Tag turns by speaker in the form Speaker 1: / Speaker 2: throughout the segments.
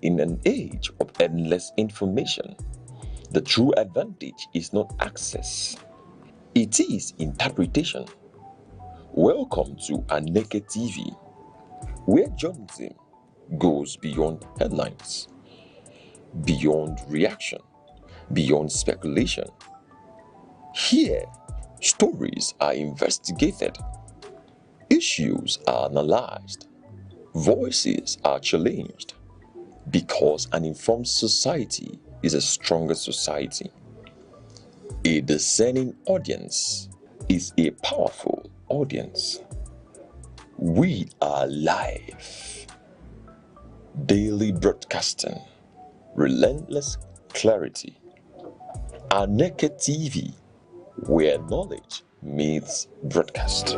Speaker 1: In an age of endless information, the true advantage is not access, it is interpretation. Welcome to Aneke TV, where journalism goes beyond headlines, beyond reaction, beyond speculation. Here, stories are investigated, issues are analyzed, voices are challenged, because an informed society is a stronger society. A discerning audience is a powerful audience. We are live, daily broadcasting, relentless clarity. Aneke TV, where knowledge meets broadcast.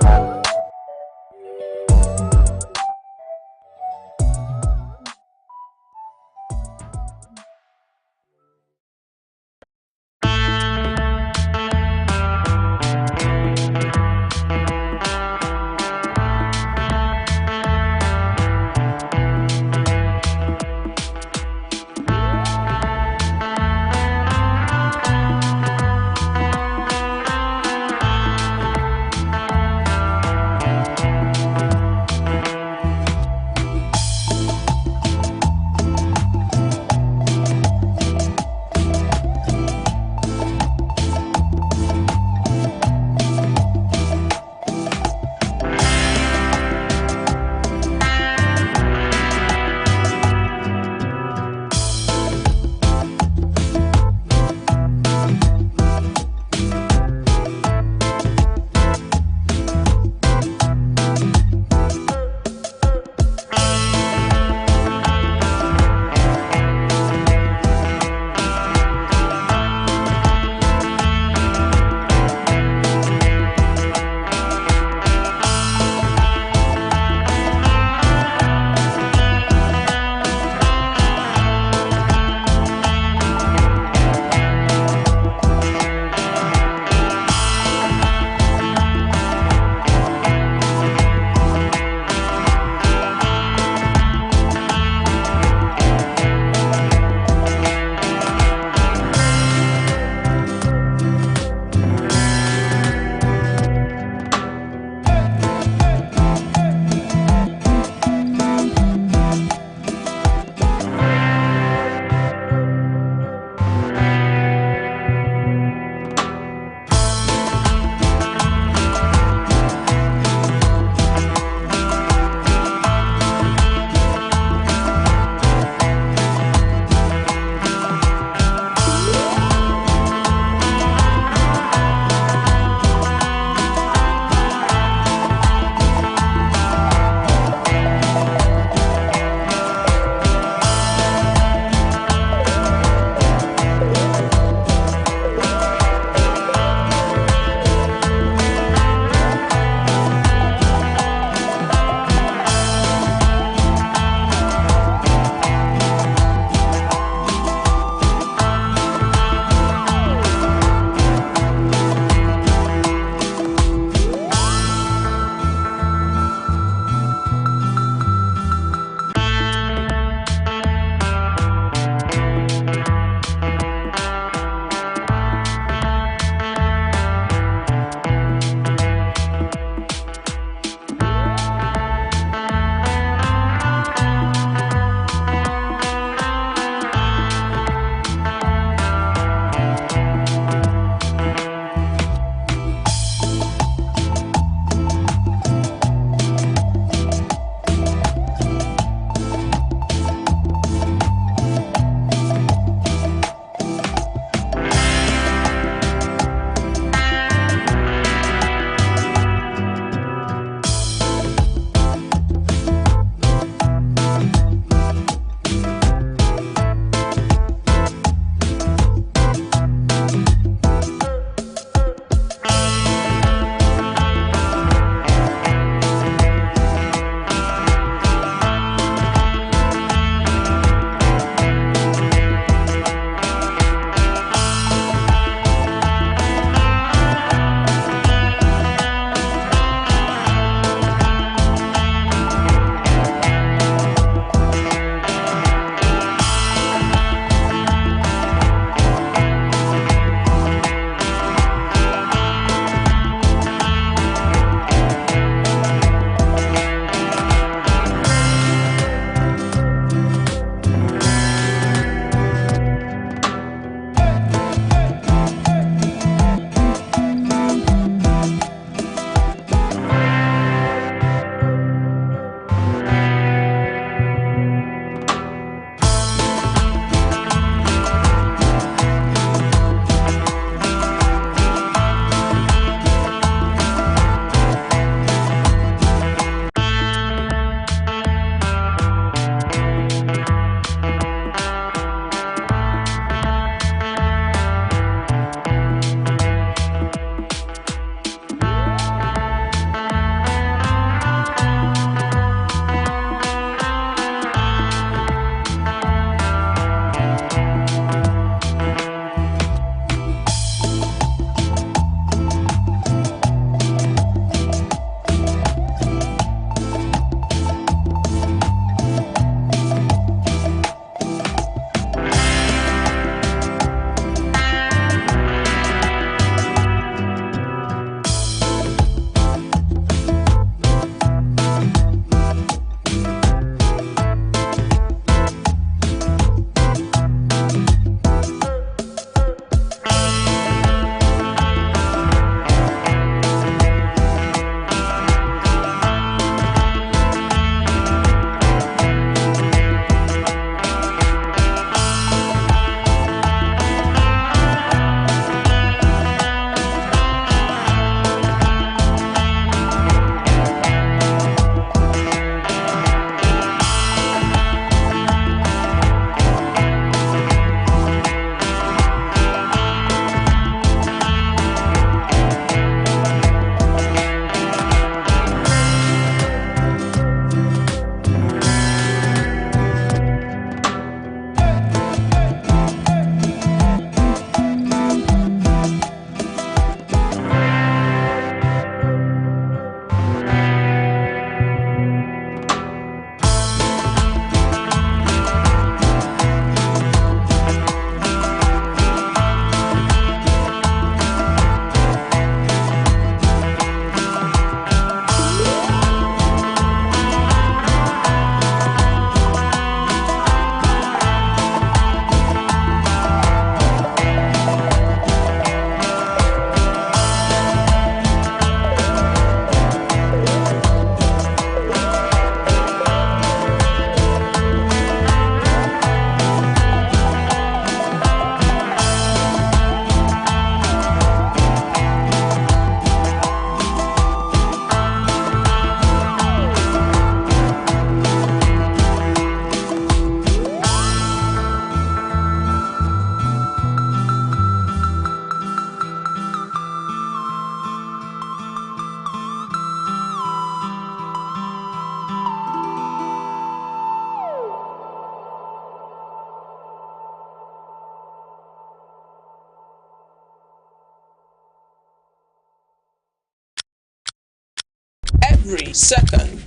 Speaker 2: Every second,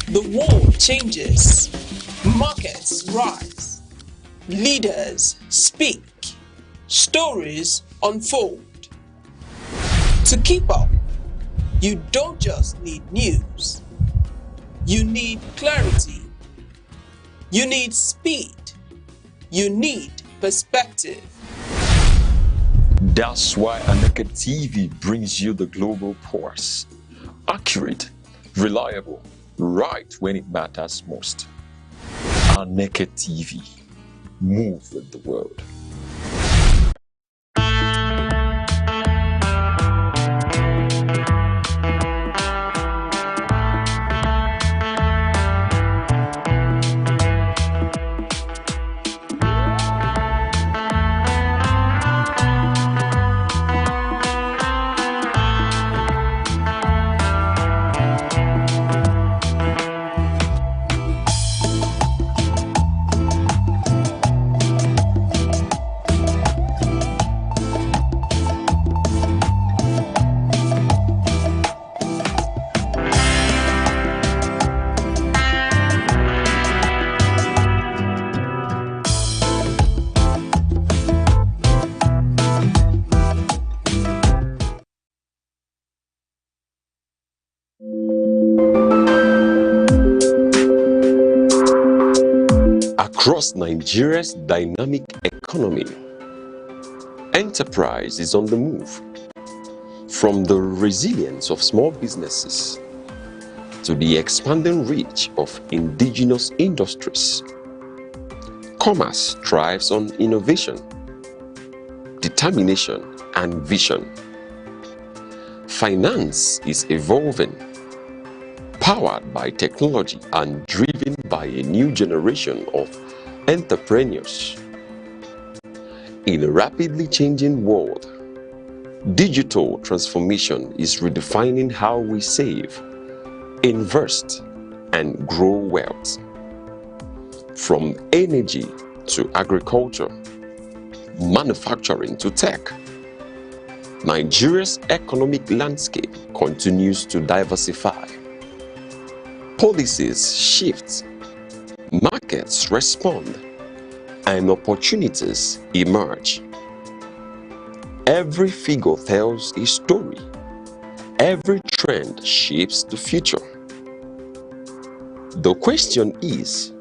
Speaker 2: the world changes, markets rise, leaders speak, stories unfold. To keep up, you don't just need news. You need clarity. You need speed. You need perspective.
Speaker 1: That's why Aneke TV brings you the global pulse. Accurate, reliable, right when it matters most. Aneke TV. Move with the world. Across Nigeria's dynamic economy, enterprise is on the move. From the resilience of small businesses to the expanding reach of indigenous industries, commerce thrives on innovation, determination, and vision. Finance is evolving, powered by technology and driven by a new generation of entrepreneurs. In a rapidly changing world, digital transformation is redefining how we save, invest, and grow wealth. From energy to agriculture, manufacturing to tech, Nigeria's economic landscape continues to diversify. Policies shift, markets respond, and opportunities emerge. Every figure tells a story. Every trend shapes the future. The question is,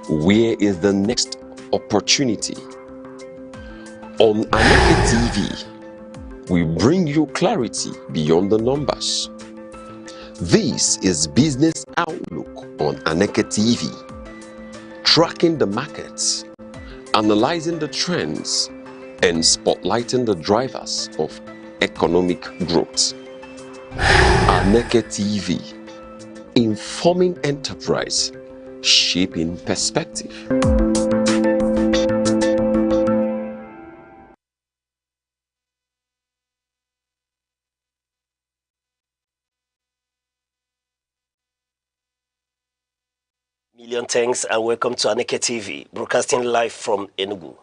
Speaker 1: where is the next opportunity? On Aneke TV, we bring you clarity beyond the numbers. This is Business Outlook on Aneke TV, tracking the markets, analyzing the trends, and spotlighting the drivers of economic growth. Aneke TV, informing enterprise, shaping perspective.
Speaker 3: Million thanks and welcome to Aneke TV, broadcasting live from Enugu.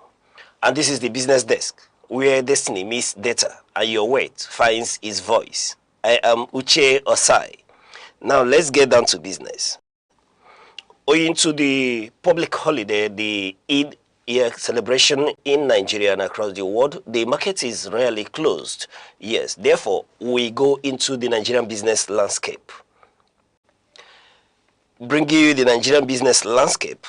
Speaker 3: And this is the business desk, where destiny meets data and your weight finds its voice. I am Uche Osai. Now let's get down to business. Owing to the public holiday, the Eid year celebration in Nigeria and across the world, the market is rarely closed. Yes, therefore, we go into the Nigerian business landscape. Bringing you the Nigerian business landscape.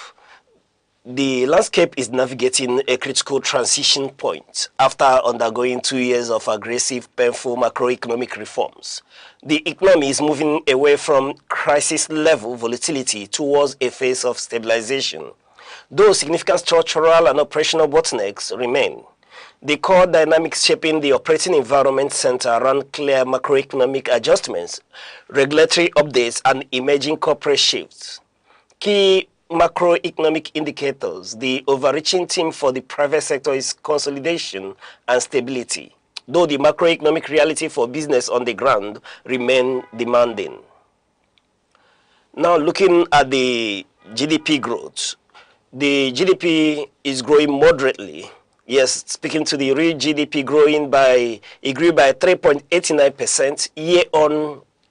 Speaker 3: The landscape is navigating a critical transition point after undergoing 2 years of aggressive, painful macroeconomic reforms. The economy is moving away from crisis-level volatility towards a phase of stabilization, though significant structural and operational bottlenecks remain. The core dynamics shaping the operating environment center around clear macroeconomic adjustments, regulatory updates, and emerging corporate shifts. Key macroeconomic indicators. The overreaching theme for the private sector is consolidation and stability, though the macroeconomic reality for business on the ground remain demanding. Now looking at the GDP growth. The GDP is growing moderately. Yes, speaking to the real GDP growing by, it grew by 3.89%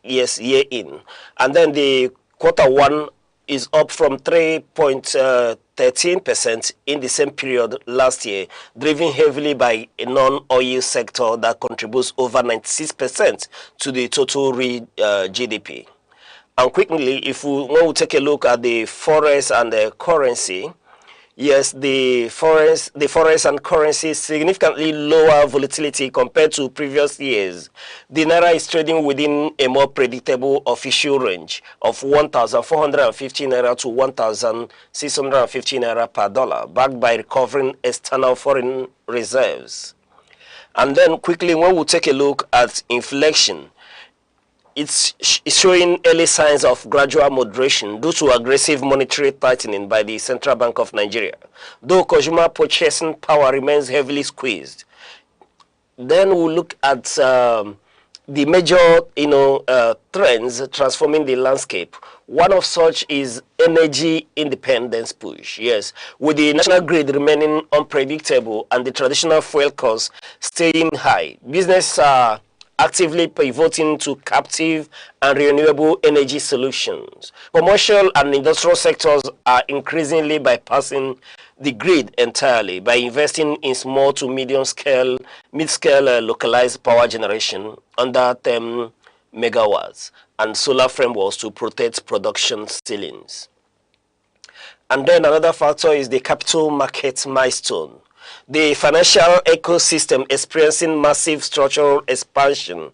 Speaker 3: yes, year in. And then the quarter one is up from 3.13% in the same period last year, driven heavily by a non-oil sector that contributes over 96% to the total GDP. And quickly, when we take a look at the forex and the currency, yes, the forex and currency significantly lower volatility compared to previous years. The naira is trading within a more predictable official range of 1,450 naira to 1,650 naira per dollar, backed by recovering external foreign reserves. And then quickly, when we take a look at inflation, it's showing early signs of gradual moderation due to aggressive monetary tightening by the Central Bank of Nigeria, though consumer purchasing power remains heavily squeezed. Then we'll look at the major, trends transforming the landscape. One of such is energy independence push. Yes, with the national grid remaining unpredictable and the traditional fuel costs staying high, business are actively pivoting to captive and renewable energy solutions. Commercial and industrial sectors are increasingly bypassing the grid entirely by investing in small to mid-scale localized power generation under 10 megawatts and solar frameworks to protect production ceilings. And then another factor is the capital market milestone. The financial ecosystem experiencing massive structural expansion.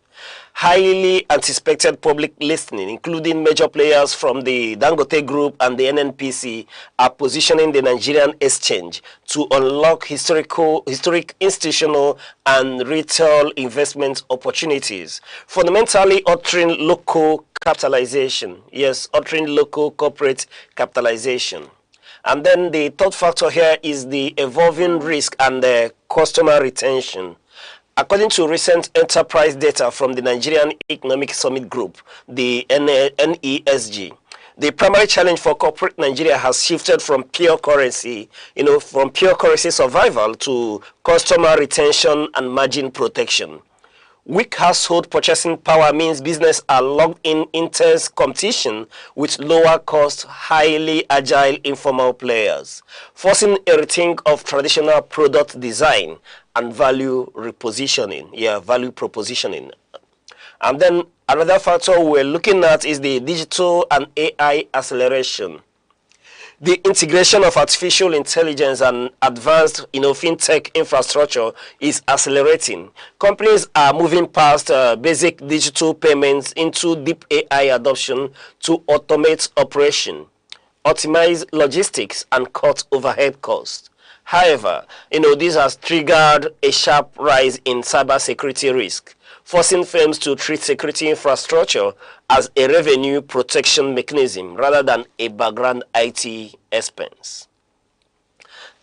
Speaker 3: Highly anticipated public listening, including major players from the Dangote Group and the NNPC, are positioning the Nigerian exchange to unlock historic institutional and retail investment opportunities, fundamentally altering local capitalization. Yes, altering local corporate capitalization. And then the third factor here is the evolving risk and the customer retention. According to recent enterprise data from the Nigerian Economic Summit Group, the NESG, the primary challenge for corporate Nigeria has shifted from pure currency, survival to customer retention and margin protection. Weak household purchasing power means business are locked in intense competition with lower cost, highly agile informal players, forcing a rethink of traditional product design and value repositioning. Yeah, value propositioning. And then another factor we're looking at is the digital and AI acceleration. The integration of artificial intelligence and advanced fintech infrastructure is accelerating. Companies are moving past basic digital payments into deep AI adoption to automate operation, optimize logistics, and cut overhead costs. However, this has triggered a sharp rise in cybersecurity risk, forcing firms to treat security infrastructure as a revenue protection mechanism rather than a background IT expense.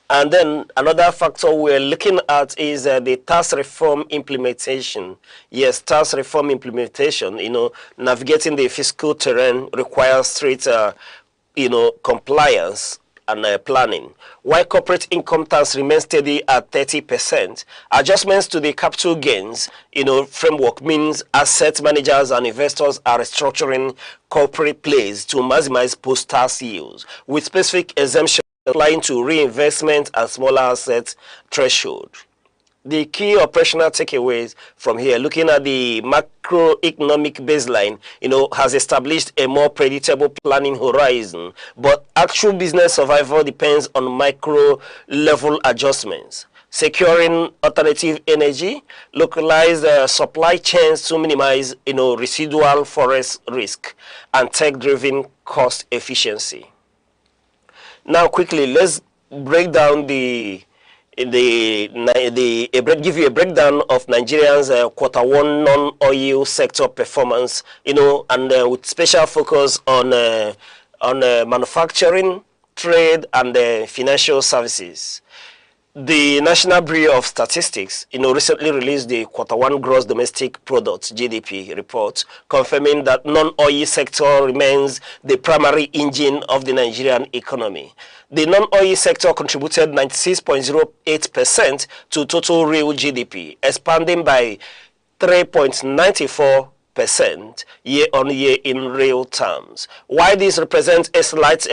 Speaker 3: And then another factor we're looking at is the tax reform implementation. Yes, tax reform implementation, navigating the fiscal terrain requires strict, compliance and planning. While corporate income tax remains steady at 30%, adjustments to the capital gains framework means asset managers and investors are restructuring corporate plays to maximize post-tax yields, with specific exemptions applying to reinvestment and smaller asset threshold. The key operational takeaways from here, looking at the macroeconomic baseline, has established a more predictable planning horizon, but actual business survival depends on micro-level adjustments. Securing alternative energy, localized supply chains to minimize, residual forest risk, and tech-driven cost efficiency. Now, quickly, let's break down give you a breakdown of Nigerians' quarter one non-oil sector performance, and with special focus on manufacturing, trade, and financial services. The National Bureau of Statistics, recently released the quarter one gross domestic product (GDP) report, confirming that non-oil sector remains the primary engine of the Nigerian economy. The non-oil sector contributed 96.08% to total real GDP, expanding by 3.94% 0.8% year-on-year in real terms. While this represents a slight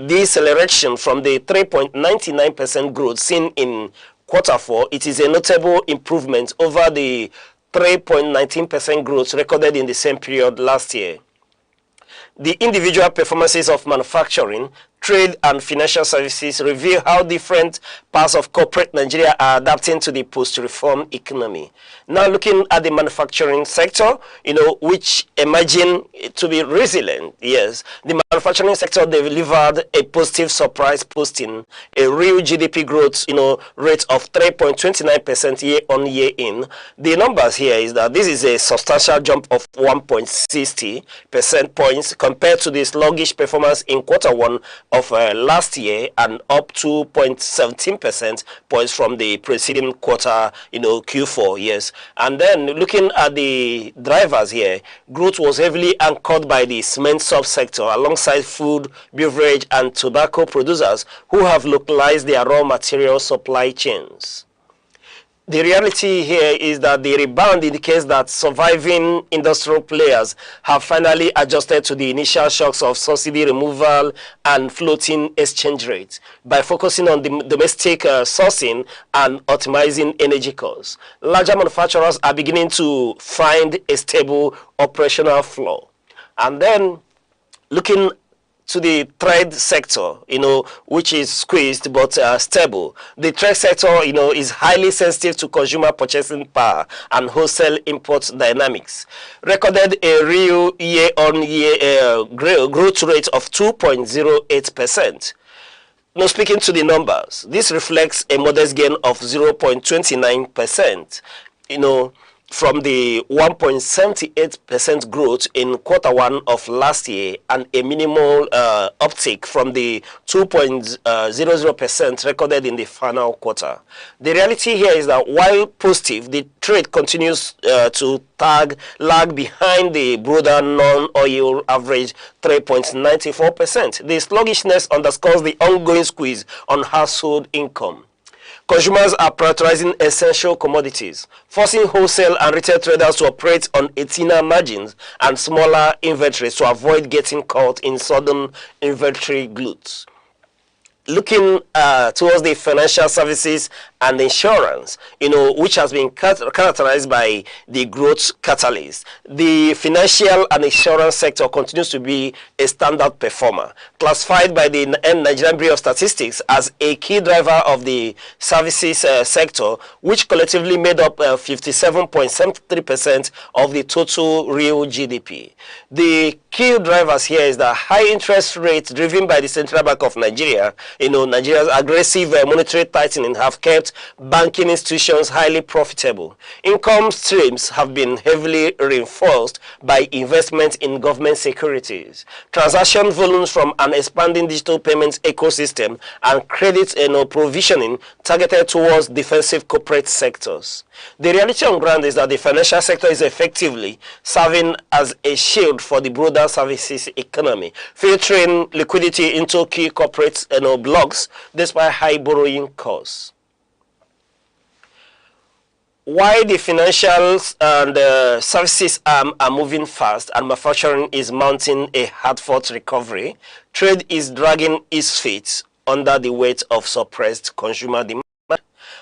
Speaker 3: deceleration from the 3.99% growth seen in Q4, it is a notable improvement over the 3.19% growth recorded in the same period last year. The individual performances of manufacturing, trade and financial services reveal how different parts of corporate Nigeria are adapting to the post-reform economy. Now looking at the manufacturing sector, which emerging to be resilient. Yes, the manufacturing sector delivered a positive surprise, posting a real GDP growth, rate of 3.29% year-on-year in. The numbers here is that this is a substantial jump of 1.60% points compared to the sluggish performance in Q1 of last year, and up 2.17% points from the preceding quarter, Q4. Yes, and then looking at the drivers here, growth was heavily anchored by the cement subsector alongside food, beverage and tobacco producers who have localized their raw material supply chains. The reality here is that the rebound indicates that surviving industrial players have finally adjusted to the initial shocks of subsidy removal and floating exchange rates by focusing on the domestic sourcing and optimizing energy costs. Larger manufacturers are beginning to find a stable operational flow. And then looking to the trade sector, which is squeezed but stable. The trade sector, is highly sensitive to consumer purchasing power and wholesale import dynamics. Recorded a real year-on-year growth rate of 2.08%. Now, speaking to the numbers, this reflects a modest gain of 0.29%, from the 1.78% growth in Q1 of last year, and a minimal uptick from the 2.00% recorded in the final quarter. The reality here is that while positive, the trade continues to lag behind the broader non-oil average 3.94%. The sluggishness underscores the ongoing squeeze on household income. Consumers are prioritizing essential commodities, forcing wholesale and retail traders to operate on thinner margins and smaller inventories to avoid getting caught in sudden inventory glut. Looking towards the financial services and insurance, which has been characterized by the growth catalyst, the financial and insurance sector continues to be a standout performer, classified by the Nigerian Bureau of Statistics as a key driver of the services sector, which collectively made up 57.73% of the total real GDP. The key drivers here is the high interest rates driven by the Central Bank of Nigeria. Nigeria's aggressive monetary tightening have kept banking institutions highly profitable. Income streams have been heavily reinforced by investment in government securities. Transaction volumes from an expanding digital payments ecosystem and credit provisioning targeted towards defensive corporate sectors. The reality on ground is that the financial sector is effectively serving as a shield for the broader services economy, filtering liquidity into key corporate blocks despite high borrowing costs. While the financials and services arm are moving fast and manufacturing is mounting a hard-fought recovery, trade is dragging its feet under the weight of suppressed consumer demand.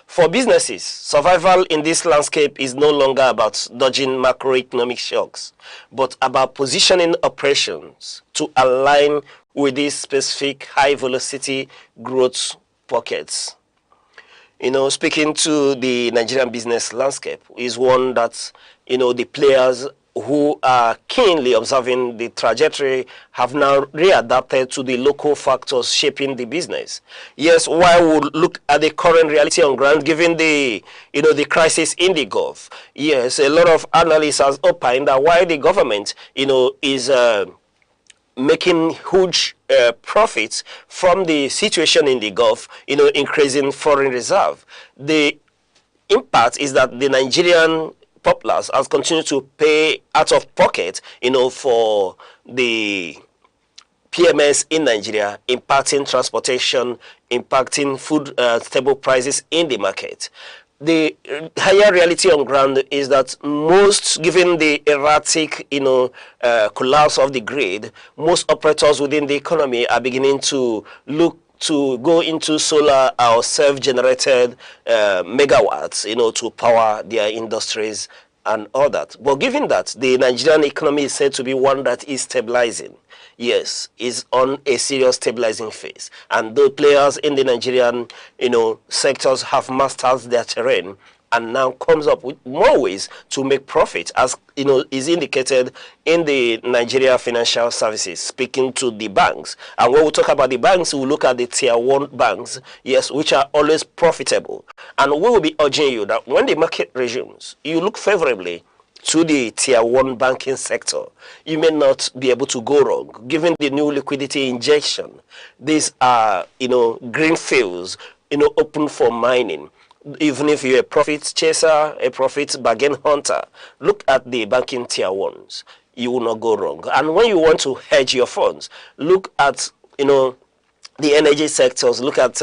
Speaker 3: For businesses, survival in this landscape is no longer about dodging macroeconomic shocks, but about positioning operations to align with these specific high-velocity growth pockets. Speaking to the Nigerian business landscape is one that, the players who are keenly observing the trajectory have now readapted to the local factors shaping the business. Yes, while we look at the current reality on ground, given the, the crisis in the Gulf, yes, a lot of analysts have opined that while the government, is making huge profits from the situation in the Gulf, increasing foreign reserve, the impact is that the Nigerian populace has continued to pay out of pocket, for the PMS in Nigeria, impacting transportation, impacting food stable prices in the market. the higher reality on ground is that most, given the erratic, collapse of the grid, most operators within the economy are beginning to look to go into solar or self-generated megawatts, to power their industries and all that. But given that the Nigerian economy is said to be one that is stabilizing, yes, is on a serious stabilizing phase, and the players in the Nigerian, sectors have mastered their terrain and now comes up with more ways to make profit, as is indicated in the Nigeria Financial Services, speaking to the banks. And when we talk about the banks, we look at the tier 1 banks, yes, which are always profitable. And we will be urging you that when the market resumes, you look favorably to the tier 1 banking sector. You may not be able to go wrong. Given the new liquidity injection, these are, green fields, open for mining. Even if you're a profit chaser, a profit bargain hunter, look at the banking tier 1s. You will not go wrong. And when you want to hedge your funds, look at, the energy sectors, look at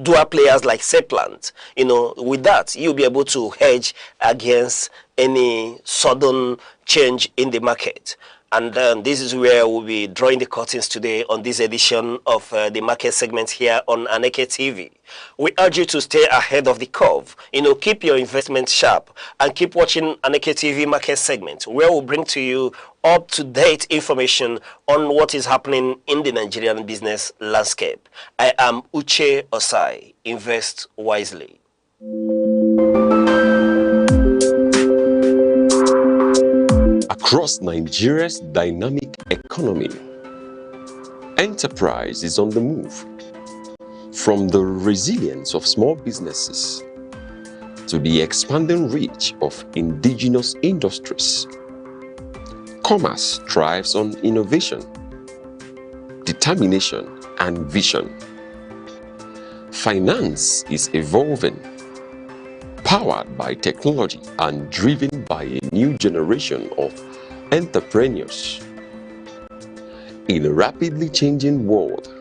Speaker 3: dual players like Seplant. With that, you'll be able to hedge against any sudden change in the market. And this is where we'll be drawing the curtains today on this edition of the market segment here on Aneke TV. We urge you to stay ahead of the curve. Keep your investment sharp and keep watching Aneke TV market segment, where we'll bring to you up-to-date information on what is happening in the Nigerian business landscape. I am Uche Osai. Invest wisely.
Speaker 1: Across Nigeria's dynamic economy, enterprise is on the move. From the resilience of small businesses to the expanding reach of indigenous industries, commerce thrives on innovation, determination, and vision. Finance is evolving, powered by technology and driven by a new generation of entrepreneurs. In a rapidly changing world,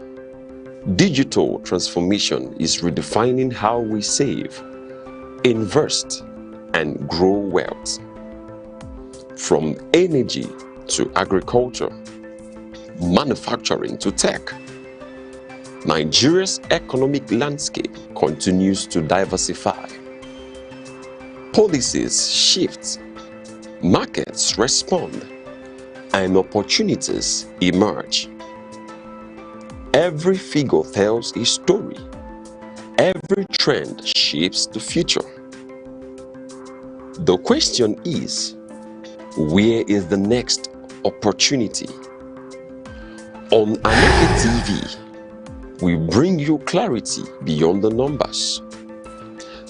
Speaker 1: digital transformation is redefining how we save, invest, and grow wealth. From energy to agriculture, manufacturing to tech, Nigeria's economic landscape continues to diversify. Policies shift, markets respond, and opportunities emerge. Every figure tells a story. Every trend shapes the future. The question is, where is the next opportunity? On Aneke TV, we bring you clarity beyond the numbers.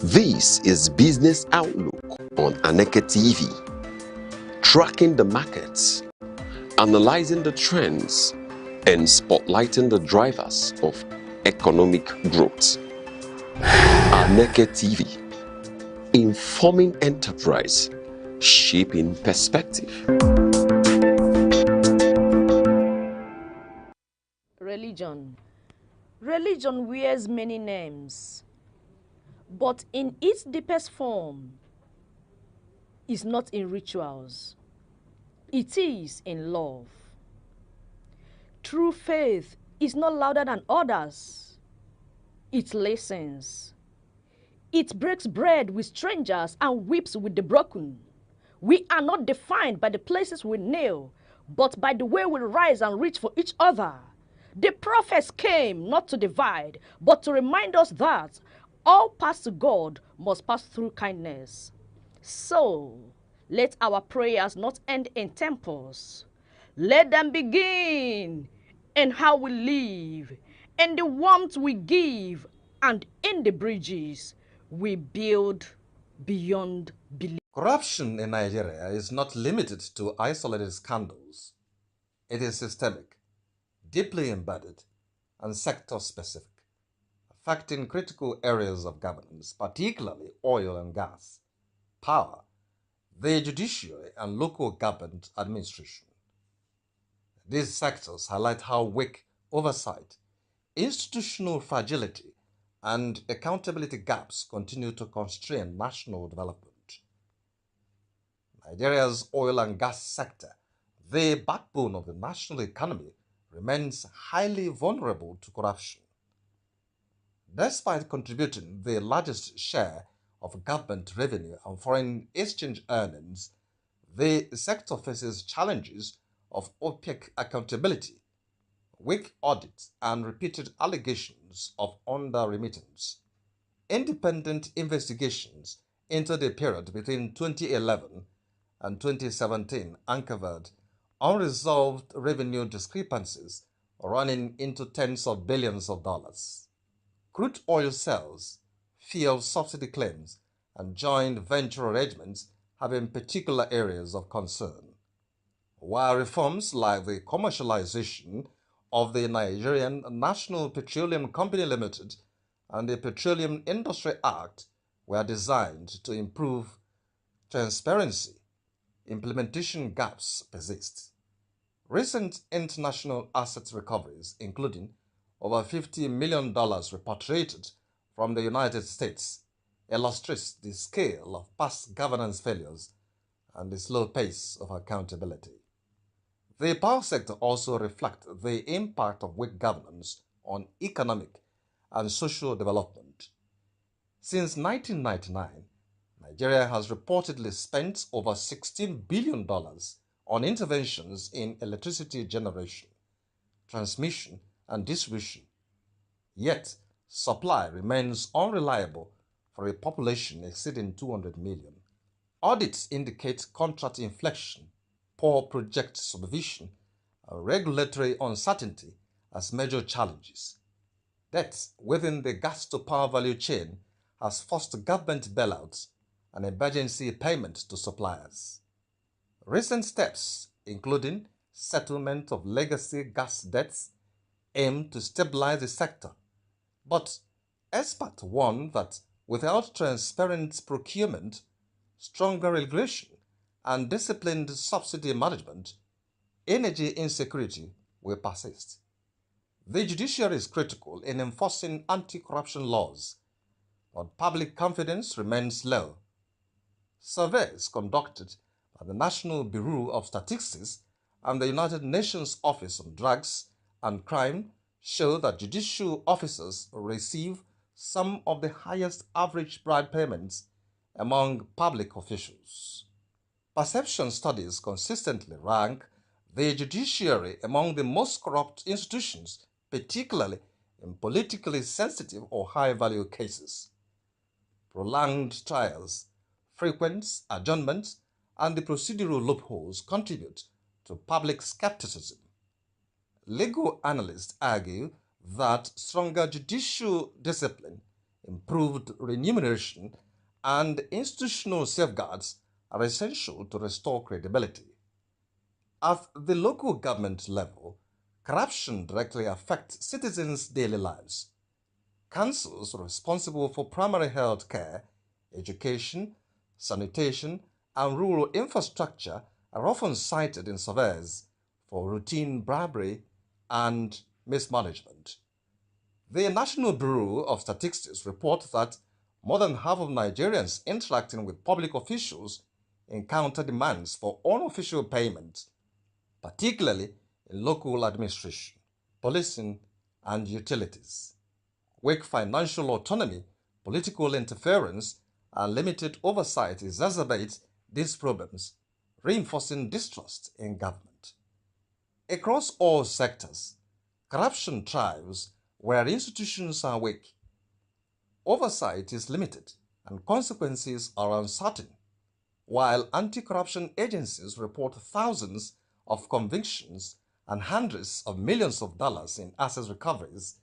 Speaker 1: This is Business Outlook on Aneke TV, tracking the markets, analyzing the trends, and spotlighting the drivers of economic growth. Aneke TV, informing enterprise, shaping perspective.
Speaker 4: Religion. Religion wears many names, but in its deepest form is not in rituals. It is in love. True faith is not louder than others. It listens. It breaks bread with strangers and weeps with the broken. We are not defined by the places we kneel, but by the way we rise and reach for each other. The prophets came not to divide, but to remind us that all paths to God must pass through kindness. So, let our prayers not end in temples. Let them begin in how we live, in the warmth we give, and in the bridges we build beyond belief.
Speaker 5: Corruption in Nigeria is not limited to isolated scandals. It is systemic, deeply embedded, and sector-specific, affecting critical areas of governance, particularly oil and gas, power, the judiciary, and local government administration. These sectors highlight how weak oversight, institutional fragility, and accountability gaps continue to constrain national development. Nigeria's oil and gas sector, the backbone of the national economy, remains highly vulnerable to corruption. Despite contributing the largest share of government revenue and foreign exchange earnings, the sector faces challenges of opaque accountability, weak audits, and repeated allegations of under-remittance. Independent investigations into the period between 2011 and 2017 uncovered unresolved revenue discrepancies running into tens of billions of dollars. Crude oil sales, fuel subsidy claims, and joint venture arrangements have been particular areas of concern, while reforms like the commercialization of the Nigerian National Petroleum Company Limited and the Petroleum Industry Act were designed to improve transparency, implementation gaps persist. Recent international asset recoveries, including over $50 million repatriated from the United States, illustrates the scale of past governance failures and the slow pace of accountability. The power sector also reflects the impact of weak governance on economic and social development. Since 1999, Nigeria has reportedly spent over $16 billion on interventions in electricity generation, transmission, and distribution. Yet, supply remains unreliable for a population exceeding 200 million. Audits indicate contract inflation, poor project supervision, and regulatory uncertainty as major challenges. Debt within the gas-to-power value chain has forced government bailouts and emergency payments to suppliers. Recent steps, including settlement of legacy gas debts, aim to stabilize the sector, but experts warn that without transparent procurement, stronger regulation, and disciplined subsidy management, energy insecurity will persist. The judiciary is critical in enforcing anti-corruption laws, but public confidence remains low. Surveys conducted by the National Bureau of Statistics and the United Nations Office on Drugs and Crime show that judicial officers receive some of the highest average bribe payments among public officials. Perception studies consistently rank the judiciary among the most corrupt institutions, particularly in politically sensitive or high-value cases. Prolonged trials, frequent adjournments, and the procedural loopholes contribute to public skepticism. Legal analysts argue that stronger judicial discipline, improved remuneration, and institutional safeguards are essential to restore credibility. At the local government level, corruption directly affects citizens' daily lives. Councils responsible for primary health care, education, sanitation, and rural infrastructure are often cited in surveys for routine bribery and mismanagement. The National Bureau of Statistics reports that more than half of Nigerians interacting with public officials encounter demands for unofficial payments, particularly in local administration, policing, and utilities. Weak financial autonomy, political interference, and limited oversight exacerbate these problems, reinforcing distrust in government. Across all sectors, corruption thrives where institutions are weak. Oversight is limited and consequences are uncertain. While anti-corruption agencies report thousands of convictions and hundreds of millions of dollars in asset recoveries,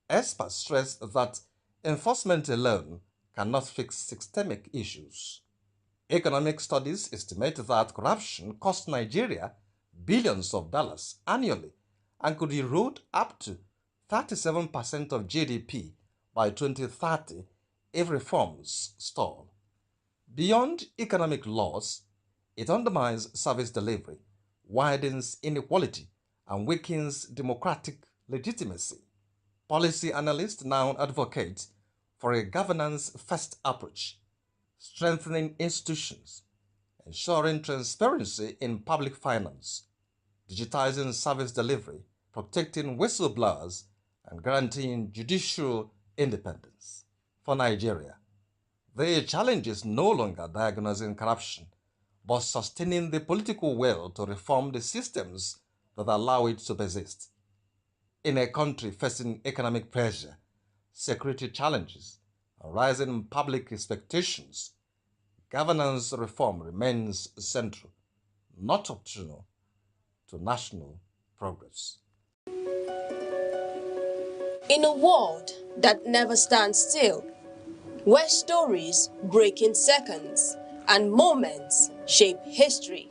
Speaker 5: experts stress that enforcement alone cannot fix systemic issues. Economic studies estimate that corruption costs Nigeria billions of dollars annually and could erode up to 37% of GDP by 2030 if reforms stall. Beyond economic loss, it undermines service delivery, widens inequality, and weakens democratic legitimacy. Policy analysts now advocate for a governance-first approach, strengthening institutions, ensuring transparency in public finance, digitizing service delivery, protecting whistleblowers, and guaranteeing judicial independence. For Nigeria, the challenge is no longer diagnosing corruption, but sustaining the political will to reform the systems that allow it to persist. In a country facing economic pressure, security challenges, and rising public expectations, governance reform remains central, not optional, to national progress.
Speaker 2: In a world that never stands still, where stories break in seconds and moments shape history,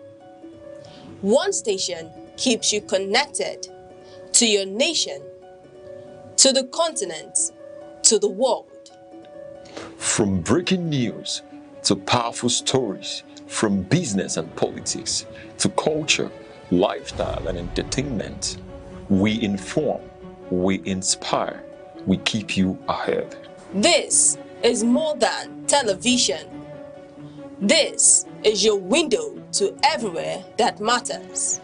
Speaker 2: one station keeps you connected to your nation, to the continent, to the world.
Speaker 1: From breaking news to powerful stories, from business and politics to culture, lifestyle and entertainment, we inform, we inspire, we keep you ahead.
Speaker 2: This is more than television. This is your window to everywhere that matters.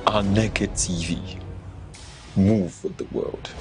Speaker 1: Aneke TV. Move with the world.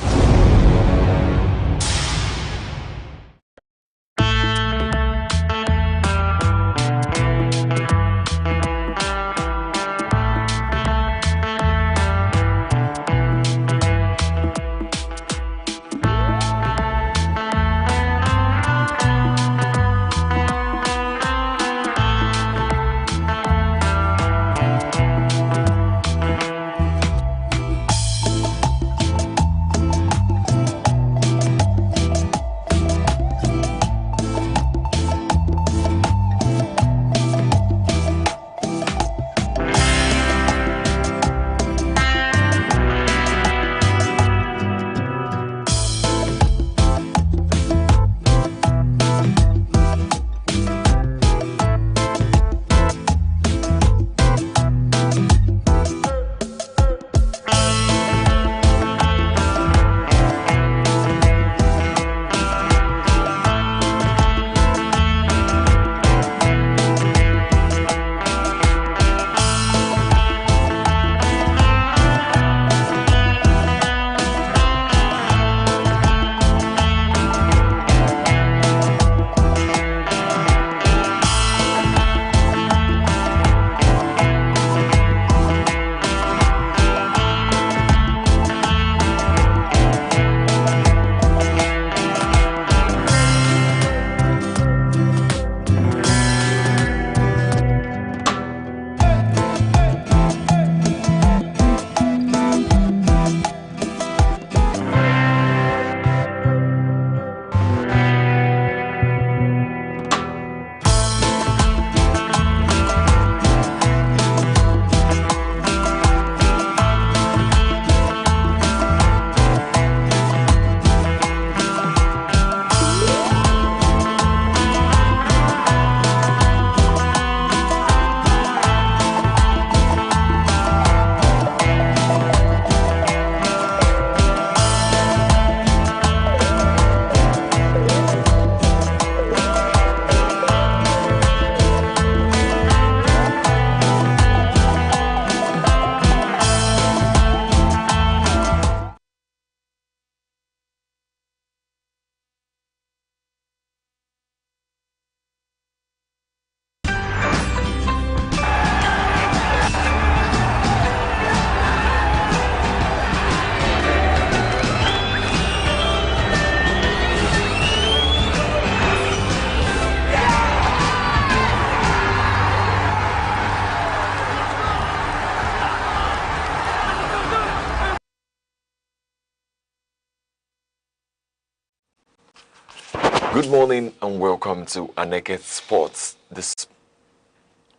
Speaker 1: Good morning and welcome to Aneke Sports. This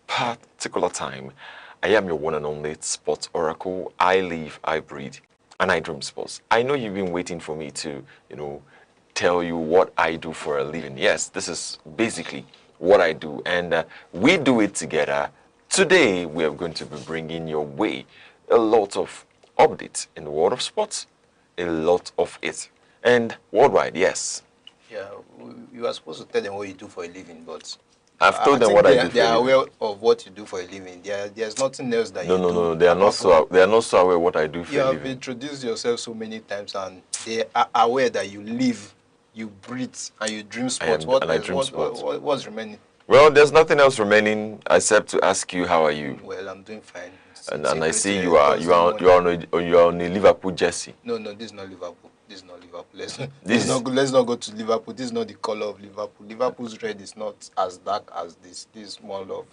Speaker 1: particular time, I am your one and only sports oracle. I live, I breathe, and I dream sports. I know you've been waiting for me to, tell you what I do for a living. Yes, this is basically what I do, and we do it together. Today, we are going to be bringing your way a lot of updates in the world of sports, a lot of it, and worldwide, yes.
Speaker 6: Yeah, you are supposed to tell them what you do for a living, but
Speaker 7: I've told them what I do for
Speaker 6: they are
Speaker 7: a living.
Speaker 6: aware of what you do for a living. There's nothing else that you do.
Speaker 7: No. They are not so aware what I do for
Speaker 6: You
Speaker 7: a
Speaker 6: have
Speaker 7: living.
Speaker 6: introduced yourself so many times, and they are aware that you live, you breathe, and you dream sports. What's remaining?
Speaker 7: Well, there's nothing else remaining except to ask you, how are you?
Speaker 6: Well, I'm doing fine.
Speaker 7: And I see you are on a Liverpool jersey.
Speaker 6: No, this is not Liverpool. This is not Liverpool. Let's not go to Liverpool. This is not the color of Liverpool. Liverpool's red is not as dark as this. This is more of,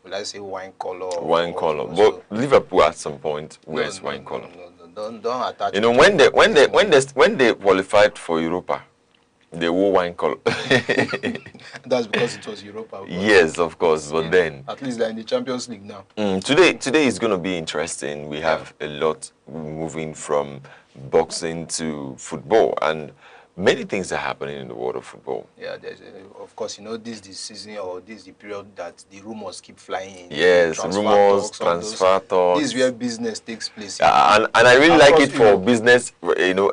Speaker 6: will I say, wine color?
Speaker 7: Wine color. But Liverpool at some point wears wine color.
Speaker 6: No, don't attach.
Speaker 7: You know, when they qualified for Europa, they wore wine color.
Speaker 6: That's because it was Europa.
Speaker 7: Yes, of course. But then,
Speaker 6: at least they're in the Champions League now.
Speaker 7: Today is going to be interesting. We have a lot moving from boxing to football, and many things are happening in the world of football.
Speaker 6: Yeah, of course, this is the season, or this is the period that the rumors keep flying in.
Speaker 7: Yes, rumors, transfer talks.
Speaker 6: This is where business takes place.
Speaker 7: And I really like it for business.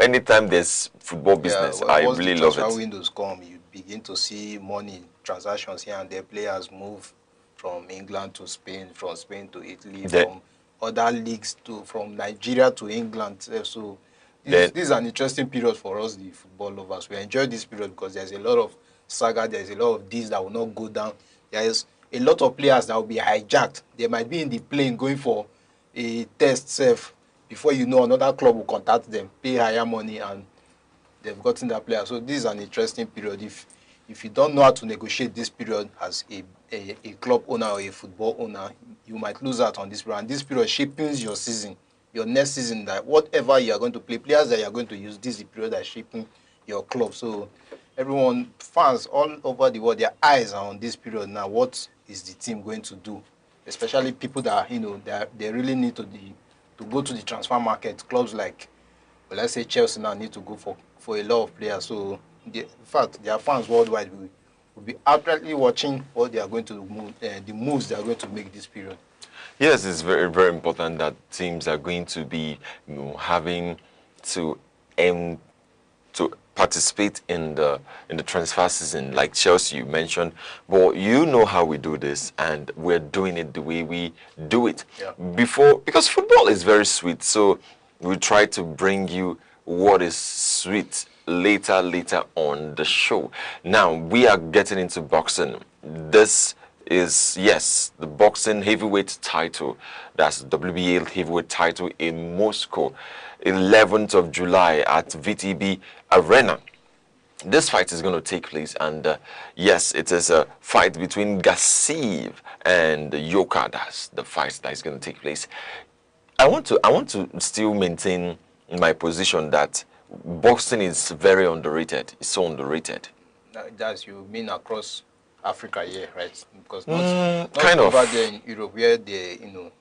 Speaker 7: Anytime there's football business, I really love it.
Speaker 6: Once the windows come, you begin to see money transactions here and there. Players move from England to Spain, from Spain to Italy, from other leagues from Nigeria to England. So this is an interesting period for us, the football lovers. We enjoy this period because there's a lot of saga, there's a lot of deals that will not go down. There's a lot of players that will be hijacked. They might be in the plane going for a test safe. Before you know, another club will contact them, pay higher money, and they've gotten that player. So this is an interesting period. If you don't know how to negotiate this period as a club owner or a football owner, you might lose out on this period. And this period shapes your season, your next season, that whatever you are going to play, players that you are going to use, this is the period that is shaping your club. So everyone, fans all over the world, their eyes are on this period now. What is the team going to do? Especially people that, they really need to go to the transfer market. Clubs like, well, let's say Chelsea now need to go for a lot of players. So in fact, their fans worldwide will be outrightly watching what they are going to move, the moves they are going to make this period.
Speaker 7: Yes, it's very, very important that teams are going to be having to participate in the transfer season, like Chelsea you mentioned. But you know how we do this, and we're doing it the way we do it.
Speaker 6: Yeah.
Speaker 7: Because football is very sweet, so we try to bring you what is sweet later on the show. Now we are getting into boxing. This is, yes, the boxing heavyweight title. That's WBA heavyweight title in Moscow, 11th of July at VTB Arena. This fight is going to take place, and yes, it is a fight between Gassiv and Yoka. That's the fight that is going to take place. I want to still maintain my position that boxing is very underrated. It's so underrated.
Speaker 6: That's, you mean across Africa, yeah, right? Because not
Speaker 7: kind of
Speaker 6: over there in Europe, where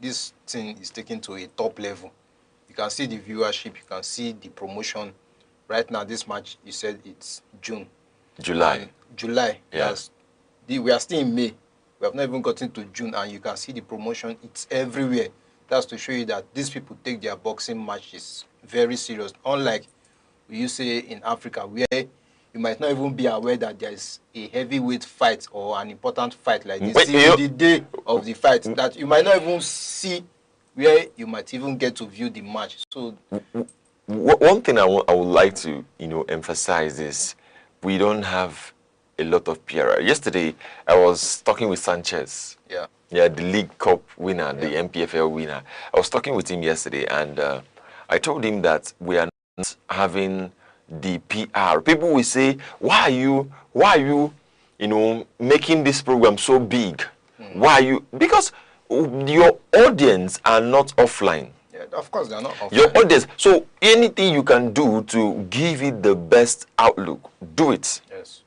Speaker 6: this thing is taken to a top level. You can see the viewership, you can see the promotion. Right now, this match, you said it's July. July.
Speaker 7: Yes.
Speaker 6: We are still in May. We have not even gotten to June, and you can see the promotion. It's everywhere. That's to show you that these people take their boxing matches very serious. Unlike you say in Africa, where you might not even be aware that there is a heavyweight fight or an important fight like this. The day of the fight, that you might not even see, where you might even get to view the match. So
Speaker 7: one thing I would like to emphasize is we don't have a lot of PR. Yesterday I was talking with Sanchez. Yeah, the League Cup winner, the MPFL winner. I was talking with him yesterday, and I told him that we are not having the PR. People will say, why are you making this program so big? Why are you? Because your audience are not offline.
Speaker 6: Yeah, of course they're not offline.
Speaker 7: Your audience. So anything you can do to give it the best outlook, do it.
Speaker 6: Yes.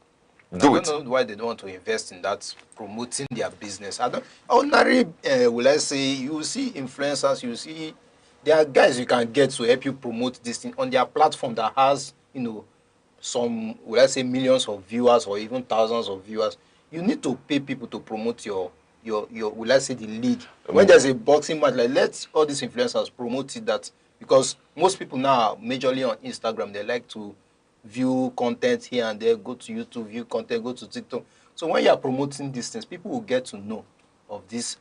Speaker 7: I
Speaker 6: don't know why they don't want to invest in that, promoting their business. Ordinary, will I say, you see influencers, you see, there are guys you can get to help you promote this thing on their platform that has, some, will I say, millions of viewers or even thousands of viewers. You need to pay people to promote your will I say, the league. When there's a boxing match, like, let all these influencers promote it, because most people now are majorly on Instagram. They like to view content here and there, go to YouTube, view content, go to TikTok. So when you are promoting these things, people will get to know of this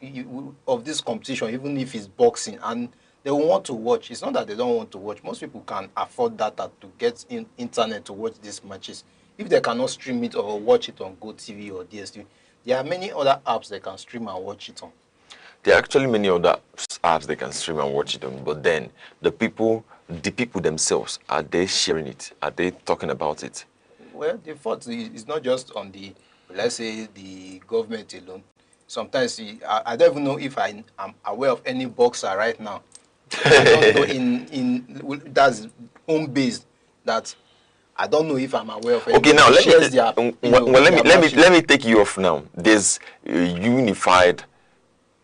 Speaker 6: competition, even if it's boxing, and they will want to watch. It's not that they don't want to watch. Most people can afford data to get internet to watch these matches. If they cannot stream it or watch it on GoTV or DSTV, there are many other apps they can stream and watch it on.
Speaker 7: There are actually many other apps they can stream and watch it on, but then the people themselves, are they sharing it? Are they talking about it?
Speaker 6: Well, the fault is not just on the, let's say, the government alone. Sometimes I don't even know if I am aware of any boxer right now. I don't know that's home based, that I don't know if I'm aware of any.
Speaker 7: Okay, now let me take you off now. There's a unified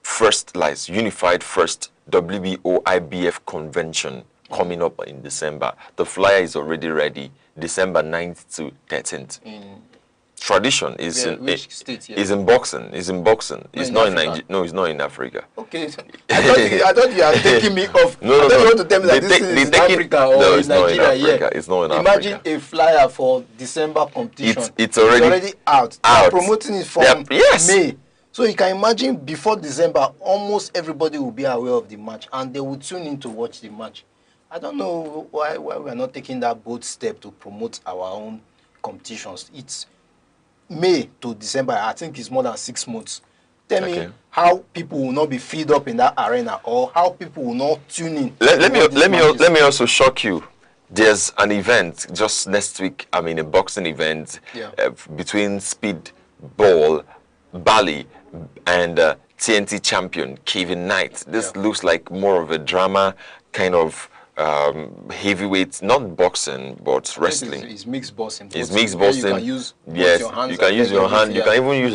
Speaker 7: first WBO IBF convention coming up in December. The flyer is already ready, December 9th to 13th. Tradition is
Speaker 6: which state here?
Speaker 7: Is in boxing. It's not in Nigeria. No, it's not in Africa.
Speaker 6: Okay, I thought you are taking me off.
Speaker 7: No.
Speaker 6: You want to tell me that this is in Africa or
Speaker 7: no,
Speaker 6: in
Speaker 7: it's
Speaker 6: Nigeria?
Speaker 7: Not in Africa.
Speaker 6: Yeah.
Speaker 7: It's not in
Speaker 6: Imagine
Speaker 7: Africa.
Speaker 6: a flyer for December competition.
Speaker 7: It's already
Speaker 6: out. They're promoting it from
Speaker 7: yes.
Speaker 6: May. So you can imagine before December, almost everybody will be aware of the match and they will tune in to watch the match. I don't know why we are not taking that bold step to promote our own competitions. It's May to December. I think it's more than 6 months. Tell me how people will not be filled up in that arena, or how people will not tune in.
Speaker 7: Let me also shock you. There's an event just next week. I mean, a boxing event between Speedball Bali and TNT champion Kevin Knight. This looks like more of a drama kind of heavyweight, not boxing but wrestling.
Speaker 6: It's mixed boxing.
Speaker 7: It's mixed boxing.
Speaker 6: You can use
Speaker 7: your hands. You can use your hand. You can even use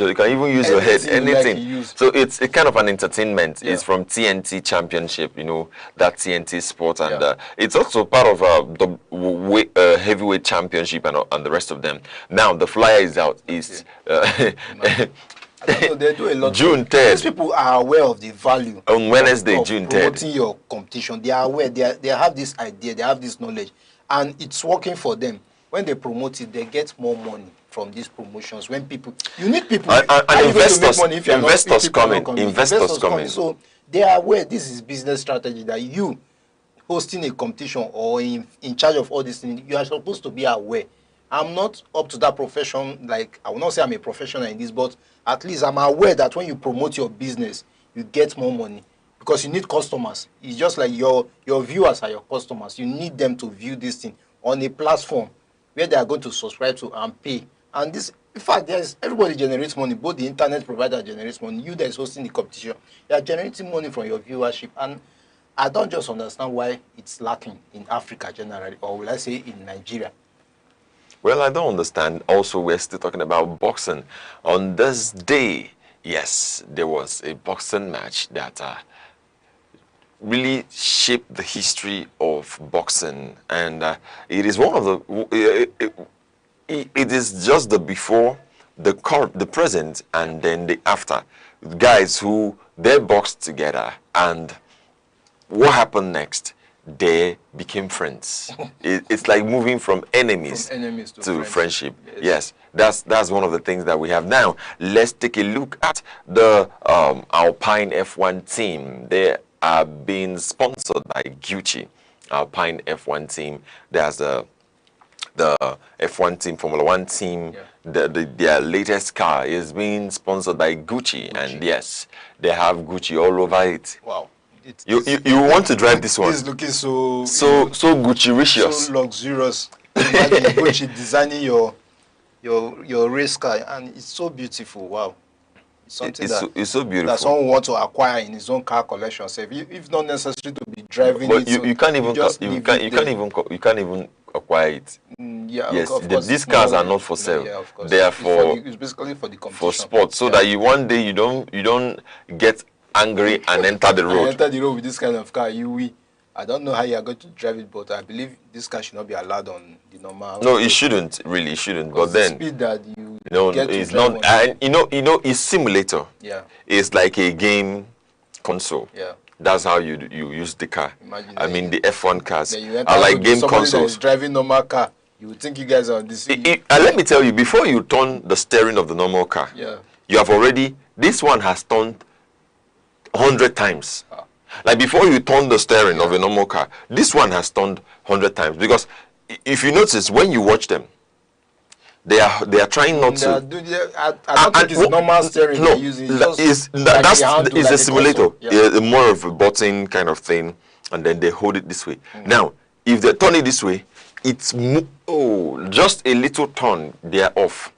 Speaker 7: your head. Anything. So it's a kind of an entertainment. It's from TNT Championship. You know, that TNT sport, and it's also part of the heavyweight championship and the rest of them. Now the flyer is out.
Speaker 6: I don't know, they do a lot.
Speaker 7: June 3rd.
Speaker 6: These people are aware of the value.
Speaker 7: On Wednesday, June 3rd.
Speaker 6: Promoting your competition. They are aware. They have this idea. They have this knowledge. And it's working for them. When they promote it, they get more money from these promotions. When people... You need people.
Speaker 7: And investors, investors coming.
Speaker 6: So they are aware this is business strategy, that you hosting a competition or in charge of all these things, you are supposed to be aware. I'm not up to that profession. Like, I will not say I'm a professional in this, but at least I'm aware that when you promote your business, you get more money because you need customers. It's just like your viewers are your customers. You need them to view this thing on a platform where they are going to subscribe to and pay. And this, in fact, everybody generates money. Both the internet provider generates money. You that is hosting the competition, you are generating money from your viewership. And I don't just understand why it's lacking in Africa generally, or will I say in Nigeria.
Speaker 7: Well, I don't understand. Also, we're still talking about boxing. On this day, yes, there was a boxing match that really shaped the history of boxing. And it is one of the... It is just the before, the present, and then the after. Guys who, they boxed together. And what happened next? They became friends. It's like moving from enemies to friendship. Yes, that's one of the things that we have now. Let's take a look at the Alpine F1 team. They are being sponsored by Gucci. Alpine F1 team. There's the F1 team, Formula 1 team. Their latest car is being sponsored by Gucci, and yes, they have Gucci all over it.
Speaker 6: Wow.
Speaker 7: You want to drive this one?
Speaker 6: It's looking so
Speaker 7: Gucci-ricious.
Speaker 6: So luxurious. Imagine Gucci designing your race car, and it's so beautiful. Wow, it's something
Speaker 7: it's so beautiful
Speaker 6: that someone wants to acquire in his own car collection. So if not necessary to be driving
Speaker 7: but
Speaker 6: it,
Speaker 7: you can't even acquire it. Yes, of course, these cars are not for sale.
Speaker 6: Yeah, of course.
Speaker 7: They are
Speaker 6: it's basically for the competition.
Speaker 7: For sport, so that one day you don't get angry and enter the road.
Speaker 6: Enter the road with this kind of car. I don't know how you are going to drive it, but I believe this car should not be allowed on the normal.
Speaker 7: No, it shouldn't. Really, it shouldn't. But then,
Speaker 6: the speed that
Speaker 7: it's not. It's simulator.
Speaker 6: Yeah.
Speaker 7: It's like a game console.
Speaker 6: Yeah.
Speaker 7: That's how you use the car.
Speaker 6: Imagine
Speaker 7: I mean, the F1 cars
Speaker 6: are
Speaker 7: like game consoles.
Speaker 6: That is driving normal car. You would think you guys are on this.
Speaker 7: Let me tell you, before you turn the steering of the normal car, you have already, this one has turned 100 times. Like before you turn the steering of a normal car, this one has turned 100 times. Because if you notice, when you watch them, they are trying not to.
Speaker 6: I don't think it's normal steering they're using.
Speaker 7: It's a simulator. Yeah, more of a button kind of thing, and then they hold it this way. Now, if they turn it this way, it's just a little turn, they are off.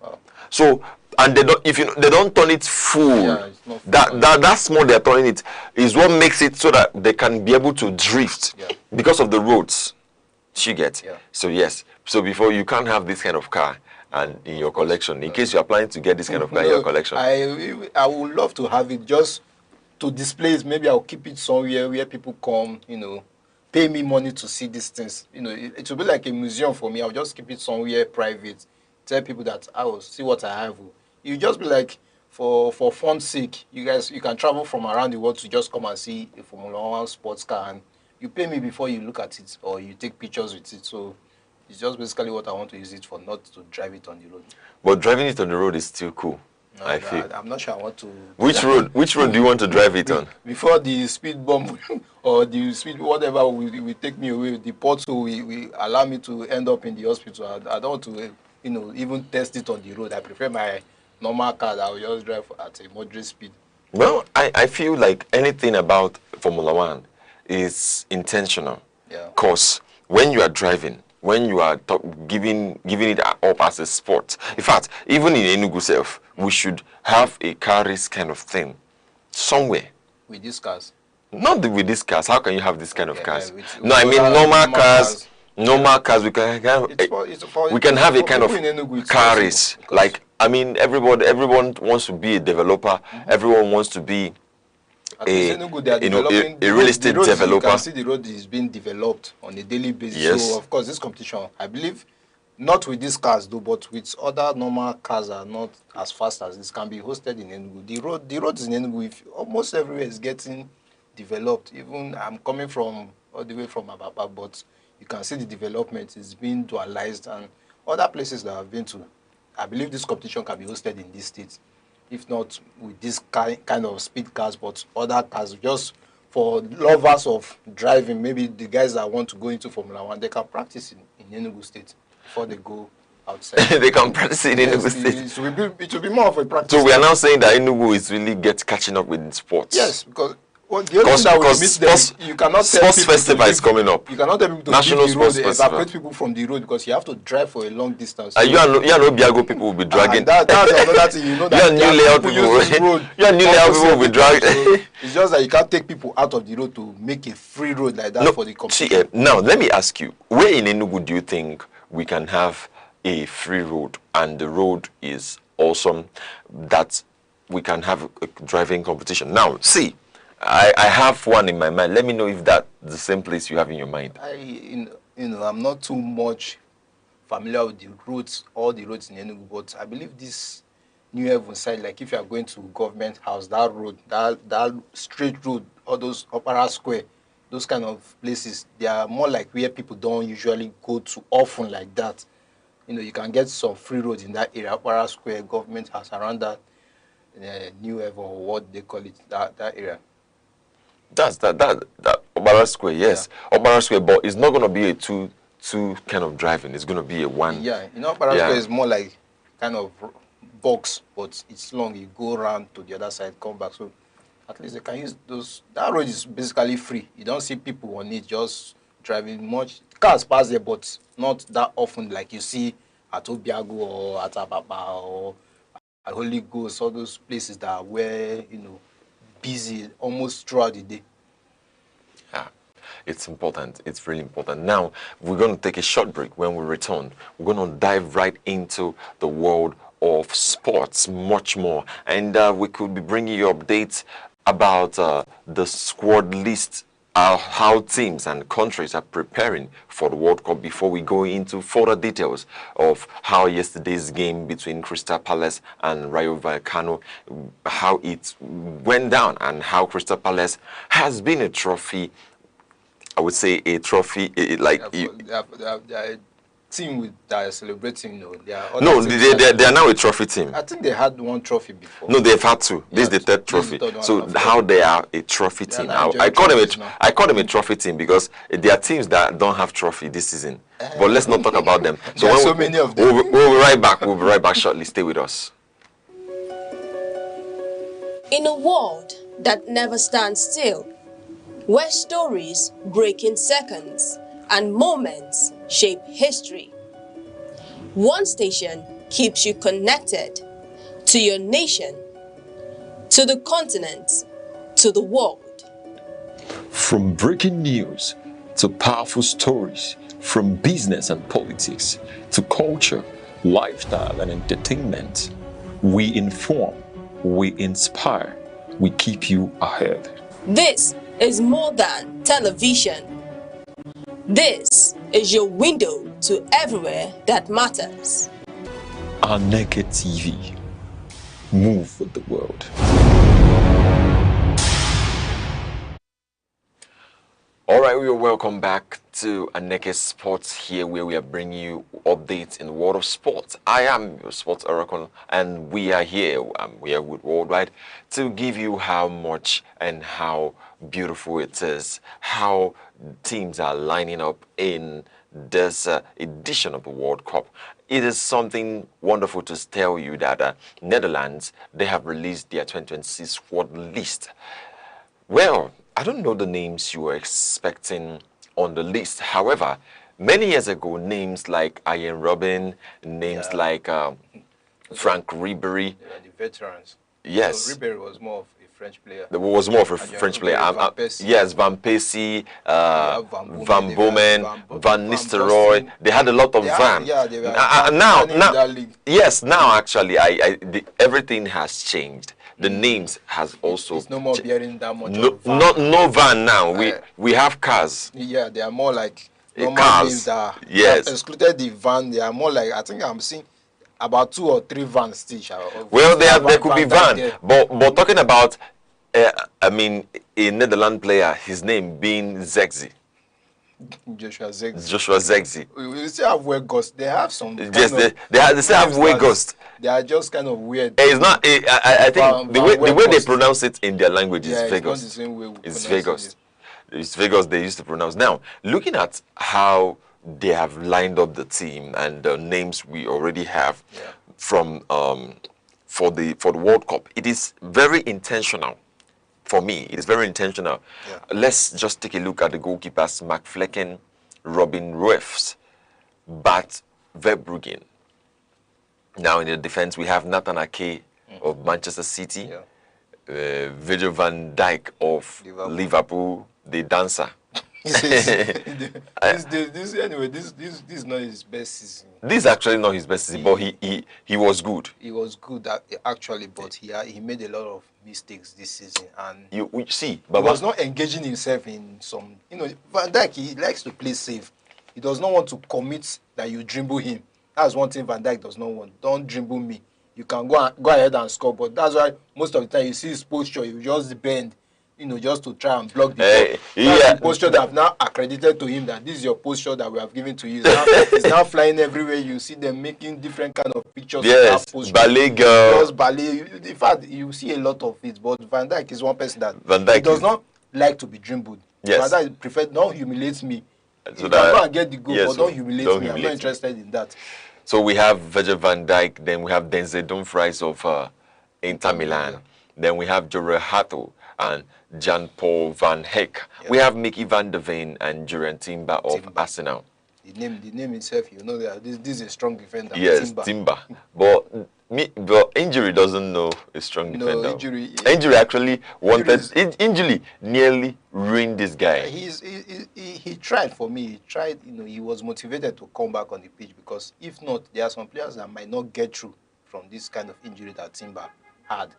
Speaker 7: So, and they don't, if they don't turn it full, that small they're turning it is what makes it so that they can be able to drift because of the roads. She gets. So yes. So before, you can't have this kind of car and in your collection, in case you are planning to get this kind of car in your collection.
Speaker 6: I would love to have it just to display it. Maybe I'll keep it somewhere where people come, pay me money to see these things. It will be like a museum for me. I'll just keep it somewhere private. Tell people that I will see what I have. You just be like, for fun's sake, you can travel from around the world to just come and see a Formula 1 sports car, and you pay me before you look at it or you take pictures with it. So it's just basically what I want to use it for, not to drive it on the road. But
Speaker 7: driving it on the road is still cool.
Speaker 6: No, I feel. I'm not sure I want to.
Speaker 7: Which road do you want to drive it on?
Speaker 6: Before the speed bump or the speed whatever will take me away, the pothole will allow me to end up in the hospital. I don't want to even test it on the road. I prefer my normal car that I will just drive at a moderate speed.
Speaker 7: Well, I feel like anything about Formula 1 is intentional. Because when you are driving, when you are giving it up as a sport. In fact, even in Enugu self, we should have a car race kind of thing somewhere.
Speaker 6: With these cars?
Speaker 7: Not with these cars. How can you have this kind of cars? No, I mean normal cars. Normal cars. We can have a kind of car race. Like, I mean, everyone wants to be a developer. Everyone wants to be a real estate developer.
Speaker 6: You can see the road is being developed on a daily basis. Yes. So of course this competition, I believe, not with these cars though, but with other normal cars are not as fast as this, can be hosted in Enugu. The roads in Enugu, almost everywhere is getting developed. Even I'm coming from all the way from Ababa, but you can see the development is being dualized, and other places that I've been to, I believe this competition can be hosted in these states. If not with this kind of speed cars, but other cars, just for lovers of driving, maybe the guys that want to go into Formula 1, they can practice in Enugu State before they go outside.
Speaker 7: They can practice in Enugu State.
Speaker 6: It will be more of a practice.
Speaker 7: So we are now saying that Enugu is really catching up with sports.
Speaker 6: Yes, because the only thing that will miss them, you cannot tell
Speaker 7: sports festival is coming up.
Speaker 6: You cannot tell people to
Speaker 7: National
Speaker 6: leave the road,
Speaker 7: Sports Festival.
Speaker 6: evacuate people from the road, because you have to drive for a long distance.
Speaker 7: So you know Biago people will be dragging.
Speaker 6: That's another thing. You know that
Speaker 7: new layout people will be dragging.
Speaker 6: It's just that you can't take people out of the road to make a free road like that for the competition.
Speaker 7: Now let me ask you, where in Enugu do you think we can have a free road, and the road is awesome, that we can have a driving competition? Now, see, I have one in my mind. Let me know if that's the same place you have in your mind.
Speaker 6: I'm not too much familiar with the roads, all the roads in Enugu, but I believe this New Heaven side, like if you are going to Government House, that road, that straight road, all those Opera Square, those kind of places, they are more like where people don't usually go to often like that. You can get some free roads in that area, Opera Square, Government House, around that New Heaven, or what they call it, that area.
Speaker 7: That's that Opera Square, yes. Yeah. Opera Square, but it's not going to be a two kind of driving. It's going to be a one.
Speaker 6: Yeah, Opera Square is more like kind of box, but it's long. You go around to the other side, come back. So at least they can use those. That road is basically free. You don't see people on it just driving much. Cars pass there, but not that often like you see at Obiago or at Ababa or at Holy Ghost, all those places that are where, busy almost throughout the day.
Speaker 7: Yeah, it's important. It's really important. Now, we're going to take a short break. When we return, we're going to dive right into the world of sports much more. And we could be bringing you updates about the squad list, how teams and countries are preparing for the World Cup, before we go into further details of how yesterday's game between Crystal Palace and Rayo Vallecano, how it went down, and how Crystal Palace has been a trophy. I would say a trophy,
Speaker 6: team that are celebrating, they are
Speaker 7: No, they are now a trophy team.
Speaker 6: I think they had one trophy before.
Speaker 7: No, they've had two. This is the third trophy. So how they are a trophy team? I call them a trophy team because they are teams that don't have trophy this season. But let's not talk about them.
Speaker 6: So when so many of them.
Speaker 7: We'll be right back. We'll be right back shortly. Stay with us.
Speaker 2: In a world that never stands still, where stories break in seconds and moments shape history, one station keeps you connected to your nation, to the continent, to the world.
Speaker 1: From breaking news to powerful stories, from business and politics to culture, lifestyle and entertainment, we inform, we inspire, we keep you ahead.
Speaker 2: This is more than television. This is your window to everywhere that matters.
Speaker 1: Aneke TV. Move with the world.
Speaker 7: All right, we are welcome back to Aneke Sports here, where we are bringing you updates in the world of sports. I am your sports oracle, and we are here. We are with Worldwide to give you how much and how beautiful it is, how teams are lining up in this edition of the World Cup. It is something wonderful to tell you that Netherlands, they have released their 2026 squad list. Well, I don't know the names you were expecting on the list. However, many years ago, names like Ian Robin, names like Frank Ribéry.
Speaker 6: The veterans.
Speaker 7: Yes.
Speaker 6: So Ribéry was more of a French player.
Speaker 7: Was more of a French player. Yes, Van Persie, Van Bomen, Van Nistelrooy. They had a lot of Van.
Speaker 6: Yeah, they were
Speaker 7: now actually, everything has changed. The names has also.
Speaker 6: It's no more bearing that much.
Speaker 7: No van now. We have cars.
Speaker 6: Yeah, they are more like
Speaker 7: cars.
Speaker 6: That
Speaker 7: yes.
Speaker 6: Excluded the van, they are more like, I think I'm seeing about 2 or 3 vans still.
Speaker 7: Well, there could be van, but talking about, I mean, a Netherlands player, his name being Zexi.
Speaker 6: Joshua
Speaker 7: Zexi.
Speaker 6: We still have Weghorst. They have some.
Speaker 7: Yes, they still have Weghorst.
Speaker 6: They are just kind of weird.
Speaker 7: It's not. I think the way they pronounce it in their language is Vegas.
Speaker 6: It's not the same way
Speaker 7: it's Vegas. It's Vegas they used to pronounce. Now, looking at how they have lined up the team and the names we already have from for the World Cup, it is very intentional. For me, it is very intentional. Yeah. Let's just take a look at the goalkeepers: Mark Flecken, Robin Rueffs, Bart Verbruggen. Now in the defense, we have Nathan Ake of Manchester City, Virgil van Dijk of Liverpool, the dancer.
Speaker 6: Anyway, this is not his best season.
Speaker 7: This is actually not his best season, but he was good.
Speaker 6: He was good actually, but he made a lot of mistakes this season, and
Speaker 7: you see,
Speaker 6: he was not engaging himself in some. Van Dijk, he likes to play safe. He does not want to commit that you dribble him. That's one thing Van Dijk does not want. Don't dribble me. You can go ahead and score, but that's why most of the time you see his posture, you just bend, just to try and block the ball. That's the posture that I've now accredited to him, that this is your posture that we have given to you. He's now flying everywhere. You see them making different kind of pictures.
Speaker 7: Yes, ballet girl.
Speaker 6: Just ballet. In fact, you see a lot of it, but Van Dijk is one person that he does not like to be dribbled.
Speaker 7: Yes.
Speaker 6: Van Dijk prefer, don't humiliate me. So you can go and get the goal, but don't humiliate me. I'm not interested in that.
Speaker 7: So we have Virgil van Dijk, then we have Denzel Dumfries of Inter Milan, then we have Jorel Hato and Jan-Paul van Heck. Yeah. We have Mickey van der Ven and Julian Timber of Arsenal.
Speaker 6: The name itself, that this is a strong defender.
Speaker 7: Yes, Timber. But injury doesn't know a strong defender.
Speaker 6: No,
Speaker 7: injury actually injury nearly ruined this guy.
Speaker 6: He tried for me. He tried, he was motivated to come back on the pitch, because if not, there are some players that might not get through from this kind of injury that Timber had.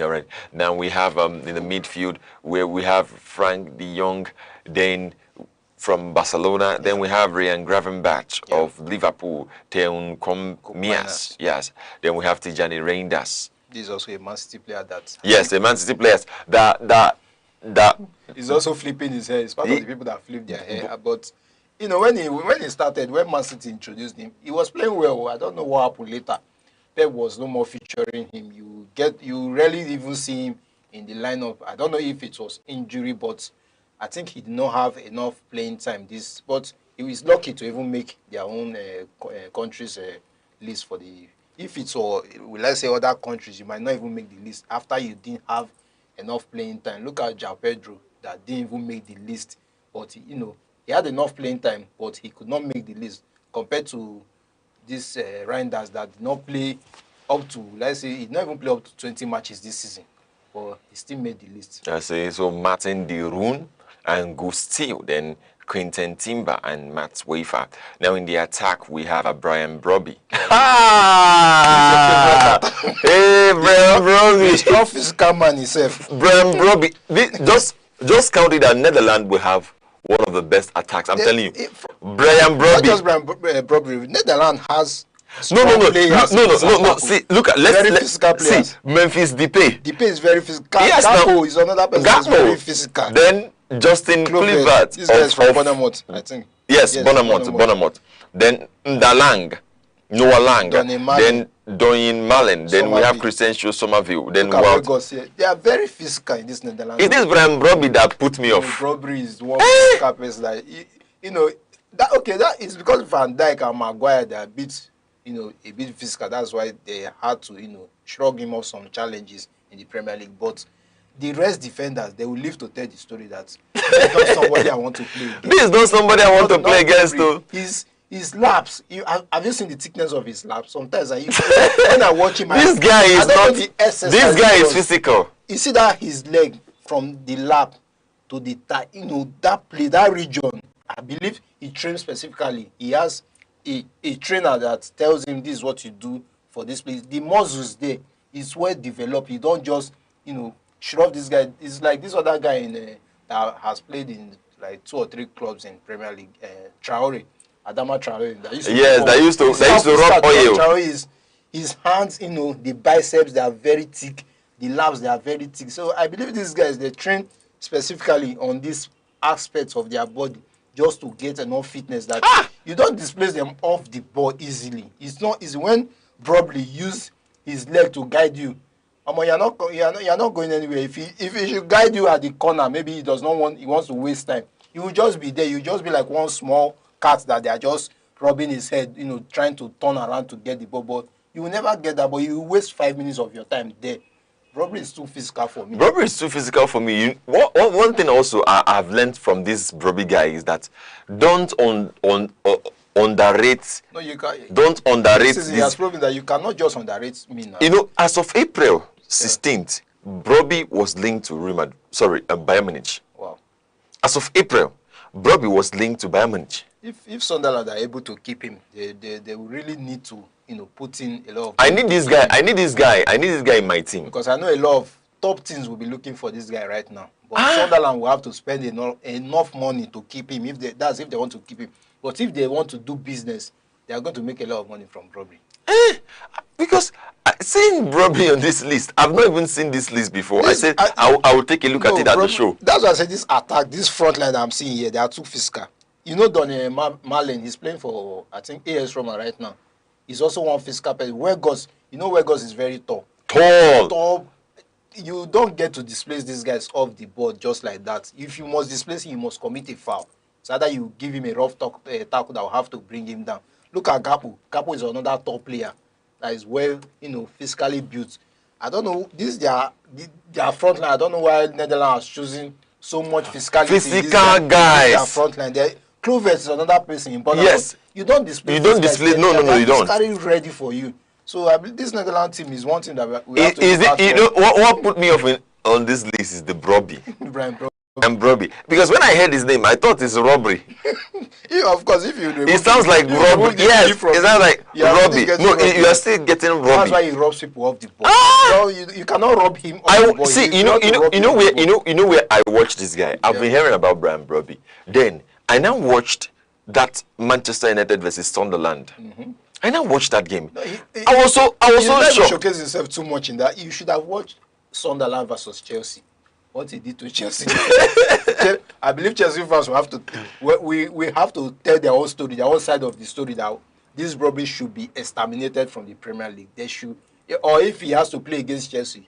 Speaker 7: All right. Now we have in the midfield where we have Frank de Jong, then from Barcelona. Then we have Ryan Gravenberch of Liverpool, Teun Komias. Yes. Then we have Tijani Reinders.
Speaker 6: This is also a Man City player that.
Speaker 7: Yes, a Man City player that
Speaker 6: he's also flipping his hair. He's part of the people that flip their hair. But you know, when he started, when Man City introduced him, he was playing well. I don't know what happened later. Pep was no more featuring him. You rarely even see him in the lineup. I don't know if it was injury, but I think he did not have enough playing time. But he was lucky to even make their own country's list for the. If it's or let's say other countries, you might not even make the list after you didn't have enough playing time. Look at João Pedro that didn't even make the list, but he had enough playing time, but he could not make the list compared to these Reinders that did not play up to, let's say, he did not even play up to 20 matches this season, but he still made the list.
Speaker 7: I say so. Martin De Roon and Gustio, then Quinten Timber and Matt Wafer. Now in the attack we have a Brian Broby. Hey, Brian Broby.
Speaker 6: He's not physical man himself.
Speaker 7: Brian Broby. Just counted that Netherlands will have one of the best attacks. I'm telling you. Brian Broby.
Speaker 6: Not just Brian Broby. Netherlands has
Speaker 7: no. See, look at let's
Speaker 6: physical players.
Speaker 7: See Memphis Depay.
Speaker 6: Depay is very physical.
Speaker 7: Yes,
Speaker 6: Gakpo is another person who's very physical.
Speaker 7: Then Justin Kluivert.
Speaker 6: This guy is from Bournemouth, I think.
Speaker 7: Yes, Bournemouth. Then Noah Lang. Then Doyin Malen. Then we have Christian Somerville. Then
Speaker 6: they are very physical in this Netherlands.
Speaker 7: It is Brian Broby that put me off.
Speaker 6: Broby is one physical person. Like, that is because Van Dijk and Maguire, they are a bit physical. That's why they had to, shrug him off some challenges in the Premier League. But the rest defenders, they will live to tell the story that this is not somebody I want to play against.
Speaker 7: This is not somebody I want to play against, though.
Speaker 6: His laps, have you seen the thickness of his laps? Sometimes when I watch him,
Speaker 7: this guy is physical.
Speaker 6: You see that his leg from the lap to the thigh, that region, I believe he trains specifically. He has a trainer that tells him this is what you do for this place. The muscles there is well developed. You don't just, shrug this guy. It's like this other guy that has played in like 2 or 3 clubs in Premier League, Traore. Adama Traore. That used to rub oil. Traore his hands, the biceps, they are very thick. The labs, they are very thick. So I believe these guys, they train specifically on these aspects of their body just to get enough fitness that you don't displace them off the ball easily. It's not easy. When Broby use his leg to guide you, you're not going anywhere. If he should guide you at the corner, maybe he wants to waste time. You will just be there. You just be like one small cat that they are just rubbing his head, trying to turn around to get the ball. But you will never get that, but you will waste 5 minutes of your time there. Broby is too physical for me.
Speaker 7: Broby is too physical for me. One thing also I've learned from this Broby guy is that don't underrate. No, you can't. Don't underrate this.
Speaker 6: He has proven that you cannot just underrate me now.
Speaker 7: As of April 16th, Broby was linked to Bayern Munich.
Speaker 6: Wow.
Speaker 7: As of April, Broby was linked to Bayern Munich.
Speaker 6: If Sunderland are able to keep him, they will really need to put in a lot of.
Speaker 7: I need this guy in my team
Speaker 6: because I know a lot of top teams will be looking for this guy right now. But Sunderland will have to spend enough money to keep him if they want to keep him. But if they want to do business, they are going to make a lot of money from Broby.
Speaker 7: Because seeing Broby on this list, I've not even seen this list before. I said I will take a look at it at the show.
Speaker 6: That's why I said this attack, this front line that I'm seeing here, they are too physical. Donny Malen, he's playing for, I think, AS Roma right now. He's also one physical person. Weghorst is very tall. Tall. You don't get to displace these guys off the board just like that. If you must displace him, you must commit a foul. So either you give him a rough tackle that will have to bring him down. Look at Gakpo. Gakpo is another top player that is well, physically built. I don't know, their front line, I don't know why Netherlands is choosing so much physicality.
Speaker 7: Physical guys.
Speaker 6: Their front line. Kluivert is another person in Bournemouth.
Speaker 7: Yes.
Speaker 6: You don't display.
Speaker 7: You don't display. No, you don't.
Speaker 6: Physically ready for you. So I believe this Netherlands team is one thing that we have to.
Speaker 7: What put me off on this list is the Broby.
Speaker 6: Brian
Speaker 7: Broby. Because when I heard his name, I thought it's robbery.
Speaker 6: Of course, if you
Speaker 7: it sounds like robbery. Yes, it sounds like robbery. No, you are still getting robbery.
Speaker 6: That's why he robs people off the ball. You cannot rob him off the ball.
Speaker 7: See, you know where I watched this guy. I've been hearing about Brian Broby. Then I now watched that Manchester United versus Sunderland. I now watched that game.
Speaker 6: No,
Speaker 7: I was so shocked.
Speaker 6: Showcase himself too much in that. You should have watched Sunderland versus Chelsea. what he did to Chelsea. I believe Chelsea fans will have to, we have to tell their own story, their own side of the story, that this rubbish should be exterminated from the Premier League. They should, or if he has to play against Chelsea,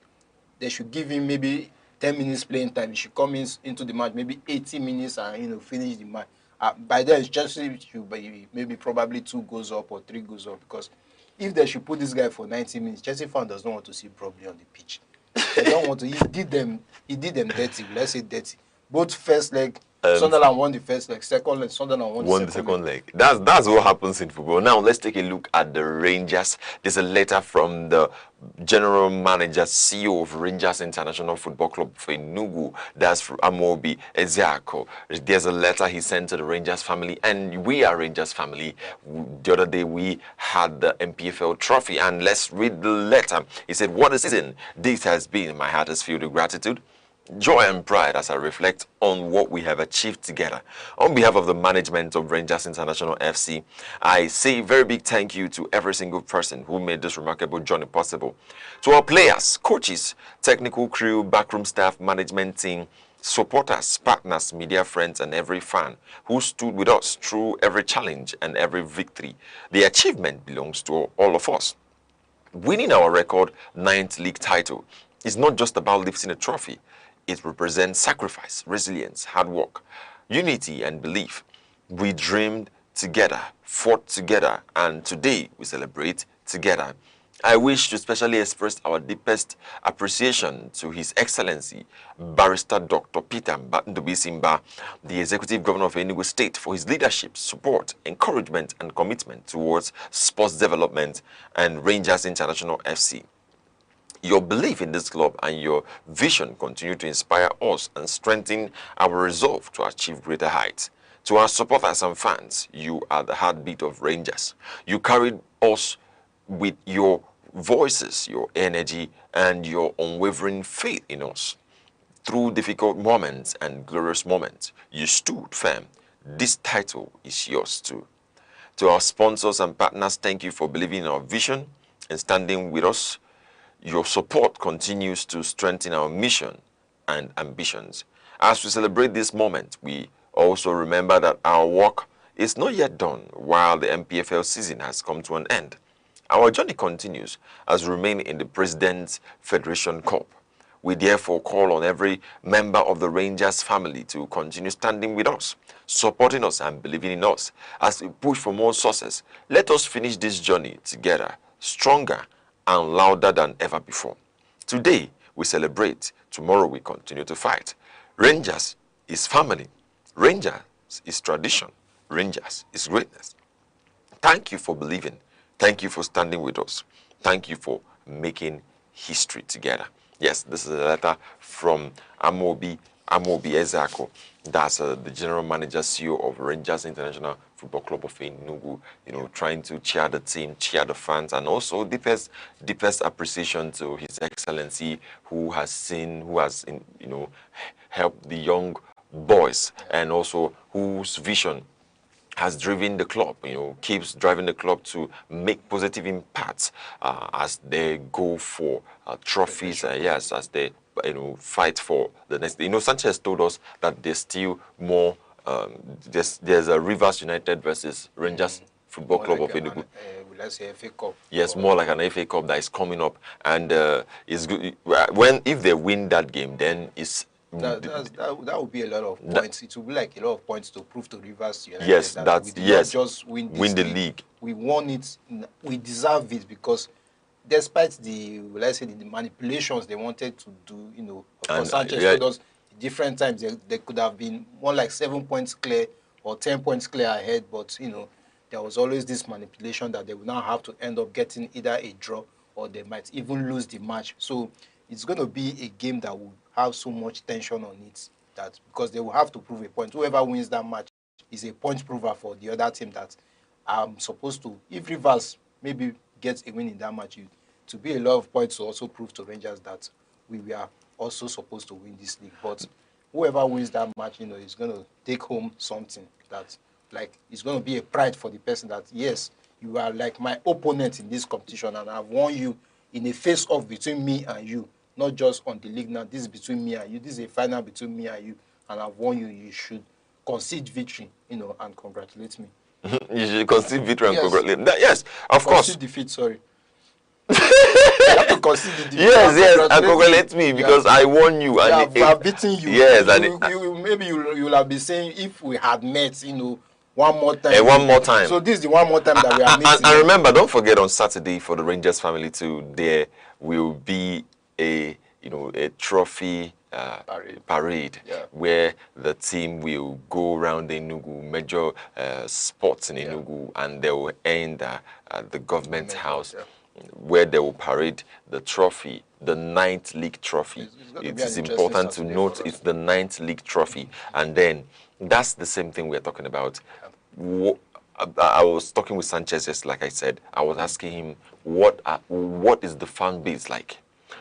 Speaker 6: they should give him maybe 10 minutes playing time. He should come into the match, maybe 80 minutes and, finish the match. By then, Chelsea should be maybe probably 2 goals up or 3 goals up, because if they should put this guy for 90 minutes, Chelsea fan does not want to see probably on the pitch. They don't want to. He did them dirty. Let's say dirty. Both first leg, Sunderland won the first leg. Second leg, Sunderland won the second leg.
Speaker 7: That's what happens in football. Now let's take a look at the Rangers. There's a letter from the general manager, CEO of Rangers International Football Club for Enugu. That's Amobi Ezeako. There's a letter he sent to the Rangers family, and we are Rangers family. The other day we had the MPFL trophy, and let's read the letter. He said, "What a season this has been. My heart is filled with gratitude, joy and pride as I reflect on what we have achieved together. On behalf of the management of Rangers International FC, I say a very big thank you to every single person who made this remarkable journey possible. To our players, coaches, technical crew, backroom staff, management team, supporters, partners, media friends, and every fan who stood with us through every challenge and every victory. The achievement belongs to all of us. Winning our record 9th league title is not just about lifting a trophy. It represents sacrifice, resilience, hard work, unity, and belief. We dreamed together, fought together, and today we celebrate together. I wish to especially express our deepest appreciation to His Excellency, Barrister Dr. Petermbah, the Executive Governor of Enugu State, for his leadership, support, encouragement, and commitment towards sports development and Rangers International FC. Your belief in this club and your vision continue to inspire us and strengthen our resolve to achieve greater heights. To our supporters and fans, you are the heartbeat of Rangers. You carried us with your voices, your energy, and your unwavering faith in us. Through difficult moments and glorious moments, you stood firm. This title is yours too. To our sponsors and partners, thank you for believing in our vision and standing with us. Your support continues to strengthen our mission and ambitions. As we celebrate this moment, we also remember that our work is not yet done while the MPFL season has come to an end. Our journey continues as we remain in the President's Federation Cup. We therefore call on every member of the Rangers family to continue standing with us, supporting us and believing in us as we push for more success. Let us finish this journey together, stronger and louder than ever before. Today, we celebrate. Tomorrow, we continue to fight. Rangers is family. Rangers is tradition. Rangers is greatness. Thank you for believing. Thank you for standing with us. Thank you for making history together. Yes, this is a letter from Amobi Ezeako. That's the general manager, CEO of Rangers International Football Club of Enugu, trying to cheer the team, cheer the fans, and also deepest appreciation to His Excellency, who has helped the young boys, and also whose vision has driven the club, keeps driving the club to make positive impacts as they go for trophies, yes, as they fight for the next. Sanchez told us that there's still more. There's a Rivers United versus Rangers Football Club of Enugu.
Speaker 6: Let's say FA Cup.
Speaker 7: Yes, more like an FA Cup that is coming up, and it's good if they win that game, then it's.
Speaker 6: That would be a lot of points. It would be like a lot of points to prove to Rivers United.
Speaker 7: Yes,
Speaker 6: that we did not just win
Speaker 7: the league.
Speaker 6: We won it. We deserve it because, despite the manipulations they wanted to do, for Sanchez told us different times they could have been more like 7 points clear or 10 points clear ahead, but there was always this manipulation that they would now have to end up getting either a draw or they might even lose the match. So it's going to be a game that will have so much tension on it that because they will have to prove a point. Whoever wins that match is a point prover for the other team that I'm supposed to, if Rivers maybe gets a win in that match, to be a lot of points to also prove to Rangers that we were also supposed to win this league. But whoever wins that match, is going to take home something that, it's going to be a pride for the person that, yes, you are like my opponent in this competition and I've won you in a face-off between me and you. not just on the league now. This is between me and you. This is a final between me and you, and I've won you. You should concede victory, and congratulate me.
Speaker 7: You should concede victory and
Speaker 6: Yes.
Speaker 7: congratulate. Yes, of course.
Speaker 6: Concede defeat, sorry. You have to concede the defeat.
Speaker 7: Yes, and congratulate me because I won you. And
Speaker 6: I've beaten you.
Speaker 7: Yes,
Speaker 6: maybe you'll have been saying if we had met, one more time.
Speaker 7: One more time.
Speaker 6: So this is the one more time that we are meeting.
Speaker 7: And remember, don't forget on Saturday for the Rangers family too. There will be a trophy parade where the team will go around the Enugu major spots in Enugu, and they will end at the government house. Where they will parade the trophy, the 9th league trophy. It is important to note it's the 9th league trophy. And then that's the same thing we're talking about. I was talking with Sanchez, just like I said. I was asking him, what is the fan base like?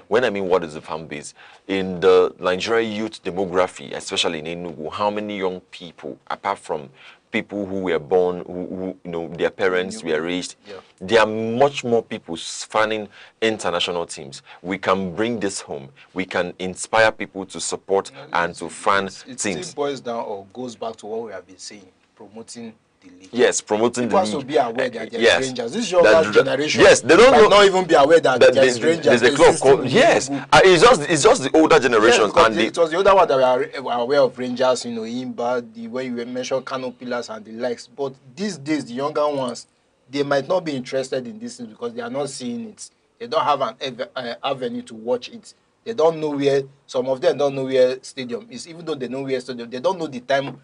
Speaker 7: When I mean what is the fan base, in the Nigerian youth demography, especially in Enugu, how many young people, apart from people who were born, who their parents were raised, there are much more people fanning international teams. We can bring this home. We can inspire people to support and to fan teams.
Speaker 6: It still boils down or goes back to what we have been saying, promoting the league.
Speaker 7: Yes, promoting
Speaker 6: people
Speaker 7: the league.
Speaker 6: People have to be aware that there's strangers. This younger generation,
Speaker 7: they don't know,
Speaker 6: not even be aware that there's strangers.
Speaker 7: There's a club called, it's just the older generations.
Speaker 6: Yes, and it was the older one that were aware of Rangers, Imba, the way you mentioned Kano Pillars and the likes. But these days, the younger ones, they might not be interested in this because they are not seeing it. They don't have an avenue to watch it. They don't know where, some of them don't know where stadium is. Even though they know where stadium, they don't know the time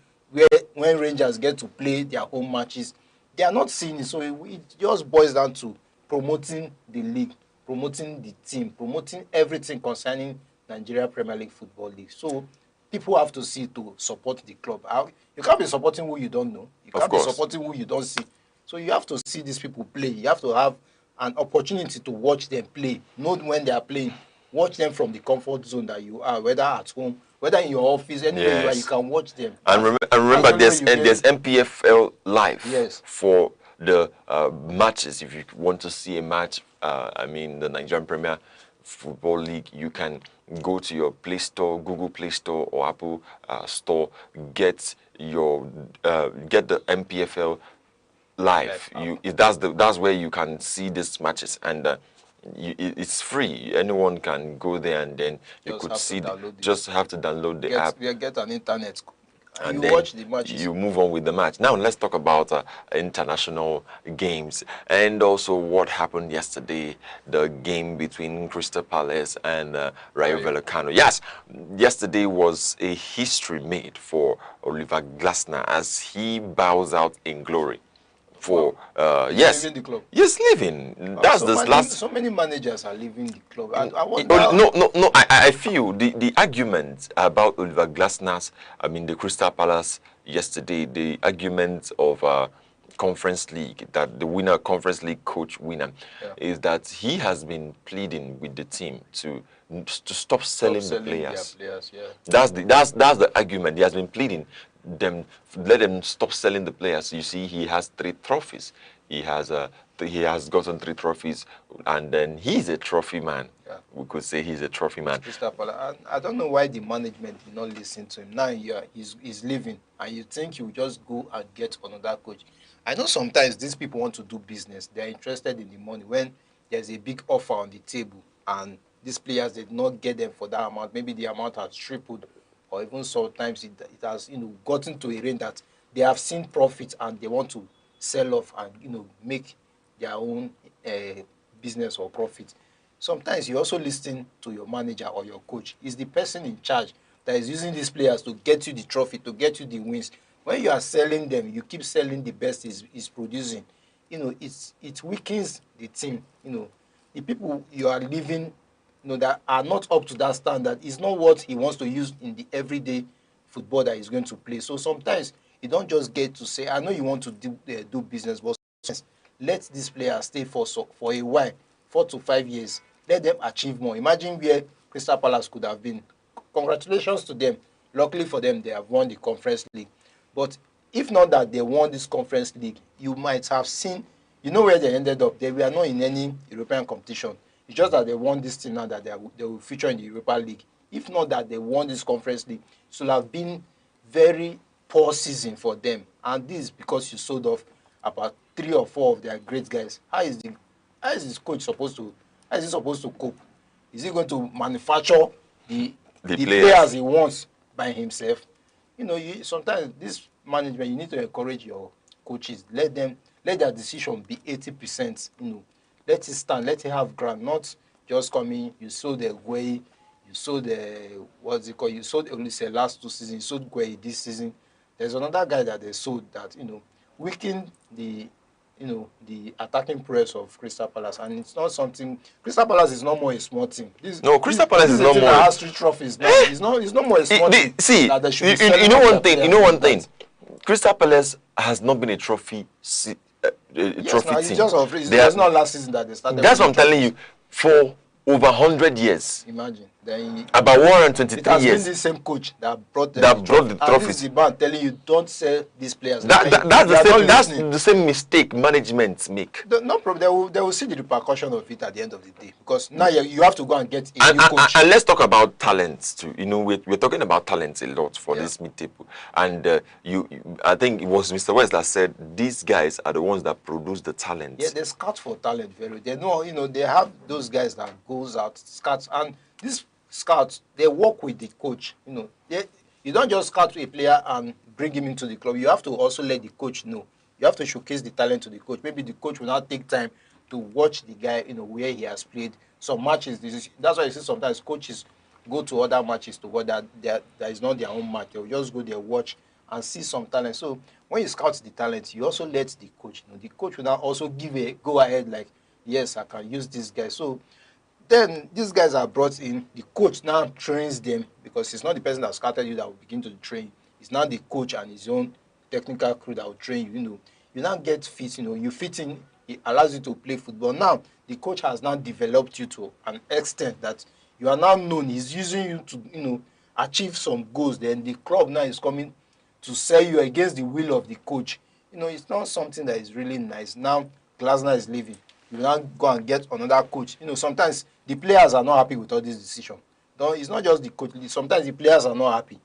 Speaker 6: when Rangers get to play their home matches. They are not seeing it. So it just boils down to promoting the league, promoting the team, promoting everything concerning Nigeria Premier League Football League. So people have to see to support the club. You can't be supporting who you don't know. You can't be supporting who you don't see. So you have to see these people play. You have to have an opportunity to watch them play. Not when they are playing. Watch them from the comfort zone that you are, whether at home, whether in your office, anywhere you are, you can watch them.
Speaker 7: And remember there's MPFL Live for the matches. If you want to see a match, the Nigerian Premier Football League, you can go to your Play Store, Google Play Store or Apple Store, get the MPFL Live. That's where you can see these matches, and it's free. Anyone can go there, and then you could see. Just have to download the app.
Speaker 6: Get an internet,
Speaker 7: and
Speaker 6: you watch the matches.
Speaker 7: You move on with the match. Now let's talk about international games and also what happened yesterday. The game between Crystal Palace and Rayo Vallecano. Yes, yesterday was a history made for Oliver Glasner as he bows out in glory. For leaving the club. Yes, leaving. That's
Speaker 6: so many managers are leaving the club.
Speaker 7: I feel the argument about Oliver Glasner's, the Crystal Palace yesterday, the argument of Conference League, that the winner, Conference League coach winner, is that he has been pleading with the team to stop selling the players. That's the argument. He has been pleading let them stop selling the players. You see, he has 3 trophies. He has gotten 3 trophies, and then he's a trophy man. We could say he's a trophy man.
Speaker 6: I don't know why the management did not listen to him. Now he's leaving, and you think you just go and get another coach. I know sometimes these people want to do business. They're interested in the money. When there's a big offer on the table, and these players did not get them for that amount, maybe the amount has tripled, or even sometimes it has gotten to a range that they have seen profit and they want to sell off and make their own business or profit. Sometimes you also listen to your manager or your coach. It's the person in charge that is using these players to get you the trophy, to get you the wins. When you are selling them, you keep selling the best is producing. It weakens the team. The people you are leaving that are not up to that standard is not what he wants to use in the everyday football that he's going to play. So sometimes you don't just get to say, I know you want to do business, but let these players stay for a while, 4 to 5 years. Let them achieve more. Imagine where Crystal Palace could have been. Congratulations to them. Luckily for them, they have won the Conference League. But if not that they won this Conference League, you might have seen, where they ended up. They were not in any European competition. It's just that they won this thing now that they will feature in the Europa League. If not that they won this Conference League, it should have been very poor season for them. And this is because you sold off about 3 or 4 of their great guys. How is this coach supposed to cope? Is he going to manufacture the players he wants by himself? You know, sometimes this management, you need to encourage your coaches. Let their decision be 80%. You know, let it stand, let it have ground, not just coming. You sold the Gueye, you sold the you sold Olise last 2 seasons, you sold Gueye this season. There's another guy that they sold that, you know, weakened the attacking press of Crystal Palace, and it's not something. Crystal Palace is not more a small team.
Speaker 7: Crystal Palace is not more.
Speaker 6: Has 3 trophies now. It's not more a small team.
Speaker 7: See, you know one thing. Crystal Palace has not been a trophy team.
Speaker 6: It's not last season that they started.
Speaker 7: That's what I'm telling you. For over 100 years.
Speaker 6: Imagine.
Speaker 7: About 123
Speaker 6: it has
Speaker 7: years.
Speaker 6: Been the same coach that brought the
Speaker 7: trophies.
Speaker 6: And this is the man telling you, don't sell these players.
Speaker 7: That's the same mistake management make.
Speaker 6: No problem. They will see the repercussion of it at the end of the day. Because now you have to go and get a new coach.
Speaker 7: And let's talk about talents too. You know, we're talking about talents a lot for this mid-table. And I think it was Mr. West that said these guys are the ones that produce the talent.
Speaker 6: Yeah, they scout for talent very. They know, you know, they have those guys that goes out, scouts, and these scouts, they work with the coach. You know, you don't just scout a player and bring him into the club. You have to also let the coach know. You have to showcase the talent to the coach. Maybe the coach will not take time to watch the guy, you know, where he has played some matches. That's why you see sometimes coaches go to other matches to what that is not their own match. They'll just go there, watch, and see some talent. So when you scout the talent, you also let the coach know. The coach will now also give a go ahead, like, yes, I can use this guy. So then these guys are brought in. The coach now trains them, because it's not the person that scouted you that will begin to train. It's not the coach and his own technical crew that will train you. You know, you now get fit. You know, you fit in. It allows you to play football. Now the coach has now developed you to an extent that you are now known. He's using you to, you know, achieve some goals. Then the club now is coming to sell you against the will of the coach. You know, it's not something that is really nice. Now Glasner is leaving. You now go and get another coach. You know, sometimes the players are not happy with all this decision. It's not just the coach. Sometimes the players are not happy.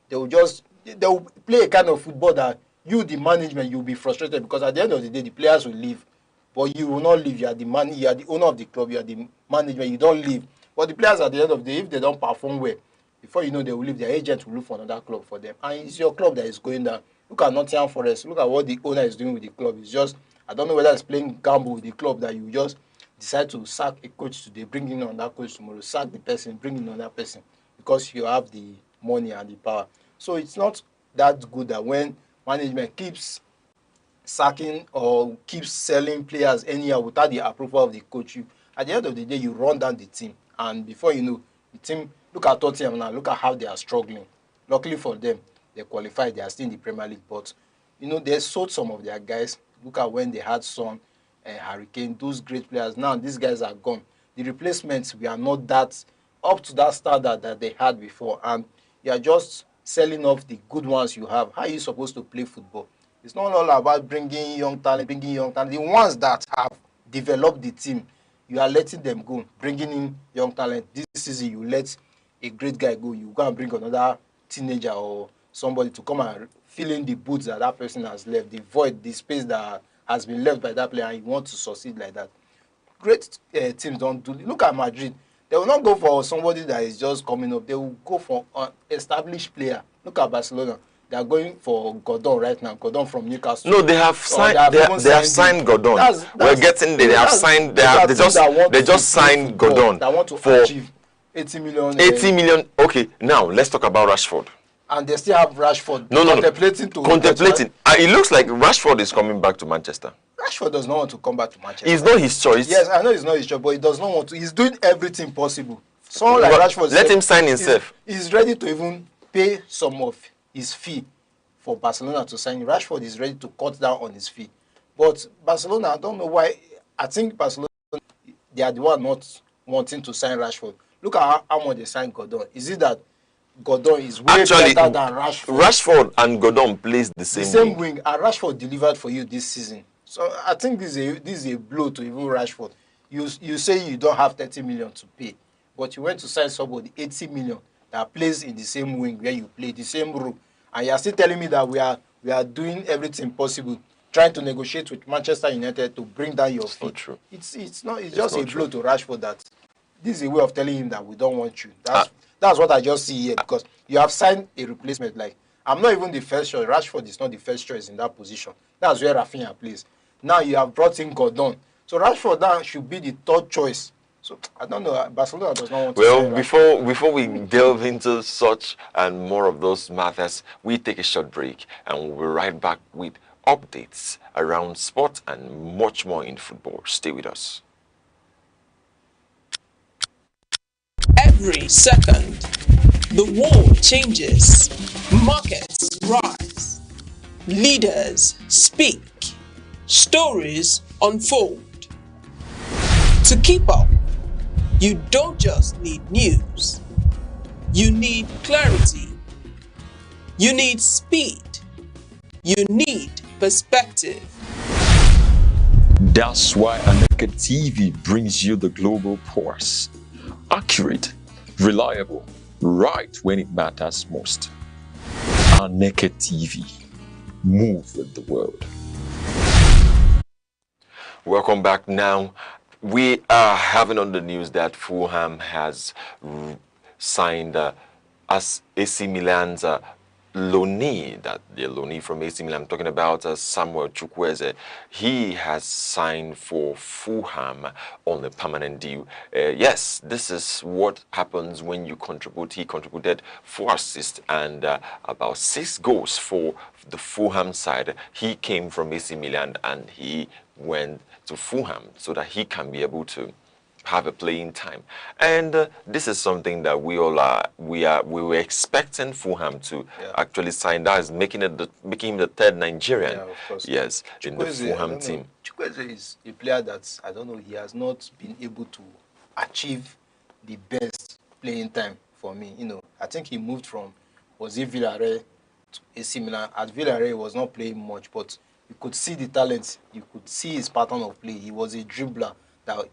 Speaker 6: They will play a kind of football that you, the management, you'll be frustrated, because at the end of the day, the players will leave. But you will not leave. You are the owner of the club. You are the management. You don't leave. But the players at the end of the day, if they don't perform well, before you know, they will leave. Their agent will look for another club for them. And it's your club that is going down. Look at Nottingham Forest. Look at what the owner is doing with the club. It's just, I don't know whether it's playing gamble with the club that you just decide to sack a coach today, bring in another coach tomorrow, sack the person, bring in another person, because you have the money and the power. So it's not that good that when management keeps sacking or keeps selling players anyhow without the approval of the coach, at the end of the day, you run down the team. And before you know, the team, look at Tottenham now, look at how they are struggling. Luckily for them, they qualified, they are still in the Premier League. But, you know, they sold some of their guys. Look at when they had Son and Hurricane, those great players. Now these guys are gone. The replacements, we are not that up to that standard that they had before. And you are just selling off the good ones you have. How are you supposed to play football? It's not all about bringing young talent. The ones that have developed the team, you are letting them go, bringing in young talent. This season, you let a great guy go. You go and bring another teenager or somebody to come and fill in the boots that that person has left, the void, the space that has been left by that player, and you want to succeed like that. Great teams don't do it. Look at Madrid. They will not go for somebody that is just coming up. They will go for an established player. Look at Barcelona. They are going for Gordon right now. Gordon from Newcastle.
Speaker 7: No, they have signed. They have signed Gordon. We're getting. They have signed. They just signed Gordon.
Speaker 6: They want to achieve 80 million.
Speaker 7: 80 million. Okay, now let's talk about Rashford.
Speaker 6: And they still have Rashford
Speaker 7: contemplating. It looks like Rashford is coming back to Manchester.
Speaker 6: Rashford does not want to come back to Manchester.
Speaker 7: It's not his choice.
Speaker 6: Yes, I know it's not his choice, but he does not want to. He's doing everything possible. Someone like Rashford,
Speaker 7: let him sign himself.
Speaker 6: He's ready to even pay some of his fee for Barcelona to sign. Rashford is ready to cut down on his fee. But Barcelona, I don't know why. I think Barcelona, they are the one not wanting to sign Rashford. Look at how much they signed Gordon. Is it that Gordon is way better than Rashford?
Speaker 7: Rashford and Gordon plays the same wing.
Speaker 6: And Rashford delivered for you this season. So I think this is a blow to even Rashford. You say you don't have 30 million to pay, but you went to sign somebody 80 million that plays in the same wing where you play, the same role, and you are still telling me that we are doing everything possible, trying to negotiate with Manchester United to bring down your fee.
Speaker 7: Not true.
Speaker 6: It's just a blow to Rashford that this is a way of telling him that we don't want you. That's what I just see here, because you have signed a replacement. Like, I'm not even the first choice. Rashford is not the first choice in that position. That's where Rafinha plays. Now you have brought in Gordon. So Rashford now should be the third choice. So I don't know. Barcelona does not want to.
Speaker 7: Well, before we delve into such and more of those matters, we take a short break and we'll be right back with updates around sport and much more in football. Stay with us.
Speaker 2: Every second, the world changes, markets rise, leaders speak, stories unfold. To keep up, you don't just need news, you need clarity, you need speed, you need perspective.
Speaker 1: That's why Aneke TV brings you the global pulse. Accurate, reliable, right when it matters most. Aneke TV. Move with the world.
Speaker 7: Welcome back. Now, we are having on the news that Fulham has signed as AC Milan's loanee, that the loanee from AC Milan. I'm talking about Samuel Chukwueze. He has signed for Fulham on a permanent deal. Yes, this is what happens when you contribute. He contributed 4 assists and about 6 goals for the Fulham side. He came from AC Milan and he went to Fulham so that he can be able to have a playing time, and this is something that we were expecting Fulham to actually sign. That is making him the third Nigerian, yes, in the Fulham team.
Speaker 6: Chukwueze is a player that, I don't know, he has not been able to achieve the best playing time for me. You know, I think he moved from, was it Villarreal to AC Milan. At Villarreal, he was not playing much, but you could see the talent, you could see his pattern of play. He was a dribbler that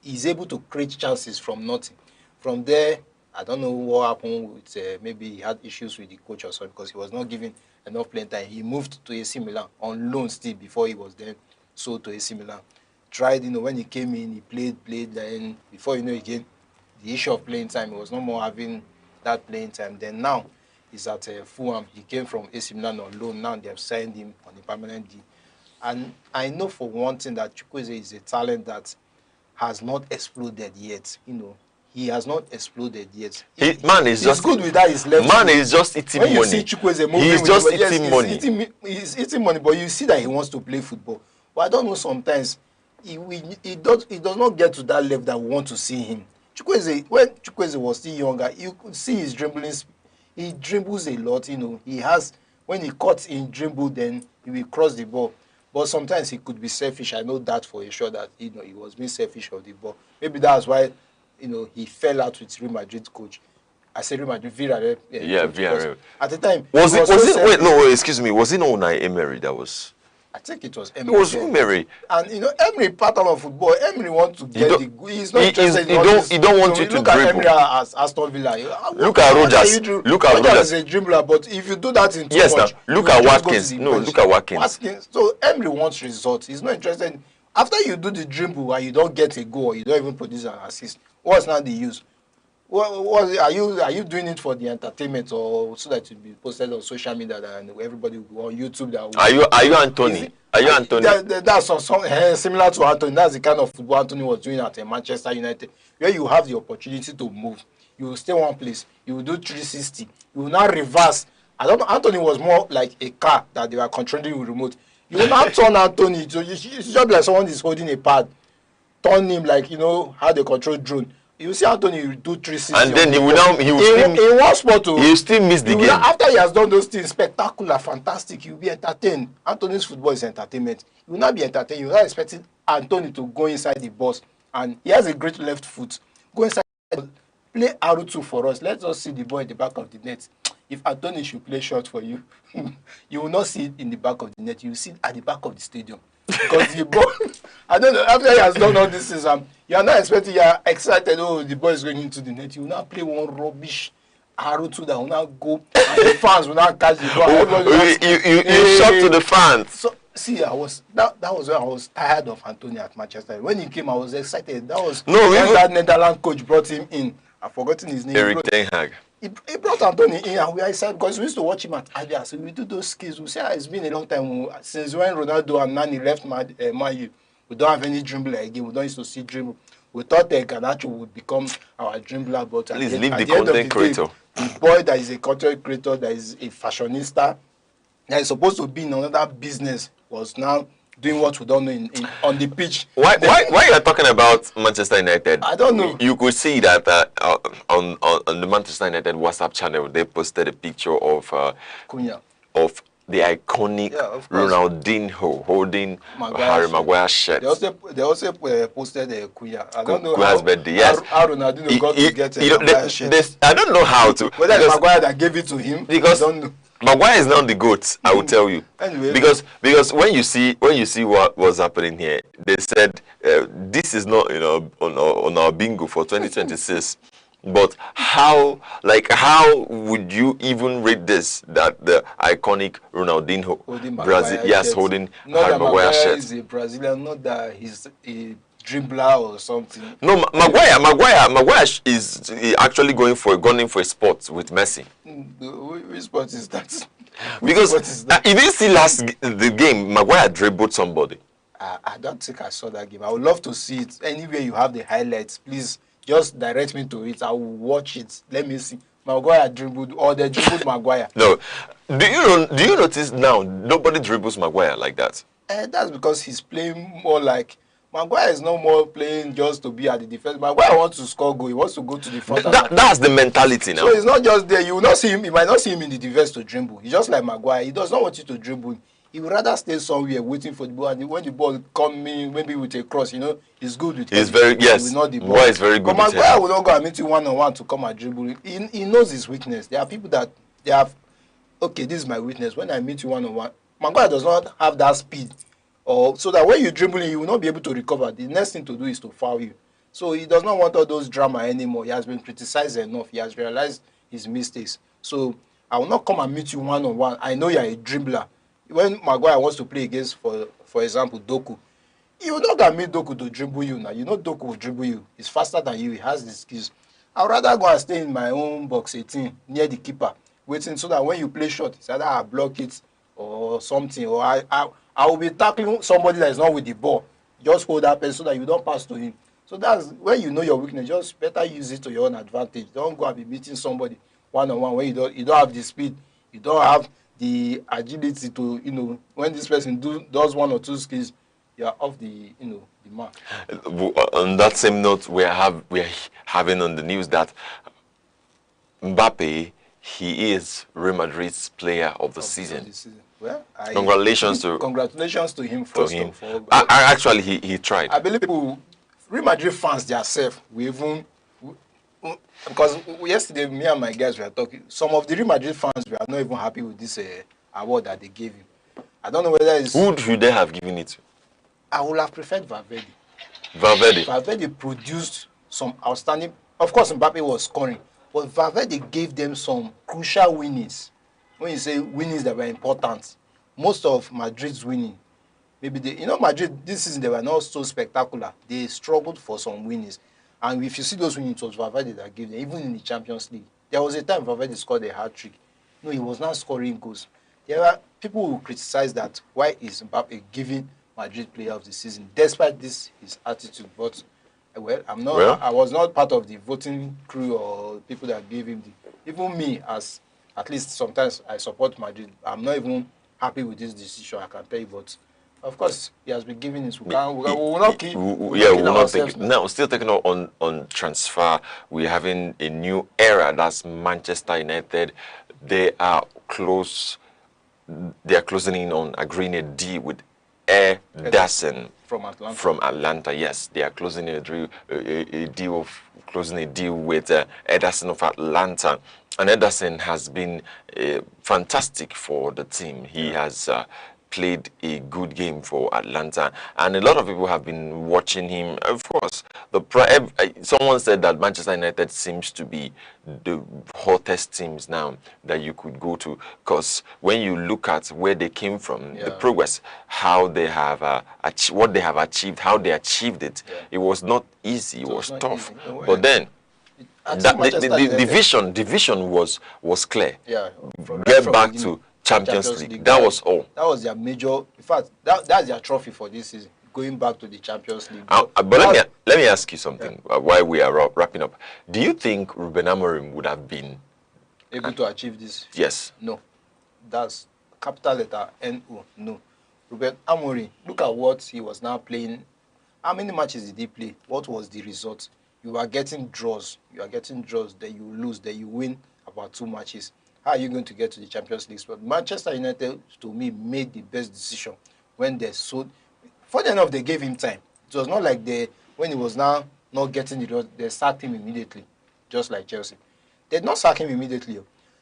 Speaker 6: he's able to create chances from nothing. From there, I don't know what happened with, maybe he had issues with the coach or so, because he was not given enough playing time. He moved to AC Milan on loan still before he was then sold to AC Milan. Tried, you know, when he came in, he played, then before you know again, the issue of playing time, he was no more having that playing time. Then now, he's at Fulham. He came from AC Milan on loan. Now they have signed him on a permanent deal. And I know for one thing that Chukwueze is a talent that has not exploded yet. You know, he has not exploded yet.
Speaker 7: He's just
Speaker 6: good with that. His left.
Speaker 7: Man is just eating money.
Speaker 6: When you see Chukwueze moving,
Speaker 7: he's just eating money.
Speaker 6: He's eating money, but you see that he wants to play football. But I don't know. Sometimes he does not get to that level that we want to see him. Chukwueze, when Chukwueze was still younger, you could see his dribbling. He dribbles a lot. You know, he has, when he cuts in dribble, then he will cross the ball. But sometimes he could be selfish. I know that for sure, that, you know, he was being selfish of the ball. Maybe that's why, you know, he fell out with Real Madrid coach. I said Real Madrid, Villarreal.
Speaker 7: Yeah, Villarreal.
Speaker 6: At the time,
Speaker 7: was it excuse me, was it not Unai Emery that was?
Speaker 6: I think it was Emery.
Speaker 7: It was Emery.
Speaker 6: And, you know, Emery pattern of football, Emery wants to get the goal. He's not interested in
Speaker 7: he don't want you to
Speaker 6: look
Speaker 7: dribble.
Speaker 6: At Emery as Aston Villa.
Speaker 7: Look at Rogers.
Speaker 6: Rogers is a dribbler, but if you do that in too much,
Speaker 7: look at Watkins. No, look at Watkins.
Speaker 6: So Emery wants results. He's not interested in, after you do the dribble and you don't get a goal, you don't even produce an assist, what's now the use? Are you doing it for the entertainment, or so that it will be posted on social media and everybody will go on YouTube?
Speaker 7: Are you Anthony? Are you Anthony?
Speaker 6: That's similar to Anthony. That's the kind of football Anthony was doing at Manchester United, where you have the opportunity to move. You will stay one place. You will do 360. You will not reverse. I don't know. Anthony was more like a car that they were controlling with remote. You will not turn Anthony. So it's just like someone is holding a pad. Turn him like, you know, how they control drone. You see Anthony do 360.
Speaker 7: And then he will
Speaker 6: in one spot.
Speaker 7: He will still miss the game.
Speaker 6: After he has done those things, spectacular, fantastic, you'll be entertained. Anthony's football is entertainment. You will not be entertained. You will not expect Anthony to go inside the box. And he has a great left foot. Go inside, play R2 for us. Let us see the ball in the back of the net. If Anthony should play short for you, you will not see it in the back of the net. You will see it at the back of the stadium. Because the ball, I don't know. After he has done all this, you are not expecting. You are excited. Oh, the boy is going into the net. You will not play one rubbish arrow to that. Will not go. And the fans will not catch the ball.
Speaker 7: You shot to the fans.
Speaker 6: So see, that was when I was tired of Antonio at Manchester. When he came, I was excited. That was when that Netherlands coach brought him in. I've forgotten his name.
Speaker 7: Erik Ten Hag.
Speaker 6: He brought Antonio in, and we are excited because we used to watch him at Abia. So we do those skills. We say it's been a long time since when Ronaldo and Nani left Man U. We don't have any dribbler again. We don't used to see dribble. We thought Garnacho would become our dribbler, but
Speaker 7: please leave the content creator.
Speaker 6: The boy that is a content creator, that is a fashionista, that is supposed to be in another business, was now doing what we don't know on the pitch.
Speaker 7: Why you are talking about Manchester United?
Speaker 6: I don't know.
Speaker 7: You could see that on the Manchester United WhatsApp channel, they posted a picture of
Speaker 6: Cunha.
Speaker 7: Of the iconic Ronaldinho holding Harry Maguire's shirt.
Speaker 6: They also posted Cunha. I don't know
Speaker 7: Cunha's birthday. Yes.
Speaker 6: How Ronaldinho got to get Maguire's shirt.
Speaker 7: I don't know how to.
Speaker 6: Whether it's Maguire that gave it to him,
Speaker 7: because
Speaker 6: I don't know.
Speaker 7: Maguire is not the GOAT, I will tell you.
Speaker 6: Anyway,
Speaker 7: because when you see what was happening here, they said this is not on our bingo for 2026. But how would you even rate this, that the iconic Ronaldinho Brazil, yes, holding Harry Maguire shirt?
Speaker 6: Is a Brazilian, not that he's a dribbler or something.
Speaker 7: No, Maguire is actually gunning for a spot with Messi.
Speaker 6: Which sport is that?
Speaker 7: Because you didn't see the game, Maguire dribbled somebody.
Speaker 6: I don't think I saw that game. I would love to see it. Anywhere you have the highlights, please just direct me to it. I will watch it. Let me see. Maguire dribbled, or they dribbled Maguire.
Speaker 7: No. Do you notice now nobody dribbles Maguire like that?
Speaker 6: That's because he's playing more like Maguire is no more playing just to be at the defense. Maguire wants to score goal. He wants to go to the front.
Speaker 7: That's the mentality now.
Speaker 6: So it's not just there. You will not see him. You might not see him in the defense to dribble. He's just like Maguire. He does not want you to dribble. He would rather stay somewhere waiting for the ball. And when the ball comes in, maybe with a cross, he's good with it.
Speaker 7: He's very, yes. Maguire is very good.
Speaker 6: But Maguire will not go and meet you one-on-one to come and dribble. He knows his weakness. There are people that they have, okay, this is my weakness. When I meet you one-on-one, Maguire does not have that speed. So that when you dribble, you will not be able to recover. The next thing to do is to foul you. So he does not want all those drama anymore. He has been criticized enough. He has realized his mistakes. So I will not come and meet you one-on-one. I know you are a dribbler. When Maguire wants to play against, for example, Doku, you will not meet Doku to dribble you now. You know Doku will dribble you. He's faster than you. He has the skills. I would rather go and stay in my own box 18 near the keeper, waiting so that when you play short, it's either I block it or something, or I will be tackling somebody that is not with the ball. Just hold that person so that you don't pass to him. So that's when you know your weakness. Just better use it to your own advantage. Don't go and be meeting somebody one-on-one when you don't have the speed, you don't have the agility to, when this person does one or two skills, you are off the mark.
Speaker 7: On that same note, we're having on the news that Mbappe, he is Real Madrid's player of the season.
Speaker 6: Well,
Speaker 7: congratulations
Speaker 6: to him first of all.
Speaker 7: Actually, he tried.
Speaker 6: I believe people, Real Madrid fans themselves, because yesterday me and my guys were talking. Some of the Real Madrid fans were not even happy with this award that they gave him. I don't know whether it's...
Speaker 7: Who should they have given it to?
Speaker 6: I would have preferred Valverde.
Speaker 7: Valverde
Speaker 6: produced some outstanding... Of course, Mbappe was scoring, but Valverde gave them some crucial winnings. When you say winnings that were important, most of Madrid's winning, maybe Madrid this season they were not so spectacular. They struggled for some winnings. And if you see those winnings, it was Valverde that gave them, even in the Champions League. There was a time Valverde scored a hat-trick. No, he was not scoring goals. There are people who criticize that. Why is Mbappe giving Madrid player of the season, despite his attitude? But, well, I was not part of the voting crew or people that gave him even me, as at least sometimes I support Madrid. I'm not even happy with this decision, I can tell you, but of course, he has been giving his. We will not keep.
Speaker 7: We will not take. Now, still taking on transfer, we're having a new era. That's Manchester United. They are closing in on agreeing a deal with Ederson from Atlanta. Yes, they are closing a deal with Ederson of Atlanta. And Ederson has been fantastic for the team. He has played a good game for Atlanta, and a lot of people have been watching him. Of course, someone said that Manchester United seems to be the hottest teams now that you could go to, because when you look at where they came from, the progress, how they have what they have achieved, how they achieved it, it was not easy. It was tough, but then. The vision was clear.
Speaker 6: Yeah,
Speaker 7: get back to Champions League. That was all.
Speaker 6: That was their major. In fact, that's their trophy for this season. Going back to the Champions League.
Speaker 7: But let me ask you something while we are wrapping up. Do you think Ruben Amorim would have been
Speaker 6: able to achieve this?
Speaker 7: Yes.
Speaker 6: No. That's capital letter N-O. No. Ruben Amorim, look at what he was now playing. How many matches did he play? What was the result? You are getting draws. You are getting draws. Then you lose. Then you win about 2 matches. How are you going to get to the Champions League spot? Manchester United, to me, made the best decision when they sold. For the end of, they gave him time. It was not like when he was now not getting the result, they sacked him immediately, just like Chelsea. They did not sack him immediately.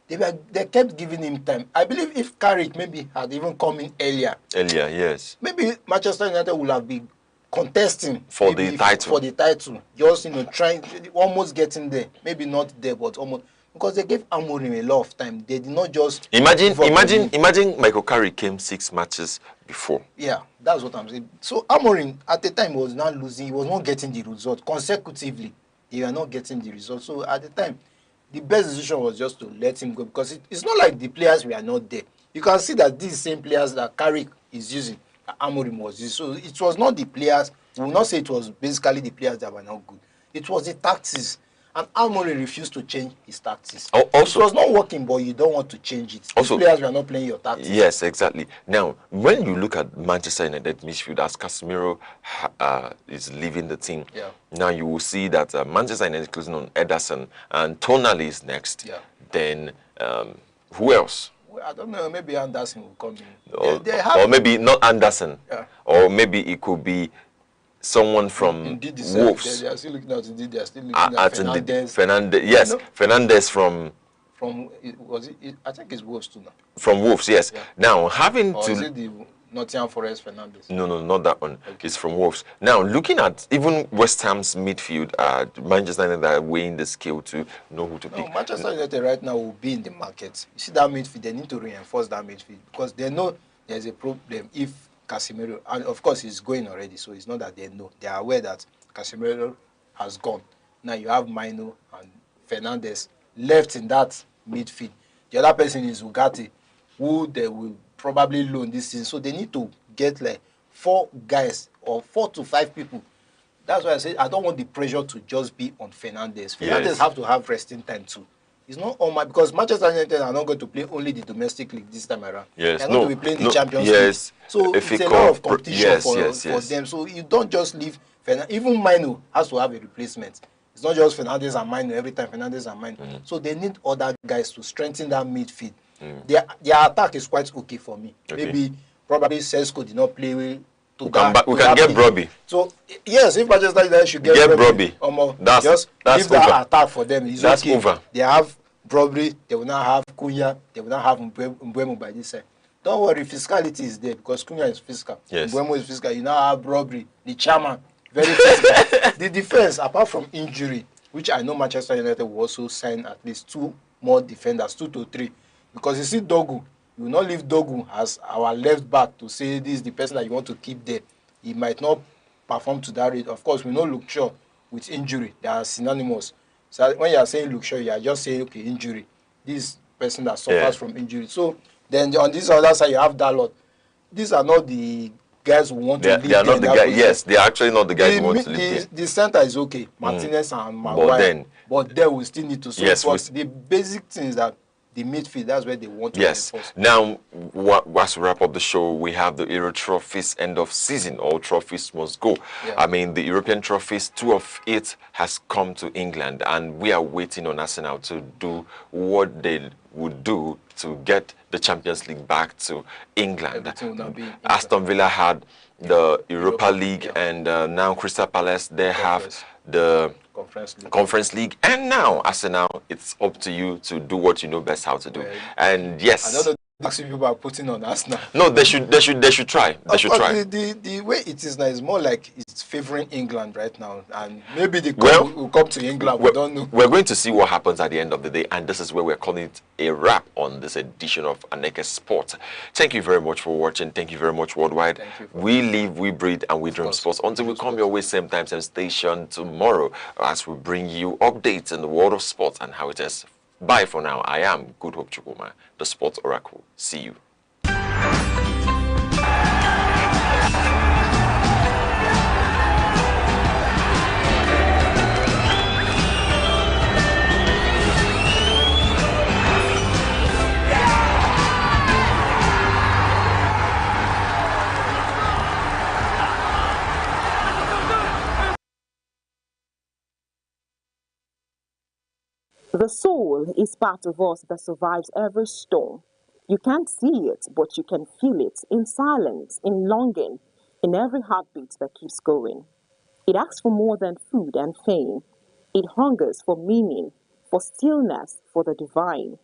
Speaker 6: They kept giving him time. I believe if Carrick maybe had even come in earlier.
Speaker 7: Earlier, yes.
Speaker 6: Maybe Manchester United would have been contesting
Speaker 7: for the title.
Speaker 6: For the title, just trying, almost getting there. Maybe not there, but almost, because they gave Amorim a lot of time. They did not just
Speaker 7: imagine Michael Carrick came 6 matches before.
Speaker 6: Yeah, that's what I'm saying. So Amorim at the time was not losing. He was not getting the result consecutively. They were not getting the result. So at the time, the best decision was just to let him go, because it's not like the players were not there. You can see that these same players that Carrick is using, Amorim was using. So it was not the players. We will not say it was basically the players that were not good. It was the tactics. And Amorim refused to change his tactics. Also, it was not working, but you don't want to change it. Also, the players were not playing your tactics.
Speaker 7: Yes, exactly. Now, when you look at Manchester United midfield, as Casemiro is leaving the team, now you will see that Manchester United is closing on Ederson, and Tonali is next. Yeah. Then, who else?
Speaker 6: Well, I don't know. Maybe Anderson will come in.
Speaker 7: Or maybe not Anderson. Yeah. Or maybe it could be someone from Wolves.
Speaker 6: They are still looking at Indeed. They are still looking at Fernandes.
Speaker 7: Yes, you know? Fernandes from
Speaker 6: was it? I think it's Wolves too now.
Speaker 7: From Wolves, yes. Yeah. Now having
Speaker 6: or is it the Nottingham Forest Fernandes?
Speaker 7: No, not that one. Okay. It's from Wolves. Now looking at even West Ham's midfield, Manchester United are weighing the scale to know who to pick.
Speaker 6: Manchester United right now will be in the market. You see that midfield? They need to reinforce that midfield, because they know there's a problem if Casemiro, and of course he's going already, so it's not that they know. They are aware that Casemiro has gone. Now you have Mino and Fernandes left in that midfield. The other person is Ugarte, who they will probably loan this season. So they need to get like 4 guys or 4 to 5 people. That's why I say I don't want the pressure to just be on Fernandes. Fernandes have to have resting time too. It's not all my, because Manchester United are not going to play only the domestic league this time around.
Speaker 7: Yes,
Speaker 6: they're going to be playing the Champions League. So it's a lot of competition for them. So you don't just leave Fernandes. Even Mino has to have a replacement. It's not just Fernandes and Mino every time. Fernandes and Mino. So they need other guys to strengthen that midfield. Their attack is quite okay for me. Maybe probably Sesko did not play well.
Speaker 7: We can get Broby.
Speaker 6: So yes, if Manchester United should get Broby, just leave that attack for them. It's
Speaker 7: that's
Speaker 6: okay.
Speaker 7: Over.
Speaker 6: They have Broby, they will not have Cunha, they will not have Mbeumo by this side. Don't worry, fiscality is there, because Cunha is fiscal.
Speaker 7: Yes.
Speaker 6: Mbeumo is fiscal. You now have Broby, the chairman, very fiscal. The defense, apart from injury, which I know Manchester United will also sign at least 2 more defenders, 2 to 3, because you see Dogu. You will not leave Dogu as our left back to say this is the person that you want to keep there. He might not perform to that rate. Of course, we know Luke Shaw with injury. They are synonymous. So when you are saying Luke Shaw, you are just saying, okay, injury. This person that suffers from injury. So then on this other side, you have Dalot. These are not the guys who want to lead.
Speaker 7: They are not the guys. Yes, they are actually not the guys who want to lead.
Speaker 6: The center is okay. Martinez and Maguire. But then we still need to. So the basic things that the midfield, that's where they want to reinforce.
Speaker 7: Now, as we wrap up the show, we have the Euro trophies end of season. All trophies must go. Yeah. I mean, the European trophies, 2 of it has come to England, and we are waiting on Arsenal to do what they would do to get the Champions League back to England. Aston Villa had the Europa League, and now Crystal Palace, they have the Conference League, and now Arsenal, it's up to you to do what you know best how to do. And yes,
Speaker 6: Actually, people are putting on us now.
Speaker 7: No, they should try. They should try.
Speaker 6: The way it is now is more like it's favoring England right now, and maybe the
Speaker 7: Well,
Speaker 6: will come to England. We don't know.
Speaker 7: We're going to see what happens at the end of the day, and this is where we're calling it a wrap on this edition of Aneke Sport. Thank you very much for watching. Thank you very much, Worldwide. We live, we breathe, and we dream sports. Until we come your way, same time, same station tomorrow, as we bring you updates in the world of sports and how it is. Bye for now. I am Good Hope Chukuma, the Sports Oracle. See you.
Speaker 8: The soul is part of us that survives every storm. You can't see it, but you can feel it in silence, in longing, in every heartbeat that keeps going. It asks for more than food and fame. It hungers for meaning, for stillness, for the divine.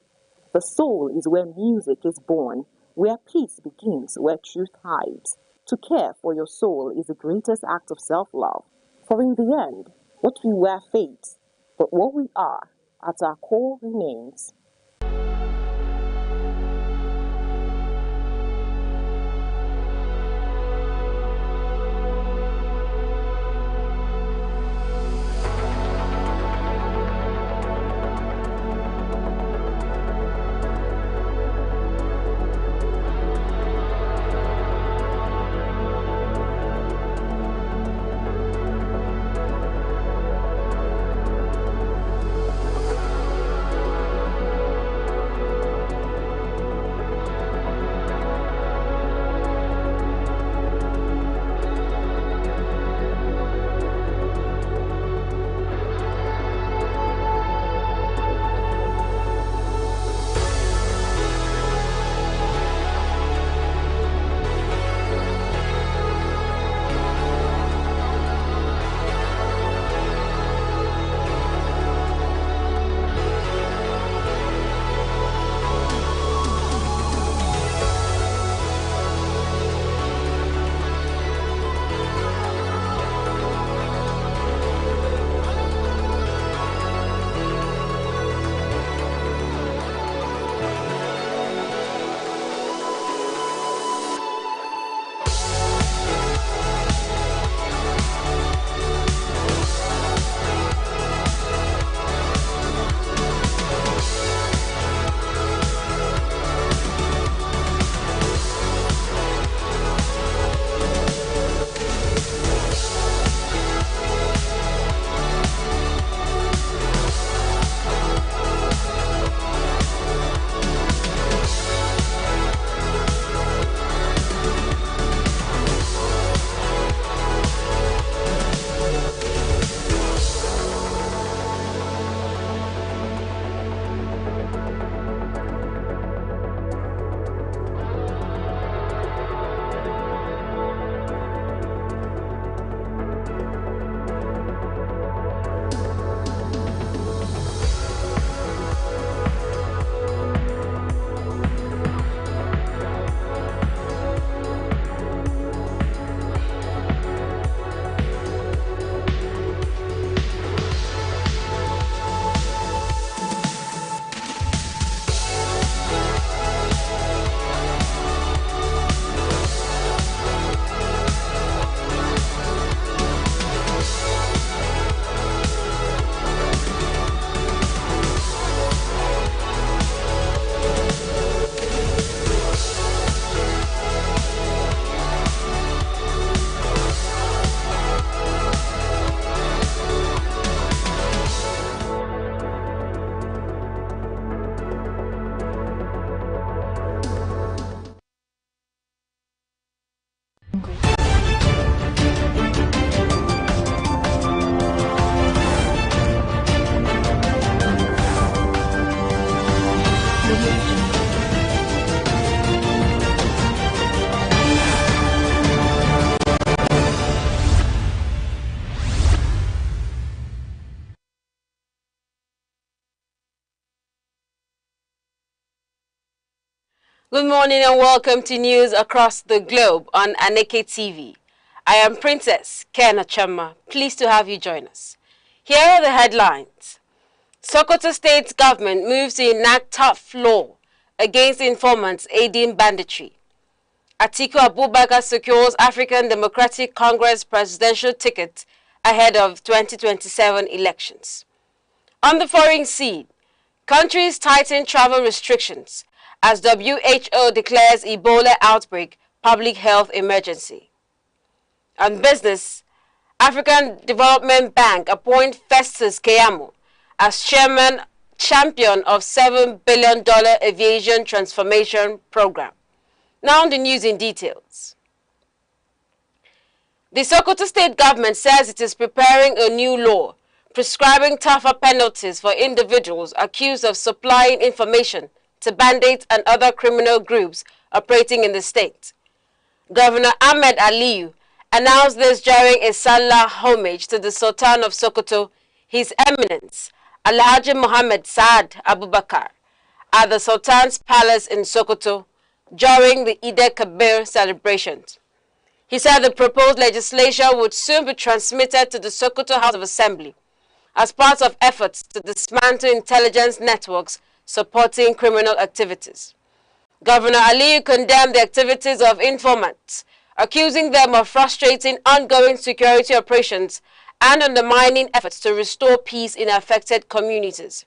Speaker 8: The soul is where music is born, where peace begins, where truth hides. To care for your soul is the greatest act of self-love. For in the end, what we were fades, but what we are at our core remains.
Speaker 2: Good morning and welcome to news across the globe on Aneke TV. I am Princess Kena Chama. Pleased to have you join us. Here are the headlines. Sokoto State government moves to enact tough law against informants aiding banditry. Atiku Abubakar secures African Democratic Congress presidential ticket ahead of 2027 elections. On the foreign scene, countries tighten travel restrictions as WHO declares Ebola outbreak public health emergency. On business, African Development Bank appoint Festus Keyamo as champion of $7 billion aviation transformation program. Now the news in details. The Sokoto State government says it is preparing a new law prescribing tougher penalties for individuals accused of supplying information to bandits and other criminal groups operating in the state. Governor Ahmed Aliyu announced this during a Salah homage to the Sultan of Sokoto, His Eminence, Alhaji Muhammad Saad Abubakar, at the Sultan's Palace in Sokoto during the Eid Kabir celebrations. He said the proposed legislation would soon be transmitted to the Sokoto House of Assembly as part of efforts to dismantle intelligence networks supporting criminal activities. Governor Aliyu condemned the activities of informants, accusing them of frustrating ongoing security operations and undermining efforts to restore peace in affected communities.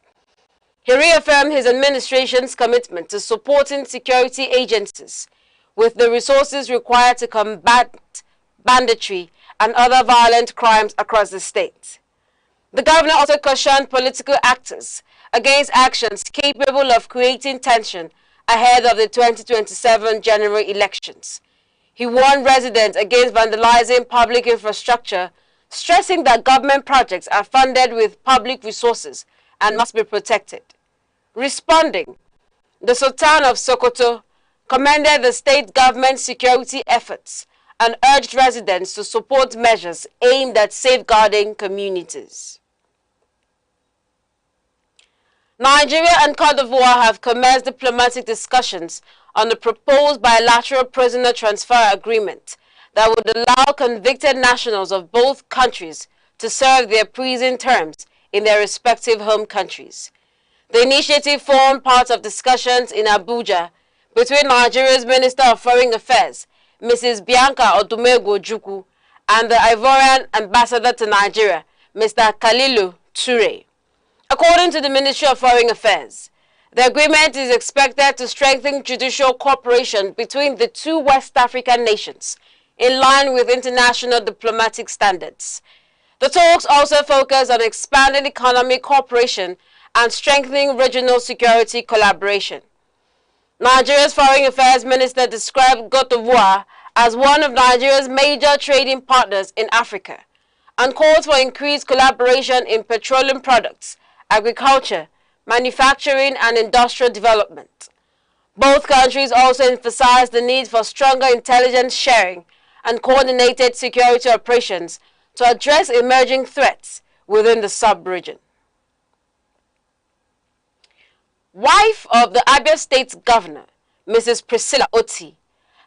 Speaker 2: He reaffirmed his administration's commitment to supporting security agencies with the resources required to combat banditry and other violent crimes across the state. The governor also cautioned political actors against actions capable of creating tension ahead of the 2027 general elections. He warned residents against vandalizing public infrastructure, stressing that government projects are funded with public resources and must be protected. Responding, the Sultan of Sokoto commended the state government's security efforts and urged residents to support measures aimed at safeguarding communities. Nigeria and Cote d'Ivoire have commenced diplomatic discussions on the proposed bilateral prisoner transfer agreement that would allow convicted nationals of both countries to serve their prison terms in their respective home countries. The initiative formed part of discussions in Abuja between Nigeria's Minister of Foreign Affairs, Mrs. Bianca Odumegwu Ojukwu, and the Ivorian Ambassador to Nigeria, Mr. Kalilu Ture. According to the Ministry of Foreign Affairs, the agreement is expected to strengthen judicial cooperation between the two West African nations, in line with international diplomatic standards. The talks also focus on expanding economic cooperation and strengthening regional security collaboration. Nigeria's Foreign Affairs Minister described Cote d'Ivoire as one of Nigeria's major trading partners in Africa and called for increased collaboration in petroleum products, agriculture, manufacturing, and industrial development. Both countries also emphasized the need for stronger intelligence sharing and coordinated security operations to address emerging threats within the sub-region. Wife of the Abia State Governor, Mrs. Priscilla Oti,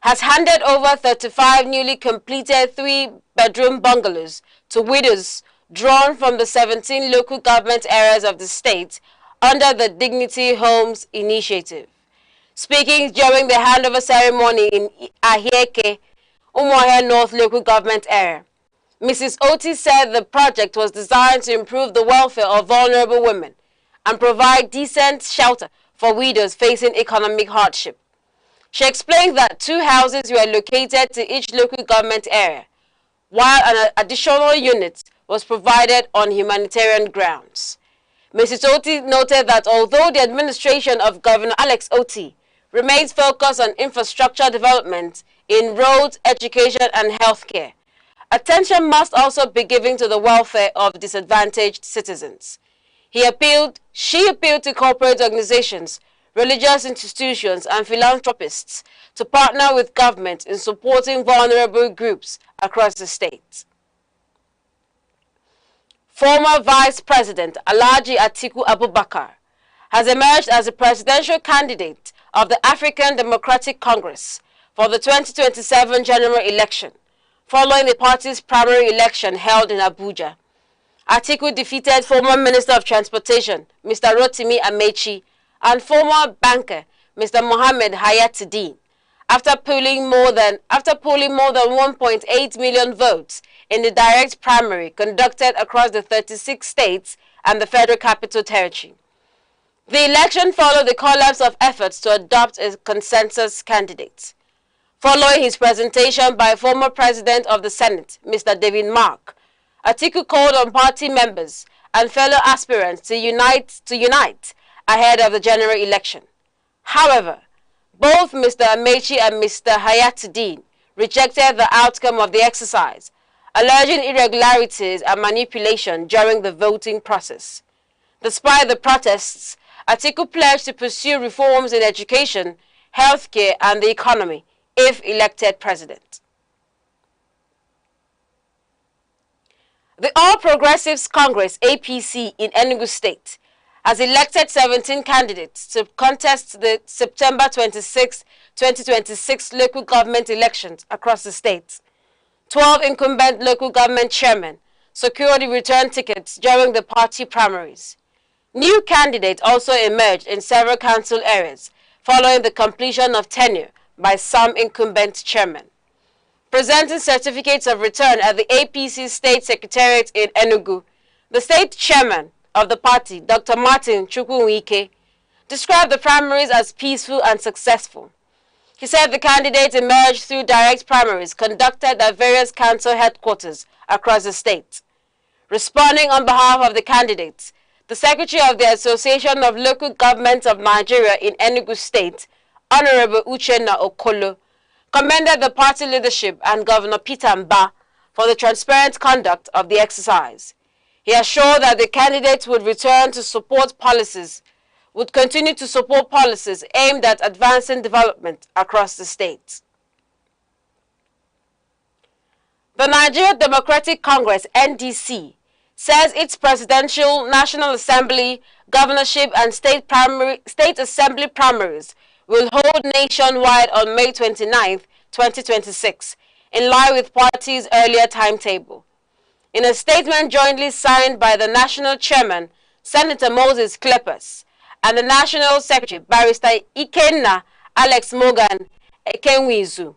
Speaker 2: has handed over 35 newly completed 3-bedroom bungalows to widows drawn from the 17 local government areas of the state under the Dignity Homes Initiative. Speaking during the handover ceremony in Aheke, Umuahia North local government area, Mrs. Oti said the project was designed to improve the welfare of vulnerable women and provide decent shelter for widows facing economic hardship. She explained that 2 houses were located to each local government area, while an additional unit was provided on humanitarian grounds. Mrs. Oti noted that although the administration of Governor Alex Oti remains focused on infrastructure development in roads, education, and healthcare, attention must also be given to the welfare of disadvantaged citizens. She appealed to corporate organizations, religious institutions, and philanthropists to partner with government in supporting vulnerable groups across the state. Former Vice President Alhaji Atiku Abubakar
Speaker 9: has emerged as the presidential candidate of the African Democratic Congress for the 2027 general election, following the party's primary election held in Abuja. Atiku defeated former Minister of Transportation, Mr. Rotimi Amechi, and former banker, Mr. Mohammed Hayatuddin, after polling more than 1.8 million votes in the direct primary conducted across the 36 states and the Federal Capital Territory. The election followed the collapse of efforts to adopt a consensus candidate. Following his presentation by former President of the Senate, Mr. David Mark, Atiku called on party members and fellow aspirants to unite ahead of the general election. However, both Mr. Amechi and Mr. Hayatuddin rejected the outcome of the exercise, alleging irregularities and manipulation during the voting process. Despite the protests, Atiku pledged to pursue reforms in education, healthcare, and the economy if elected president. The All Progressives Congress, APC, in Enugu State has elected 17 candidates to contest the September 26, 2026 local government elections across the state. 12 incumbent local government chairmen secured the return tickets during the party primaries. New candidates also emerged in several council areas following the completion of tenure by some incumbent chairmen. Presenting certificates of return at the APC State Secretariat in Enugu, the state chairman of the party, Dr. Martin Wike, described the primaries as peaceful and successful. He said the candidates emerged through direct primaries conducted at various council headquarters across the state. Responding on behalf of the candidates, the Secretary of the Association of Local Governments of Nigeria in Enugu State, Honorable Uchenna Okolo, commended the party leadership and Governor Petermbah for the transparent conduct of the exercise. He assured that the candidates would continue to support policies aimed at advancing development across the state. The Nigeria Democratic Congress, NDC, says its presidential, National Assembly, governorship, and state assembly primaries will hold nationwide on May 29, 2026, in line with party's earlier timetable. In a statement jointly signed by the National Chairman, Senator Moses Kleppers, and the National Secretary, Barrister Ikenna Alex Morgan Ekenwizu,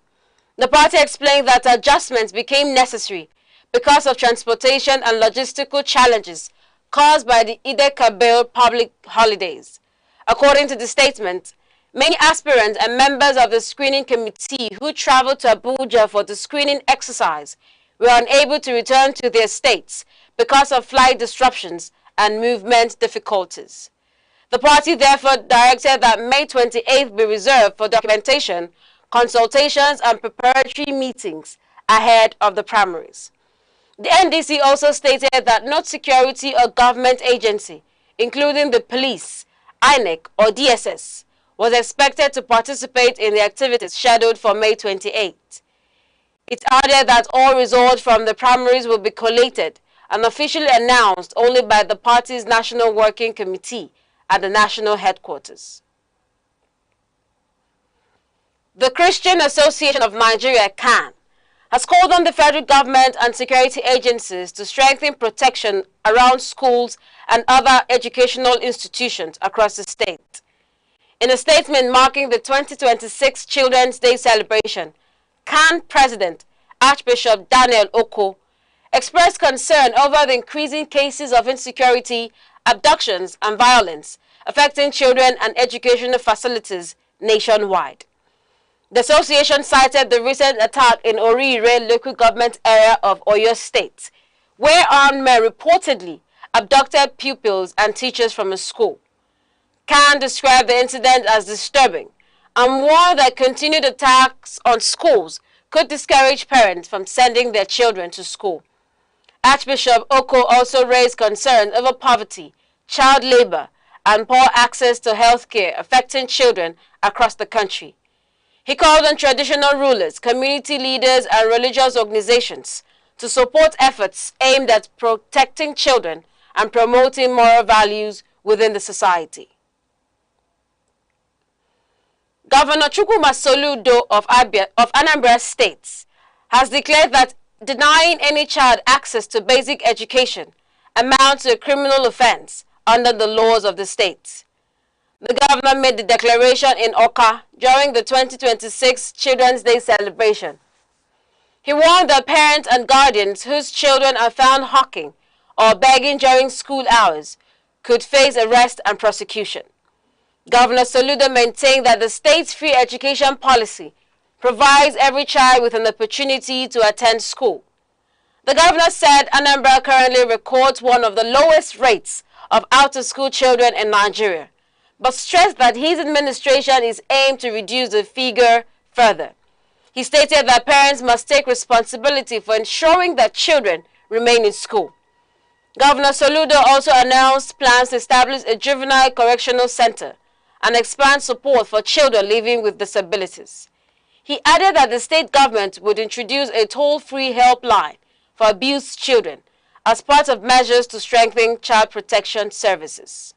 Speaker 9: the party explained that adjustments became necessary because of transportation and logistical challenges caused by the Eid-el-Kabir public holidays. According to the statement, many aspirants and members of the screening committee who traveled to Abuja for the screening exercise were unable to return to their states because of flight disruptions and movement difficulties. The party therefore directed that May 28th be reserved for documentation, consultations, and preparatory meetings ahead of the primaries. The NDC also stated that no security or government agency, including the police, inec, or DSS, was expected to participate in the activities scheduled for May 28. It added that all results from the primaries will be collated and officially announced only by the party's National Working Committee at the national headquarters. The Christian Association of Nigeria, CAN, has called on the federal government and security agencies to strengthen protection around schools and other educational institutions across the state. In a statement marking the 2026 Children's Day celebration, CAN President Archbishop Daniel Oko expressed concern over the increasing cases of insecurity, abductions, and violence affecting children and educational facilities nationwide. The association cited the recent attack in Orire local government area of Oyo State, where armed men reportedly abducted pupils and teachers from a school. CAN described the incident as disturbing and warned that continued attacks on schools could discourage parents from sending their children to school. Archbishop Oko also raised concerns over poverty, child labor, and poor access to health care affecting children across the country. He called on traditional rulers, community leaders, and religious organizations to support efforts aimed at protecting children and promoting moral values within the society. Governor Chukwuma Soludo of Anambra State has declared that denying any child access to basic education amounts to a criminal offense under the laws of the state. The governor made the declaration in Oka during the 2026 Children's Day celebration. He warned that parents and guardians whose children are found hawking or begging during school hours could face arrest and prosecution. Governor Soludo maintained that the state's free education policy provides every child with an opportunity to attend school. The governor said Anambra currently records one of the lowest rates of out-of-school children in Nigeria, but stressed that his administration is aimed to reduce the figure further. He stated that parents must take responsibility for ensuring that children remain in school. Governor Soludo also announced plans to establish a juvenile correctional center and expand support for children living with disabilities. He added that the state government would introduce a toll-free helpline for abused children as part of measures to strengthen child protection services.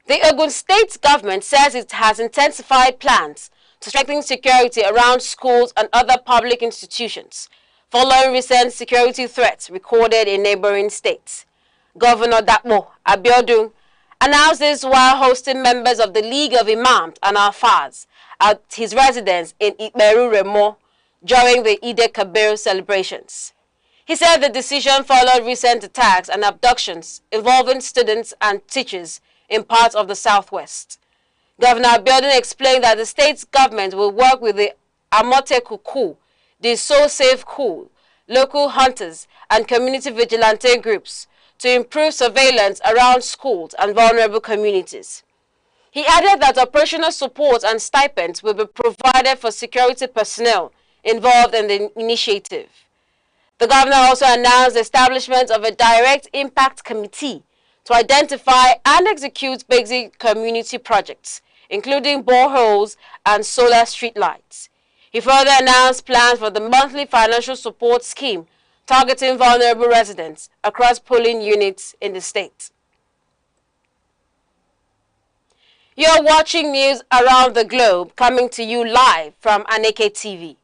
Speaker 9: The Ogun State government says it has intensified plans to strengthen security around schools and other public institutions following recent security threats recorded in neighboring states. Governor Dapo Abiodun announced this while hosting members of the League of Imams and Alfaz at his residence in Iberu Remo during the Eid Kabir celebrations. He said the decision followed recent attacks and abductions involving students and teachers in parts of the southwest. Governor Abiodun explained that the state's government will work with the Amote Kuku, the So Safe Cool, local hunters and community vigilante groups to improve surveillance around schools and vulnerable communities. He added that operational support and stipends will be provided for security personnel involved in the initiative. The governor also announced the establishment of a direct impact committee to identify and execute basic community projects, including boreholes and solar streetlights. He further announced plans for the monthly financial support scheme targeting vulnerable residents across polling units in the state. You're watching news around the globe coming to you live from Aneke TV.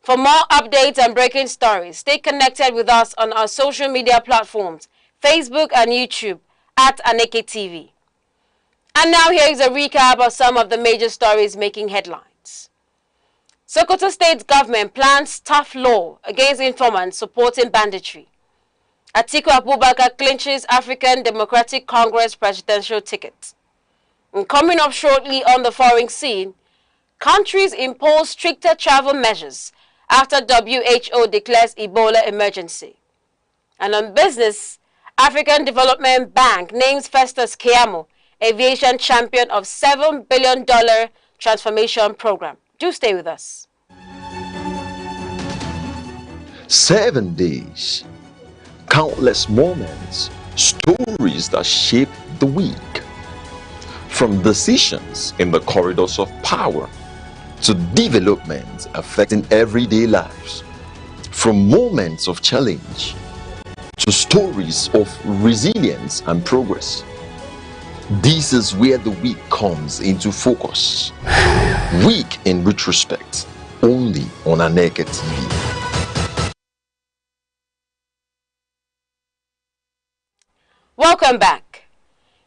Speaker 9: For more updates and breaking stories, stay connected with us on our social media platforms, Facebook and YouTube at Aneke TV. And now here is a recap of some of the major stories making headlines. Sokoto State government plans tough law against informants supporting banditry. Atiku Abubakar clinches African Democratic Congress presidential ticket. And coming up shortly on the foreign scene, countries impose stricter travel measures after WHO declares Ebola emergency. And on business, African Development Bank names Festus Keyamo aviation champion of $7 billion transformation program. Do stay with us.
Speaker 1: 7 days, countless moments, stories that shape the week. From decisions in the corridors of power to developments affecting everyday lives. From moments of challenge to stories of resilience and progress. This is where the week comes into focus. Week in retrospect, only on Aneke TV.
Speaker 9: Welcome back.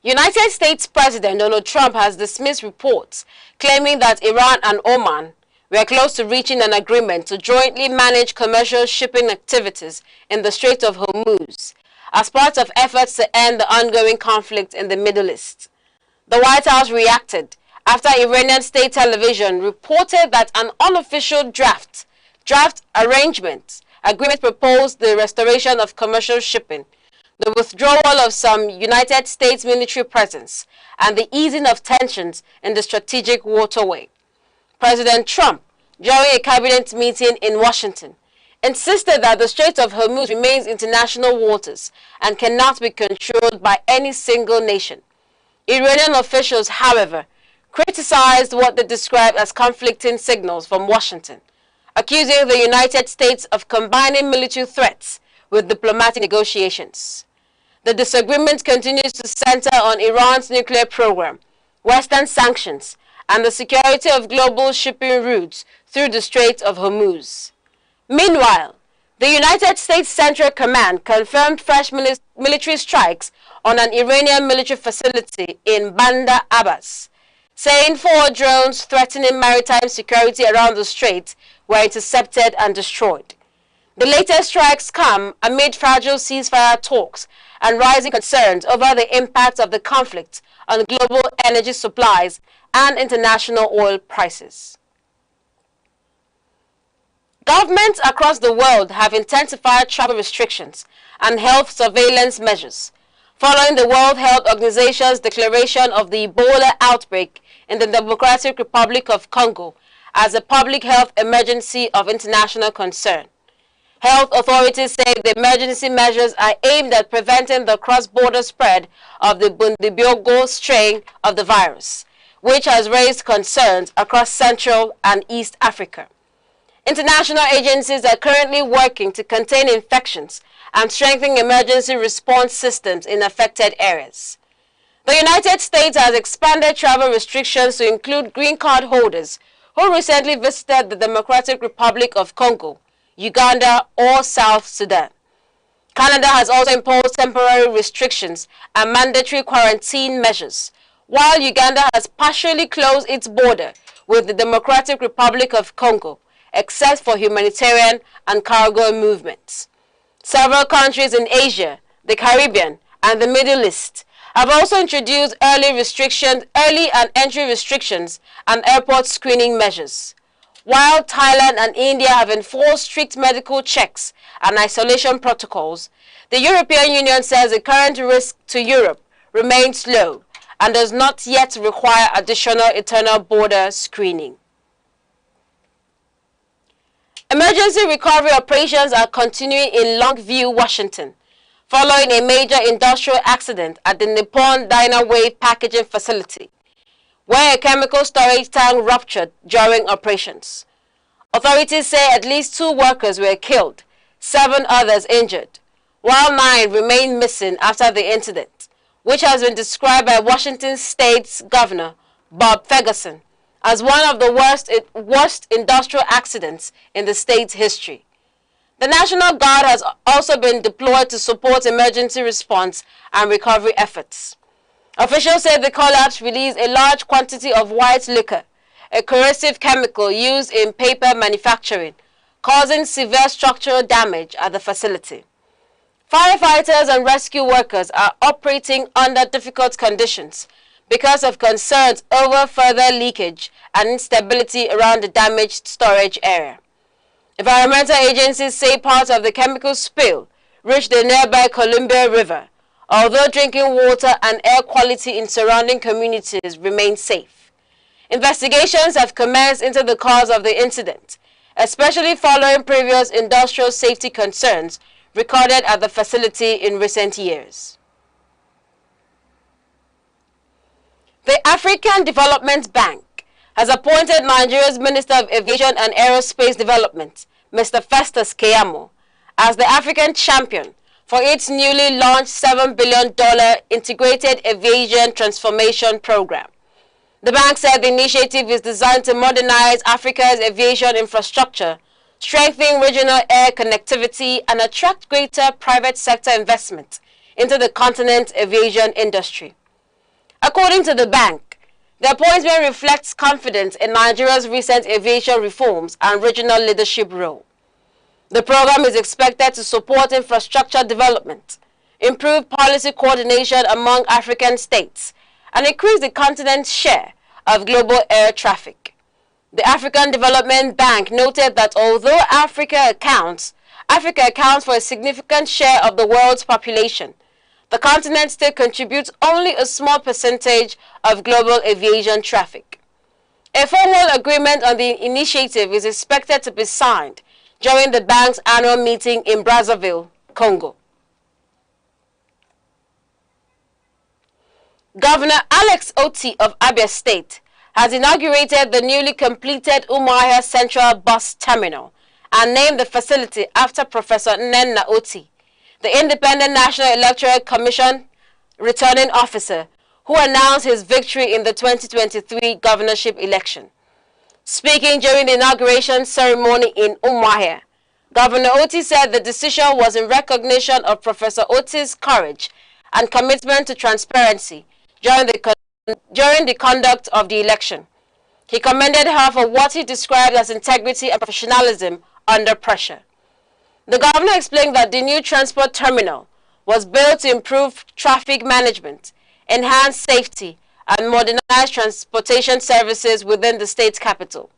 Speaker 9: United States President Donald Trump has dismissed reports claiming that Iran and Oman were close to reaching an agreement to jointly manage commercial shipping activities in the Strait of Hormuz as part of efforts to end the ongoing conflict in the Middle East. The White House reacted after Iranian state television reported that an unofficial draft arrangement agreement proposed the restoration of commercial shipping, the withdrawal of some United States military presence, and the easing of tensions in the strategic waterway. President Trump, during a cabinet meeting in Washington, insisted that the Strait of Hormuz remains international waters and cannot be controlled by any single nation. Iranian officials, however, criticized what they described as conflicting signals from Washington, accusing the United States of combining military threats with diplomatic negotiations. The disagreement continues to center on Iran's nuclear program, Western sanctions, and the security of global shipping routes through the Strait of Hormuz. Meanwhile, the United States Central Command confirmed fresh military strikes on an Iranian military facility in Bandar Abbas, saying 4 drones threatening maritime security around the strait were intercepted and destroyed. The latest strikes come amid fragile ceasefire talks and rising concerns over the impact of the conflict on global energy supplies and international oil prices. Governments across the world have intensified travel restrictions and health surveillance measures, following the World Health Organization's declaration of the Ebola outbreak in the Democratic Republic of Congo as a public health emergency of international concern. Health authorities say the emergency measures are aimed at preventing the cross-border spread of the Bundibugyo strain of the virus, which has raised concerns across Central and East Africa. International agencies are currently working to contain infections and strengthen emergency response systems in affected areas. The United States has expanded travel restrictions to include green card holders who recently visited the Democratic Republic of Congo, Uganda, or South Sudan. Canada has also imposed temporary restrictions and mandatory quarantine measures, while Uganda has partially closed its border with the Democratic Republic of Congo, except for humanitarian and cargo movements. Several countries in Asia, the Caribbean, and the Middle East have also introduced early and entry restrictions and airport screening measures. While Thailand and India have enforced strict medical checks and isolation protocols, the European Union says the current risk to Europe remains low and does not yet require additional internal border screening. Emergency recovery operations are continuing in Longview, Washington, following a major industrial accident at the Nippon Dynawave packaging facility, where a chemical storage tank ruptured during operations. Authorities say at least 2 workers were killed, 7 others injured, while 9 remain missing after the incident, which has been described by Washington State's Governor Bob Ferguson as one of the worst industrial accidents in the state's history. The National Guard has also been deployed to support emergency response and recovery efforts. Officials say the collapse released a large quantity of white liquor, a corrosive chemical used in paper manufacturing, causing severe structural damage at the facility. Firefighters and rescue workers are operating under difficult conditions because of concerns over further leakage and instability around the damaged storage area. Environmental agencies say part of the chemical spill reached the nearby Columbia River, although drinking water and air quality in surrounding communities remain safe. Investigations have commenced into the cause of the incident, especially following previous industrial safety concerns recorded at the facility in recent years. The African Development Bank has appointed Nigeria's Minister of Aviation and Aerospace Development, Mr. Festus Keyamo, as the African champion for its newly launched $7 billion Integrated Aviation Transformation Program. The bank said the initiative is designed to modernize Africa's aviation infrastructure, strengthen regional air connectivity, and attract greater private sector investment into the continent's aviation industry. According to the bank, the appointment reflects confidence in Nigeria's recent aviation reforms and regional leadership role. The program is expected to support infrastructure development, improve policy coordination among African states, and increase the continent's share of global air traffic. The African Development Bank noted that although Africa accounts for a significant share of the world's population, the continent still contributes only a small percentage of global aviation traffic. A formal agreement on the initiative is expected to be signed during the bank's annual meeting in Brazzaville, Congo. Governor Alex Oti of Abia State has inaugurated the newly completed Umuahia Central Bus Terminal and named the facility after Professor Nnenna Oti, the Independent National Electoral Commission returning officer who announced his victory in the 2023 governorship election. Speaking during the inauguration ceremony in Umuahia, Governor Oti said the decision was in recognition of Professor Oti's courage and commitment to transparency during the conduct of the election. He commended her for what he described as integrity and professionalism under pressure. The governor explained that the new transport terminal was built to improve traffic management, enhance safety, and modernize transportation services within the state capital.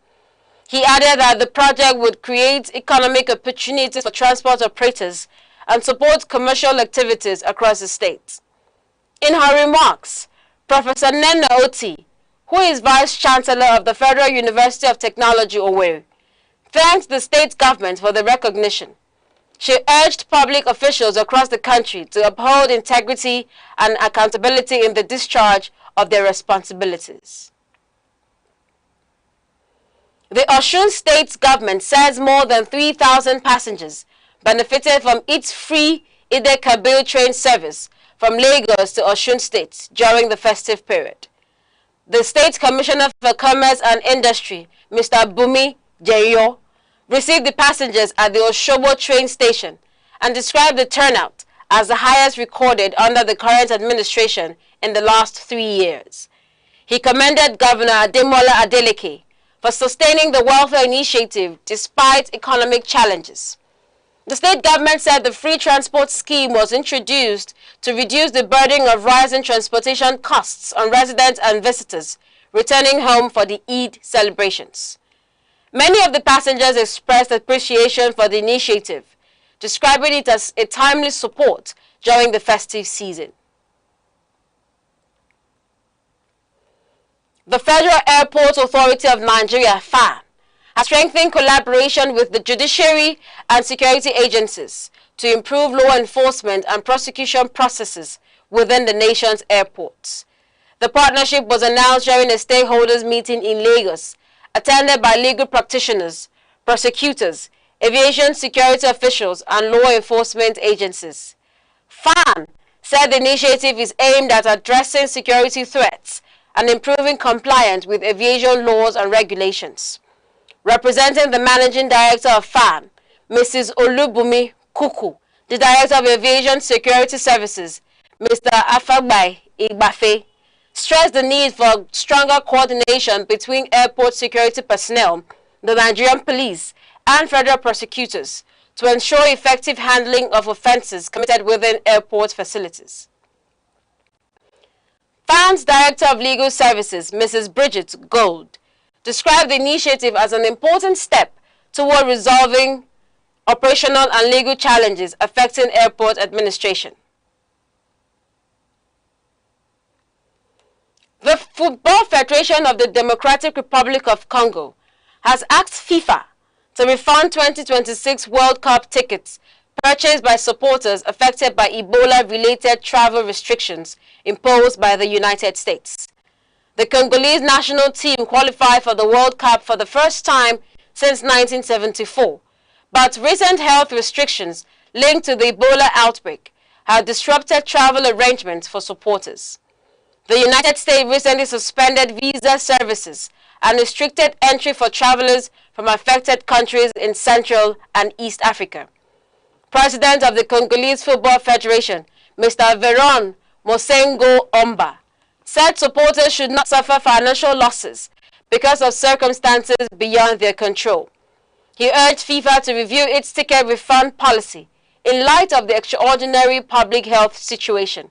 Speaker 9: He added that the project would create economic opportunities for transport operators and support commercial activities across the state. In her remarks, Professor Nene Oti, who is Vice-Chancellor of the Federal University of Technology, Owerri, thanked the state government for the recognition. She urged public officials across the country to uphold integrity and accountability in the discharge of their responsibilities. The Osun State government says more than 3,000 passengers benefited from its free Ide-Kabil train service from Lagos to Osun State during the festive period. The State Commissioner for Commerce and Industry, Mr. Bumi Jeyo, received the passengers at the Osogbo train station and described the turnout as the highest recorded under the current administration in the last 3 years. He commended Governor Ademola Adeleke for sustaining the welfare initiative despite economic challenges. The state government said the free transport scheme was introduced to reduce the burden of rising transportation costs on residents and visitors returning home for the Eid celebrations. Many of the passengers expressed appreciation for the initiative, describing it as a timely support during the festive season. The Federal Airport Authority of Nigeria, FAN, has strengthened collaboration with the judiciary and security agencies to improve law enforcement and prosecution processes within the nation's airports. The partnership was announced during a stakeholders meeting in Lagos, attended by legal practitioners, prosecutors, aviation security officials, and law enforcement agencies. FAN said the initiative is aimed at addressing security threats and improving compliance with aviation laws and regulations. Representing the Managing Director of FAN, Mrs. Olubumi Kuku, the Director of Aviation Security Services, Mr. Afagbai Igbafe, stressed the need for stronger coordination between airport security personnel, the Nigerian police, and federal prosecutors to ensure effective handling of offenses committed within airport facilities. FAN's Director of Legal Services, Mrs. Bridget Gold, described the initiative as an important step toward resolving operational and legal challenges affecting airport administration. The Football Federation of the Democratic Republic of Congo has asked FIFA to refund 2026 World Cup tickets purchased by supporters affected by Ebola-related travel restrictions imposed by the United States. The Congolese national team qualified for the World Cup for the first time since 1974, but recent health restrictions linked to the Ebola outbreak have disrupted travel arrangements for supporters. The United States recently suspended visa services and restricted entry for travelers from affected countries in Central and East Africa. President of the Congolese Football Federation, Mr. Veron Mosengo Omba, said supporters should not suffer financial losses because of circumstances beyond their control. He urged FIFA to review its ticket refund policy in light of the extraordinary public health situation.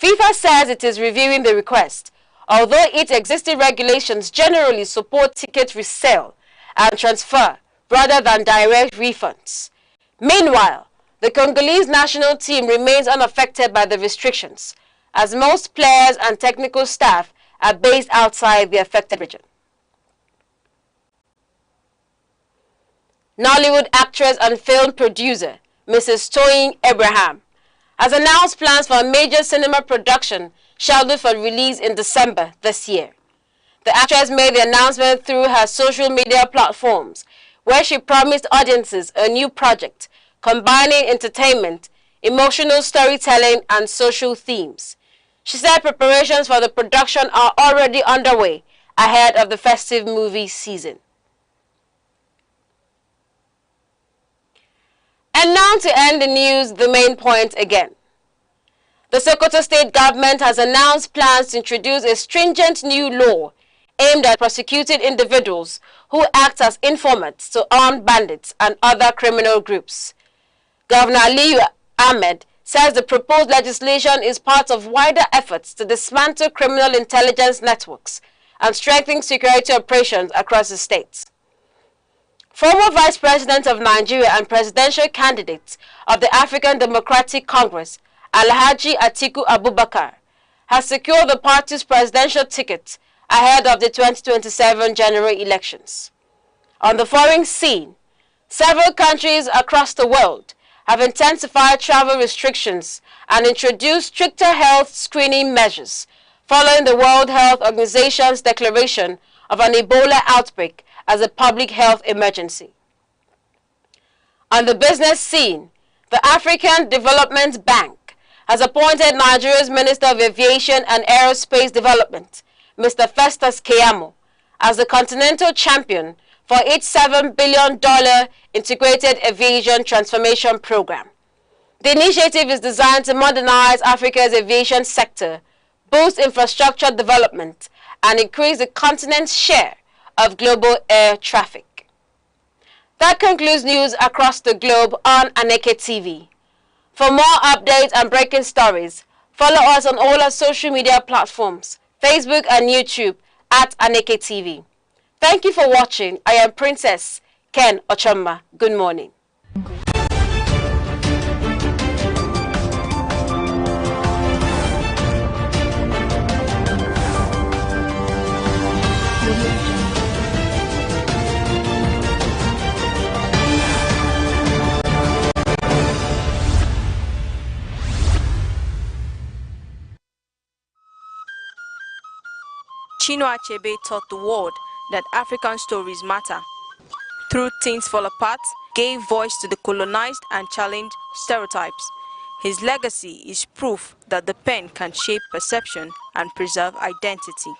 Speaker 9: FIFA says it is reviewing the request, although its existing regulations generally support ticket resale and transfer rather than direct refunds. Meanwhile, the Congolese national team remains unaffected by the restrictions, as most players and technical staff are based outside the affected region. Nollywood actress and film producer Mrs. Toyin Abraham has announced plans for a major cinema production scheduled for release in December this year. The actress made the announcement through her social media platforms, where she promised audiences a new project combining entertainment, emotional storytelling, and social themes. She said preparations for the production are already underway ahead of the festive movie season. And now to end the news, the main point again. The Sokoto state government has announced plans to introduce a stringent new law aimed at prosecuting individuals who act as informants to armed bandits and other criminal groups. Governor Aliyu Ahmed says the proposed legislation is part of wider efforts to dismantle criminal intelligence networks and strengthen security operations across the state. Former Vice President of Nigeria and presidential candidate of the African Democratic Congress, Alhaji Atiku Abubakar, has secured the party's presidential ticket ahead of the 2027 general elections. On the foreign scene, several countries across the world have intensified travel restrictions and introduced stricter health screening measures following the World Health Organization's declaration of an Ebola outbreak as a public health emergency. On the business scene, the African Development Bank has appointed Nigeria's Minister of Aviation and Aerospace Development, Mr. Festus Keyamo, as the continental champion for its $7 billion Integrated Aviation Transformation Program. The initiative is designed to modernize Africa's aviation sector, boost infrastructure development, and increase the continent's share of global air traffic. That concludes news across the globe on Aneke TV. For more updates and breaking stories, follow us on all our social media platforms, Facebook and YouTube at Aneke TV. Thank you for watching. I am Princess Ken Ochomma. Good morning.
Speaker 10: Chinua Achebe taught the world that African stories matter. Through Things Fall Apart, gave voice to the colonized and challenged stereotypes. His legacy is proof that the pen can shape perception and preserve identity.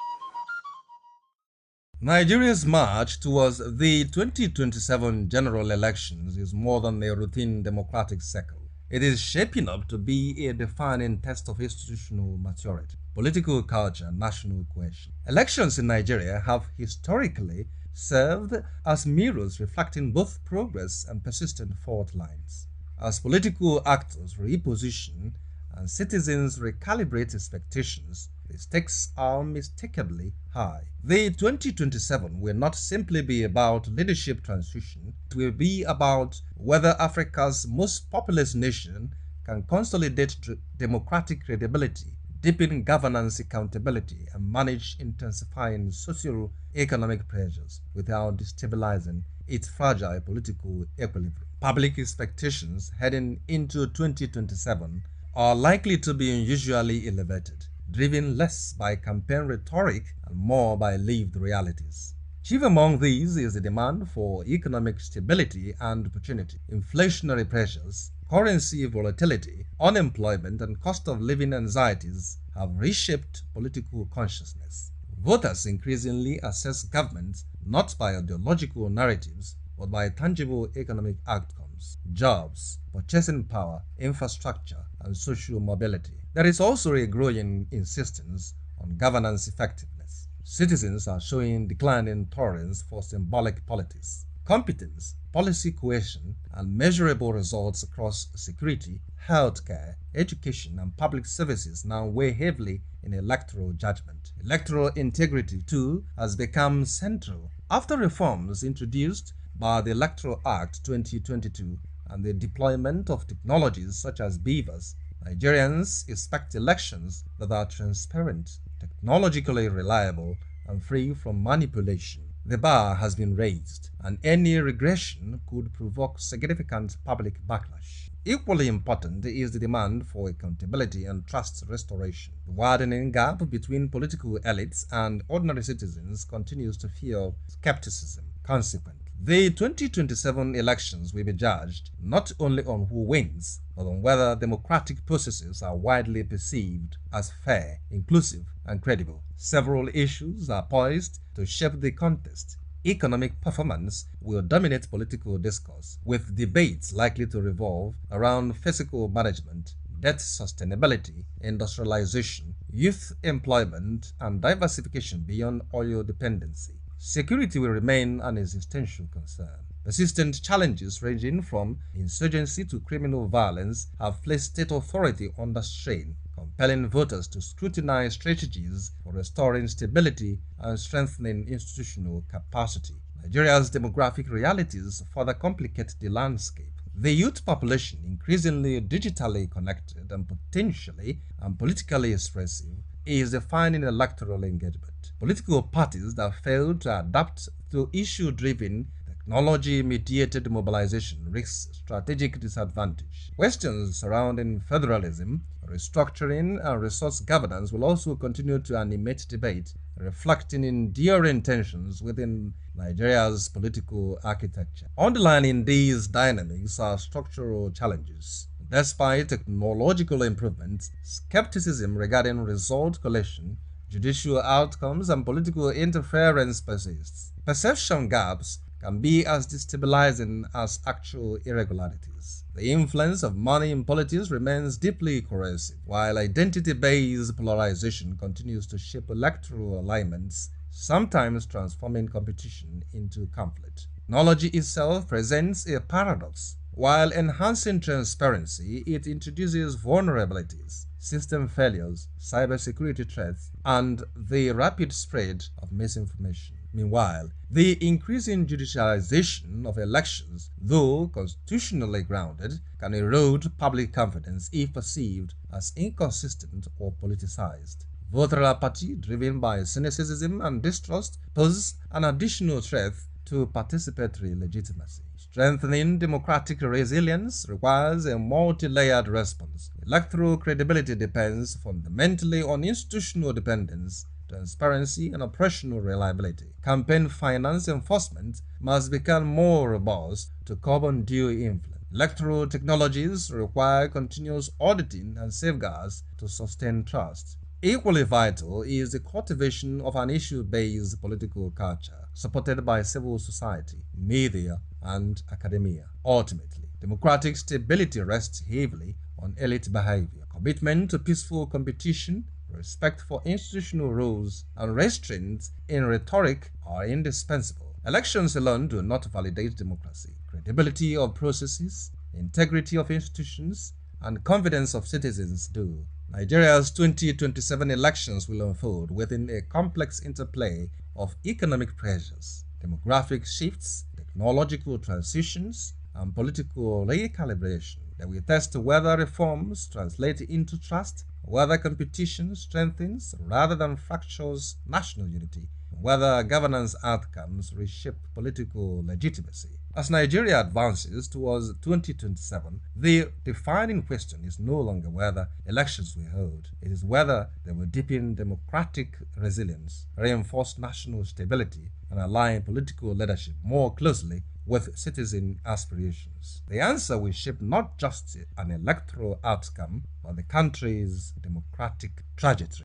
Speaker 5: Nigeria's march towards the 2027 general elections is more than a routine democratic cycle. It is shaping up to be a defining test of institutional maturity, political culture, and national cohesion. Elections in Nigeria have historically served as mirrors reflecting both progress and persistent fault lines. As political actors reposition and citizens recalibrate expectations, the stakes are unmistakably high. The 2027 will not simply be about leadership transition, it will be about whether Africa's most populous nation can consolidate democratic credibility, deepen governance accountability, and manage intensifying socio-economic pressures without destabilizing its fragile political equilibrium. Public expectations heading into 2027 are likely to be unusually elevated, driven less by campaign rhetoric and more by lived realities. Chief among these is the demand for economic stability and opportunity. Inflationary pressures, currency volatility, unemployment, and cost of living anxieties have reshaped political consciousness. Voters increasingly assess governments not by ideological narratives, but by tangible economic outcomes, jobs, purchasing power, infrastructure, and social mobility. There is also a growing insistence on governance effectiveness. Citizens are showing declining tolerance for symbolic politics. Competence, policy cohesion, and measurable results across security, healthcare, education, and public services now weigh heavily in electoral judgment. Electoral integrity, too, has become central. After reforms introduced by the Electoral Act 2022 and the deployment of technologies such as beavers, Nigerians expect elections that are transparent, technologically reliable, and free from manipulation. The bar has been raised, and any regression could provoke significant public backlash. Equally important is the demand for accountability and trust restoration. The widening gap between political elites and ordinary citizens continues to fuel skepticism. Consequently, The 2027 elections will be judged not only on who wins, but on whether democratic processes are widely perceived as fair, inclusive, and credible. Several issues are poised to shape the contest. Economic performance will dominate political discourse, with debates likely to revolve around fiscal management, debt sustainability, industrialization, youth employment, and diversification beyond oil dependency. Security will remain an existential concern. Persistent challenges ranging from insurgency to criminal violence have placed state authority under strain, compelling voters to scrutinize strategies for restoring stability and strengthening institutional capacity. Nigeria's demographic realities further complicate the landscape. The youth population, increasingly digitally connected and potentially and politically expressive, is defining electoral engagement. Political parties that fail to adapt to issue-driven, technology-mediated mobilization risk strategic disadvantage. Questions surrounding federalism, restructuring, and resource governance will also continue to animate debate, reflecting enduring tensions within Nigeria's political architecture. Underlining these dynamics are structural challenges. Despite technological improvements, skepticism regarding result collection, judicial outcomes, and political interference persists. Perception gaps can be as destabilizing as actual irregularities. The influence of money in politics remains deeply corrosive, while identity-based polarization continues to shape electoral alignments, sometimes transforming competition into conflict. Technology itself presents a paradox. While enhancing transparency, it introduces vulnerabilities, system failures, cybersecurity threats, and the rapid spread of misinformation. Meanwhile, the increasing judicialization of elections, though constitutionally grounded, can erode public confidence if perceived as inconsistent or politicized. Voter apathy, driven by cynicism and distrust, poses an additional threat to participatory legitimacy. Strengthening democratic resilience requires a multi-layered response. Electoral credibility depends fundamentally on institutional dependence, transparency, and operational reliability. Campaign finance enforcement must become more robust to curb undue influence. Electoral technologies require continuous auditing and safeguards to sustain trust. Equally vital is the cultivation of an issue-based political culture, supported by civil society, media, and academia. Ultimately, democratic stability rests heavily on elite behavior. Commitment to peaceful competition, respect for institutional rules, and restraint in rhetoric are indispensable. Elections alone do not validate democracy. Credibility of processes, integrity of institutions, and confidence of citizens do. Nigeria's 2027 elections will unfold within a complex interplay of economic pressures, demographic shifts, technological transitions, and political recalibration. They will test whether reforms translate into trust, whether competition strengthens rather than fractures national unity, and whether governance outcomes reshape political legitimacy. As Nigeria advances towards 2027, the defining question is no longer whether elections will hold. It is whether they will deepen democratic resilience, reinforce national stability, and align political leadership more closely with citizen aspirations. The answer will shape not just an electoral outcome, but the country's democratic trajectory.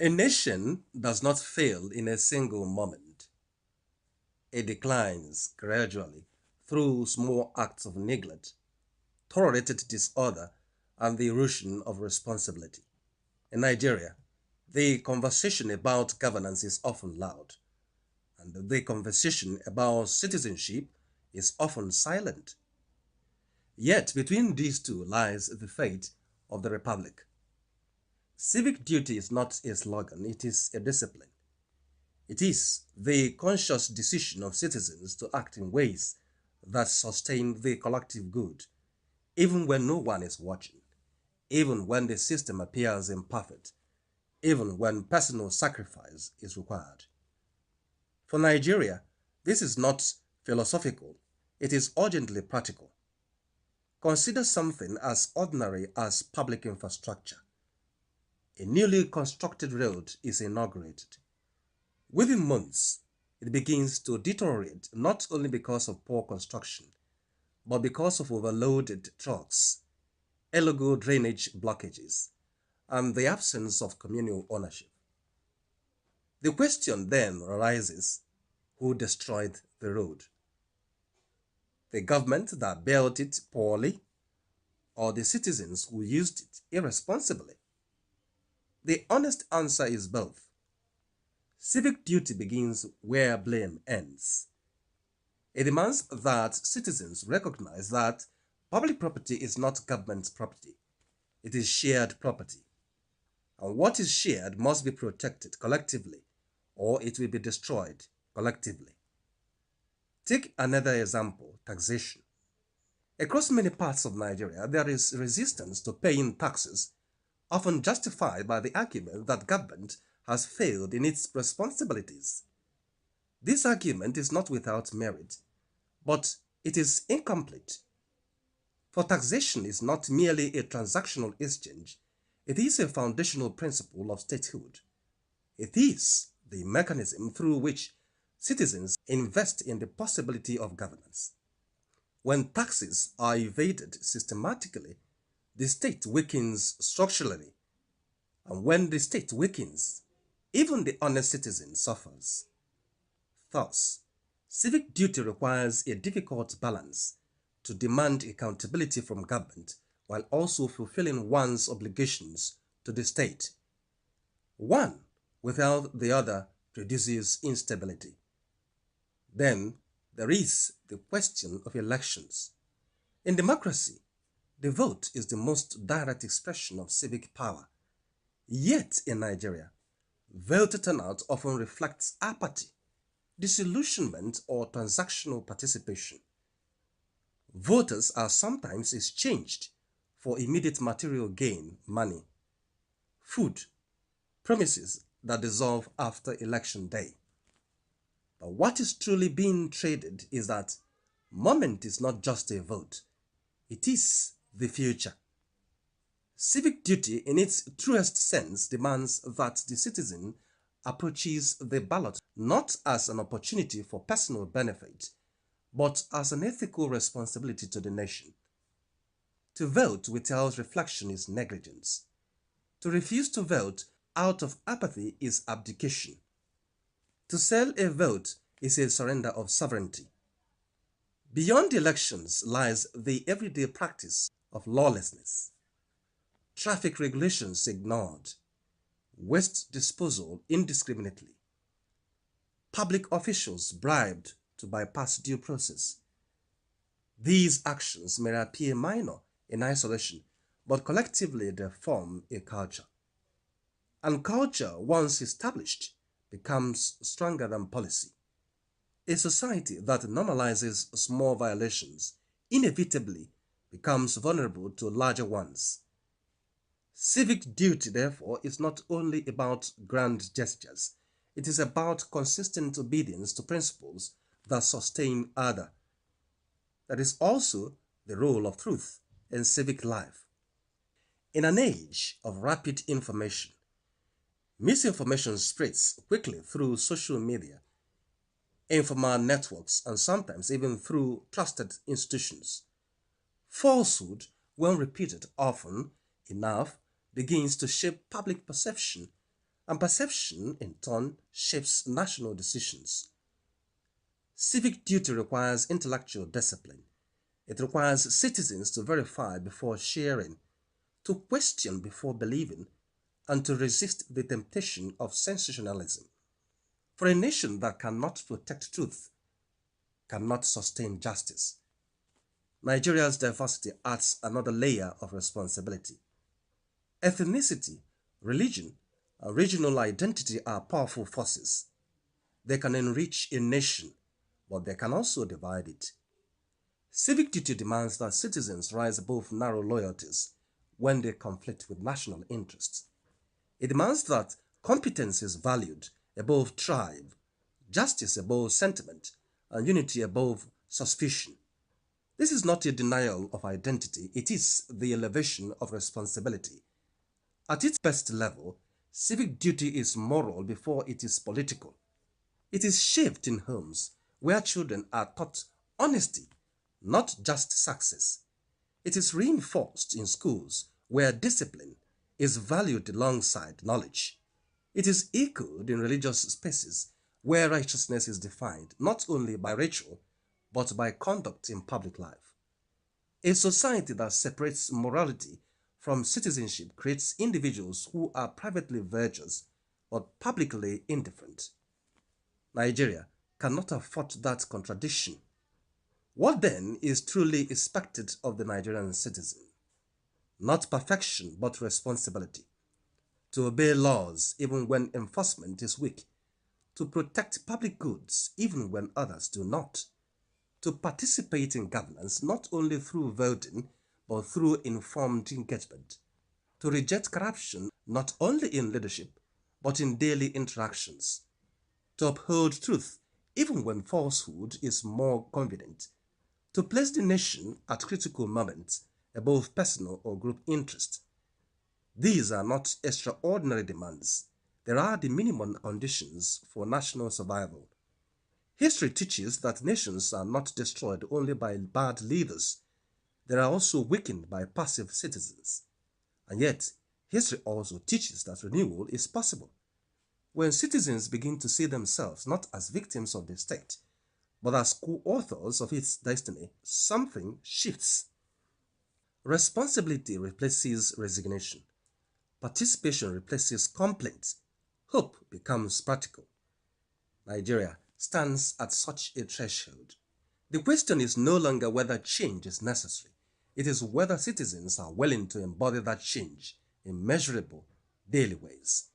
Speaker 5: A nation does not fail in a single moment. It declines gradually through small acts of neglect, tolerated disorder, and the erosion of responsibility. In Nigeria, the conversation about governance is often loud, and the conversation about citizenship is often silent. Yet between these two lies the fate of the republic. Civic duty is not a slogan, it is a discipline. It is the conscious decision of citizens to act in ways that sustain the collective good, even when no one is watching, even when the system appears imperfect, even when personal sacrifice is required. For Nigeria, this is not philosophical, it is urgently practical. Consider something as ordinary as public infrastructure. A newly constructed road is inaugurated. Within months, it begins to deteriorate not only because of poor construction, but because of overloaded trucks, illegal drainage blockages, and the absence of communal ownership. The question then arises, who destroyed the road? The government that built it poorly, or the citizens who used it irresponsibly? The honest answer is both. Civic duty begins where blame ends. It demands that citizens recognize that public property is not government property. It is shared property. And what is shared must be protected collectively, or it will be destroyed collectively. Take another example, taxation. Across many parts of Nigeria, there is resistance to paying taxes, often justified by the argument that government has failed in its responsibilities. This argument is not without merit, but it is incomplete. For taxation is not merely a transactional exchange, it is a foundational principle of statehood. It is the mechanism through which citizens invest in the possibility of governance. When taxes are evaded systematically, the state weakens structurally, and when the state weakens, even the honest citizen suffers. Thus, civic duty requires a difficult balance to demand accountability from government while also fulfilling one's obligations to the state. One without the other produces instability. Then there is the question of elections. In democracy, the vote is the most direct expression of civic power. Yet in Nigeria, voter turnout often reflects apathy, disillusionment, or transactional participation. Voters are sometimes exchanged for immediate material gain, money, food, promises that dissolve after election day. But what is truly being traded is that moment is not just a vote, it is the future. Civic duty in its truest sense demands that the citizen approaches the ballot not as an opportunity for personal benefit, but as an ethical responsibility to the nation. To vote without reflection is negligence. To refuse to vote out of apathy is abdication. To sell a vote is a surrender of sovereignty. Beyond elections lies the everyday practice of lawlessness. Traffic regulations ignored, waste disposal indiscriminately, public officials bribed to bypass due process. These actions may appear minor in isolation, but collectively they form a culture. And culture, once established, becomes stronger than policy. A society that normalizes small violations inevitably becomes vulnerable to larger ones. Civic duty, therefore, is not only about grand gestures. It is about consistent obedience to principles that sustain order. That is also the role of truth in civic life. In an age of rapid information, misinformation spreads quickly through social media, informal networks, and sometimes even through trusted institutions. Falsehood, when repeated often enough, begins to shape public perception, and perception, in turn, shapes national decisions. Civic duty requires intellectual discipline. It requires citizens to verify before sharing, to question before believing, and to resist the temptation of sensationalism. For a nation that cannot protect truth, cannot sustain justice. Nigeria's diversity adds another layer of responsibility. Ethnicity, religion, and regional identity are powerful forces. They can enrich a nation, but they can also divide it. Civic duty demands that citizens rise above narrow loyalties when they conflict with national interests. It demands that competence is valued above tribe, justice above sentiment, and unity above suspicion. This is not a denial of identity, it is the elevation of responsibility. At its best level, civic duty is moral before it is political.
Speaker 11: It is shaped in homes where children are taught honesty, not just success. It is reinforced in schools where discipline is valued alongside knowledge. It is echoed in religious spaces where righteousness is defined not only by ritual but by conduct in public life. A society that separates morality from citizenship creates individuals who are privately virtuous but publicly indifferent. Nigeria cannot afford that contradiction. What then is truly expected of the Nigerian citizen? Not perfection but responsibility. To obey laws even when enforcement is weak. To protect public goods even when others do not. To participate in governance not only through voting but through informed engagement. To reject corruption not only in leadership but in daily interactions. To uphold truth even when falsehood is more convenient. To place the nation at critical moments above personal or group interest. These are not extraordinary demands. They are the minimum conditions for national survival. History teaches that nations are not destroyed only by bad leaders. They are also weakened by passive citizens. And yet, history also teaches that renewal is possible. When citizens begin to see themselves not as victims of the state, but as co-authors of its destiny, something shifts. Responsibility replaces resignation. Participation replaces complaint. Hope becomes practical. Nigeria stands at such a threshold. The question is no longer whether change is necessary. It is whether citizens are willing to embody that change in measurable, daily ways.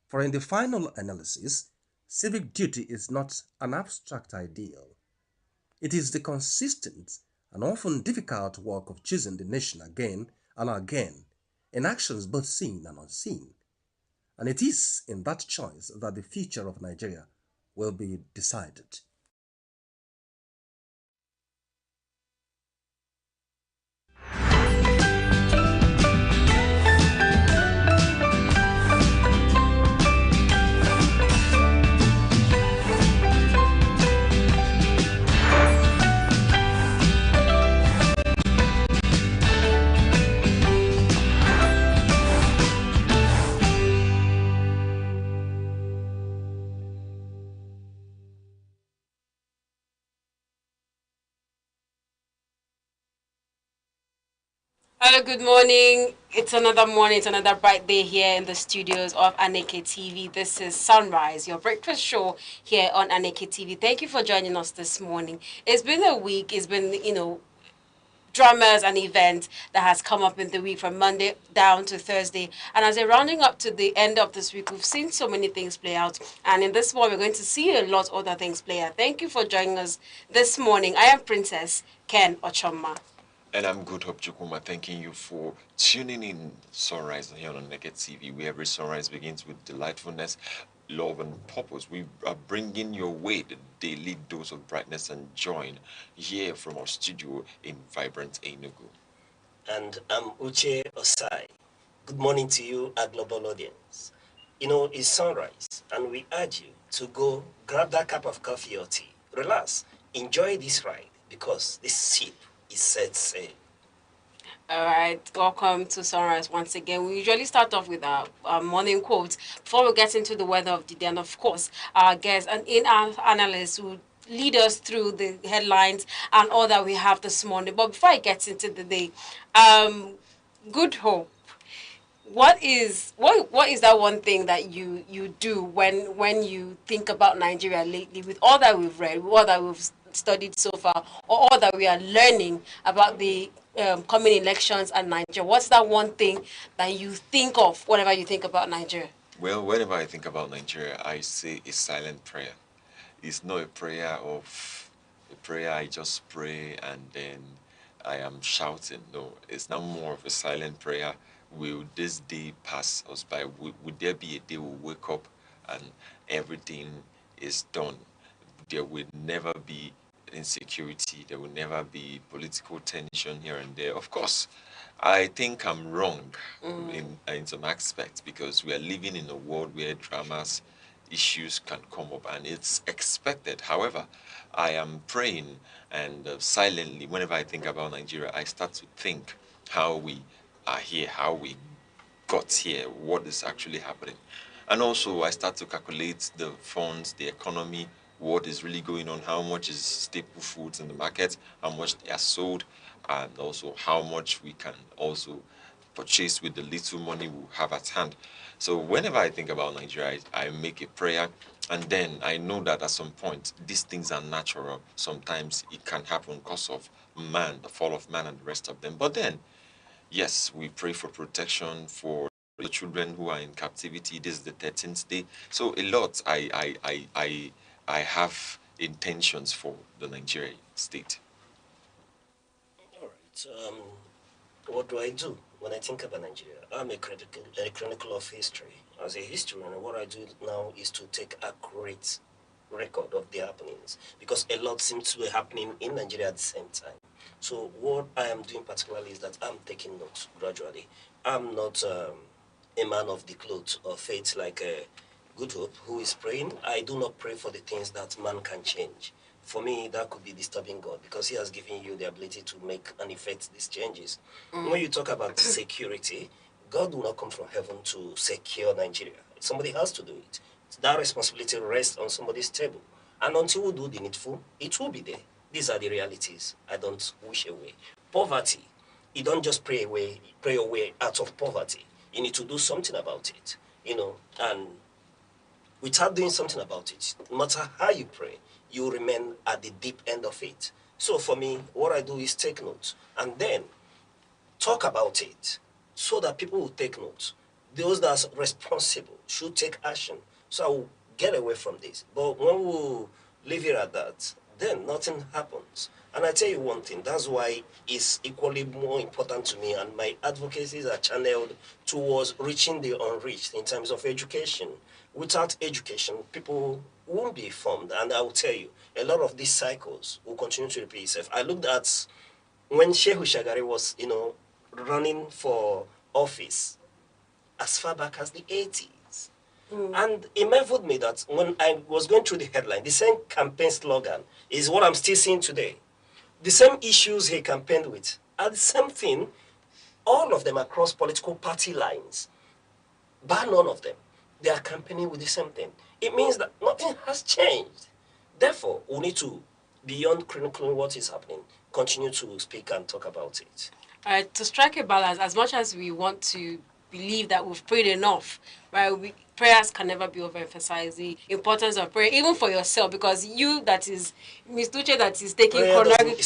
Speaker 11: For in the final analysis, civic duty is not an abstract ideal. It is the consistent and often difficult work of choosing the nation again and again in actions both seen and unseen. And it is in that choice that the future of Nigeria will be decided.
Speaker 9: Hello, good morning. It's another morning, it's another bright day here in the studios of Aneke TV. This is Sunrise, your breakfast show here on Aneke TV. Thank you for joining us this morning. It's been a week, it's been, dramas and events that has come up in the week from Monday down to Thursday. And as we're rounding up to the end of this week, we've seen so many things play out. And in this one, we're going to see a lot of other things play out. Thank you for joining us this morning. I am Princess Ken Ochoma.
Speaker 7: And I'm Good Hope Chukuma, thanking you for tuning in Sunrise here on Naked TV, where every sunrise begins with delightfulness, love, and purpose. We are bringing your way the daily dose of brightness and joy here from our studio in vibrant Enugu.
Speaker 3: And I'm Uche Osai. Good morning to you, our global audience. It's sunrise, and we urge you to go grab that cup of coffee or tea, relax, enjoy this ride, because this ship is set sail.
Speaker 9: All right, welcome to Sunrise once again. We usually start off with our morning quotes before we get into the weather of the day, and of course, our guests and in-our analysts will lead us through the headlines and all that we have this morning. But before I get into the day, Good Hope. What is that one thing that you do when you think about Nigeria lately, with all that we've read, with all that we've studied so far, or all that we are learning about the coming elections and Nigeria? What's that one thing that you think of whenever you think about Nigeria?
Speaker 7: Well, whenever I think about Nigeria, I say a silent prayer. It's not a prayer I just pray and then I am shouting. No, it's now more of a silent prayer. Will this day pass us by? Would there be a day we'll wake up and everything is done? There will never be insecurity. There will never be political tension here and there. Of course, I think I'm wrong in some aspects, because we are living in a world where dramas issues can come up, and it's expected. However, I am praying, and silently, whenever I think about Nigeria, I start to think how we are here, how we got here, what is actually happening. And also, I start to calculate the funds, the economy, what is really going on, how much is staple foods in the market, how much they are sold, and also how much we can also purchase with the little money we have at hand. So whenever I think about Nigeria, I make a prayer, and then I know that at some point, these things are natural. Sometimes it can happen because of man, the fall of man and the rest of them. But then, yes, we pray for protection for the children who are in captivity. This is the 13th day. So a lot I have intentions for the Nigerian state.
Speaker 3: All right. What do I do when I think about Nigeria? I'm a chronicle of history. As a historian, what I do now is to take accurate record of the happenings, because a lot seems to be happening in Nigeria at the same time. So what I am doing particularly is that I'm taking notes gradually. I'm not a man of the cloth or faith like Good Hope who is praying. I do not pray for the things that man can change. For me, that could be disturbing God, because he has given you the ability to make and effect these changes. When you talk about security, God will not come from heaven to secure Nigeria. Somebody has to do it. That responsibility rests on somebody's table. And until we do the needful, it will be there. These are the realities I don't wish away. Poverty, you don't just pray your way out of poverty. You need to do something about it, and without doing something about it, no matter how you pray, you remain at the deep end of it. So for me, what I do is take notes and then talk about it so that people will take notes. Those that are responsible should take action. So I will get away from this. But when we leave it at that, then nothing happens. And I tell you one thing, that's why it's equally more important to me, and my advocacies are channeled towards reaching the unreached in terms of education. Without education, people won't be informed. And I will tell you, a lot of these cycles will continue to repeat itself. I looked at when Shehu Shagari was, running for office as far back as the 80s. And it marveled me that when I was going through the headline, the same campaign slogan is what I'm still seeing today. The same issues he campaigned with are the same thing, all of them across political party lines, bar none of them. They are campaigning with the same thing. It means that nothing has changed. Therefore, we need to, beyond chronicling what is happening, continue to speak and talk about it.
Speaker 9: To strike a balance, as much as we want to believe that we've prayed enough, right? Prayers can never be overemphasized. The importance of prayer, even for yourself, because you, that is Ms. Tuche, that is taking chronological. In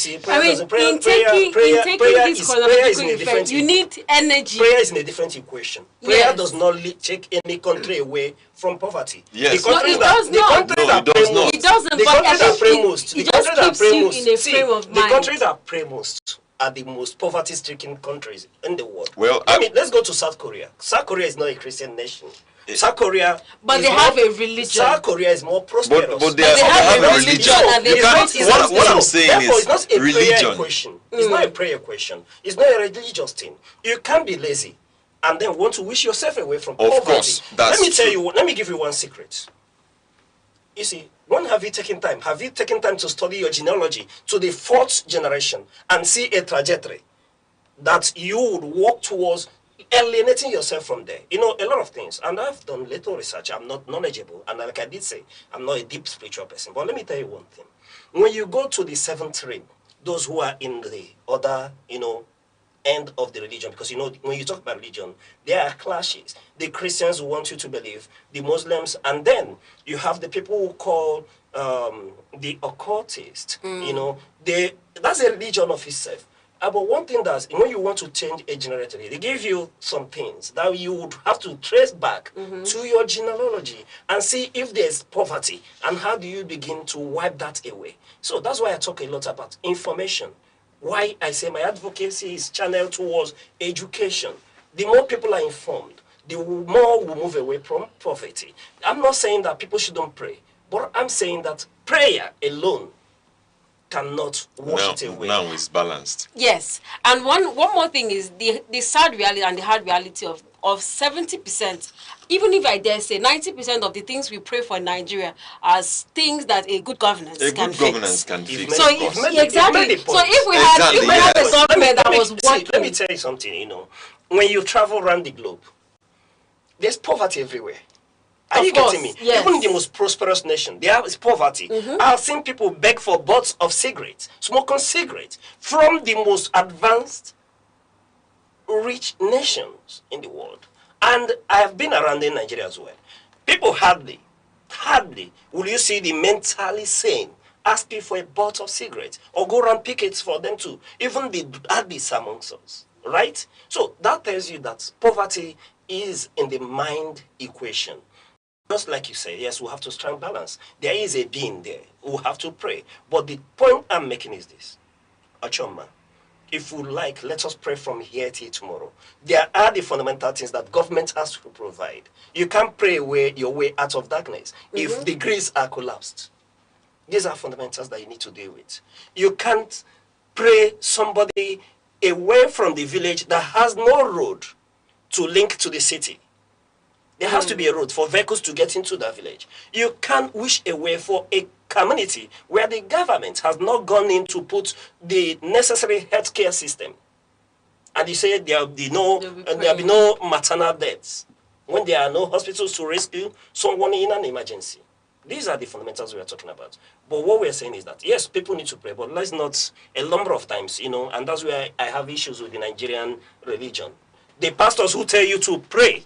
Speaker 9: taking this chronological effect, you need energy.
Speaker 3: Prayer is in a different equation. Prayer does not take any country away from poverty.
Speaker 7: Yes.
Speaker 3: The countries that pray most are the most poverty-stricken countries in the world.
Speaker 7: Well,
Speaker 3: let's go to South Korea. South Korea is not a Christian nation. South Korea,
Speaker 9: but they have a religion.
Speaker 3: South Korea is more prosperous.
Speaker 7: But they have a religion. What I'm saying is,
Speaker 3: it's not a
Speaker 7: religion.
Speaker 3: Prayer question. It's not a prayer question. It's not a religious thing. You can't be lazy and then want to wish yourself away from poverty.
Speaker 7: Of course, that's
Speaker 3: let me give you one secret. You see, when have you taken time? Have you taken time to study your genealogy to the 4th generation and see a trajectory that you would walk towards alienating yourself from there? A lot of things. And I've done little research. I'm not knowledgeable. And like I did say, I'm not a deep spiritual person. But let me tell you one thing. When you go to the 7th ring, those who are in the other, end of the religion, because when you talk about religion, there are clashes. The Christians want you to believe, the Muslims, and then you have the people who call the occultists. That's a religion of itself. But one thing that's, when you want to change a generator, they give you some things that you would have to trace back to your genealogy and see if there's poverty and how do you begin to wipe that away. So that's why I talk a lot about information. Why I say my advocacy is channeled towards education. The more people are informed, the more we move away from poverty. I'm not saying that people shouldn't pray, but I'm saying that prayer alone cannot wash it away.
Speaker 7: Now it's balanced.
Speaker 9: Yes. And one more thing is the sad reality and the hard reality of 70%, even if I dare say 90% of the things we pray for in Nigeria are things that a good governance can fix.
Speaker 7: Can fix.
Speaker 9: So exactly. So if we had a government that was working.
Speaker 3: Let me tell you something. When you travel around the globe, there's poverty everywhere. Are you getting me?
Speaker 9: Yes.
Speaker 3: Even in the most prosperous nation, there is poverty. I've seen people beg for butts of cigarettes, smoking cigarettes, from the most advanced, rich nations in the world. And I have been around in Nigeria as well. People hardly will you see the mentally sane asking for a butt of cigarettes or go around pickets for them too. Even the addicts amongst us, right? So that tells you that poverty is in the mind equation. Just like you say, yes, we have to strike balance. There is a being there. We have to pray. But the point I'm making is this. Achoma, if you like, let us pray from here till tomorrow. There are the fundamental things that government has to provide. You can't pray your way out of darkness if the grids are collapsed. These are fundamentals that you need to deal with. You can't pray somebody away from the village that has no road to link to the city. There has to be a road for vehicles to get into that village. You can't wish away for a community where the government has not gone in to put the necessary healthcare system. And you say there will be no maternal deaths when there are no hospitals to rescue someone in an emergency. These are the fundamentals we are talking about. But what we're saying is that, yes, people need to pray, but let's not, a number of times, and that's where I have issues with the Nigerian religion. The pastors who tell you to pray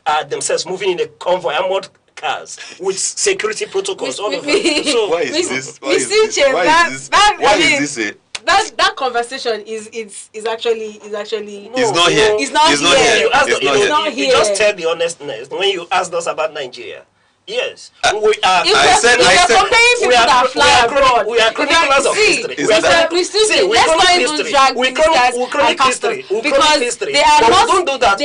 Speaker 3: are themselves moving in a convoy, armored cars, with security protocols all over. So
Speaker 7: why is this?
Speaker 9: That conversation is actually
Speaker 7: it's not here.
Speaker 9: It's not here.
Speaker 3: You just tell the honestness when you asked us about Nigeria. Yes, we are. We are chroniclers of history. We chronic history. Because they are not. We don't do that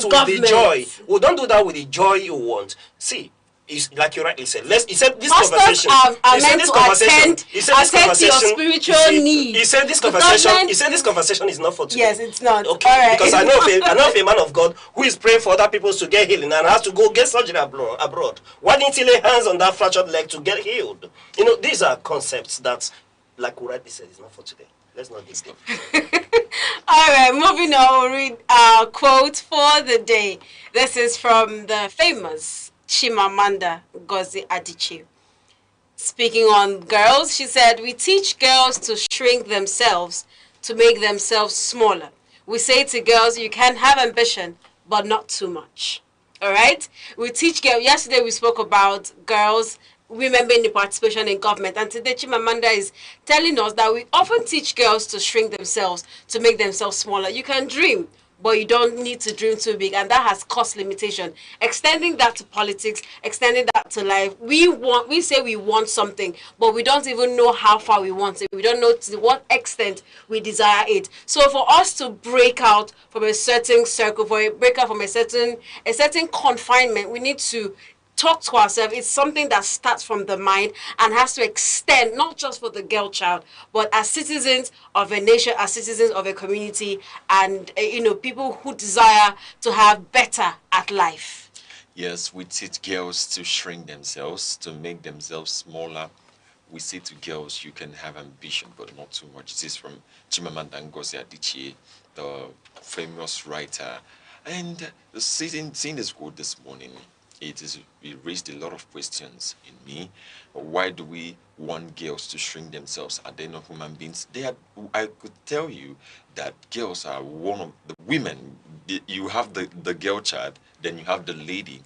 Speaker 3: with the joy. We don't do that with the joy you want. See. Like you rightly said, he said this conversation.
Speaker 9: Are meant to attend to your spiritual needs.
Speaker 3: He said this conversation. He said this conversation is not for today.
Speaker 9: Yes, it's not.
Speaker 3: Okay, all right. Because I know of a man of God who is praying for other people to get healing and has to go get surgery abroad. Why didn't he lay hands on that fractured leg to get healed? These are concepts that, like we rightly said, is not for today. Let's not dig deep.
Speaker 9: All right, moving on. We'll read our quote for the day. This is from the famous Chimamanda Ngozi Adichie. Speaking on girls, she said, "We teach girls to shrink themselves to make themselves smaller. We say to girls, you can have ambition, but not too much." All right? We teach girls. Yesterday we spoke about girls, women being the participation in government. And today Chimamanda is telling us that we often teach girls to shrink themselves to make themselves smaller. You can dream, but you don't need to dream too big, and that has cost limitation. Extending that to politics, extending that to life. We say we want something, but we don't even know how far we want it. We don't know to what extent we desire it. So for us to break out from a certain circle, break out from a certain confinement, we need to talk to ourselves. It's something that starts from the mind and has to extend, not just for the girl child, but as citizens of a nation, as citizens of a community, and people who desire to have better at life.
Speaker 7: Yes, we teach girls to shrink themselves, to make themselves smaller. We say to girls, you can have ambition, but not too much. This is from Chimamanda Ngozi Adichie, the famous writer. And seeing this quote this morning, it raised a lot of questions in me. Why do we want girls to shrink themselves? Are they not human beings? I could tell you that girls are one of the women. You have the girl child, then you have the lady,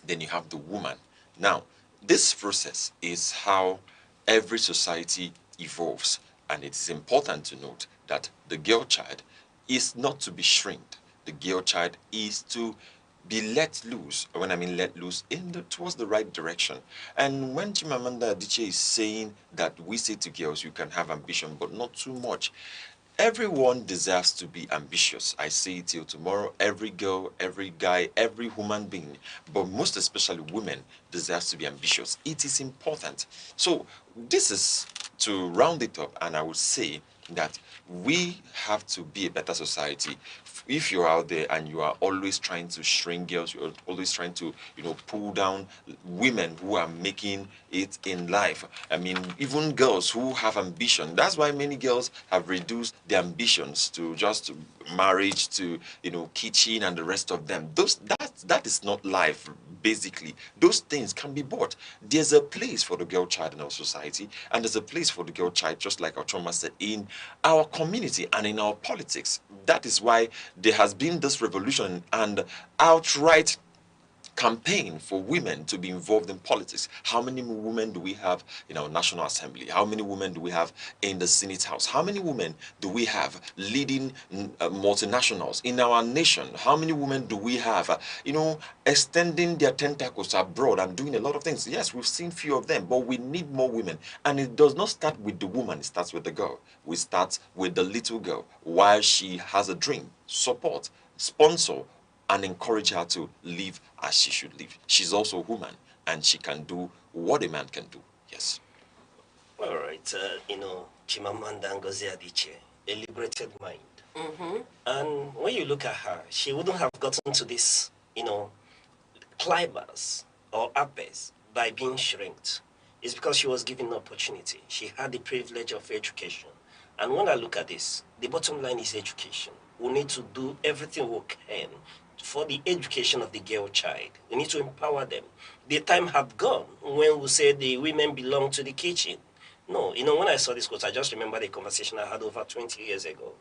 Speaker 7: then you have the woman. Now, this process is how every society evolves. And it is important to note that the girl child is not to be shrinked. The girl child is to be let loose. When I mean let loose, towards the right direction. And when Chimamanda Adichie is saying that we say to girls, you can have ambition, but not too much. Everyone deserves to be ambitious. I say it till tomorrow. Every girl, every guy, every human being, but most especially women, deserves to be ambitious. It is important. So this is to round it up, and I would say that we have to be a better society. If you're out there and you are always trying to shrink girls, you're always trying to, pull down women who are making it in life. I mean, even girls who have ambition. That's why many girls have reduced their ambitions to just marriage, to, kitchen and the rest of them. That is not life, basically. Those things can be bought. There's a place for the girl child in our society, and there's a place for the girl child, just like our trauma said, in our community and in our politics. That is why there has been this revolution and outright campaign for women to be involved in politics. How many women do we have in our National Assembly? How many women do we have in the Senate House? How many women do we have leading multinationals in our nation? How many women do we have, extending their tentacles abroad and doing a lot of things? Yes, we've seen few of them, but we need more women. And it does not start with the woman, it starts with the girl. We start with the little girl while she has a dream. Support, sponsor, and encourage her to live as she should live. She's also a woman, and she can do what a man can do. Yes.
Speaker 3: All right. Chimamanda Ngozi Adichie, a liberated mind. And when you look at her, she wouldn't have gotten to this, climax or apex by being shrinked. It's because she was given an opportunity. She had the privilege of education. And when I look at this, the bottom line is education. We need to do everything we can for the education of the girl child. We need to empower them. The time have gone when we say the women belong to the kitchen. No, when I saw this quote, I just remember the conversation I had over 20 years ago.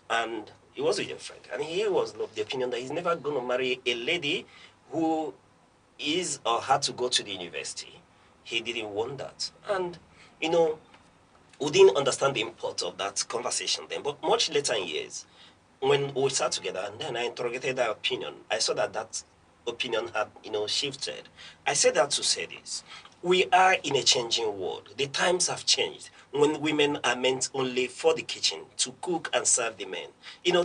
Speaker 3: And it was with a friend. And he was of the opinion that he's never going to marry a lady who is or had to go to the university. He didn't want that. And, we didn't understand the import of that conversation then. But much later in years, when we sat together and then I interrogated that opinion, I saw that opinion had, shifted. I said that to say this. We are in a changing world. The times have changed when women are meant only for the kitchen, to cook and serve the men.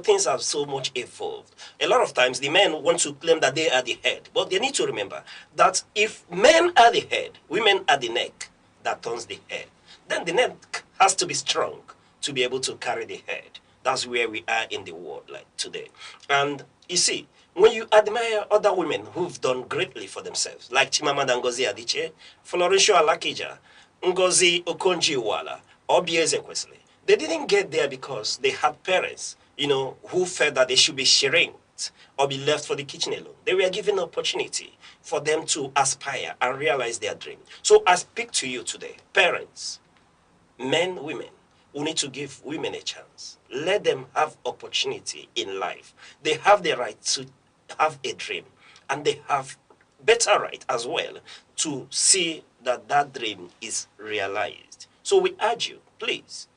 Speaker 3: Things have so much evolved. A lot of times the men want to claim that they are the head, but they need to remember that if men are the head, women are the neck that turns the head. Then the neck has to be strong to be able to carry the head. That's where we are in the world like today. And you see, when you admire other women who've done greatly for themselves, like Chimamanda Ngozi Adichie, Florencio Alakija, Ngozi Okonjo-Iweala, Obi Ezekwesili, they didn't get there because they had parents, who felt that they should be shrinked or be left for the kitchen alone. They were given an opportunity for them to aspire and realize their dream. So I speak to you today, parents, men, women, we need to give women a chance. Let them have opportunity in life. They have the right to have a dream, and they have better right as well to see that that dream is realized. So we urge you, please,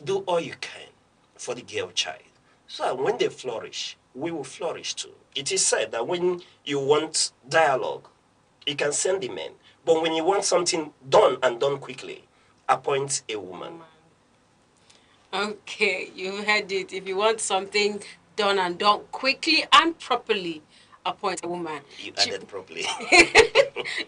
Speaker 3: do all you can for the girl child, so that when they flourish, we will flourish too. It is said that when you want dialogue, you can send the men, but when you want something done and done quickly, appoint a woman.
Speaker 9: Okay, you heard it. If you want something done and done quickly and properly, appoint a woman.
Speaker 3: You added properly.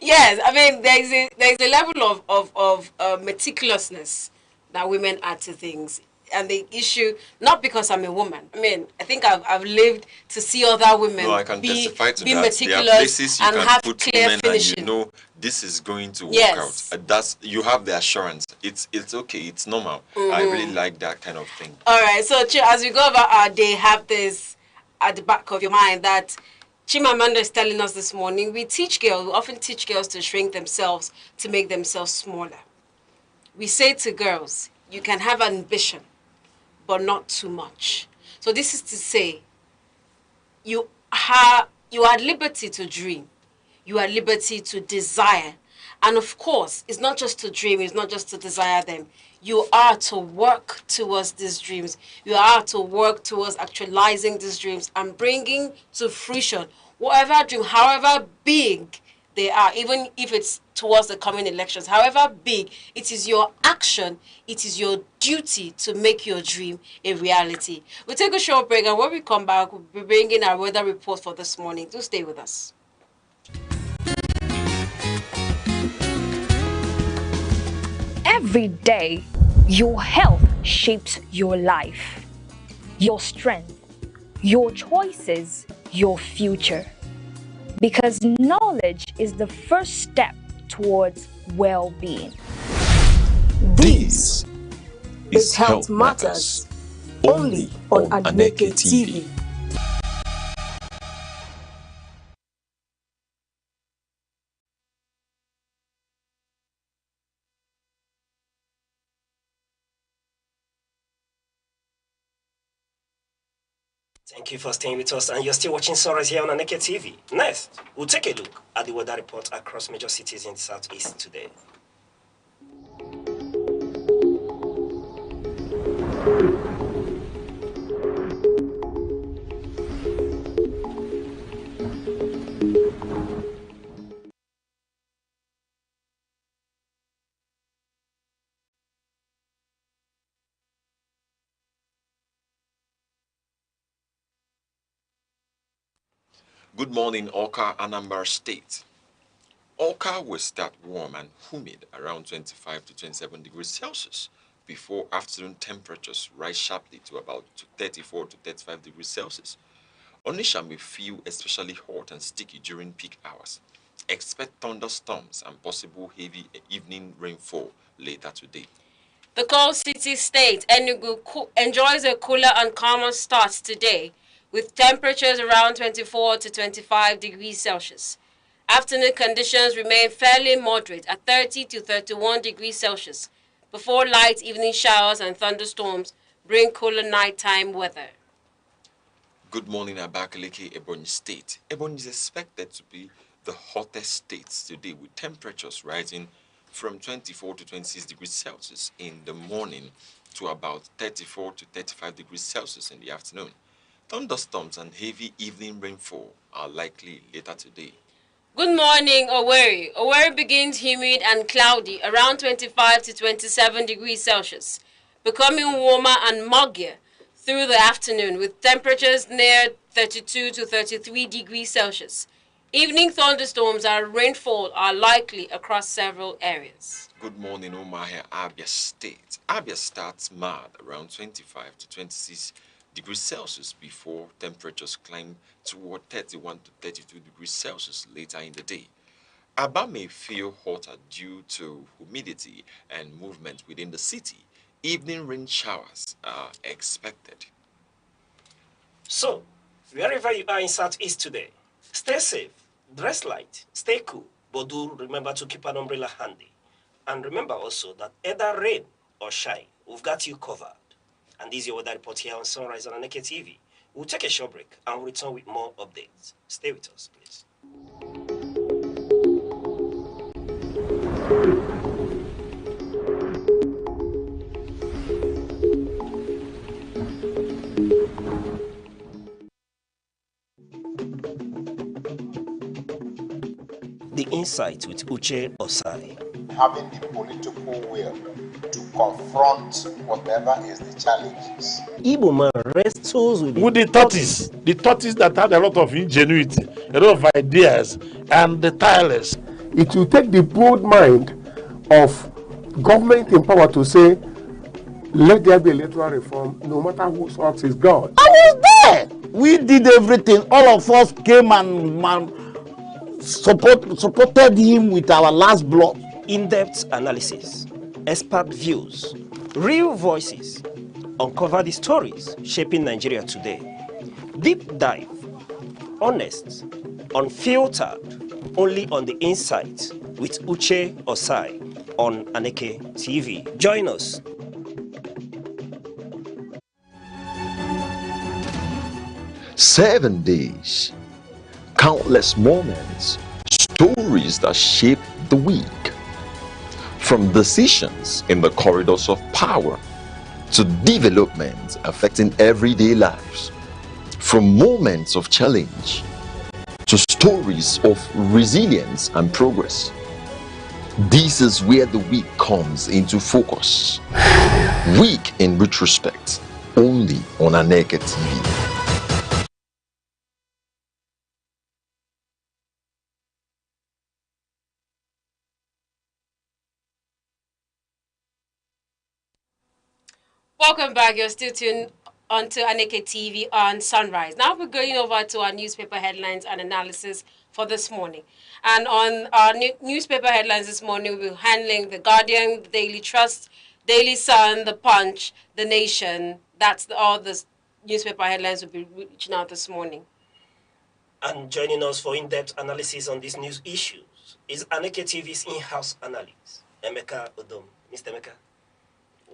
Speaker 9: Yes, I mean there's a level of meticulousness that women add to things. And the issue, not because I'm a woman. I mean, I think I've lived to see other women
Speaker 7: I can testify to
Speaker 9: be
Speaker 7: that.
Speaker 9: meticulous
Speaker 7: there are places you
Speaker 9: and
Speaker 7: can
Speaker 9: have
Speaker 7: put
Speaker 9: clear
Speaker 7: women
Speaker 9: finishing.
Speaker 7: and this is going to work
Speaker 9: Yes.
Speaker 7: out. That's, you have the assurance. It's okay. It's normal. I really like that kind of thing.
Speaker 9: All right. So as we go about our day, have this at the back of your mind that Chimamanda is telling us this morning. We often teach girls to shrink themselves, to make themselves smaller. We say to girls, you can have ambition, but not too much. So this is to say, you are at liberty to dream. You are at liberty to desire. And of course, it's not just to dream, it's not just to desire them. You are to work towards these dreams. You are to work towards actualizing these dreams and bringing to fruition whatever dream, however big they are, even if it's towards the coming elections, however big, it is your action, it is your duty to make your dream a reality. We'll take a short break, and when we come back, we'll be bringing our weather report for this morning. Do stay with us.
Speaker 12: Every day, Your health shapes your life, your strength, your choices, your future. Because knowledge is the first step towards well-being.
Speaker 2: This is Health Matters, only on Aneke TV.
Speaker 3: Thank you for staying with us, and you're still watching Sunrise here on Aneke TV. Next, we'll take a look at the weather report across major cities in the southeast today.
Speaker 7: Good morning, Awka, Anambra State. Awka will start warm and humid around 25 to 27 degrees Celsius before afternoon temperatures rise sharply to about 34 to 35 degrees Celsius. Onitsha may feel especially hot and sticky during peak hours. Expect thunderstorms and possible heavy evening rainfall later today.
Speaker 9: The coal city state, Enugu, enjoys a cooler and calmer start today, with temperatures around 24 to 25 degrees Celsius. Afternoon conditions remain fairly moderate at 30 to 31 degrees Celsius, before light evening showers and thunderstorms bring cooler nighttime weather.
Speaker 7: Good morning, Abakaliki, Ebonyi State. Ebonyi is expected to be the hottest state today, with temperatures rising from 24 to 26 degrees Celsius in the morning to about 34 to 35 degrees Celsius in the afternoon. Thunderstorms and heavy evening rainfall are likely later today.
Speaker 9: Good morning, Owerri. Owerri begins humid and cloudy around 25 to 27 degrees Celsius, becoming warmer and muggier through the afternoon, with temperatures near 32 to 33 degrees Celsius. Evening thunderstorms and rainfall are likely across several areas.
Speaker 7: Good morning, Omaha, Abia State. Abia starts mild around 25 to 26 degrees Celsius before temperatures climb toward 31 to 32 degrees Celsius later in the day. Aba may feel hotter due to humidity and movement within the city. Evening rain showers are expected.
Speaker 3: So, wherever you are in Southeast today, stay safe, dress light, stay cool, but do remember to keep an umbrella handy. And remember also that either rain or shine, we've got you covered. And this is your weather report here on Sunrise on Aneke TV. We'll take a short break and we'll return with more updates. Stay with us, please. The Insight with Uche Osai.
Speaker 13: Having the political will to confront whatever is the challenges.
Speaker 3: Igbo man wrestles with
Speaker 14: the tortoise that had a lot of ingenuity, a lot of ideas, and the tireless.
Speaker 15: It will take the bold mind of government in power to say, let there be electoral reform, no matter who sorts is God.
Speaker 16: I was there. We did everything. All of us came and supported him with our last blood.
Speaker 3: In-depth analysis, expert views, real voices, uncover the stories shaping Nigeria today. Deep dive, honest, unfiltered, only on the Insight with Uche Osai on Aneke TV. Join us.
Speaker 1: Seven days, countless moments, stories that shape the week. From decisions in the corridors of power to developments affecting everyday lives. From moments of challenge to stories of resilience and progress. This is where the week comes into focus. Week in retrospect, only on Aneke TV.
Speaker 9: Welcome back. You're still tuned onto Aneke TV on Sunrise. Now we're going over to our newspaper headlines and analysis for this morning. And on our newspaper headlines this morning, we're handling The Guardian, The Daily Trust, Daily Sun, The Punch, The Nation. That's all the newspaper headlines will be reaching out this morning.
Speaker 3: And joining us for in-depth analysis on these news issues is Aneke TV's in-house analyst, Emeka Odom. Mr. Emeka,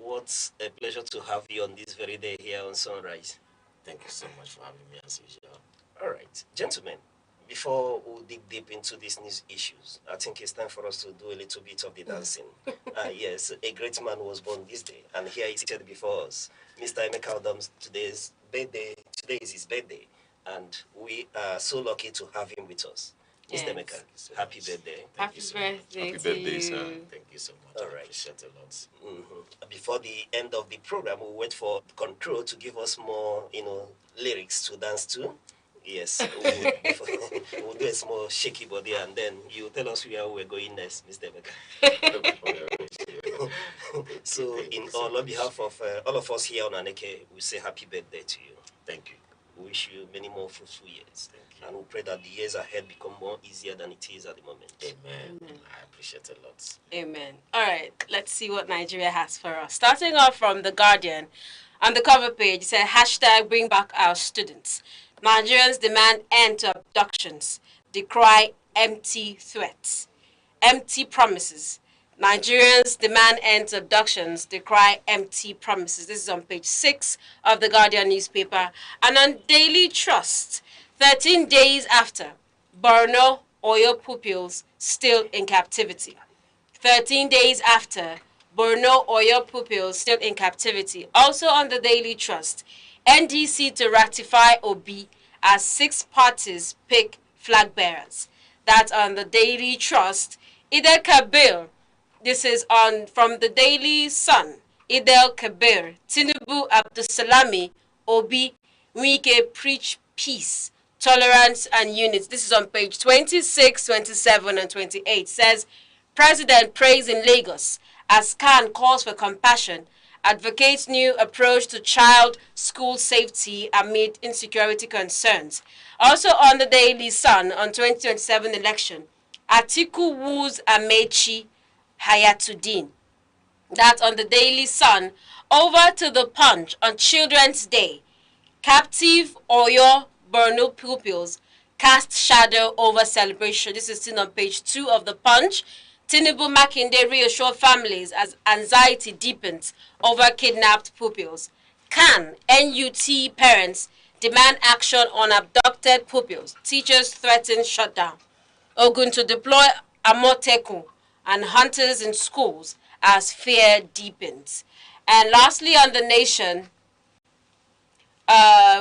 Speaker 3: what a pleasure to have you on this very day here on Sunrise.
Speaker 17: Thank you so much for having me as usual.
Speaker 3: All right, gentlemen, before we dig deep into these news issues, I think it's time for us to do a little bit of the dancing. Yes, a great man was born this day, and here he is seated before us. Mr. Emeka Odom's today's birthday. Today is his birthday, and we are so lucky to have him with us.
Speaker 9: Yes.
Speaker 3: Mr. Emeka, happy birthday.
Speaker 9: Happy birthday
Speaker 7: Happy birthday, sir.
Speaker 17: Thank you so much.
Speaker 3: All
Speaker 17: I
Speaker 3: right.
Speaker 17: appreciate a lot.
Speaker 3: Before the end of the program, we'll wait for control to give us more, lyrics to dance to. Yes, we'll do a small shaky body, and then you tell us where we're going next, Mr. Emeka. So, on behalf of all of us here on Aneke, we say happy birthday to you.
Speaker 17: Thank you.
Speaker 3: We wish you many more fruitful years. And we pray that the years ahead become more easier than it is at the moment.
Speaker 17: Amen. I appreciate a lot.
Speaker 9: Amen. All right, let's see what Nigeria has for us. Starting off from The Guardian, on the cover page, it said, hashtag bring back our students. Nigerians demand end to abductions, decry empty threats. Empty promises. Nigerians demand end to abductions, decry empty promises. This is on page 6 of The Guardian newspaper. And on Daily Trust, 13 days after, Borno Oyo pupils still in captivity. 13 days after, Borno Oyo pupils still in captivity. Also on the Daily Trust, NDC to ratify Obi as 6 parties pick flag bearers. That's on the Daily Trust. Idel Kabir, this is from the Daily Sun. Idel Kabir, Tinubu Abdusalami, Obi, Wike preach peace, tolerance and unity. This is on page 26, 27 and 28. Says, President prays in Lagos as Khan calls for compassion, advocates new approach to child school safety amid insecurity concerns. Also on the Daily Sun, on 2027 election, Atiku woos Amechi Hayatuddin. That's on the Daily Sun. Over to the Punch on Children's Day. Captive Oyo Borno pupils cast shadow over celebration. This is seen on page 2 of the Punch. Tinubu Makinde reassure families as anxiety deepens over kidnapped pupils. Can NUT parents demand action on abducted pupils? Teachers threaten shutdown. Ogun to deploy Amotekun and hunters in schools as fear deepens. And lastly, on the Nation,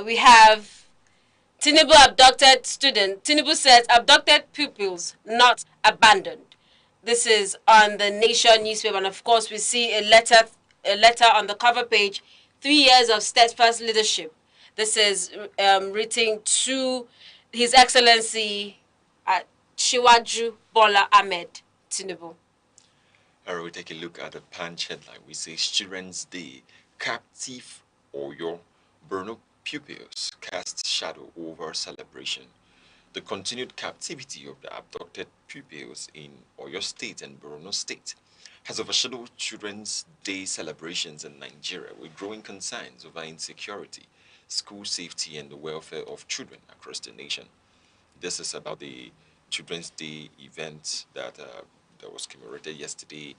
Speaker 9: we have Tinubu abducted student. Tinubu says abducted pupils not abandoned. This is on the Nation newspaper, and of course we see a letter on the cover page. 3 years of steadfast leadership. This is written to His Excellency Shiwaju Bola Ahmed Tinubu.
Speaker 7: All right, we take a look at the Punch headline. We say Children's Day, captive Oyo Borno pupils cast shadow over celebration. The continued captivity of the abducted pupils in Oyo State and Borno State has overshadowed Children's Day celebrations in Nigeria with growing concerns over insecurity, school safety, and the welfare of children across the nation. This is about the Children's Day event that was commemorated yesterday.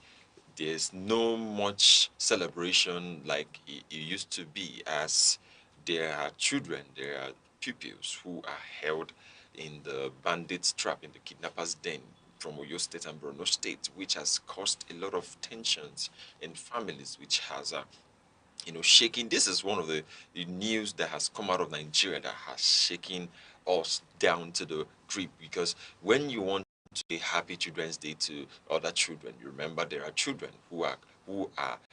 Speaker 7: There's no much celebration like it used to be, as there are children, there are pupils who are held in the bandits' trap, in the kidnappers' den from Oyo State and Borno State, which has caused a lot of tensions in families, which has shaking. This is one of the news that has come out of Nigeria that has shaken us down to the grip, because when you want to say Happy Children's Day to other children, you remember there are children who are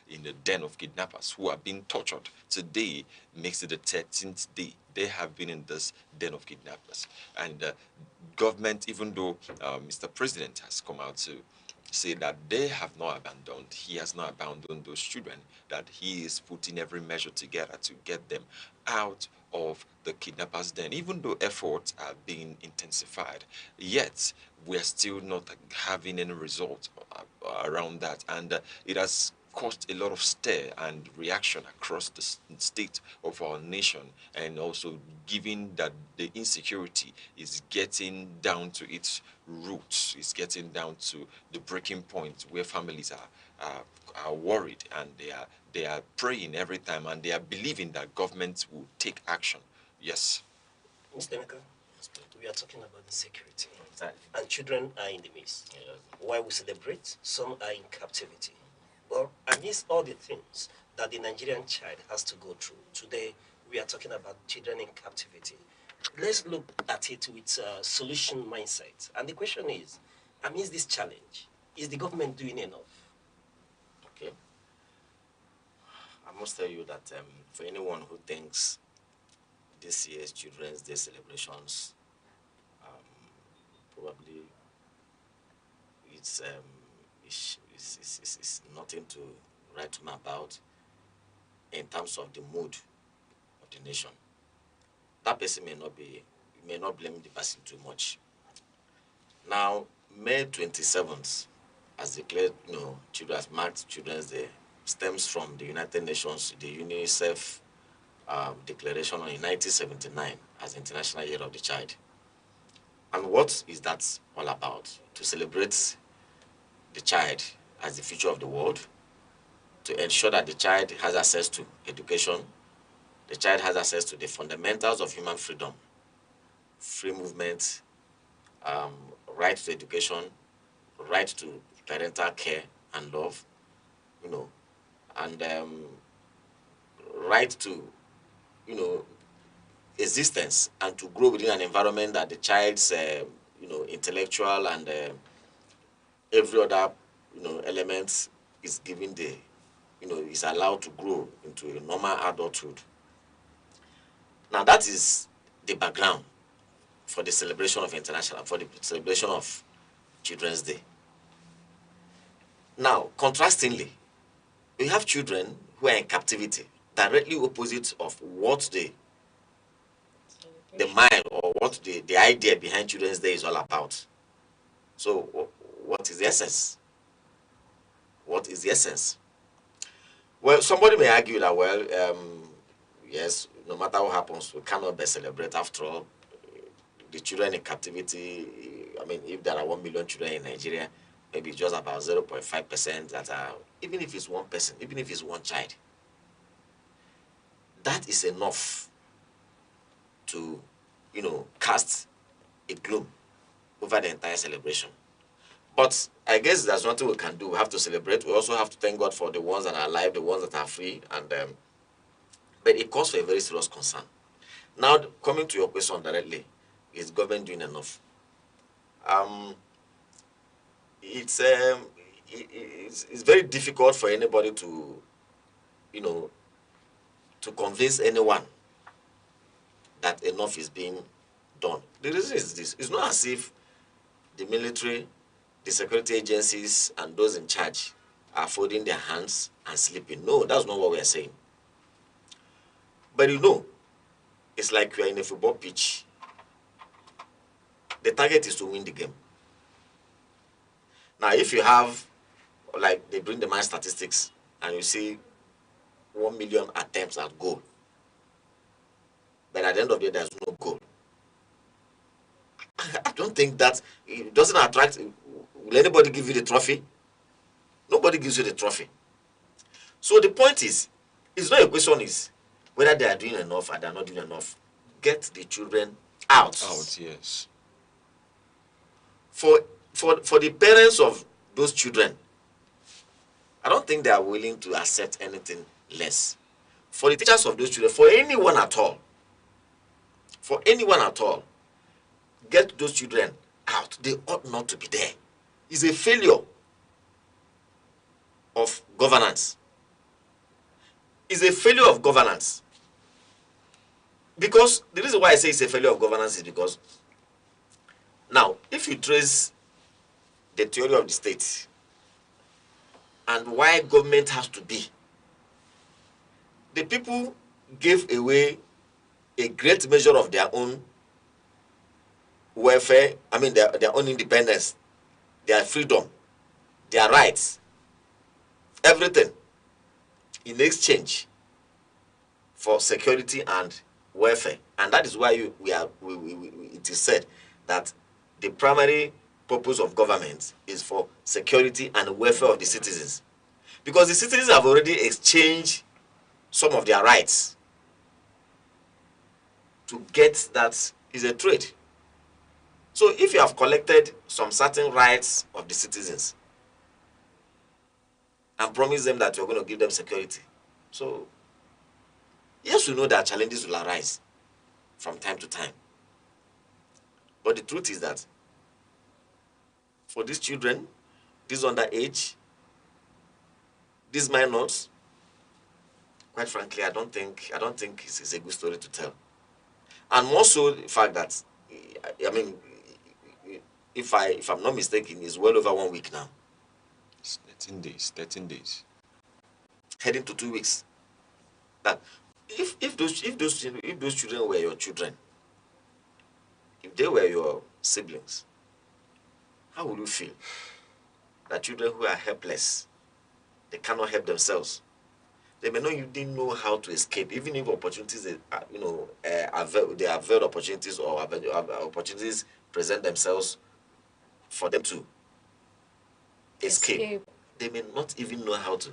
Speaker 7: in the den of kidnappers, who are being tortured. Today makes it the 13th day they have been in this den of kidnappers. And government, even though Mr. President has come out to say that they have not abandoned, he has not abandoned those children, that he is putting every measure together to get them out of the kidnappers' den. Even though efforts are being intensified, yet we're still not having any result around that. And it has caused a lot of stir and reaction across the state of our nation, and also given that the insecurity is getting down to its roots, it's getting down to the breaking point where families are worried, and they are praying every time, and they are believing that government will take action. Yes.
Speaker 3: Mr. Aneke, we are talking about insecurity, and children are in the midst. While we celebrate, some are in captivity. Well, amidst all the things that the Nigerian child has to go through, today we are talking about children in captivity. Let's look at it with a solution mindset. And the question is, amidst this challenge, is the government doing enough?
Speaker 17: Okay. I must tell you that for anyone who thinks this year's Children's Day celebrations probably it's nothing to write home about in terms of the mood of the nation. That person may not blame the person too much. Now, May 27th, as declared, children as marked Children's Day, stems from the United Nations, the UNICEF declaration in 1979 as International Year of the Child. And what is that all about? To celebrate the child as the future of the world, to ensure that the child has access to education, the child has access to the fundamentals of human freedom, free movement, right to education, right to parental care and love, and right to, existence, and to grow within an environment that the child's, intellectual and every other, element is given the, is allowed to grow into a normal adulthood. Now that is the background for the celebration of Children's Day. Now, contrastingly, we have children who are in captivity, directly opposite of what the mind or what the idea behind Children's Day is all about. So, what is the essence? What is the essence? Well, somebody may argue that, well, yes, no matter what happens, we cannot be celebrate. After all, the children in captivity, I mean, if there are 1 million children in Nigeria, maybe just about 0.5% that are, even if it's one person, even if it's one child, that is enough to, cast a gloom over the entire celebration. But I guess there's nothing we can do. We have to celebrate. We also have to thank God for the ones that are alive, the ones that are free, and but it calls for a very serious concern. Now, coming to your question directly, is government doing enough? It's very difficult for anybody to, to convince anyone that enough is being done. The reason is this: it's not as if the military, the security agencies, and those in charge are folding their hands and sleeping. No, that's not what we are saying. But it's like you are in a football pitch. The target is to win the game. Now, if you have, like, they bring the match statistics, and you see 1 million attempts at goal, but at the end of the day, there's no goal. I don't think that it doesn't attract. Will anybody give you the trophy? Nobody gives you the trophy. So the point is, it's not a question is whether they are doing enough or they are not doing enough. Get the children out.
Speaker 7: Out, yes.
Speaker 17: For the parents of those children, I don't think they are willing to accept anything less. For the teachers of those children, for anyone at all, get those children out. They ought not to be there. It's a failure of governance. It's a failure of governance. Because the reason why I say it's a failure of governance is because now, if you trace the theory of the state and why government has to be. The people gave away a great measure of their own welfare, I mean their own independence, their freedom, their rights, everything in exchange for security and welfare. And that is why it is said that the primary purpose of government is for security and welfare of the citizens. Because the citizens have already exchanged some of their rights to get that is a trade. So if you have collected some certain rights of the citizens and promised them that you're going to give them security, so yes, we know that challenges will arise from time to time. But the truth is that for these children, these underage, these minors, quite frankly, I don't think it's a good story to tell. And more so the fact that, I mean, if I'm not mistaken, it's well over 1 week now.
Speaker 7: It's 13 days.
Speaker 17: Heading to 2 weeks. That if those children were your children, if they were your siblings, how would you feel? That children who are helpless, they cannot help themselves. They may not even know how to escape, even if opportunities, they avail opportunities or opportunities present themselves for them to escape. They may not even know how to.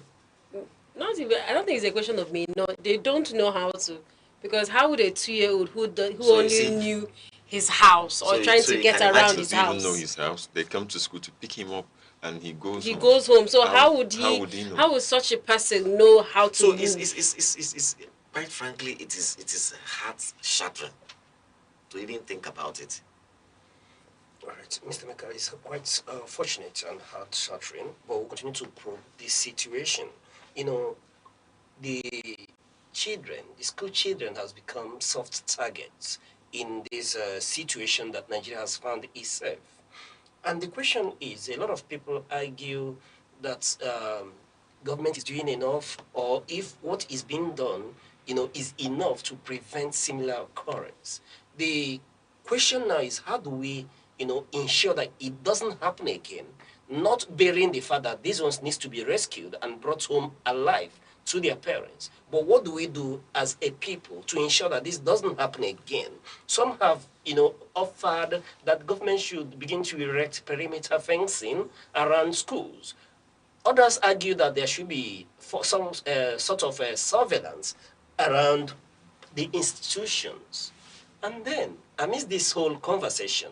Speaker 9: Not even. I don't think it's a question of me. No, they don't know how to, because how would a 2-year-old who only knew his house or trying to get around his house?
Speaker 7: Even know his house. They come to school to pick him up, and he goes.
Speaker 9: He goes home. So how would he know? How would such a person know how to?
Speaker 17: So it's quite frankly, it is heart shattering to even think about it.
Speaker 18: All right, Mr. Meka, it's quite fortunate and heart-shattering, but we'll continue to probe this situation. You know, the school children has become soft targets in this situation that Nigeria has found itself. And the question is, a lot of people argue that government is doing enough, or if what is being done, is enough to prevent similar occurrence. The question now is, how do we ensure that it doesn't happen again, not bearing the fact that these ones needs to be rescued and brought home alive to their parents. But what do we do as a people to ensure that this doesn't happen again? Some have, offered that government should begin to erect perimeter fencing around schools. Others argue that there should be some sort of surveillance around the institutions. And then, amidst this whole conversation,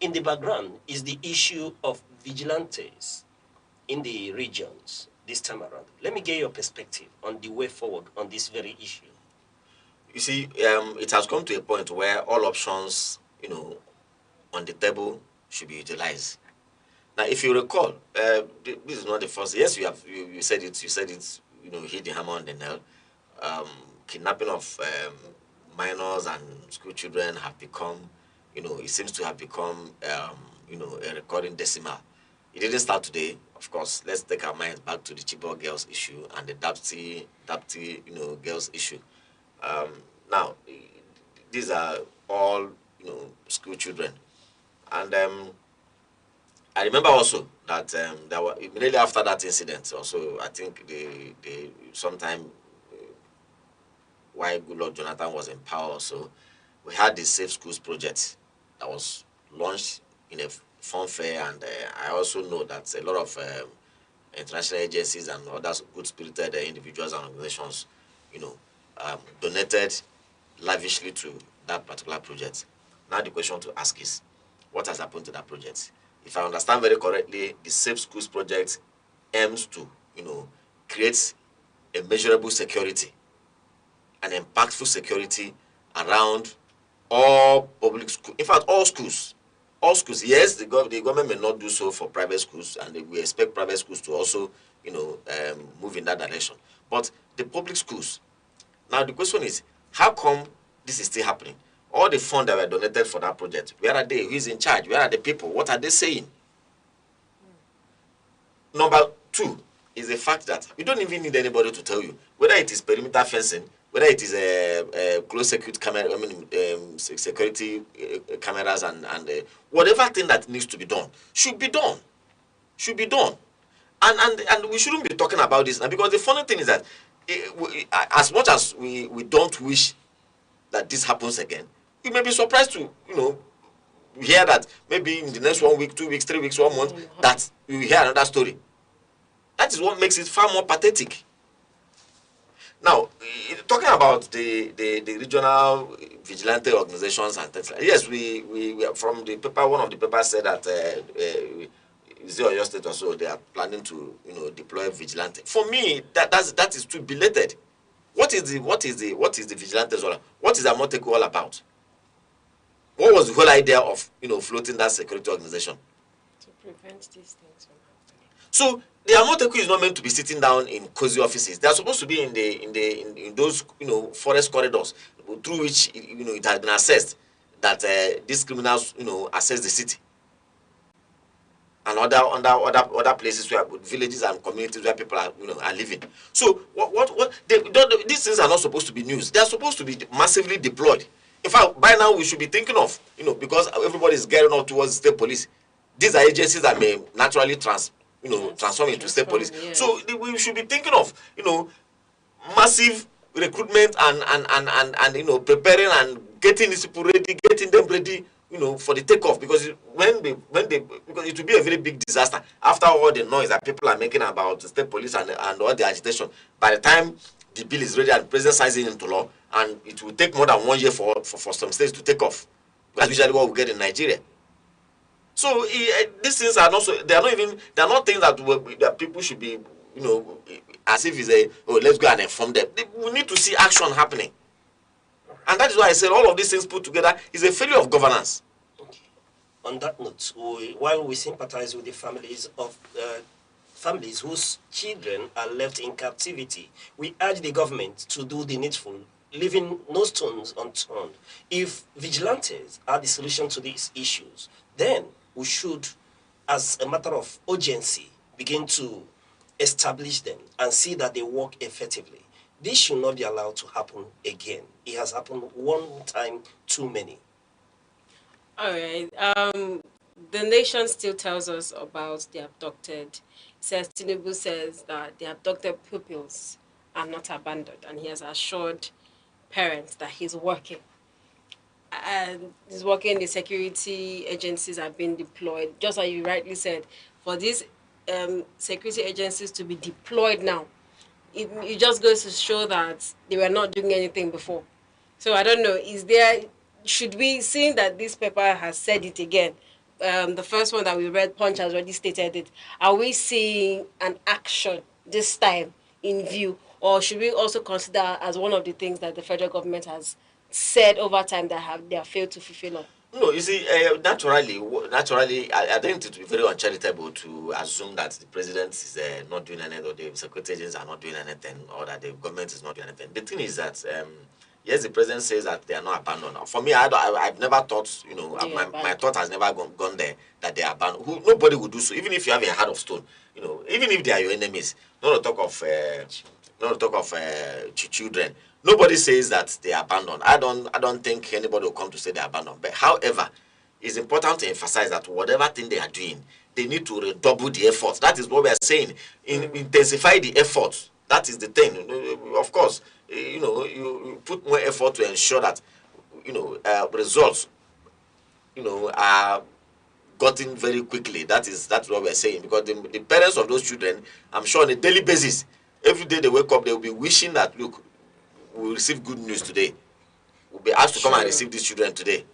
Speaker 18: in the background is the issue of vigilantes in the regions this time around. Let me get your perspective on the way forward on this very issue.
Speaker 17: You see, it has come to a point where all options, on the table should be utilized. Now, if you recall, this is not the first. Yes, you said it. You said it. Hit the hammer on the nail. Kidnapping of minors and school children have become, it seems to have become, a recurring decimal. It didn't start today. Of course, let's take our minds back to the Chibok girls issue and the Dapti, girls issue. Now, these are all, school children. And I remember also that there were, immediately after that incident, also, I think they sometime while Goodluck Jonathan was in power, so we had the Safe Schools project that was launched in a fun fair, and I also know that a lot of international agencies and other good-spirited individuals and organizations, donated lavishly to that particular project. Now the question to ask is, what has happened to that project? If I understand very correctly, the Safe Schools project aims to, create a measurable security, an impactful security around all public schools. In fact, all schools. All schools. Yes, the government may not do so for private schools, and we expect private schools to also, move in that direction. But the public schools. Now the question is, how come this is still happening? All the funds that were donated for that project, where are they? Who is in charge? Where are the people? What are they saying? Number two, is the fact that you don't even need anybody to tell you whether it is perimeter fencing, whether it is a closed circuit camera, security cameras, and whatever thing that needs to be done should be done. And we shouldn't be talking about this now, because the funny thing is that as much as we don't wish that this happens again, you may be surprised to hear that maybe in the next 1 week, 2 weeks, 3 weeks, 1 month, that you hear another story. That is what makes it far more pathetic. Now, talking about the regional vigilante organizations and things like that, yes, we from the paper, one of the papers said that Oyo State or so, they are planning to deploy vigilante. For me, that is too belated. What is the vigilantes all about? What is Amoteku all about? What was the whole idea of floating that security organization?
Speaker 9: To prevent these things from happening. So
Speaker 17: the Amoteku is not meant to be sitting down in cozy offices. They are supposed to be in those forest corridors through which it has been assessed that these criminals access the city, and other places where villages and communities where people are are living. So these things are not supposed to be news. They are supposed to be massively deployed. In fact, by now we should be thinking of because everybody is gearing up towards state police. These are agencies that may naturally transform into state police. Yes. So we should be thinking of massive recruitment and preparing and getting these people ready, getting them ready for the takeoff, because because it will be a very big disaster after all the noise that people are making about the state police and all the agitation. By the time the bill is ready and the president signs it into law, and it will take more than 1 year for some states to take off. That's usually what we get in Nigeria. So these things are not they are not things that people should be as if it's let's go and inform them. We need to see action happening. And that is why I said all of these things put together is a failure of governance.
Speaker 18: Okay. On that note, while we sympathize with the families of families whose children are left in captivity, we urge the government to do the needful, leaving no stones unturned. If vigilantes are the solution to these issues, then we should, as a matter of urgency, begin to establish them and see that they work effectively. This should not be allowed to happen again. It has happened one time too many.
Speaker 9: All right. The nation still tells us about the abducted. It says Tinubu says that the abducted pupils are not abandoned, and he has assured parents that he's working. And he's working. The security agencies have been deployed. Just like you rightly said, for these security agencies to be deployed now, it just goes to show that they were not doing anything before. So I don't know, should we, seeing that this paper has said it again, the first one that we read, Punch has already stated it, are we seeing an action this time in view, or should we also consider as one of the things that the federal government has said over time that they have failed to fulfill on?
Speaker 17: No, you see, naturally, I think it would be very uncharitable to assume that the president is not doing anything, or the security agents are not doing anything, or that the government is not doing anything. The thing is that, yes, the president says that they are not abandoned. For me, I've never thought, my thought has never gone there that they are abandoned. Nobody would do so, even if you have a heart of stone. Even if they are your enemies. Not to talk of children. Nobody says that they are abandoned. I don't think anybody will come to say they are abandoned. But however, it's important to emphasize that whatever thing they are doing, they need to redouble the effort. That is what we are saying. Intensify the effort. That is the thing. Of course, you put more effort to ensure that results are gotten very quickly. That's what we are saying. Because the parents of those children, I'm sure on a daily basis, every day they wake up, they will be wishing that, look, we will receive good news today. We'll be asked to come and receive these children today.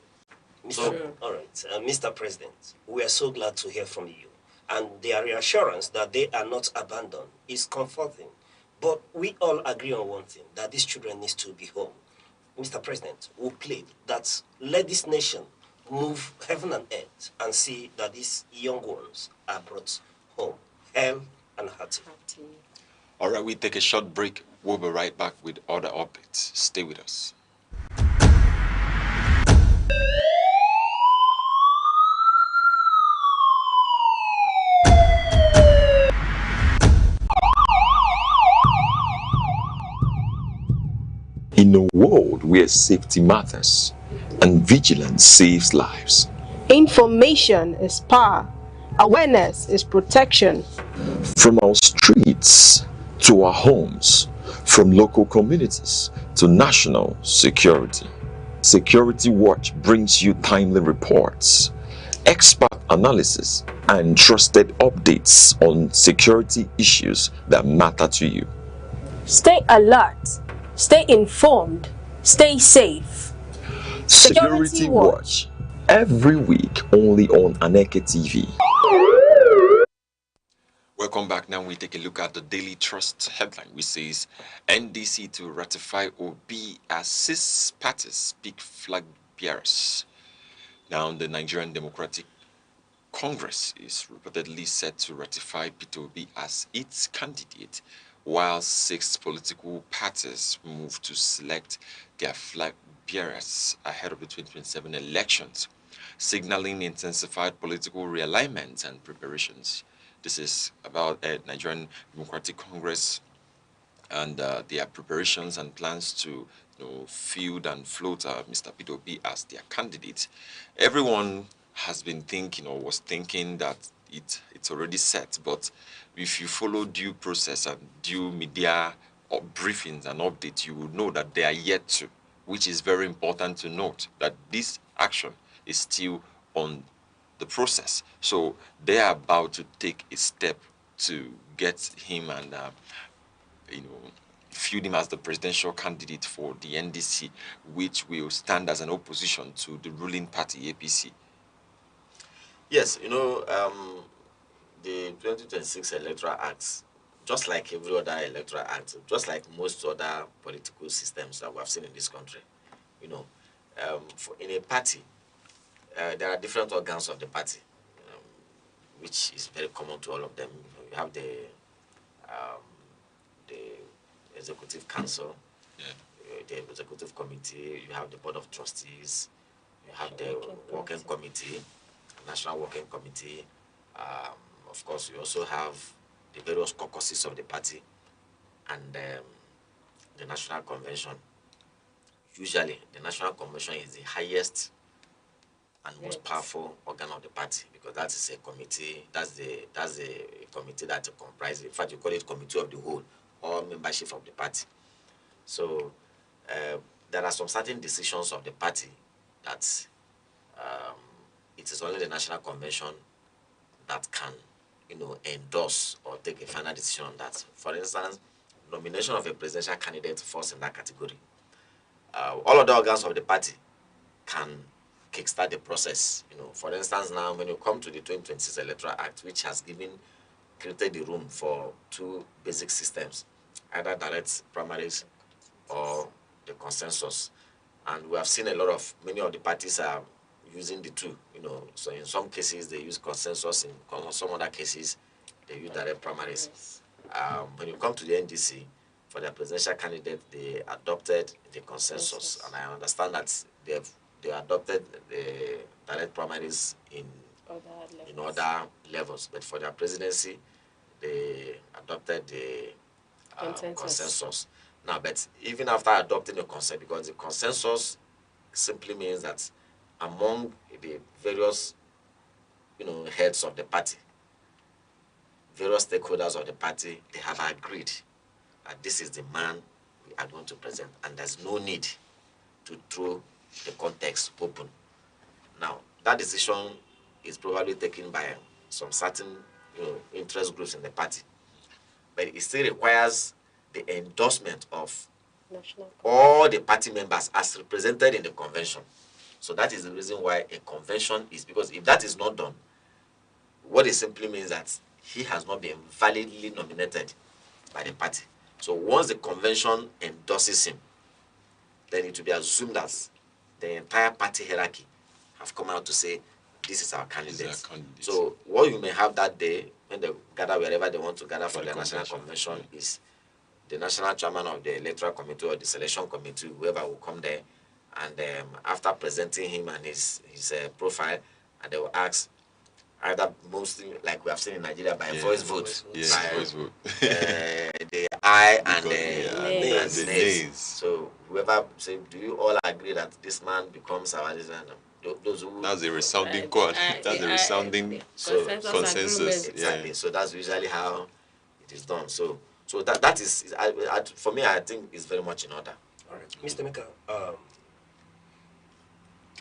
Speaker 18: All right, Mr. President, we are so glad to hear from you. And their reassurance that they are not abandoned is comforting. But we all agree on one thing, that these children need to be home. Mr. President, we plead that let this nation move heaven and earth and see that these young ones are brought home, hale and hearty.
Speaker 7: All right, we take a short break. We'll be right back with other updates. Stay with us.
Speaker 1: where safety matters and vigilance saves lives.
Speaker 2: Information is power. Awareness is protection.
Speaker 1: From our streets to our homes, from local communities to national security. Security Watch brings you timely reports, expert analysis, and trusted updates on security issues that matter to you.
Speaker 2: Stay alert, stay informed, stay safe.
Speaker 1: Security Watch, every week only on Aneke TV. Welcome back. Now we take a look at the Daily Trust headline, which says NDC to ratify OB as 6 parties pick flag bearers. Now the Nigerian Democratic Congress is reportedly set to ratify peterobi as its candidate, while 6 political parties move to select their flag bearers ahead of the 2027 elections, signaling intensified political realignment and preparations. This is about Nigerian Democratic Congress and their preparations and plans to field and float Mr. Peterobi as their candidate. Everyone has been thinking or was thinking that it's already set, but if you follow due process and due media briefings and updates, you will know that they are yet to, which is very important to note that this action is still on the process. So they are about to take a step to get him and field him as the presidential candidate for the NDC, which will stand as an opposition to the ruling party APC.
Speaker 17: Yes, the 2026 Electoral Act, just like every other electoral act, just like most other political systems that we have seen in this country, in a party, there are different organs of the party, which is very common to all of them. You have the executive council, the executive committee, you have the board of trustees, you have the working committee, national working committee. Of course, you also have the various caucuses of the party and the national convention. Usually, the national convention is the highest and most powerful organ of the party, because that is a committee. That's the committee that comprises. In fact, you call it committee of the whole or membership of the party. So there are some certain decisions of the party that it is only the national convention that can, endorse or take a final decision on that. For instance, nomination of a presidential candidate falls in that category. All other organs of the party can kickstart the process. For instance, now when you come to the 2026 Electoral Act, which has created the room for 2 basic systems, either direct primaries or the consensus. And we have seen many of the parties are using the 2, so in some cases they use consensus, in some other cases they use direct primaries. When you come to the NDC, for their presidential candidate, they adopted the consensus, and I understand that they adopted the direct primaries in other levels, but for their presidency, they adopted the consensus. Now, but even after adopting the consensus, because the consensus simply means that among the various, heads of the party, various stakeholders of the party, they have agreed that this is the man we are going to present, and there's no need to throw the context open. Now, that decision is probably taken by some certain, interest groups in the party, but it still requires the endorsement of all the party members as represented in the convention. So that is the reason why a convention is, because if that is not done, what it simply means that he has not been validly nominated by the party. So once the convention endorses him, then it will be assumed that the entire party hierarchy have come out to say, this is our candidate. So what you may have that day, when they gather wherever they want to gather for the national convention, is the national chairman of the electoral committee or the selection committee, whoever will come there, and after presenting him and his profile, and they will ask, either mostly like we have seen in Nigeria by voice vote, by voice vote. The aye and the nays. So whoever say, do you all agree that this man becomes our leader? Those who,
Speaker 7: that's a resounding chord. That's a resounding consensus.
Speaker 17: Exactly.
Speaker 7: Yeah.
Speaker 17: So that's usually how it is done. So that is, for me, I think it's very much in order.
Speaker 18: All right, Mr. Meka,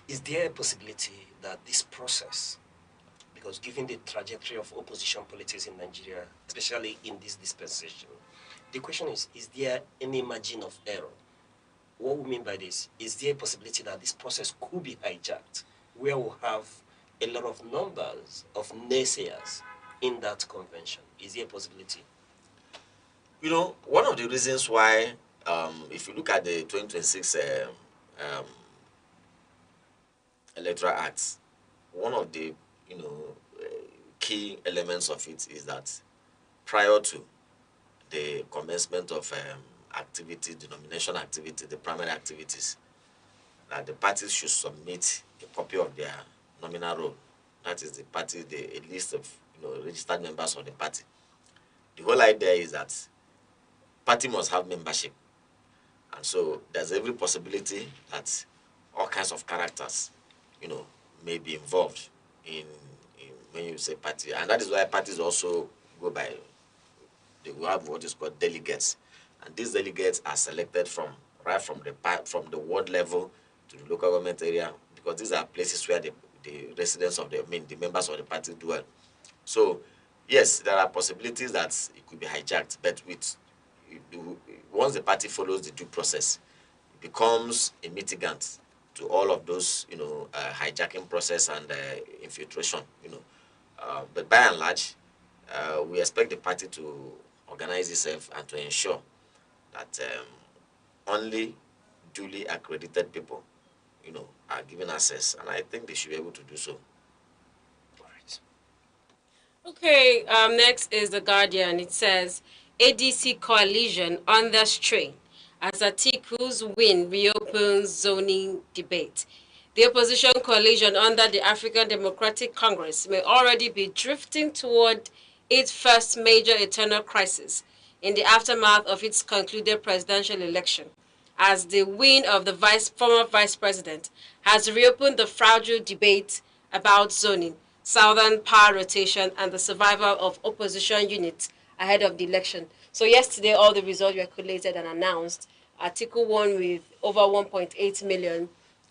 Speaker 18: is there a possibility that this process, because given the trajectory of opposition politics in Nigeria, especially in this dispensation, the question is there any margin of error? What we mean by this, is there a possibility that this process could be hijacked, where we'll have a lot of numbers of naysayers in that convention? Is there a possibility?
Speaker 17: You know, one of the reasons why, if you look at the 2026 Electoral Act, one of the key elements of it is that prior to the commencement of activity, the nomination activity, the primary activities, that the parties should submit a copy of their nominal roll. That is a list of registered members of the party. The whole idea is that party must have membership, and so there's every possibility that all kinds of characters, may be involved in when you say party, and that is why parties also go by. They will have what is called delegates, and these delegates are selected from the ward level to the local government area, because these are places where the residents of the members of the party dwell. So yes, there are possibilities that it could be hijacked, but once the party follows the due process, it becomes a mitigant to all of those hijacking process and infiltration. But by and large, we expect the party to organize itself and to ensure that only duly accredited people, are given access, and I think they should be able to do so.
Speaker 9: Okay, next is The Guardian. It says, ADC coalition under strain as Atiku's win reopens zoning debate. The opposition coalition under the African Democratic Congress may already be drifting toward its first major internal crisis in the aftermath of its concluded presidential election, as the win of the former vice president has reopened the fragile debate about zoning, southern power rotation, and the survival of opposition units ahead of the election. So yesterday, all the results were collated and announced. Atiku won with over 1.8 million.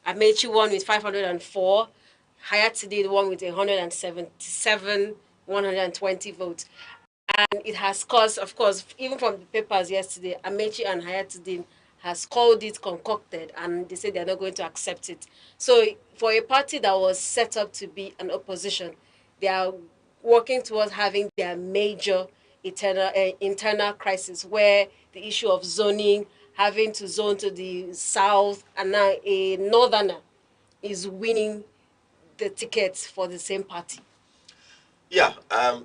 Speaker 9: Amechi won with 504. Hayatide won with 177, 120 votes. And it has caused, of course, even from the papers yesterday, Amechi and Hayatide has called it concocted, and they say they're not going to accept it. So for a party that was set up to be an opposition, they are working towards having their major internal crisis, where the issue of zoning, having to zone to the south, and now a northerner is winning the tickets for the same party.
Speaker 17: Yeah,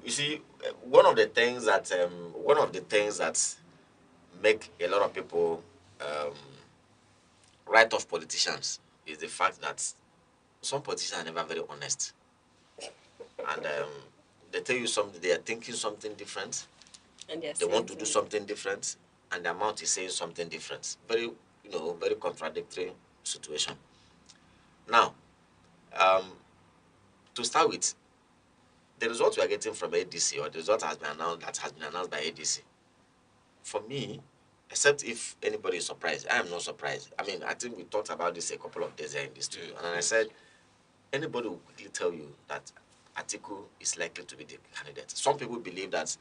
Speaker 17: you see, one of the things that make a lot of people write off politicians is the fact that some politicians are never very honest, and they tell you something, they are thinking something different,
Speaker 9: and
Speaker 17: they want to do something different, and the amount is saying something different. Very, very contradictory situation. Now, to start with, the result we are getting from ADC, or the result has been announced by ADC, for me, except if anybody is surprised, I am not surprised. I mean, I think we talked about this a couple of days in this studio, and I said, anybody will quickly tell you that Atiku is likely to be the candidate. Some people believe that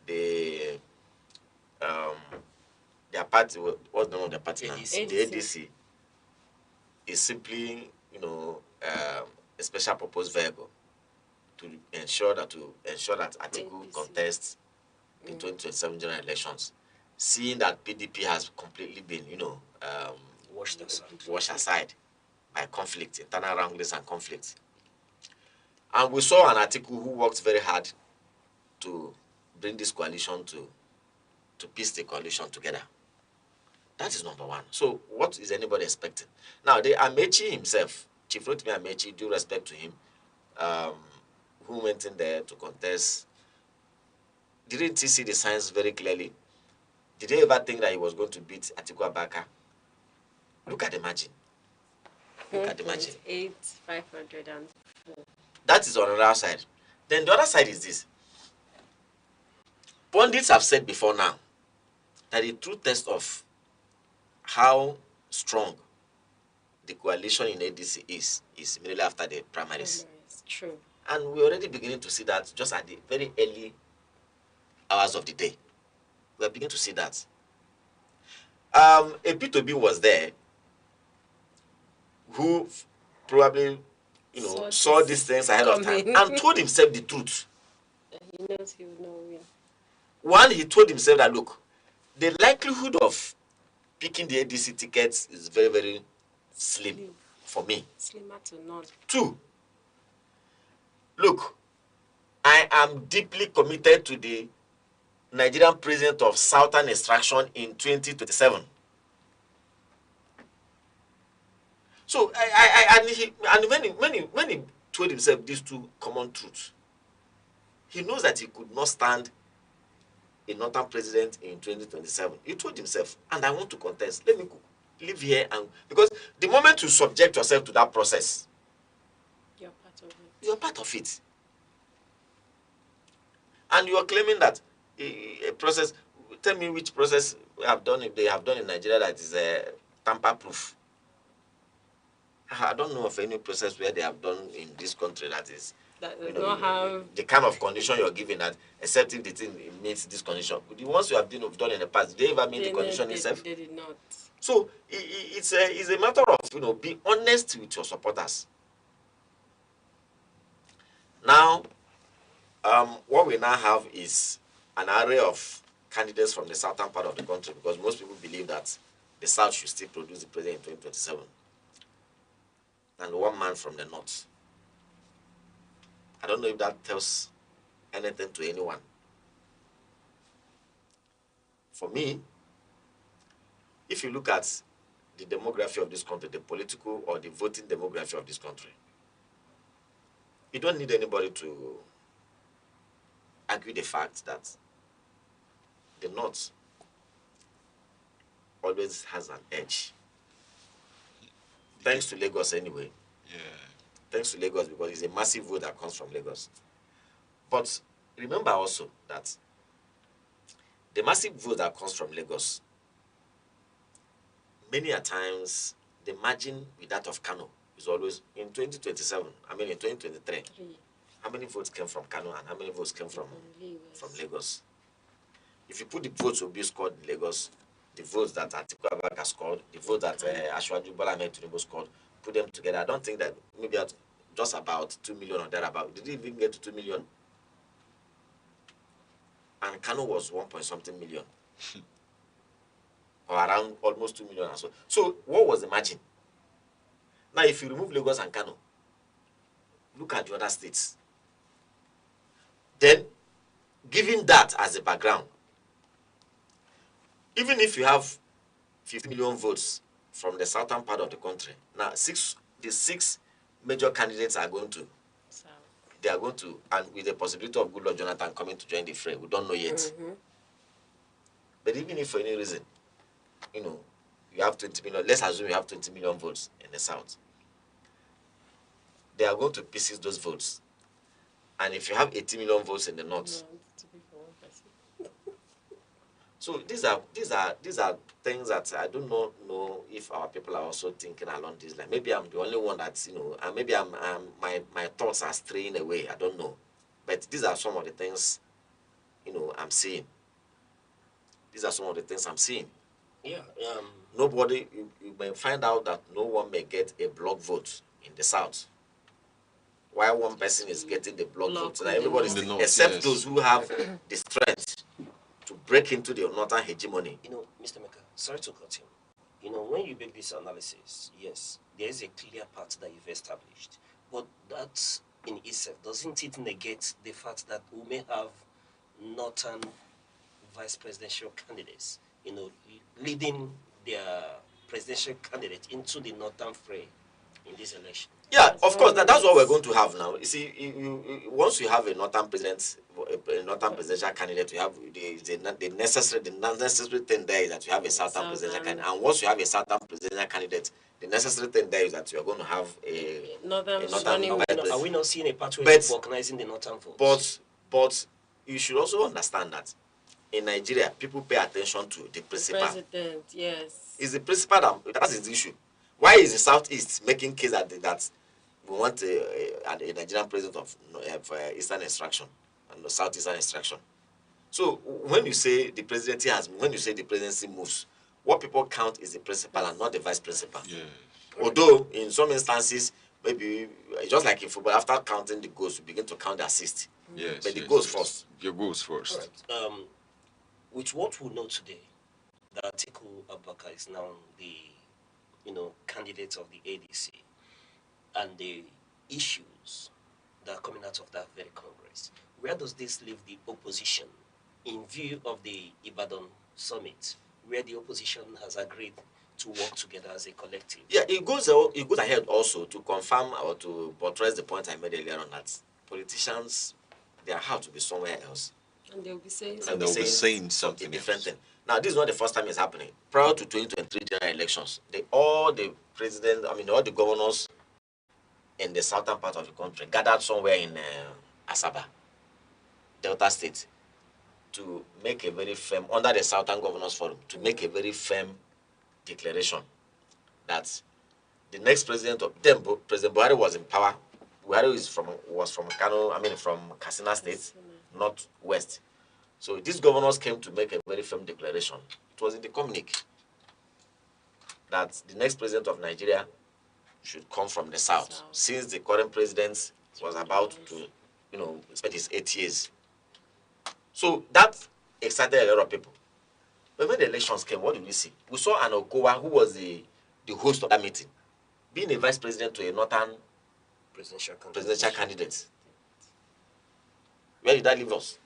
Speaker 17: their party, what's the name of the party now? The ADC is simply, a special purpose vehicle to ensure that Atiku contests in 2027 general elections, seeing that PDP has completely been, washed aside by conflict, internal wranglings and conflict. And we saw an Atiku who worked very hard to bring this coalition to piece the coalition together. That is number one. So what is anybody expecting? Now, the Amechi himself, Chief Rotimi Amechi, due respect to him, who went in there to contest, didn't he see the signs very clearly? Did he ever think that he was going to beat Atiku Abubakar? Look at the margin. Look at the margin.
Speaker 9: 8,504.
Speaker 17: That is on the other side. Then the other side is this. Pundits have said before now that the true test of how strong the coalition in ADC is immediately after the primaries.
Speaker 9: True.
Speaker 17: And we're already beginning to see that just at the very early hours of the day. We're beginning to see that. A peterobi was there who probably, saw these things ahead of time and told himself the truth.
Speaker 9: He knows he will not win.
Speaker 17: One, he told himself that, look, the likelihood of picking the ADC tickets is very, very slim for me.
Speaker 9: Slimmer to none.
Speaker 17: Two, look, I am deeply committed to the Nigerian president of Southern Extraction in 2027. So, when he told himself these two common truths, he knows that he could not stand a northern president in 2027. He told himself, and I want to contest. Let me live here, and because the moment you subject yourself to that process,
Speaker 9: you're part of it.
Speaker 17: You're part of it. And you are claiming that a process. Tell me which process they have done in Nigeria that is tamper-proof. I don't know of any process where they have done in this country that is
Speaker 9: that does not have
Speaker 17: the kind of condition you're giving that, except if the thing meets this condition. But the ones you have done in the past, did they ever meet the condition itself?
Speaker 9: They did not.
Speaker 17: So it's a matter of be honest with your supporters. Now, what we now have is an array of candidates from the southern part of the country, because most people believe that the south should still produce the president in 2027, and one man from the north. I don't know if that tells anything to anyone. For me, if you look at the demography of this country, the political or the voting demography of this country, you don't need anybody to argue the fact that the North always has an edge. Thanks to Lagos anyway.
Speaker 7: Yeah.
Speaker 17: Thanks to Lagos, because it's a massive vote that comes from Lagos. But remember also that the massive vote that comes from Lagos, many a times the margin with that of Kano is always in 2027. I mean in 2023. How many votes came from Kano and how many votes came from Lagos? If you put the votes will be scored in Lagos, the votes that Atiku Abubakar scored, the votes that Ashwaju Bola Ahmed Tinubu scored, put them together, I don't think that maybe at just about 2 million or thereabout. Did it even get to 2 million? And Kano was 1 point something million. Or around almost 2 million or so. So what was the margin? Now if you remove Lagos and Kano, look at the other states. Then, given that as a background, even if you have 50 million votes from the southern part of the country, now the six major candidates are going to, they are going to, and with the possibility of Goodluck Jonathan coming to join the fray, we don't know yet. But even if for any reason, you have 20 million, let's assume you have 20 million votes in the south, they are going to pieces those votes. And if you have 80 million votes in the north, so these are things that I do not know if our people are also thinking along this line. Maybe I'm the only one that's and maybe my thoughts are straying away. I don't know, but these are some of the things I'm seeing. These are some of the things I'm seeing.
Speaker 18: Yeah.
Speaker 17: Nobody, you may find out that no one may get a block vote in the south. While one person is getting the block vote, so that everybody is except those who have the strength to break into the northern hegemony.
Speaker 18: Mr. Meka, sorry to cut him. When you make this analysis, yes, there is a clear path that you've established. But that in itself, doesn't it negate the fact that we may have northern vice presidential candidates, leading their presidential candidate into the northern fray in this election?
Speaker 17: Yeah, of course. That's what we're going to have now. You see, once you have a northern president, a northern presidential candidate, you have the necessary thing there is that you have a southern presidential candidate. And once you have a southern presidential candidate, the necessary thing there is that you are going to have a northern
Speaker 18: are we not seeing a pathway to organizing the northern votes?
Speaker 17: But you should also understand that in Nigeria, people pay attention to the principal.
Speaker 9: President, yes.
Speaker 17: It's the principal that is the issue. Why is the Southeast making case that we want a Nigerian president of Eastern extraction and Southeastern extraction? So when you say the presidency moves, what people count is the principal and not the vice principal. Yeah. Although in some instances, maybe just like in football, after counting the goals, you begin to count the assist.
Speaker 7: Yes,
Speaker 17: but the goals first.
Speaker 7: Your goals first.
Speaker 18: Right. With what we know today, that Atiku Abubakar is now the candidate of the ADC, and the issues that are coming out of that very Congress, where does this leave the opposition in view of the Ibadan summit, where the opposition has agreed to work together as a collective?
Speaker 17: Yeah, it goes ahead also to confirm or to buttress the point I made earlier on that politicians, they have to be somewhere else.
Speaker 9: And they'll be saying
Speaker 17: something different thing. Now, this is not the first time it's happening. Prior to 2023 general elections, all the governors in the southern part of the country gathered somewhere in Asaba, Delta State, to make a very firm, under the Southern Governors Forum, to make a very firm declaration that the next president of them, President Buhari, was in power. Buhari was from Katsina State, northwest. So these governors came to make a very firm declaration. It was in the communique that the next president of Nigeria should come from the south, since the current president was about to, spend his 8 years. So that excited a lot of people. But when the elections came, what did we see? We saw an Okowa, who was the host of that meeting, being a vice president to a northern presidential candidate. Where did that leave us?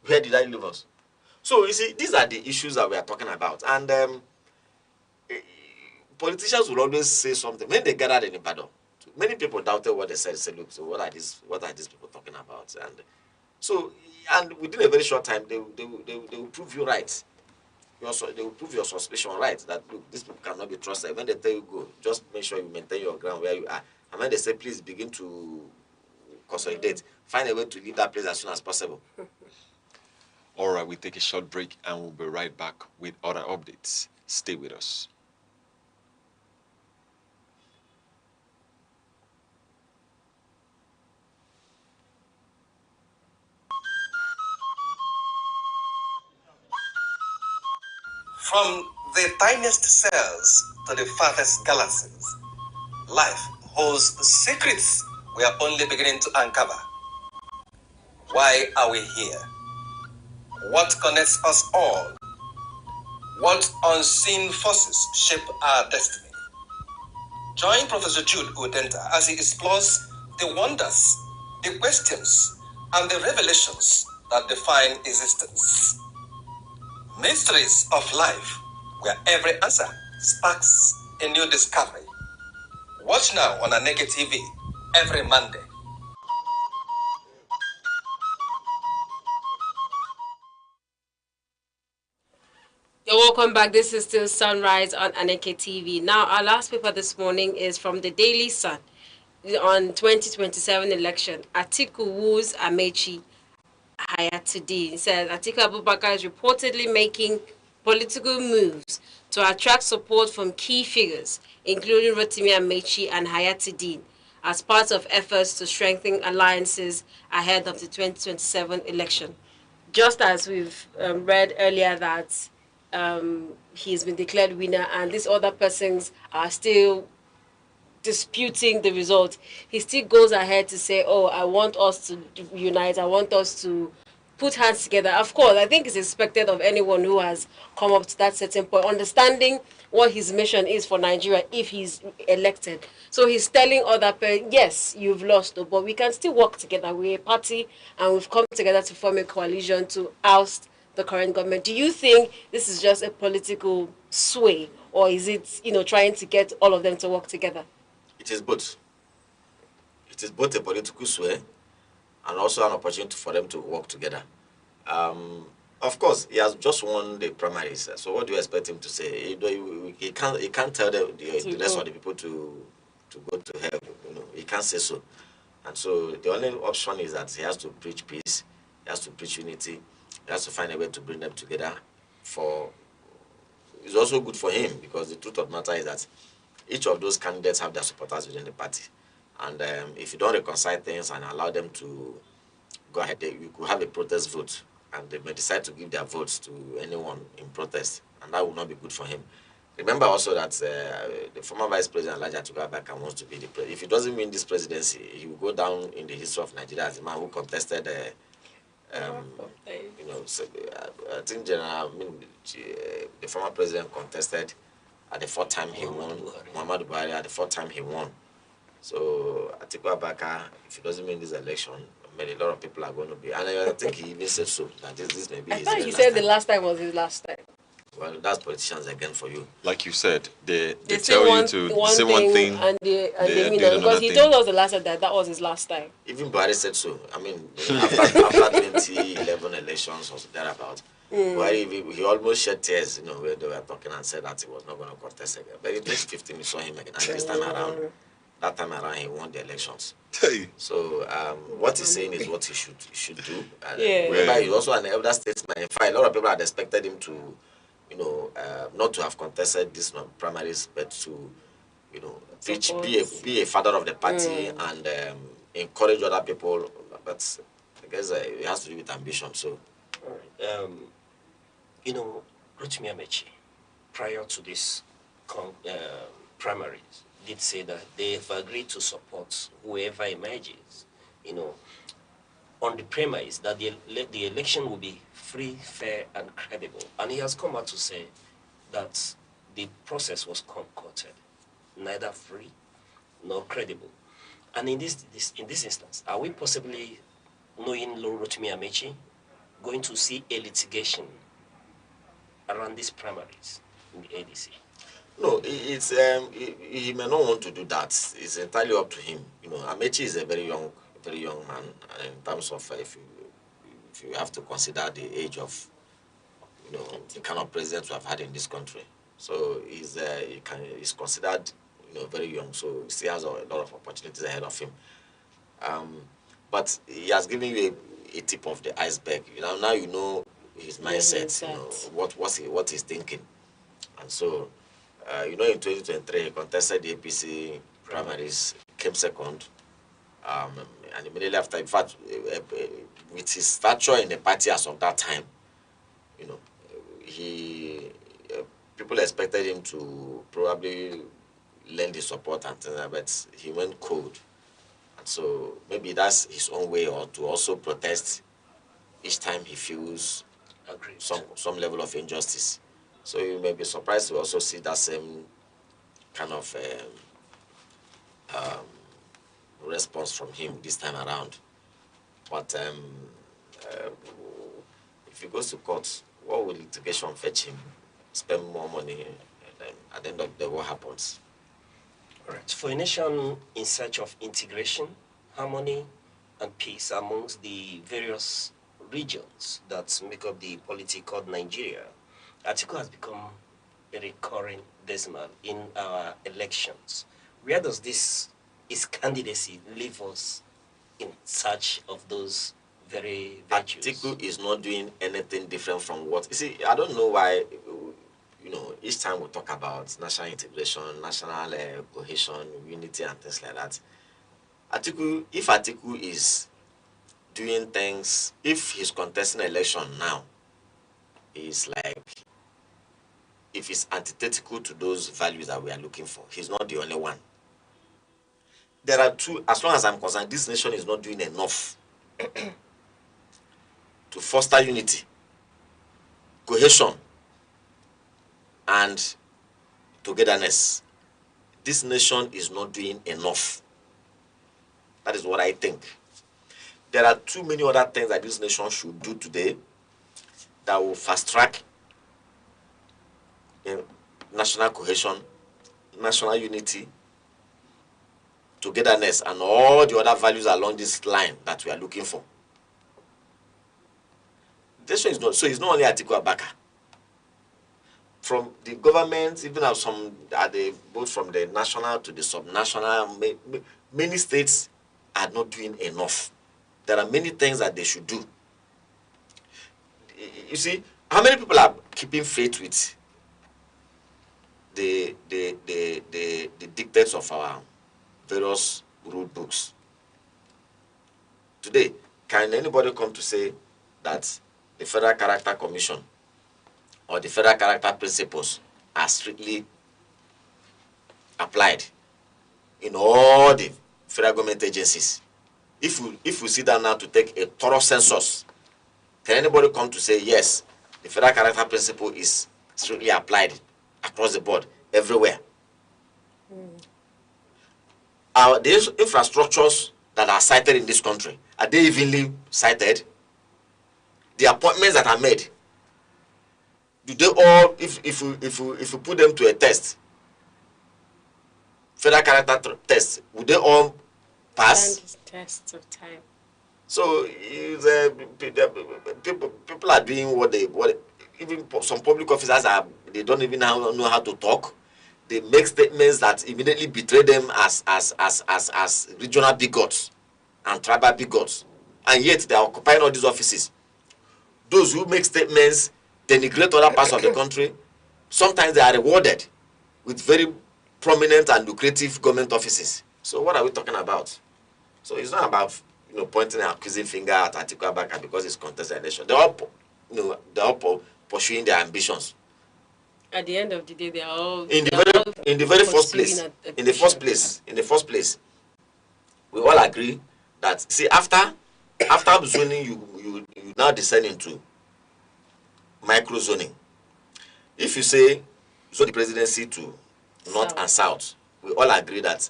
Speaker 17: Where did that leave us? So, you see, these are the issues that we are talking about. And politicians will always say something. When they gathered in Ibadan, many people doubted what they said. They said, look, so what are these people talking about? And within a very short time, they will prove you right. They will prove your suspicion right, that, look, these people cannot be trusted. When they tell you go, just make sure you maintain your ground where you are. And when they say, please begin to consolidate, find a way to leave that place as soon as possible.
Speaker 7: All right, we take a short break and we'll be right back with other updates. Stay with us.
Speaker 11: From the tiniest cells to the farthest galaxies, life holds secrets we are only beginning to uncover. Why are we here? What connects us all? What unseen forces shape our destiny? Join Professor Jude Udenta as he explores the wonders, the questions, and the revelations that define existence. Mysteries of life, where every answer sparks a new discovery. Watch now on Aneke TV every Monday.
Speaker 9: You're welcome back. This is still Sunrise on Aneke TV. Now, our last paper this morning is from the Daily Sun on 2027 election. Atiku woos Amechi Hayatuddin. It says Atiku Abubakar is reportedly making political moves to attract support from key figures, including Rotimi Amechi and Hayatuddin, as part of efforts to strengthen alliances ahead of the 2027 election. Just as we've read earlier that he's been declared winner and these other persons are still disputing the result, he still goes ahead to say, oh, I want us to unite, I want us to put hands together. Of course, I think it's expected of anyone who has come up to that certain point, understanding what his mission is for Nigeria if he's elected. So he's telling other people, yes, you've lost, but we can still work together. We're a party and we've come together to form a coalition to oust the current government. Do you think this is just a political sway, or is it, trying to get all of them to work together?
Speaker 17: It is both. It is both a political sway and also an opportunity for them to work together. Of course, he has just won the primaries. So what do you expect him to say? He can't tell the rest of the people to go to hell. He can't say so. And so the only option is that he has to preach peace, he has to preach unity, he has to find a way to bring them together. It's also good for him, because the truth of the matter is that each of those candidates have their supporters within the party. And if you don't reconcile things and allow them to go ahead, you could have a protest vote, and they may decide to give their votes to anyone in protest, and that will not be good for him. Remember also that the former Vice President Elijah Abubakar wants to be the president. If he doesn't win this presidency, he will go down in the history of Nigeria as a man who contested. I think the former president contested at the fourth time he won. Muhammadu Buhari at the fourth time he won. So Atiku Abubakar, if he doesn't win this election, a lot of people are going to be. And I think he even said so that this may be.
Speaker 9: I thought he said the last time was his last time.
Speaker 17: Well, that's politicians again for you.
Speaker 7: Like you said, they tell you to say one thing
Speaker 9: and they mean that, because he told us the last time that was his last time.
Speaker 17: Even Buhari said so. I mean, after 2011 elections or thereabout, Buhari, he almost shed tears, when they were talking, and said that he was not going to contest again. But in 2015, we saw him again, and this time around, he won the elections. So what he's saying is what he should do. Remember, he's also an elder statesman. In fact, a lot of people had expected him to, not to have contested this primaries, but to, be a father of the party and encourage other people. But I guess it has to do with ambition. So,
Speaker 18: Rotimi Amechi, prior to this primaries, did say that they have agreed to support whoever emerges, on the premise that the election will be free, fair, and credible. And he has come out to say that the process was concocted, neither free nor credible. And in this instance, are we possibly, knowing Rotimi Amechi, going to see a litigation around these primaries in the ADC?
Speaker 17: No, it's he may not want to do that. It's entirely up to him. Amechi is a very young man, in terms of if you have to consider the age of the kind of president we have had in this country. So he's considered very young. So he still has a lot of opportunities ahead of him. But he has given you a tip of the iceberg. Now you know his mindset. What he's thinking, and so. In 2023, he contested the APC primaries, came second, and immediately after, in fact, with his stature in the party as of that time, people expected him to probably lend his support and things like that, but he went cold. And so maybe that's his own way, or to also protest each time he feels some level of injustice. So you may be surprised to also see that same kind of response from him this time around. But if he goes to court, what will litigation fetch him? Spend more money, and then at the end of the day, what happens?
Speaker 18: All right. For a nation in search of integration, harmony, and peace amongst the various regions that make up the polity called Nigeria, Atiku has become a recurring decimal in our elections. Where does his candidacy leave us in search of those very virtues?
Speaker 17: Atiku is not doing anything different from what... You see, I don't know why, each time we talk about national integration, national cohesion, unity, and things like that, if Atiku is doing things, if he's contesting an election now, it's like, if it's antithetical to those values that we are looking for, he's not the only one. There are two, as long as I'm concerned, this nation is not doing enough to foster unity, cohesion, and togetherness. This nation is not doing enough. That is what I think. There are too many other things that this nation should do today that will fast track national cohesion, national unity, togetherness, and all the other values along this line that we are looking for. This one is not, so it's not only Atiku Abubakar. From the government, even as some are the both from the national to the subnational, many states are not doing enough. There are many things that they should do. You see, how many people are keeping faith with the dictates of our various rule books? Today, can anybody come to say that the Federal Character Commission or the Federal Character Principles are strictly applied in all the federal government agencies? If we sit down now to take a thorough census, can anybody come to say, yes, the Federal Character Principle is strictly applied across the board, everywhere? Are these infrastructures that are cited in this country, are they evenly cited? The appointments that are made, do they all, if you put them to a test, federal character test, would they all pass?
Speaker 9: Tests of time.
Speaker 17: So people are doing what even some public officers they don't even know how to talk. They make statements that immediately betray them as regional bigots and tribal bigots, and yet they are occupying all these offices. Those who make statements denigrate other parts of the country, sometimes they are rewarded with very prominent and lucrative government offices. So what are we talking about? So it's not about pointing an accusing finger at Atiku Abubakar because it's contested election. They're all pursuing their ambitions.
Speaker 9: At the end of the day, they are all
Speaker 17: in the very first place, we all agree that, see, after zoning, you now descend into micro zoning. If you say zone the presidency to north and south, we all agree that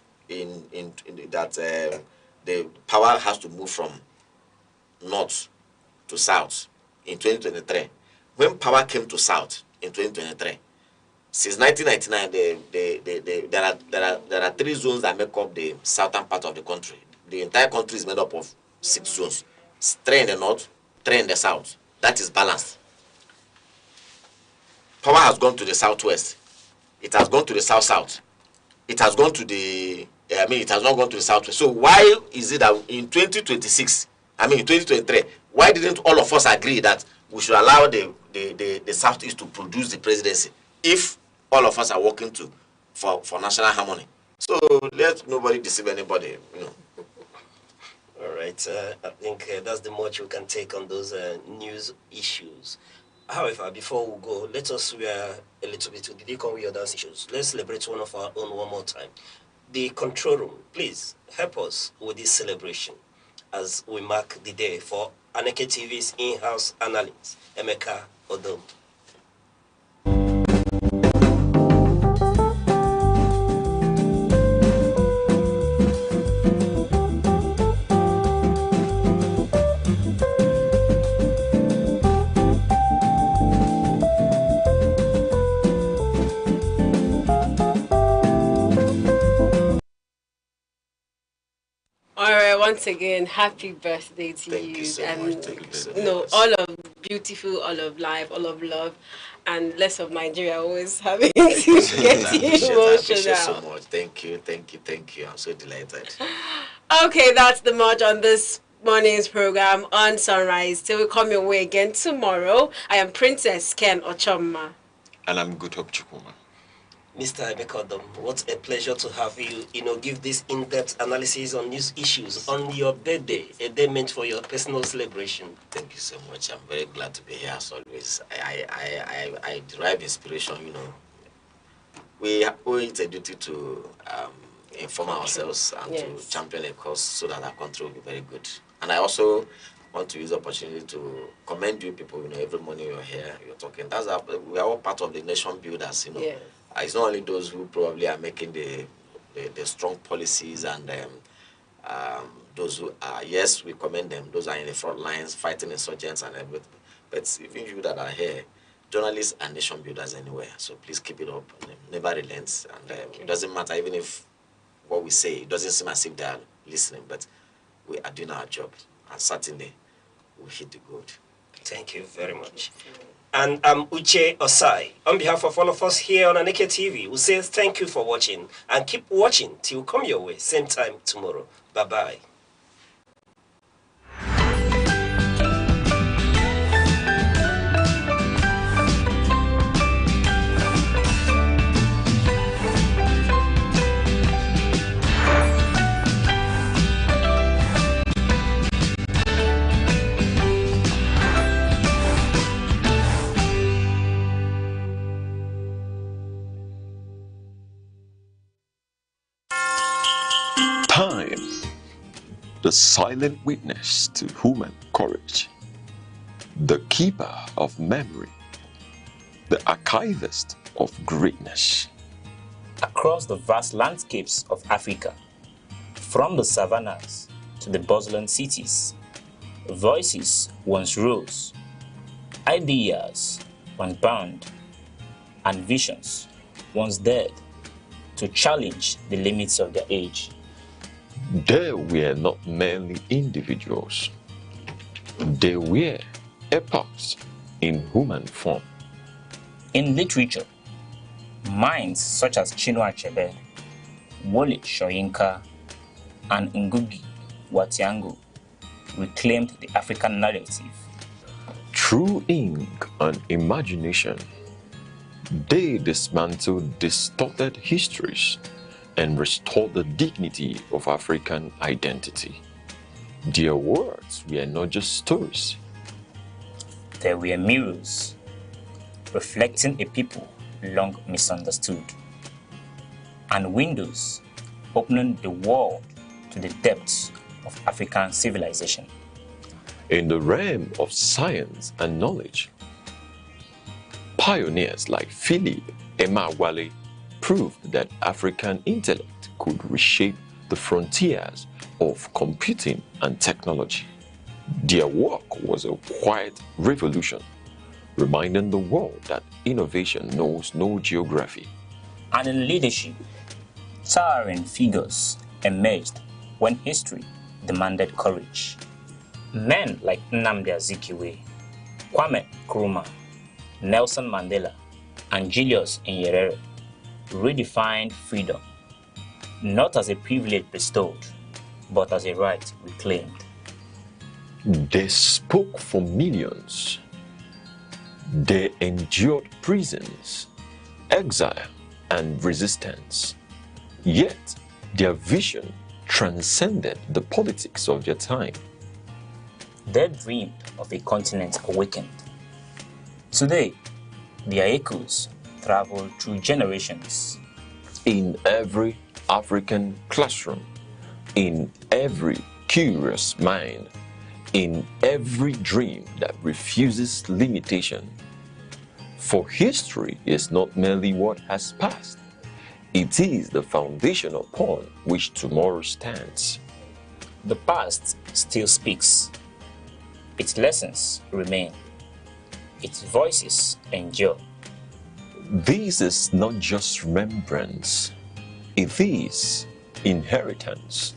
Speaker 17: the power has to move from north to south in 2023. When power came to south in 2023, since 1999, there are 3 zones that make up the southern part of the country. The entire country is made up of 6 zones: 3 in the north, 3 in the south. That is balanced. Power has gone to the southwest. It has gone to the south-south. It has gone to it has not gone to the southwest. So why is it that in 2023, why didn't all of us agree that we should allow the southeast to produce the presidency if all of us are working for national harmony? So let nobody deceive anybody,
Speaker 18: All right, I think that's the much we can take on those news issues. However, before we go, let us swear a little bit to the deacon with other issues. Let's celebrate one of our own one more time. The control room, please help us with this celebration as we mark the day for Aneke TV's in-house analyst, Emeka Odom.
Speaker 9: Once again, happy birthday to you.
Speaker 17: Thank you so much. Thank you so much.
Speaker 9: All of beautiful, all of life, all of love, and less of Nigeria always having to get emotional.
Speaker 17: I appreciate so much. Thank you. I'm so delighted.
Speaker 9: Okay, that's the much on this morning's program on Sunrise. Till we come your way again tomorrow. I am Princess Ken Ochoma.
Speaker 7: And I'm Good Hope Chukuma.
Speaker 18: Mr. Ebekodom, what a pleasure to have you, give this in-depth analysis on news issues on your birthday, a day meant for your personal celebration.
Speaker 17: Thank you so much. I'm very glad to be here as always. I derive inspiration, We owe it a duty to inform ourselves and to champion a cause so that our country will be very good. And I also want to use the opportunity to commend you people, every morning you're here, you're talking. We are all part of the nation builders,
Speaker 9: Yes.
Speaker 17: It's not only those who probably are making the strong policies and those who are, yes, we commend them. Those are in the front lines fighting insurgents and everything. But even you that are here, journalists are nation builders anywhere, so please keep it up. Never relent, and it doesn't matter even if what we say, it doesn't seem as if they are listening, but we are doing our job, and certainly we hit the goal.
Speaker 18: Thank you very much. And I'm Uche Osai. On behalf of all of us here on Aneke TV, we say thank you for watching, and keep watching till we come your way, same time tomorrow. Bye-bye.
Speaker 1: Time, the silent witness to human courage, the keeper of memory, the archivist of greatness.
Speaker 19: Across the vast landscapes of Africa, from the savannas to the bustling cities, voices once rose, ideas once bound, and visions once dared to challenge the limits of their age.
Speaker 1: They were not merely individuals. They were epochs in human form.
Speaker 19: In literature, minds such as Chinua Achebe, Wole Soyinka, and Ngugi wa Thiong'o reclaimed the African narrative.
Speaker 1: Through ink and imagination, they dismantled distorted histories and restored the dignity of African identity. Their words were not just stories.
Speaker 19: They were mirrors, reflecting a people long misunderstood, and windows opening the world to the depths of African civilization.
Speaker 1: In the realm of science and knowledge, pioneers like Philip Emeagwali proved that African intellect could reshape the frontiers of computing and technology. Their work was a quiet revolution, reminding the world that innovation knows no geography.
Speaker 19: And in leadership, towering figures emerged when history demanded courage. Men like Nnamdi Azikiwe, Kwame Nkrumah, Nelson Mandela, and Julius Nyerere redefined freedom, not as a privilege bestowed, but as a right reclaimed.
Speaker 1: They spoke for millions. They endured prisons, exile, and resistance. Yet, their vision transcended the politics of their time.
Speaker 19: They dreamed of a continent awakened. Today, their echoes travel through generations.
Speaker 1: In every African classroom, in every curious mind, in every dream that refuses limitation. For history is not merely what has passed, it is the foundation upon which tomorrow stands.
Speaker 19: The past still speaks. Its lessons remain. Its voices endure.
Speaker 1: This is not just remembrance, it is inheritance.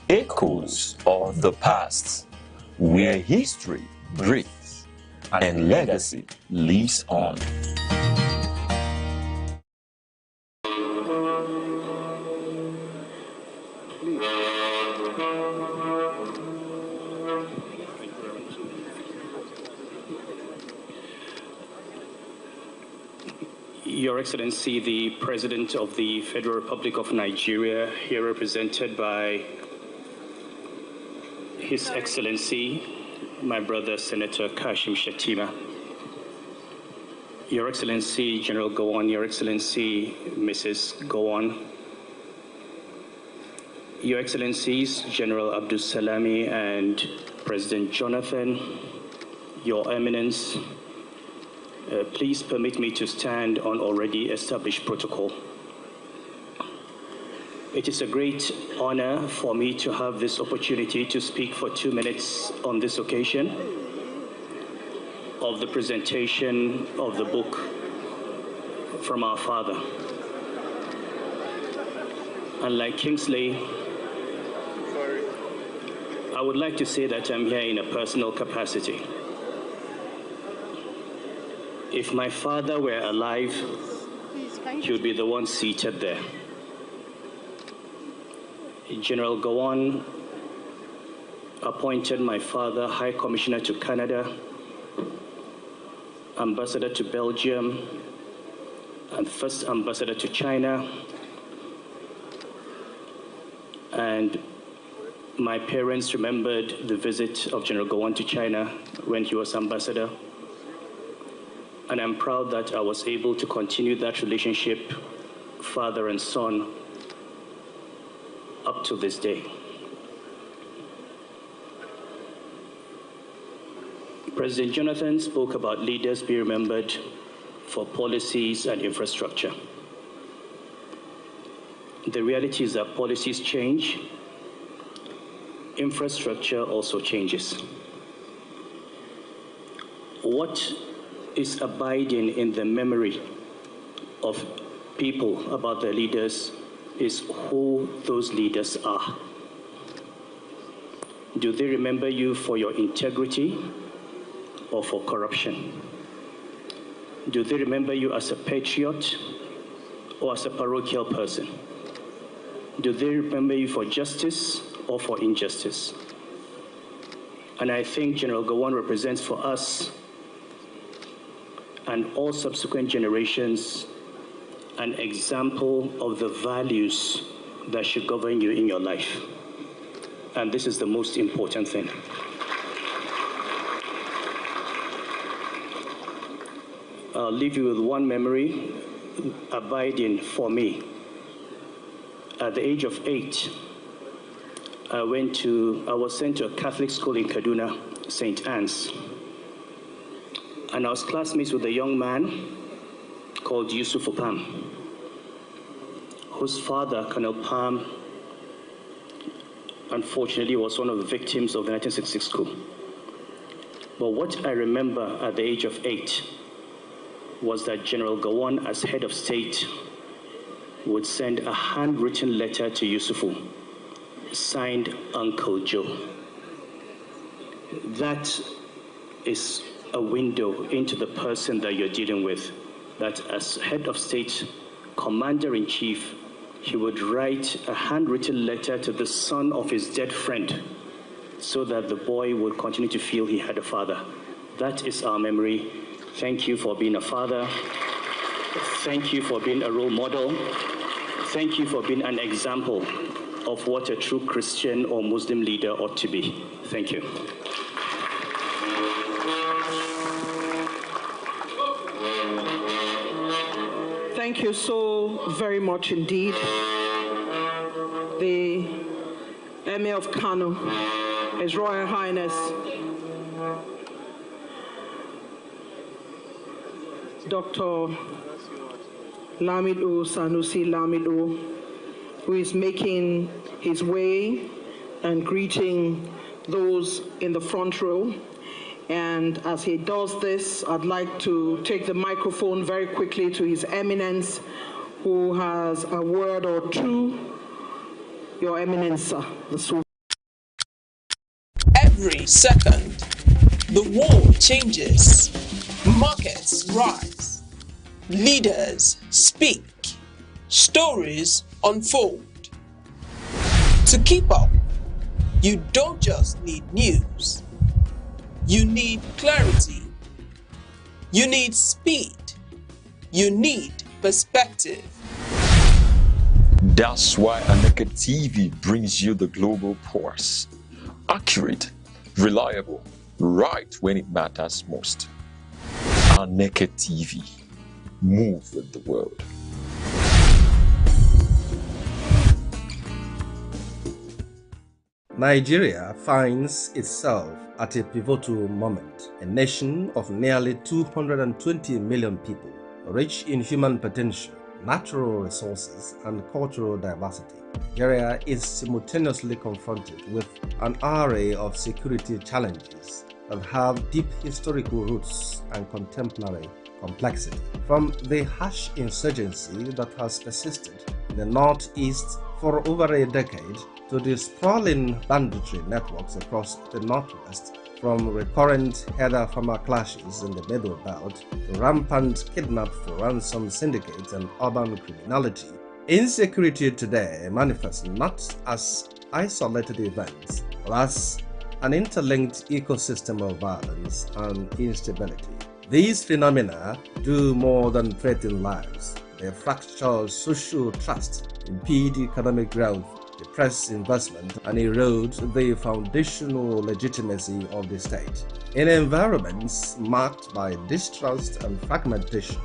Speaker 1: Echoes of the past, where history breathes and legacy lives on.
Speaker 20: Your Excellency, the President of the Federal Republic of Nigeria, here represented by His Excellency, my brother Senator Kashim Shettima. Your Excellency, General Gowon, Your Excellency, Mrs. Gowon, Your Excellencies, General Abdul Salami and President Jonathan, Your Eminence, please permit me to stand on already established protocol. It is a great honor for me to have this opportunity to speak for 2 minutes on this occasion. of the presentation of the book from our father. And like Kingsley, I would like to say that I'm here in a personal capacity. If my father were alive, he would be the one seated there. General Gowon appointed my father High Commissioner to Canada, Ambassador to Belgium, and First Ambassador to China. And my parents remembered the visit of General Gowon to China when he was ambassador. And I'm proud that I was able to continue that relationship, father and son, up to this day. President Jonathan spoke about leaders be remembered for policies and infrastructure. The reality is that policies change, infrastructure also changes. What is abiding in the memory of people about their leaders is who those leaders are. Do they remember you for your integrity or for corruption? Do they remember you as a patriot or as a parochial person? Do they remember you for justice or for injustice? And I think General Gowon represents for us and all subsequent generations an example of the values that should govern you in your life. And this is the most important thing. I'll leave you with one memory abiding for me. At the age of 8, I was sent to a Catholic school in Kaduna, St. Anne's. And I was classmates with a young man called Yusuf Opam, whose father, Colonel Pam, unfortunately was one of the victims of the 1966 coup. But what I remember at the age of 8 was that General Gowon, as head of state, would send a handwritten letter to Yusufu, signed Uncle Joe. That is a window into the person that you're dealing with, that as head of state, commander-in-chief, he would write a handwritten letter to the son of his dead friend so that the boy would continue to feel he had a father. That is our memory. Thank you for being a father. Thank you for being a role model. Thank you for being an example of what a true Christian or Muslim leader ought to be. Thank you.
Speaker 21: Thank you so very much indeed. The Emir of Kano, His Royal Highness, Dr. Lamido Sanusi Lamido, who is making his way and greeting those in the front row. And as he does this, I'd like to take the microphone very quickly to His Eminence, who has a word or two. Your Eminence, sir.
Speaker 22: Every second, the world changes, markets rise, leaders speak, stories unfold. To keep up, you don't just need news. You need clarity. You need speed. You need perspective.
Speaker 1: That's why Aneke TV brings you the global pulse. Accurate, reliable, right when it matters most. Aneke TV. Move with the world.
Speaker 11: Nigeria finds itself at a pivotal moment. A nation of nearly 220 million people, rich in human potential, natural resources, and cultural diversity. Nigeria is simultaneously confronted with an array of security challenges that have deep historical roots and contemporary complexity. From the harsh insurgency that has persisted in the Northeast for over a decade to the sprawling banditry networks across the Northwest, from recurrent heather-farmer clashes in the Middle Belt to rampant kidnap for ransom syndicates and urban criminality, insecurity today manifests not as isolated events, but as an interlinked ecosystem of violence and instability. These phenomena do more than threaten lives. They fracture social trust, impede economic growth, depress investment, and erode the foundational legitimacy of the state. In environments marked by distrust and fragmentation,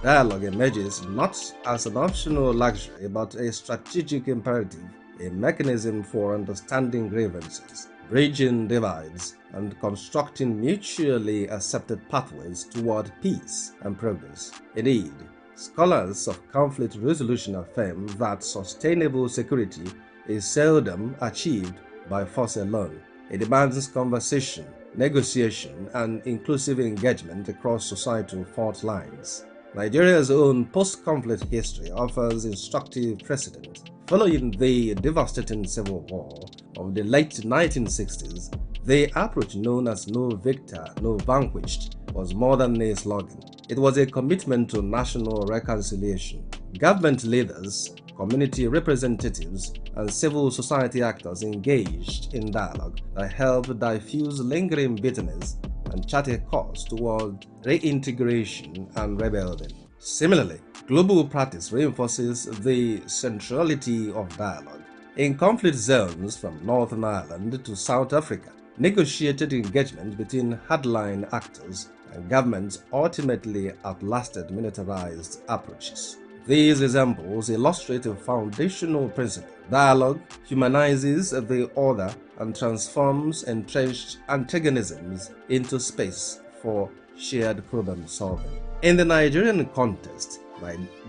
Speaker 11: dialogue emerges not as an optional luxury but a strategic imperative, a mechanism for understanding grievances, bridging divides, and constructing mutually accepted pathways toward peace and progress. Indeed, scholars of conflict resolution affirm that sustainable security is seldom achieved by force alone. It demands conversation, negotiation, and inclusive engagement across societal fault lines. Nigeria's own post-conflict history offers instructive precedent. Following the devastating civil war of the late 1960s, the approach known as "no victor, no vanquished" was more than a slogan. It was a commitment to national reconciliation. Government leaders, community representatives, and civil society actors engaged in dialogue that helped diffuse lingering bitterness and chart a course toward reintegration and rebuilding. Similarly, global practice reinforces the centrality of dialogue. In conflict zones from Northern Ireland to South Africa, negotiated engagement between hardline actors and governments ultimately outlasted militarized approaches. These examples illustrate a foundational principle. Dialogue humanizes the other and transforms entrenched antagonisms into space for shared problem solving. In the Nigerian context,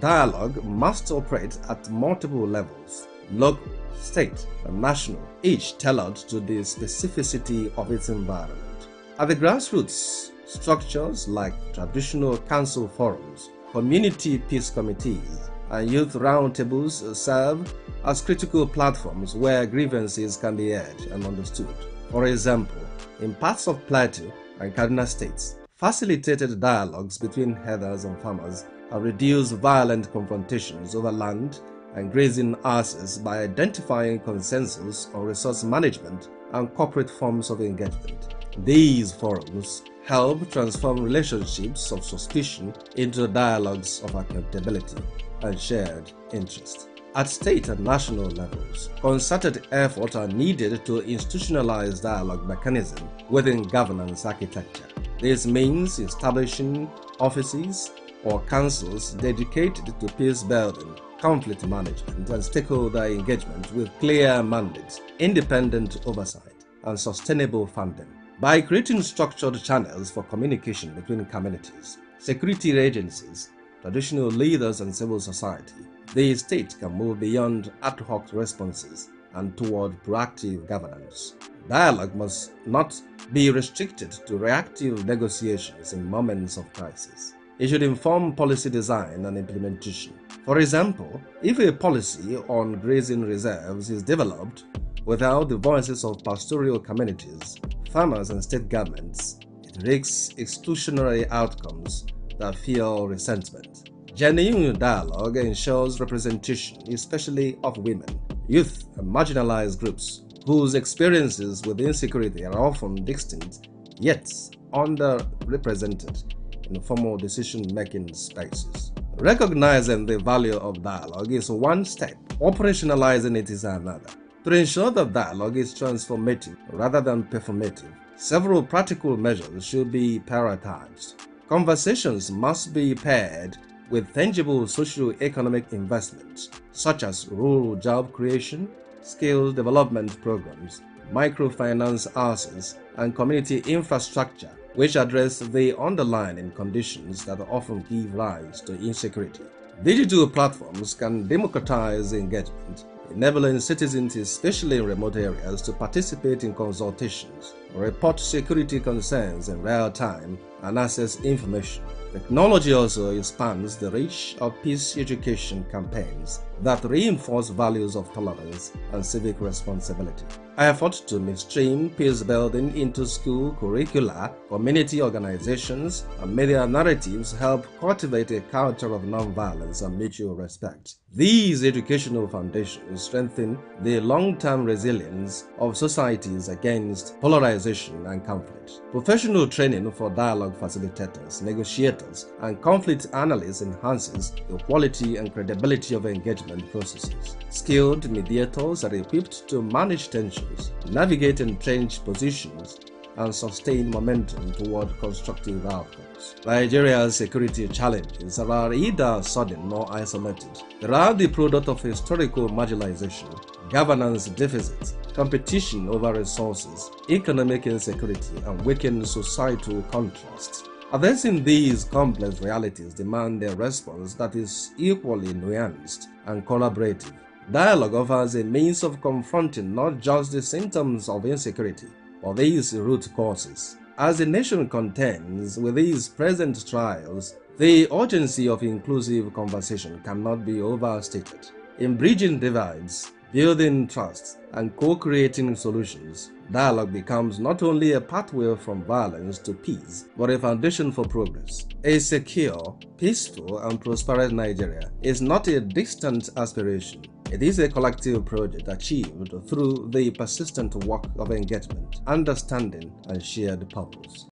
Speaker 11: dialogue must operate at multiple levels: local, state, and national, each tailored to the specificity of its environment. At the grassroots, structures like traditional council forums, community peace committees, and youth roundtables serve as critical platforms where grievances can be heard and understood. For example, in parts of Plateau and Kaduna states, facilitated dialogues between herders and farmers have reduced violent confrontations over land and grazing access by identifying consensus on resource management and corporate forms of engagement. These forums help transform relationships of suspicion into dialogues of accountability and shared interest. At state and national levels, concerted efforts are needed to institutionalize dialogue mechanisms within governance architecture. This means establishing offices or councils dedicated to peace building, conflict management, and stakeholder engagement with clear mandates, independent oversight, and sustainable funding. By creating structured channels for communication between communities, security agencies, traditional leaders, and civil society, the state can move beyond ad hoc responses and toward proactive governance. Dialogue must not be restricted to reactive negotiations in moments of crisis. It should inform policy design and implementation. For example, if a policy on grazing reserves is developed without the voices of pastoral communities, farmers, and state governments, it risks exclusionary outcomes that fuel resentment. Genuine dialogue ensures representation, especially of women, youth, and marginalized groups whose experiences with insecurity are often distinct yet underrepresented in formal decision-making spaces. Recognizing the value of dialogue is one step, operationalizing it is another. To ensure that dialogue is transformative rather than performative, several practical measures should be prioritized. Conversations must be paired with tangible socio-economic investments, such as rural job creation, skill development programs, microfinance access, and community infrastructure, which address the underlying conditions that often give rise to insecurity. Digital platforms can democratize engagement, enabling citizens, especially in remote areas, to participate in consultations, report security concerns in real time, and access information. Technology also expands the reach of peace education campaigns that reinforce values of tolerance and civic responsibility. Efforts to mainstream peace building into school curricula, community organizations, and media narratives help cultivate a culture of nonviolence and mutual respect. These educational foundations strengthen the long-term resilience of societies against polarization and conflict. Professional training for dialogue facilitators, negotiators, and conflict analysts enhances the quality and credibility of engagement processes. Skilled mediators are equipped to manage tensions, navigate entrenched positions, and sustain momentum toward constructive outcomes. Nigeria's security challenges are either sudden or isolated. They are the product of historical marginalization, governance deficits, competition over resources, economic insecurity, and weakened societal contrasts. Addressing these complex realities demand a response that is equally nuanced and collaborative. Dialogue offers a means of confronting not just the symptoms of insecurity, but these root causes. As the nation contends with these present trials, the urgency of inclusive conversation cannot be overstated. In bridging divides, building trust, and co-creating solutions, dialogue becomes not only a pathway from violence to peace, but a foundation for progress. A secure, peaceful, and prosperous Nigeria is not a distant aspiration. It is a collective project achieved through the persistent work of engagement, understanding, and shared purpose.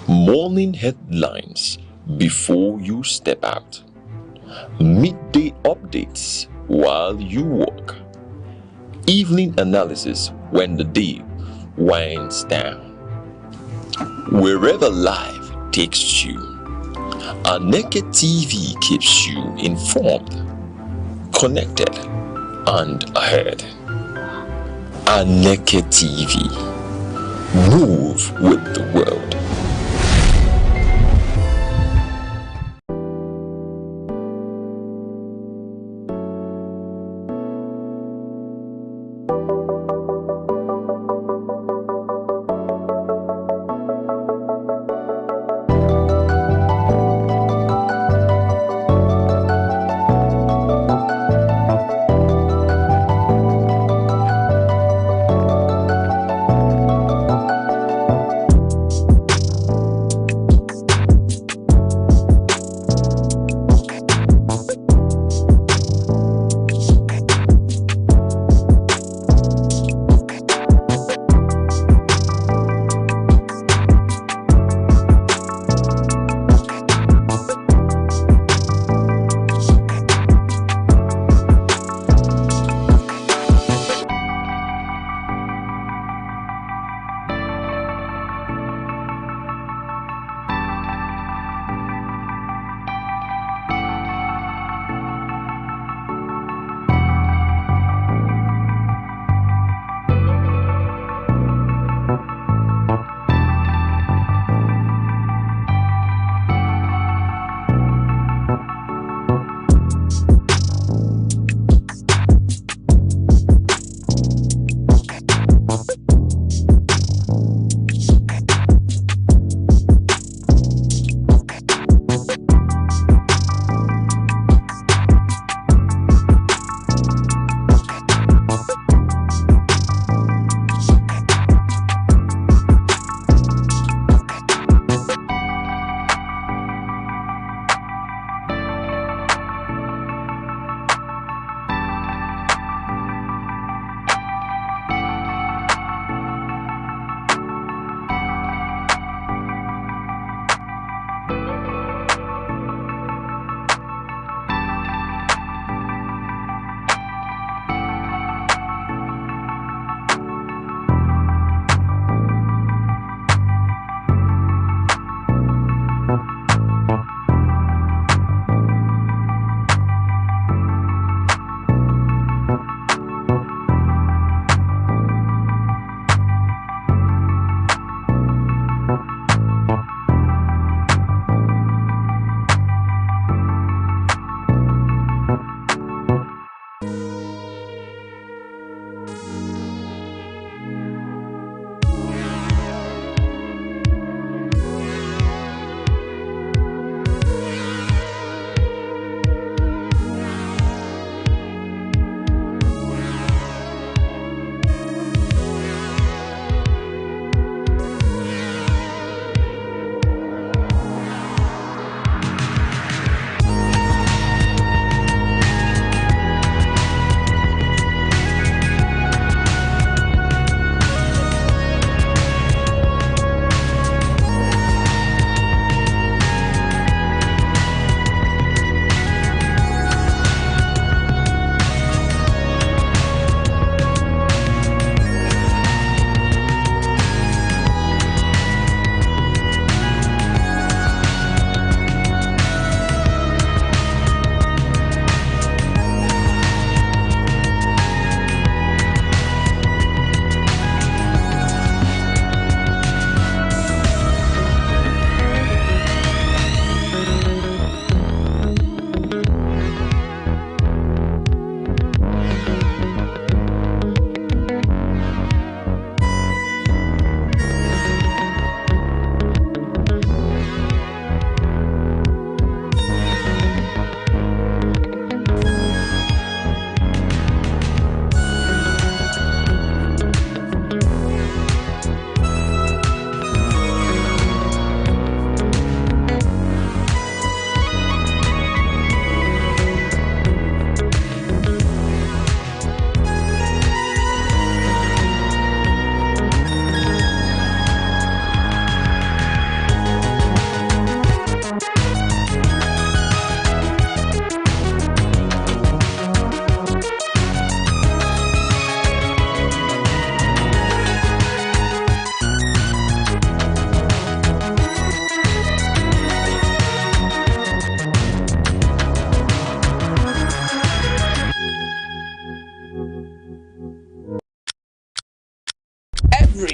Speaker 1: Morning headlines before you step out. Midday updates while you work. Evening analysis when the day winds down. Wherever life takes you, Aneke TV keeps you informed, connected, and ahead. Aneke TV. Move with the world.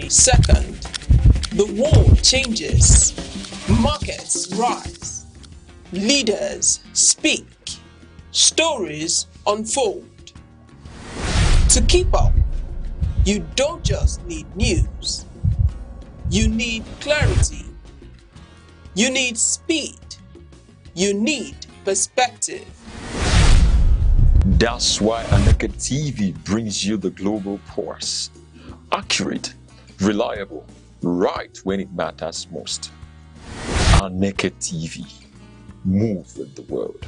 Speaker 22: every second, the world changes, markets rise, leaders speak, stories unfold. To keep up, you don't just need news. You need clarity. You need speed. You need perspective.
Speaker 1: That's why Aneke TV brings you the global pulse. Accurate, reliable, right when it matters most. Aneke TV. Move with the world.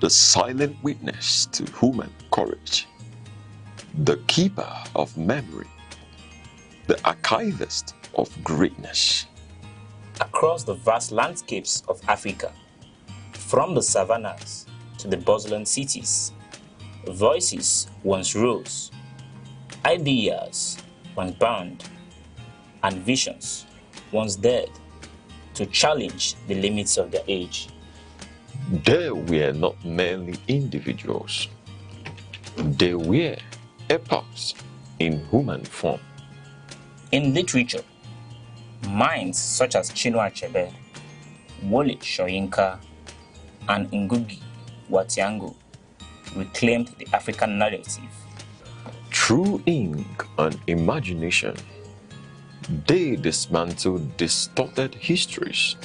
Speaker 1: the silent witness to human courage, the keeper of memory, the archivist of greatness.
Speaker 19: Across the vast landscapes of Africa, from the savannas to the bustling cities, voices once rose, ideas once burned, and visions once dared to challenge the limits of their age.
Speaker 1: They were not merely individuals. They were epochs in human form.
Speaker 19: In literature, minds such as Chinua Achebe, Wole Soyinka, and Ngugi wa Thiong'o reclaimed the African narrative.
Speaker 1: Through ink and imagination, they dismantled distorted histories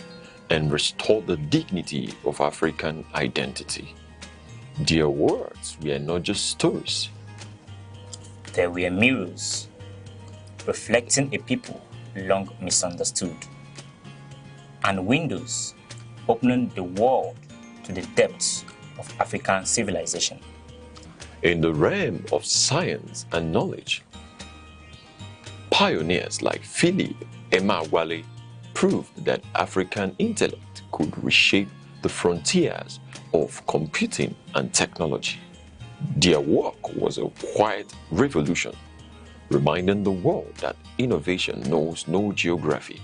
Speaker 1: and restored the dignity of African identity. Their words were not just stories.
Speaker 19: They were mirrors, reflecting a people long misunderstood, and windows opening the world to the depths of African civilization.
Speaker 1: In the realm of science and knowledge, pioneers like Philip Emeagwali proved that African intellect could reshape the frontiers of computing and technology. Their work was a quiet revolution, reminding the world that innovation knows no geography.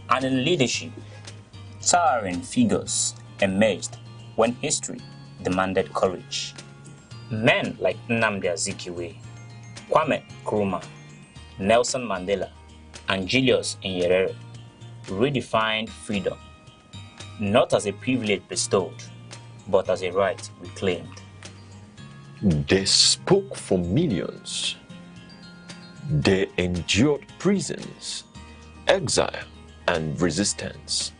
Speaker 19: And in leadership, towering figures emerged when history demanded courage. Men like Nnamdi Azikiwe, Kwame Nkrumah, Nelson Mandela, and Julius Nyerere redefined freedom, not as a privilege bestowed, but as a right reclaimed.
Speaker 1: They spoke for millions. They endured prisons, exile, and resistance.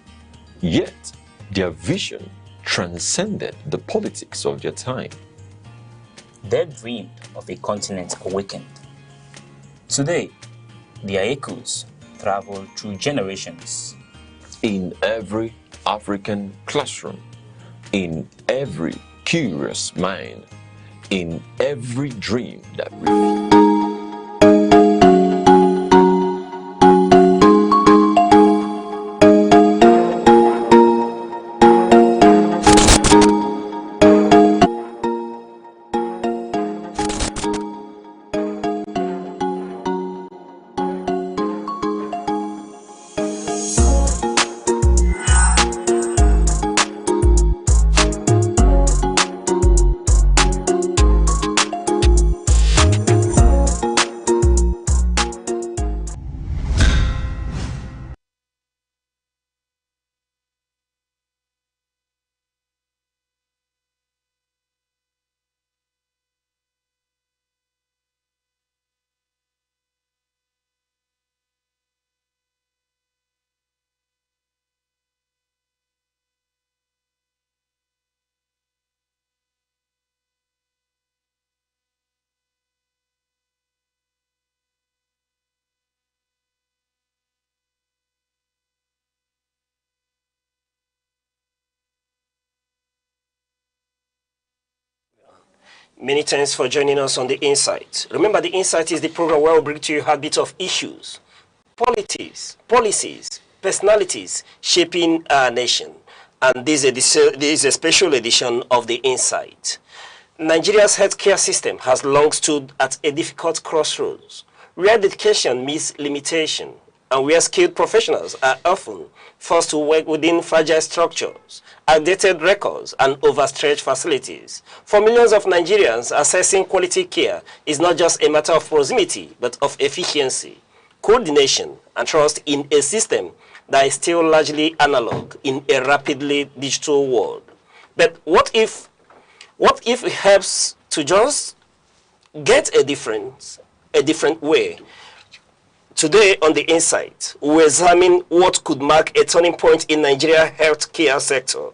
Speaker 1: Yet, their vision transcended the politics of their time.
Speaker 19: They dreamed of a continent awakened. Today, their echoes travel through generations.
Speaker 1: In every African classroom, in every curious mind, in every dream that refuses.
Speaker 18: Many thanks for joining us on The Insight. Remember, The Insight is the program where we bring to you a heartbeat of issues, politics, policies, personalities shaping our nation. And this is a special edition of The Insight. Nigeria's healthcare system has long stood at a difficult crossroads, where dedication meets limitation, and where skilled professionals are often forced to work within fragile structures, outdated records, and overstretched facilities. For millions of Nigerians, accessing quality care is not just a matter of proximity, but of efficiency, coordination, and trust in a system that is still largely analog in a rapidly digital world. But what if it helps to just get a different way? Today on The Insight, we examine what could mark a turning point in Nigeria's healthcare sector.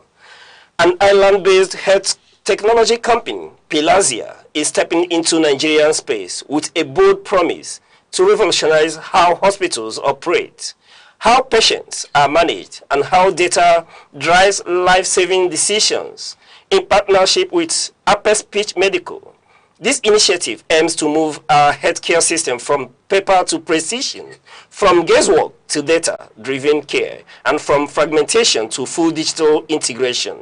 Speaker 18: An island-based health technology company, Pilazia, is stepping into Nigerian space with a bold promise to revolutionize how hospitals operate, how patients are managed, and how data drives life-saving decisions.
Speaker 3: in partnership with Upper Speech Medical. This initiative aims to move our healthcare system from paper to precision, from guesswork to data-driven care, and from fragmentation to full digital integration.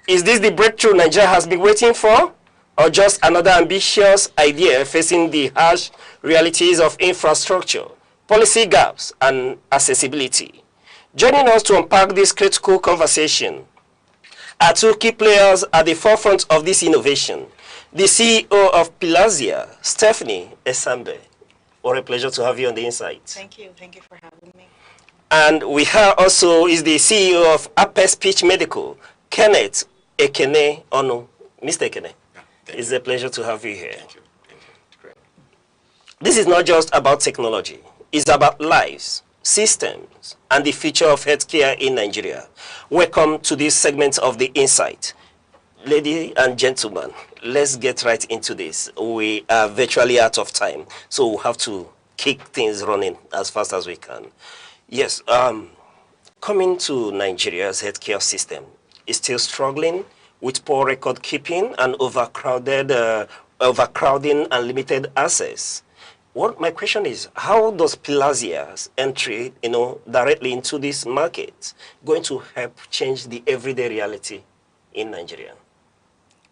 Speaker 3: Is this the breakthrough Nigeria has been waiting for, or just another ambitious idea facing the harsh realities of infrastructure, policy gaps, and accessibility? Joining us to unpack this critical conversation are two key players at the forefront of this innovation. The CEO of Pilazia, Stephanie Esambe. What a pleasure to have you on the Insight.
Speaker 4: Thank you for having me.
Speaker 3: And we have also is the CEO of Upper Speech Medical, Kenneth Ekene Onu. Mr. Ekene, it's a pleasure to have you here.
Speaker 7: Thank you. Great.
Speaker 3: This is not just about technology. It's about lives, systems, and the future of healthcare in Nigeria. Welcome to this segment of the Insight. Ladies and gentlemen, let's get right into this. We are virtually out of time, so we'll have to kick things running as fast as we can. Yes, coming to Nigeria's healthcare system is still struggling with poor record keeping and overcrowding and limited access. My question is, how does Pilazia's entry, directly into this market going to help change the everyday reality in Nigeria?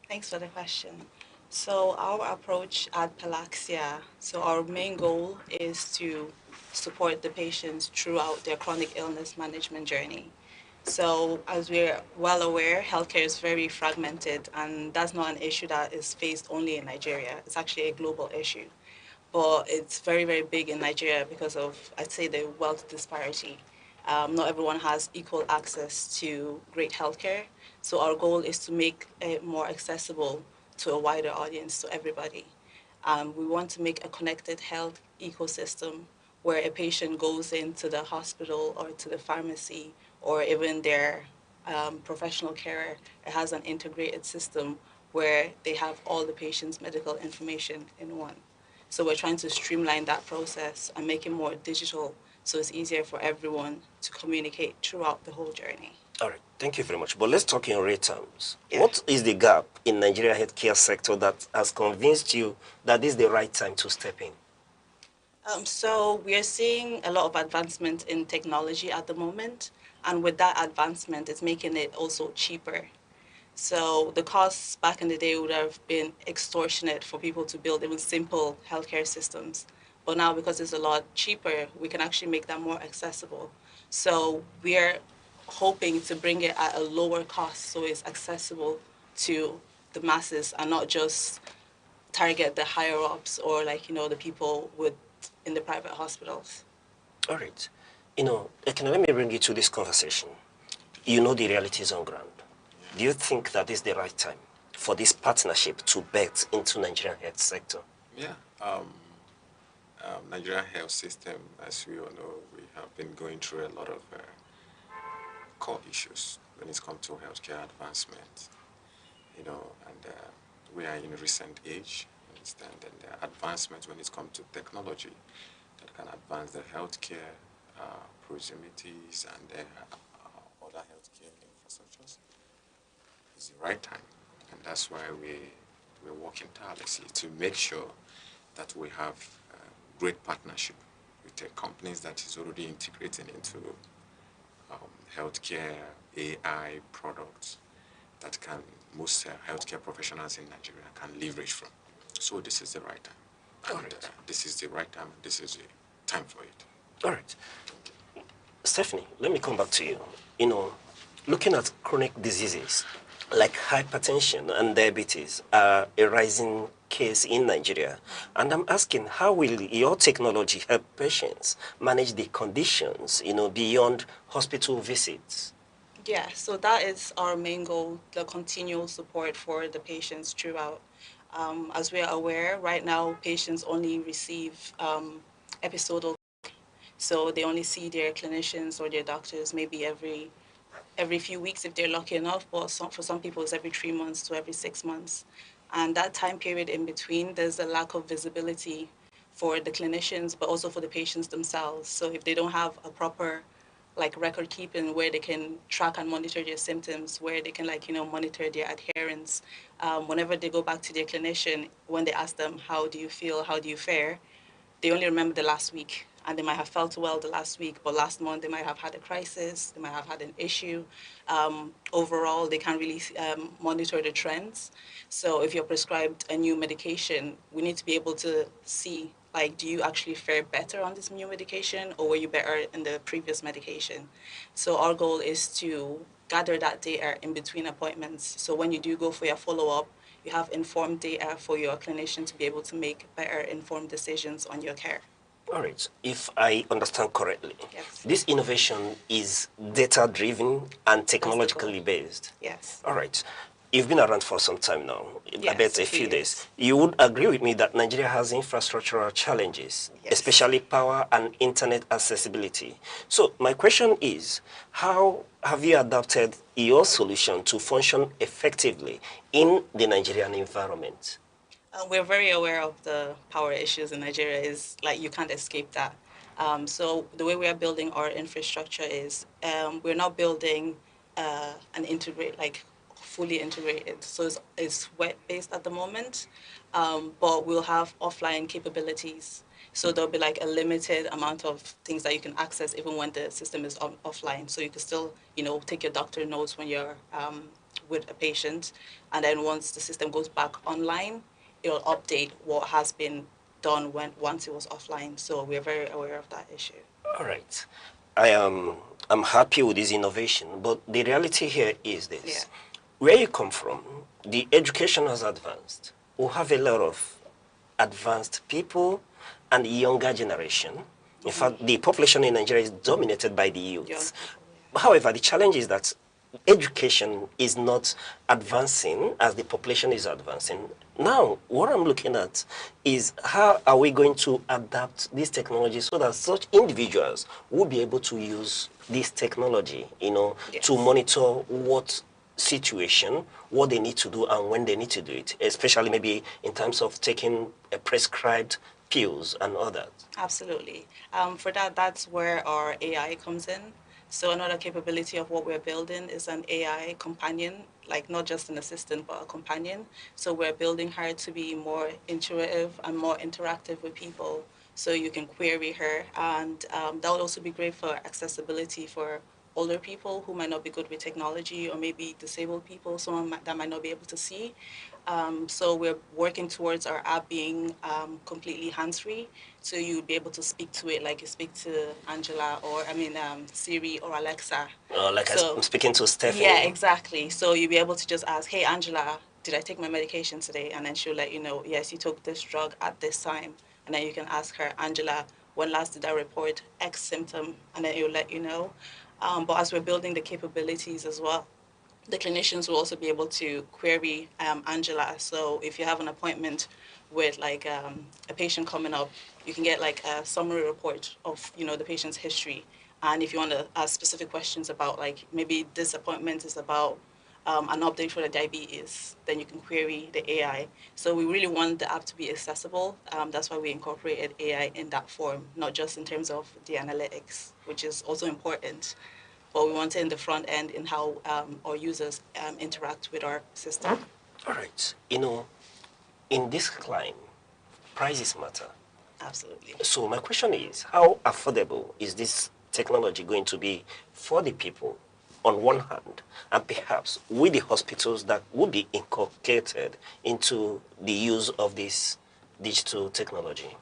Speaker 4: Thanks for the question. So our approach at Palaxia, so our main goal is to support the patients throughout their chronic illness management journey. So as we're well aware, healthcare is very fragmented, and that's not an issue that is faced only in Nigeria. It's actually a global issue. But it's very, very big in Nigeria because of, I'd say, the wealth disparity. Not everyone has equal access to great healthcare. So our goal is to make it more accessible to a wider audience, to everybody. We want to make a connected health ecosystem where a patient goes into the hospital or to the pharmacy or even their professional carer. It has an integrated system where they have all the patient's medical information in one. So we're trying to streamline that process and make it more digital so it's easier for everyone to communicate throughout the whole journey.
Speaker 3: All right, thank you very much. But let's talk in real terms. Yeah. What is the gap in Nigeria healthcare sector that has convinced you that this is the right time to step in?
Speaker 4: So we are seeing a lot of advancement in technology at the moment. And with that advancement, it's making it also cheaper. So the costs back in the day would have been extortionate for people to build even simple healthcare systems. But now, because it's a lot cheaper, we can actually make that more accessible. So we're hoping to bring it at a lower cost so it's accessible to the masses and not just target the higher-ups or the people in the private hospitals.
Speaker 3: All right. Let me bring you to this conversation. You know the realities on ground. Do you think that is the right time for this partnership to bet into Nigerian health sector?
Speaker 6: Yeah. Nigerian health system, as we all know, we have been going through a lot of core issues when it comes to healthcare advancement. And we are in a recent age, understand, and there are advancements when it comes to technology that can advance the healthcare proximities and other healthcare infrastructures. It's the right time, and that's why we're working tirelessly to make sure that we have great partnership with the companies that is already integrating into healthcare AI products that most healthcare professionals in Nigeria can leverage from. So this is the right time. And, this is the right time, and this is the time for it.
Speaker 3: All right. Stephanie, let me come back to you. Looking at chronic diseases like hypertension and diabetes are a rising case in Nigeria. And I'm asking, how will your technology help patients manage the conditions, beyond hospital visits?
Speaker 4: Yeah, so that is our main goal, the continual support for the patients throughout. As we are aware, right now, patients only receive episodal, so they only see their clinicians or their doctors maybe every few weeks if they're lucky enough, but for some people it's every 3 months to every 6 months. And that time period in between, there's a lack of visibility for the clinicians, but also for the patients themselves. So if they don't have a proper like record keeping where they can track and monitor their symptoms, where they can monitor their adherence. Whenever they go back to their clinician, when they ask them, how do you feel, how do you fare, they only remember the last week, and they might have felt well the last week, but last month they might have had a crisis, they might have had an issue. Overall, they can't really monitor the trends. So if you're prescribed a new medication, we need to be able to see, like, do you actually fare better on this new medication, or were you better in the previous medication? So our goal is to gather that data in between appointments. So when you do go for your follow-up, you have informed data for your clinician to be able to make better informed decisions on your care.
Speaker 18: All right. If I understand correctly, this innovation is data-driven and technologically based.
Speaker 4: Yes.
Speaker 18: All right. You've been around for some time now,
Speaker 4: yes,
Speaker 18: I bet a few days. You would agree with me that Nigeria has infrastructural challenges, especially power and internet accessibility. So my question is, how have you adapted your solution to function effectively in the Nigerian environment?
Speaker 4: We're very aware of the power issues in Nigeria. Is like you can't escape that. So the way we are building our infrastructure is we're not building an fully integrated. So it's web-based at the moment, but we'll have offline capabilities. So there'll be like a limited amount of things that you can access even when the system is offline. So you can still, take your doctor notes when you're with a patient, and then once the system goes back online, it'll update what has been done once it was offline. So we're very aware of that issue.
Speaker 18: All right. I'm happy with this innovation, but the reality here is this. Yeah. Where you come from, the education has advanced. We have a lot of advanced people and younger generation. In fact, the population in Nigeria is dominated by the youth. However, the challenge is that education is not advancing as the population is advancing. Now, what I'm looking at is how are we going to adapt this technology so that such individuals will be able to use this technology, to monitor what situation, what they need to do and when they need to do it, especially maybe in terms of taking prescribed pills and others.
Speaker 4: Absolutely. For that's where our AI comes in. So another capability of what we're building is an AI companion, like not just an assistant, but a companion. So we're building her to be more intuitive and more interactive with people. So you can query her, and that would also be great for accessibility for older people who might not be good with technology, or maybe disabled people, someone that might not be able to see. So we're working towards our app being completely hands-free. So you'd be able to speak to it like you speak to Angela, or Siri or Alexa.
Speaker 18: I'm speaking to Stephanie.
Speaker 4: Yeah, exactly. So you'll be able to just ask, hey, Angela, did I take my medication today? And then she'll let you know, yes, you took this drug at this time. And then you can ask her, Angela, when last did I report X symptom? And then it'll let you know. But as we're building the capabilities as well, the clinicians will also be able to query Angela. So if you have an appointment with a patient coming up, you can get like a summary report of the patient's history. And if you want to ask specific questions about maybe this appointment is about an update for the diabetes, then you can query the AI. So we really want the app to be accessible. That's why we incorporated AI in that form, not just in terms of the analytics, which is also important, but we want it in the front end in how our users interact with our system.
Speaker 18: All right. In this climate, prices matter.
Speaker 4: Absolutely.
Speaker 18: So my question is, how affordable is this technology going to be for the people on one hand, and perhaps with the hospitals that would be inculcated into the use of this digital technology?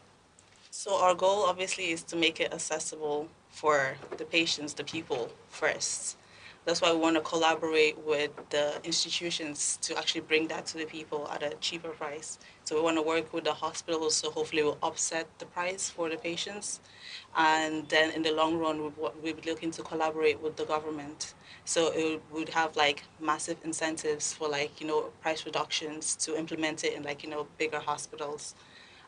Speaker 4: So our goal obviously is to make it accessible for the patients, the people first. That's why we want to collaborate with the institutions to actually bring that to the people at a cheaper price. So we want to work with the hospitals, so hopefully we'll offset the price for the patients. And then in the long run, we'll be looking to collaborate with the government. So it would have massive incentives for price reductions to implement it in bigger hospitals.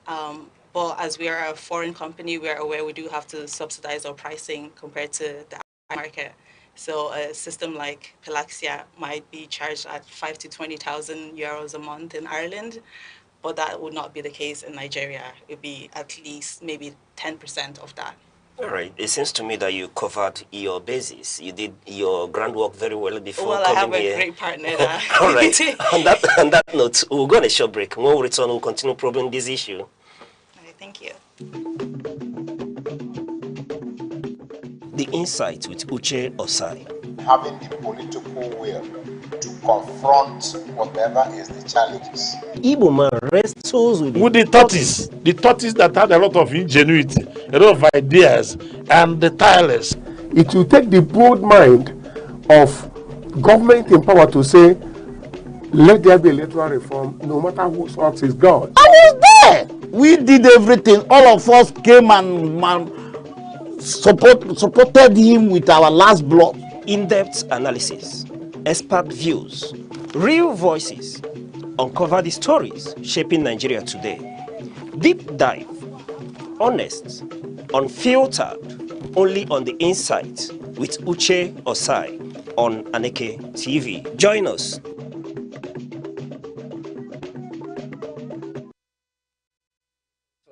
Speaker 4: But as we are a foreign company, we are aware we do have to subsidize our pricing compared to the market. So a system like Pelaxia might be charged at 5,000 to 20,000 euros a month in Ireland, but that would not be the case in Nigeria. It would be at least maybe 10% of that.
Speaker 18: All right. It seems to me that you covered your basis. You did your groundwork very well before
Speaker 4: well,
Speaker 18: coming
Speaker 4: I have
Speaker 18: here.
Speaker 4: a great partner there.
Speaker 18: All right. On that note, we'll go on a short break. When we return, we'll continue probing this issue.
Speaker 4: All right, thank you.
Speaker 18: The Insight with Uche Osai.
Speaker 13: Having the political will to confront whatever is the challenges.
Speaker 18: Igbo man wrestles with
Speaker 14: the tortoise that had a lot of ingenuity, a lot of ideas, and the tireless.
Speaker 15: It will take the broad mind of government in power to say, let there be electoral reform, no matter whose ox is God.
Speaker 16: I was there. We did everything. All of us came and supported him with our last blood.
Speaker 18: In-depth analysis, expert views, real voices, uncover the stories shaping Nigeria today. Deep dive, honest, unfiltered, only on the Insight with Uche Osai on Aneke TV. Join us.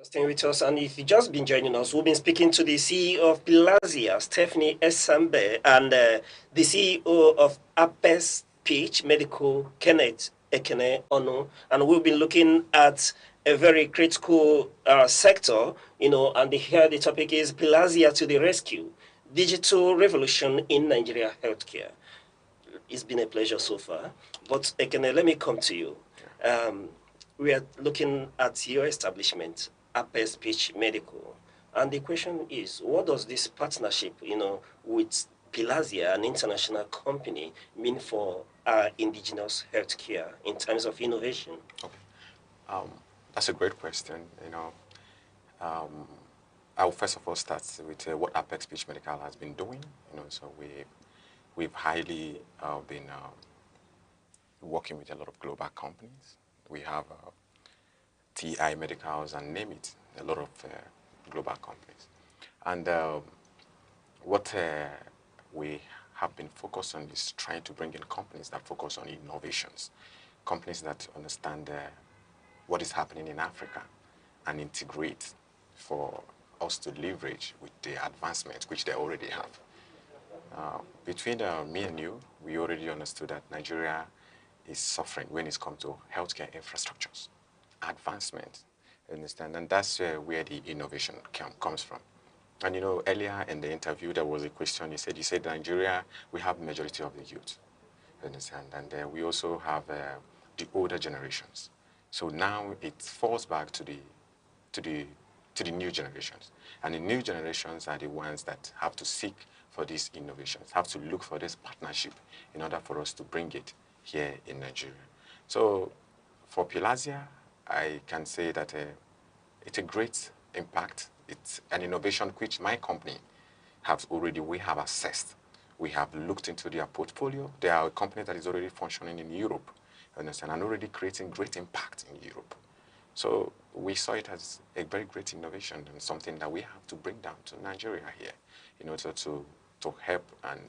Speaker 18: Staying with us, and if you've just been joining us, we've been speaking to the CEO of Pilazia, Stephanie Esambe, and the CEO of Apes Peach Medical, Kenneth Ekene Onu, and we'll be looking at a very critical sector, and here the topic is Pilazia to the rescue, digital revolution in Nigeria healthcare. It's been a pleasure so far, but Ekene, let me come to you. We are looking at your establishment, Apes Peach Medical, and the question is, what does this partnership, with Pilazia, an international company, mean for indigenous healthcare in terms of innovation?
Speaker 6: Okay. That's a great question. I'll first of all start with what Apes Peach Medical has been doing. So we've highly been working with a lot of global companies. We have TI Medicals and name it, a lot of global companies. And what we have been focused on is trying to bring in companies that focus on innovations, companies that understand what is happening in Africa and integrate for us to leverage with the advancements which they already have. Between me and you, we already understood that Nigeria is suffering when it comes to healthcare infrastructures, advancement, understand? And that's where the innovation comes from. And earlier in the interview, there was a question. You said Nigeria, we have majority of the youth, understand? And we also have the older generations. So now it falls back to the new generations. And the new generations are the ones that have to seek for these innovations, have to look for this partnership in order for us to bring it here in Nigeria. So for Pilazia, I can say that it's a great impact. It's an innovation which my company we have assessed. We have looked into their portfolio. They are a company that is already functioning in Europe, understand, and already creating great impact in Europe. So we saw it as a very great innovation and something that we have to bring down to Nigeria here in order to help and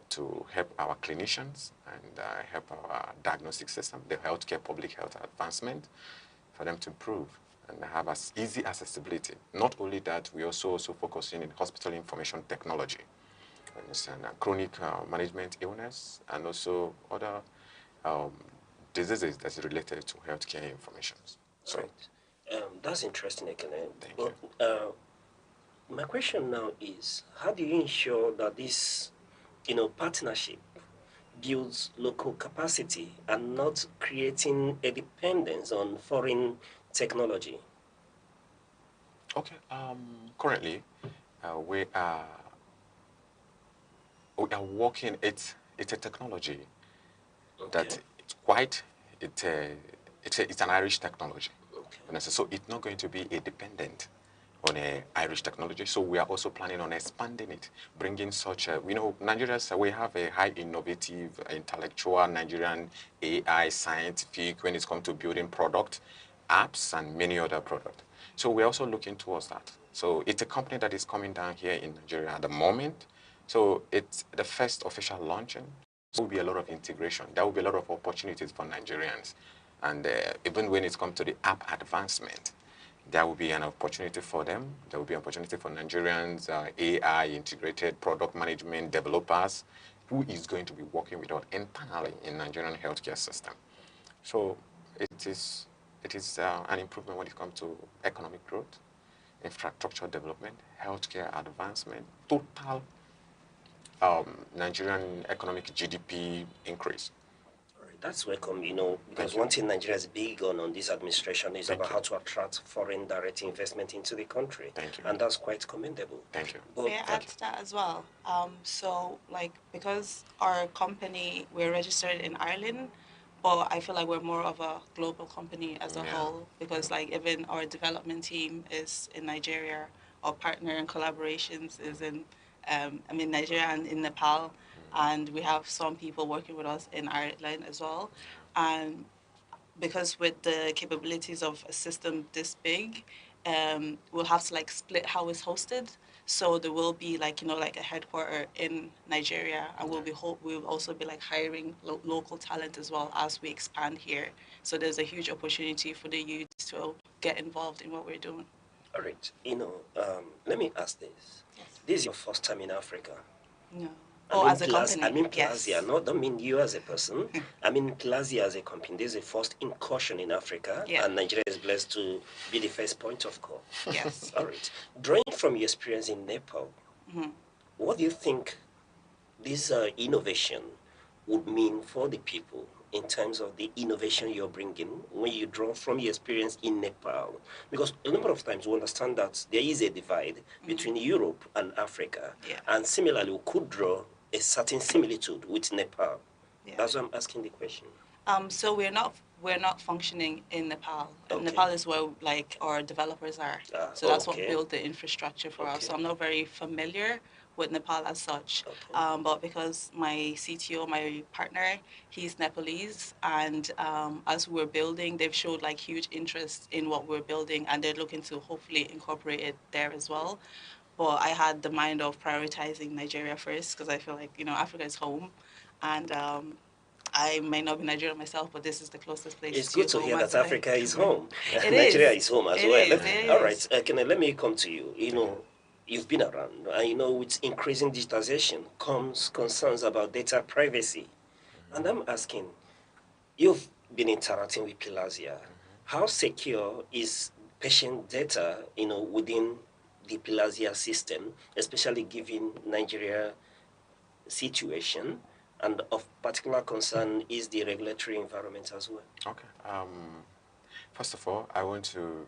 Speaker 6: to help our clinicians and help our diagnostic system, the healthcare public health advancement, for them to improve and have as easy accessibility. Not only that, we also focusing in hospital information technology, understand, chronic management illness, and also other diseases that's related to healthcare information. So,
Speaker 18: right. That's interesting, Ekene. But my question now is, how do you ensure that this, partnership builds local capacity and not creating a dependence on foreign technology?
Speaker 6: Okay. Currently, we are working. It's a technology that it's an Irish technology. Okay. So it's not going to be a dependent on Irish technology. So we are also planning on expanding it, bringing such Nigerians, we have a high innovative, intellectual Nigerian AI, scientific, when it comes to building product, apps, and many other products. So we're also looking towards that. So it's a company that is coming down here in Nigeria at the moment. So it's the first official launching. So there will be a lot of integration. There will be a lot of opportunities for Nigerians. And even when it comes to the app advancement, there will be an opportunity for them. There will be an opportunity for Nigerians, AI, integrated product management developers, who is going to be working with us internally in Nigerian healthcare system. So it is an improvement when it comes to economic growth, infrastructure development, healthcare advancement, total Nigerian economic GDP increase.
Speaker 18: That's welcome, you know, because one thing Nigeria is big on this administration is about how to attract foreign direct investment into the country.
Speaker 6: Thank you.
Speaker 18: And that's quite commendable.
Speaker 6: Thank you.
Speaker 4: May I add to that as well? So, like, because our company, we're registered in Ireland, but I feel like we're more of a global company as a whole, because, like, even our development team is in Nigeria. Our partner in collaborations is in, Nigeria and in Nepal. And we have some people working with us in Ireland as well. And because with the capabilities of a system this big, we'll have to like split how it's hosted. So there will be like, you know, like a headquarter in Nigeria, and we'll also be like hiring local talent as well as we expand here. So there's a huge opportunity for the youth to get involved in what we're doing.
Speaker 18: All right. You know, let me ask this. Yes. This is your first time in Africa?
Speaker 4: No.
Speaker 18: As a company. I mean Plazia, don't mean you as a person. I mean Plazia as a company. This is the first incursion in Africa, and Nigeria is blessed to be the first point of call.
Speaker 4: Yes.
Speaker 18: All right. Drawing from your experience in Nepal, what do you think this innovation would mean for the people in terms of the innovation you're bringing when you draw from your experience in Nepal? Because a number of times we understand that there is a divide between Europe and Africa, and similarly we could draw a certain similitude with Nepal. That's why I'm asking the question.
Speaker 4: So we're not functioning in Nepal. Nepal is where like our developers are. So that's what built the infrastructure for us. So I'm not very familiar with Nepal as such. But because my CTO, my partner, he's Nepalese, and as we're building, they've showed like huge interest in what we're building, and they're looking to hopefully incorporate it there as well. But I had the mind of prioritizing Nigeria first, because I feel like, you know, Africa is home, and I may not be Nigerian myself, but this is the closest place.
Speaker 18: It's good to hear that Africa is home.
Speaker 4: Nigeria
Speaker 18: is home as well. All right, let me come to you. You know, you've been around, and you know, with increasing digitization comes concerns about data privacy. And I'm asking, you've been interacting with Plazia. How secure is patient data, you know, within the Plazia system, especially given Nigeria situation? And of particular concern is the regulatory environment as well.
Speaker 6: Okay. First of all, I want to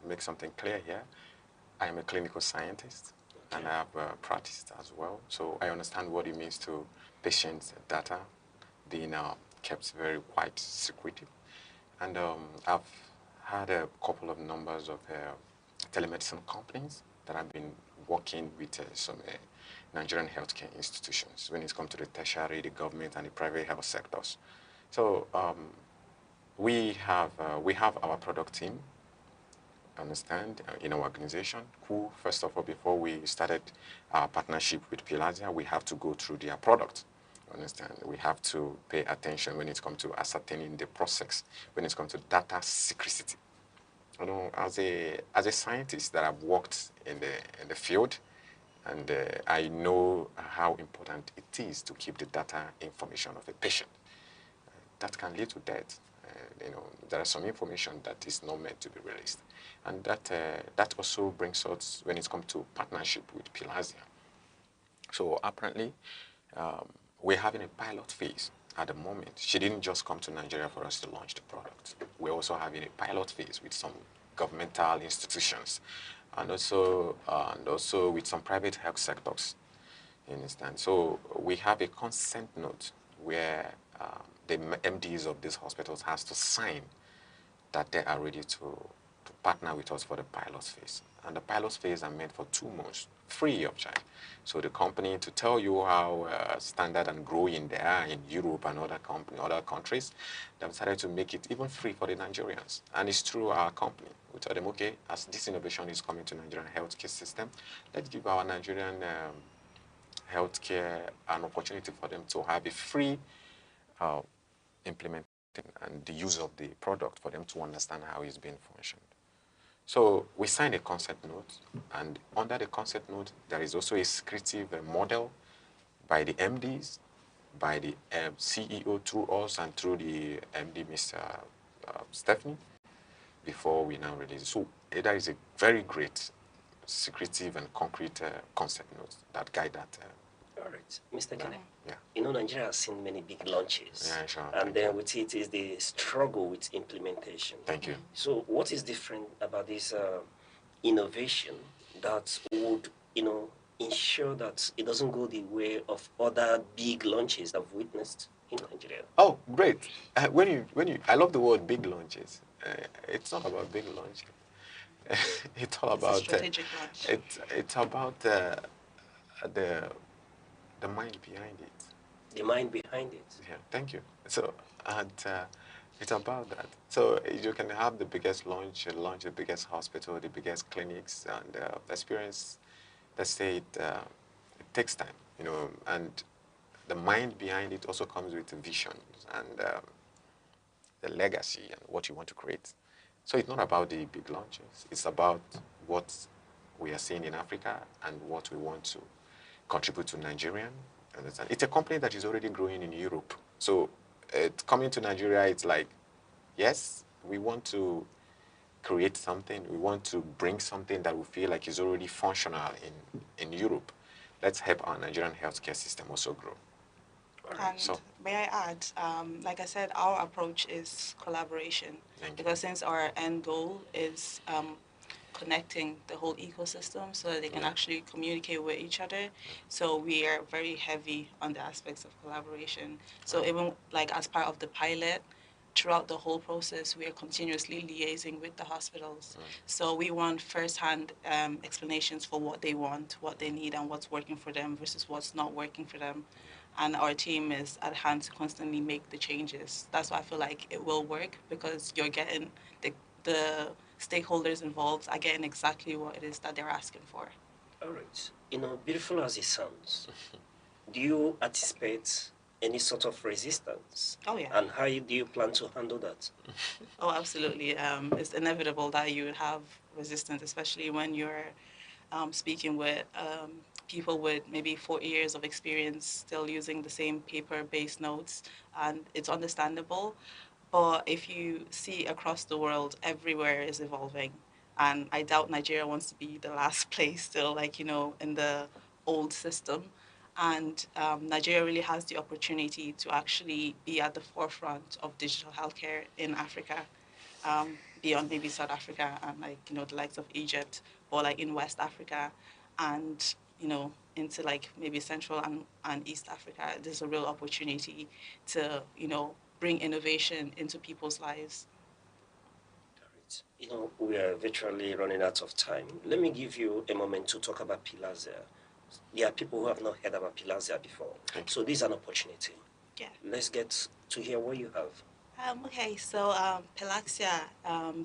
Speaker 6: make something clear here. I am a clinical scientist, and I have practiced as well. So I understand what it means to patient data being kept very quite secretive. And I've had a couple of numbers of telemedicine companies that have been working with some Nigerian healthcare institutions when it comes to the tertiary, the government, and the private health sectors. So we have our product team, understand, in our organization, who, first of all, before we started our partnership with Plazia, we have to go through their product. Understand? We have to pay attention when it comes to ascertaining the process, when it comes to data secrecy. You know, as a scientist that I've worked in the field, and I know how important it is to keep the data information of a patient. That can lead to death. You know, there are some information that is not meant to be released, and that also brings us when it comes to partnership with Plazia. So apparently, we're having a pilot phase at the moment. She didn't just come to Nigeria for us to launch the product. We're also having a pilot phase with some governmental institutions, and also with some private health sectors. You understand? So we have a consent note where the MDs of these hospitals has to sign that they are ready to partner with us for the pilot phase. And the pilot phase are meant for 2 months, free of charge. So the company, to tell you how standard and growing they are in Europe and other countries, they've decided to make it even free for the Nigerians. And it's through our company. We told them, okay, as this innovation is coming to Nigerian healthcare system, let's give our Nigerian healthcare an opportunity for them to have a free implementation and the use of the product for them to understand how it's being functioned. So we signed a concept note, and under the concept note, there is also a descriptive model by the MDs, by the CEO through us and through the MD, Mr. Stephanie, before we now release it. So that is a very great secretive and concrete concept notes that guide that.
Speaker 18: All right, Mr. Kene.
Speaker 6: Yeah.
Speaker 18: You know, Nigeria has seen many big launches.
Speaker 6: Yeah, sure.
Speaker 18: And then with it is the struggle with implementation.
Speaker 6: Thank you.
Speaker 18: So what is different about this innovation that would, you know, ensure that it doesn't go the way of other big launches I've witnessed in Nigeria?
Speaker 6: Oh, great. I love the word big launches. It's not about big launches. It's all about
Speaker 4: strategic launch.
Speaker 6: It's about the mind behind it.
Speaker 18: The mind behind it.
Speaker 6: Yeah, thank you. So, and it's about that. So you can have the biggest launch the biggest hospital, the biggest clinics, and experience. Let's say it takes time, you know, and the mind behind it also comes with visions and the legacy and what you want to create. So it's not about the big launches. It's about what we are seeing in Africa and what we want to contribute to Nigerian. Understand? It's a company that is already growing in Europe. So coming to Nigeria, it's like, yes, we want to create something. We want to bring something that we feel like is already functional in Europe. Let's help our Nigerian healthcare system also grow.
Speaker 4: And so, may I add, like I said, our approach is collaboration. Because since our end goal is connecting the whole ecosystem so that they can actually communicate with each other, so we are very heavy on the aspects of collaboration. So even like as part of the pilot, throughout the whole process, we are continuously liaising with the hospitals. So we want first-hand explanations for what they want, what they need, and what's working for them versus what's not working for them. And our team is at hand to constantly make the changes. That's why I feel like it will work, because you're getting the stakeholders involved are getting exactly what it is that they're asking for.
Speaker 18: All right. You know, beautiful as it sounds, do you anticipate any sort of resistance?
Speaker 4: Oh, yeah.
Speaker 18: And how do you plan to handle that?
Speaker 4: Oh, absolutely. It's inevitable that you would have resistance, especially when you're speaking with people with maybe 4 years of experience still using the same paper-based notes, and it's understandable. But if you see across the world, everywhere is evolving, and I doubt Nigeria wants to be the last place still, like, you know, in the old system. And Nigeria really has the opportunity to actually be at the forefront of digital healthcare in Africa, beyond maybe South Africa and, like, you know, the likes of Egypt, or like in West Africa, and, you know, into like maybe Central and East Africa. There's a real opportunity to, you know, bring innovation into people's lives.
Speaker 18: You know, we are virtually running out of time. Let me give you a moment to talk about Pilazia. There are people who have not heard about Pilazia before. So this is an opportunity.
Speaker 4: Yeah.
Speaker 18: Let's get to hear what you have.
Speaker 4: Okay, so Pilaxia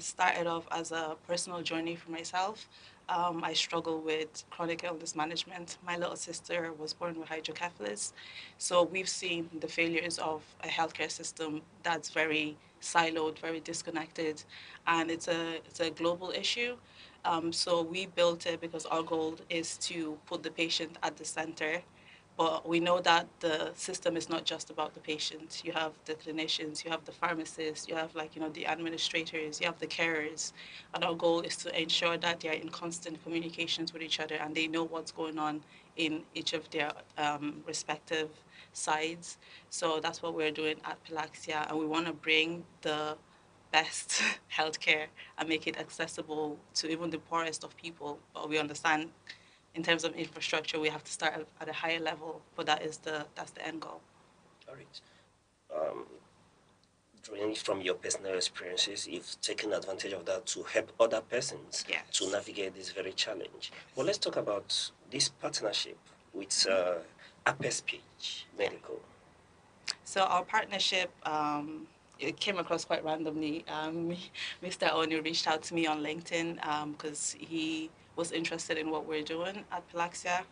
Speaker 4: started off as a personal journey for myself. I struggle with chronic illness management. My little sister was born with hydrocephalus. So we've seen the failures of a healthcare system that's very siloed, very disconnected, and it's a global issue. So we built it because our goal is to put the patient at the center. But we know that the system is not just about the patient. You have the clinicians, you have the pharmacists, you have, like, you know, the administrators, you have the carers. And our goal is to ensure that they are in constant communications with each other and they know what's going on in each of their respective sides. So that's what we're doing at Pilaxia. And we want to bring the best healthcare and make it accessible to even the poorest of people. But we understand in terms of infrastructure, we have to start at a higher level, but that's the end goal.
Speaker 18: All right. Drawing from your personal experiences, you've taken advantage of that to help other persons to navigate this very challenge. Well, let's talk about this partnership with Upper Speech Medical.
Speaker 4: So our partnership, it came across quite randomly. Mr. Oni reached out to me on LinkedIn because he was interested in what we're doing at Pilaxia.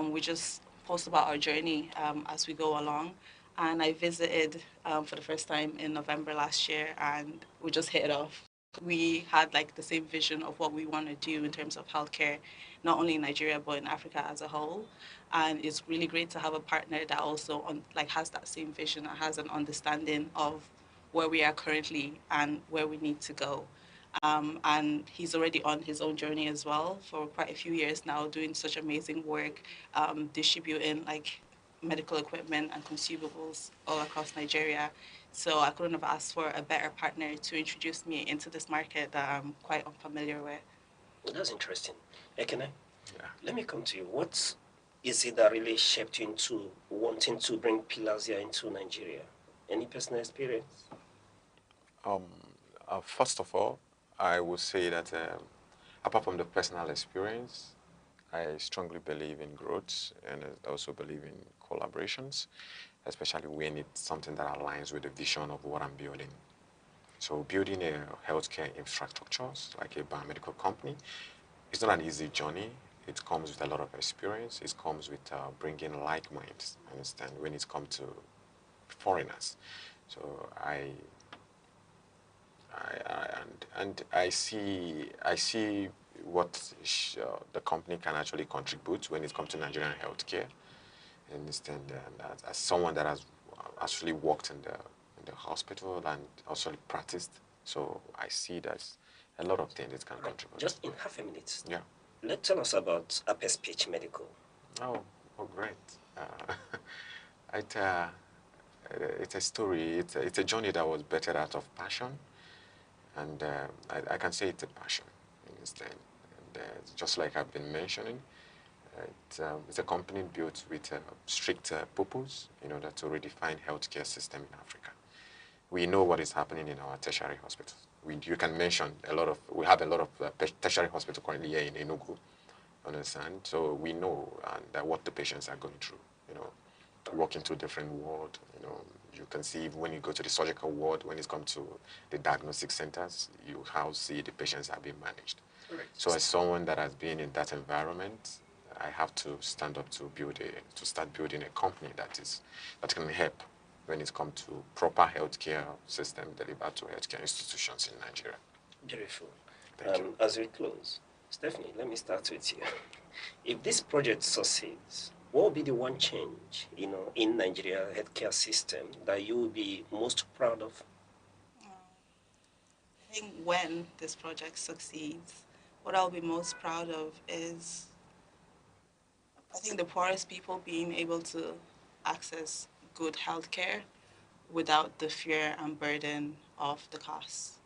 Speaker 4: We just post about our journey as we go along. And I visited for the first time in November last year, and we just hit it off. we had like the same vision of what we want to do in terms of healthcare, not only in Nigeria but in Africa as a whole. And it's really great to have a partner that also has that same vision and has an understanding of where we are currently and where we need to go. And he's already on his own journey as well for quite a few years now, doing such amazing work, distributing like medical equipment and consumables all across Nigeria. So I couldn't have asked for a better partner to introduce me into this market that I'm quite unfamiliar with.
Speaker 18: That's interesting. Ekene, let me come to you. What is it that really shaped you into wanting to bring Pilasia into Nigeria? Any personal experience?
Speaker 6: First of all, I would say that apart from the personal experience, I strongly believe in growth, and I also believe in collaborations, especially when it's something that aligns with the vision of what I'm building. So building a healthcare infrastructures like a biomedical company, it's not an easy journey. It comes with a lot of experience. It comes with bringing like minds, understand, when it comes to foreigners. So I see what the company can actually contribute when it comes to Nigerian healthcare. I understand as someone that has actually worked in the hospital and also practiced, so I see that a lot of things it can contribute.
Speaker 18: Just in half a minute.
Speaker 6: Yeah.
Speaker 18: Tell us about Apes Speech Medical.
Speaker 6: Oh, great. It's a story. It's a journey that was birthed out of passion, and I can say it's a passion. Understand? And just like I've been mentioning, it's a company built with a strict purpose in order to redefine healthcare system in Africa. We know what is happening in our tertiary hospitals. You can mention we have a lot of tertiary hospitals currently here in Enugu, understand? So we know that what the patients are going through, walking to different ward, you can see when you go to the surgical ward, when it comes to the diagnostic centers, you see the patients are being managed. Right. So as someone that has been in that environment, I have to stand up to start building a company that can help when it comes to proper healthcare system delivered to healthcare institutions in Nigeria.
Speaker 18: Beautiful. As we close, Stephanie, let me start with you. If this project succeeds, what will be the one change, in Nigeria healthcare system that you will be most proud of?
Speaker 4: I think when this project succeeds, what I'll be most proud of is, I think, the poorest people being able to access good healthcare without the fear and burden of the costs.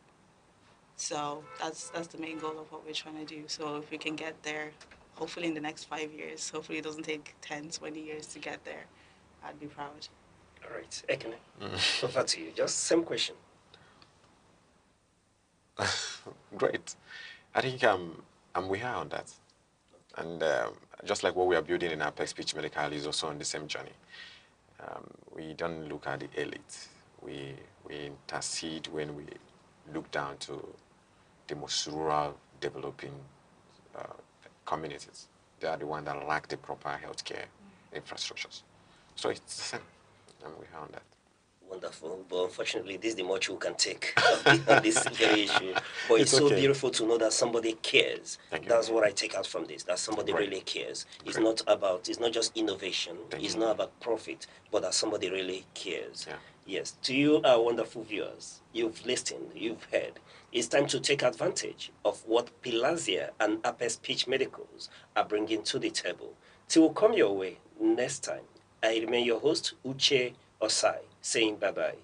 Speaker 4: So that's the main goal of what we're trying to do. So if we can get there, hopefully in the next 5 years, hopefully it doesn't take 10, 20 years to get there, I'd be proud.
Speaker 18: All right, Ekene, over to you. Just same question.
Speaker 6: Great. I think I'm with her on that. And just like what we are building in Apes Speech Medical is also on the same journey. We don't look at the elite. We intercede when we look down to the most rural developing communities. They are the ones that lack the proper healthcare infrastructures. So it's the same. I'm with her on that.
Speaker 18: Wonderful, but unfortunately, this is the much we can take on this very issue. But it's so okay. Beautiful to know that somebody cares. That's what I take out from this, that somebody really cares. It's not just innovation, it's not about profit, but that somebody really cares. Yeah. Yes, to you, our wonderful viewers, you've listened, you've heard. It's time to take advantage of what Pilasia and Apes Speech Medicals are bringing to the table. Till we come your way next time, I remain your host, Uche Osai, saying bye-bye.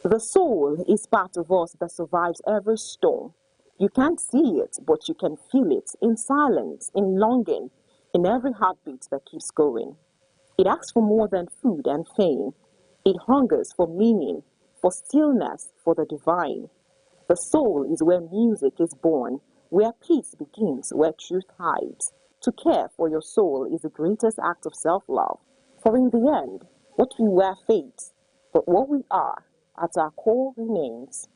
Speaker 8: The soul is part of us that survives every storm. You can't see it, but you can feel it in silence, in longing, in every heartbeat that keeps going. It asks for more than food and fame. It hungers for meaning, for stillness, for the divine. The soul is where music is born, where peace begins, where truth hides. To care for your soul is the greatest act of self-love. For in the end, what we were fades, but what we are at our core remains.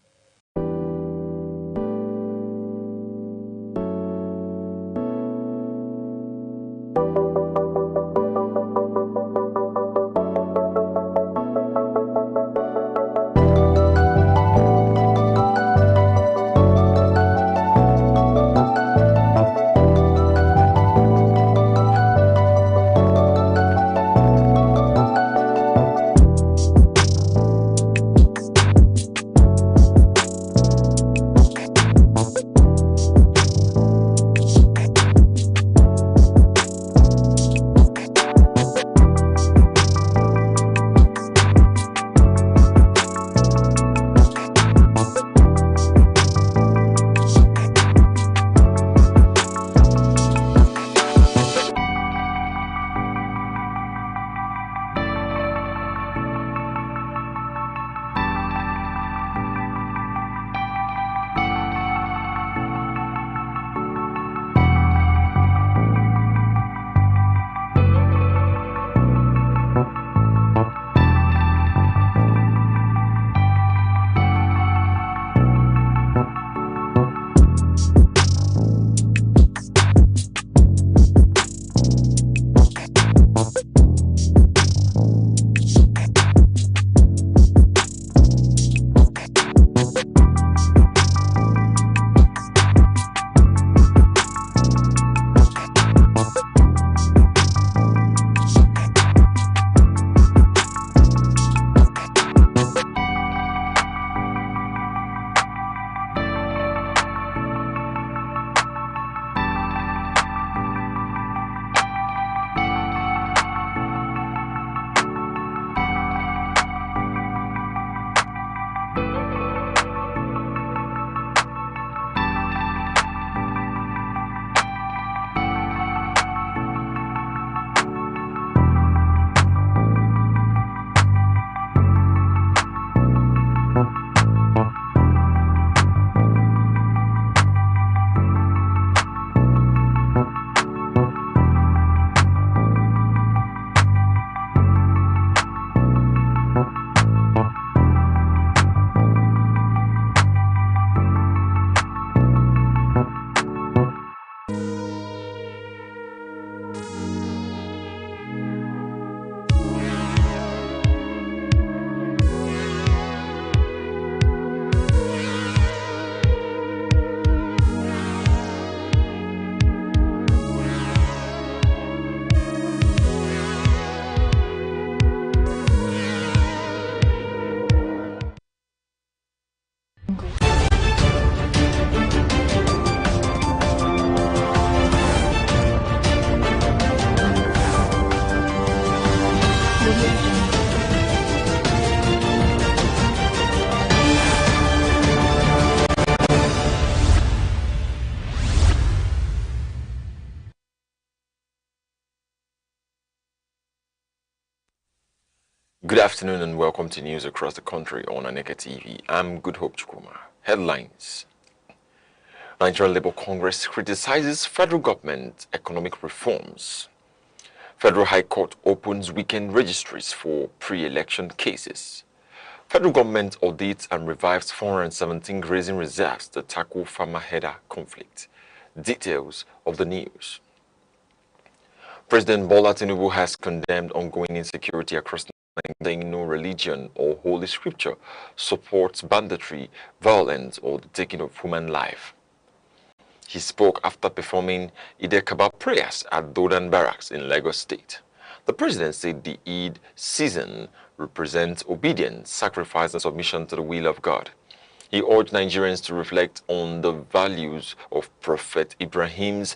Speaker 7: Good afternoon and welcome to news across the country on Aneke TV. I'm Good Hope Chukuma. Headlines. Nigerian Labour Congress criticizes federal government economic reforms. Federal High Court opens weekend registries for pre-election cases. Federal government audits and revives 417 grazing reserves to tackle farmer-herder conflict. Details of the news. President Bola Tinubu has condemned ongoing insecurity across saying no religion or holy scripture supports banditry, violence, or the taking of human life. He spoke after performing Eid Kabab prayers at Dodan Barracks in Lagos State. The president said the Eid season represents obedience, sacrifice, and submission to the will of God. He urged Nigerians to reflect on the values of Prophet Ibrahim's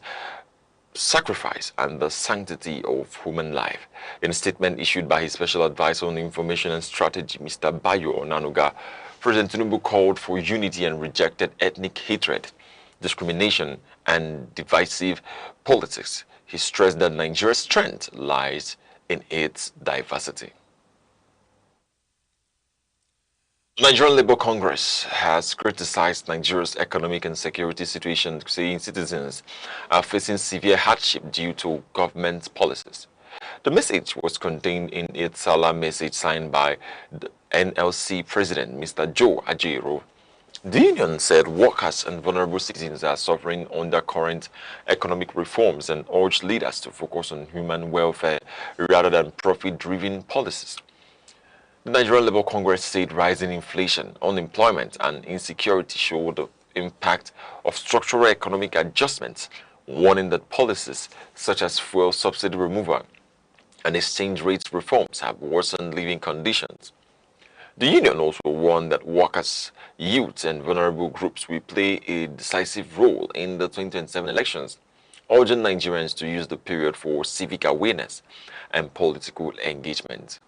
Speaker 7: sacrifice and the sanctity of human life. In a statement issued by his special advisor on information and strategy, Mr. Bayo Onanuga, President Tinubu called for unity and rejected ethnic hatred, discrimination, and divisive politics. He stressed that Nigeria's strength lies in its diversity. The Nigerian Labour Congress has criticized Nigeria's economic and security situation, saying citizens are facing severe hardship due to government policies. The message was contained in its Salah message signed by the NLC President, Mr. Joe Ajero. The union said workers and vulnerable citizens are suffering under current economic reforms and urged leaders to focus on human welfare rather than profit-driven policies. The Nigerian Labour Congress said rising inflation, unemployment and insecurity show the impact of structural economic adjustments, warning that policies such as fuel subsidy removal and exchange rates reforms have worsened living conditions. The union also warned that workers, youth and vulnerable groups will play a decisive role in the 2027 elections, urging Nigerians to use the period for civic awareness and political engagement.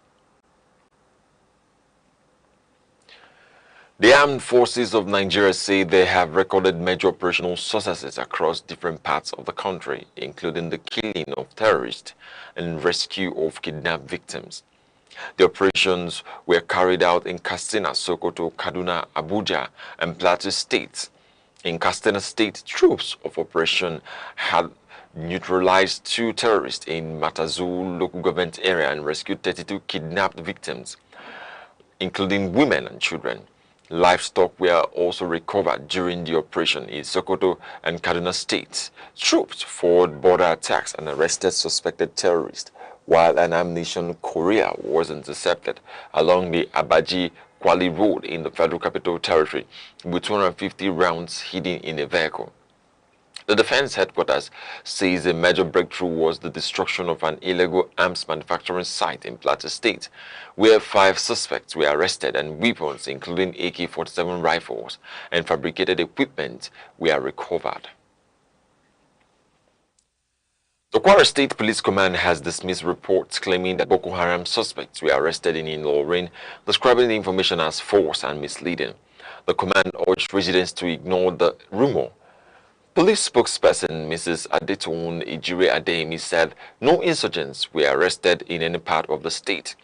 Speaker 7: The armed forces of Nigeria say they have recorded major operational successes across different parts of the country, including the killing of terrorists and rescue of kidnapped victims. The operations were carried out in Katsina, Sokoto, Kaduna, Abuja, and Plateau states. In Katsina State, troops of operation had neutralized 2 terrorists in Matazu local government area and rescued 32 kidnapped victims, including women and children. Livestock were also recovered during the operation in Sokoto and Kaduna states. Troops fought border attacks and arrested suspected terrorists, while an ammunition courier was intercepted along the Abaji-Kwali Road in the Federal Capital Territory with 250 rounds hidden in a vehicle. The defense headquarters says a major breakthrough was the destruction of an illegal arms manufacturing site in Plateau State, where 5 suspects were arrested and weapons, including AK-47 rifles and fabricated equipment, were recovered. The Kwara State Police Command has dismissed reports claiming that Boko Haram suspects were arrested in Ilorin, describing the information as false and misleading. The command urged residents to ignore the rumor. Police spokesperson Mrs. Adetun Ijire Adeyemi said no insurgents were arrested in any part of the state.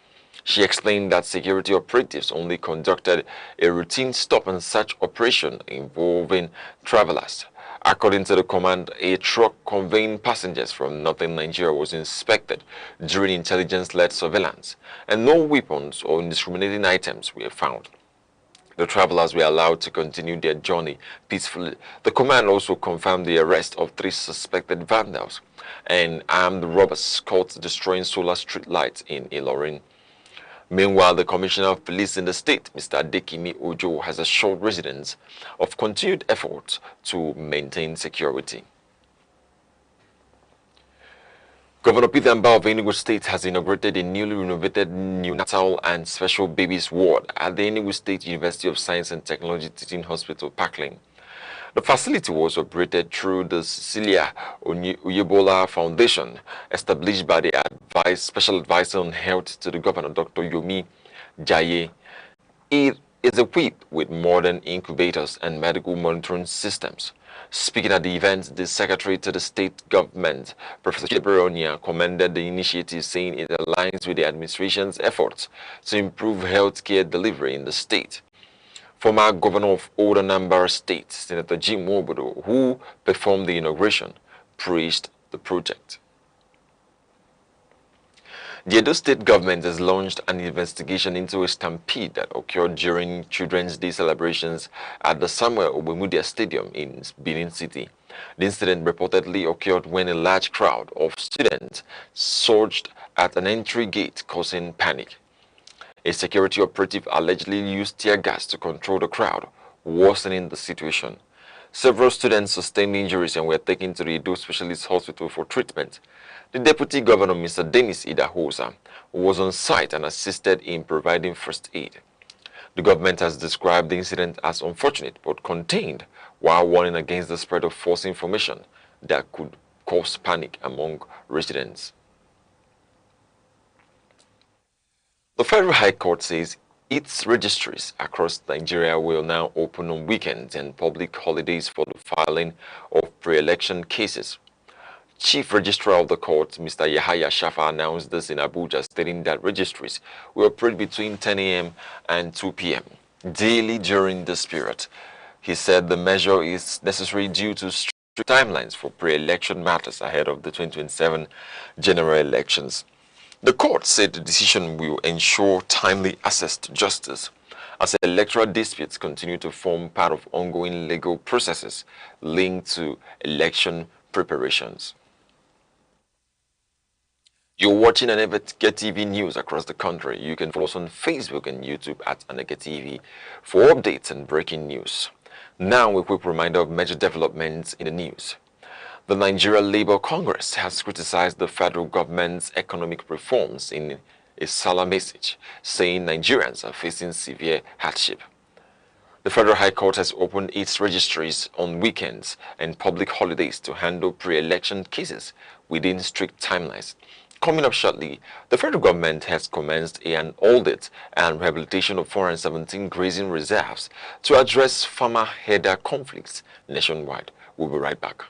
Speaker 7: She explained that security operatives only conducted a routine stop-and-search operation involving travelers. According to the command, a truck conveying passengers from northern Nigeria was inspected during intelligence-led surveillance, and no weapons or indiscriminating items were found. The travelers were allowed to continue their journey peacefully. The command also confirmed the arrest of 3 suspected vandals and armed robbers caught destroying solar street lights in Ilorin. Meanwhile, the Commissioner of Police in the state, Mr. Adekimi Ojo, has assured residents of continued efforts to maintain security. Governor petermbah of Enugu State has inaugurated a newly renovated neonatal and special babies ward at the Enugu State University of Science and Technology Teaching Hospital, Pakling. The facility was operated through the Cecilia Oyebola Foundation, established by the Special Advisor on Health to the Governor, Dr. Yomi Jaye. It is equipped with modern incubators and medical monitoring systems. Speaking at the event, the Secretary to the State Government, Professor Chibronia, commended the initiative, saying it aligns with the administration's efforts to improve healthcare delivery in the state. Former Governor of Old Anambra State, Senator Jim Wobodo, who performed the inauguration, praised the project. The Edo State government has launched an investigation into a stampede that occurred during Children's Day celebrations at the Samuel Ogbemudia Stadium in Benin City. The incident reportedly occurred when a large crowd of students surged at an entry gate, causing panic. A security operative allegedly used tear gas to control the crowd, worsening the situation. Several students sustained injuries and were taken to the Edo Specialist Hospital for treatment. The Deputy Governor, Mr. Dennis Idahosa, was on site and assisted in providing first aid. The government has described the incident as unfortunate but contained, while warning against the spread of false information that could cause panic among residents. The Federal High Court says its registries across Nigeria will now open on weekends and public holidays for the filing of pre-election cases. Chief Registrar of the Court, Mr. Yahaya Shafa, announced this in Abuja, stating that registries will operate between 10 a.m. and 2 p.m. daily during this period. He said the measure is necessary due to strict timelines for pre-election matters ahead of the 2027 general elections. The court said the decision will ensure timely access to justice as electoral disputes continue to form part of ongoing legal processes linked to election preparations. You're watching Aneke TV news across the country. You can follow us on Facebook and YouTube at Aneke TV for updates and breaking news. Now, a quick reminder of major developments in the news. The Nigeria Labour Congress has criticized the federal government's economic reforms in a solemn message, saying Nigerians are facing severe hardship. The Federal High Court has opened its registries on weekends and public holidays to handle pre-election cases within strict timelines. Coming up shortly, the federal government has commenced an audit and rehabilitation of 417 grazing reserves to address farmer-herder conflicts nationwide. We'll be right back.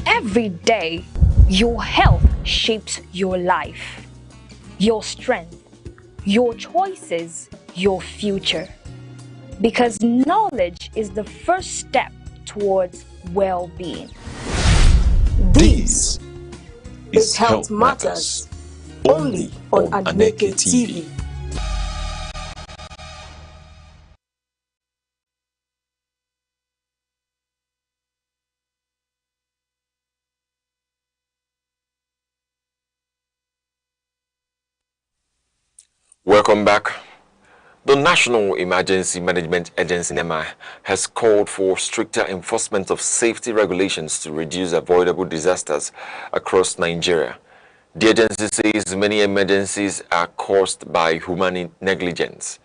Speaker 12: Every day, your health shapes your life, your strength, your choices, your future. Because knowledge is the first step towards well-being.
Speaker 1: This is Health Matters, only on Aneke TV.
Speaker 7: Welcome back. The National Emergency Management Agency (NEMA) has called for stricter enforcement of safety regulations to reduce avoidable disasters across Nigeria. The agency says many emergencies are caused by human negligence.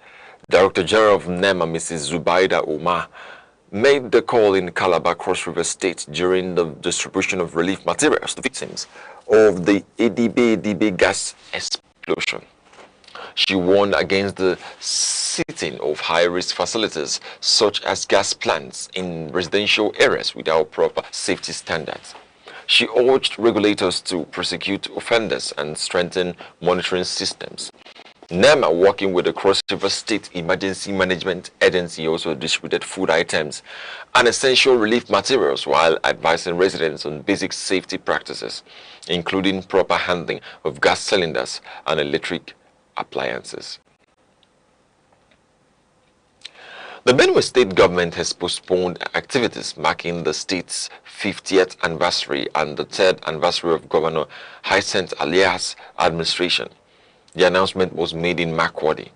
Speaker 7: Director General of NEMA, Mrs. Zubaida Omar, made the call in Calabar, Cross River State during the distribution of relief materials to victims of the Edibe gas explosion. She warned against the sitting of high-risk facilities such as gas plants in residential areas without proper safety standards. She urged regulators to prosecute offenders and strengthen monitoring systems. NEMA, working with the Cross River State Emergency Management Agency, also distributed food items and essential relief materials while advising residents on basic safety practices, including proper handling of gas cylinders and electric appliances. The Benue State government has postponed activities marking the state's 50th anniversary and the 3rd anniversary of Governor Hyacinth Alia's administration. The announcement was made in Makurdi.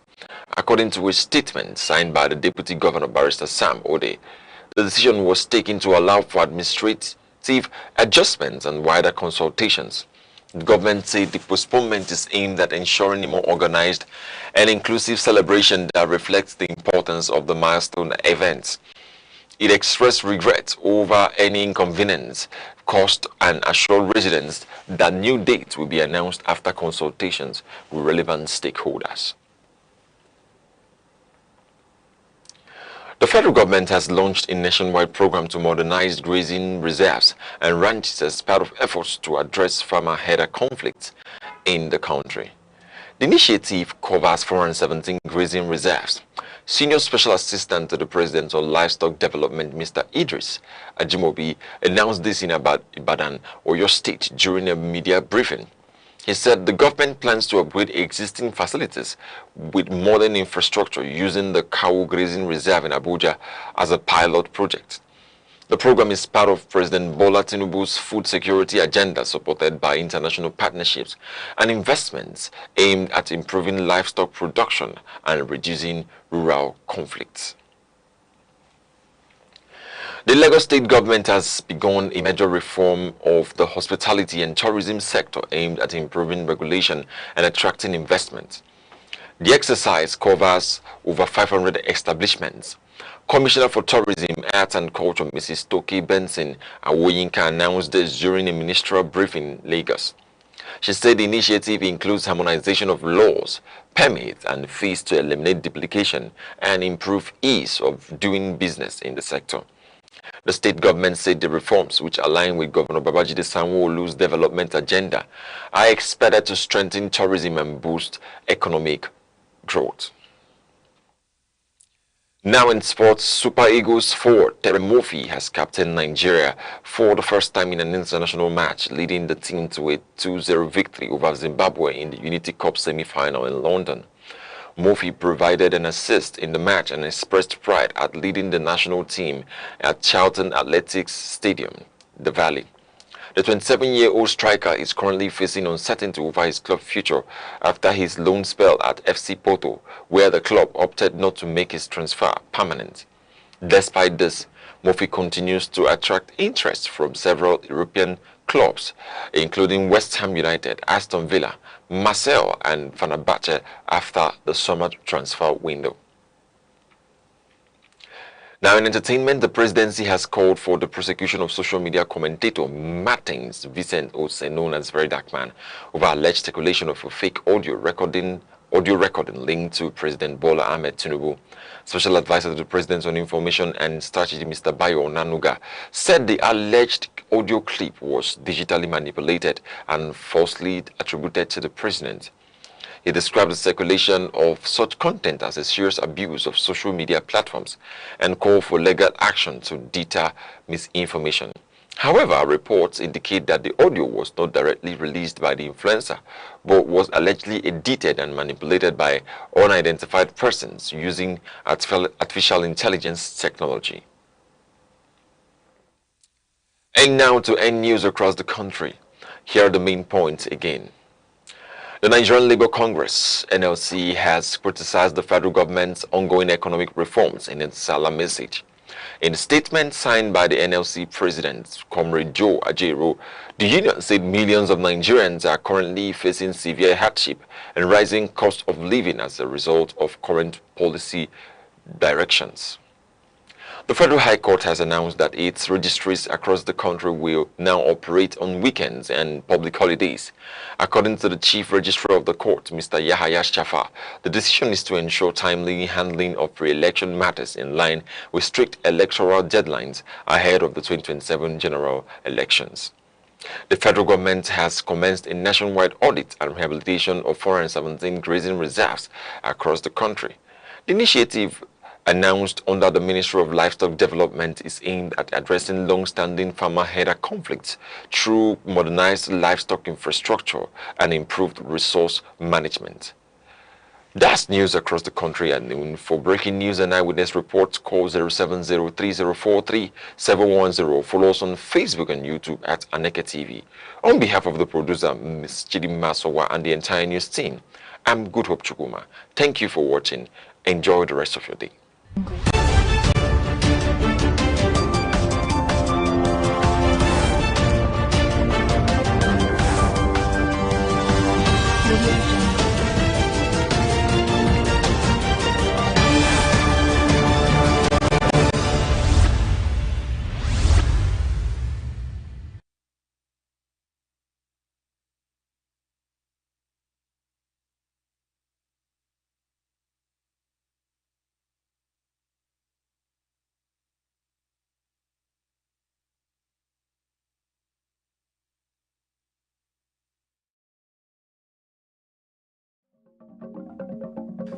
Speaker 7: According to a statement signed by the Deputy Governor, Barrister Sam Ode, the decision was taken to allow for administrative adjustments and wider consultations. The government said the postponement is aimed at ensuring a more organized and inclusive celebration that reflects the importance of the milestone events. It expressed regret over any inconvenience caused and assured residents that new dates will be announced after consultations with relevant stakeholders. The federal government has launched a nationwide program to modernize grazing reserves and ranches as part of efforts to address farmer-herder conflicts in the country. The initiative covers 417 grazing reserves. Senior Special Assistant to the President on Livestock Development, Mr. Idris Ajimobi, announced this in Ibadan, Oyo State, during a media briefing. He said the government plans to upgrade existing facilities with modern infrastructure using the Cow Grazing Reserve in Abuja as a pilot project. The program is part of President Bola Tinubu's food security agenda, supported by international partnerships and investments aimed at improving livestock production and reducing rural conflicts. The Lagos State government has begun a major reform of the hospitality and tourism sector aimed at improving regulation and attracting investment. The exercise covers over 500 establishments. Commissioner for Tourism, Arts and Culture, Mrs. Toki Benson Awoyinka, announced this during a ministerial briefing in Lagos. She said the initiative includes harmonization of laws, permits, and fees to eliminate duplication and improve ease of doing business in the sector. The state government said the reforms, which align with Governor Babajide Sanwo-Olu's development agenda, are expected to strengthen tourism and boost economic growth. Now in sports, Super Eagles forward Petermbah has captained Nigeria for the first time in an international match, leading the team to a 2-0 victory over Zimbabwe in the Unity Cup semi-final in London. Murphy provided an assist in the match and expressed pride at leading the national team at Charlton Athletics Stadium, the Valley. The 27-year-old striker is currently facing uncertainty over his club future after his loan spell at FC Porto, where the club opted not to make his transfer permanent. Despite this, Murphy continues to attract interest from several European clubs, including West Ham United, Aston Villa, Marseille and Fenerbahce after the summer transfer window. Now in entertainment, the presidency has called for the prosecution of social media commentator Martins Vincent Ose, known as Very Dark Man, over alleged circulation of a fake audio recording linked to President Bola Ahmed Tinubu. Special advisor to the President on Information and Strategy, Mr. Bayo Onanuga, said the alleged audio clip was digitally manipulated and falsely attributed to the President. He described the circulation of such content as a serious abuse of social media platforms and called for legal action to deter misinformation. However, reports indicate that the audio was not directly released by the influencer, but was allegedly edited and manipulated by unidentified persons using artificial intelligence technology. And now to end news across the country. Here are the main points again. The Nigerian Labour Congress, NLC, has criticized the federal government's ongoing economic reforms in its Salah message. In a statement signed by the NLC president, Comrade Joe Ajero, the union said millions of Nigerians are currently facing severe hardship and rising cost of living as a result of current policy directions. The Federal High Court has announced that its registries across the country will now operate on weekends and public holidays. According to the Chief Registrar of the Court, Mr. Yahaya Shafa, the decision is to ensure timely handling of pre-election matters in line with strict electoral deadlines ahead of the 2027 general elections. The federal government has commenced a nationwide audit and rehabilitation of 417 grazing reserves across the country. The initiative, announced under the Ministry of Livestock Development, is aimed at addressing long-standing farmer-herder conflicts through modernized livestock infrastructure and improved resource management. That's news across the country at noon. For breaking news and eyewitness reports, call 070-3043-710. Follow us on Facebook and YouTube at Aneke TV. On behalf of the producer, Ms. Chidima Sowa, and the entire news team, I'm Good Hope Chukuma. Thank you for watching. Enjoy the rest of your day.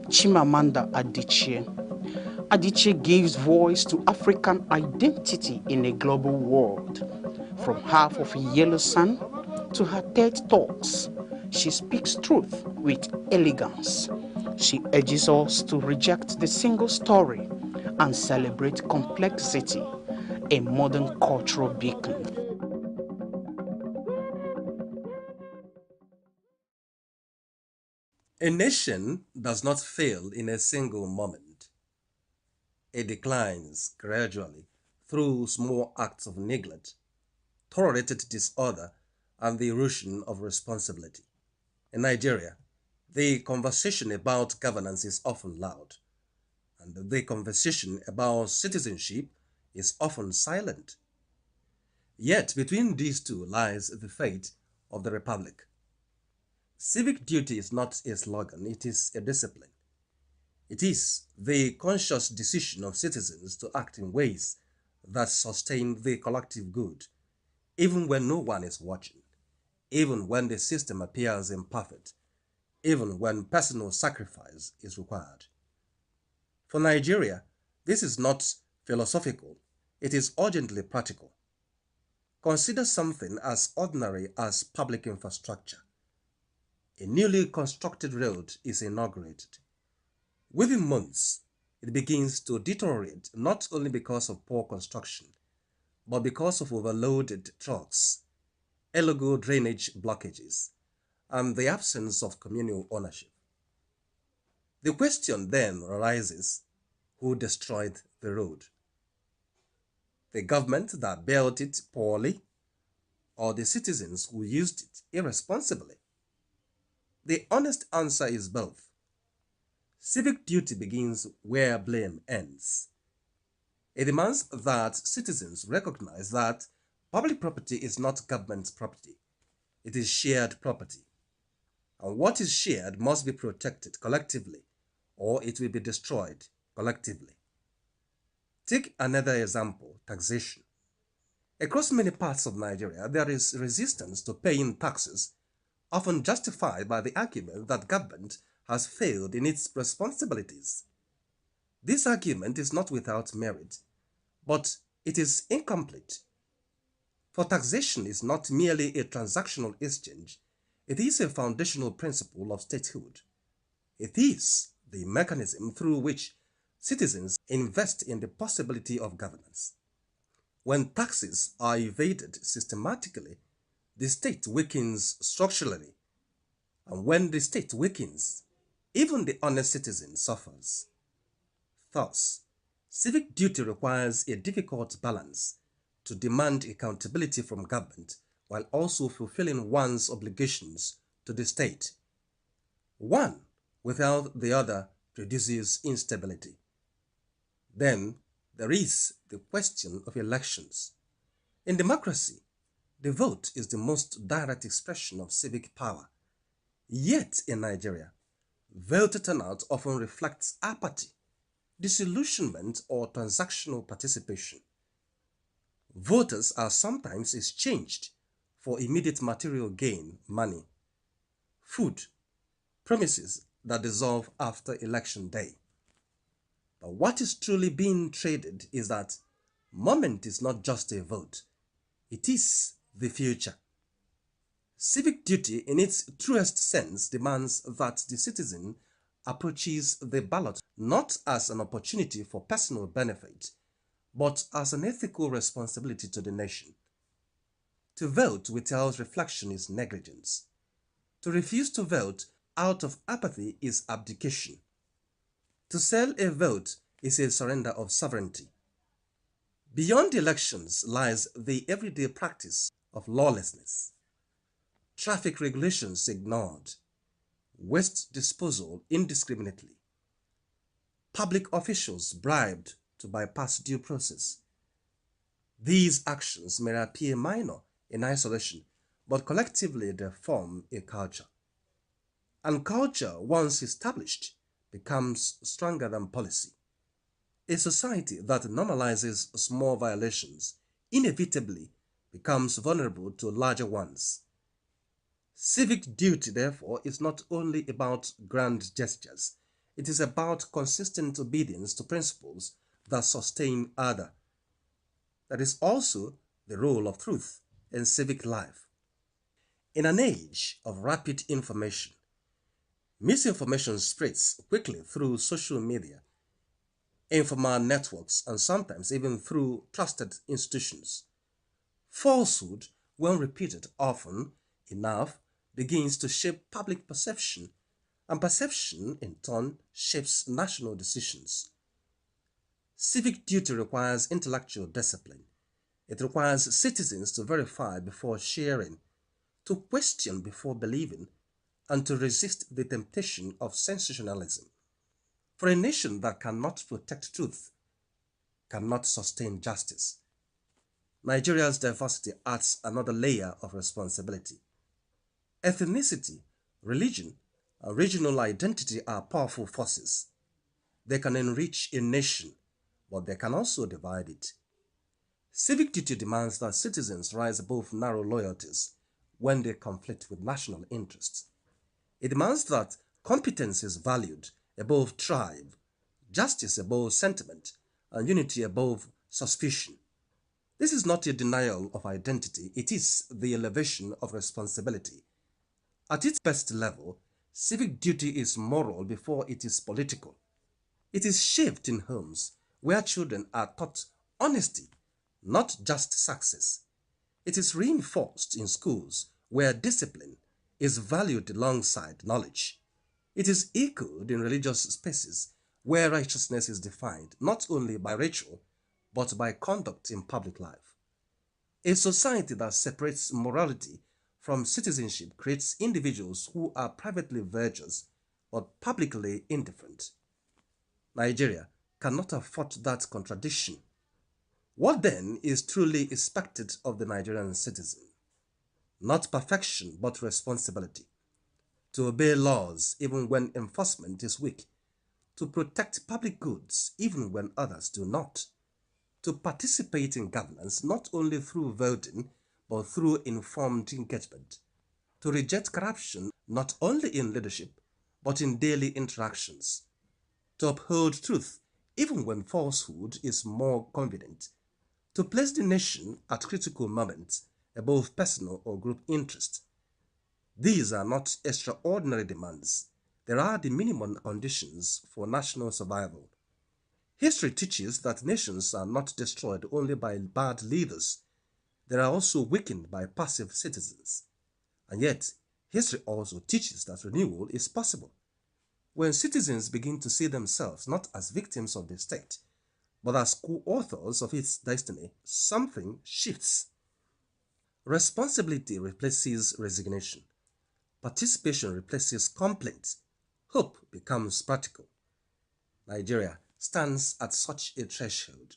Speaker 5: Chimamanda Adichie. Adichie gives voice to African identity in a global world. From Half of a Yellow Sun to her TED Talks, she speaks truth with elegance. She urges us to reject the single story and celebrate complexity, a modern cultural beacon.
Speaker 11: A nation does not fail in a single moment. It declines gradually through small acts of neglect, tolerated disorder, and the erosion of responsibility. In Nigeria, the conversation about governance is often loud, and the conversation about citizenship is often silent. Yet between these two lies the fate of the republic. Civic duty is not a slogan, it is a discipline. It is the conscious decision of citizens to act in ways that sustain the collective good, even when no one is watching, even when the system appears imperfect, even when personal sacrifice is required. For Nigeria, this is not philosophical, it is urgently practical. Consider something as ordinary as public infrastructure. A newly constructed road is inaugurated. Within months, it begins to deteriorate not only because of poor construction, but because of overloaded trucks, illegal drainage blockages, and the absence of communal ownership. The question then arises, who destroyed the road? The government that built it poorly, or the citizens who used it irresponsibly? The honest answer is both. Civic duty begins where blame ends. It demands that citizens recognize that public property is not government property. It is shared property. And what is shared must be protected collectively, or it will be destroyed collectively. Take another example, taxation. Across many parts of Nigeria, there is resistance to paying taxes, often justified by the argument that government has failed in its responsibilities. This argument is not without merit, but it is incomplete. For taxation is not merely a transactional exchange, it is a foundational principle of statehood. It is the mechanism through which citizens invest in the possibility of governance. When taxes are evaded systematically, the state weakens structurally, and when the state weakens, even the honest citizen suffers. Thus, civic duty requires a difficult balance to demand accountability from government while also fulfilling one's obligations to the state. One without the other produces instability. Then there is the question of elections. In democracy, the vote is the most direct expression of civic power. Yet in Nigeria, voter turnout often reflects apathy, disillusionment, or transactional participation. Voters are sometimes exchanged for immediate material gain, money, food, promises that dissolve after election day. But what is truly being traded is that moment is not just a vote, it is the future. Civic duty in its truest sense demands that the citizen approaches the ballot not as an opportunity for personal benefit, but as an ethical responsibility to the nation. To vote without reflection is negligence. To refuse to vote out of apathy is abdication. To sell a vote is a surrender of sovereignty. Beyond elections lies the everyday practice of lawlessness. Traffic regulations ignored, waste disposal indiscriminately, public officials bribed to bypass due process. These actions may appear minor in isolation, but collectively they form a culture. And culture, once established, becomes stronger than policy. A society that normalizes small violations inevitably becomes vulnerable to larger ones. Civic duty, therefore, is not only about grand gestures. It is about consistent obedience to principles that sustain order. That is also the role of truth in civic life. In an age of rapid information, misinformation spreads quickly through social media, informal networks, and sometimes even through trusted institutions. Falsehood, when repeated often enough, begins to shape public perception, and perception, in turn, shapes national decisions. Civic duty requires intellectual discipline. It requires citizens to verify before sharing, to question before believing, and to resist the temptation of sensationalism. For a nation that cannot protect truth, cannot sustain justice. Nigeria's diversity adds another layer of responsibility. Ethnicity, Religion and regional identity are powerful forces. They can enrich a nation, but they can also divide it. Civic duty demands that citizens rise above narrow loyalties when they conflict with national interests. It demands that competence is valued above tribe, justice above sentiment, and unity above suspicion. This is not a denial of identity, it is the elevation of responsibility. At its best level, civic duty is moral before it is political. It is shaped in homes where children are taught honesty, not just success. It is reinforced in schools where discipline is valued alongside knowledge. It is echoed in religious spaces where righteousness is defined not only by ritual, but by conduct in public life. A society that separates morality from citizenship creates individuals who are privately virtuous but publicly indifferent. Nigeria cannot afford that contradiction. What then is truly expected of the Nigerian citizen? Not perfection, but responsibility. To obey laws even when enforcement is weak. To protect public goods even when others do not. To participate in governance not only through voting, but through informed engagement. To reject corruption not only in leadership, but in daily interactions. To uphold truth even when falsehood is more convenient. To place the nation at critical moments above personal or group interest. These are not extraordinary demands. They are the minimum conditions for national survival. History teaches that nations are not destroyed only by bad leaders. They are also weakened by passive citizens. And yet, history also teaches that renewal is possible. When citizens begin to see themselves not as victims of the state, but as co-authors of its destiny, something shifts. Responsibility replaces resignation. Participation replaces complaint. Hope becomes practical. Nigeria stands at such a threshold.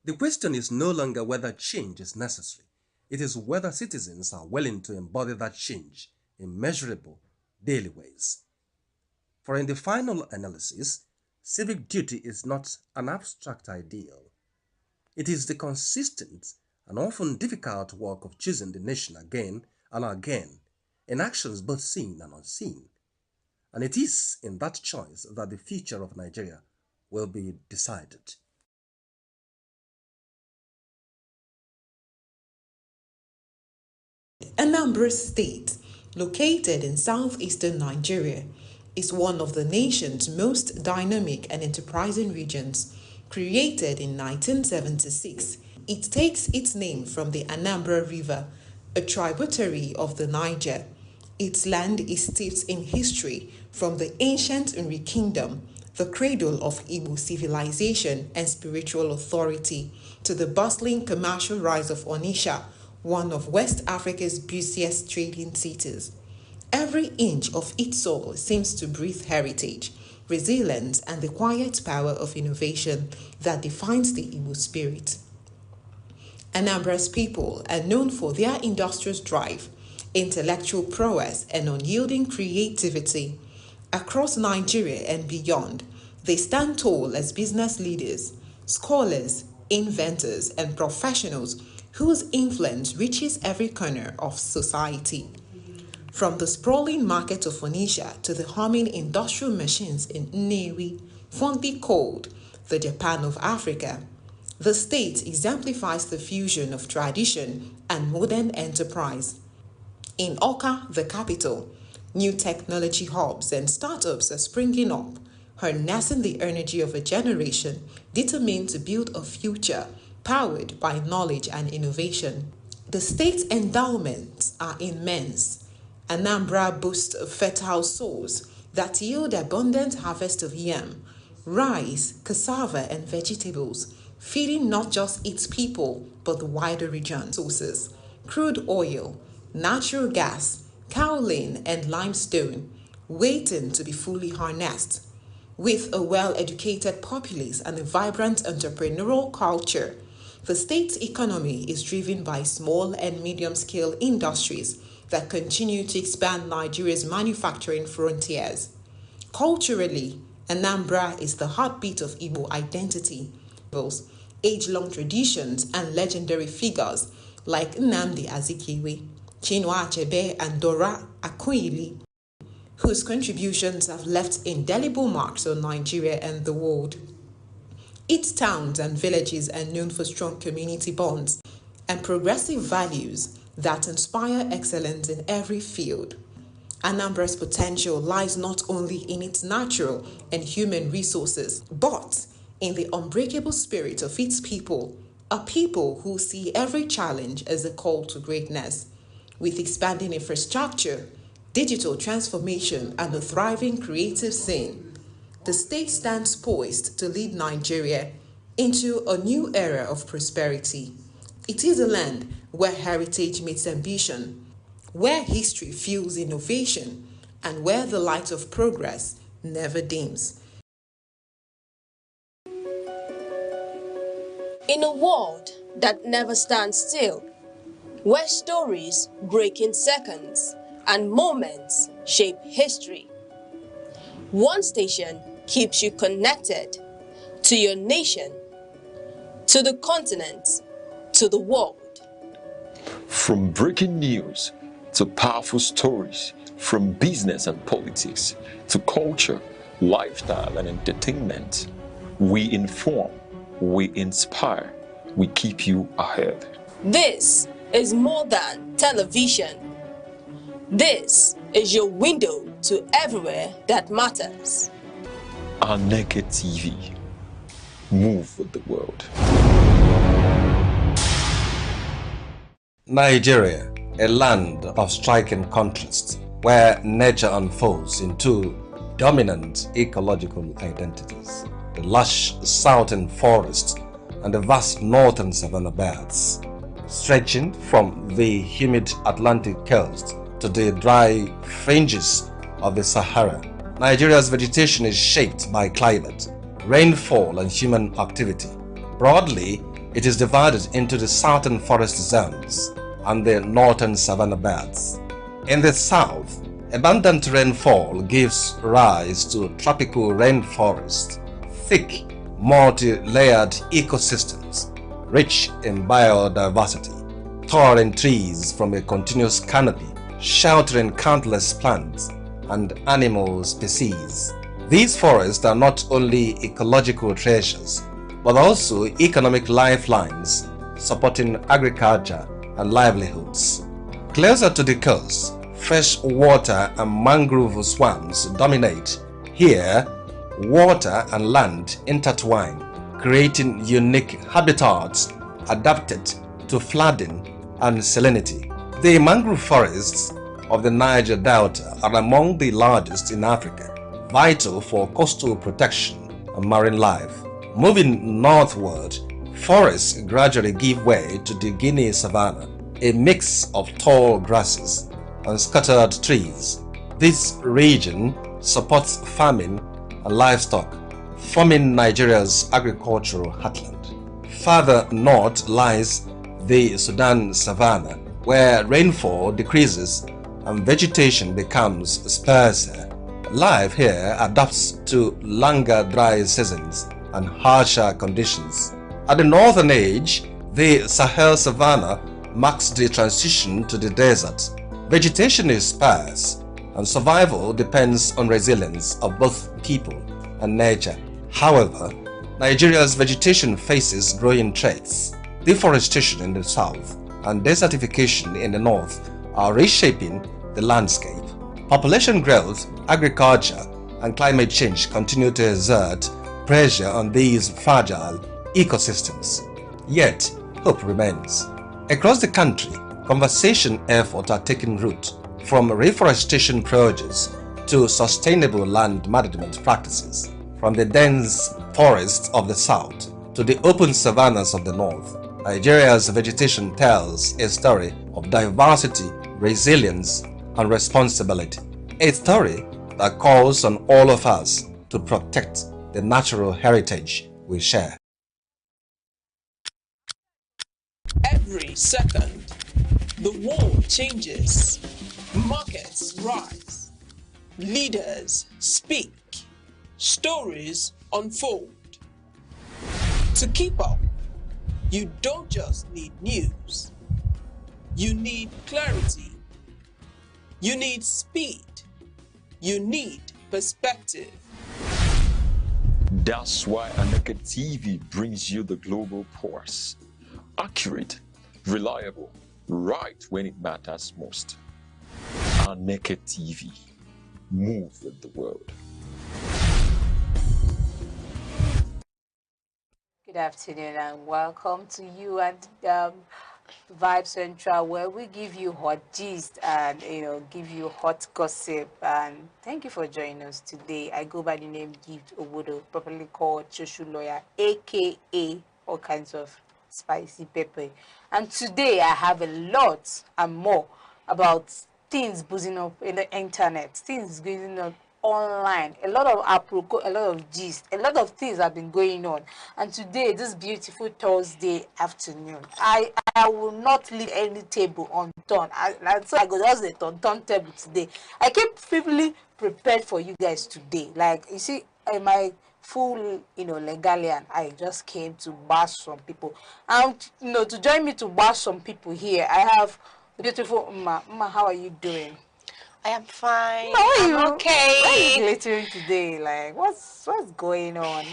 Speaker 11: The question is no longer whether change is necessary. It is whether citizens are willing to embody that change in measurable, daily ways. For in the final analysis, civic duty is not an abstract ideal. It is the consistent and often difficult work of choosing the nation again and again in actions both seen and unseen. And it is in that choice that the future of Nigeria will be decided.
Speaker 2: Anambra State, located in southeastern Nigeria, is one of the nation's most dynamic and enterprising regions. Created in 1976, it takes its name from the Anambra River, a tributary of the Niger. Its land is steeped in history from the ancient Nri Kingdom, the cradle of Igbo civilization and spiritual authority, to the bustling commercial rise of Onitsha, one of West Africa's busiest trading cities. Every inch of its soil seems to breathe heritage, resilience, and the quiet power of innovation that defines the Igbo spirit. Anambra's people are known for their industrious drive, intellectual prowess, and unyielding creativity. Across Nigeria and beyond, they stand tall as business leaders, scholars, inventors, and professionals whose influence reaches every corner of society. From the sprawling market of Onitsha to the humming industrial machines in Nnewi, fondly called the Japan of Africa, the state exemplifies the fusion of tradition and modern enterprise. In Awka, the capital, new technology hubs and startups are springing up, harnessing the energy of a generation determined to build a future powered by knowledge and innovation. The state's endowments are immense. Anambra boasts of fertile soils that yield abundant harvest of yam, rice, cassava, and vegetables, feeding not just its people but the wider region. Sources: crude oil, natural gas, kaolin, and limestone, waiting to be fully harnessed. With a well-educated populace and a vibrant entrepreneurial culture, the state's economy is driven by small and medium-scale industries that continue to expand Nigeria's manufacturing frontiers. Culturally, Anambra is the heartbeat of Igbo identity, age-long traditions and legendary figures like Nnamdi Azikiwe, Chinua Achebe and Dora Akunyili, whose contributions have left indelible marks on Nigeria and the world. Its towns and villages are known for strong community bonds and progressive values that inspire excellence in every field. Anambra's potential lies not only in its natural and human resources, but in the unbreakable spirit of its people, a people who see every challenge as a call to greatness. With expanding infrastructure, digital transformation, and a thriving creative scene, the state stands poised to lead Nigeria into a new era of prosperity. It is a land where heritage meets ambition, where history fuels innovation, and where the light of progress never dims.
Speaker 9: In a world that never stands still, where stories break in seconds and moments shape history, one station keeps you connected to your nation, to the continent, to the world.
Speaker 1: From breaking news to powerful stories, from business and politics to culture, lifestyle and entertainment, we inform, we inspire, we keep you ahead.
Speaker 9: This is more than television. This is your window to everywhere that matters.
Speaker 1: Aneke TV. Move with the world.
Speaker 11: Nigeria, a land of striking contrast, where nature unfolds into dominant ecological identities. The lush southern forest and the vast northern savanna belts, stretching from the humid Atlantic coast to the dry fringes of the Sahara. Nigeria's vegetation is shaped by climate, rainfall and human activity. Broadly, it is divided into the southern forest zones and the northern savanna belts. In the south, abundant rainfall gives rise to tropical rainforest, thick, multi-layered ecosystems, rich in biodiversity, towering trees from a continuous canopy, sheltering countless plants and animal species. These forests are not only ecological treasures, but also economic lifelines, supporting agriculture and livelihoods. Closer to the coast, fresh water and mangrove swamps dominate. Here, water and land intertwine, creating unique habitats adapted to flooding and salinity. The mangrove forests of the Niger Delta are among the largest in Africa, vital for coastal protection and marine life. Moving northward, forests gradually give way to the Guinea savanna, a mix of tall grasses and scattered trees. This region supports farming and livestock, forming Nigeria's agricultural heartland. Further north lies the Sudan savanna, where rainfall decreases and vegetation becomes sparser. Life here adapts to longer dry seasons and harsher conditions. At the northern edge, the Sahel savanna marks the transition to the desert. Vegetation is sparse, and survival depends on resilience of both people and nature. However, Nigeria's vegetation faces growing threats. Deforestation in the south and desertification in the north are reshaping the landscape. Population growth, agriculture, and climate change continue to exert pressure on these fragile ecosystems. Yet, hope remains. Across the country, conservation efforts are taking root, from reforestation projects to sustainable land management practices, from the dense forests of the south to the open savannas of the north. Nigeria's vegetation tells a story of diversity, resilience, and responsibility. A story that calls on all of us to protect the natural heritage we share.
Speaker 22: Every second, The world changes, markets rise, leaders speak, stories unfold. To keep up, you don't just need news. You need clarity. You need speed. You need perspective.
Speaker 1: That's why Aneke TV brings you the global pulse. Accurate, reliable, right when it matters most. Aneke TV. Move with the world.
Speaker 10: Good afternoon and welcome to you and Vibe Central, where we give you hot gist and give you hot gossip. And thank you for joining us today. I go by the name Gift Obodo, properly called Choshu Lawyer, aka all kinds of spicy pepper. And today I have a lot and more about things buzzing up in the internet, things going on online, a lot of apropos, a lot of gist, a lot of things have been going on. And today, this beautiful Thursday afternoon, I will not leave any table unturned. So I go just a turn table today. I keep really prepared for you guys today. Like you see, my full legalian, I just came to bash some people, and to join me to bash some people here, I have the beautiful Uma, how are you doing?
Speaker 4: I am fine.
Speaker 10: How are you?
Speaker 4: I'm okay.
Speaker 10: Why are you glittering today? Like, what's going on?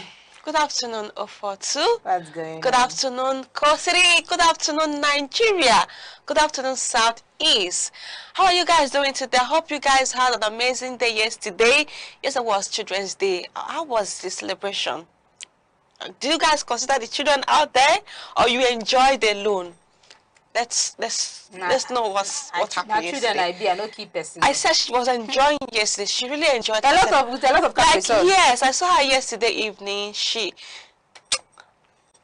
Speaker 4: Good afternoon, Ofotu.
Speaker 10: What's going
Speaker 4: Good
Speaker 10: on?
Speaker 4: afternoon, Kosiri. Good afternoon, Nigeria. Good afternoon, Southeast. How are you guys doing today? I hope you guys had an amazing day yesterday. Yes, it was Children's Day. How was the celebration? Do you guys consider the children out there, or you enjoyed alone? Let's know what happened yesterday.
Speaker 10: I don't keep person.
Speaker 4: I said she was enjoying yesterday. She really enjoyed
Speaker 10: a lot of
Speaker 4: like, yes, I saw her yesterday evening. She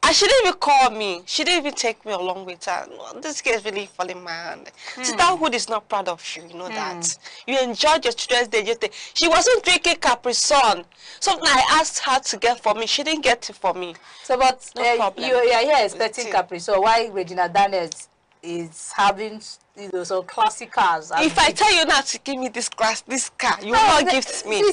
Speaker 4: didn't even call me. She didn't even take me along with her. This girl is really falling my hand. Sisterhood is not proud of you, you know that. You enjoyed your children's day yesterday. She wasn't drinking Capri Sun. Something I asked her to get for me. She didn't get it for me.
Speaker 10: So, but
Speaker 4: no problem.
Speaker 10: You are here expecting Capri Sun. Why Regina Daniels is having some classic cars?
Speaker 4: If I tell you not to give me this car, you will not gift me. So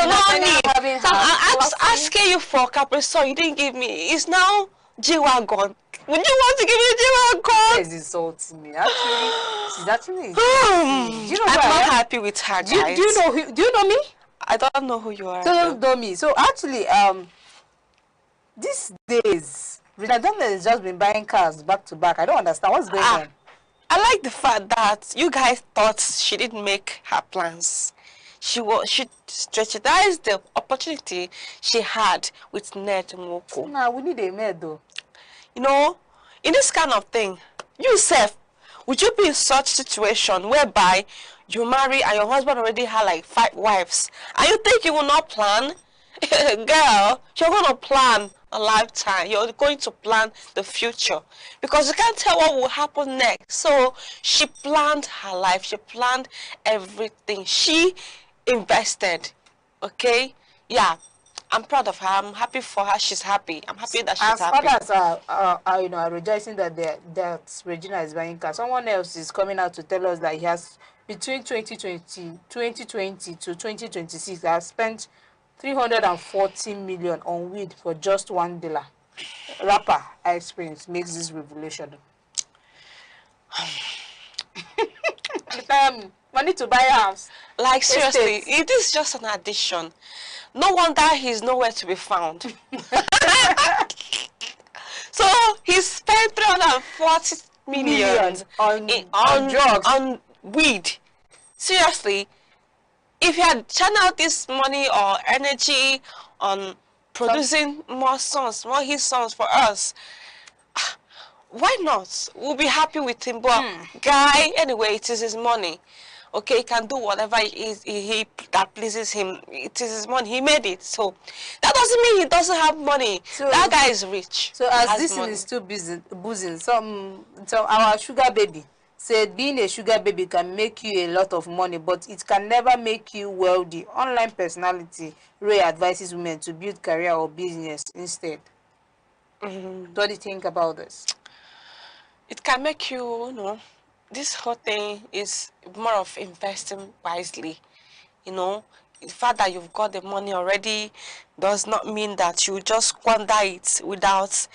Speaker 4: no need. So I'm asking you for Capri Sun. You didn't give me. It's now G-Wagon. Would you want to give me G-Wagon?
Speaker 10: She's insulting me. Actually, she's actually.
Speaker 4: I'm not happy with her, guys.
Speaker 10: Do you know me?
Speaker 4: I don't know who you are.
Speaker 10: So you don't know me. So actually, these days, Rinadana has just been buying cars back to back. I don't understand what's going on.
Speaker 4: I like the fact that you guys thought she didn't make her plans. She strategized the opportunity she had with Ned Moko.
Speaker 10: Nah, we need a maid though.
Speaker 4: In this kind of thing, you self, would you be in such situation whereby you marry and your husband already had like 5 wives, and you think you will not plan? Girl, you're going to plan a lifetime. You're going to plan the future, because you can't tell what will happen next. So she planned her life. She planned everything. She invested. Okay? Yeah. I'm proud of her. I'm happy for her. She's happy. I'm happy that she's happy.
Speaker 10: As others are rejoicing that Regina is buying cars, someone else is coming out to tell us that he has, between 2020 to 2026, has spent 340 million on weed for just one dealer. Rapper experience makes this revelation. Money to buy a house.
Speaker 4: Like seriously, it is just an addition. No wonder he's nowhere to be found. So he spent 340 million on drugs, on weed. Seriously. If you had channeled this money or energy on producing more songs, more hit songs for us, why not? We'll be happy with him. But guy, anyway, it is his money. Okay, he can do whatever that pleases him. It is his money. He made it. So that doesn't mean he doesn't have money. So, that guy is rich.
Speaker 10: So as this is still boozing, so our sugar baby said being a sugar baby can make you a lot of money, but it can never make you wealthy. Online personality Ray advises women to build career or business instead. What do you think about this?
Speaker 4: It can make you,
Speaker 17: this whole thing is more of investing wisely. You know, the fact that you've got the money already does not mean that you just squander it without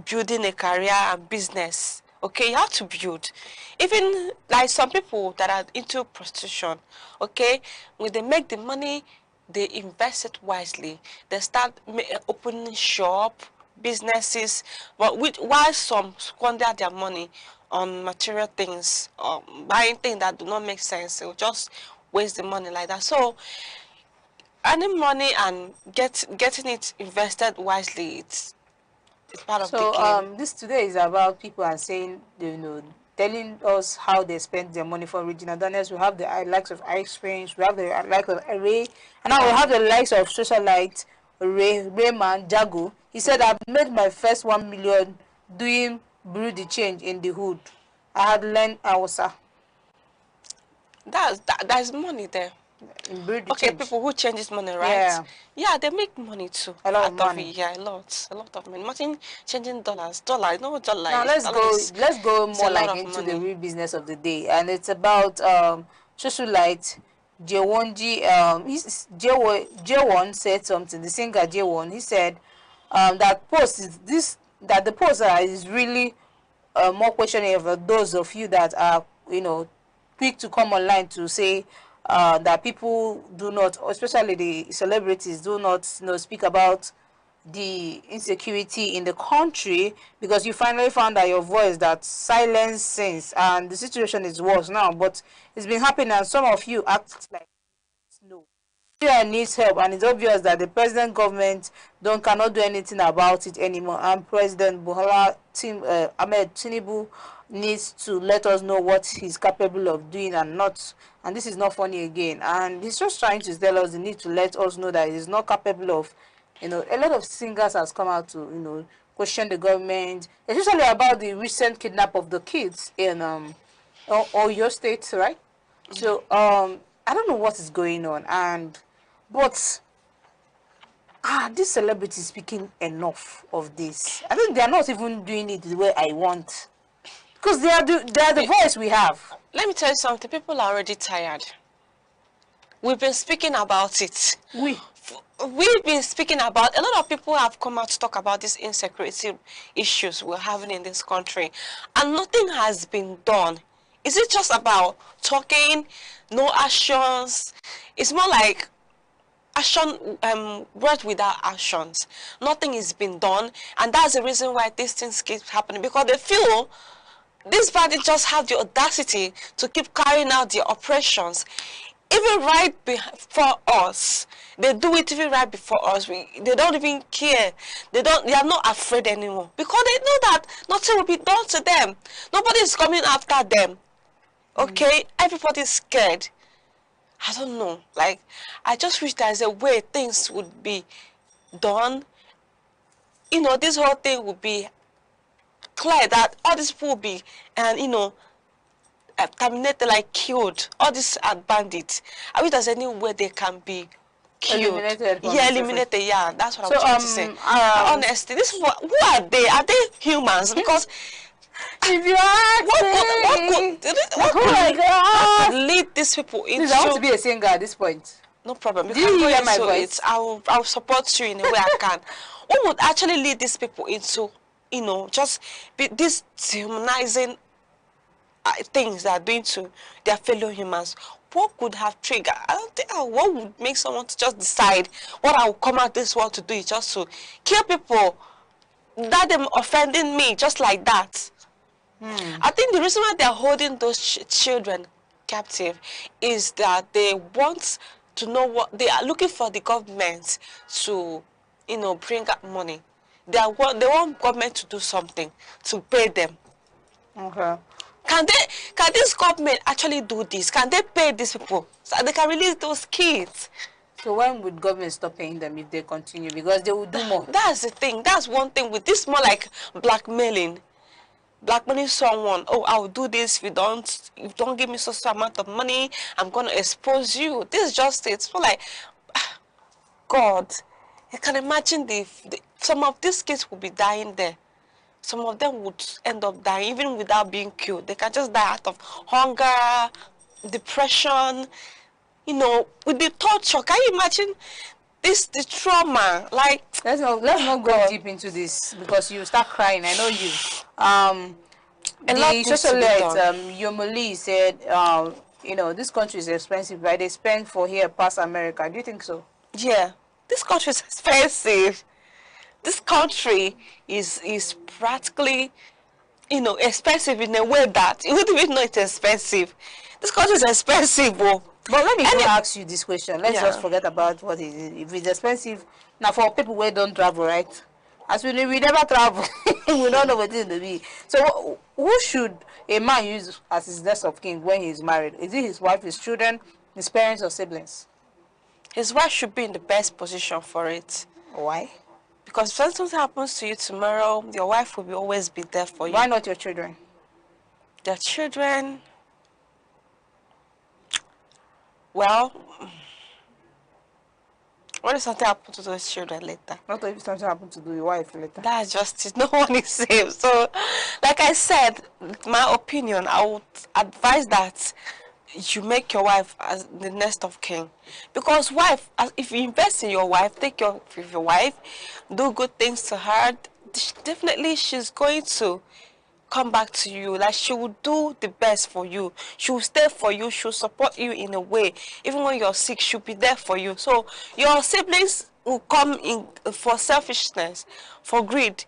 Speaker 17: building a career and business. Okay, you have to build. Even like some people that are into prostitution, okay, when they make the money, they invest it wisely. They start opening shop, businesses, but while some squander their money on material things, buying things that do not make sense, they'll just waste the money like that. So earning money and getting it invested wisely, it's part of the
Speaker 10: So
Speaker 17: game.
Speaker 10: this today is about people are saying, you know, telling us how they spend their money for regional donors. We have the likes of Ice Prince, we have the likes of Ray, and now we have the likes of socialite Rayman Jago. He said, "I've made my first 1 million doing brew the change in the hood. I had learned Hausa."
Speaker 17: There's money there. Okay,
Speaker 10: change.
Speaker 17: people who changes money, right?
Speaker 10: Yeah.
Speaker 17: Yeah, they make money too.
Speaker 10: A lot of
Speaker 17: out
Speaker 10: money.
Speaker 17: It. Yeah, a lot of money. Imagine changing dollars. You know what dollar
Speaker 10: Now
Speaker 17: is?
Speaker 10: let's go
Speaker 17: It's
Speaker 10: more
Speaker 17: a lot
Speaker 10: like
Speaker 17: of
Speaker 10: into
Speaker 17: money.
Speaker 10: the real business of the day, and it's about socialite Jewonji. Jewon said something. The singer Jewon, he said that the post is really more questioning for those of you that are, you know, quick to come online to say that people do not, especially the celebrities, do not, you know, speak about the insecurity in the country, because you finally found out your voice that silence since, and the situation is worse now, but it's been happening, and some of you act like no. Nigeria needs help, and it's obvious that the present government cannot do anything about it anymore, and President Ahmed Tinubu needs to let us know what he's capable of doing and not. And this is not funny again, and he's just trying to tell us the need to let us know that he's not capable of, you know. A lot of singers has come out to, you know, question the government, especially about the recent kidnap of the kids in Oyo State, right? So I don't know what is going on, but these celebrities speaking enough of this. I think they are not even doing it the way I want, because they are the voice we have.
Speaker 17: Let me tell you something. People are already tired. We've been speaking about it. We've been speaking about, a lot of people have come out to talk about these insecurity issues we're having in this country, and nothing has been done. Is it just about talking, no actions? It's more like action, words without actions. Nothing is being done, and that's the reason why these things keep happening, because they feel these parties just have the audacity to keep carrying out their operations, even right before us. They do it even right before us. They don't even care. They are not afraid anymore, because they know that nothing will be done to them. Nobody is coming after them. Okay, everybody's scared. I don't know. Like, I just wish there's a way things would be done. You know, this whole thing would be clear, that all these people will be, and you know, terminated, like killed. All these are bandits. I wish there's any way they can be killed. Eliminated. Yeah, that's what I'm trying to say. Honestly, this who are they? Are they humans? Because
Speaker 10: if you ask
Speaker 17: what could lead these people into?
Speaker 10: Please, I want to be a singer at this point.
Speaker 17: No problem.
Speaker 10: Do you hear my voice?
Speaker 17: I'll support you in a way I can. What would actually lead these people into, you know, just be this dehumanizing things that are doing to their fellow humans? What could have triggered? I don't think what would make someone to just decide what I will come out this world to do is just to kill people, that them offending me just like that. I think the reason why they're holding those children captive is that they want to know what they are looking for, the government to, you know, bring up money. They want government to do something to pay them.
Speaker 10: Okay.
Speaker 17: Can this government actually do this? Can they pay these people so they can release those kids?
Speaker 10: So when would government stop paying them if they continue? Because they will do more.
Speaker 17: That's the thing. That's one thing with this, more like blackmailing. Blackmailing someone. Oh, I'll do this if you don't give me such amount of money, I'm gonna expose you. This is just it. It's more like, God, I can imagine some of these kids will be dying there. some of them would end up dying even without being killed. They can just die out of hunger, depression, you know, with the torture. Can you imagine the trauma? Like,
Speaker 10: let's not go deep into this because you start crying. I know you. The socialite Yomoli said, you know, this country is expensive, right? They spend for here past America. Do you think so?
Speaker 17: Yeah, this country is expensive. This country is practically, you know, expensive in a way that you wouldn't even know it's expensive. This country is expensive, oh.
Speaker 10: But let me ask you this question. Let's just forget about what it is. If it's expensive, now for people who don't travel, right? As we never travel, we don't know what it will be. So who should a man use as his next of kin when he is married? Is it his wife, his children, his parents, or siblings?
Speaker 17: His wife should be in the best position for it.
Speaker 10: Why?
Speaker 17: Because if something happens to you tomorrow, your wife will always be there for you.
Speaker 10: Why not your children?
Speaker 17: Their children, well, what if something happens to those children later?
Speaker 10: Not if something happens to your wife later.
Speaker 17: That's just it. No one is safe. So, like I said, my opinion, I would advise that you make your wife as the next of kin. Because wife, if you invest in your wife, take care of your wife, do good things to her, definitely she's going to come back to you. Like, she will do the best for you. She will stay for you. She will support you in a way. Even when you're sick, she'll be there for you. So your siblings will come in for selfishness, for greed,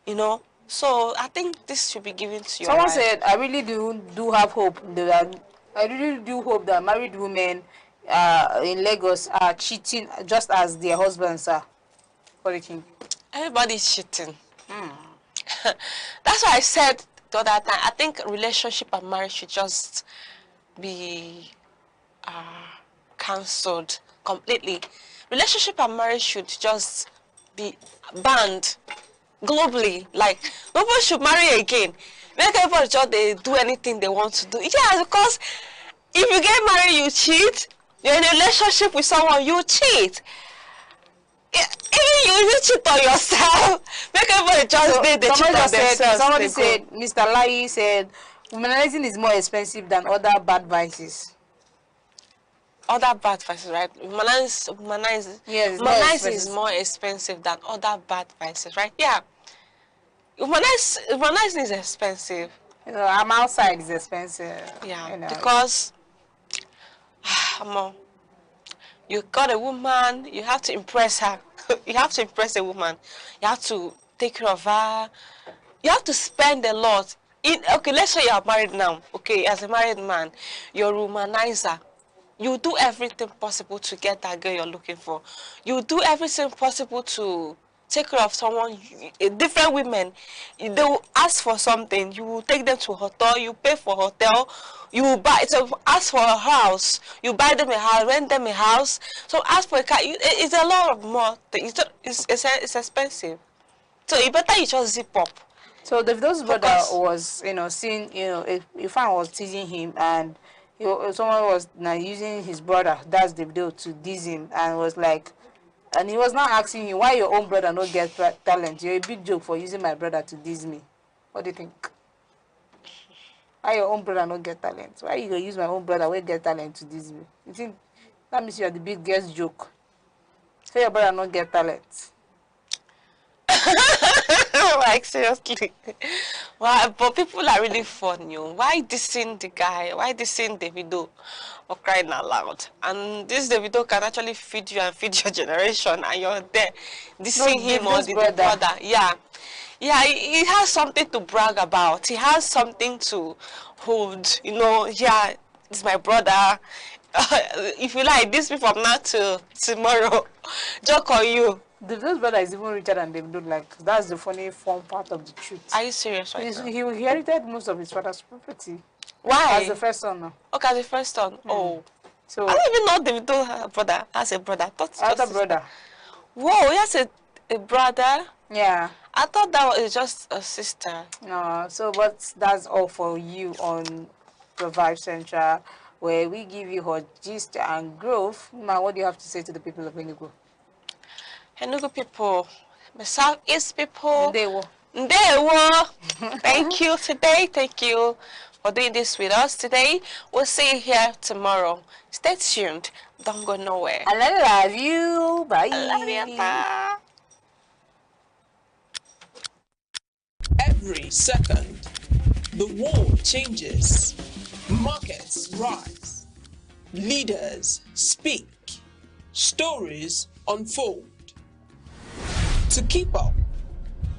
Speaker 17: you know. So I think this should be given to you.
Speaker 10: Someone said, I really do have hope that I really do hope that married women in Lagos are cheating just as their husbands are. What do you think?
Speaker 17: Everybody's cheating. That's why I said the other time, I think relationship and marriage should just be cancelled completely. Relationship and marriage should just be banned globally. Like, nobody should marry again. Make everybody just they do anything they want to do. Yeah, because if you get married, you cheat. You're in a relationship with someone, you cheat. Even you cheat on yourself. Make everybody just they cheat on themselves.
Speaker 10: Somebody said, Mr. Lai said, womanizing is more expensive than other bad vices.
Speaker 17: Other bad vices, right? Womanizing is more expensive than other bad vices, right? Yeah. Womanizing is expensive.
Speaker 10: You know, I'm outside is expensive.
Speaker 17: Yeah,
Speaker 10: you know.
Speaker 17: Because you got a woman, you have to impress her. You have to impress a woman. You have to take care of her. You have to spend a lot. Okay, let's say you are married now. Okay, as a married man, you're a womanizer. You do everything possible to get that girl you're looking for. You do everything possible to take care of someone. Different women, they will ask for something. You will take them to a hotel. You pay for hotel. You will buy. So ask for a house. You buy them a house, rent them a house. So ask for a car. It's a lot of more. It's expensive. So you better you just zip up.
Speaker 10: So Davido's brother was, you know, seeing, you know, if I was teasing him and someone was using his brother, that's Davido, to diss him, and was like, and he was not asking him why your own brother not get talent. You're a big joke for using my brother to diss me. What do you think? Why your own brother not get talent? Why you gonna use my own brother who get talent to diss me? You think that means you're the biggest joke? Say your brother not get talent.
Speaker 17: Like, seriously. Well, but people are really funny. Why dissing the guy? Why dissing Davido? Or crying out loud? And this Davido can actually feed you and feed your generation, and you're there dissing him or the brother. Yeah. Yeah, he has something to brag about. He has something to hold. You know, yeah, this is my brother. If you like, this be from now to tomorrow. Joke on you.
Speaker 10: Davido's brother is even richer than Davido. Like, that's the funny fun part of the truth.
Speaker 17: Are you serious right now?
Speaker 10: He inherited most of his father's property.
Speaker 17: Why?
Speaker 10: As the first son now.
Speaker 17: Okay, as the first son. Oh.
Speaker 10: So
Speaker 17: I don't even know Davido has a brother. Has a brother.
Speaker 10: Other brother.
Speaker 17: Whoa, he has a brother?
Speaker 10: Yeah.
Speaker 17: I thought that was just a sister.
Speaker 10: No, so but that's all for you on the Vibe Central, where we give you hot gist and growth. Ma, what do you have to say to the people of Enugu?
Speaker 17: Enugu people, the Southeast people, Ndlea. Thank you today. Thank you for doing this with us today. We'll see you here tomorrow. Stay tuned. Don't go nowhere.
Speaker 10: I love you. Bye.
Speaker 17: I love you. Bye.
Speaker 22: Every second, the world changes, markets rise, leaders speak, stories unfold. To keep up,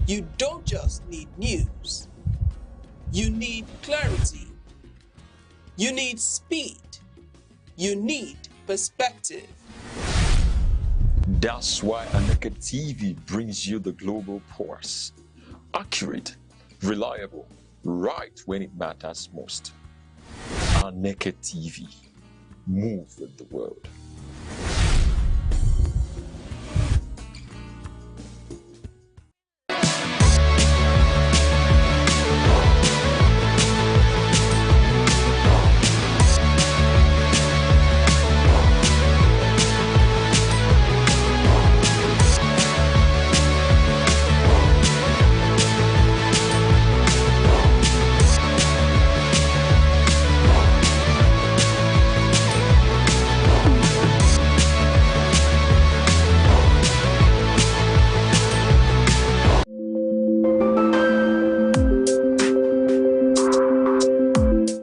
Speaker 22: you don't just need news. You need clarity. You need speed. You need perspective.
Speaker 1: That's why Aneke TV brings you the global pulse. Accurate, reliable, right when it matters most. Aneke TV. Move with the world.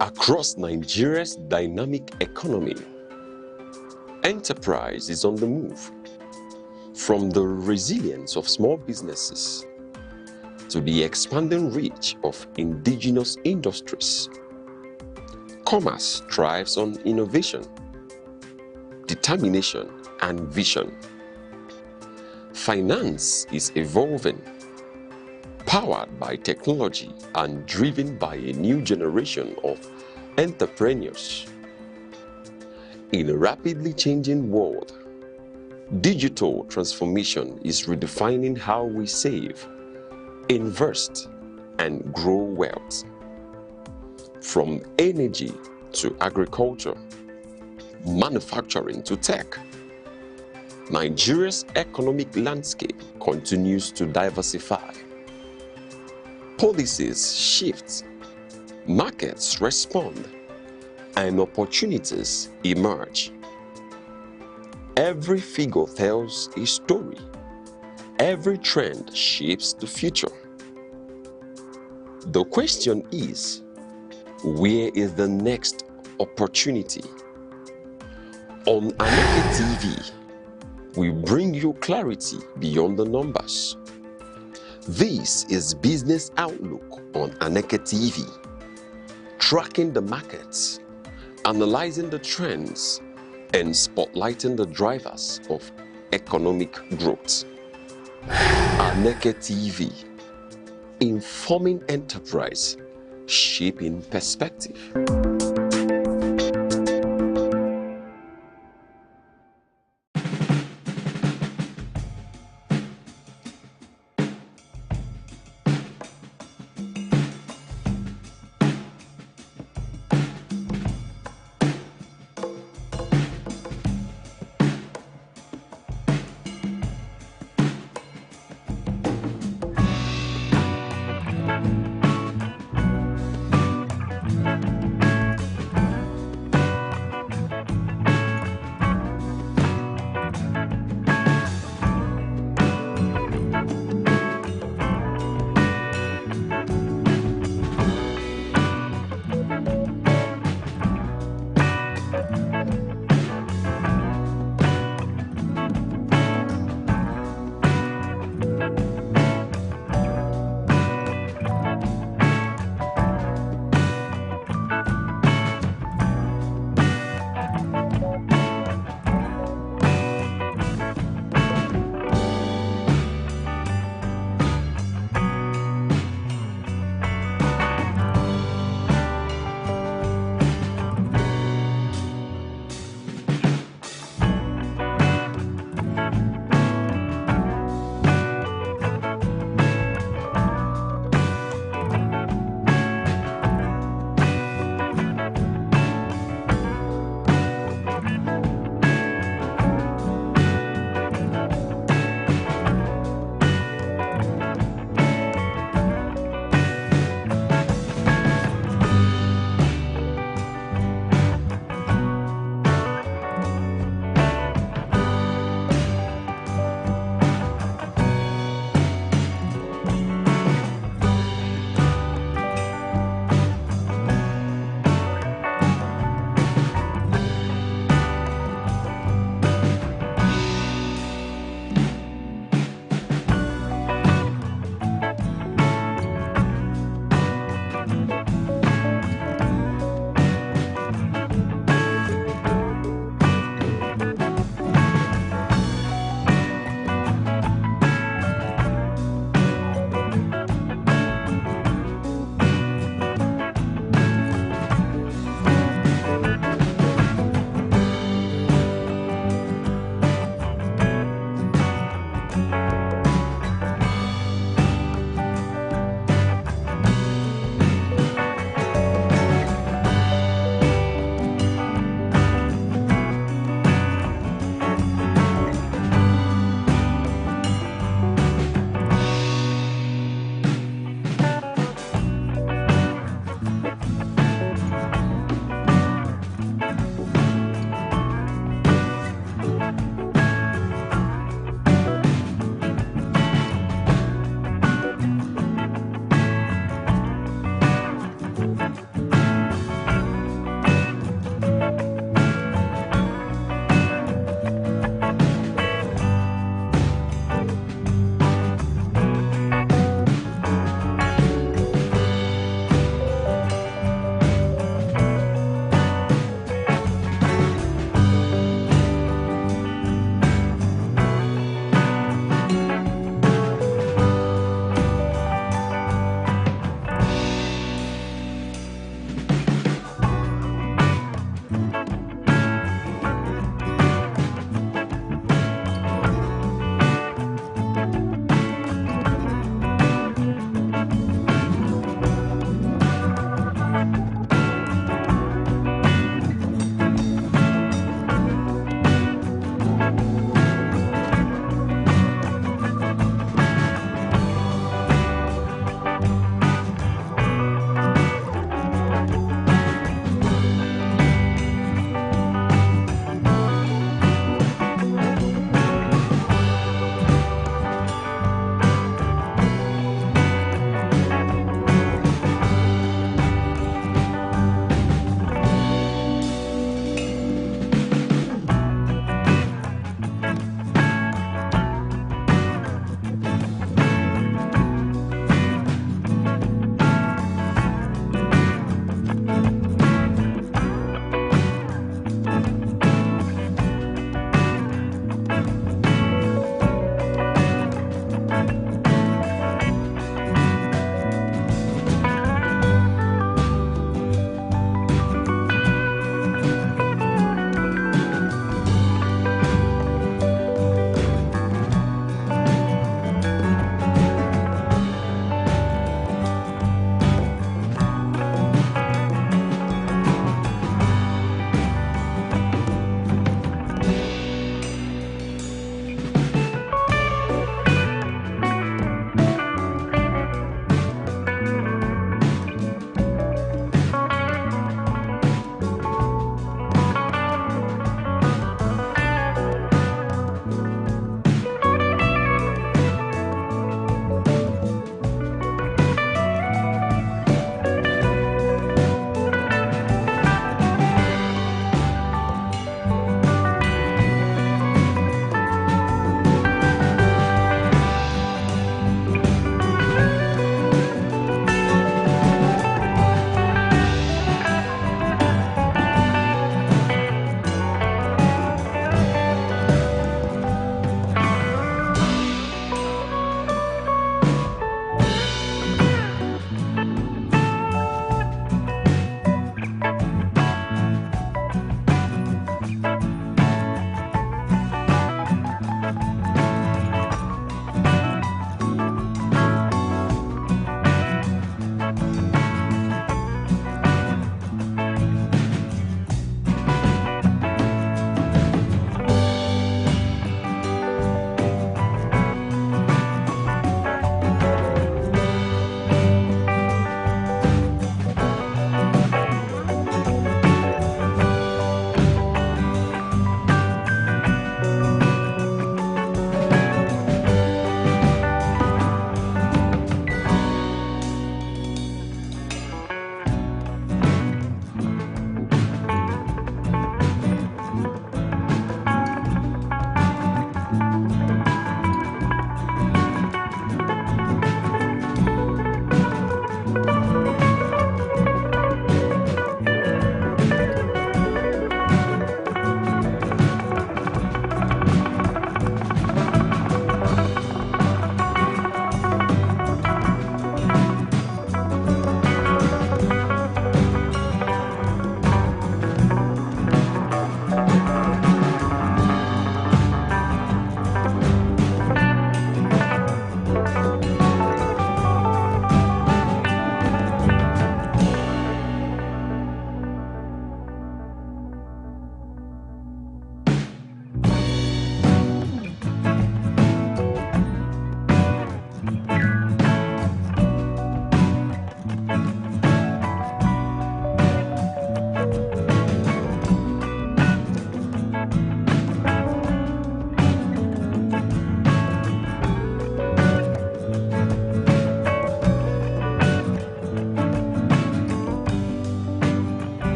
Speaker 1: Across Nigeria's dynamic economy, enterprise is on the move. From the resilience of small businesses to the expanding reach of indigenous industries, commerce thrives on innovation, determination, and vision. Finance is evolving, powered by technology and driven by a new generation of entrepreneurs. In a rapidly changing world, digital transformation is redefining how we save, invest, and grow wealth. From energy to agriculture, manufacturing to tech, Nigeria's economic landscape continues to diversify. Policies shift, markets respond, and opportunities emerge. Every figure tells a story. Every trend shapes the future. The question is, where is the next opportunity? On Aneke TV, we bring you clarity beyond the numbers. This is Business Outlook on Aneke TV, tracking the markets, analyzing the trends, and spotlighting the drivers of economic growth. Aneke TV, informing enterprise, shaping perspective.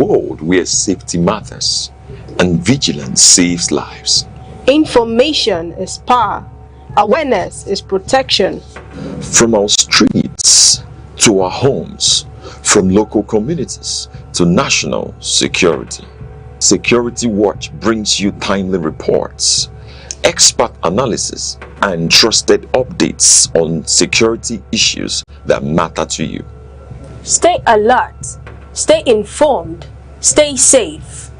Speaker 1: world where safety matters and vigilance saves lives.
Speaker 9: Information is power. Awareness is protection.
Speaker 1: From our streets to our homes, from local communities to national security. Security Watch brings you timely reports, expert analysis, and trusted updates on security issues that matter to you.
Speaker 9: Stay alert, stay informed, stay safe.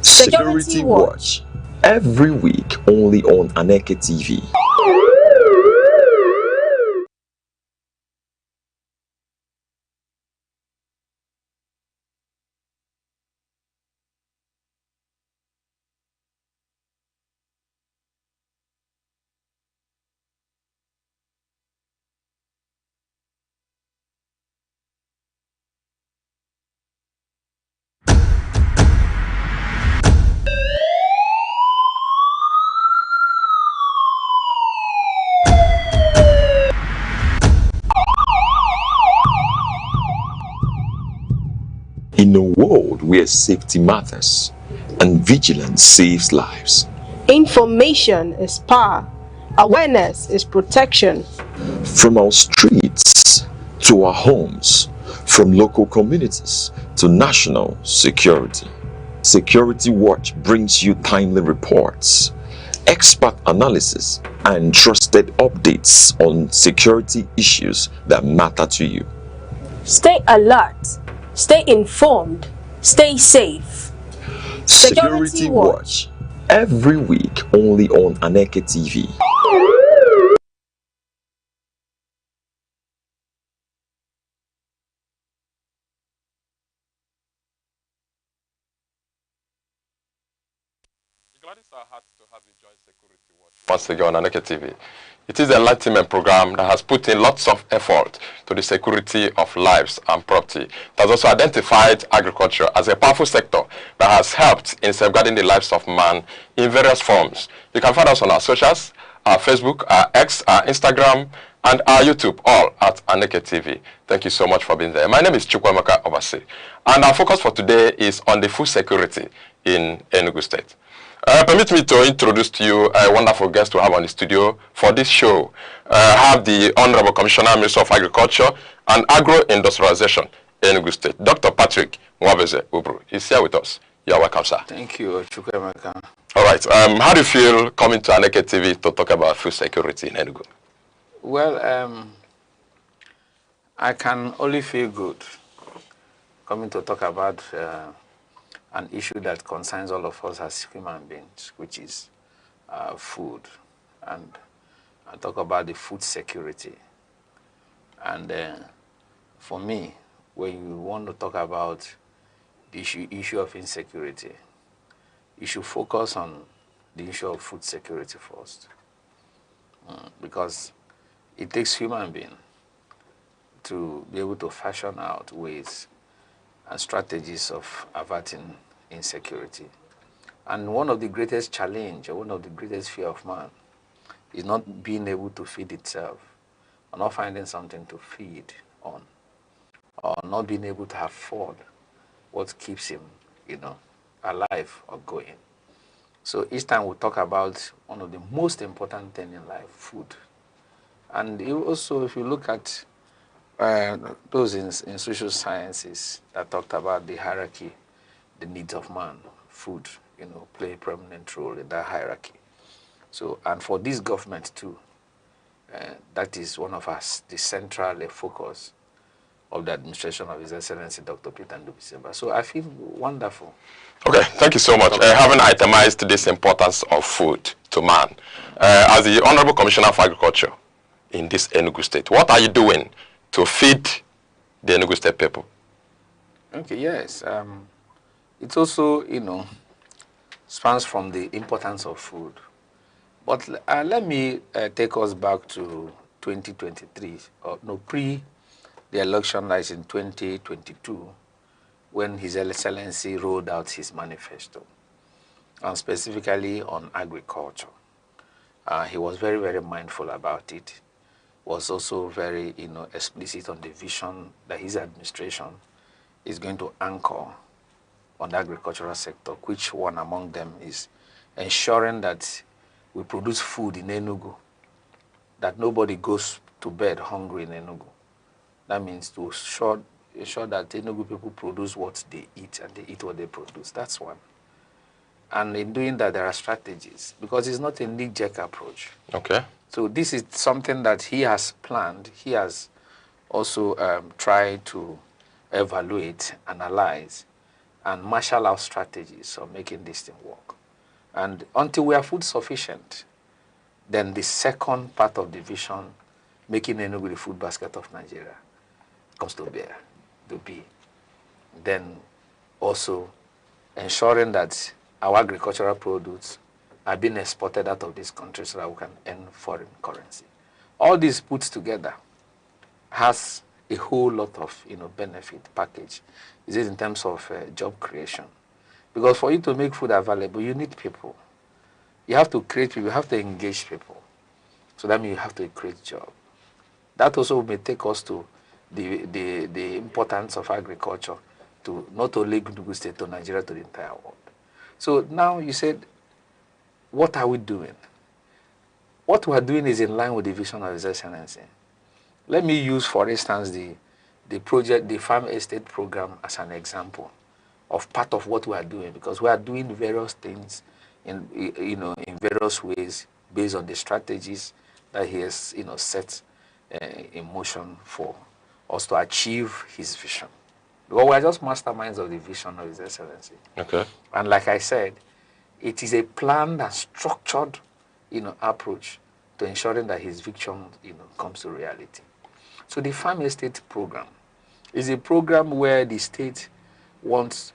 Speaker 1: Security Watch, every week only on Aneke TV. In a world where safety matters and vigilance saves lives.
Speaker 9: Information is power. Awareness is protection.
Speaker 1: From our streets to our homes, from local communities to national security. Security Watch brings you timely reports, expert analysis, and trusted updates on security issues that matter to you.
Speaker 9: Stay alert, stay informed, stay safe.
Speaker 1: Security Watch, every week only on Aneke TV.
Speaker 7: Once again on Aneke TV. It is an enlightenment program that has put in lots of effort to the security of lives and property. It has also identified agriculture as a powerful sector that has helped in safeguarding the lives of man in various forms. You can find us on our socials, our Facebook, our X, our Instagram, and our YouTube, all at Aneke TV. Thank you so much for being there. My name is Chukwemeka Obasi, and our focus for today is on the food security in Enugu State. Permit me to introduce to you a wonderful guest we have on the studio for this show. I have the Honorable Commissioner, Minister of Agriculture and Agro-Industrialization, Enugu State, Dr. Patrick Mwabeze Ubru. He's here with us. You're welcome, sir.
Speaker 20: Thank you, Chukwemeka.
Speaker 7: All right. How do you feel coming to Aneke TV to talk about food security in Enugu?
Speaker 20: Well, I can only feel good coming to talk about an issue that concerns all of us as human beings, which is food. And I talk about the food security. And for me, when you want to talk about the issue of insecurity, you should focus on the issue of food security first. Because it takes human being to be able to fashion out ways and strategies of averting insecurity. And one of the greatest challenge, or one of the greatest fear of man, is not being able to feed itself, or not finding something to feed on, or not being able to afford what keeps him, alive or going. So each time we talk about one of the most important things in life, food. And also, if you look at those in social sciences that talked about the hierarchy, the needs of man, food, play a prominent role in that hierarchy. So, and for this government too, that is one of us, the central focus of the administration of His Excellency Dr. Petermbah. So I feel wonderful.
Speaker 7: Okay, thank you so much. Having itemized this importance of food to man, as the Honorable Commissioner for Agriculture in this Enugu State, what are you doing to feed the Enugu State people?
Speaker 20: Okay, yes. It also, spans from the importance of food. But let me take us back to 2023, pre the election that is in 2022, when His Excellency rolled out his manifesto, and specifically on agriculture. He was very, very mindful about it. Was also very, explicit on the vision that his administration is going to anchor on the agricultural sector, which one among them is ensuring that we produce food in Enugu, that nobody goes to bed hungry in Enugu. That means to ensure that Enugu people produce what they eat and they eat what they produce. That's one. And in doing that, there are strategies, because it's not a knee-jerk approach.
Speaker 7: Okay.
Speaker 20: So this is something that he has planned. He has also tried to evaluate, analyze, and marshal out strategies of making this thing work. And until we are food sufficient, then the second part of the vision, making Enugu the food basket of Nigeria, comes to bear, to be. Then also ensuring that our agricultural products are being exported out of this country so that we can earn foreign currency. All this put together has a whole lot of benefit package. Is it in terms of job creation? Because for you to make food available, you need people. You have to create people, you have to engage people. So that means you have to create jobs. That also may take us to the importance of agriculture to not only Enugu State, to Nigeria, to the entire world. So now you said, what are we doing? What we are doing is in line with the vision of His Excellency. Let me use, for instance, the project, the farm estate program as an example of part of what we are doing, because we are doing various things in various ways based on the strategies that he has set in motion for us to achieve his vision. Because we are just masterminds of the vision of His Excellency.
Speaker 7: Okay.
Speaker 20: And like I said, it is a planned and structured approach to ensuring that his vision comes to reality. So the farm estate program is a program where the state wants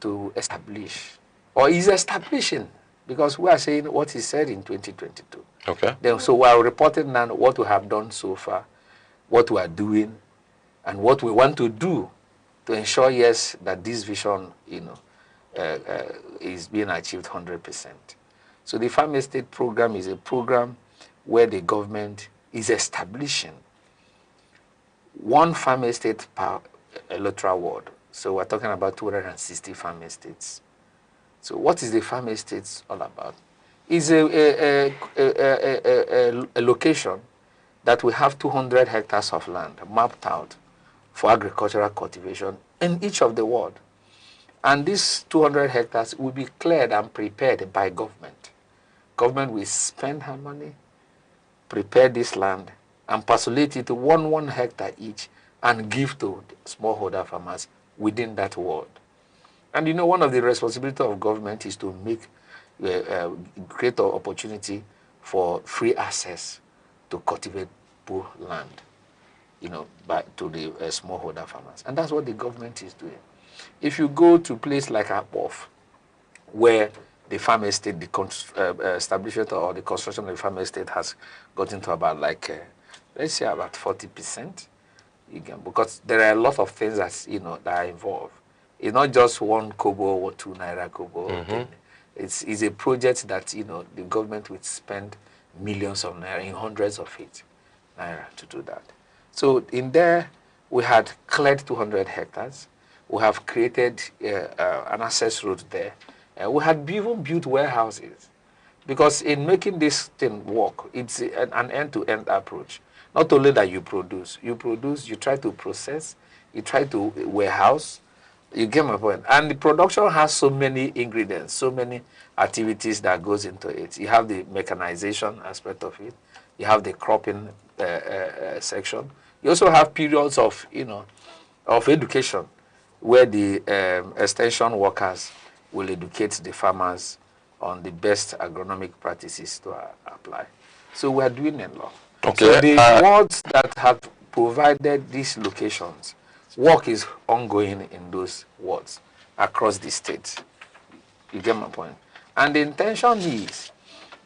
Speaker 20: to establish, or is establishing, because we are saying what he said in 2022.
Speaker 7: Okay.
Speaker 20: Then, so we are reporting now what we have done so far, what we are doing, and what we want to do to ensure, yes, that this vision, is being achieved 100%. So the farm estate program is a program where the government is establishing one farm estate per electoral ward. So we're talking about 260 farm estates. So what is the farm estates all about? It's a location that we have 200 hectares of land mapped out for agricultural cultivation in each of the ward. And these 200 hectares will be cleared and prepared by government. Government will spend her money, prepare this land, and parcelate it to 1 hectare each and give to smallholder farmers within that ward. And one of the responsibilities of government is to make great opportunity for free access to cultivable land, to the smallholder farmers. And that's what the government is doing. If you go to a place like Apof, where the farm estate, the establishment or the construction of the farm estate has gotten to about let's say about 40%, because there are a lot of things that that are involved. It's not just 1 kobo or 2 naira kobo. Mm-hmm. It's a project that the government would spend millions of naira, in hundreds of it, naira to do that. So in there, we had cleared 200 hectares. We have created an access road there. We had even built warehouses, because in making this thing work, it's an end-to-end approach. Not only that you produce, you try to process, you try to warehouse. You get my point. And the production has so many ingredients, so many activities that goes into it. You have the mechanization aspect of it. You have the cropping section. You also have periods of of education, where the extension workers will educate the farmers on the best agronomic practices to apply. So we are doing a lot.
Speaker 7: Okay.
Speaker 20: So the wards that have provided these locations, work is ongoing in those wards across the state. You get my point? And the intention is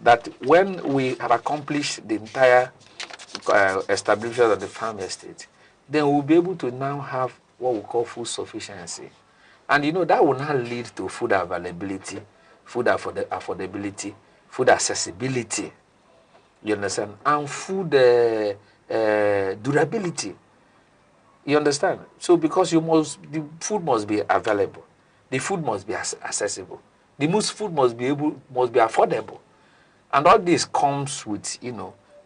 Speaker 20: that when we have accomplished the entire establishment of the farm estate, then we'll be able to now have what we call food sufficiency. And that will now lead to food availability, food affordability, food accessibility, you understand, and food durability. You understand? So because the food must be available. the food must be accessible. The most food must be affordable. And all this comes with,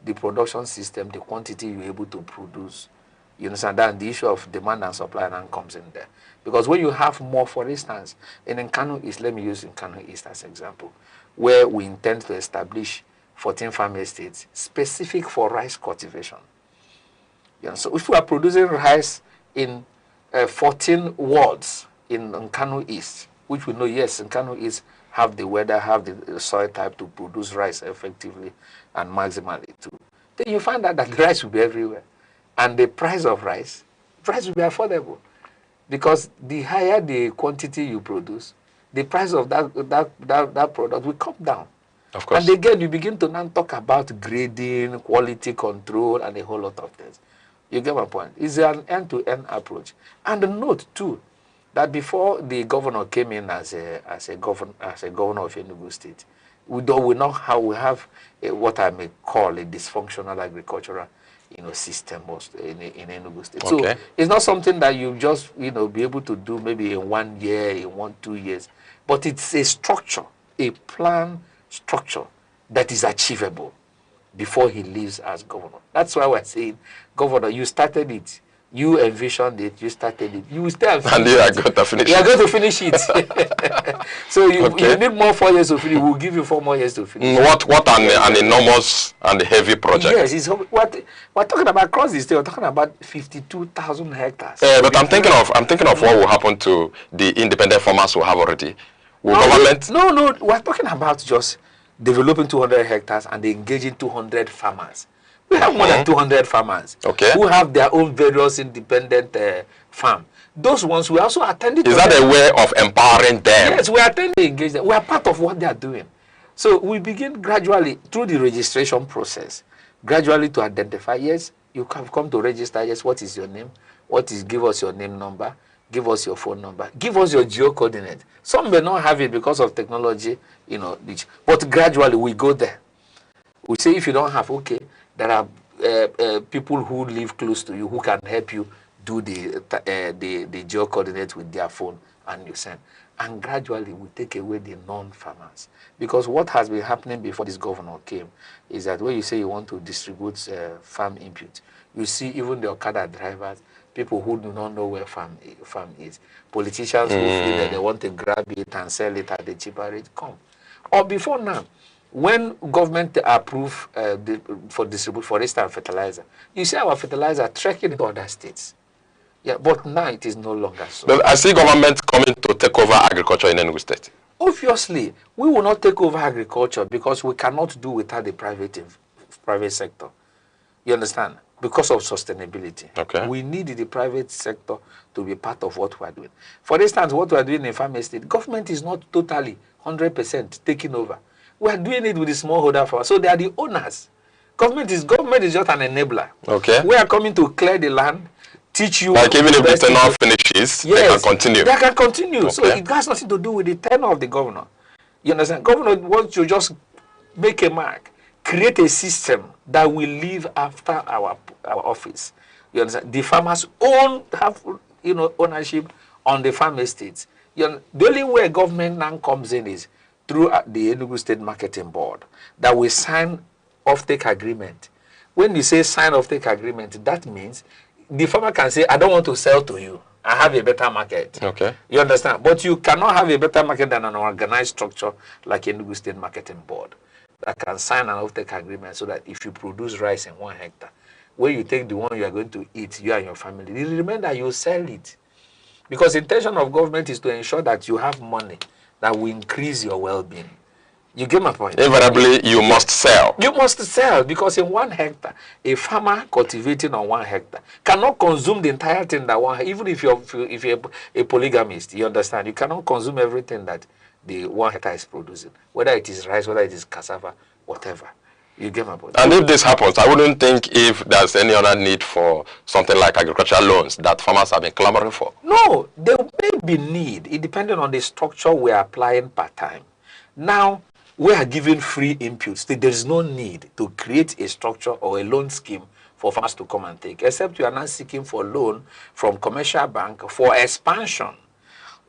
Speaker 20: the production system, the quantity you're able to produce. You understand that? The issue of demand and supply now comes in there. Because when you have more, for instance, in Nkanu East, let me use Nkanu East as an example, where we intend to establish 14 farm estates specific for rice cultivation. So if we are producing rice in 14 wards in Nkanu East, which we know, yes, Nkanu East have the weather, have the soil type to produce rice effectively and maximally too, then you find out that the rice will be everywhere. And the price of rice will be affordable. Because the higher the quantity you produce, the price of that product will come down.
Speaker 7: Of course.
Speaker 20: And again, you begin to now talk about grading, quality control, and a whole lot of things. You get my point? It's an end-to-end approach. And note too, that before the governor came in as a governor of Enugu State, we have what I may call a dysfunctional agricultural system in Enugu State.
Speaker 7: Okay.
Speaker 20: So it's not something that you just be able to do maybe in 1 year, in 1-2 years, but it's a structure, a plan structure that is achievable before he leaves as governor. That's why we're saying, Governor, you started it. You envisioned it, you started it. You will still finish
Speaker 7: and you are going to finish it.
Speaker 20: You are going to finish it. So you need more 4 years to finish. We'll give you 4 more years to finish.
Speaker 7: What an enormous and heavy project.
Speaker 20: Yes, we're talking about across the state. We're talking about 52,000 hectares.
Speaker 7: But I'm thinking of what will happen to the independent farmers who have already. Government?
Speaker 20: No, we're talking about just developing 200 hectares and engaging 200 farmers. We have more than 200 farmers who have their own various independent farm. Those ones we also attended.
Speaker 7: Is that a way of empowering them?
Speaker 20: Yes, we attend to engage them. We are part of what they are doing. So we begin gradually through the registration process, gradually to identify, yes, you have come to register, yes, what is your name? Give us your name number, give us your phone number, give us your geo coordinate. Some may not have it because of technology, but gradually we go there. We say if you don't have, okay, there are people who live close to you who can help you do the geo coordinate with their phone, and you send. And gradually we take away the non-farmers. Because what has been happening before this governor came is that when you say you want to distribute farm input, you see even the Okada drivers, people who do not know where farm is, politicians who feel that they want to grab it and sell it at a cheaper rate, come. Or before now, when government approve for distribute, for instance, fertilizer, you see our fertilizer trekking to other states. Yeah, but now it is no longer so.
Speaker 7: But I see government coming to take over agriculture in Enugu State.
Speaker 20: Obviously, we will not take over agriculture because we cannot do without the private sector. You understand? Because of sustainability.
Speaker 7: Okay.
Speaker 20: We need the private sector to be part of what we are doing. For instance, what we are doing in farm estate, government is not totally 100% taking over. We are doing it with the smallholder farmers. So they are the owners. Government is just an enabler.
Speaker 7: Okay.
Speaker 20: We are coming to clear the land, teach you.
Speaker 7: Like even if the tenure finishes,
Speaker 20: yes,
Speaker 7: they can continue.
Speaker 20: They can continue.
Speaker 7: Okay.
Speaker 20: So it has nothing to do with the tenure of the governor. You understand? Governor wants to just make a mark, create a system that will live after our office. You understand? The farmers have ownership on the farm estates. The only way government now comes in is through the Enugu State Marketing Board, that we sign off-take agreement. When you say sign off-take agreement, that means the farmer can say, I don't want to sell to you. I have a better market.
Speaker 7: Okay.
Speaker 20: You understand? But you cannot have a better market than an organized structure like Enugu State Marketing Board that can sign an off-take agreement so that if you produce rice in 1 hectare, when you take the one you are going to eat, you and your family, you remember you sell it. Because the intention of government is to ensure that you have money that will increase your well-being. You get my point?
Speaker 7: Invariably, you must sell.
Speaker 20: You must sell because in 1 hectare, a farmer cultivating on 1 hectare cannot consume the entire thing that one. Even if you're a polygamist, you understand, you cannot consume everything that the 1 hectare is producing, whether it is rice, whether it is cassava, whatever. You get my point?
Speaker 7: And if this happens, I wouldn't think if there's any other need for something like agricultural loans that farmers have been clamoring for.
Speaker 20: No, there may be need. It depends on the structure we are applying per time. Now, we are giving free inputs. There is no need to create a structure or a loan scheme for farmers to come and take, except you are not seeking for loan from commercial bank for expansion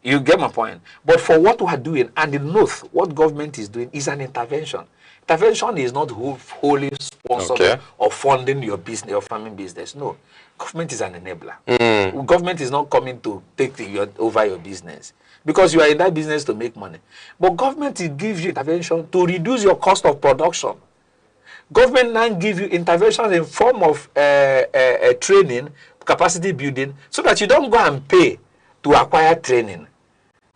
Speaker 20: You get my point? But for what we are doing, and the north, what government is doing is an intervention. Intervention is not wholly sponsored or funding your business, your farming business. No. Government is an enabler. Government is not coming to take over your business because you are in that business to make money. But government gives you intervention to reduce your cost of production. Government now gives you intervention in form of training, capacity building, so that you don't go and pay to acquire training.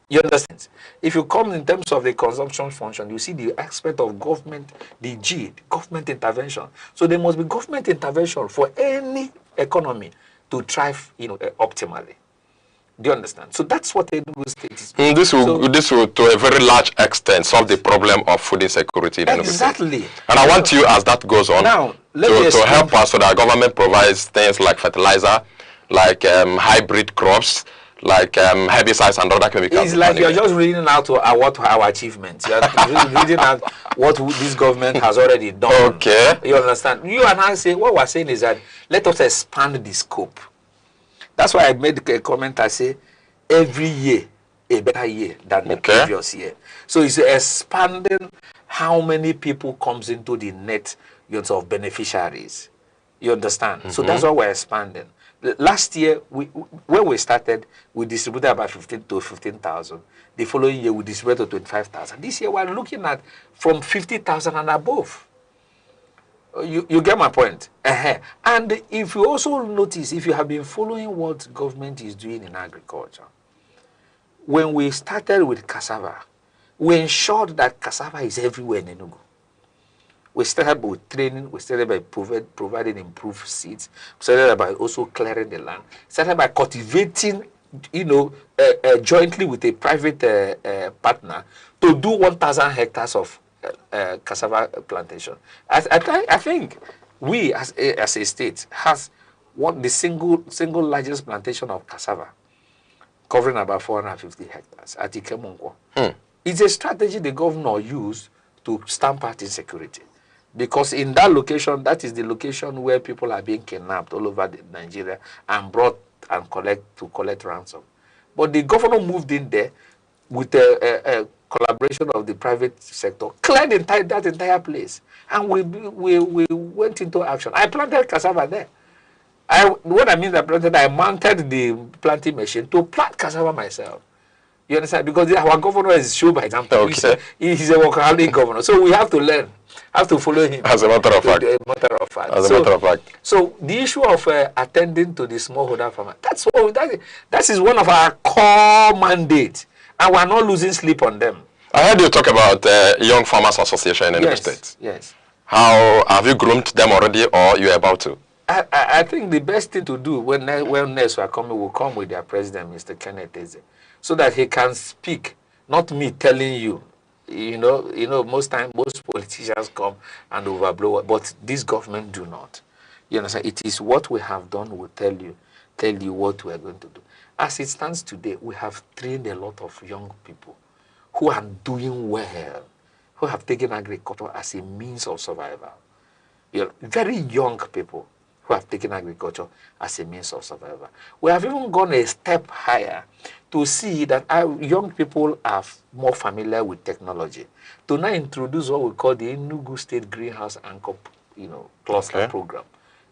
Speaker 20: You understand? If you come in terms of the consumption function, you see the aspect of government, the government intervention. So there must be government intervention for any economy to thrive, optimally. Do you understand? So that's what Enugu State is doing.
Speaker 1: This will, to a very large extent, solve the problem of food insecurity in Enugu State.
Speaker 20: Exactly.
Speaker 1: And I want you, as that goes on,
Speaker 20: now,
Speaker 1: to help us so that government provides things like fertilizer, like hybrid crops, like herbicides and other chemicals.
Speaker 20: It's like you're just reading out what our achievements. You're reading out what this government has already done.
Speaker 1: Okay.
Speaker 20: You understand? You and I say, what we're saying is that let us expand the scope. That's why I made a comment. I say, every year, a better year than the previous year. So it's expanding how many people comes into the net of beneficiaries. You understand? So that's why we're expanding. Last year, when we started, we distributed about 15,000. The following year, we distributed to 25,000. This year, we're looking at from 50,000 and above. You get my point? And if you also notice, if you have been following what government is doing in agriculture, when we started with cassava, we ensured that cassava is everywhere in Enugu. We started with training, we started by providing improved seeds, we started by also clearing the land, started by cultivating, jointly with a private partner to do 1,000 hectares of cassava plantation. I think we as a state has the single largest plantation of cassava, covering about 450 hectares at Ikemungo. It's a strategy the governor used to stamp out insecurity. Because in that location, that is the location where people are being kidnapped all over Nigeria and brought and collect ransom. But the governor moved in there with a collaboration of the private sector, cleared that entire place. And we went into action. I planted cassava there. What I mean by planted, I mounted the planting machine to plant cassava myself. You understand? Because our governor is shown by example. He's a workaholic governor. So we have to learn. Have to follow him.
Speaker 1: As a matter of fact.
Speaker 20: As a matter of fact. So the issue of attending to the smallholder farmer, that is one of our core mandates. And we're not losing sleep on them.
Speaker 1: I heard you talk about Young Farmers Association in the state.
Speaker 20: Yes.
Speaker 1: How have you groomed them already, or you're about to?
Speaker 20: I think the best thing to do when next we are coming, will come with their president, Mr. Kenneth Eze, so that he can speak, not me telling you. You know, most times most politicians come and overblow, but this government do not. You understand? It is what we have done will tell you what we are going to do. As it stands today, we have trained a lot of young people who are doing well, who have taken agriculture as a means of survival. Very young people who have taken agriculture as a means of survival. We have even gone a step higher to see that our young people are more familiar with technology. To now introduce what we call the Enugu State Greenhouse Anchor, cluster program,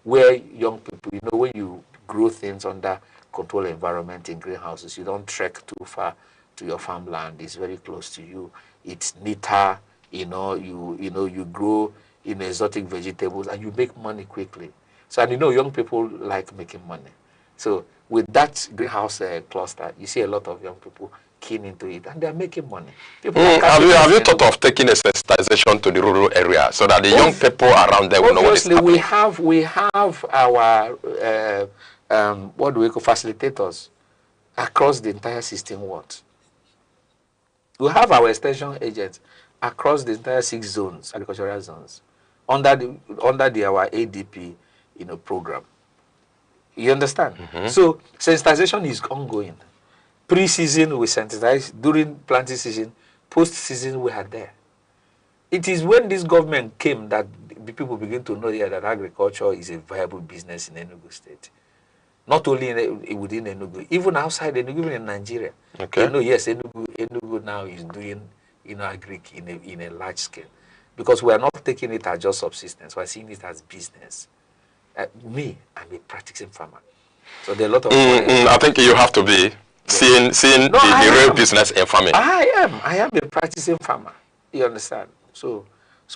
Speaker 20: where young people, when you grow things under controlled environment in greenhouses, you don't trek too far to your farmland. It's very close to you. It's neater. You grow exotic vegetables and you make money quickly. So, and young people like making money. So with that greenhouse cluster, you see a lot of young people keen into it, and they're making money.
Speaker 1: Have you thought of taking a sensitization to the rural area so that the young people around there will know what is happening?
Speaker 20: We have our what do we call facilitators across the entire system. We have our extension agents across the entire 6 zones, agricultural zones, under our ADP program. You understand? So sensitization is ongoing. Pre-season we sensitize, during planting season, post-season we are there. It is when this government came that the people begin to know that agriculture is a viable business in Enugu State. Not only within Enugu, even outside Enugu, even in Nigeria.
Speaker 7: Okay.
Speaker 20: You know, yes, Enugu now is doing, agric in a large scale. Because we are not taking it as just subsistence, we are seeing it as business. Me, I'm a practicing farmer. So there are a lot of...
Speaker 7: I think you have to be seeing the real business in farming.
Speaker 20: I am a practicing farmer. You understand? So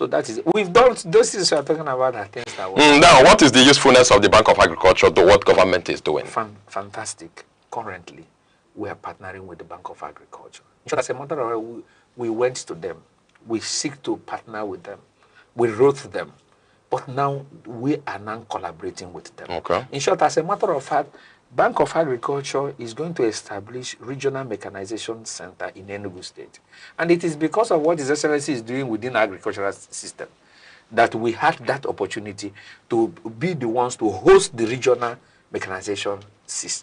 Speaker 20: that is, we've done those things you are talking about are things that
Speaker 7: now, what is the usefulness of the Bank of Agriculture to what government is doing?
Speaker 20: Fantastic. Currently, we are partnering with the Bank of Agriculture. As a matter of we went to them. We seek to partner with them. We wrote them. But now we are now collaborating with them.
Speaker 7: Okay.
Speaker 20: In short, as a matter of fact, Bank of Agriculture is going to establish Regional Mechanization Center in Enugu State. And it is because of what His Excellency is doing within the agricultural system that we had that opportunity to be the ones to host the Regional Mechanization site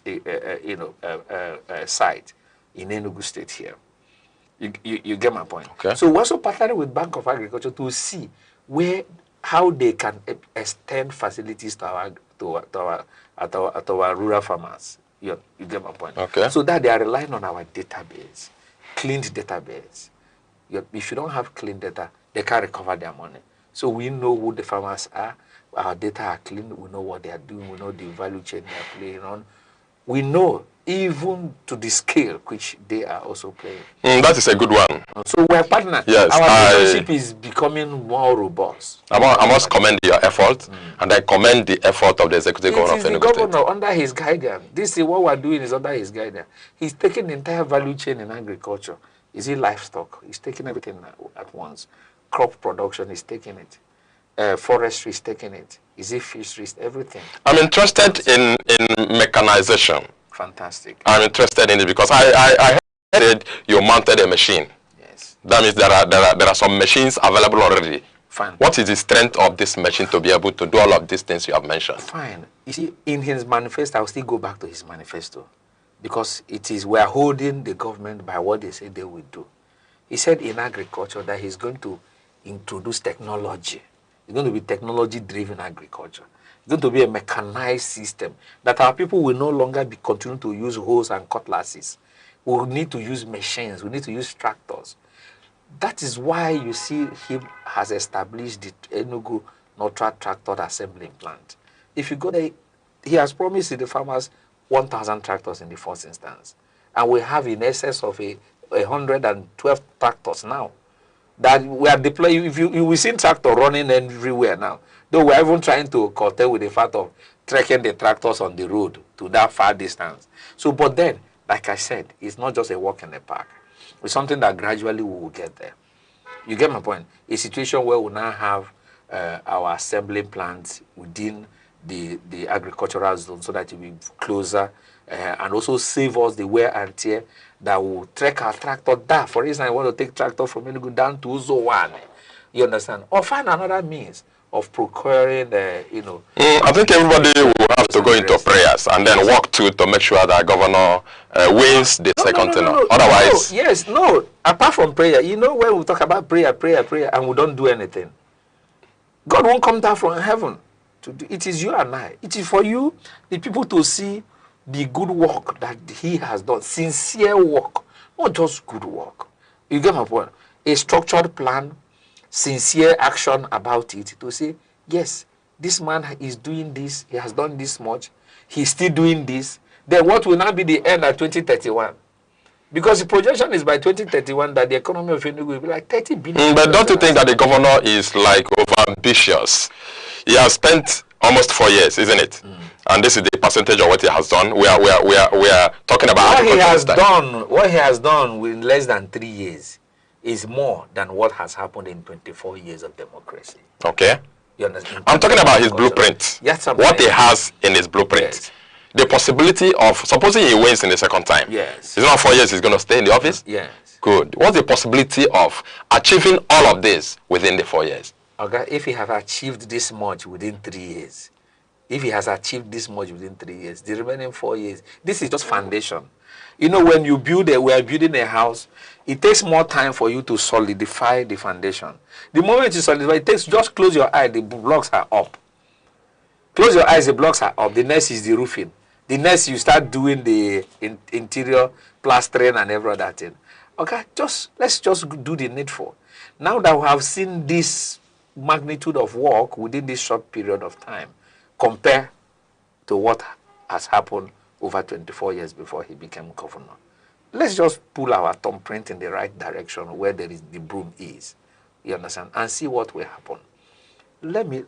Speaker 20: in Enugu State here. You get my point?
Speaker 7: Okay.
Speaker 20: So we're also partnering with Bank of Agriculture to see how they can extend facilities to our rural farmers. You get my point?
Speaker 7: Okay.
Speaker 20: So that they are relying on our database, cleaned database. If you don't have clean data, they can't recover their money. So we know who the farmers are. Our data are clean. We know what they are doing. We know the value chain they are playing on. We know even to the scale which they are also playing.
Speaker 7: That is a good one.
Speaker 20: So we are partners.
Speaker 7: Yes,
Speaker 20: our relationship is becoming more robust.
Speaker 7: I must commend your effort, and I commend the effort of the executive governor of
Speaker 20: the
Speaker 7: Enugu State.
Speaker 20: governor under his guidance. This is what we are doing is under his guidance. He's taking the entire value chain in agriculture. Is it livestock? He's taking everything at once. Crop production is taking it. Forestry is taking it. Is it fisheries? Everything. I'm
Speaker 7: interested in mechanization.
Speaker 20: Fantastic.
Speaker 7: I'm interested in it because I heard you mounted a machine.
Speaker 20: Yes.
Speaker 7: That means there are some machines available already.
Speaker 20: Fine.
Speaker 7: What is the strength of this machine to be able to do all of these things you have mentioned?
Speaker 20: Fine. You see, in his manifesto, I'll still go back to his manifesto because we are holding the government by what they say they will do. He said in agriculture that he's going to introduce technology. It's going to be technology-driven agriculture. It's going to be a mechanized system that our people will no longer continue to use hoes and cutlasses. We will need to use machines. We need to use tractors. That is why you see him has established the Enugu Neutral Tractor Assembly Plant. If you go there, he has promised the farmers 1,000 tractors in the first instance. And we have in excess of 112 tractors now that we are deploying. If you will see tractor running everywhere now. Though we are even trying to curtail with the fact of trekking the tractors on the road to that far distance. So, but then, like I said, it's not just a walk in the park. It's something that gradually we will get there. You get my point? A situation where we now have our assembly plants within the agricultural zone so that it will be closer and also save us the wear and tear that will trek our tractor down. For instance, I want to take tractor from Enugu down to Uzowane. You understand? Or find another means of procuring,
Speaker 7: I think everybody will have to go into prayers and then work to make sure that governor wins the second tenure. Otherwise...
Speaker 20: Apart from prayer, when we talk about prayer, and we don't do anything, God won't come down from heaven. It is you and I. It is for you, the people, to see the good work that he has done. Sincere work, not just good work. You get my point? A structured plan, sincere action about it to say, yes, this man is doing this, he has done this much, he's still doing this. Then what will now be the end at 2031? Because the projection is by 2031 that the economy of Enugu will be like 30 billion.
Speaker 7: But don't you think that the governor is like over-ambitious? He has spent almost 4 years, isn't it? And this is the percentage of what he has done. We are talking about
Speaker 20: what he has done in less than 3 years is more than what has happened in 24 years of democracy.
Speaker 7: Okay.
Speaker 20: You understand?
Speaker 7: I'm talking about his blueprint.
Speaker 20: Yes,
Speaker 7: what he has in his blueprint.
Speaker 20: Yes.
Speaker 7: The possibility of, supposing he wins in the second time.
Speaker 20: Yes.
Speaker 7: It's not 4 years he's going to stay in the office?
Speaker 20: Yes.
Speaker 7: Good. What's the possibility of achieving all of this within the 4 years?
Speaker 20: Okay, if he has achieved this much within 3 years, the remaining 4 years, this is just foundation. When you build we are building a house, it takes more time for you to solidify the foundation. The moment you solidify, it takes, just close your eye, the blocks are up. Close your eyes, the blocks are up. The next is the roofing. The next you start doing the interior plastering and every other thing. Okay, let's just do the needful. Now that we have seen this magnitude of work within this short period of time, compare to what has happened over 24 years before he became governor. Let's just pull our thumbprint in the right direction where the broom is. You understand? And see what will happen. Let me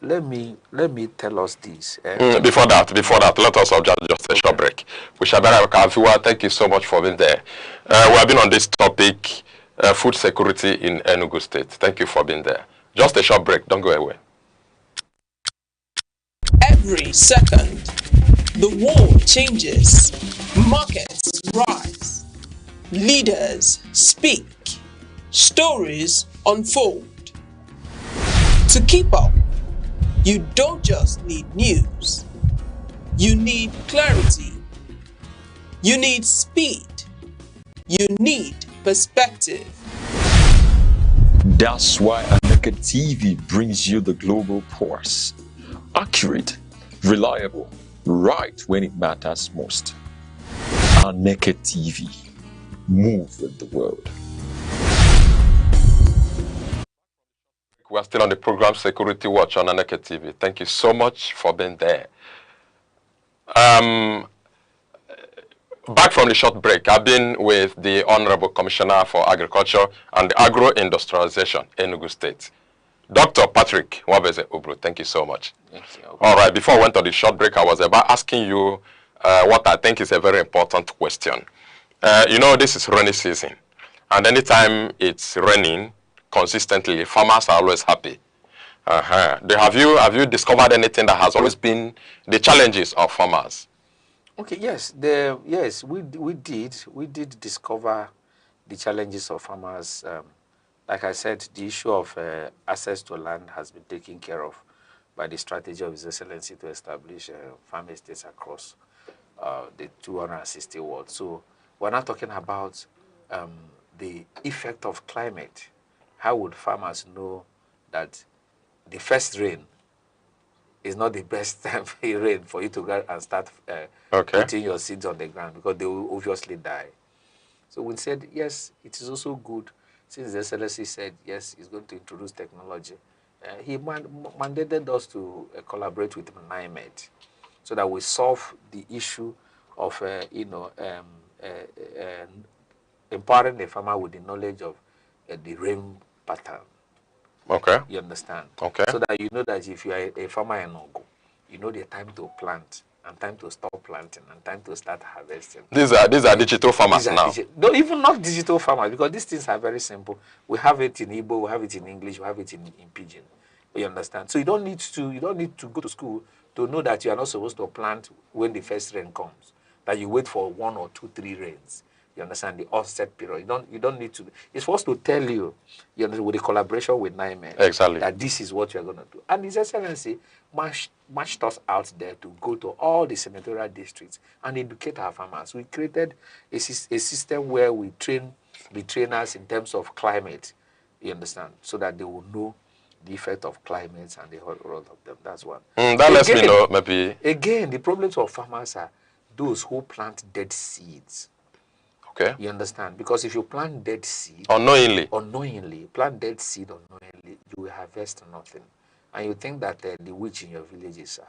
Speaker 20: tell us this.
Speaker 1: Before that, let us observe just a short break. Thank you so much for being there. We have been on this topic, food security in Enugu State. Thank you for being there. Just a short break. Don't go away.
Speaker 22: Every second, the world changes, markets rise, leaders speak, stories unfold. To keep up, you don't just need news. You need clarity. You need speed. You need perspective.
Speaker 1: That's why Aneke TV brings you the global pulse. Accurate, reliable, right when it matters most. Aneke TV. Move with the world. We are still on the program Security Watch on Aneke TV. Thank you so much for being there. Back from the short break, I've been with the Honorable Commissioner for Agriculture and Agro-Industrialization, Enugu State, Dr. Patrick Wabeze Ubru. Thank you so much. All right, before I went on the short break, I was about asking you what I think is a very important question. You know, this is rainy season, and anytime it's raining consistently, farmers are always happy. Have you discovered anything that has always been the challenges of farmers?
Speaker 20: Okay, yes, we did discover the challenges of farmers. Like I said, the issue of access to land has been taken care of by the strategy of His Excellency to establish farm estates across the 260 wards. So we're not talking about the effect of climate. How would farmers know that the first rain is not the best time for rain for you to go and start putting your seeds on the ground, because they will obviously die. So we said, yes, it is also good, since the SLSC said, yes, he's going to introduce technology. He mandated us to collaborate with NIMED so that we solve the issue of, empowering the farmer with the knowledge of the rain pattern.
Speaker 1: Okay.
Speaker 20: You understand?
Speaker 1: Okay.
Speaker 20: So that you know that if you are a farmer in Ogo, you know the time to plant and time to stop planting and time to start harvesting.
Speaker 1: These are digital farmers now.
Speaker 20: No, even not digital farmers, because these things are very simple. We have it in Igbo, we have it in English, we have it in Pidgin. You understand? So you don't need to go to school to know that you are not supposed to plant when the first rain comes. That you wait for 1 or 2, 3 rains. You understand? The offset period. You don't need to. It's supposed to tell you, with the collaboration with NIMED,
Speaker 1: exactly,
Speaker 20: that this is what you're going to do. And His Excellency marched us out there to go to all the senatorial districts and educate our farmers. We created a system where we train the trainers in terms of climate, you understand, so that they will know the effect of climate and the whole world of them. That's one.
Speaker 1: That lets me know, maybe.
Speaker 20: Again, the problems of farmers are those who plant dead seeds.
Speaker 1: Okay.
Speaker 20: You understand? Because if you plant dead seed
Speaker 1: unknowingly,
Speaker 20: plant dead seed unknowingly, you will harvest nothing. And you think that the witch in your village is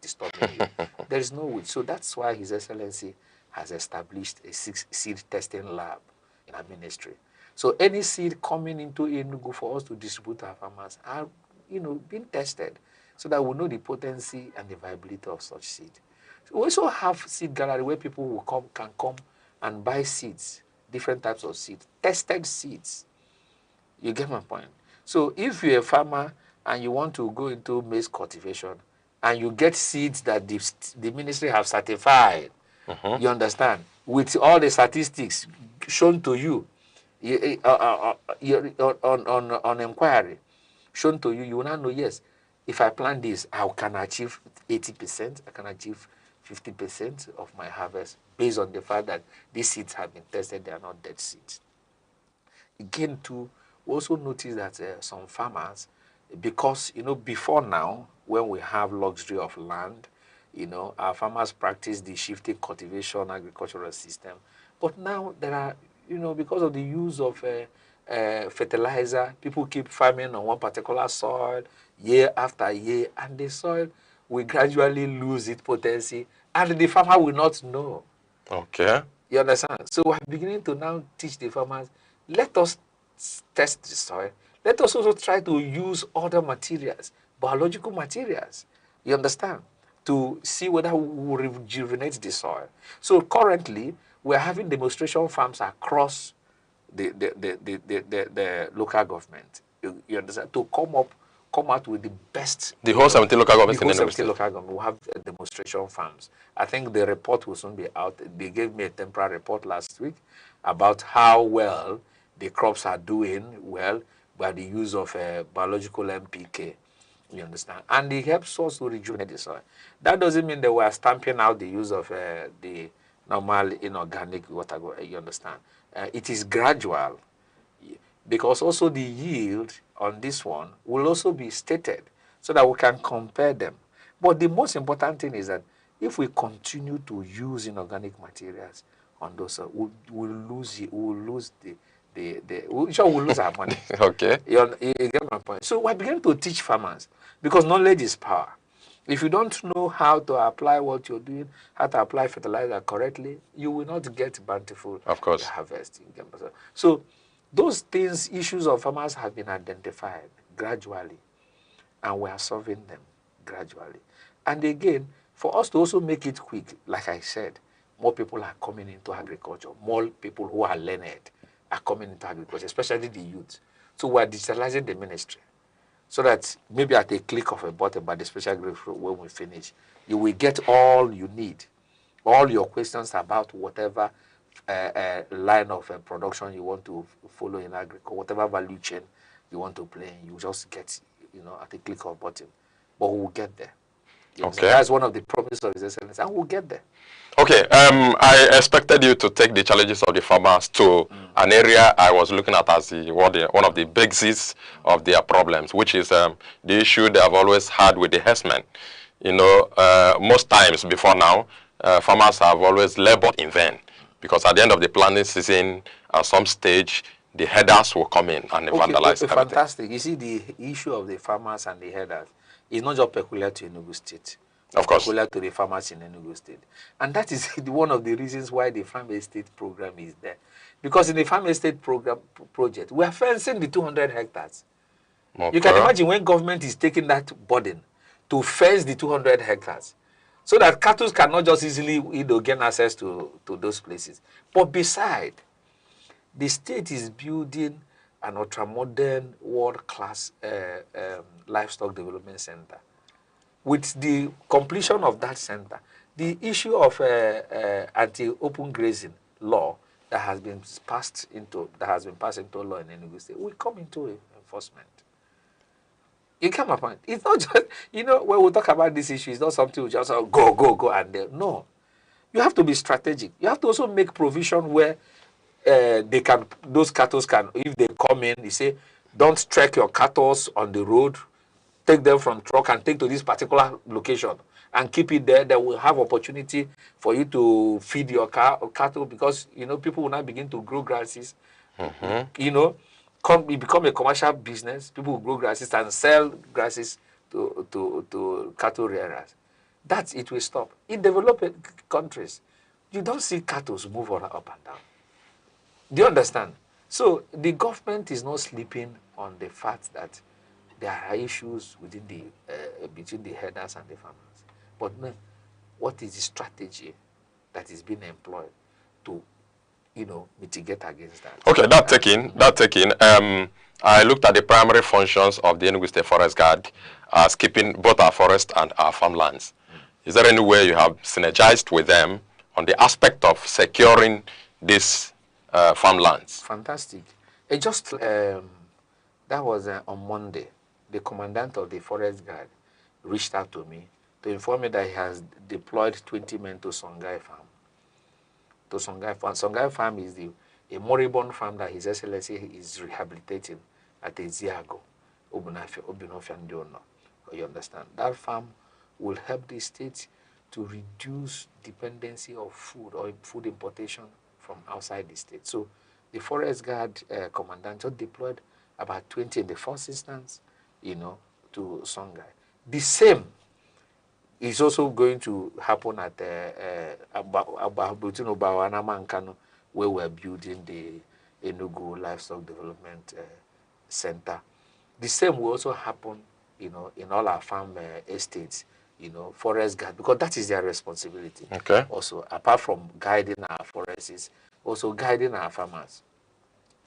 Speaker 20: disturbing you. There is no witch. So that's why His Excellency has established a seed testing lab in our ministry. So any seed coming into Enugu for us to distribute to our farmers are, being tested so that we know the potency and the viability of such seed. So we also have seed gallery where people can come and buy seeds, different types of seeds, tested seeds. You get my point? So if you're a farmer and you want to go into maize cultivation and you get seeds that the ministry have certified, you understand, with all the statistics shown to you, on inquiry, shown to you, you will now know, yes, if I plant this, I can achieve 80%, I can achieve 50% of my harvest based on the fact that these seeds have been tested, they are not dead seeds. Again, too, we also notice that some farmers, because, before now, when we have luxury of land, You know, our farmers practice the shifting cultivation agricultural system. But now there are, you know, because of the use of fertilizer, people keep farming on one particular soil year after year, and the soil will gradually lose its potency, and the farmer will not know.
Speaker 7: Okay.
Speaker 20: You understand? So we're beginning to now teach the farmers, let us test the soil. Let us also try to use other materials, biological materials. You understand? To see whether we will rejuvenate the soil. So currently, we're having demonstration farms across the local government. You understand? To come out with the best.
Speaker 7: The whole 17 local governments
Speaker 20: The whole
Speaker 7: in Enugu
Speaker 20: 17
Speaker 7: State.
Speaker 20: local government will have demonstration farms. I think the report will soon be out. They gave me a temporary report last week about how well the crops are doing well by the use of biological MPK. You understand? And it helps us to rejuvenate the soil. That doesn't mean that we are stamping out the use of the normal inorganic water. You understand? It is gradual, because also the yield on this one will also be stated so that we can compare them. But the most important thing is that if we continue to use inorganic materials on those, we'll lose we'll lose our money.
Speaker 7: Okay.
Speaker 20: You get my point? So we're beginning to teach farmers, because knowledge is power. If you don't know how to apply what you're doing, how to apply fertilizer correctly, you will not get bountiful harvest. So those things, issues of farmers have been identified gradually, and we are solving them gradually. And again, for us to also make it quick, like I said, more people are coming into agriculture. More people who are learned are coming into agriculture, especially the youth. So we are digitalizing the ministry, so that maybe at a click of a button by the special group, when we finish, you will get all you need, all your questions about whatever line of production you want to follow in agriculture, whatever value chain you want to play in, you just get, at a click of a button. But we'll get there.
Speaker 7: Okay.
Speaker 20: That's one of the promises of His Excellency, and we'll get there.
Speaker 7: Okay, I expected you to take the challenges of the farmers to an area I was looking at as one of the bases of their problems, which is the issue they have always had with the herdsmen. Most times before now, farmers have always labored in vain, because at the end of the planting season, at some stage, the herders will come in and vandalize everything.
Speaker 20: Fantastic. You see, the issue of the farmers and the herders is not just peculiar to Enugu State.
Speaker 7: Of course.
Speaker 20: Peculiar to the farmers in Enugu State. And that is one of the reasons why the farm estate program is there. Because in the farm estate project, we are fencing the 200 hectares. Okay. You can imagine when government is taking that burden to fence the 200 hectares, so that cattle cannot just easily gain access to those places. But beside, the state is building an ultra-modern, world-class livestock development center. With the completion of that center, the issue of anti-open grazing law that has been passed into law in Enugu State will come into enforcement. You get my point? It's not just, when we talk about this issue, it's not something we just go, and no. You have to be strategic. You have to also make provision where those cattle can, if they come in, you say, don't trek your cattle on the road, take them from truck and take to this particular location and keep it there. They will have opportunity for you to feed your cattle, because, people will now begin to grow grasses. It become a commercial business. People will grow grasses and sell grasses to cattle rearers. That it will stop. In developed countries, you don't see cattle move up and down. Do you understand? So the government is not sleeping on the fact that there are issues within between the herders and the farmers. But now, what is the strategy that is being employed to, mitigate against that?
Speaker 7: Okay, that taking. I looked at the primary functions of the Enugu State Forest Guard as keeping both our forest and our farmlands. Is there any way you have synergized with them on the aspect of securing these farmlands?
Speaker 20: Fantastic. That was on Monday. The commandant of the Forest Guard reached out to me to inform me that he has deployed 20 men to Songhai Farm. Songhai Farm is a moribund farm that His Excellency is rehabilitating at Eziago, Obinofia Ndiono. You understand? That farm will help the state to reduce dependency of food or food importation from outside the state. So the forest guard commandant just deployed about 20 in the first instance, you know, to Songhai. The same is also going to happen at Nkano, where we're building the Enugu Livestock Development Center. The same will also happen, you know, in all our farm estates, you know, forest guard, because that is their responsibility.
Speaker 7: Okay.
Speaker 20: Also, apart from guiding our forests, is also guiding our farmers,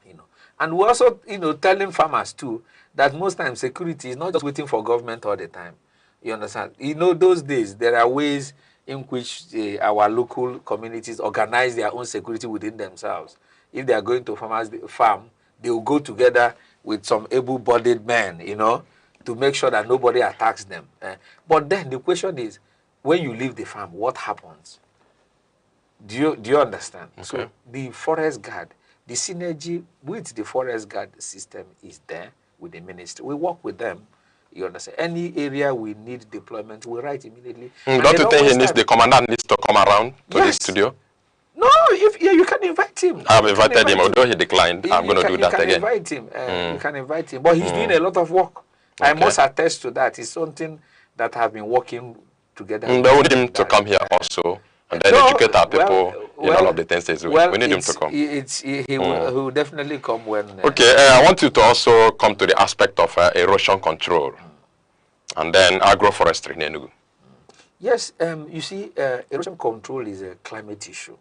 Speaker 20: you know. And we're also, you know, telling farmers too that most times security is not just waiting for government all the time. You understand? You know, those days, there are ways in which our local communities organize their own security within themselves. If they are going to farmers' farm, they will go together with some able-bodied men, you know, to make sure that nobody attacks them. But then the question is, when you leave the farm, what happens? Do you understand? Okay. So the forest guard, the synergy with the forest guard system is there with the ministry. We work with them. You understand? Any area we need deployment, we write immediately.
Speaker 7: Don't you think the commandant needs to come around to the studio?
Speaker 20: No, you can invite him.
Speaker 7: I've invited him, although he declined. I'm going to do that again.
Speaker 20: You can invite him. You can invite him. But he's doing a lot of work. Okay. I must attest to that. It's something that have been working together.
Speaker 7: We need him to come here also and then educate our people in all of the things he's doing. We need him to come.
Speaker 20: He will definitely come when...
Speaker 7: Okay, I want you to also come to the aspect of erosion control and then agroforestry in Enugu.
Speaker 20: Yes, you see, erosion control is a climate issue.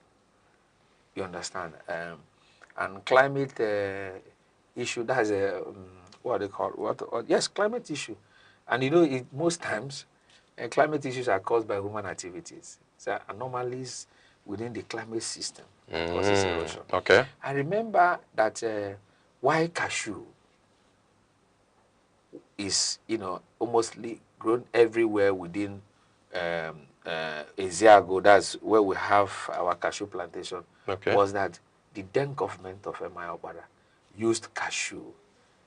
Speaker 20: You understand? And climate issue, that's a, what they call, yes, climate issue. And you know, most times, climate issues are caused by human activities. So anomalies within the climate system causes erosion.
Speaker 7: Okay.
Speaker 20: I remember that wike cashew is, you know, almost grown everywhere within Eziago, that's where we have our cashew plantation. Okay. Was that the then government of Emayobara used cashew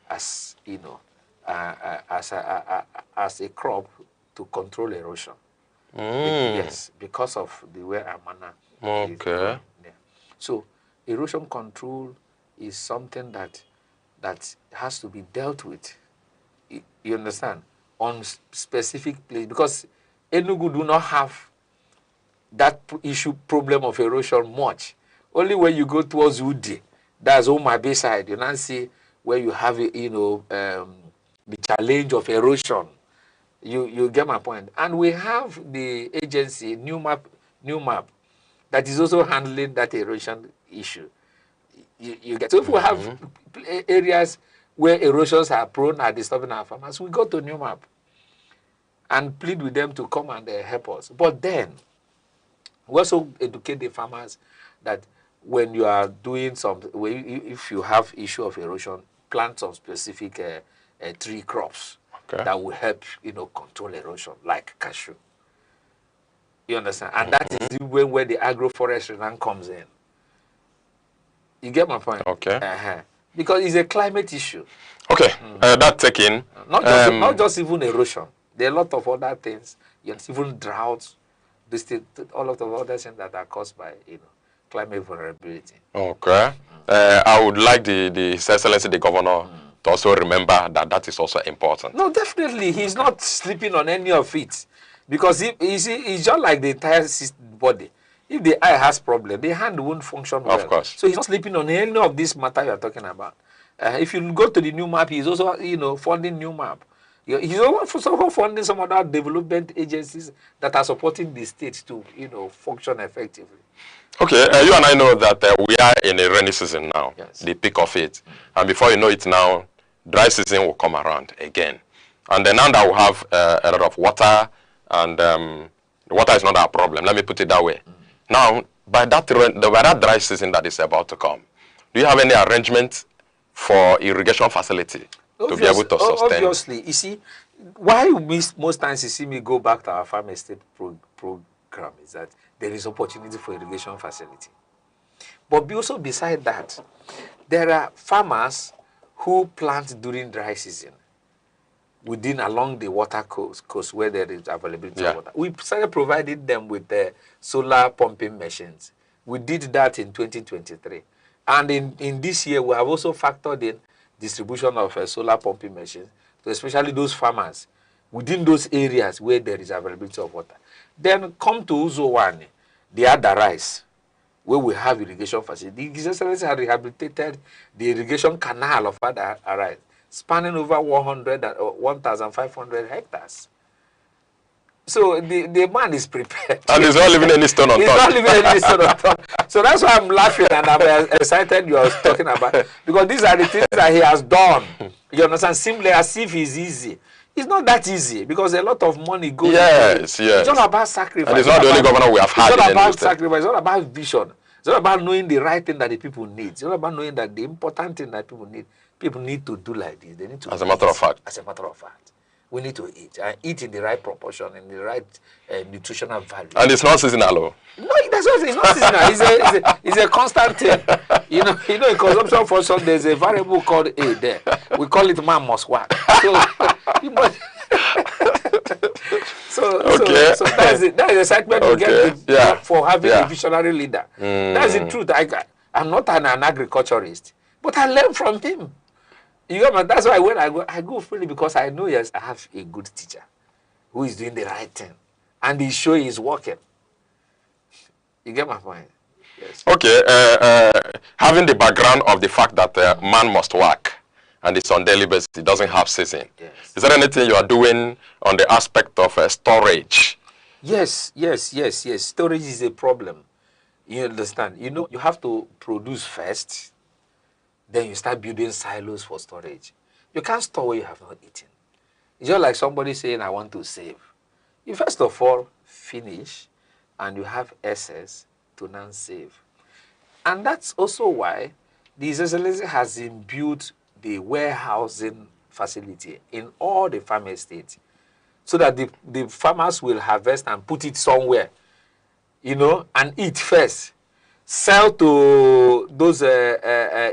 Speaker 20: as, you know, as a crop to control erosion. Yes, because of the way Amana is grown there. So erosion control is something that has to be dealt with. You understand? On specific place, because Enugu do not have that problem of erosion much. Only when you go towards Ude, that's Oma Bay side, you now see where you have, you know, the challenge of erosion. You get my point. And we have the agency, New Map, that is also handling that erosion issue. You get, so if we have areas where erosions are prone are disturbing our farmers, we go to New Map and plead with them to come and help us. But then, we also educate the farmers that when you are doing if you have issue of erosion, plant some specific tree crops that will help, you know, control erosion, like cashew. You understand? And that is where the agroforestry then comes in. You get my point?
Speaker 7: Okay.
Speaker 20: Because it's a climate issue.
Speaker 7: Okay, that's taken.
Speaker 20: Not just even erosion. There are a lot of other things. Even droughts, all of the other things that are caused by, you know, climate vulnerability.
Speaker 7: Okay. I would like His Excellency the Governor to also remember that is also important.
Speaker 20: No, definitely. He's not sleeping on any of it. Because it's just like the entire body. If the eye has problem, the hand won't function well.
Speaker 7: Of course.
Speaker 20: So he's not sleeping on any of this matter you are talking about. If you go to the new map, he's also, you know, funding new map. He's also funding some other development agencies that are supporting the state to, you know, function effectively.
Speaker 7: Okay, you and I know that we are in a rainy season now, the peak of it. And before you know it now, dry season will come around again. And then now that we have a lot of water, and water is not our problem, let me put it that way. Now, by that dry season that is about to come, do you have any arrangement for irrigation facility to be able to sustain?
Speaker 20: Obviously, you see, why most times you see me go back to our farm estate program is that there is opportunity for irrigation facility. But also beside that, there are farmers who plant during dry season. within along the water coast where there is availability of water. We started providing them with solar pumping machines. We did that in 2023. And in this year, we have also factored in distribution of solar pumping machines, to especially those farmers within those areas where there is availability of water. Then come to Uzowani, the other rice, where we have irrigation facility. The Excellency has rehabilitated the irrigation canal of other rice, spanning over 1,500 hectares. So the man is prepared.
Speaker 7: And he's not leaving any stone unturned.
Speaker 20: He's not leaving any stone unturned. So that's why I'm laughing and I'm excited you are talking about. Because these are the things that he has done. You understand? Simply as if it's easy. It's not that easy because a lot of money goes into it. It's all about sacrifice.
Speaker 7: And it's not the only governor we have had.
Speaker 20: It's all about sacrifice. It's all about vision. It's all about knowing the right thing that the people need. It's all about knowing that the important thing that people need to do like this. They need to.
Speaker 7: As a matter of fact.
Speaker 20: As a matter of fact. We need to eat and eat in the right proportion, in the right nutritional value.
Speaker 7: And it's not seasonal, oh?
Speaker 20: No, that's what it's not seasonal. It's a constant thing. You know, in consumption for some, there's a variable called A there. We call it man must work. So, so that's it. That is the excitement you get for having a visionary leader. That's the truth. I'm not an agriculturist, but I learn from him. You know, that's why when I go freely because I know, yes, I have a good teacher who is doing the right thing. And he's sure he's working. You get my point? Yes.
Speaker 7: Okay. Having the background of the fact that man must work and it's on daily basis, it doesn't have season.
Speaker 20: Yes.
Speaker 7: Is there anything you are doing on the aspect of storage?
Speaker 20: Yes. Storage is a problem. You understand? You know, you have to produce first. Then you start building silos for storage. You can't store what you have not eaten. It's just like somebody saying, I want to save. You first of all finish, and you have excess to now save. And that's also why the Excellency has imbued the warehousing facility in all the farm estates, so that the farmers will harvest and put it somewhere, you know, and eat first. Sell to those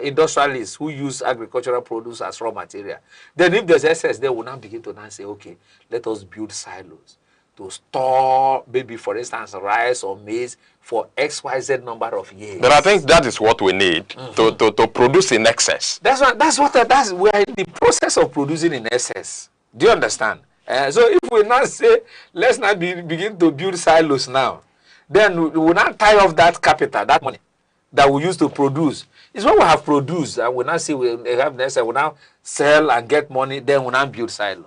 Speaker 20: industrialists who use agricultural produce as raw material. Then if there's excess, they will now begin to now say, okay, let us build silos to store maybe, for instance, rice or maize for XYZ number of years.
Speaker 7: But I think that is what we need to produce in excess.
Speaker 20: We're in the process of producing in excess. Do you understand? So if we now say, let's not begin to build silos now, then we will not tie off that capital, that money that we used to produce. It's what we have produced, and we now see we have next, we now sell and get money, then we now build silo.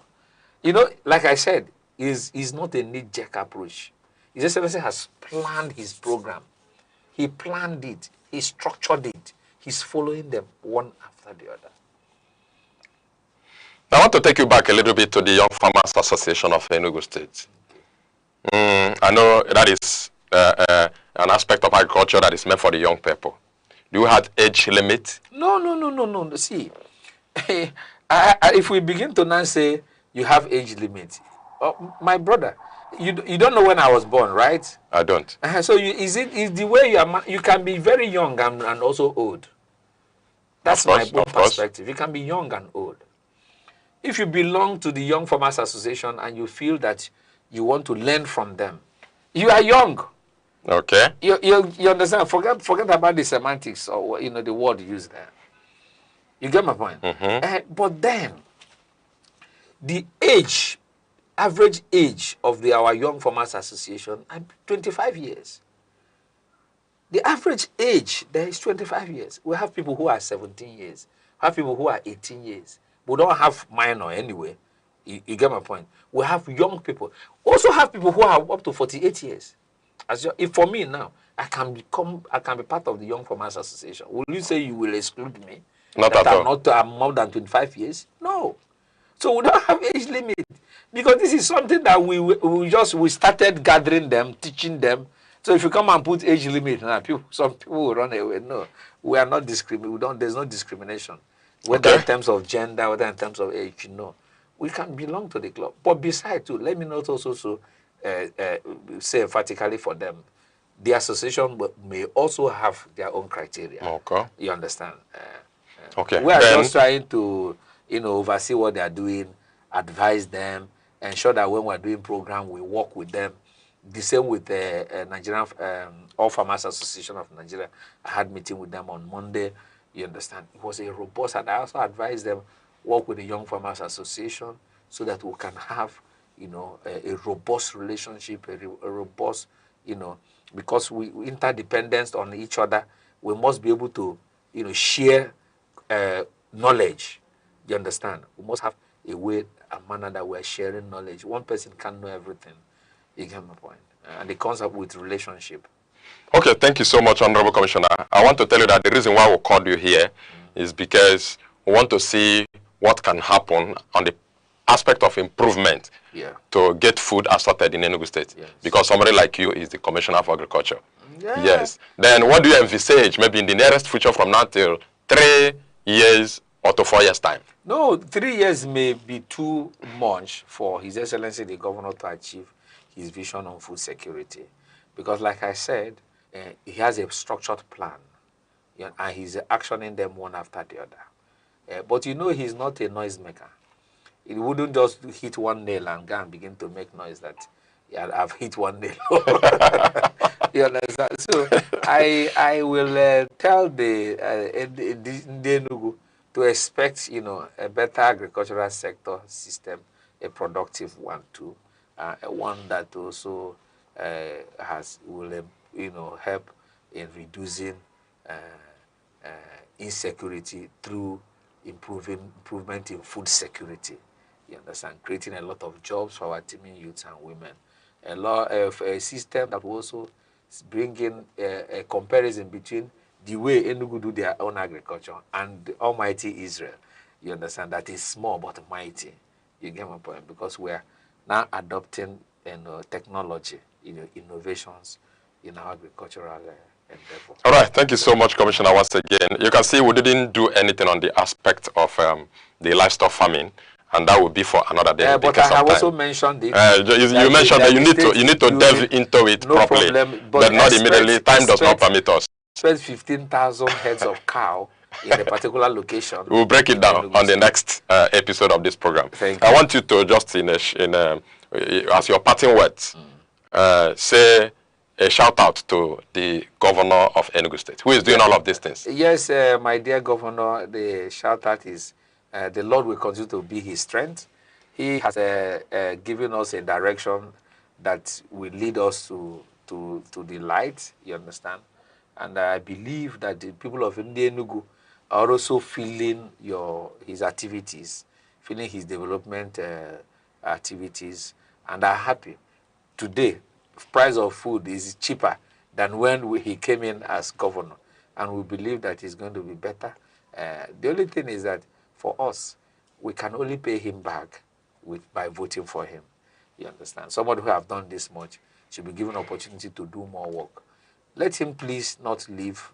Speaker 20: You know, like I said, is not a knee-jerk approach. His Excellency has planned his program. He planned it. He structured it. He's following them one after the other.
Speaker 7: I want to take you back a little bit to the Young Farmers Association of Enugu State. I know that is an aspect of agriculture that is meant for the young people. Do you have age limit?
Speaker 20: No. See, if we begin to now say you have age limit, my brother, you don't know when I was born, right?
Speaker 7: I don't.
Speaker 20: So is the way you can be very young and also old. That's my own perspective. You can be young and old. If you belong to the Young Farmers Association and you feel that you want to learn from them, you are young.
Speaker 7: Okay.
Speaker 20: You understand? Forget about the semantics or the word used there. You get my point? But then the average age of our Young Farmers Association is 25 years. The average age there is 25 years. We have people who are 17 years. We have people who are 18 years. We don't have minor anyway. You get my point? We have young people. Also have people who are up to 48 years. If for me now, I can be part of the Young Farmers Association. Will you say you will exclude me?
Speaker 7: Not at all.
Speaker 20: I'm more than 25 years? No. So we don't have age limit. Because this is something that we started gathering them, teaching them. So if you come and put age limit now, some people will run away. No, we are not discriminating. There's no discrimination. Whether in terms of gender, whether in terms of age, no. We can belong to the club. But besides too, let me not also say emphatically for them, the association may also have their own criteria.
Speaker 7: Okay.
Speaker 20: You understand?
Speaker 7: Okay.
Speaker 20: We are just trying to, oversee what they are doing advise them, ensure that when we're doing program, we work with them. The same with the Nigerian All Farmers Association of Nigeria. I had meeting with them on Monday. You understand? It was a robust, and I also advised them work with the Young Farmers Association so that we can have, you know, a robust relationship, a robust, you know, because we interdependent on each other. We must be able to, you know, share knowledge. You understand? We must have a way, a manner that we're sharing knowledge. One person can't know everything. You get my point. And it comes up with relationship.
Speaker 1: Okay, thank you so much, Honorable Commissioner. I want to tell you that the reason why we called you here is because we want to see what can happen on the aspect of improvement to get food assorted in Enugu State. Yes. Because somebody like you is the Commissioner for Agriculture. Yeah. Yes. Then what do you envisage maybe in the nearest future from now till 3 years or to 4 years' time?
Speaker 20: No, 3 years may be too much for His Excellency the Governor to achieve his vision on food security. Because like I said, he has a structured plan, and he's actioning them one after the other. But you know, he's not a noisemaker. He wouldn't just hit one nail and go and begin to make noise that I've hit one nail. You understand? So I will tell the Enugu to expect, you know, a better agricultural sector system, a productive one too, one that also will you know, help in reducing insecurity through improvement in food security. You understand? Creating a lot of jobs for our teeming youths and women. A lot of a system that will also bring in a comparison between the way Enugu do their own agriculture and the almighty Israel. You understand? That is small but mighty. You get my point? Because we are now adopting, you know, technology, you know, innovations in our agricultural endeavor.
Speaker 1: All right, thank you so much, Commissioner, once again. You can see we didn't do anything on the aspect of the livestock farming, and that will be for another day.
Speaker 20: But I have also mentioned it.
Speaker 1: You mentioned that you need to delve into it properly, but not immediately. Time does not permit us.
Speaker 20: Spend 15,000 heads of cow in a particular location.
Speaker 1: We'll break it down on the next episode of this program. I want you to just, as your parting words, say a shout out to the governor of Enugu State, who is doing all of these things.
Speaker 20: Yes, my dear governor, the shout out is the Lord will continue to be his strength. He has given us a direction that will lead us to the light, you understand? And I believe that the people of Enugu are also feeling his activities, feeling his development activities, and are happy. Today, price of food is cheaper than when he came in as governor, and we believe that it's going to be better. The only thing is that for us, we can only pay him back by voting for him. You understand? Somebody who have done this much should be given opportunity to do more work. Let him please not leave.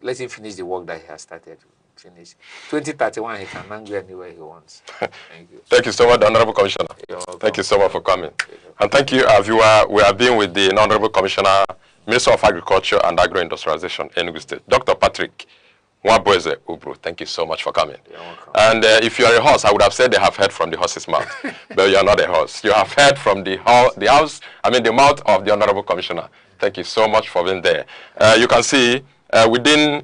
Speaker 20: Let him finish the work that he has started. Finish. 2031, he can now go anywhere he wants. Thank you.
Speaker 1: Thank you so much, Honorable Commissioner. Thank you so much for coming. And thank you, viewer. We have been with the Honorable Commissioner, Minister of Agriculture and Agro-Industrialization, Enugu State, Dr. Patrick Nwabueze Ubru. Thank you so much for coming.
Speaker 20: You're welcome.
Speaker 1: And if you are a horse, I would have said they have heard from the horse's mouth, but you are not a horse. You have heard from the mouth of the Honorable Commissioner. Thank you so much for being there. You can see within,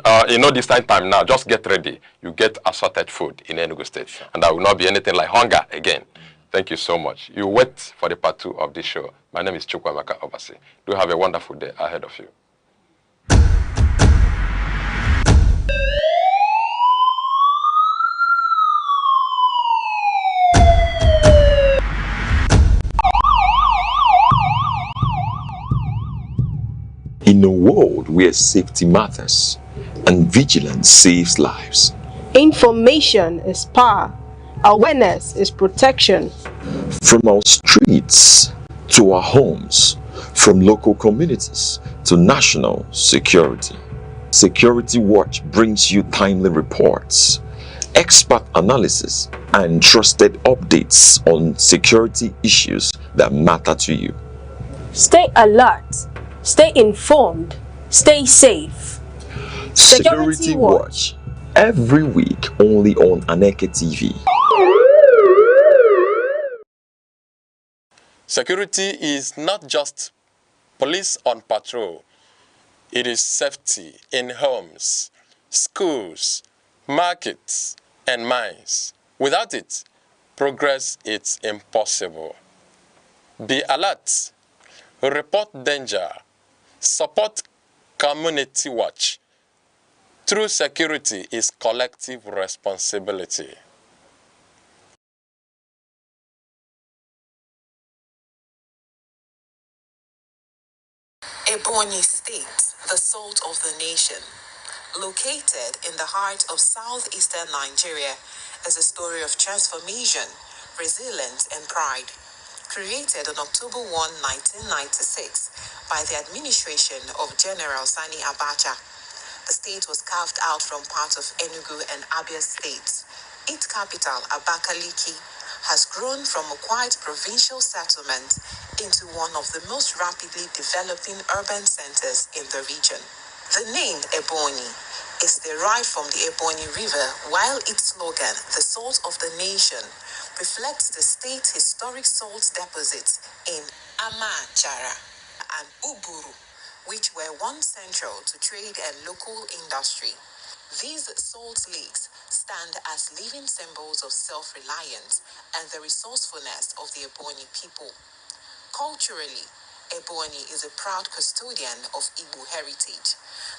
Speaker 1: this time now, just get ready. You get assorted food in Enugu State. Sure. And that will not be anything like hunger again. Thank you so much. You wait for the part 2 of this show. My name is Chukwuemeka Obasi. Do have a wonderful day ahead of you. In a world where safety matters and vigilance saves lives,
Speaker 9: information is power. Awareness is protection.
Speaker 1: From our streets to our homes, from local communities to national security, Security Watch brings you timely reports, expert analysis, and trusted updates on security issues that matter to you.
Speaker 9: Stay alert, stay informed, stay safe.
Speaker 1: Security Watch, every week only on Aneke TV.
Speaker 6: Security is not just police on patrol. It is safety in homes, schools, markets, and mines. Without it, progress is impossible. Be alert, report danger, support community watch. True security is collective responsibility.
Speaker 2: Ebonyi State, the salt of the nation. Located in the heart of southeastern Nigeria, is a story of transformation, resilience, and pride. Created on October 1, 1996, by the administration of General Sani Abacha, the state was carved out from parts of Enugu and Abia states. Its capital, Abakaliki, has grown from a quiet provincial settlement into one of the most rapidly developing urban centers in the region. The name Ebonyi is derived from the Ebonyi River, while its slogan, the salt of the nation, reflects the state's historic salt deposits in Amachara and Uburu, which were once central to trade and local industry. These salt lakes stand as living symbols of self-reliance and the resourcefulness of the Ebonyi people. Culturally, Ebonyi is a proud custodian of Igbo heritage.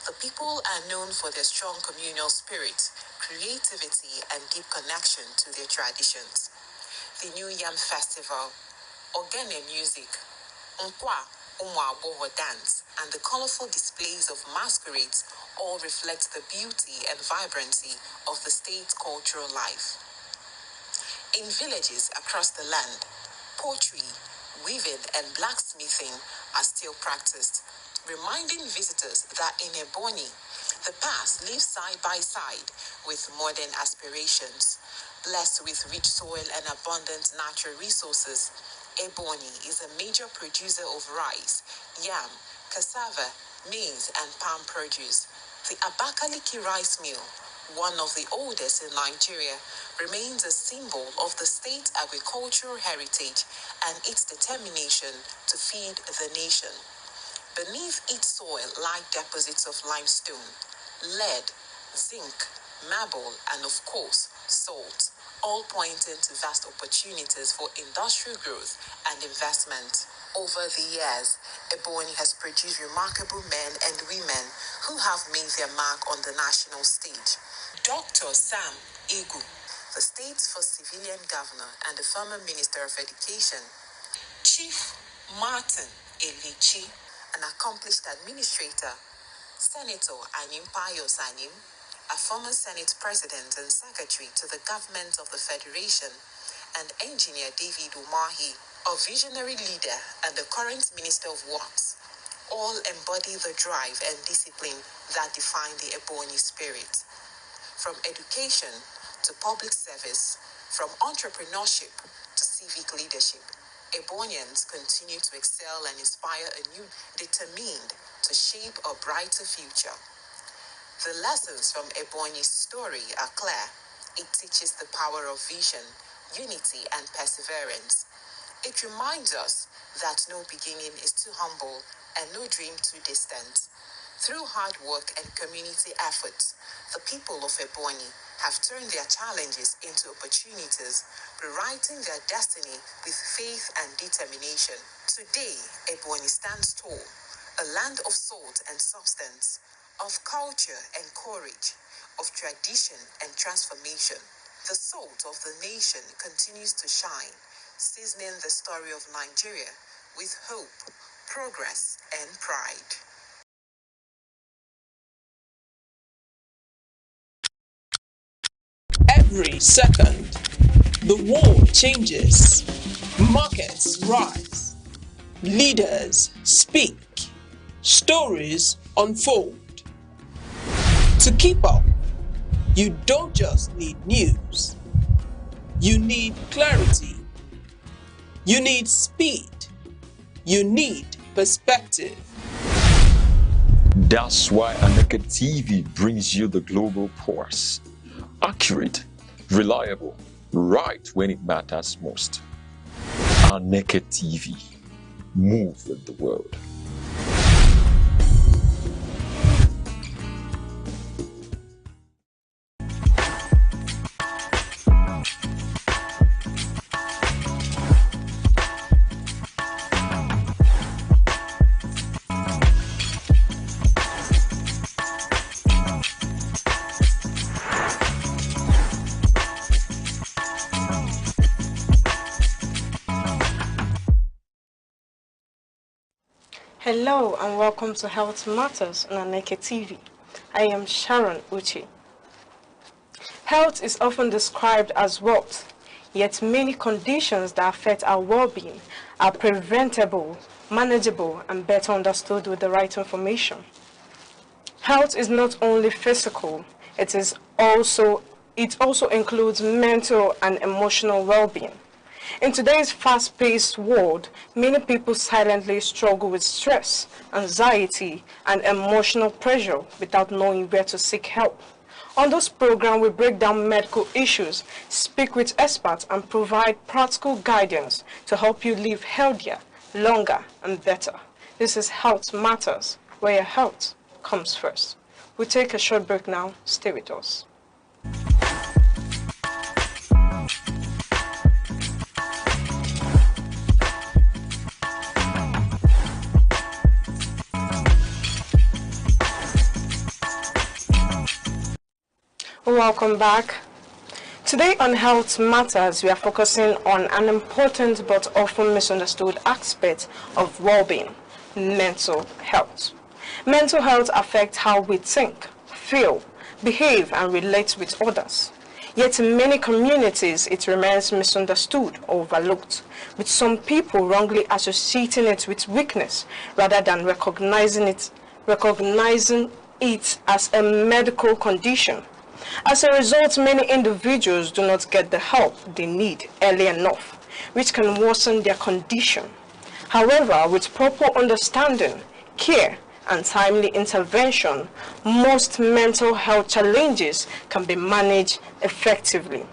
Speaker 2: The people are known for their strong communal spirit, creativity, and deep connection to their traditions. The New Yam Festival, Ogene music, Nkwa Umwaboho dance, and the colorful displays of masquerades all reflect the beauty and vibrancy of the state's cultural life. In villages across the land, pottery, weaving, and blacksmithing are still practiced, reminding visitors that in Ebonyi, the past lives side by side with modern aspirations. Blessed with rich soil and abundant natural resources, Ebonyi is a major producer of rice, yam, cassava, maize, and palm produce. The Abakaliki rice mill, one of the oldest in Nigeria, remains a symbol of the state's agricultural heritage and its determination to feed the nation. Beneath its soil lie deposits of limestone, lead, zinc, marble, and of course, salt, all pointing to vast opportunities for industrial growth and investment. Over the years, Ebonyi has produced remarkable men and women who have made their mark on the national stage. Dr. Sam Igu, the state's first civilian governor and the former Minister of Education. Chief Martin Elichi, an accomplished administrator. Senator Anyim Payos Anyim, a former Senate President and Secretary to the Government of the Federation, and Engineer David Umahi, a visionary leader and the current Minister of Works, all embody the drive and discipline that define the Ebonyi spirit. From education to public service, from entrepreneurship to civic leadership, Ebonians continue to excel and inspire a new, determined to shape a brighter future. The lessons from Ebonyi's story are clear. It teaches the power of vision, unity, and perseverance. It reminds us that no beginning is too humble and no dream too distant. Through hard work and community efforts, the people of Ebonyi have turned their challenges into opportunities, rewriting their destiny with faith and determination. Today, Ebonyi stands tall, a land of salt and substance, of culture and courage, of tradition and transformation. The salt of the nation continues to shine, seasoning the story of Nigeria with hope, progress, and pride.
Speaker 22: Every second, the world changes, markets rise, leaders speak, stories unfold. To keep up, you don't just need news. You need clarity. You need speed. You need perspective.
Speaker 1: That's why Aneke TV brings you the global pulse. Accurate, reliable, right when it matters most. Aneke TV. Move with the world.
Speaker 19: Hello and welcome to Health Matters on Aneke TV. I am Sharon Uchi. Health is often described as wealth, yet many conditions that affect our well-being are preventable, manageable, and better understood with the right information. Health is not only physical, it also includes mental and emotional well-being. In today's fast-paced world, many people silently struggle with stress, anxiety, and emotional pressure without knowing where to seek help. On this program, we break down medical issues, speak with experts, and provide practical guidance to help you live healthier, longer, and better. This is Health Matters, where your health comes first. We'll take a short break now. Stay with us. Welcome back. Today on Health Matters, we are focusing on an important but often misunderstood aspect of well-being, mental health. Mental health affects how we think, feel, behave, and relate with others. Yet in many communities, it remains misunderstood or overlooked, with some people wrongly associating it with weakness rather than recognizing it as a medical condition. As a result, many individuals do not get the help they need early enough, which can worsen their condition. However, with proper understanding, care, and timely intervention, most mental health challenges can be managed effectively.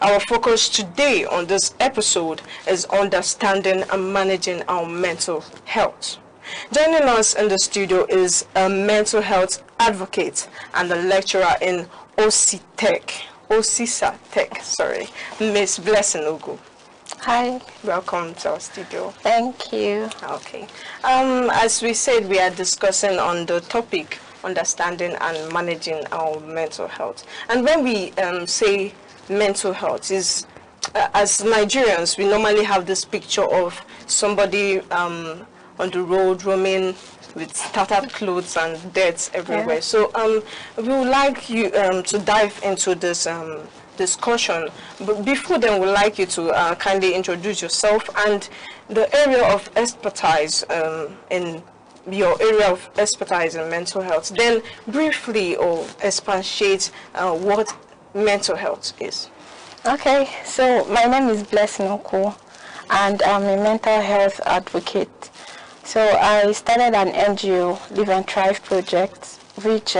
Speaker 19: Our focus today on this episode is understanding and managing our mental health. Joining us in the studio is a mental health advocate and a lecturer in OCISA Tech, Miss Blessing Ugu. Hi. Welcome to our studio. Thank you. Okay. As we said, we are discussing on the topic, understanding and managing our mental health. And when we say mental health, is as Nigerians, we normally have this picture of somebody on the road roaming with tattered clothes and deaths everywhere. Yeah. So we would like you to dive into this discussion. But before then, we'd like you to kindly introduce yourself and the area of expertise in your area of expertise in mental health. Then briefly or expatiate what mental health is.
Speaker 21: Okay, so my name is Blessing Ugu and I'm a mental health advocate. So I started an NGO, Live and Thrive project, which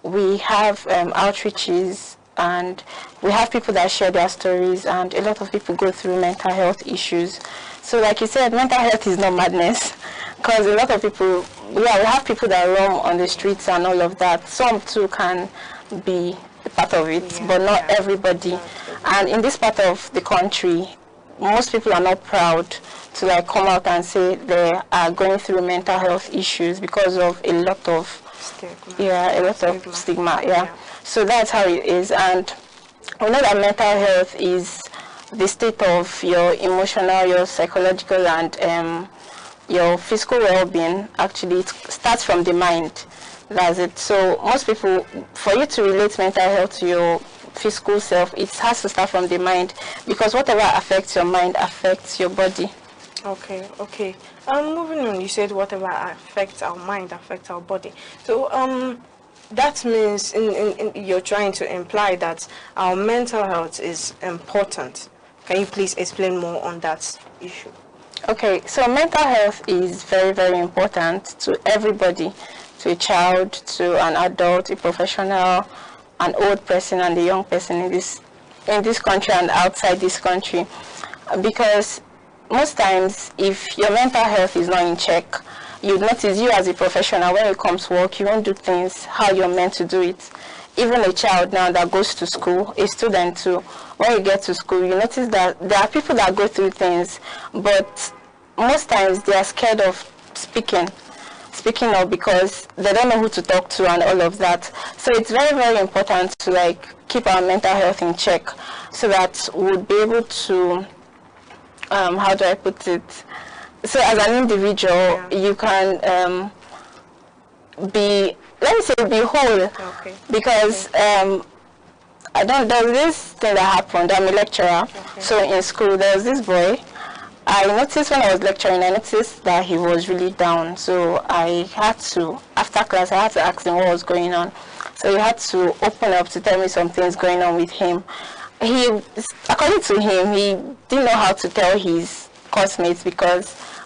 Speaker 21: we have outreaches and we have people that share their stories, and a lot of people go through mental health issues. So like you said, mental health is not madness, because a lot of people, we have people that roam on the streets and all of that. Some too can be a part of it, but not everybody. And in this part of the country, most people are not proud to come out and say they are going through mental health issues because of a lot of stigma. So that's how it is. And we know that mental health is the state of your emotional, your psychological, and your physical well-being. Actually, it starts from the mind. That's it. So most people, for you to relate mental health to your physical self, it has to start from the mind, because whatever affects your mind affects your body.
Speaker 19: Okay. Moving on, you said whatever affects our mind affects our body. So that means you're trying to imply that our mental health is important. Can you please explain more on that issue?
Speaker 21: Okay, so mental health is very, very important to everybody, to a child, to an adult, a professional, an old person, and a young person in this country and outside this country, because most times, if your mental health is not in check, you notice you as a professional, when it comes to work, you won't do things how you're meant to do it. Even a child now that goes to school, a student too, when you get to school, you notice that there are people that go through things, but most times they are scared of speaking up because they don't know who to talk to and all of that. So it's very, very important to like keep our mental health in check so that we'll be able to, how do I put it? So as an individual, you can be, let me say, be whole. Because there was this thing that happened. I'm a lecturer. So in school, there was this boy. I noticed when I was lecturing, I noticed that he was really down. So I had to, after class, I had to ask him what was going on. So he had to open up to tell me some things going on with him. He, according to him, he didn't know how to tell his classmates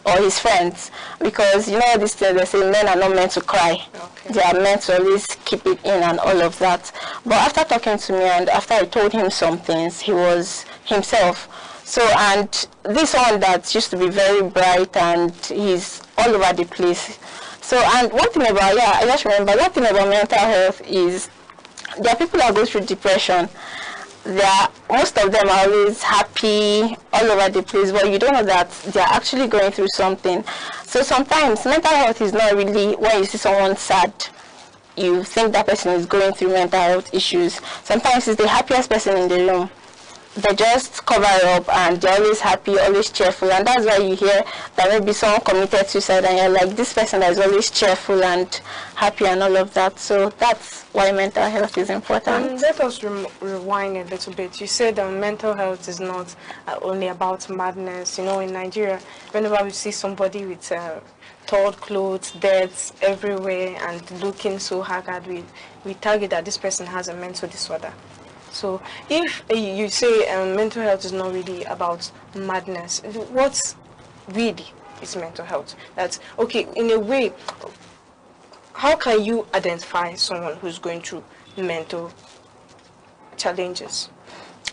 Speaker 21: or his friends, because you know this thing, they say men are not meant to cry. They are meant to always keep it in and all of that. But after talking to me and after I told him some things, he was himself. So, and this one that used to be very bright and he's all over the place. So, and one thing about, I just remember, one thing about mental health is there are people that go through depression. Most of them are always happy, all over the place, but you don't know that they're actually going through something. So sometimes mental health is not really when you see someone sad, you think that person is going through mental health issues. Sometimes it's the happiest person in the room. They just cover up and they're always happy, always cheerful, and that's why you hear that maybe someone committed suicide and you're like, this person that is always cheerful and happy and all of that. So that's why mental health is important.
Speaker 19: Let us rewind a little bit. You said that mental health is not only about madness. You know, in Nigeria, whenever we see somebody with torn clothes, deaths everywhere and looking so haggard, we target that this person has a mental disorder. So if you say mental health is not really about madness, what really is mental health? That's okay, in a way, how can you identify someone who's going through mental challenges?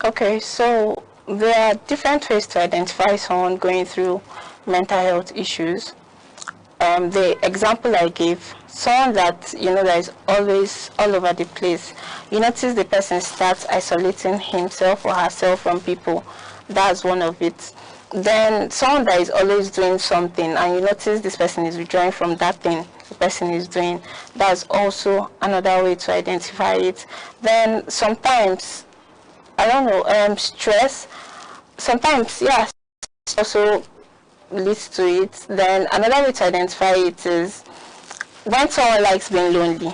Speaker 19: Okay, so there are different ways to identify someone going through mental health issues. The example I gave, someone that that is always all over the place, you notice the person starts isolating himself or herself from people. That's one of it. Then someone that is always doing something and you notice this person is withdrawing from that thing the person is doing, that's also another way to identify it. Then sometimes, I don't know, stress, sometimes, yes, also leads to it. Then another way to identify it is when someone likes being lonely.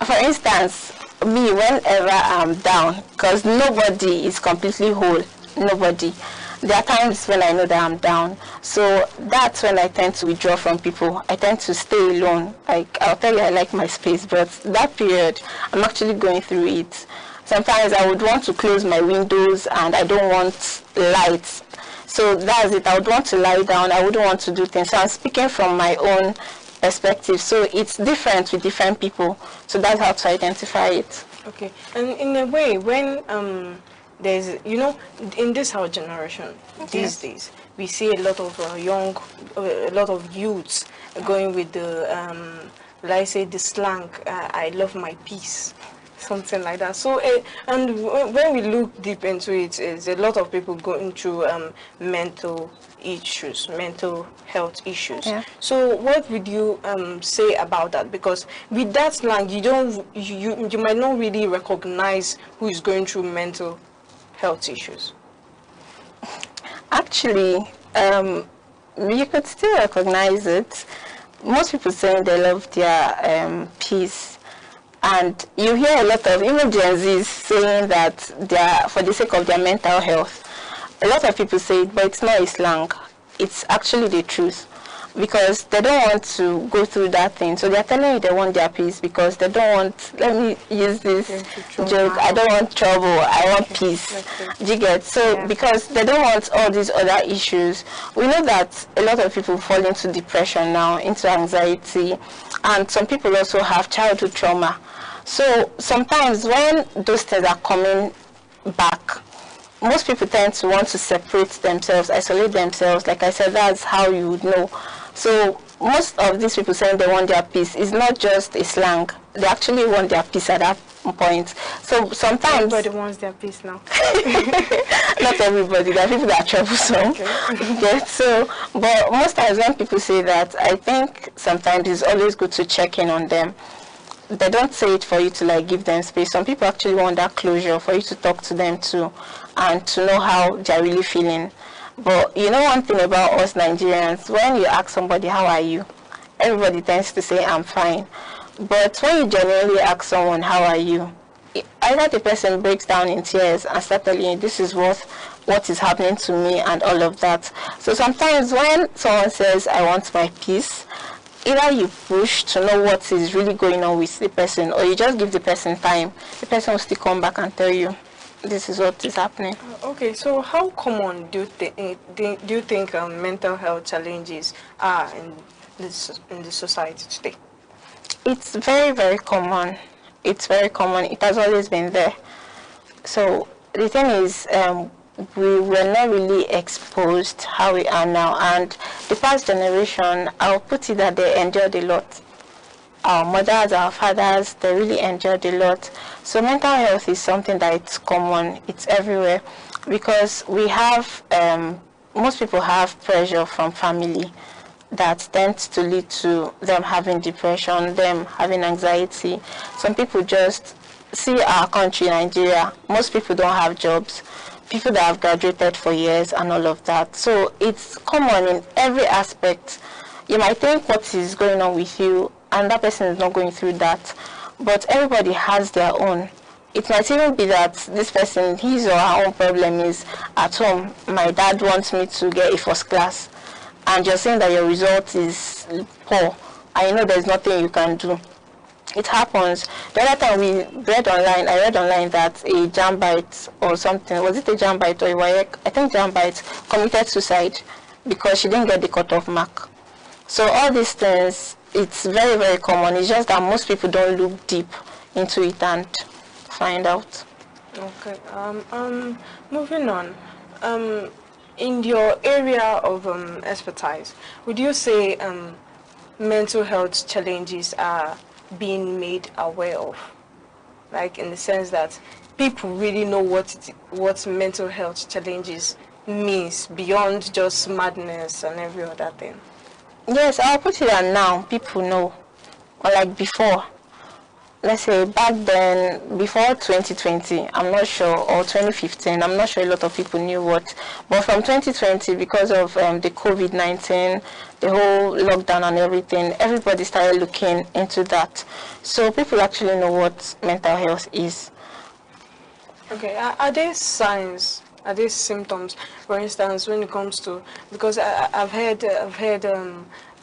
Speaker 19: For instance, me, whenever I'm down, because nobody is completely whole, nobody. There are times when I know that I'm down, so that's when I tend to withdraw from people. I tend to stay alone. Like, I'll tell you I like my space, but that period, I'm actually going through it. Sometimes I would want to close my windows and I don't want lights. So that's it. I would want to lie down. I wouldn't want to do things. So I'm speaking from my own perspective. So it's different with different people. So that's how to identify it. Okay. And in a way, when there's, in this our generation, these days, we see a lot of a lot of youths going with the, let's say, the slang, I love my peace. Something like that. So, and when we look deep into it, is a lot of people going through mental issues, mental health issues. Yeah. So, what would you say about that? Because with that slang, you might not really recognize who is going through mental health issues. Actually, you could still recognize it. Most people saying they love their peace. And you hear a lot of, even Gen Zs saying that they are, for the sake of their mental health. A lot of people say it, but it's not a slang. It's actually the truth. Because they don't want to go through that thing. So they're telling you they want their peace because they don't want, let me use this joke, I don't want trouble, I want peace. Do you get? So because they don't want all these other issues. We know that a lot of people fall into depression now, into anxiety. And some people also have childhood trauma. So sometimes when those things are coming back,
Speaker 21: most people tend to want to separate themselves, isolate themselves. Like I said, that's how you would know. So most of these people saying they want their peace is not just a slang. They actually want their peace at that point. So sometimes
Speaker 19: everybody wants their peace now.
Speaker 21: Not everybody. There are people that are troublesome. Okay. Yes. So, but most times when people say that, I think sometimes it's always good to check in on them. They don't say it for you to like give them space. Some people actually want that closure for you to talk to them too, and to know how they're really feeling. But you know one thing about us Nigerians, when you ask somebody how are you, everybody tends to say I'm fine. But when you genuinely ask someone how are you, either the person breaks down in tears and starts telling you this is what is happening to me and all of that. So sometimes when someone says I want my peace, either you push to know what is really going on with the person, or you just give the person time. The person will still come back and tell you this is what is happening.
Speaker 19: Okay, so how common do you think mental health challenges are in the society today?
Speaker 21: It's very, very common. It's very common. It has always been there. So the thing is, we were not really exposed how we are now. And the past generation, I'll put it that they endured a lot. Our mothers, our fathers, they really endured a lot. So mental health is something that it's common. It's everywhere. Because we have, most people have pressure from family that tends to lead to them having depression, them having anxiety. Some people just see our country, Nigeria, most people don't have jobs. People that have graduated for years and all of that. So it's common in every aspect. You might think what is going on with you and that person is not going through that. But everybody has their own. It might even be that this person, his or her own problem is at home. My dad wants me to get a first class. And you're saying that your result is poor, and you know there's nothing you can do. It happens. The other time I read online that a Jambite or something, was it a Jambite or a wike? I think Jambite committed suicide because she didn't get the cutoff mark. So all these things, it's very, very common. It's just that most people don't look deep into it and find out.
Speaker 19: Okay. Moving on. In your area of expertise, would you say mental health challenges are being made aware of? Like in the sense that people really know what mental health challenges means beyond just madness and every other thing?
Speaker 21: Yes, I'll put it on now. People know. Or like before. Let's say back then, before 2020, I'm not sure, or 2015, I'm not sure a lot of people knew what. But from 2020, because of the COVID-19, the whole lockdown and everything, everybody started looking into that. So people actually know what mental health is.
Speaker 19: Okay, are there signs, are there symptoms, for instance, when it comes to, because I've heard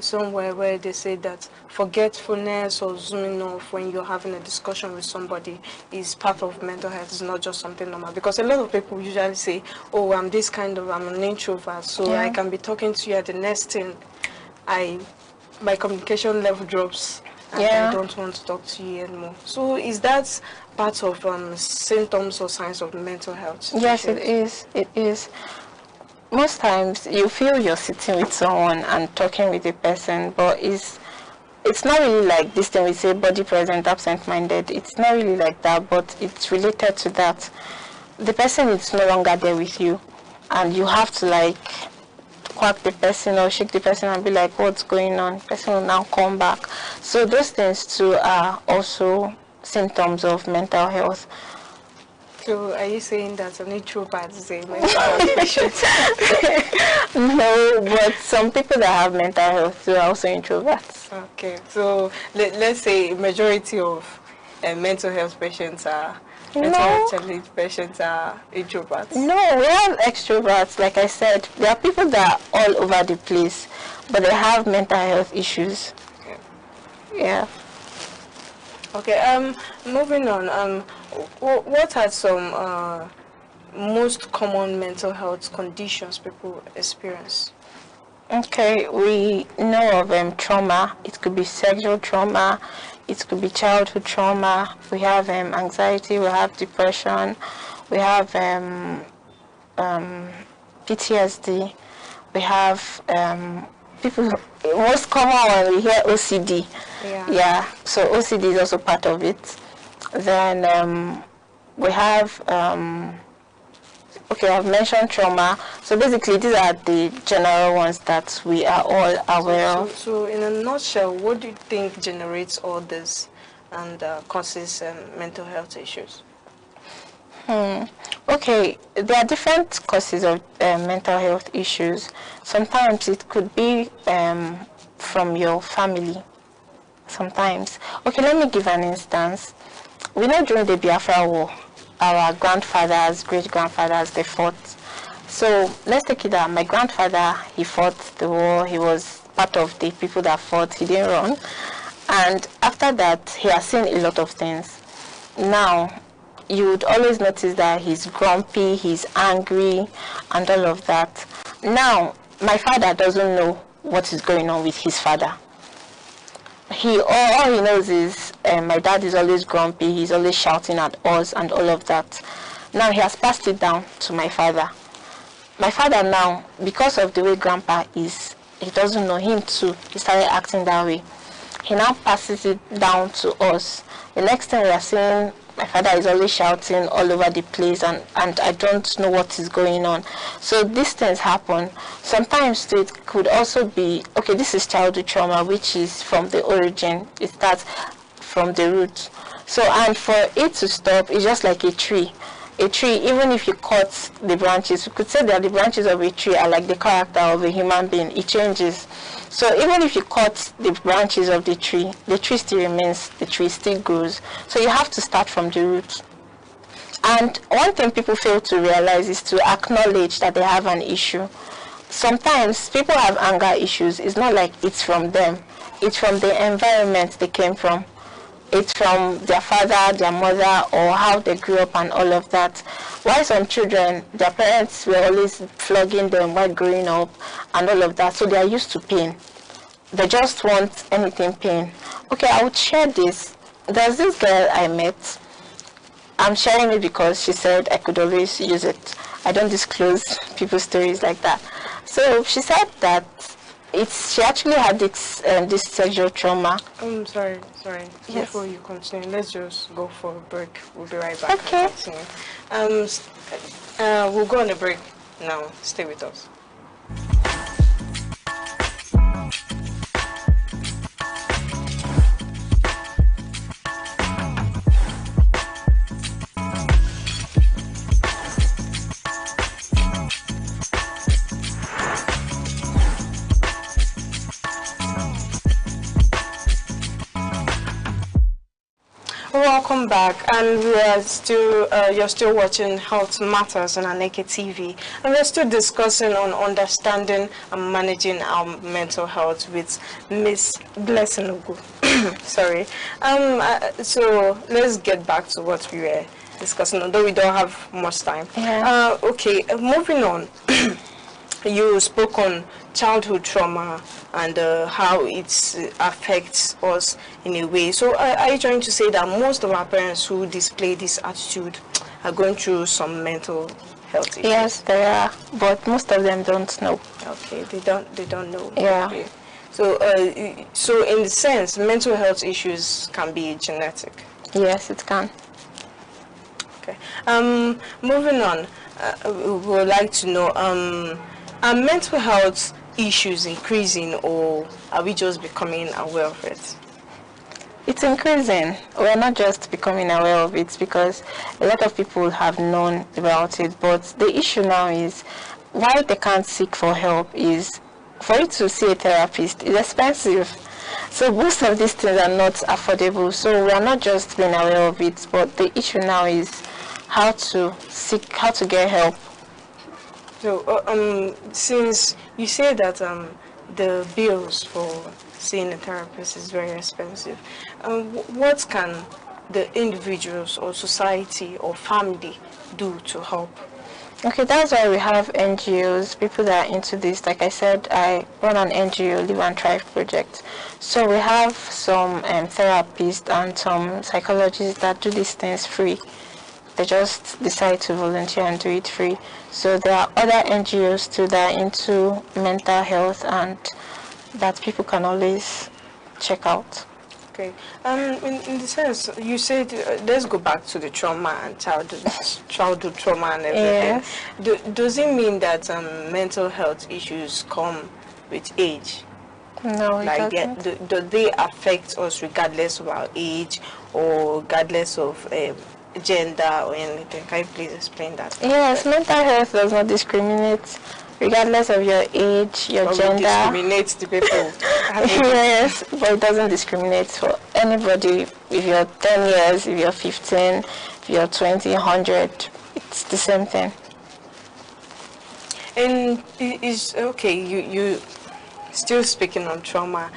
Speaker 19: somewhere where they say that forgetfulness or zooming off when you're having a discussion with somebody is part of mental health. It's not just something normal, because a lot of people usually say, oh, I'm an introvert, so I can be talking to you, at the next thing my communication level drops and I don't want to talk to you anymore. So is that part of symptoms or signs of mental health?
Speaker 21: Yes, it is. Most times you feel you're sitting with someone and talking with a person, but it's not really like this thing we say, body present, absent-minded. It's not really like that, but it's related to that. The person is no longer there with you, and you have to like quack the person or shake the person and be like, what's going on? The person will now come back. So those things too are also symptoms of mental health.
Speaker 19: So are you saying that an introvert is a mental health patient?
Speaker 21: No, but some people that have mental health are also introverts.
Speaker 19: Okay, so let's say majority of mental health patients are patients are introverts.
Speaker 21: No, we have extroverts. Like I said, there are people that are all over the place, but they have mental health issues.
Speaker 19: Okay.
Speaker 21: Yeah.
Speaker 19: Okay. Moving on. What are some most common mental health conditions people experience?
Speaker 21: Okay, we know of trauma. It could be sexual trauma. It could be childhood trauma. We have anxiety. We have depression. We have PTSD. We have people, most common one we hear OCD. Yeah, so OCD is also part of it. Then we have, okay, I've mentioned trauma. So basically these are the general ones that we are all aware of.
Speaker 19: So in a nutshell, what do you think generates all this and causes mental health issues?
Speaker 21: Okay, there are different causes of mental health issues. Sometimes it could be from your family. Sometimes. Okay, let me give an instance. We know during the Biafra War, our grandfathers, great-grandfathers, they fought. So let's take it that my grandfather, he fought the war. He was part of the people that fought. He didn't run. And after that, he has seen a lot of things. Now, you would always notice that he's grumpy, he's angry, and all of that. Now, my father doesn't know what is going on with his father. All he knows is my dad is always grumpy, he's always shouting at us and all of that. Now, he has passed it down to my father. My father now, because of the way grandpa is, he doesn't know him too. He started acting that way. He now passes it down to us. The next thing we are seeing, my father is always shouting all over the place, and I don't know what is going on. So these things happen. Sometimes it could also be, okay, this is childhood trauma, which is from the origin. It starts from the root. So, and for it to stop, it's just like a tree. A tree, even if you cut the branches, we could say that the branches of a tree are like the character of a human being. It changes. So even if you cut the branches of the tree still remains, the tree still grows. So you have to start from the root. And one thing people fail to realize is to acknowledge that they have an issue. Sometimes people have anger issues. It's not like it's from them. It's from the environment they came from. It's from their father, their mother, or how they grew up and all of that. While some children, their parents were always flogging them while growing up and all of that, so they are used to pain. They just want anything pain. Okay, I would share this. There's this girl I met. I'm sharing it because she said I could always use it. I don't disclose people's stories like that. So she said that she actually had this sexual trauma.
Speaker 19: Sorry.
Speaker 21: Yes.
Speaker 19: Before you continue, let's just go for a break. We'll be right back.
Speaker 21: Okay.
Speaker 19: We'll go on a break now. Stay with us. Welcome back, and we are still you're still watching Health Matters on Aneke TV, and we're still discussing on understanding and managing our mental health with Miss Blessing Ugu. Sorry. So let's get back to what we were discussing, although we don't have much time.
Speaker 21: Yeah.
Speaker 19: Okay, moving on. You spoke on childhood trauma and how it affects us in a way. So are you trying to say that most of our parents who display this attitude are going through some mental health issues?
Speaker 21: Yes, they are, but most of them don't know.
Speaker 19: Okay, they don't know.
Speaker 21: Yeah.
Speaker 19: Okay. So so in the sense, mental health issues can be genetic.
Speaker 21: Yes, it can.
Speaker 19: Okay. Moving on, we would like to know, are mental health issues increasing, or are we just becoming aware of it?
Speaker 21: It's increasing. We're not just becoming aware of it, because a lot of people have known about it, but the issue now is why they can't seek for help is for you to see a therapist is expensive. So most of these things are not affordable. So we are not just being aware of it, but the issue now is how to get help.
Speaker 19: So since you say that the bills for seeing a therapist is very expensive, what can the individuals or society or family do to help?
Speaker 21: Okay, that's why we have NGOs, people that are into this. Like I said, I run an NGO, Live and Thrive project. So we have some therapists and some psychologists that do these things free. They just decide to volunteer and do it free. So there are other NGOs too that are into mental health and that people can always check out.
Speaker 19: Okay. In the sense, you said, let's go back to the trauma and childhood trauma and everything.
Speaker 21: Yes.
Speaker 19: Does it mean that mental health issues come with age?
Speaker 21: No, it doesn't.
Speaker 19: Do they affect us regardless of our age or regardless of gender or anything? Can you please explain that?
Speaker 21: Yes, mental health does not discriminate regardless of your age, your gender.
Speaker 19: Discriminate the people.
Speaker 21: Yes, but it doesn't discriminate for anybody. If you're 10 years, if you're 15, if you're 20, 100, it's the same thing.
Speaker 19: And is okay, you still speaking on trauma,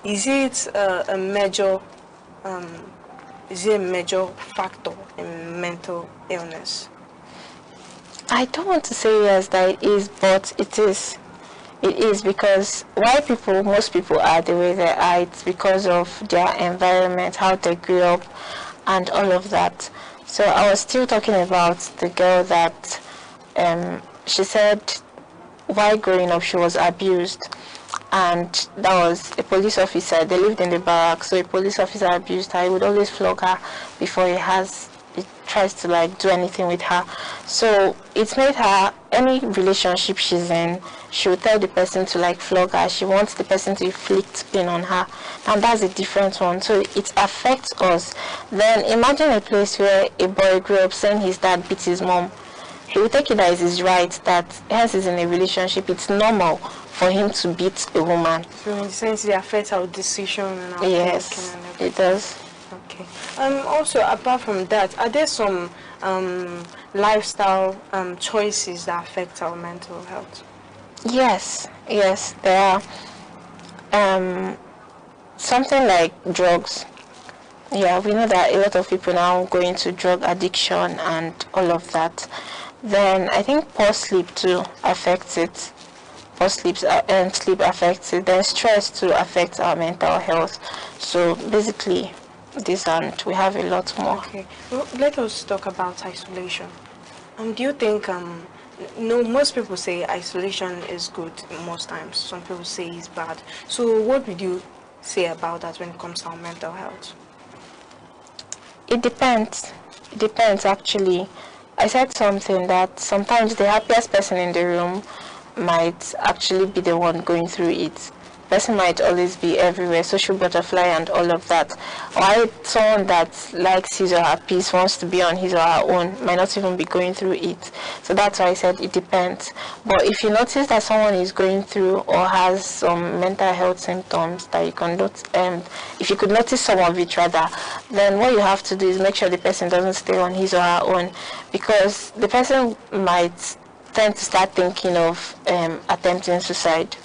Speaker 19: is it a major factor in mental illness?
Speaker 21: I don't want to say yes that it is, but it is. It is because why most people are the way they are, it's because of their environment, how they grew up, and all of that. So I was still talking about the girl that she said while growing up she was abused, and that was a police officer. They lived in the barracks, so a police officer abused her. He would always flog her before he tries to like do anything with her. So it's made her, any relationship she's in, she will tell the person to like flog her. She wants the person to inflict pain on her, and that's a different one. So it affects us. Then imagine a place where a boy grew up saying his dad beat his mom. He will take it as his right that hence he's in a relationship, it's normal for him to beat a woman.
Speaker 19: So in the sense it affects our decision and our
Speaker 21: yes, it does.
Speaker 19: Okay. Also, apart from that, are there some lifestyle choices that affect our mental health?
Speaker 21: Yes, there are. Something like drugs. Yeah, we know that a lot of people now go into drug addiction and all of that. Then I think poor sleep too affects it. Poor sleep and sleep affects it. Then stress too affects our mental health. So basically, this, and we have a lot more.
Speaker 19: Okay, well, let us talk about isolation. Do you think no, most people say isolation is good most times. Some people say it's bad. So what would you say about that when it comes to our mental health?
Speaker 21: It depends. It depends actually. I said something that sometimes the happiest person in the room might actually be the one going through it. Person might always be everywhere, social butterfly and all of that. While someone that likes his or her peace, wants to be on his or her own, might not even be going through it. So that's why I said it depends. But if you notice that someone is going through or has some mental health symptoms that you can notice, if you could notice some of it rather, then what you have to do is make sure the person doesn't stay on his or her own, because the person might tend to start thinking of attempting suicide.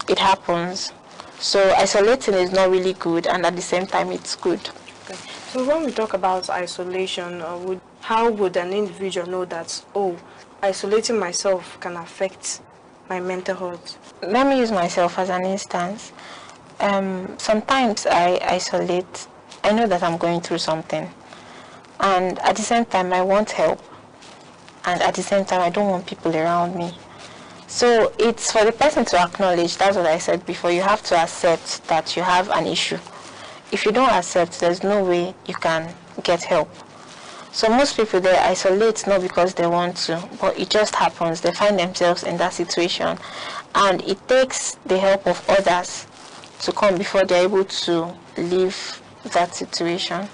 Speaker 21: It happens. So isolating is not really good, and at the same time it's good.
Speaker 19: Okay. So when we talk about isolation, how would an individual know that, oh, isolating myself can affect my mental health?
Speaker 21: Let me use myself as an instance. Sometimes I isolate. I know that I'm going through something, and at the same time I want help, and at the same time I don't want people around me. So it's for the person to acknowledge. That's what I said before. You have to accept that you have an issue. If you don't accept, there's no way you can get help. So most people, they isolate not because they want to, but it just happens. They find themselves in that situation, and it takes the help of others to come before they're able to leave that situation.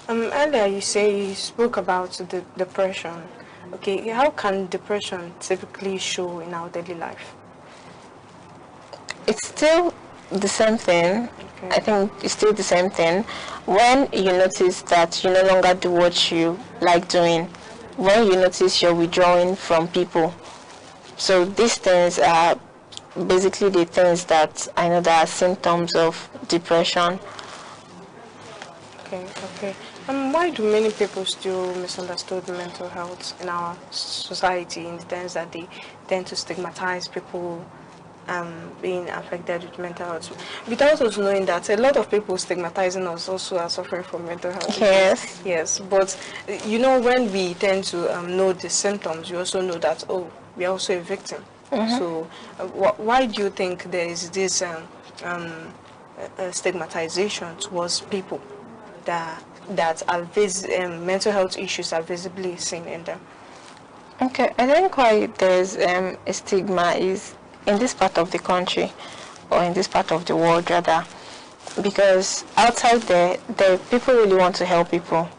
Speaker 19: Earlier you spoke about the depression. Okay, how can depression typically show in our daily life?
Speaker 21: It's still the same thing. Okay. I think it's still the same thing. When you notice that you no longer do what you like doing, when you notice you're withdrawing from people. So these things are basically the things that I know that are symptoms of depression.
Speaker 19: Okay. Why do many people still misunderstand mental health in our society, in the sense that they tend to stigmatize people being affected with mental health, without us knowing that a lot of people stigmatizing us also are suffering from mental health
Speaker 21: Yes.
Speaker 19: issues. Yes, but you know, when we tend to know the symptoms, you also know that, oh, we are also a victim. So why do you think there is this stigmatization towards people that are mental health issues are visibly seen in them?
Speaker 21: Okay, I think why there's a stigma is in this part of the country, or in this part of the world rather, because outside there, people really want to help people.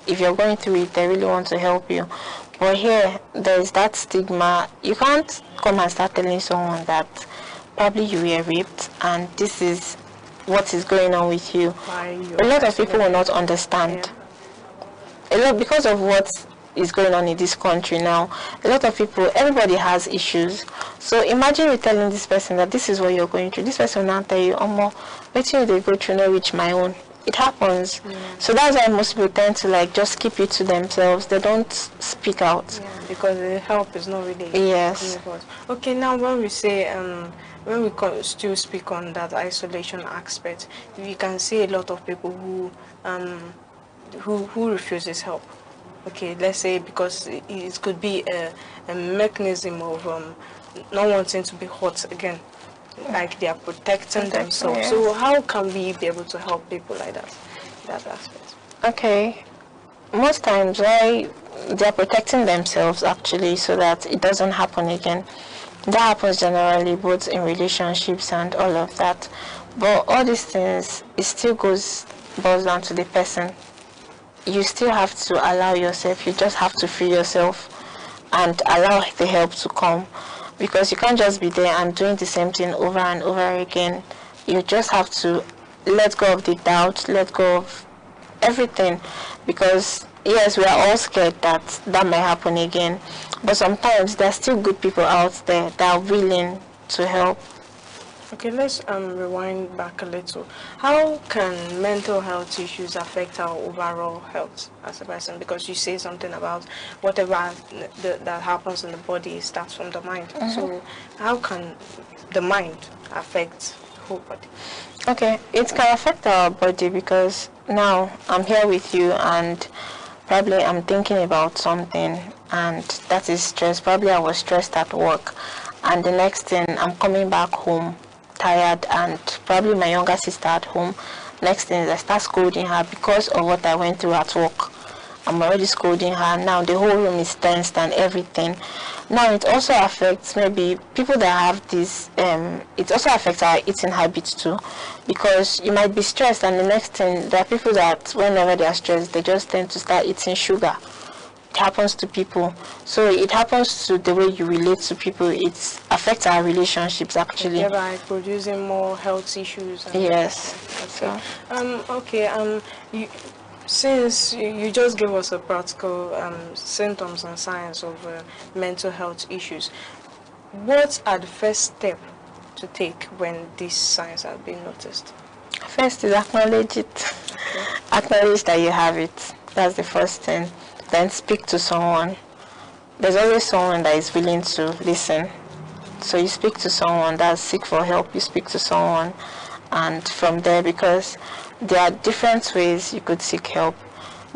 Speaker 21: If you're going through it, they really want to help you. But here, there's that stigma. You can't come and start telling someone that probably you were raped and this is what is going on with you. A lot of people will not understand. A lot, because of what is going on in this country now, a lot of people, everybody has issues. So imagine you telling this person that this is what you're going through. This person will now tell you, wait till they go through, not reach my own. It happens. So that's why most people tend to like just keep it to themselves. They don't speak out.
Speaker 19: Because the help is not really.
Speaker 21: Yes.
Speaker 19: Okay, now when we say when we still speak on that isolation aspect, we can see a lot of people who refuses help. Okay, let's say because it could be a mechanism of not wanting to be hurt again, like they are protecting themselves.
Speaker 21: Yes.
Speaker 19: So how can we be able to help people like that aspect?
Speaker 21: Okay, most times why they are protecting themselves actually so that it doesn't happen again. That happens generally both in relationships and all of that. But all these things, it still boils down to the person. You still have to allow yourself, you just have to free yourself and allow the help to come, because you can't just be there and doing the same thing over and over again. You just have to let go of the doubt, let go of everything, because yes, we are all scared that might happen again, but sometimes there are still good people out there that are willing to help.
Speaker 19: Okay, let's rewind back a little. How can mental health issues affect our overall health as a person? Because you say something about whatever that happens in the body starts from the mind. So how can the mind affect the whole body?
Speaker 21: Okay, it can affect our body because now I'm here with you and probably I'm thinking about something and that is stress. Probably I was stressed at work and the next thing I'm coming back home tired and probably my younger sister at home. Next thing is I start scolding her because of what I went through at work. I'm already scolding her. Now the whole room is tensed and everything. Now it also affects maybe people that have this, it also affects our eating habits too, because you might be stressed and the next thing, there are people that whenever they are stressed, they just tend to start eating sugar. It happens to people. So it happens to the way you relate to people. It affects our relationships actually.
Speaker 19: Thereby producing more health issues.
Speaker 21: Yes.
Speaker 19: Okay. Since you just gave us a practical symptoms and signs of mental health issues, what are the first steps to take when these signs have been noticed?
Speaker 21: First is acknowledge it. Okay. Acknowledge that you have it. That's the first thing. Then speak to someone. There's always someone that is willing to listen. So you speak to someone that's seek for help. You speak to someone, and from there, because there are different ways you could seek help.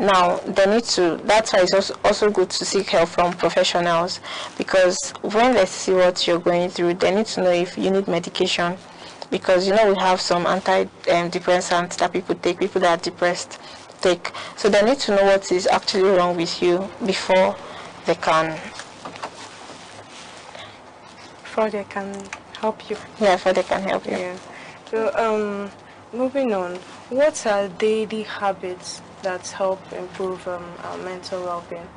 Speaker 21: Now, that's why it's also good to seek help from professionals, because when they see what you're going through, they need to know if you need medication. Because, we have some antidepressants that people take, people that are depressed take. So they need to know what is actually wrong with you before they can
Speaker 19: help you.
Speaker 21: Yeah, before they can help you.
Speaker 19: Yeah. So moving on, what are daily habits that help improve our mental well-being?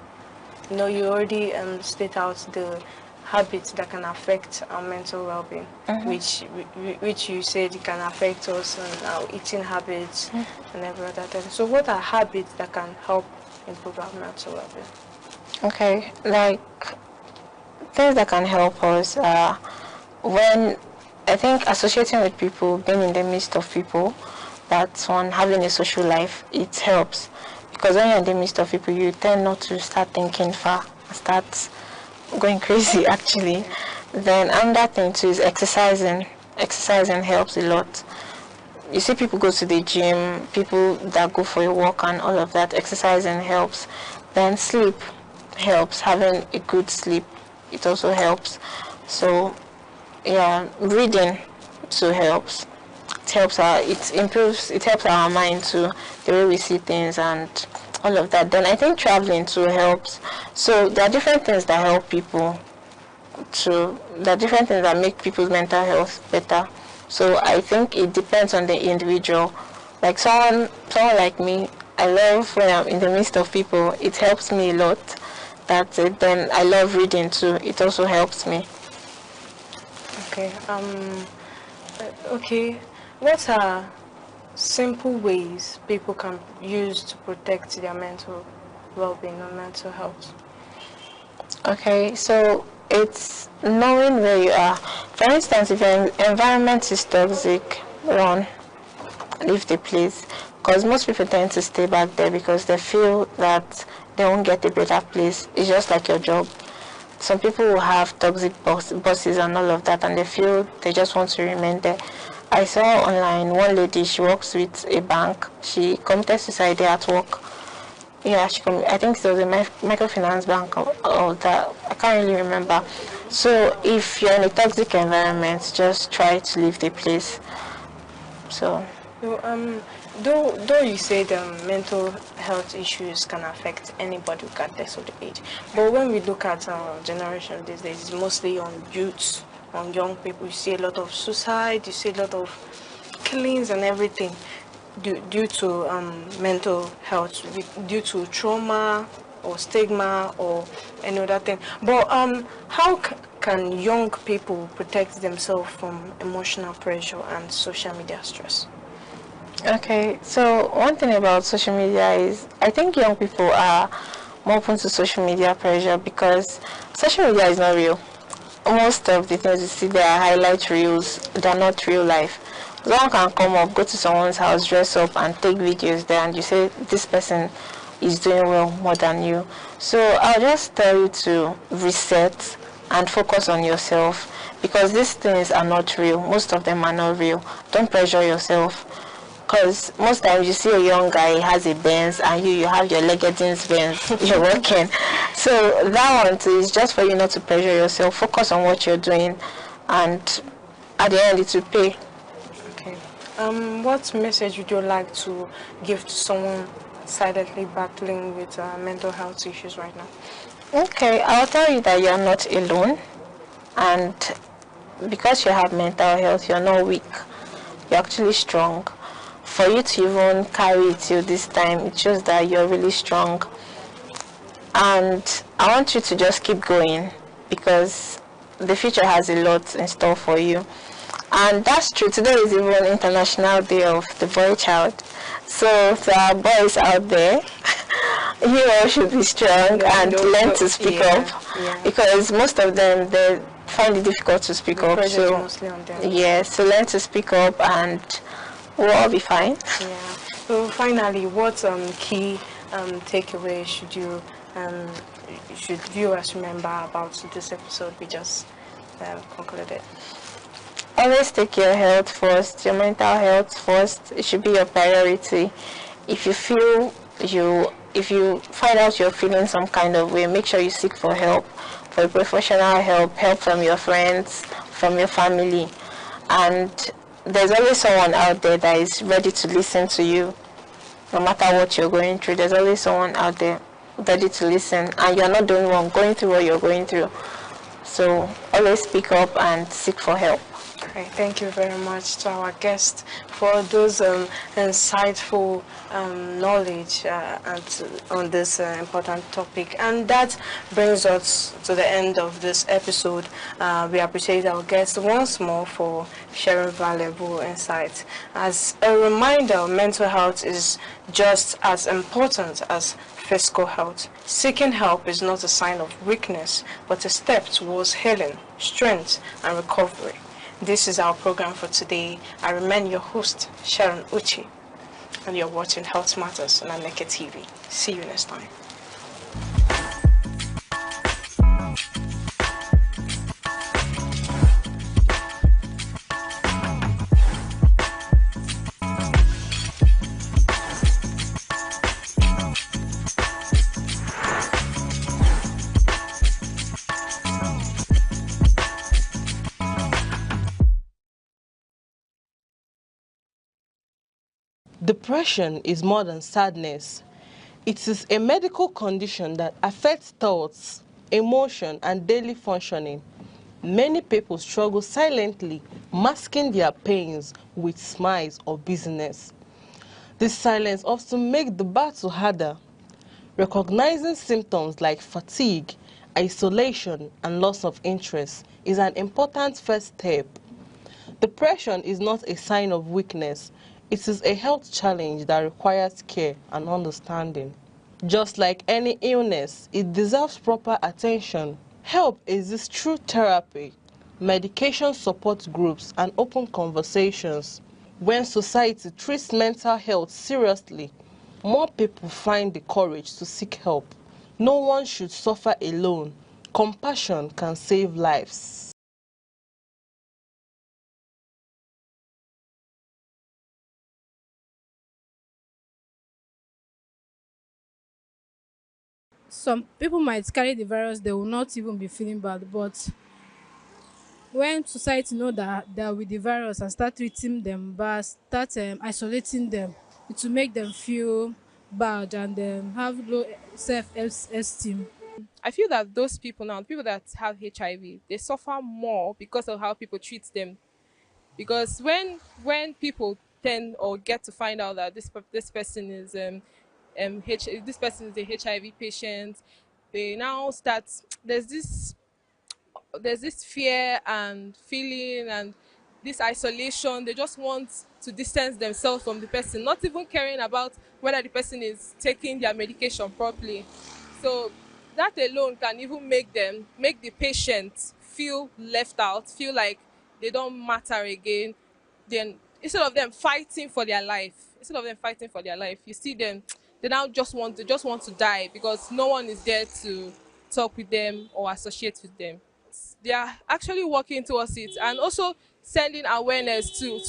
Speaker 19: You already state out the habits that can affect our mental well-being, which you said it can affect us and our eating habits and every other thing. So what are habits that can help improve our mental well-being?
Speaker 21: Okay, like things that can help us when I think associating with people, being in the midst of people, that's one, having a social life, it helps. Because when you're in the midst of people, you tend not to start thinking far, start going crazy actually. Then another thing too is exercising. Exercising helps a lot. You see people go to the gym, people that go for a walk and all of that. Exercising helps. Then sleep helps. Having a good sleep, it also helps. So yeah, reading too helps. It helps it helps our mind too, the way we see things and all of that. Then I think traveling too helps. So there are different things that help people there are different things that make people's mental health better. So I think it depends on the individual. Like someone like me, I love when I'm in the midst of people. It helps me a lot. That's it. Then I love reading too. It also helps me.
Speaker 19: Okay. Okay. What are simple ways people can use to protect their mental well-being or mental health?
Speaker 21: Okay, so it's knowing where you are. For instance, if your environment is toxic, run, leave the place. Because most people tend to stay back there because they feel that they won't get a better place. It's just like your job. Some people will have toxic bosses and all of that, and they feel they just want to remain there. I saw online one lady, she works with a bank. She committed suicide at work. Yeah, I think it was a microfinance bank or that. I can't really remember. So if you're in a toxic environment, just try to leave the place. So
Speaker 19: though you say the mental health issues can affect anybody regardless of the age, but when we look at our generation these days, it's mostly on youths, on young people. You see a lot of suicide, you see a lot of killings and everything due to mental health, due to trauma or stigma or any other thing. But how can young people protect themselves from emotional pressure and social media stress?
Speaker 21: Okay, so one thing about social media is I think young people are more open to social media pressure because social media is not real. Most of the things you see there are highlight reels, they're not real life. Someone can come up, go to someone's house, dress up and take videos there, and you say this person is doing well more than you. So I'll just tell you to reset and focus on yourself because these things are not real. Most of them are not real. Don't pressure yourself. Because most times you see a young guy has a Benz and you have your Leggings Benz, you're working. So that one is just for you not to pressure yourself. Focus on what you're doing and at the end it will pay.
Speaker 19: Okay. What message would you like to give to someone silently battling with mental health issues right now?
Speaker 21: Okay, I'll tell you that you're not alone. And because you have mental health, you're not weak. You're actually strong. For you to even carry it till this time, it shows that you're really strong. And I want you to just keep going because the future has a lot in store for you. And that's true. Today is even International Day of the Boy Child. So to our boys out there, you all should be strong and learn to speak up because most of them, they find it difficult to speak up. So yeah, so learn to speak up and we'll all be fine.
Speaker 19: Yeah. So finally, what key takeaway should viewers remember about this episode we just concluded?
Speaker 21: Always take your health first, your mental health first. It should be your priority. If you find out you're feeling some kind of way, make sure you seek for help, for professional help from your friends, from your family. And there's always someone out there that is ready to listen to you. No matter what you're going through, there's always someone out there ready to listen. And you're not the only one going through what you're going through. So always speak up and seek for help.
Speaker 19: Okay, thank you very much to our guest for those insightful knowledge on this important topic. And that brings us to the end of this episode. We appreciate our guest once more for sharing valuable insights. As a reminder, mental health is just as important as physical health. Seeking help is not a sign of weakness, but a step towards healing, strength, and recovery. This is our program for today. I remain your host, Sharon Uchi, and you're watching Health Matters on Aneke TV. See you next time.
Speaker 3: Depression is more than sadness. It is a medical condition that affects thoughts, emotion, and daily functioning. Many people struggle silently, masking their pains with smiles or business. This silence often makes the battle harder. Recognizing symptoms like fatigue, isolation, and loss of interest is an important first step. Depression is not a sign of weakness. It is a health challenge that requires care and understanding. Just like any illness, it deserves proper attention. Help exists through therapy, medication support groups, and open conversations. When society treats mental health seriously, more people find the courage to seek help. No one should suffer alone. Compassion can save lives.
Speaker 13: Some people might carry the virus, they will not even be feeling bad, but when society know that they are with the virus and start treating them bad, start isolating them, it will make them feel bad and have low self-esteem.
Speaker 23: I feel that those people now, people that have HIV, they suffer more because of how people treat them. Because when people tend or get to find out that this person is this person is a HIV patient, they now start there's this fear and feeling and this isolation. They just want to distance themselves from the person, not even caring about whether the person is taking their medication properly. So that alone can even make the patient feel left out, feel like they don't matter again. Then instead of them fighting for their life, you see them, they now just want to die because no one is there to talk with them or associate with them. They are actually working towards it and also sending awareness to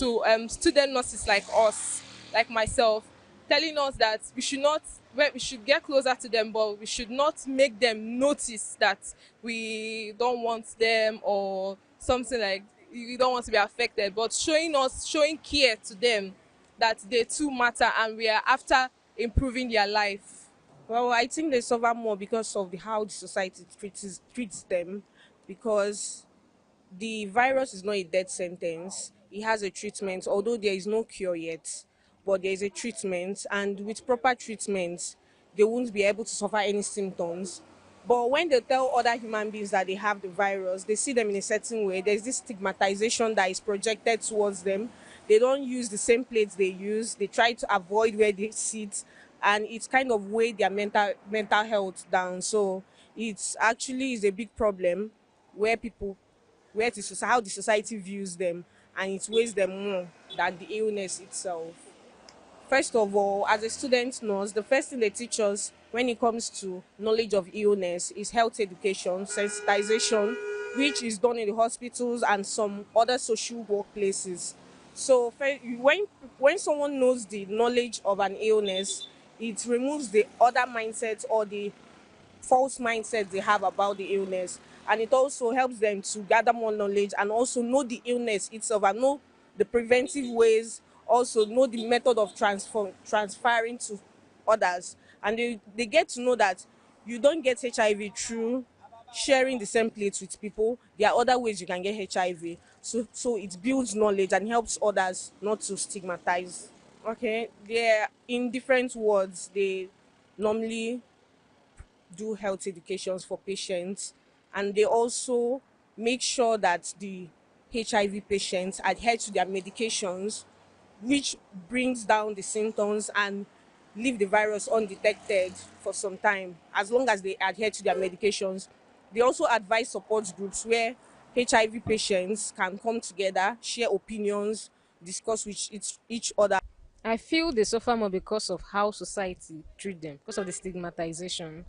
Speaker 23: student nurses like us, like myself, telling us that we should get closer to them, but we should not make them notice that we don't want them or something like we don't want to be affected, but showing care to them that they too matter and we are after improving their life.
Speaker 24: Well, I think they suffer more because of how the society treats them, because the virus is not a death sentence. It has a treatment, although there is no cure yet, but there is a treatment, and with proper treatment, they won't be able to suffer any symptoms. But when they tell other human beings that they have the virus, they see them in a certain way. There's this stigmatization that is projected towards them. They don't use the same plates they use. They try to avoid where they sit, and it's kind of weighed their mental health down. So it's actually is a big problem where how the society views them, and it weighs them more than the illness itself. First of all, as a student nurse, the first thing they teach us when it comes to knowledge of illness is health education, sensitization, which is done in the hospitals and some other social workplaces. So when someone knows the knowledge of an illness, it removes the other mindset or the false mindset they have about the illness, and it also helps them to gather more knowledge and also know the illness itself and know the preventive ways, also know the method of transferring to others, and they get to know that you don't get HIV through sharing the same plate with people. There are other ways you can get HIV, so it builds knowledge and helps others not to stigmatize. Okay, they're in different words. They normally do health educations for patients, and they also make sure that the HIV patients adhere to their medications, which brings down the symptoms and leave the virus undetected for some time, as long as they adhere to their medications. They also advise support groups where HIV patients can come together, share opinions, discuss with each other.
Speaker 23: I feel they suffer more because of how society treat them, because of the stigmatization.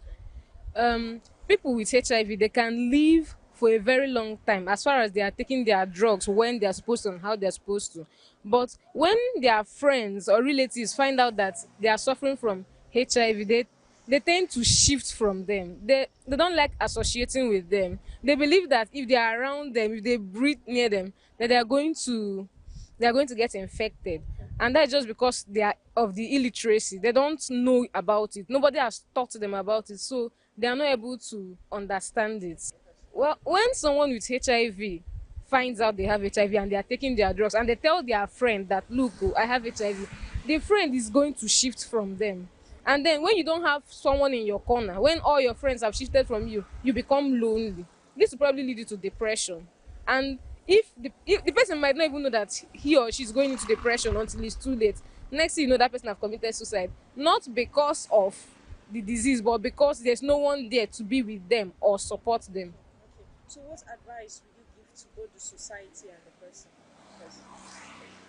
Speaker 23: People with HIV, they can live for a very long time as far as they are taking their drugs when they are supposed to and how they are supposed to. But when their friends or relatives find out that they are suffering from HIV, they tend to shift from them. They don't like associating with them. They believe that if they are around them, if they breathe near them, that they are going to get infected.
Speaker 13: And that's just because they are of the illiteracy. They don't know about it. Nobody has taught them about it, so they are not able to understand it. Well, when someone with HIV finds out they have HIV and they are taking their drugs and they tell their friend that, look, oh, I have HIV, the friend is going to shift from them. And then when you don't have someone in your corner, when all your friends have shifted from you, you become lonely. This will probably lead you to depression. And if the person might not even know that he or she is going into depression until it's too late, next thing you know, that person have committed suicide. Not because of the disease, but because there's no one there to be with them or support them.
Speaker 24: So what advice would you give to both the society and the person?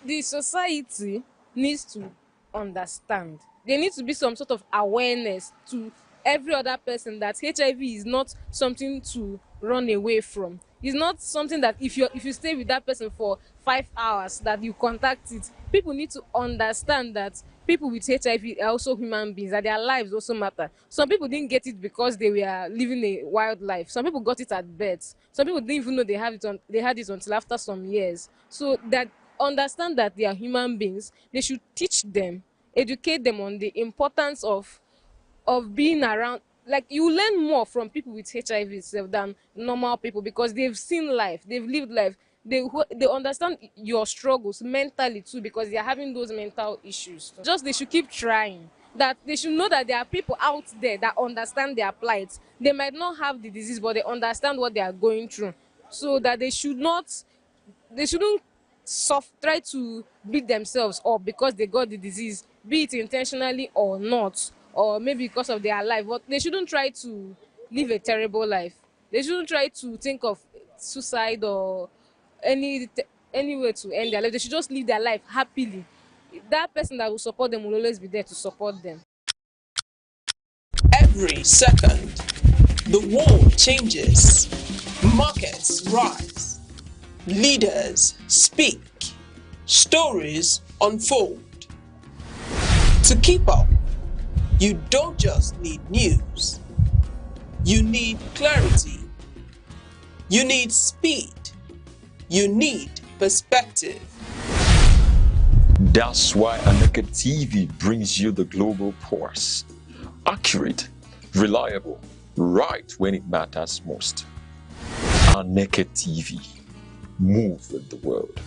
Speaker 13: The society needs to understand. There needs to be some sort of awareness to every other person that HIV is not something to run away from. It's not something that if you stay with that person for 5 hours that you contact it. People need to understand that people with HIV are also human beings, that their lives also matter. Some people didn't get it because they were living a wild life. Some people got it at birth. Some people didn't even know they had it until after some years. So that understand that they are human beings, they should teach them, educate them on the importance of being around. Like, you learn more from people with HIV itself than normal people because they've seen life, they've lived life, they understand your struggles mentally too because they are having those mental issues. Just they should keep trying. That they should know that there are people out there that understand their plight. They might not have the disease, but they understand what they are going through. So that they shouldn't try to beat themselves up because they got the disease, be it intentionally or not, or maybe because of their life. But they shouldn't try to live a terrible life. They shouldn't try to think of suicide or any way to end their life. They should just live their life happily. That person that will support them will always be there to support them.
Speaker 22: Every second, the world changes, markets rise, leaders speak, stories unfold. To keep up, you don't just need news. You need clarity. You need speed. You need perspective.
Speaker 1: That's why Aneke TV brings you the global pulse. Accurate, reliable, right when it matters most. Aneke TV. Move with the world.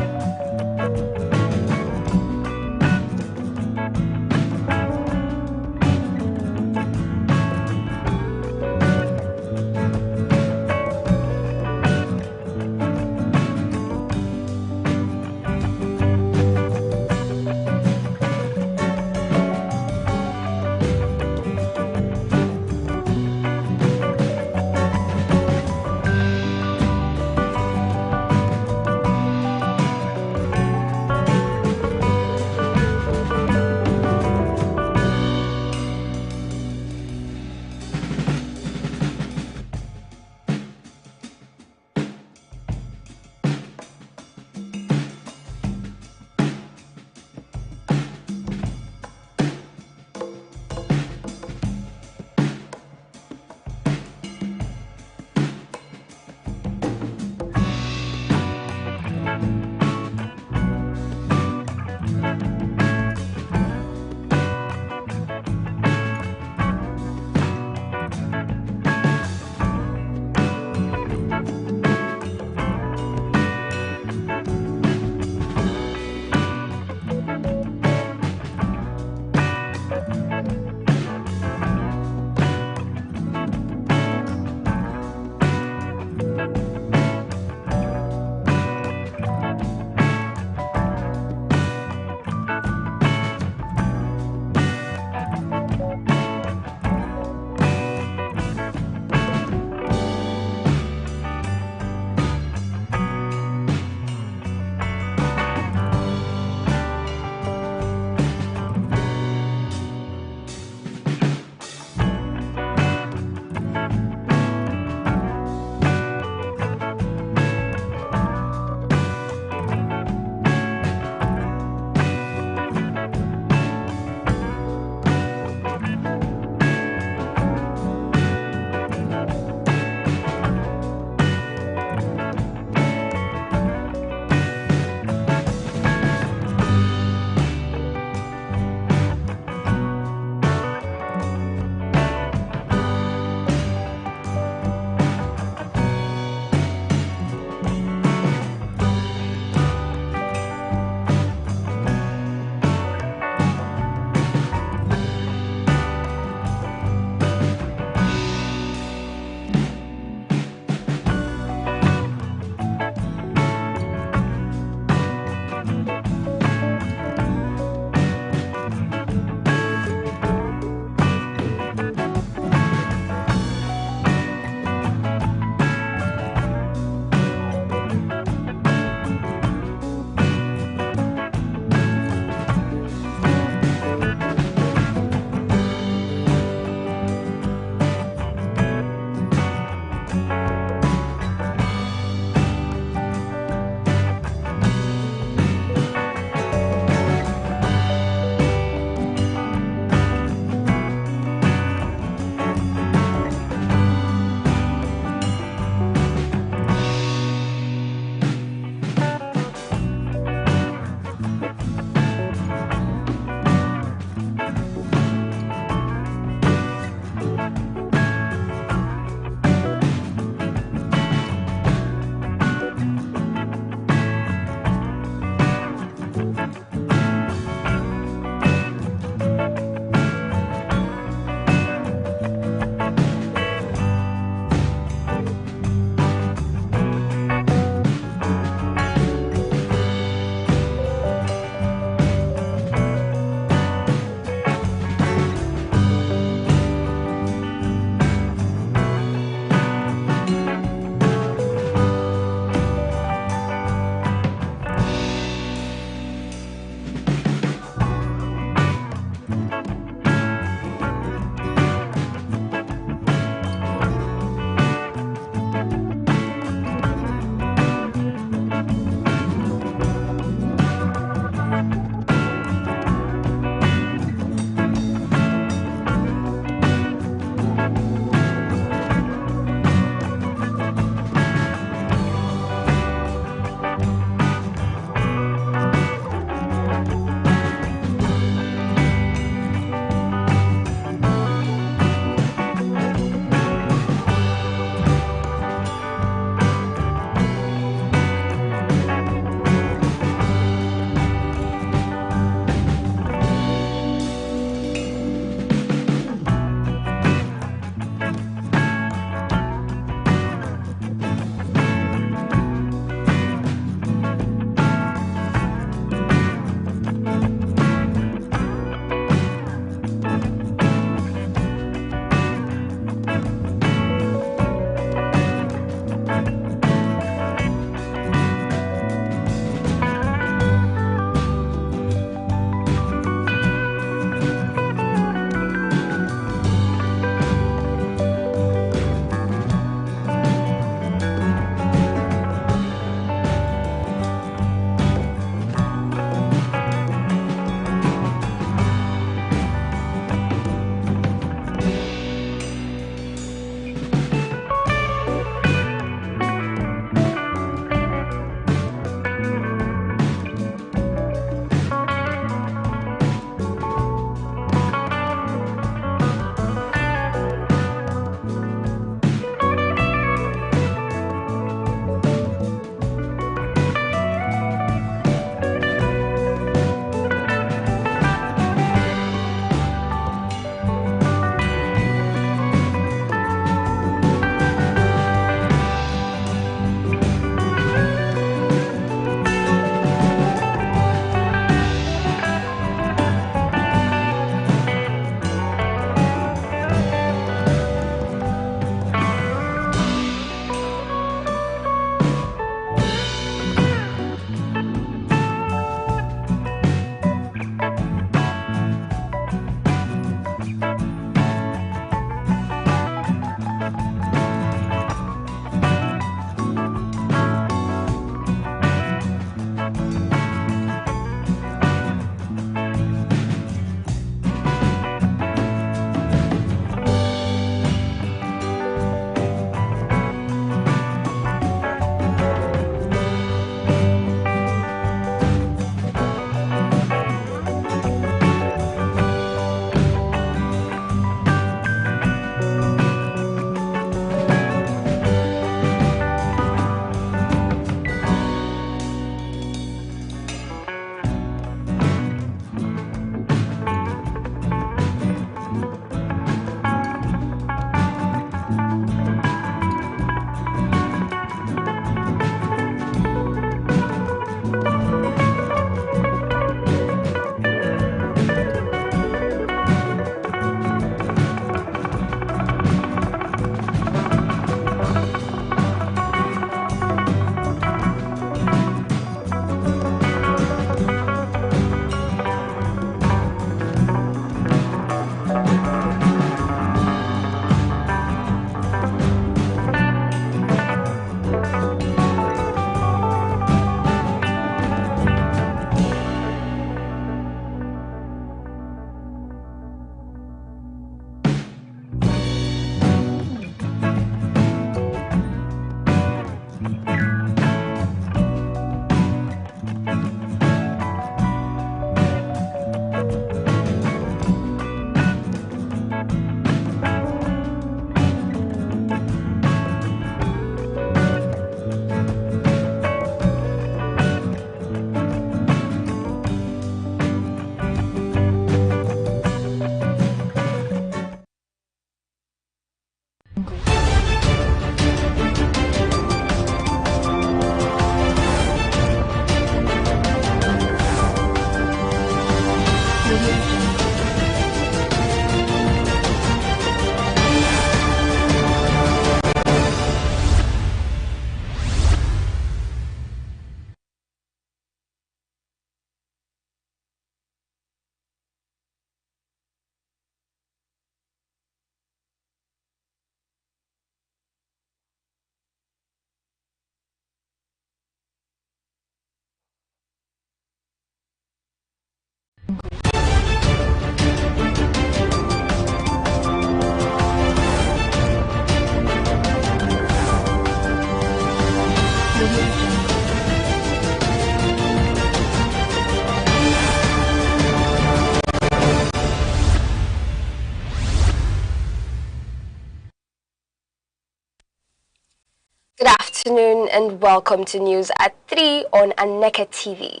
Speaker 14: afternoon and welcome to News at 3 on Aneke TV.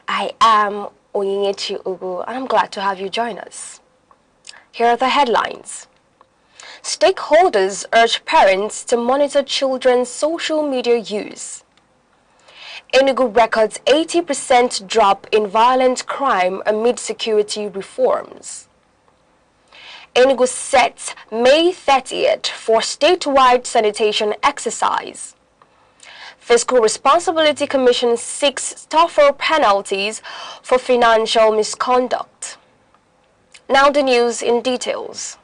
Speaker 14: I am Inec and I'm glad to have you join us. Here are the headlines. Stakeholders urge parents to monitor children's social media use. Enugu records 80% drop in violent crime amid security reforms. Enugu sets May 30th for statewide sanitation exercise. Fiscal Responsibility Commission seeks tougher penalties for financial misconduct. Now the news in details.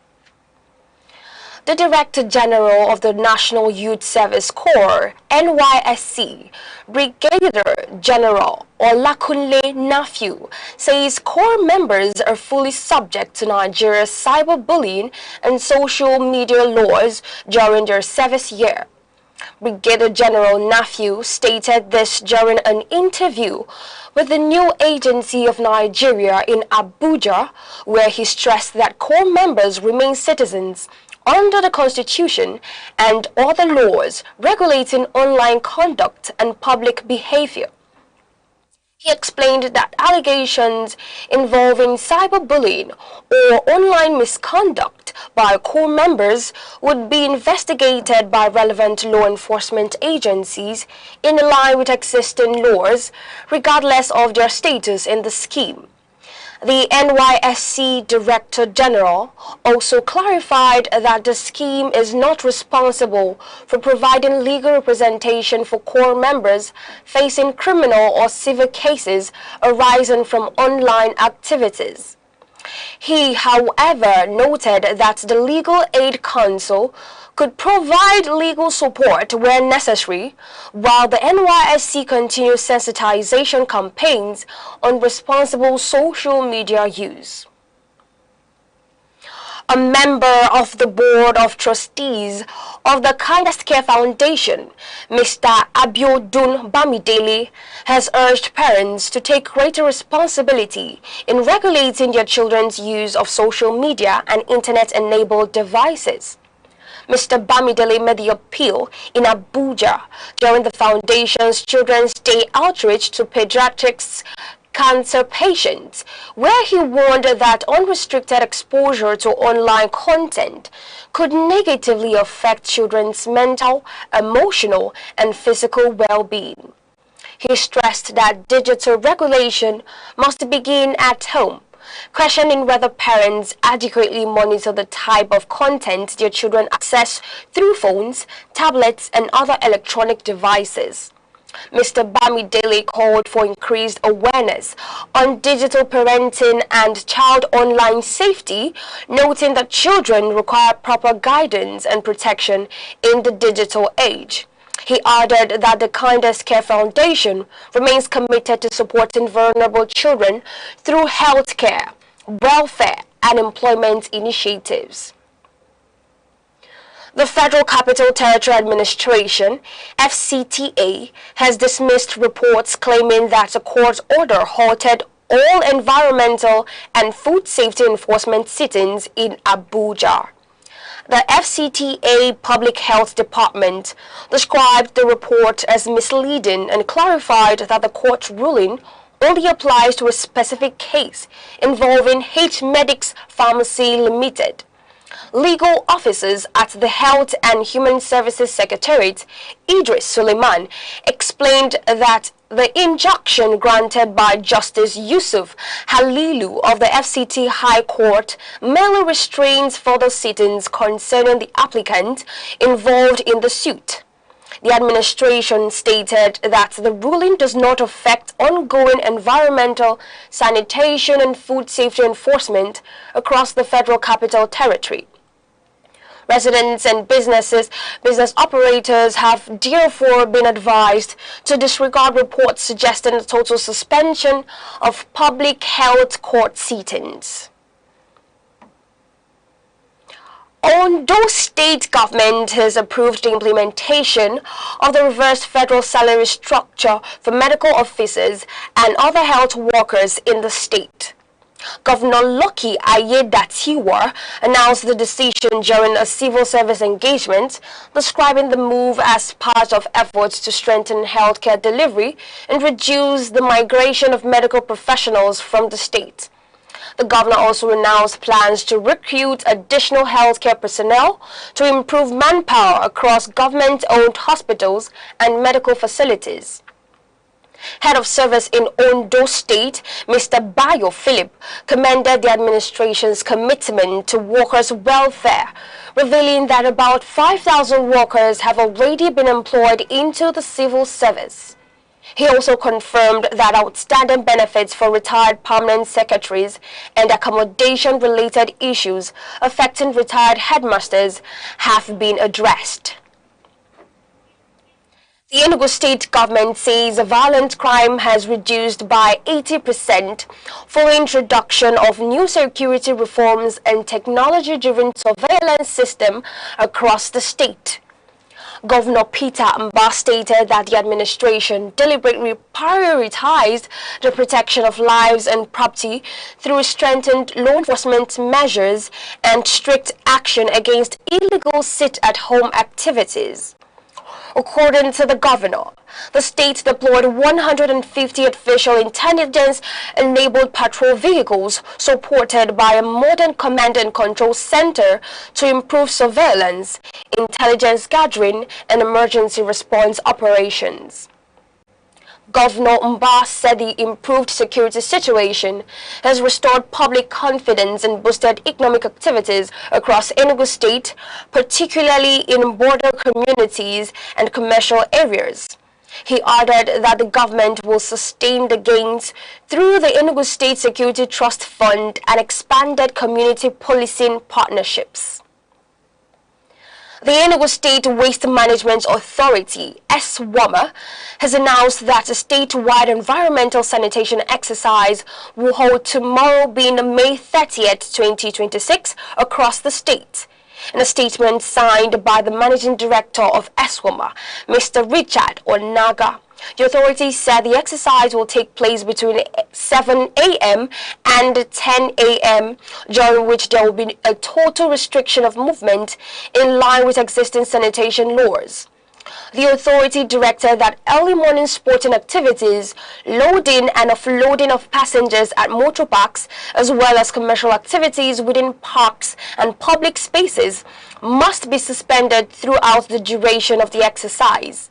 Speaker 14: The Director General of the National Youth Service Corps, NYSC, Brigadier General Olakunle Nafiu, says Corps members are fully subject to Nigeria's cyberbullying and social media laws during their service year. Brigadier General Nafiu stated this during an interview with the new agency of Nigeria in Abuja, where he stressed that Corps members remain citizens under the Constitution and other laws regulating online conduct and public behavior. He explained that allegations involving cyberbullying or online misconduct by Corps members would be investigated by relevant law enforcement agencies in line with existing laws, regardless of their status in the scheme. The NYSC Director General also clarified that the scheme is not responsible for providing legal representation for Corps members facing criminal or civil cases arising from online activities. He, however, noted that the Legal Aid Council could provide legal support where necessary, while the NYSC continues sensitization campaigns on responsible social media use. A member of the Board of Trustees of the Kindest Care Foundation, Mr. Abiodun Bamidele, has urged parents to take greater responsibility in regulating their children's use of social media and internet-enabled devices. Mr. Bamidele made the appeal in Abuja during the Foundation's Children's Day outreach to pediatrics cancer patients, where he warned that unrestricted exposure to online content could negatively affect children's mental, emotional, and physical well-being. He stressed that digital regulation must begin at home, questioning whether parents adequately monitor the type of content their children access through phones, tablets, and other electronic devices. Mr. Bamidele called for increased awareness on digital parenting and child online safety, noting that children require proper guidance and protection in the digital age. He added that the Kindest Care Foundation remains committed to supporting vulnerable children through health care, welfare, and employment initiatives. The Federal Capital Territory Administration, FCTA, has dismissed reports claiming that a court order halted all environmental and food safety enforcement sittings in Abuja. The FCTA Public Health Department described the report as misleading and clarified that the court ruling only applies to a specific case involving H Medics Pharmacy Limited. Legal officers at the Health and Human Services Secretariat, Idris Suleiman, explained that the injunction granted by Justice Yusuf Halilu of the FCT High Court merely restrains further sittings concerning the applicant involved in the suit. The administration stated that the ruling does not affect ongoing environmental, sanitation, and food safety enforcement across the Federal Capital Territory. Residents and business operators have therefore been advised to disregard reports suggesting a total suspension of public health court sittings. Ondo State Government has approved the implementation of the reverse federal salary structure for medical officers and other health workers in the state. Governor Lucky Ayedatiwa announced the decision during a civil service engagement, describing the move as part of efforts to strengthen healthcare delivery and reduce the migration of medical professionals from the state. The governor also announced plans to recruit additional healthcare personnel to improve manpower across government-owned hospitals and medical facilities. Head of Service in Ondo State, Mr. Bayo Philip, commended the administration's commitment to workers' welfare, revealing that about 5,000 workers have already been employed into the civil service. He also confirmed that outstanding benefits for retired permanent secretaries and accommodation-related issues affecting retired headmasters have been addressed. The Enugu state government says violent crime has reduced by 80% following introduction of new security reforms and technology-driven surveillance system across the state. Governor Petermbah stated that the administration deliberately prioritized the protection of lives and property through strengthened law enforcement measures and strict action against illegal sit-at-home activities. According to the governor, the state deployed 150 artificial intelligence-enabled patrol vehicles supported by a modern command and control center to improve surveillance, intelligence gathering, and emergency response operations. Governor Mbah said the improved security situation has restored public confidence and boosted economic activities across Enugu State, particularly in border communities and commercial areas. He added that the government will sustain the gains through the Enugu State Security Trust Fund and expanded community policing partnerships. The Enugu State Waste Management Authority, SWAMA, has announced that a statewide environmental sanitation exercise will hold tomorrow, being May 30th, 2026, across the state. In a statement signed by the Managing Director of SWAMA, Mr. Richard Onaga, the authority said the exercise will take place between 7 a.m. and 10 a.m., during which there will be a total restriction of movement in line with existing sanitation laws. The authority directed that early morning sporting activities, loading and offloading of passengers at motor parks, as well as commercial activities within parks and public spaces, must be suspended throughout the duration of the exercise.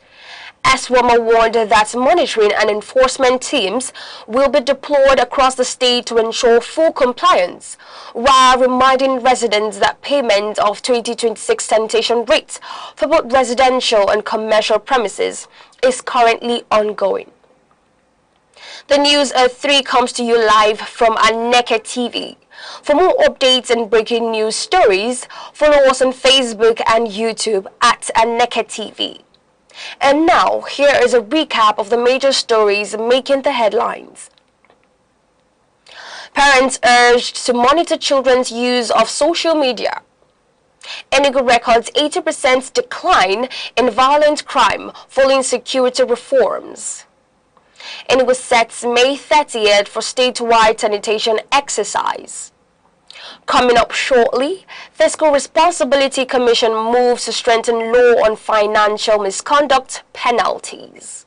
Speaker 14: SWAMA warned that monitoring and enforcement teams will be deployed across the state to ensure full compliance, while reminding residents that payment of 2026 sanitation rates for both residential and commercial premises is currently ongoing. The News at 3 comes to you live from Aneke TV. For more updates and breaking news stories, follow us on Facebook and YouTube at Aneke TV. And now, here is a recap of the major stories making the headlines. Parents urged to monitor children's use of social media. Enugu records 80% decline in violent crime following security reforms. Enugu sets May 30th for statewide sanitation exercise. Coming up shortly, Fiscal Responsibility Commission moves to strengthen law on financial misconduct penalties.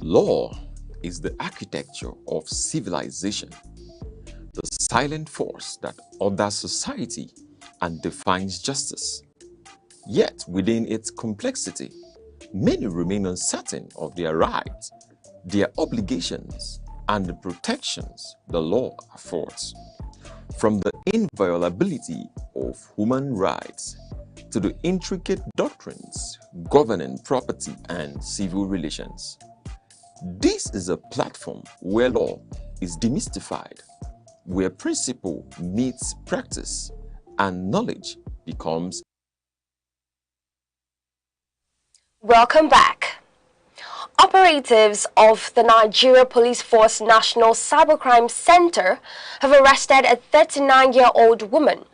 Speaker 1: Law is the architecture of civilization, the silent force that orders society and defines justice. Yet, within its complexity, many remain uncertain of their rights, their obligations, and the protections the law affords. From the inviolability of human rights to the intricate doctrines governing property and civil relations. This is a platform where law is demystified, where principle meets practice, and knowledge becomes.
Speaker 14: Welcome back. Operatives of the Nigeria Police Force National Cybercrime Center have arrested a 39-year-old woman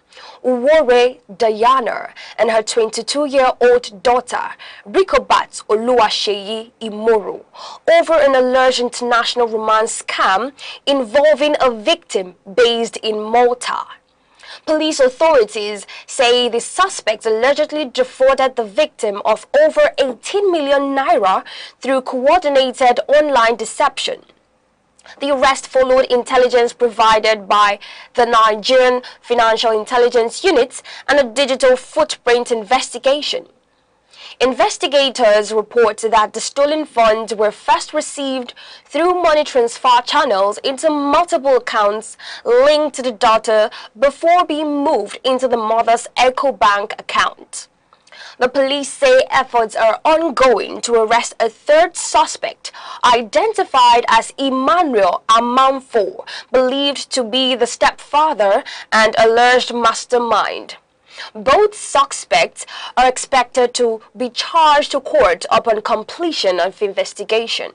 Speaker 14: Uwore Diana and her 22-year-old daughter, Rikobat Oluwaseyi Imoru, over an alleged international romance scam involving a victim based in Malta. Police authorities say the suspect allegedly defrauded the victim of over 18 million naira through coordinated online deception. The arrest followed intelligence provided by the Nigerian Financial Intelligence Unit and a digital footprint investigation. Investigators report that the stolen funds were first received through money transfer channels into multiple accounts linked to the daughter before being moved into the mother's EcoBank account. The police say efforts are ongoing to arrest a third suspect, identified as Emmanuel Amanfo, believed to be the stepfather and alleged mastermind. Both suspects are expected to be charged to court upon completion of investigation.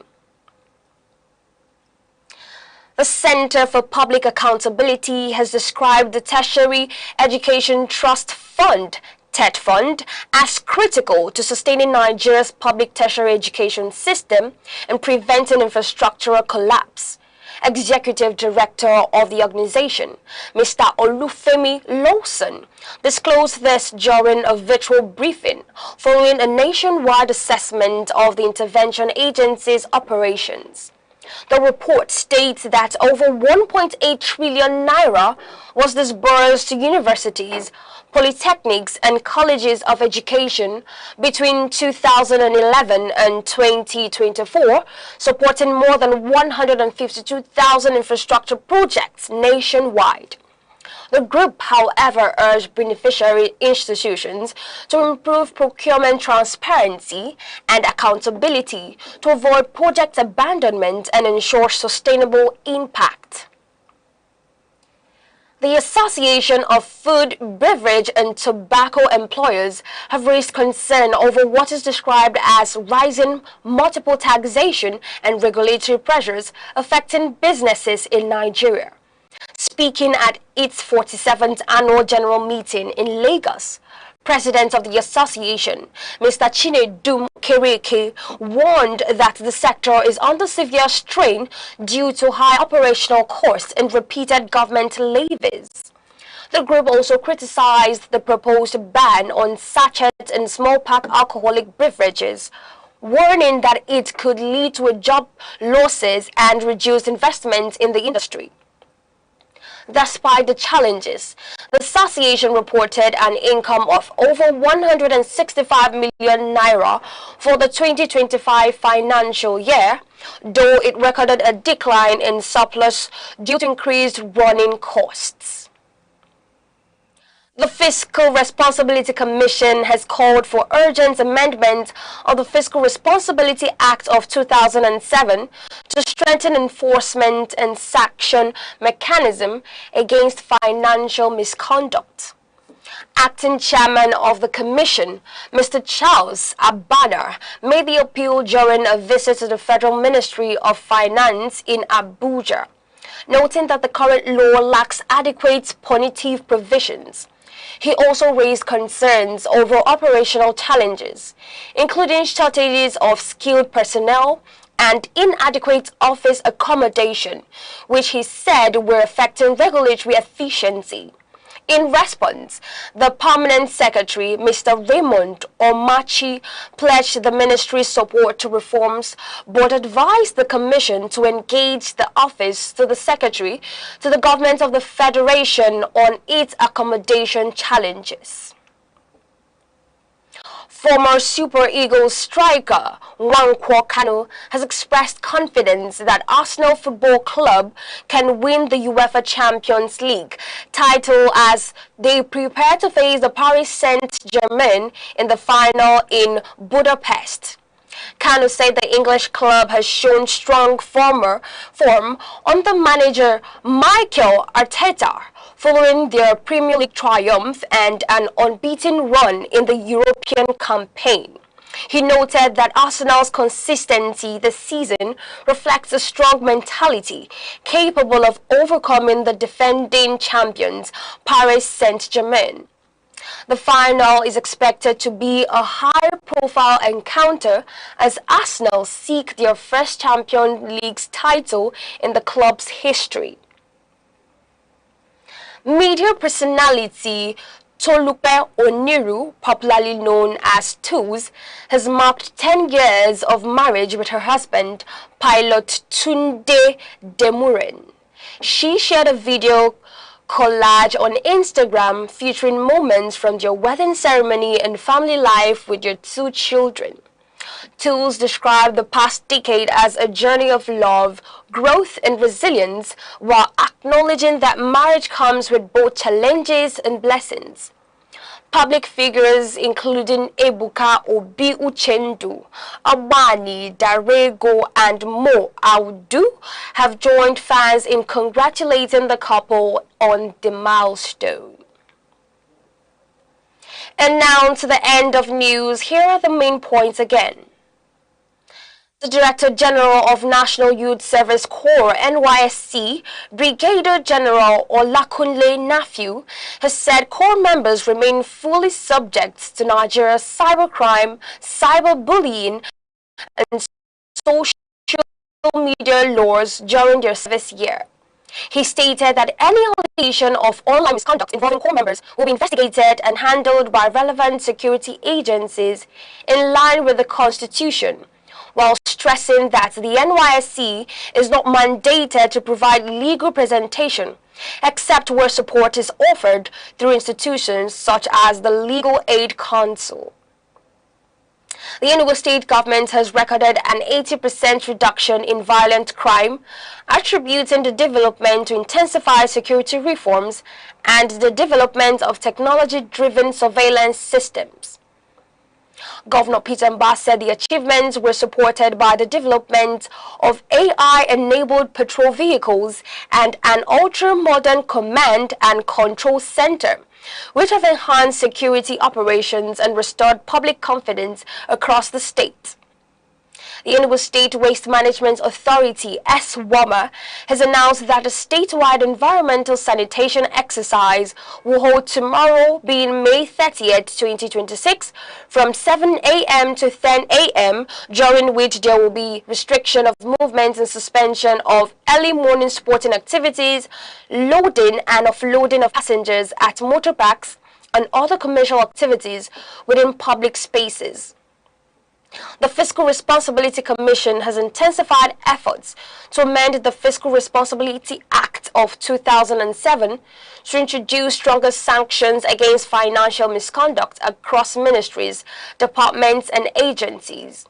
Speaker 14: The Center for Public Accountability has described the Tertiary Education Trust Fund TET Fund as critical to sustaining Nigeria's public tertiary education system and preventing infrastructural collapse. Executive Director of the organization, Mr. Olufemi Lawson, disclosed this during a virtual briefing following a nationwide assessment of the intervention agency's operations. The report states that over 1.8 trillion naira was disbursed to universities, polytechnics and colleges of education between 2011 and 2024, supporting more than 152,000 infrastructure projects nationwide. The group, however, urged beneficiary institutions to improve procurement transparency and accountability to avoid project abandonment and ensure sustainable impact. The Association of Food, Beverage and Tobacco Employers have raised concern over what is described as rising multiple taxation and regulatory pressures affecting businesses in Nigeria. Speaking at its 47th annual general meeting in Lagos, President of the association, Mr. Chinedu Kereke, warned that the sector is under severe strain due to high operational costs and repeated government levies. The group also criticized the proposed ban on sachet and small pack alcoholic beverages, warning that it could lead to job losses and reduced investment in the industry. Despite the challenges, the association reported an income of over 165 million naira for the 2025 financial year, though it recorded a decline in surplus due to increased running costs. The Fiscal Responsibility Commission has called for urgent amendment of the Fiscal Responsibility Act of 2007 to strengthen enforcement and sanction mechanism against financial misconduct. Acting chairman of the commission, Mr. Charles Abana, made the appeal during a visit to the Federal Ministry of Finance in Abuja, noting that the current law lacks adequate punitive provisions. He also raised concerns over operational challenges, including shortages of skilled personnel and inadequate office accommodation, which he said were affecting regulatory efficiency. In response, the Permanent Secretary, Mr. Raymond Omachi, pledged the ministry's support to reforms, but advised the Commission to engage the office to the Secretary to the Government of the Federation on its accommodation challenges. Former Super Eagles striker Nwankwo Kanu has expressed confidence that Arsenal Football Club can win the UEFA Champions League title as they prepare to face the Paris Saint-Germain in the final in Budapest. Kanu said the English club has shown strong form under manager Mikel Arteta following their Premier League triumph and an unbeaten run in the European campaign. He noted that Arsenal's consistency this season reflects a strong mentality capable of overcoming the defending champions, Paris Saint-Germain. The final is expected to be a high-profile encounter as Arsenal seek their first Champions League title in the club's history. Media personality Tolupe Oniru, popularly known as Tools, has marked 10 years of marriage with her husband, pilot Tunde Demuren. She shared a video collage on Instagram featuring moments from their wedding ceremony and family life with their 2 children. Tools described the past decade as a journey of love, growth and resilience, while acknowledging that marriage comes with both challenges and blessings. Public figures including Ebuka Obi Uchendu, Abani, Darego and Mo Audu have joined fans in congratulating the couple on the milestone. And now to the end of news. Here are the main points again. The Director General of National Youth Service Corps, NYSC, Brigadier General Olakunle Nafiu, has said Corps members remain fully subject to Nigeria's cybercrime, cyberbullying, and social media laws during their service year. He stated that any allegation of online misconduct involving Corps members will be investigated and handled by relevant security agencies in line with the Constitution, while stressing that the NYSC is not mandated to provide legal representation, except where support is offered through institutions such as the Legal Aid Council. The Enugu state government has recorded an 80% reduction in violent crime, attributing the development to intensify security reforms and the development of technology-driven surveillance systems. Governor Petermbah said the achievements were supported by the development of AI-enabled patrol vehicles and an ultra-modern command and control center, which have enhanced security operations and restored public confidence across the state. The Enugu State Waste Management Authority, SWAMA, has announced that a statewide environmental sanitation exercise will hold tomorrow, being May 30th, 2026, from 7 a.m. to 10 a.m., during which there will be restriction of movements and suspension of early morning sporting activities, loading and offloading of passengers at motor parks, and other commercial activities within public spaces. The Fiscal Responsibility Commission has intensified efforts to amend the Fiscal Responsibility Act of 2007 to introduce stronger sanctions against financial misconduct across ministries, departments and agencies.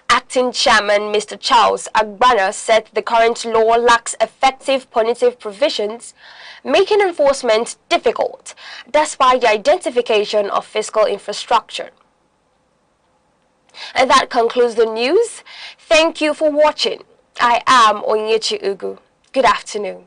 Speaker 14: Acting Chairman Mr. Charles Agbana said the current law lacks effective punitive provisions, making enforcement difficult despite the identification of fiscal infrastructure. And that concludes the news. Thank you for watching. I am Onyechi Ugu. Good afternoon.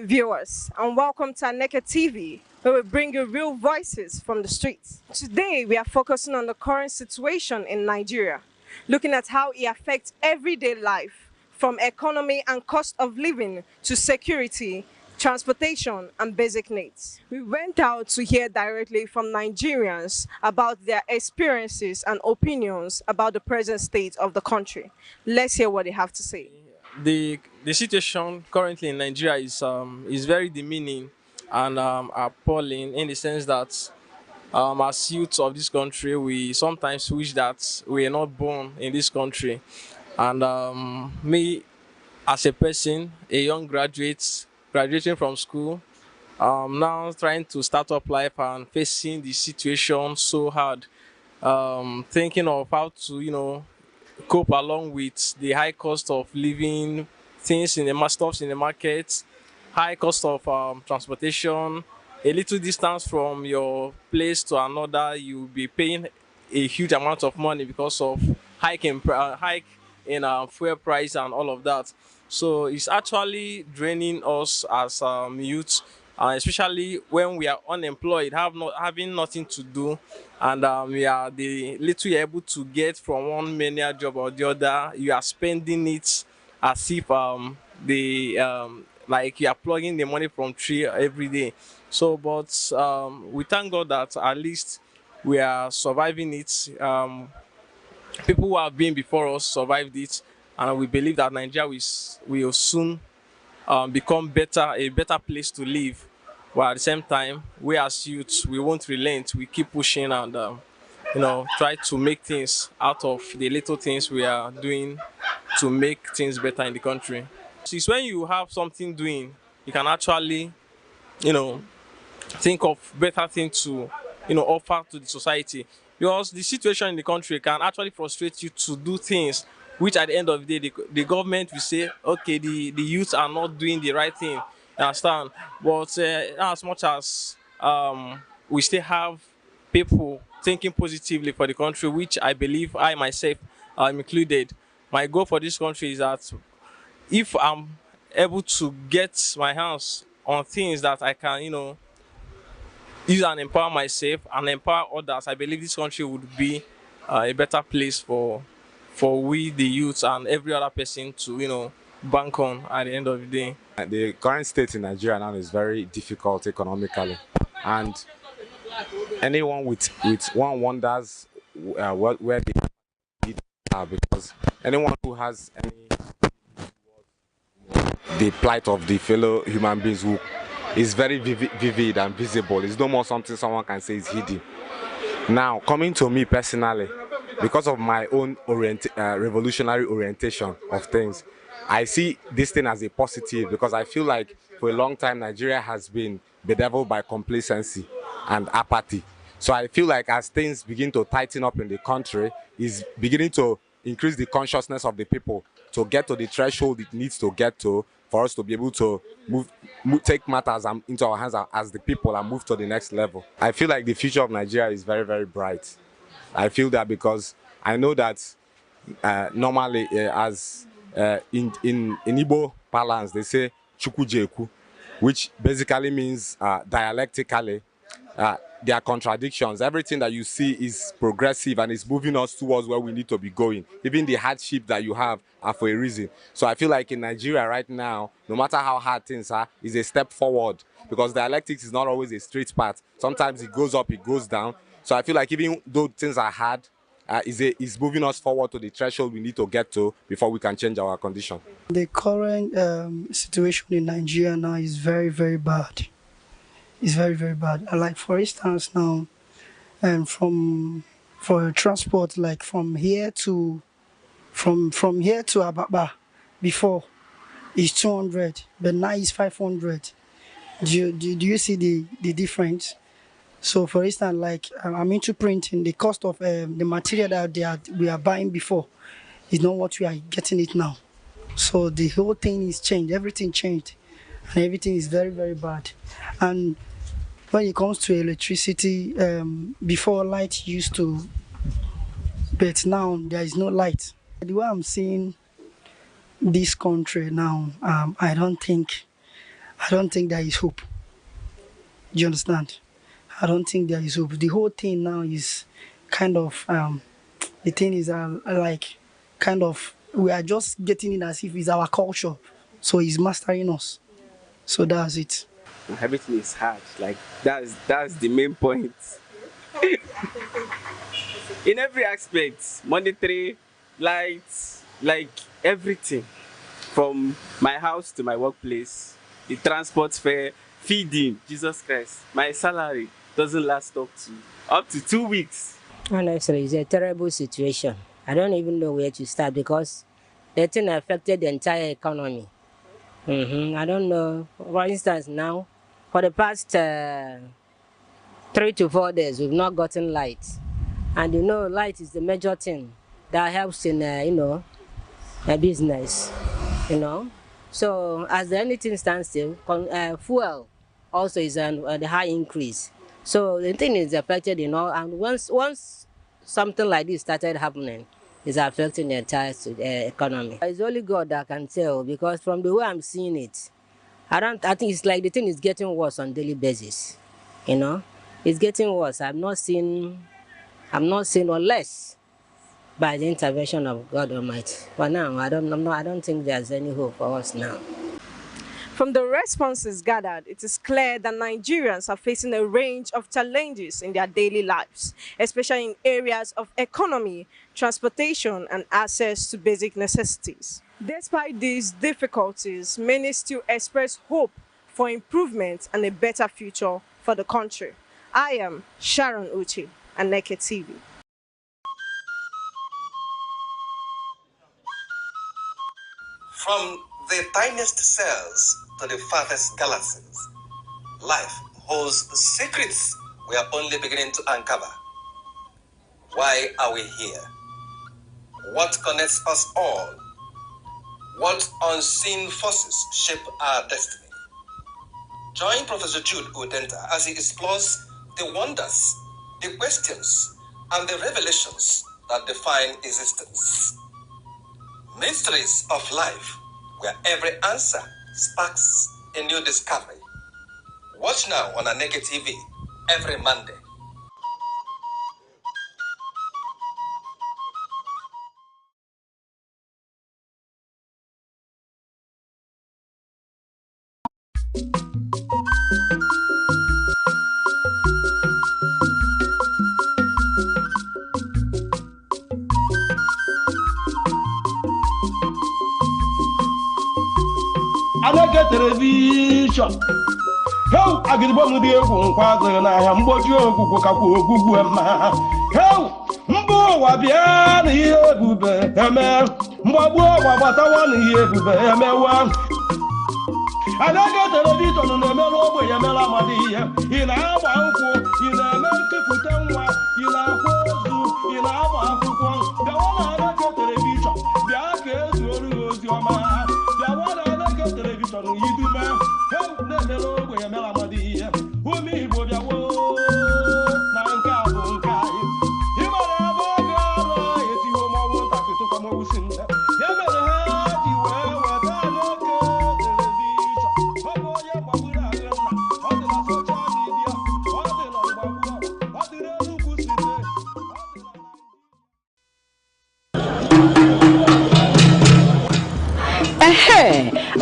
Speaker 19: Viewers, and welcome to Aneke TV, where we bring you real voices from the streets. Today we are focusing on the current situation in Nigeria, looking at how it affects everyday life, from economy and cost of living to security, transportation, and basic needs. We went out to hear directly from Nigerians about their experiences and opinions about the present state of the country. Let's hear what they have to say.
Speaker 8: The situation currently in Nigeria is very demeaning and appalling, in the sense that as youth of this country, we sometimes wish that we are not born in this country. And me, as a person, a young graduating from school, now trying to start up life and facing the situation so hard, thinking of how to, cope along with the high cost of living, things in the stuffs in the market, high cost of transportation, a little distance from your place to another, you'll be paying a huge amount of money because of hike in fuel price and all of that. So it's actually draining us as youth, especially when we are unemployed, having nothing to do, and we are the little you're able to get from one menial job or the other, you are spending it as if like you are plugging the money from tree every day. So, but we thank God that at least we are surviving it. People who have been before us survived it, and we believe that Nigeria will soon become a better place to live. While at the same time, we as youths, we won't relent. We keep pushing and try to make things out of the little things we are doing to make things better in the country. So it's when you have something doing, you can actually, think of better things to, offer to the society. Because the situation in the country can actually frustrate you to do things which at the end of the day, the government will say, okay, the youth are not doing the right thing, you understand? But as much as we still have people thinking positively for the country, which I believe I myself am included. My goal for this country is that if I'm able to get my hands on things that I can, use and empower myself and empower others, I believe this country would be a better place for we, the youth, and every other person to, bank on at the end of the day.
Speaker 15: The current state in Nigeria now is very difficult economically, and anyone with one wonders where they are, because anyone who has the plight of the fellow human beings who is very vivid and visible. It's no more something someone can say is hidden. Now, coming to me personally, because of my own revolutionary orientation of things, I see this thing as a positive, because I feel like for a long time Nigeria has been bedeviled by complacency and apathy. So I feel like as things begin to tighten up in the country, is beginning to increase the consciousness of the people to get to the threshold it needs to get to for us to be able to take matters into our hands as the people and move to the next level. I feel like the future of Nigeria is very, very bright. I feel that because I know that normally as in Igbo parlance, they say chukujeku, which basically means dialectically, there are contradictions. Everything that you see is progressive and is moving us towards where we need to be going. Even the hardship that you have are for a reason. So I feel like in Nigeria right now, no matter how hard things are, is a step forward, because dialectics is not always a straight path. Sometimes it goes up, it goes down. So I feel like even though things are hard, is moving us forward to the threshold we need to get to before we can change our condition.
Speaker 16: The current situation in Nigeria now is very, very bad. It's very, very bad. Like for instance now, for transport, like from here to Ababa, before is 200, but now it's 500. Do you see the difference? So for instance, like I'm into printing, the cost of the material that we are buying before is not what we are getting it now. So the whole thing is changed, everything changed, and everything is very, very bad. And when it comes to electricity, before light used to, but now there is no light. The way I'm seeing this country now, I don't think there is hope. Do you understand? I don't think there is hope. The whole thing now is kind of, the thing is like kind of we are just getting in as if it's our culture. So he's mastering us. So that's it.
Speaker 5: Everything is hard. Like that's the main point. In every aspect, monetary, lights, like everything. From my house to my workplace, the transport fare, feeding, Jesus Christ. My salary doesn't last up to 2 weeks.
Speaker 11: Honestly, it's a terrible situation. I don't even know where to start because the thing affected the entire economy. I don't know. For instance, now, for the past 3 to 4 days, we've not gotten light. And you know, light is the major thing that helps in, a business, So as anything stands still, fuel also is on the high increase. So the thing is affected, and once something like this started happening, it's affecting the entire economy. It's only God that can tell, because from the way I'm seeing it, I think it's like the thing is getting worse on a daily basis. It's getting worse. I'm not seeing or less by the intervention of God Almighty. But now, I don't think there's any hope for us now.
Speaker 19: From the responses gathered, it is clear that Nigerians are facing a range of challenges in their daily lives, especially in areas of economy, transportation, and access to basic necessities. Despite these difficulties, many still express hope for improvement and a better future for the country. I am Sharon Uche, Aneke TV.
Speaker 12: From the tiniest cells to the farthest galaxies, life holds secrets we are only beginning to uncover. Why are we here? What connects us all? What unseen forces shape our destiny? Join Professor Jude Udenta as he explores the wonders, the questions, and the revelations that define existence. Mysteries of life, where every answer sparks a new discovery. Watch now on Aneke TV every Monday.
Speaker 18: Aneke television. How I get one of the Quadrant and I am what you go How Mbo Wabian here, Bube, Mbo Wabatawan here, Bube, Aneke television on the Melo, Yamela Madia, in our uncle, in America, Putanwa, in our Hozu, in our uncle, the one Aneke television, the Arcades, your man, the one Aneke television, you do man, help the Melo, Yamela Madia, who me would have Nanka Bunkai. You might have a girl, if you want to come over soon. You better have you what I look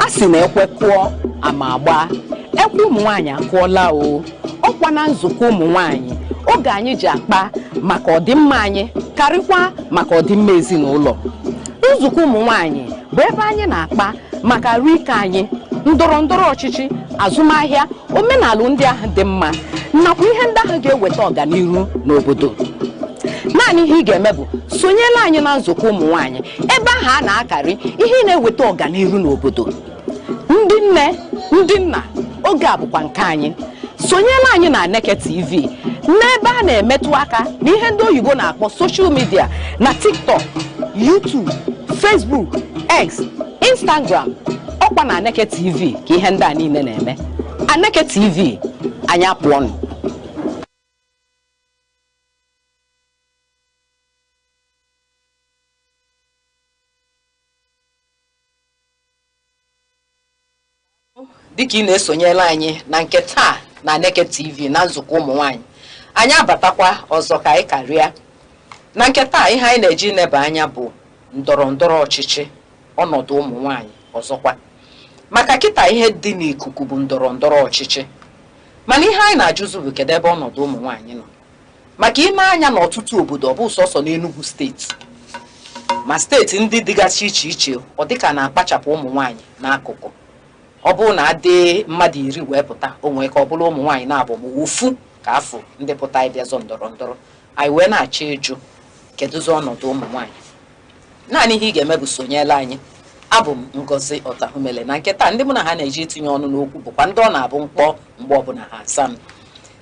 Speaker 25: Asị na ekwekụọ ama agba ekwu ụmụ nwaanyị akụọla o ọkwa na nzukọ ụmụ nwaanyị oge anyị ji akpa maka ọdịmma anyị karịkwa maka ọdịmma ezinụlọ. Nzukọ ụmụ nwaanyị bụ ebe anyị na-akpa maka ahụike anyị, ndọrọ ndọrọ ọchịchị, azụmahịa, omenala ndị ahụ dị mma nakwa ihe ndị ahụ ga-eweta ọganihu n'obodo. Naanị ihe ị ga-eme bụ sonyela anyị na nzukọ ụmụ nwaanyị ebe ahụ a na-akarị ihe na-eweta ọganihu n'obodo. Ndị nne, ndị nna, oge a bụkwa nke anyị. Sonyela anyị na Aneke TV n'ebe a na-emetụ aka n'ihe ndị oyibo na-akpọ social media na TikTok, YouTube, Facebook, X, Instagram. Ọkwa na Aneke TV ka ihe ndị a niile na-eme. Aneke TV, anyị apụọnụ. Dịka ị na-esonyela anyị na nke taa na Aneke TV na nzukọ ụmụ nwaanyị, anyị abatakwa ọzọ ka anyị karịa. Na nke taa ihe anyị na-eji neba anya bụ ndọrọndọrọ ọchịchị ọnọdụ ụmụ nwanyị ọzọkwa maka kịta ihe dị n'ikuku bụ ndọrọndọrọ ọchịchị mana ihe anyị na-ajụzụ bụ kedu ebe ọnọdụ ụmụ nwanyị nọ maka ime anya n'ọtụtụ obodo ọ bụ sọsọ n'Enugu steeti ma steeti ndị dịgasị iche iche ọ dịka na-akpachapụ ụmụ nwanyị n'akụkụ ọ bụrụ na adị mmadụ 10 wee pụta o nwere ka ọ bụrụ ụmụ nwanyị na-abụ ma ofu ka afọ ndị pụta ịbịazọ ndọrọndọrọ anyị wee na-achọ ịjụ kedụzi ọnọdụ ụmụ nwanyị naanị ihe ị ga-eme bụ sonyela anyị abụ m Ngozi Ọtahumele na nketa ndị mụ na ha na-eji itinye ọnụ n'okwu bụkwa ndị ọ na-abụ mkpọ mgbe ọbụla ha asa m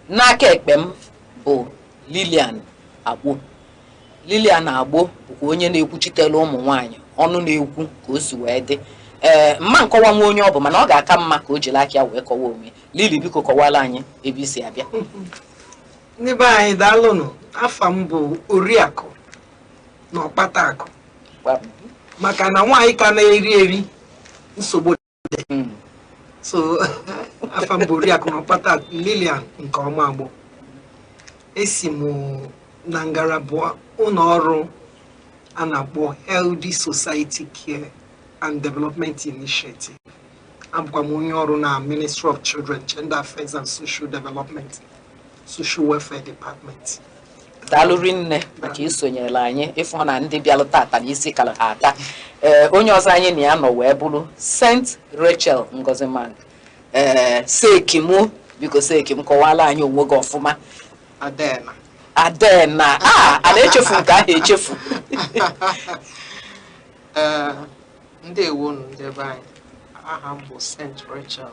Speaker 25: n'aka ekpe m bụ Lilian Agbo bụkwa onye na-ekwuchitela ụmụ nwanyị ọnụ na-ekwu ka o si wee dị mma nkọwa nwa onye ọ bụ mana ọ ga-aka mma ka o jiri aka ya wee kọwa onwe Lili biko kọwala anyị ebe isi abịa
Speaker 4: ndị be anyị daalụnụ afa m bụ Oriakụ na Ọkpatakụ maka na nwaanyị ka na-eri nsogbu dị so afa m bụ Oriakụ na Ọkpatakụ Lilian nke ọma Agbo esi m na ngalaba ụlọ ọrụ a na-akpọ Healthy Society Care and Development Initiative abụkwa m onye ọrụ na Ministry of Children, Gender Affairs and Social Development, Social Welfare Department.
Speaker 25: daalụ rinne maka isonyela anyị ịfụ na ndị bịalụ tata n'isi kala ha aka onye ọzọ anyị na ya nọ wee bụrụ St. Rachel Ngoziman Sekimu biko Sekim kọwala anyị onwe gị ọfụma Adena a na-echefu nke ahụ echefu
Speaker 4: ndewo ndị be anyị aha m bụ St. Rachel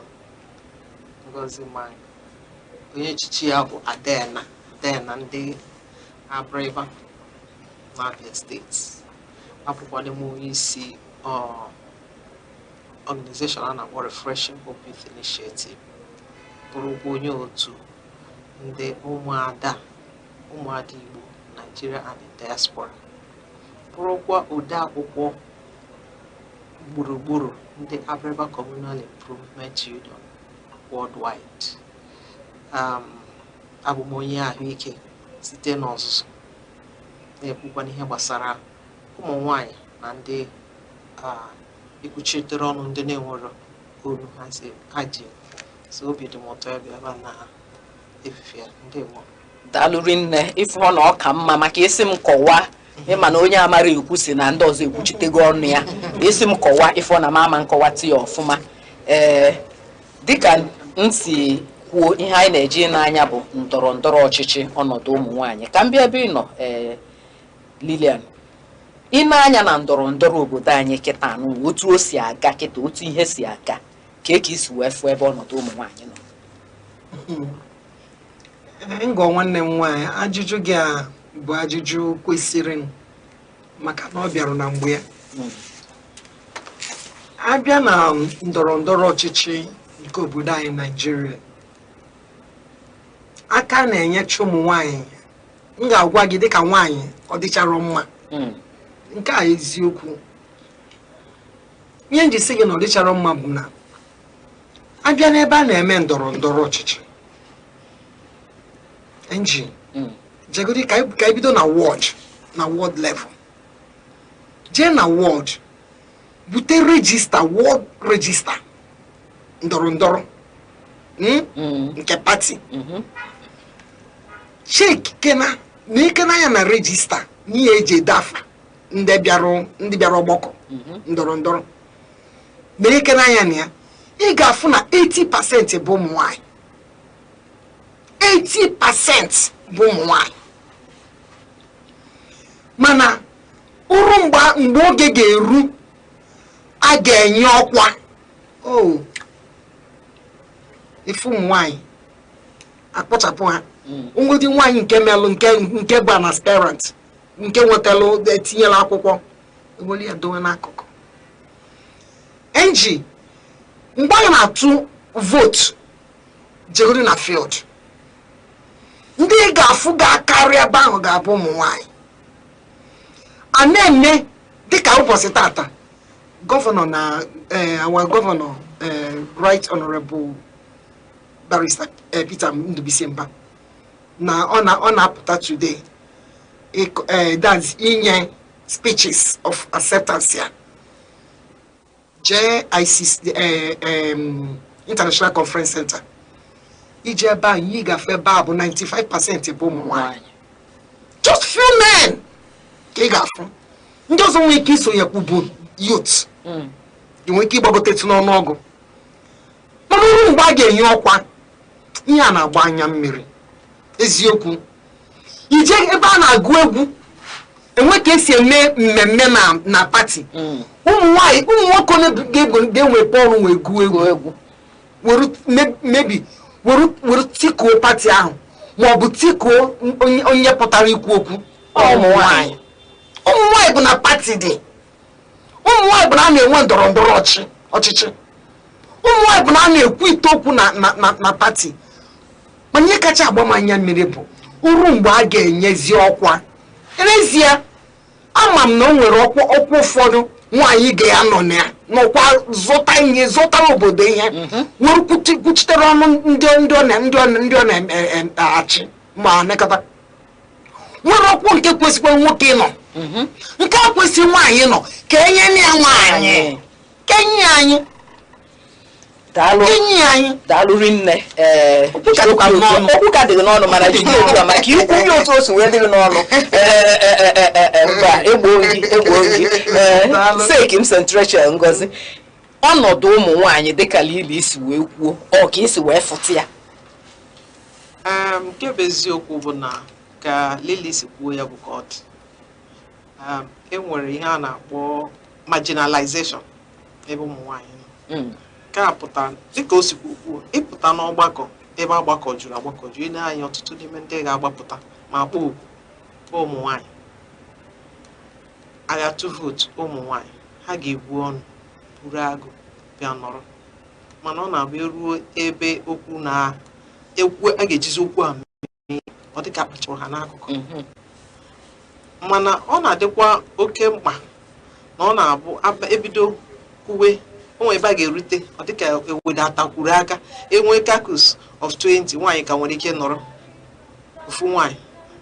Speaker 4: Ngoziman onye echichi ya bụ Adena ndị Abreva n'Abia steeti abụkwado m onye isi organization a na-akpọ Refreshing Hope Youth Initiative bụrụkwa onye otu ndị ụmụada Igbo Nigeria and the diaspora bụrụkwa ode akwụkwọ gburugburu ndị Abreva Communal Improvement Union worldwide. Abụ m onye ahụike site n'ọzụzụ na-ekwukwa n'ihe gbasara ụmụ nwanyị na ndị ekwuchitere ọnụ ndị na-enwere olu ha ji so obi dị m ụtọ ebe na efife ndewo
Speaker 25: daalụ rinne ịfụ na ọ ka mma maka isi m kọwa ịma na onye amara ekwu si na ndị ọzọ ekwuchitego ọnụ ya isi m kọwa ịfụ na mama nkọwata ya ọfụma dịka m si kwuo ihe anyị na-eji n'anya bụ ndọrọndọrọ ọchịchị ọnọdụ ụmụ nwanyị ka m bịa ebe ị nọ Lilian ị na-anya na ndọrọndọrọ obodo anyị kịta anụ otu o si aga kịta otu ihe si aga ka esi wee fụ ebe ọnọdụ ụmụ nwanyị nọ
Speaker 4: ngọ nwanne m nwaanyị ajụjụ gị a bụ ajụjụ kwesịrị maka na ọ bịara na mgbe ya abịa na ndọrọndọrọ ọchịchị nke obodo anyị Naịjirịa aka na-enyecha ụmụ nwanyị m ga-agwa gị dịka nwaanyị ọ dịchara mma nke a eziokwu ihe njisi gị na ọ dịchara mma bụ na abịa n'ebe a na-eme ndọrọndọrọ ọchịchị jegodi ka ebido na ward level jee na ward bute ward regista ndọrọndọrọ nke pati cheki kena na ikena ya na regista n'ihe eji edafa ndị bịara ọgbakọ ndọrọndọrọ na ikena ya na ya ị ga-afụ na 80% bụ ụmụ nwanyị 80% bụ ụmụ nwanyị mana ụrụ mgbe oge ga-eru a ga-enye ọkwa ife ụmụ nwanyị akpọchapụ ha ngwụdị nwaanyị nke melụ nke bụ transparent nke nwetalụ etinyela akwụkwọ eweli ya dowe n'akụkụ mgbe anyị na-atụ votu jegodi na field ndị ga-afụ ga-akarị ebe ahụ ga-abụ ụmụ nwanyị a na-eme dịka ụbọchị tata gọvanọ na our gọvanọ right honorable barrister Peter Mba na ọ na-apụta today that's inye speeches of acceptance here. JICC, International Conference Center. Ijeba yiga febabo 95% bomu. Just few men. Kigafu. Ndozo wiki so yakubu youth. You wiki bagote no nogo. Manu mbage nyokwa. Iya na gbanya mmiri. Eziokwu. Ije ebe a na-agụ egwu. Enwe ka esi eme mmemme na party. Ụmụ nwoke ga-enwe bọọlụ nwe egwu. Maybe were tikuo party ahụ. Ma ọ bụ tikuo onye pụtara ikwu okwu. Ụmụ nwanyị bụ na party dị. Ụmụ nwanyị bụ na a na-enwe ndọrọndọrọ ọchịchị. Ụmụ nwanyị bụ na a na-ekwu ite okwu na party. Mana ihe kacha agbamanya mmiri bụ uru mgbe a ga-enyezi ọkwa. N'ezie, ama m na o nwere ọkwa ụfọdụ nwaanyị ga-anọ na n'ọkwa zụta obodo ihe were kwuchitere ọnụ ndị ọ na-achị ma nekọta. Nwere ọkwa nke kwesịkwara nwoke nọ, nke a kwesị nwaanyị nọ ka enye ya nwaanyị, ka enye anyị.
Speaker 25: Daalụ rinne okwu ka dịrị n'ọnụ mana jide otu a maka ikwu ndị otu osi wee dịrị n'ọnụ mba egbo gị sake m centration Ngozi ọnọdụ ụmụ nwaanyị dịka Lili isi wee kwuo ọ ka isi wee fụta ya.
Speaker 4: Nke bụ eziokwu bụ na ka Lili si kwuo ya bụ ka ọ dị. Enwere ihe a na-akpọ marginalization ebe ụmụ nwaanyị nọ. Ka pụta dịka o si kwuo ịpụta n'ọgbakọ ebe agbakọ juru ile anyị ọtụtụ n'ime ndị ga-agbapụta ma kpọọ oku ụmụ nwaanyị agha to vote ụmụ nwaanyị ha ga-ebu ọnụ buru agụ bịa nọrọ mana ọ na-abụ eruo ebe okwu na ekwu a ga-ejizi okwu a ọ dịka akpachara ha n'akụkụ mana ọ na-adịkwa oke mkpa na ọ na-abụ ebido kwuwe onwe ebe a ga-erute ọ dịka ewedatakwuru aka enwe caucus of 20 nwaanyị ka nwere ike nọrọ ofu nwaanyị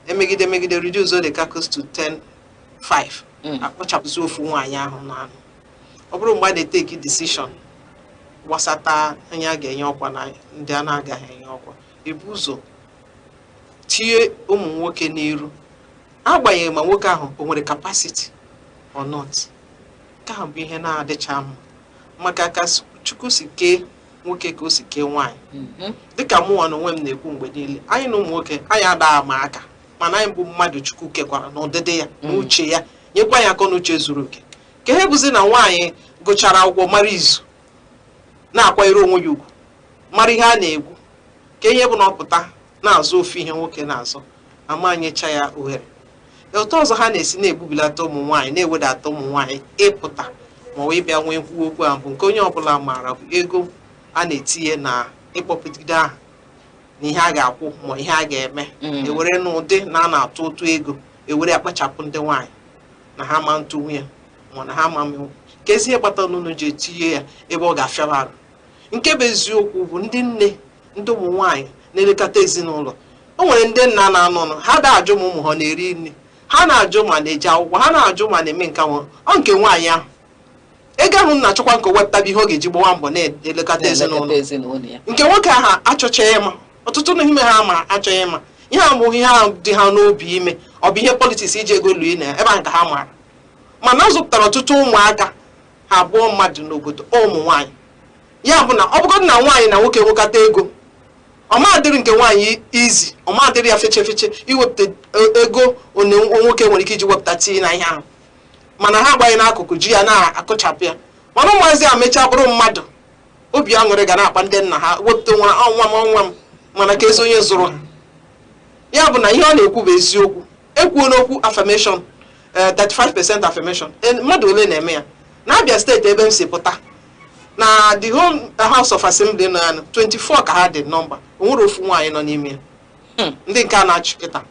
Speaker 4: emegide reduce the caucus to 10-5 akpọchapụzi ofu nwaanyị ahụ n'anụ. Ọ bụrụ mgbe a na-eteki decision gbasata onye a ga-enye ọkwa na ndị a na-agaghị enye ọkwa ebu ụzọ tie ụmụ nwoke n'iru agbanyeghị ma nwoke ahụ o nwere capacity or not. Nke ahụ bụ ihe na-adịcha mma maka ka Chukwu si kee nwoke ka o si kee nwaanyị. Dịka mụnwa na onwe m na-ekwu mgbe niile anyị na ụmụ nwoke anyị adaghị ama aka mana anyị bụ mmadụ Chukwu kekwara n'ọdịdị ya n'uche ya nyekwa ya akọ na uche zuru oke. Ka ihe bụzi na nwaanyị gụchara akwụkwọ mara izu na-akwanyere onwe ya ugwu mara ihe a na-egwu ka ihe bụ na ọpụta na-azụ ofu ihe nwoke na-azụ ama nyecha ya ohere. Otu ọzọ ha na-esi na-egbubilata ụmụ nwaanyị na-ewedata ụmụ nwaanyị ịpụta ma wee bịa nwee nkwuwa okwu ahụ bụ nke onye ọbụla maara bụ ego a na-etinye na ịkpọpụgide ahụ na ihe a ga-akwụ ma ihe a ga-eme ewere n'ụdị na a na-atụ ụtụ ego ewere akpachapụ ndị nwaanyị na ha ma ntụ nwunye ma na ha ma mmenwu ka ezi ihe kpata n'ụlọ ji etinye ya ebe ọ ga-afịara arụ. Nke bụ eziokwu bụ ndị nne ndị ụmụ nwaanyị na-elekọta ezinụlọ. O nwere ndị nna na-anọ ha da-ajụ ma ụmụ ha na-eri nri, ha na-ajụ ma na-eji akwụkwọ, ha na-ajụ ma na-eme nke nwa ọ nke nwaanyị ahụ ego ahụ m na-achọkwa nke wepụtabi ihe ọ ga-eji gbawa mbọ na-elekọta ezinụlọ ya. Nke nwoke ahụ achọchaghị ịma ọtụtụ n'ime ha ma achọghị ịma ihe amụghị ihe ahụ dị ha n'obi ime ọ bụ ihe politiks iji ego luo na ebe a nke ha maara mana ọ zụpụtara ọtụtụ ụmụaka ha abụọ mmadụ n'obodo ụmụ nwaanyị. Ya bụ na ọ bụgodị na nwaanyị na nwoke nwekọta ego ọmadịrị nke nwaanyị izi ọmadịrị ya feche iwepụta ego one nwoke nwere ike iji wepụta tii na ihe ahụ mana ha agbaghị n'akụkụ ji ya na-akụchapụ ya mana ụmụazị a mechaa bụrụ mmadụ obi aṅụrị ga na-akpa ndị nna ha wepụta nwa m mana ka ezi onye zụrụ ha. Ya bụ na ihe ọ na-ekwu bụ eziokwu. Ekwuo n'okwu affirmation 35% affirmation mmadụ ole na-eme ya na Abia steeti ebe m si pụta na the whole house of assembly nọ ya 24 ka ha dị nọmba onwere ofu nwaanyị nọ n'ime ya ndị nke a na-achụ kịta.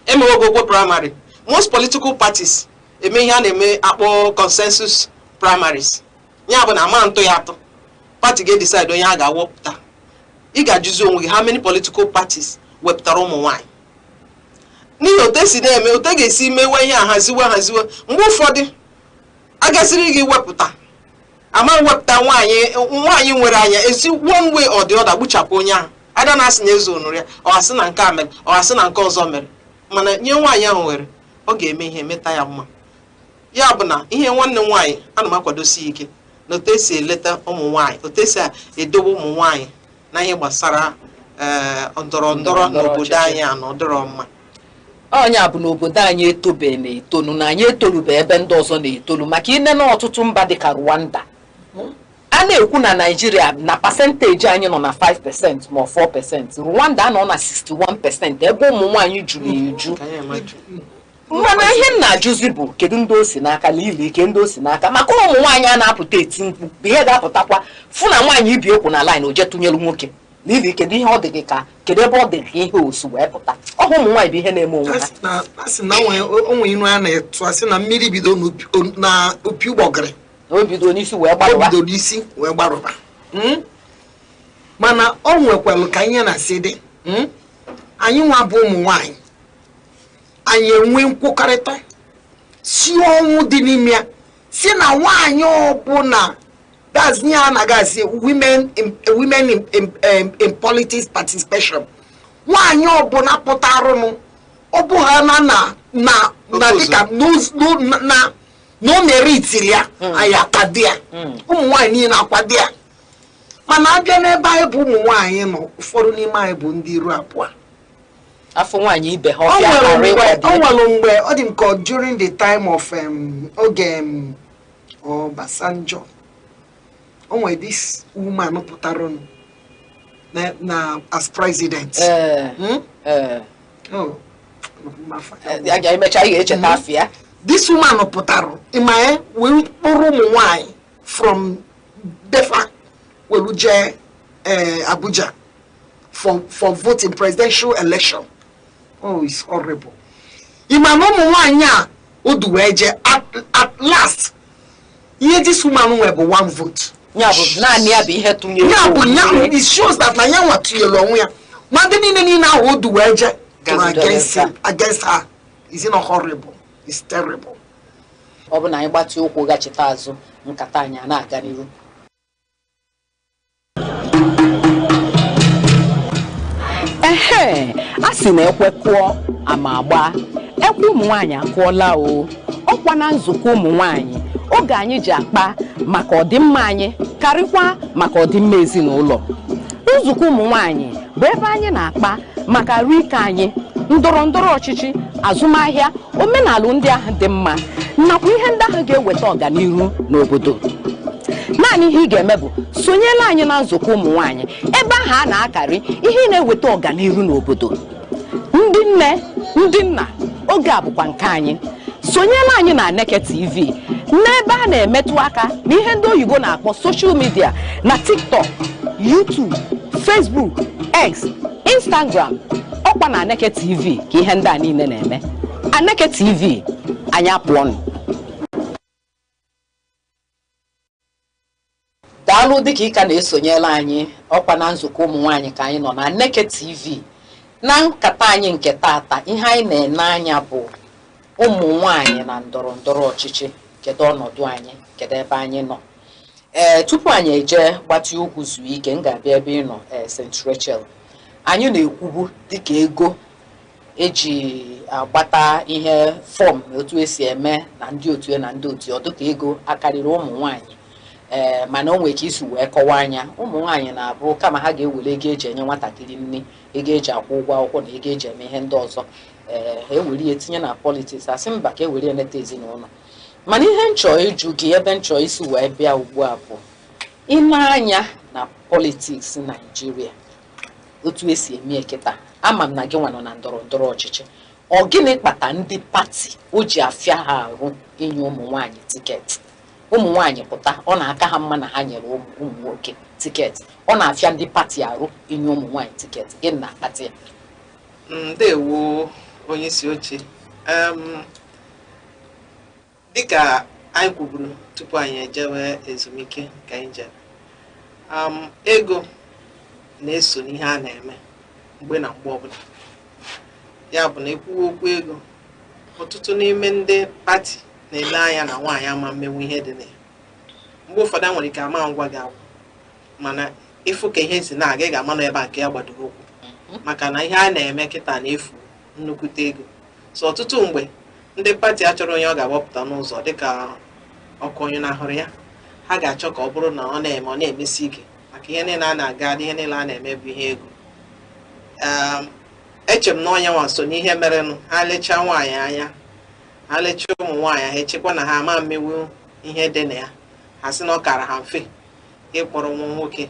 Speaker 4: Emewe ogogwo primary most political parties eme ihe a na-eme akpọ consensus primaries. Ya bụ na ama ntụ ya atụ party ga-decide onye a ga-awepụta. Ị ga-ajụzi onwe gị how many political parties wepụtara ụmụ nwaanyị n'ihi otu esi na-eme otu ga-esi mewe ihe ahaziwe mgbe ụfọdụ agasịrị gị wepụta ama wepụta nwaanyị nwere anya esi one way or the other gbuchapụ onye ahụ ada na asị na ezo onụrụ ya ọ asị na nke a mere ọ asị na nke ọzọ mere mana nye nwaanyị ahụ nwere ọ ga-eme ihe meta ya mma ya bụ na ihe nwanne nwaanyị ana m akwadosi ike na otu esi eleta ụmụ nwaanyị otu esi edobe ụmụ nwaanyị na ihe gbasara ndọrọ ndọrọ n'obodo anyị a nọdụrọ mma
Speaker 25: onye a bụ n'obodo anyị etobe na-etolu na anyị etolube ebe ndị ọzọ na-etolu maka ine na ọtụtụ mba dịka Rwanda a na-ekwu na Nigeria na pasentaji anyị nọ na 5% ma 4%, Rwanda nọ na 61% ebe ụmụ nwaanyị juru eju. Mana ihe na-ajụzi bụ kedu ndị o si n'aka n'ili ike ndị o si n'aka maka ụmụ nwaanyị a na-apụta eti mkpu bụ ihe ga-apụtakwa fụ na nwaanyị ibi okwu na line o je tụnyelu nwoke n'ili kedu ihe ọ dị gị ka kedu ebe ọ dị gị ihe osu wee pụta ọhụ ụmụ nwaanyị bụ ihe na-eme onwe ha.
Speaker 4: Asị na onwe inu a na-etu asị na mmiri bido na opi ụgbọgịrị
Speaker 25: o bido n'isi wee
Speaker 4: gbarụba mana o nwekwalụ ka ihe na-asị dị anyị nwa bụ ụmụ nwaanyị anyị enwe nkwekọrịta si ọnwụ dị n'ime ya si na nwaanyị ọbụla that's ihe a na-agazi women in politics participation nwaanyị ọbụla pụtarụnụ ọ bụ ha na dịka no merit ya anyị akwado ya ụmụ nwaanyị niile akwado ya mana abịa n'ebe anyị bụ ụmụ nwaanyị nọ ụfọdụ n'ime anyị bụ ndị iru abụọ
Speaker 25: afọ nwaanyị ibe ha
Speaker 4: ọ nwere mgbe ọ dị nke during the time of oge Obasanjo o nwere this woman pụtara na as president this woman pụtara ịma wee kpụrụ ụmụ nwaanyị from Befa welu jee Abuja for voting presidential election. Oh, it's horrible. Ịma na ụmụ nwaanyị a o duwe je at last ihe this woman nwe bụ 1 vote.
Speaker 25: Naanị ya bụ ihe tụnyere.
Speaker 4: It shows that na ya nwa tụnyere onwe ya ma ndị niile ahụ o duwe je against her. Is it not horrible? It's terrible.
Speaker 25: Ọ bụ na anyị gbatị ụkwụ gachita azụ nkata anyị na-aga n'iru. A sị na ekwe kụọ ama agba ekwe ụmụ nwaanyị akụọla o ọkwa na nzukọ ụmụ nwaanyị oge anyị ji akpa maka ọdịmma anyị karịkwa maka ọdịmma ezinụlọ. Nzukọ ụmụ nwaanyị bụ ebe anyị na-akpa maka arụ ike anyị ndọrọ ndọrọ ọchịchị azụmahịa omenala ndị ahụ dị mma nakwa ihe ndị ahụ ga-eweta ọganihu n'obodo. Naanị ihe ị ga-eme bụ sonyela anyị na nzukọ ụmụ nwaanyị ebe ahụ a na-akarị ihe na-eweta ọganihu n'obodo. Ndị nne ndị nna oge a bụkwa nke anyị sonyela anyị na Aneke TV n'ebe a na-emetụ aka na ihe ndị oyibo na-akpọ social media na TikTok, YouTube, Facebook, X, Instagram ọkwa na Aneke TV ka ihe ndị a niile na-eme. Aneke TV anyị apụọnụ. Daalụ dịka ị ka na-esonyela anyị ọkwa na nzukọ ụmụ nwaanyị ka anyị nọ na Aneke TV. Na nkata anyị nke tata ihe anyị na-ene anya bụ ụmụ nwaanyị na ndọrọ ndọrọ ọchịchị kedu ọnọdụ anyị kedu ebe anyị nọ. Tupu anyị eje gbatị ụkwụ zuo ike m ga-abịa ebe ị nọ St. Rachel anyị na-ekwubu dịka ego eji agbata ihe fọm otu esi eme na ndị otu na ndị otu ọdụka ego akarịrị ụmụ nwaanyị mana o nwere ka isi wee kọwa anya ụmụ nwaanyị na-abụ kama ha ga-ewere ego eji enye nwatakịrị nne ego eji akwụ ụgwọ akwụkwọ na ego eji eme ihe ndị ọzọ ha ewere ya tinye na politiks asị mba ka ewere ya neta ezinụlọ. Mana ihe nchọ ịjụ gị ebe nchọ isi wee bịa ugbu a bụ ịna-anya na politiks Naijiria otu esi eme kịta ama m na gị nwa nọ na ndọrọ ndọrọ ọchịchị ọ gịnị kpata ndị pati o ji afịa ha arụ inye ụmụ nwaanyị tiketi. Ụmụ nwaanyị pụta ọ na-aka ha mma na ha nyere ụmụ nwoke tiketi ọ na-afịa ndị pati arụ inye ụmụ nwaanyị tiketi gịnị na-akpata ya?
Speaker 4: Ndewo onye isi oche dịka anyị kwuburu tupu anyị ejewe ezumike ka anyị jere ego na-eso n'ihe a na-eme mgbe na mgbe ọbụla ya bụ na ekwu okwu ego ọtụtụ n'ime ndị pati na-ele anya na nwaanyị ama mmenwu ihe dị na ya mgbe ụfọdụ nwere ike ama ngwa gị akwụ mana ịfụ ka ihe si na-aga ị ga-ama na ebe a nke ya gbadoro okwu maka na ihe a na-eme kịta na-efu nnukwute ego so ọtụtụ mgbe ndị pati achọrọ onye ọ ga-agbapụta n'ụzọ dịka ọkụ onye na-ahụrụ ya ha ga-achọ ka ọ bụrụ na ọ na-eme ọ na-emesi ike maka ihe niile a na-aga ihe niile a na-eme bụ ihe ego eche m na onye nwa so n'ihe merenụ ha lechaa nwaanyị anya ha lechaa ụmụ nwaanyị ha echekwa na ha ama mmewu ihe dị na ya ha sị na ọ kara ha mfe ịkpọrọ nwa nwoke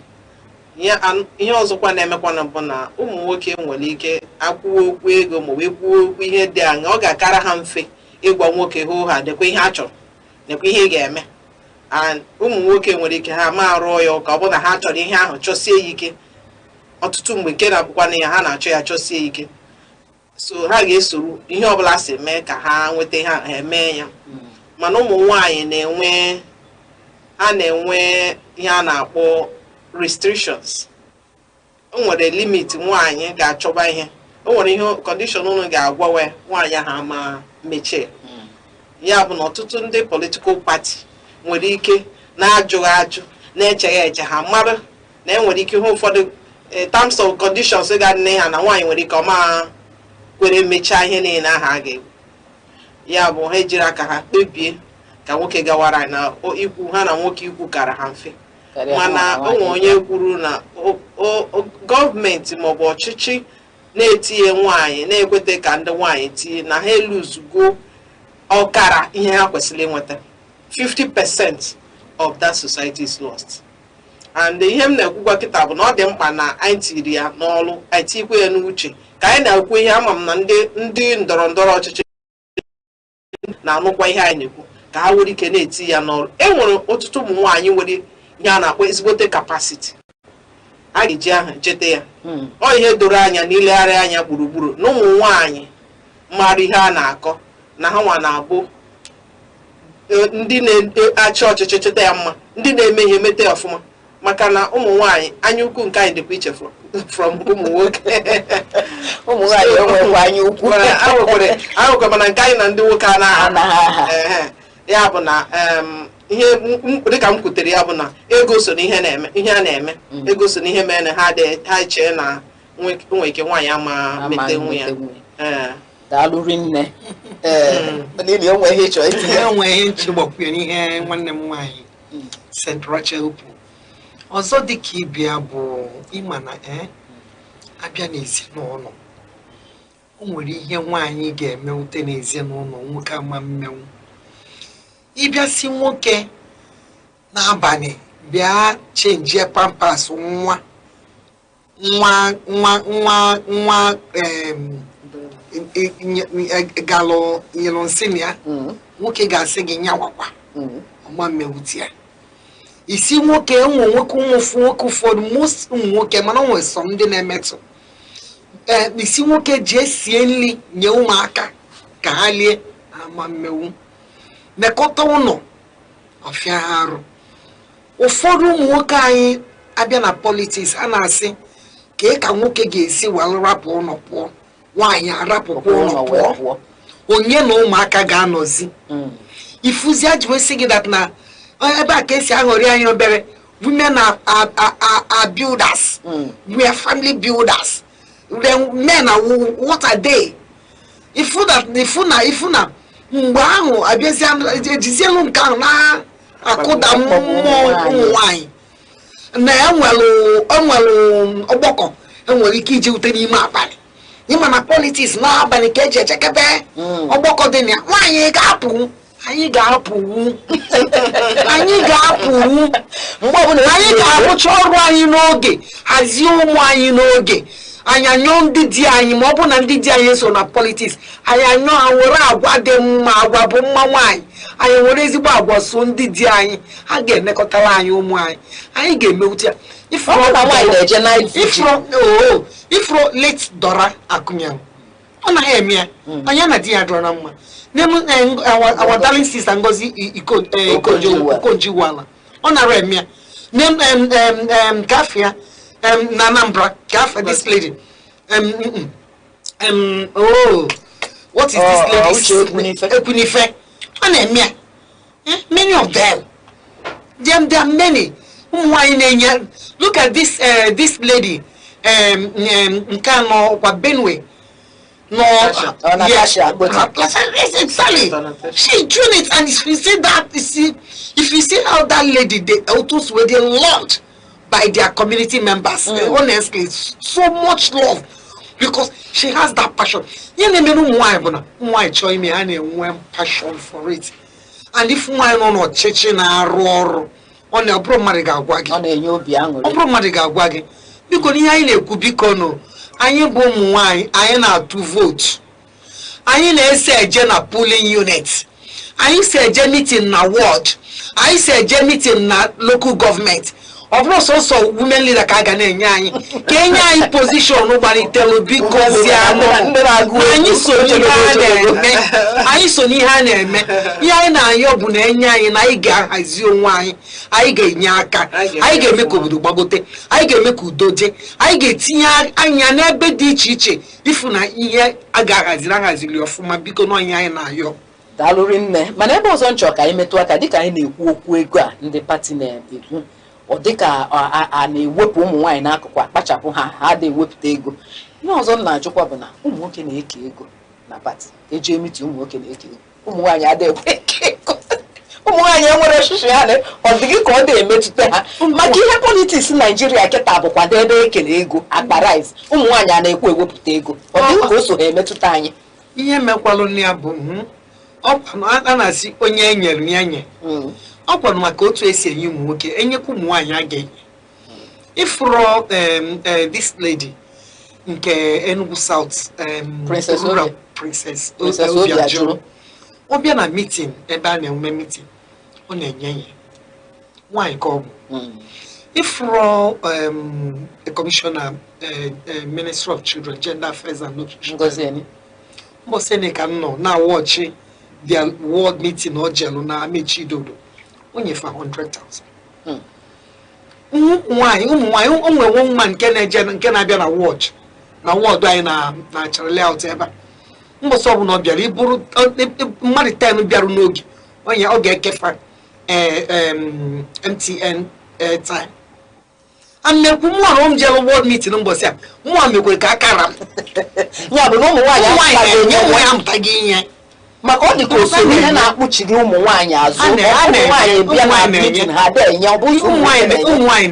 Speaker 4: ihe ọzọkwa na-emekwana bụ na ụmụ nwoke nwere ike akwụwa okwu ego ma wee kwuo okwu ihe dị aṅa ọ ga-akara ha mfe ịgwa nwoke hụ ha dekwa ihe a chọrọ nekwa ihe ị ga-eme ụmụ nwoke nwere ike ha ma arụọ ya ụka ọ bụ na ha chọrọ ihe ahụ chọsie ya ike ọtụtụ mgbe nke na-abụkwana ya ha na-achọ ya chọsie ike so ha ga-esoro ihe ọbụla si mee ka ha nweta ihe ha eme ya mana ụmụ nwaanyị na-enwe ihe a na-akpọ restrictions o nwere limit nwaanyị ga-achọba ihe o nwere ihe condition unu ga-agwawe nwaanyị ha ma mechie ya bụ na ọtụtụ ndị political party nwere ike na-ajụghị ajụ na-echeghị eche ha mara na enwere ike ihe ụfọdụ terms of conditions ga-adị ha na nwaanyị nwere ike ọma kwere mechaa ihe niile aha a ga-egwu ya bụ ha ejiri aka ha kpebie ka nwoke gawara na ikwu ha na nwoke ikwu kara ha mfe mana onwe onye kwuru na gọọmenti maọbụ ọchịchị na-etinye nwaanyị na-ekweta ka ndị nwaanyị tinye na ha eluzugo ọkara ihe ha kwesịrị inweta 50% of that society is lost and ihe m na-ekwukwa kịta bụ na ọ dị mkpa na anyị tiri ya n'ọrụ anyị tikwe ya n'uche ka anyị na-ekwu ihe ama m na ndị ndọrọ ndọrọ ọchịchị na-anụkwa ihe anyị na-ekwu ka ha nwere ike na-eti ya n'ọrụ enwere ọtụtụ ụmụ nwaanyị nwere ihe a na-akpọ ezigbote capacity a ga-eji ahụ chete ya ọ ihe doro anya na ilegharị anya gburugburu na ụmụ nwaanyị mara ihe a na-akọ na ha nwa na-abụ ndị na-achị ọchịchị cheta ya mma ndị na-eme ihe mete ya ọfụma maka na ụmụ nwaanyị anya ukwu nke anyị dịkwa iche from ụmụ nwoke
Speaker 25: ụmụ nwaanyị enwekwa anya ukwu
Speaker 4: ahụkwa mana nke anyị na ndị nwoke anaghị ya bụ na ihe dịka m kwutere ya bụ na ego so na ihe a na-eme ego so na ihe mere na ha chee na nwere ike nwaanyị ama mete nwe ya
Speaker 25: daalụ rinne n'ihi enweghị ịchọ itinye
Speaker 4: enweghị nchigbakwu n'ihe nwanne m nwaanyị St. Rachel bụ ọzọ dịka ịbịa bụ ịma na abịa n'ezinụlọ o nwere ihe nwaanyị ga-eme ute n'ezinụlọ nwoke ama mmenwu ịbịa si nwoke n'abalị bịa chenjie pampas nwa galụ nyelụ nsị ya nwoke ga-asị gị nyawakwa ọma mmewuti ya isi nwoke enwe nwoke nwoke ụfọdụ most ụmụ nwoke mana nwere sọ ndị na-emetụ isi nwoke ji esie nri nye ụmụaka ka ha lie ama mmewu mekọta ụlọ ọfịa ha arụ ụfọdụ ụmụ nwoke anyị abịa na politiks a na-asị ka nwoke ga-esi wee rapụ ụlọ pụọ nwaanyị arapụkwa ụlọ pụọ onye na ụmụaka ga-anọzi ifuzi ajiwesi gị dat na ebe a ka esi aghọrị anyị obere women are builders we are family builders men are what are they ifu na mgbe ahụ abịazi ejizielu nke ahụ na-akụda mmụọ ụmụ nwanyị na enwere ọgbakọ enwere ike iji ute n'ime abalị ịma na politiks n'abalị ka eji echekebe ọgbakọ dị na nwaanyị ga-apụ anyị ga-apụwu anyị ga-arụcha ọrụ anyị n'oge hazie ụmụ anyị n'oge anyị anyọ ndị di anyị ma ọ bụ na ndị di anyị so na politiks anyị anyọ ha were agwa dị mma agwa bụ mma nwaanyị anyị were ezigbo agwa so ndị di anyị ha ga-enekọtara anyị ụmụ anyị ga-emewute ya ifro late Dora Akunyem ọ naghị eme ya onye na di ya dọrọ na mma our darling sister Ngozi Ikonjiwala ọ nara eme ya kafia na Anambra kafia this lady what is this lady? Ekunife. Many of them. There are many. Look at this lady. Nkano Benue. No, exactly. She doing it, and if you see that, if you see how that lady, the autos were loved by their community members. Honestly, so much love because she has that passion. Passion for it, and if one no church na roar on the bromadiga wagi, on the bromadiga wagi, because I could be kono. I bomb wine, I na to vote. I say a polling unit. I say a meeting na ward. I say a meeting na local government. Of course, also women leader Kagane Kenya position nobody tell because I so ni hane me ya na yobuna nya na iga hazi onwan I ga nyaka I ga make obodo gbagote I ga make udoje I ga tinya anya na ebe di iche if na ihe aga hazili ofuma biko no nya na yo
Speaker 25: dalori nne mana ebe ozo ncho ka imetu aka dika anyị na-ekwu okwu ego a ndị party na-ekwu ọ dịka a na-ewepụ ụmụ nwaanyị n'akụkụ akpachapụ ha na-ewepụta ego ihe ọzọ na-ajụkwa bụ na ụmụ nwoke na-eke ego na pati eji emiti ụmụ nwoke na-eke ego ụmụ nwaanyị adịghị eke ego ụmụ nwaanyị enwere ọchịchị ha ọ dịghị ka ọ na-emetụta ha maka ihe politiks Naijiria kịta bụkwa ebe ekele ego akparize ụmụ nwaanyị a na-ekwu ewepụta ego ọ dịghị ka o so ha emetụta anyị
Speaker 4: ihe mekwalụ ya bụ a na-asị onye enyere ya nye ọkwa maka otu esi enye ụmụ nwoke enyekwa ụmụ nwaanyị agaghị ifro this lady nke Enugu South Princess Obiajuru ọbịa na meeting ebe a na-enwe meeting ọ na-enye ya nwaanyị ka ọ bụ ifro commissioner Ministry of Children, Gender Affairs and Nutrition mbọsị ka nọ na watch their world meeting ọ jelu na Amechi Dodo onye fa 100,000 ụmụ nwaanyị onwe nwa nke na-abịa na watch na ward anyị na Charlie out ebe mbọsị ọbụla ọ bịara iburu mmadụ 10 bịarụ n'oge onye ọ ga-ekefa MTN time amekwu mụọ m jere world meeting mbọsị a mụọ mekwe ka akara
Speaker 25: ya bụ na ụmụ nwaanyị
Speaker 4: ya mụtaghị ihe
Speaker 25: maka ọ dị ka osoro ihe na-akpụchiri ụmụ nwaanyị azụ ụmụ nwaanyị bịa na meeting ha na-enye ọ bụ ụmụ
Speaker 4: nwaanyị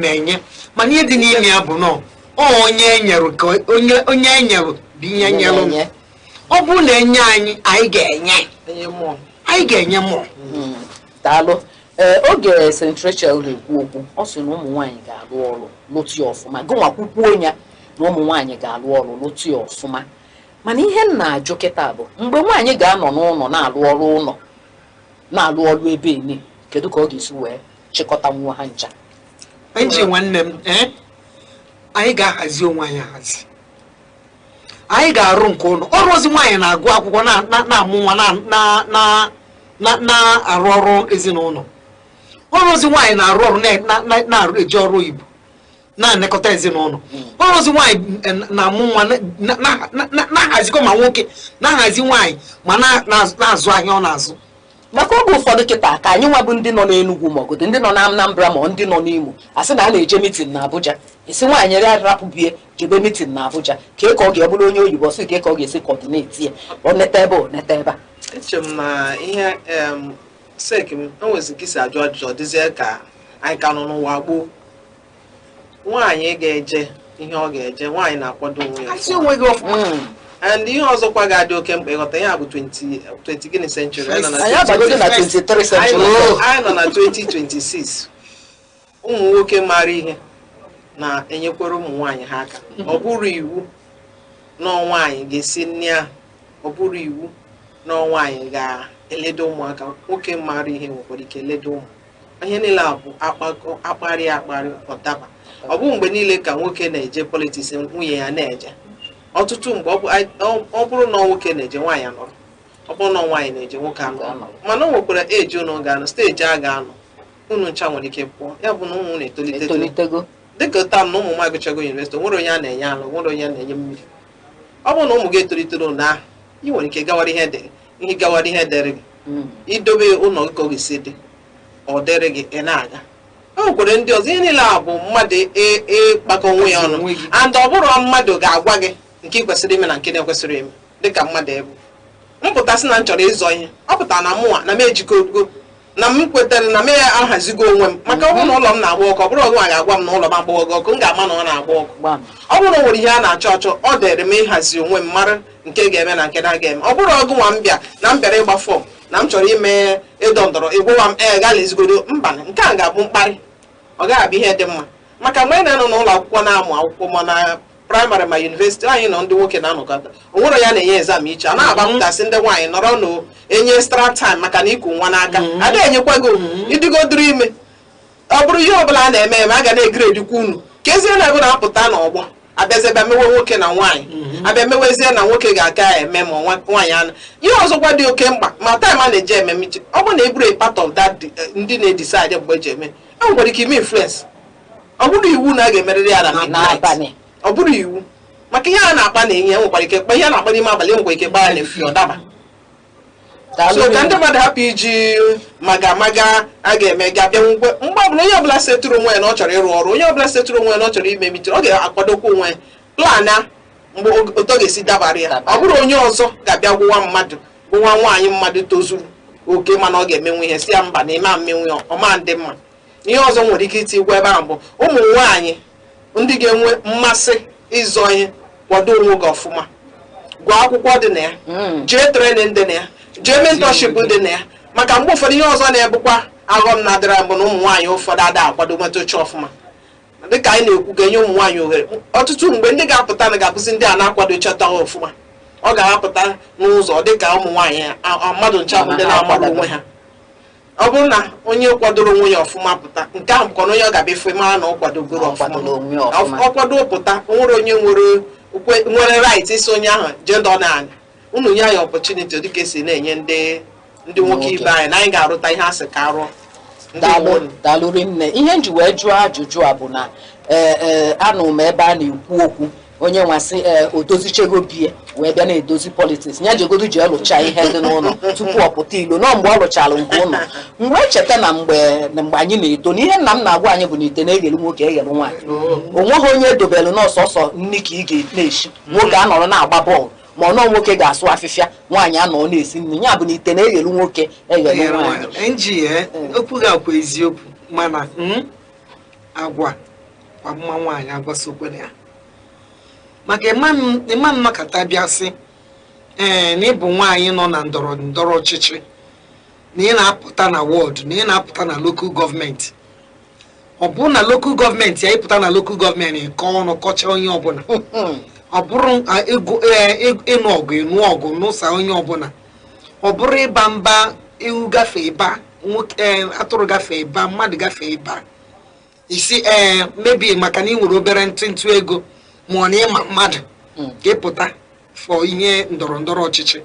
Speaker 4: na-enye mana ihe dị n'ime ya bụ nọ onye enyere ka onye enyere bụ ihe nyere ọ bụrụ na enye anyị ga-enye mmụọ
Speaker 25: daalụ oge Central na-ekwu okwu ọ sị na ụmụ nwaanyị ga-alụ ọrụ lụtụ ya ọfụma gụnwa kwukwuo ya na ụmụ nwaanyị ga-alụ ọrụ lụtụ ya ọfụma mana ihe m na-ajụ kịta bụ mgbe nwaanyị ga-anọ n'ụlọ na-alụ ọrụ ụlọ na-alụ ọrụ ebe ene kedu ka ọ ga-esi wee chịkọta nwa ha ncha
Speaker 4: enji nwanne m anyị ga-ahazi onwe anyị ahazi anyị ga-arụ nke ụlọ ọrụ ozi nwaanyị na-agụ akwụkwọ na-amụ nwa na-arụ ọrụ ezinụlọ ọrụ ozi nwaanyị na-arụ ọrụ na-eji ọrụ oyibo na-anekọta ezinụlọ ọrụ ozi nwaanyị na-amụ nwa na-ahazikọ ma nwoke na-ahazi nwaanyị ma na-azụ ahịa ọ na-azụ
Speaker 25: maka oge ụfọdụ kịta ka anyị nwa bụ ndị nọ n'Enugu ma ọgọdụ ndị nọ na Anambra ma ndị nọ n'Imo asị na a na-eje mitin na Abuja esi nwaanyị rapụbie jebe mitin na Abuja ka ọ ga-ebụrụ onye oyibo sị ka ọ ga-esi kọdineti ya ọ neta ebe a
Speaker 7: eche m na ihe sek m enwezi ka isi ajụ ajụjụ dịzie ka anyị ka nọ n'ụwa gboo nwaanyị ga-eje ihe ọ ga-eje nwaanyị na-akwado onwe ya and ihe ọzọkwa ga-adị oke mkpa ịghọta ya bụ 20 gịnị century anyị nọ na 2026 ụmụ nwoke mara ihe na-enyekwara ụmụ nwaanyị ha aka ọ bụrụ iwu na nwaanyị ga-esi nne ahụ ọ bụrụ iwu na nwaanyị ga-eledo ụmụaka nwoke mara ihe nwekwara ike ledo ụmụ ihe niile a bụ akparị ọdaba ọ bụ mgbe niile ka nwoke na-eje politiks nwunye ya na-eje ọtụtụ mgbe ọ bụrụ na nwoke na-eje nwaanyị anọrọ ọ bụrụ na nwaanyị na-eje nwoke anọrọ mana o nwekwara eji ụnụ ga-anọ steji a ga-anọ unu ncha nwere ike pụọ ya bụ na ụmụ na-etolitego dịka taa na ụmụ m agụchago yunivesiti nwere onye a na-enye alụ nwere onye a na-enye mmiri ọ bụrụ na ụmụ gị tolitoro na ị nwere ike gawara ihe dịrị gị idobe ụlọ gị ka ọ ga-esi dị ọ dịrị gị ị na-aga. O nwekwara ndị ọzọ ihe niile a bụ mmadụ ịkpakọ onwe ya ọnụ and ọ bụrụ mmadụ ga-agwa gị nke ị kwesịrị ime na nke na-ekwesịrị ime dịka mmadụ ebu mpụtasị na m chọrọ ịzọ ihe ọ pụtara na mụnwa na m ejikọgo na m kwetara na m ahazigo onwe m maka ọ bụrụ na ụlọ m na-agba ọkụ ọ bụrụ ọgụ ga-agwa m na ụlọ m agbaghị ọkụ m ga-ama na ọ na-agba ọkụ ọ bụrụ na o nwere ihe a na-achọ achọ ọ dịrị m ịhazi onwe m mara nke ga-eme na nke na-ga-eme ọ bụrụ ọgụ nwa m bịa na m bịara ịgba fọm na m chọrọ ime ịdọ ndọrọ ịgwawa m gaa lezigodo mba nke a ga-abụ mkparị ọ gaghị abụ ihe dị mma maka mgbe anyị na-anọ n'ụlọ akwụkwọ na-amụ akwụkwọ ma na praịmarị ma yunivesiti anyị nọ ndị nwoke na-anọkọta o nwere ya na-enye ezam iche a na-agbapụtasị ndị nwaanyị nọrọ na enye extra time maka na iku nwa n'aka a na-enyekwa gị idigodoro ime ọ bụrụ ihe ọbụla a na-eme eme a ga na-egiredikwa unu ka ezie na ebe na-apụta n'ọgbọ abịazie bịa mewe nwoke na nwaanyị abịa mewezie na nwoke ga-aka eme ma nwaanyị anụ ihe ọzọkwa dị oke mkpa ma taịm a na-eji eme iche ọ bụrụ na eburu part of that ndị na-edisaidị mgbe eji eme e nwere ike ime influence ọ bụrụ iwu na a ga-emerịrị ya na midnight ọ bụrụ iwu maka ihe a na-akpa na-enye nwekwara ike kpa ihe a na-akpa n'ime abalị nwekwa ike gbaa ya na-efi ọ daba so ka ndị mmadụ hapụ iji maga a ga-eme ga-abịa mgbe ọbụla onye ọbụla setụrụ onwe ya na ọ chọrọ ịrụ ọrụ onye ọbụla setụrụ onwe ya na ọ chọrọ ime mitin ọ ga-akwadokwa onwe ya plan ya mgbe oto ga-esi dabara ya ọ bụrụ onye ọzọ ga-abịa gwụwa mmadụ gwụwa nwaanyị mmadụ tozuru oke mana ọ ga-emenwe ihe si ya mba na ime mmenwe ya ọma ndị mma ihe ọzọ nwere ike itikwa ebe ahụ bụ ụmụ nwaanyị ndị ga-enwe mmasị ịzọ ihe kwado onwe gị ọfụma gụọ akwụkwọ dị na ya jee trenin dị na ya jee mentorship dị na ya maka mgbe ụfọdụ ihe ọzọ na-ebukwa aghọm na-adịra mbụ na ụmụ nwaanyị ụfọdụ ada akwado metochi ọfụma dịka anyị na-ekwu ga-enye ụmụ nwaanyị ohere ọtụtụ mgbe ndị ga-apụta na ga-abụzi ndị a na-akwado chọta ọfụma ọ ga-apụta n'ụzọ dịka ụmụ nwaanyị mmadụ ncha bụ ndị na-akwado onwe ha ọ bụrụ na onye kwadoro onwe ya ọfụma pụta nke ahụ bụkwa na onye ọ ga-abịa efe mara na ọ kwadogoro ọfụma ọ kwado pụta nwere onye nwere right isi onye ahụ jendọ na unu nye anyị opportunity dịka esi na-enye ndị nwoke ibe anyị na anyị ga-arụta ihe asị ka arụọ.
Speaker 25: Daalụrị nne ihe nji wee jụọ ajụjụ a bụ na anụ m ebe a na-ekwu okwu onye nwasị odozichego bie wee bịa na-edozi politiks ya jegodu ji ọlụcha ihe dị n'ụlọ tupu ọ pụta ilo nọ mgbe ọ lụchara nke ụlọ mgbe echeta na mgbe anyị na-eto n'ihe nna m na-agwa anyị bụ na ite na-eghelu nwoke eghelu nwaanyị onweghị onye edobelu n'ọsọsọ nri ka ị ga-na-eshi nwoke anọrọ na-agba bọọlụ ma ọ nọ nwoke ga-asụ afịfịa nwaanyị anọ na-esi nri ya bụ na ite na-eghelu nwoke eghelu nwaanyị.
Speaker 4: okwu ga-akwa eziokwu mana agwa kwa mma nwaanyị agwasokwe ya maka ịma nnọkọta bịa sị na ịbụ nwaanyị nọ na ndọrọ ndọrọ ọchịchị na ị na-apụta na wọdụ na ị na-apụta na lokal gọọmenti ọ bụrụ na lokal gọọmenti ya ịpụta na lokal gọọmenti nke ọnụ kọcha onye ọbụla ọ bụrụ ịnụ ọgụ n'ụsa onye ọbụla ọ bụrụ ịba mba ewu gafee ịba atụrụ gafee ịba mmadụ gafee ịba isi mebi maka na ị nwere obere ntụntụ ego ma ọ na ịma mmadụ ga-epụta fọ ihe ndọrọ ndọrọ ọchịchị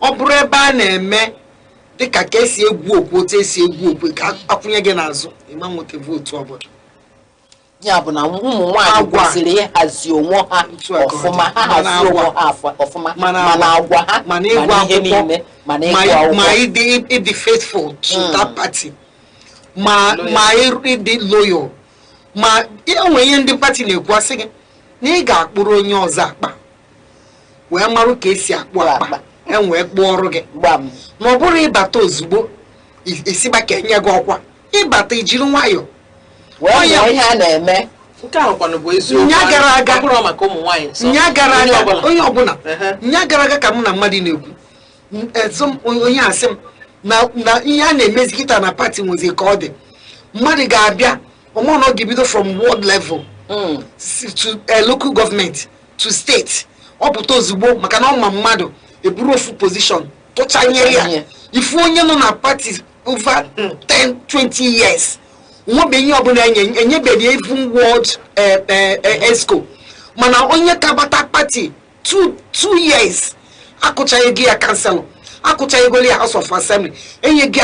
Speaker 4: ọ bụrụ ebe a na-eme dịka ka esi egwu okwu otu esi egwu okwu ka akwụnye gị n'azụ ịma nwoke vootu ọbụla
Speaker 25: ya bụ na ụmụ nwaanyị kwesịrị ịhazi onwe ha ọfụma ha hazie onwe ha ọfụma mana agwa ha mana ihe niile mana
Speaker 4: ịdị faithful to that party ma ịdị loyal ma enwe ihe ndị pati na-ekwu asị gị na ị ga-akpụrụ onye ọzọ akpa wee marụ ka esi akpụ akpa enwee kpụọ ọrụ gị ma ọ bụrụ ịbata ozugbo esiba ka enye gị ọkwa ịbata ijiri nwayọọ
Speaker 25: ihe a na-eme
Speaker 7: nke ahụ kwanụ bụ eziokwu
Speaker 4: nya gara aga
Speaker 7: bụrụ maka ụmụ nwaanyị
Speaker 4: nya gara aga onye ọbụla nya gara aga ka mụ na mmadụ na-ekwu onye asị m na ihe a na-emezi kịta na pati nwezi ka ọ dị mmadụ ga-abịa ọmụ na ọ ga-ebido from world level to local government to state ọ pụta ozugbo maka na ọma mmadụ eburu ofu position tụchanyere ya ifu onye nọ na pati over 10-20 years nwebeghị ihe ọbụla enyebeghị even world esco mana onye kabata pati 2 years akụchaghị gị ya kanselọ akụchaghị goli ya house of assembly enye gị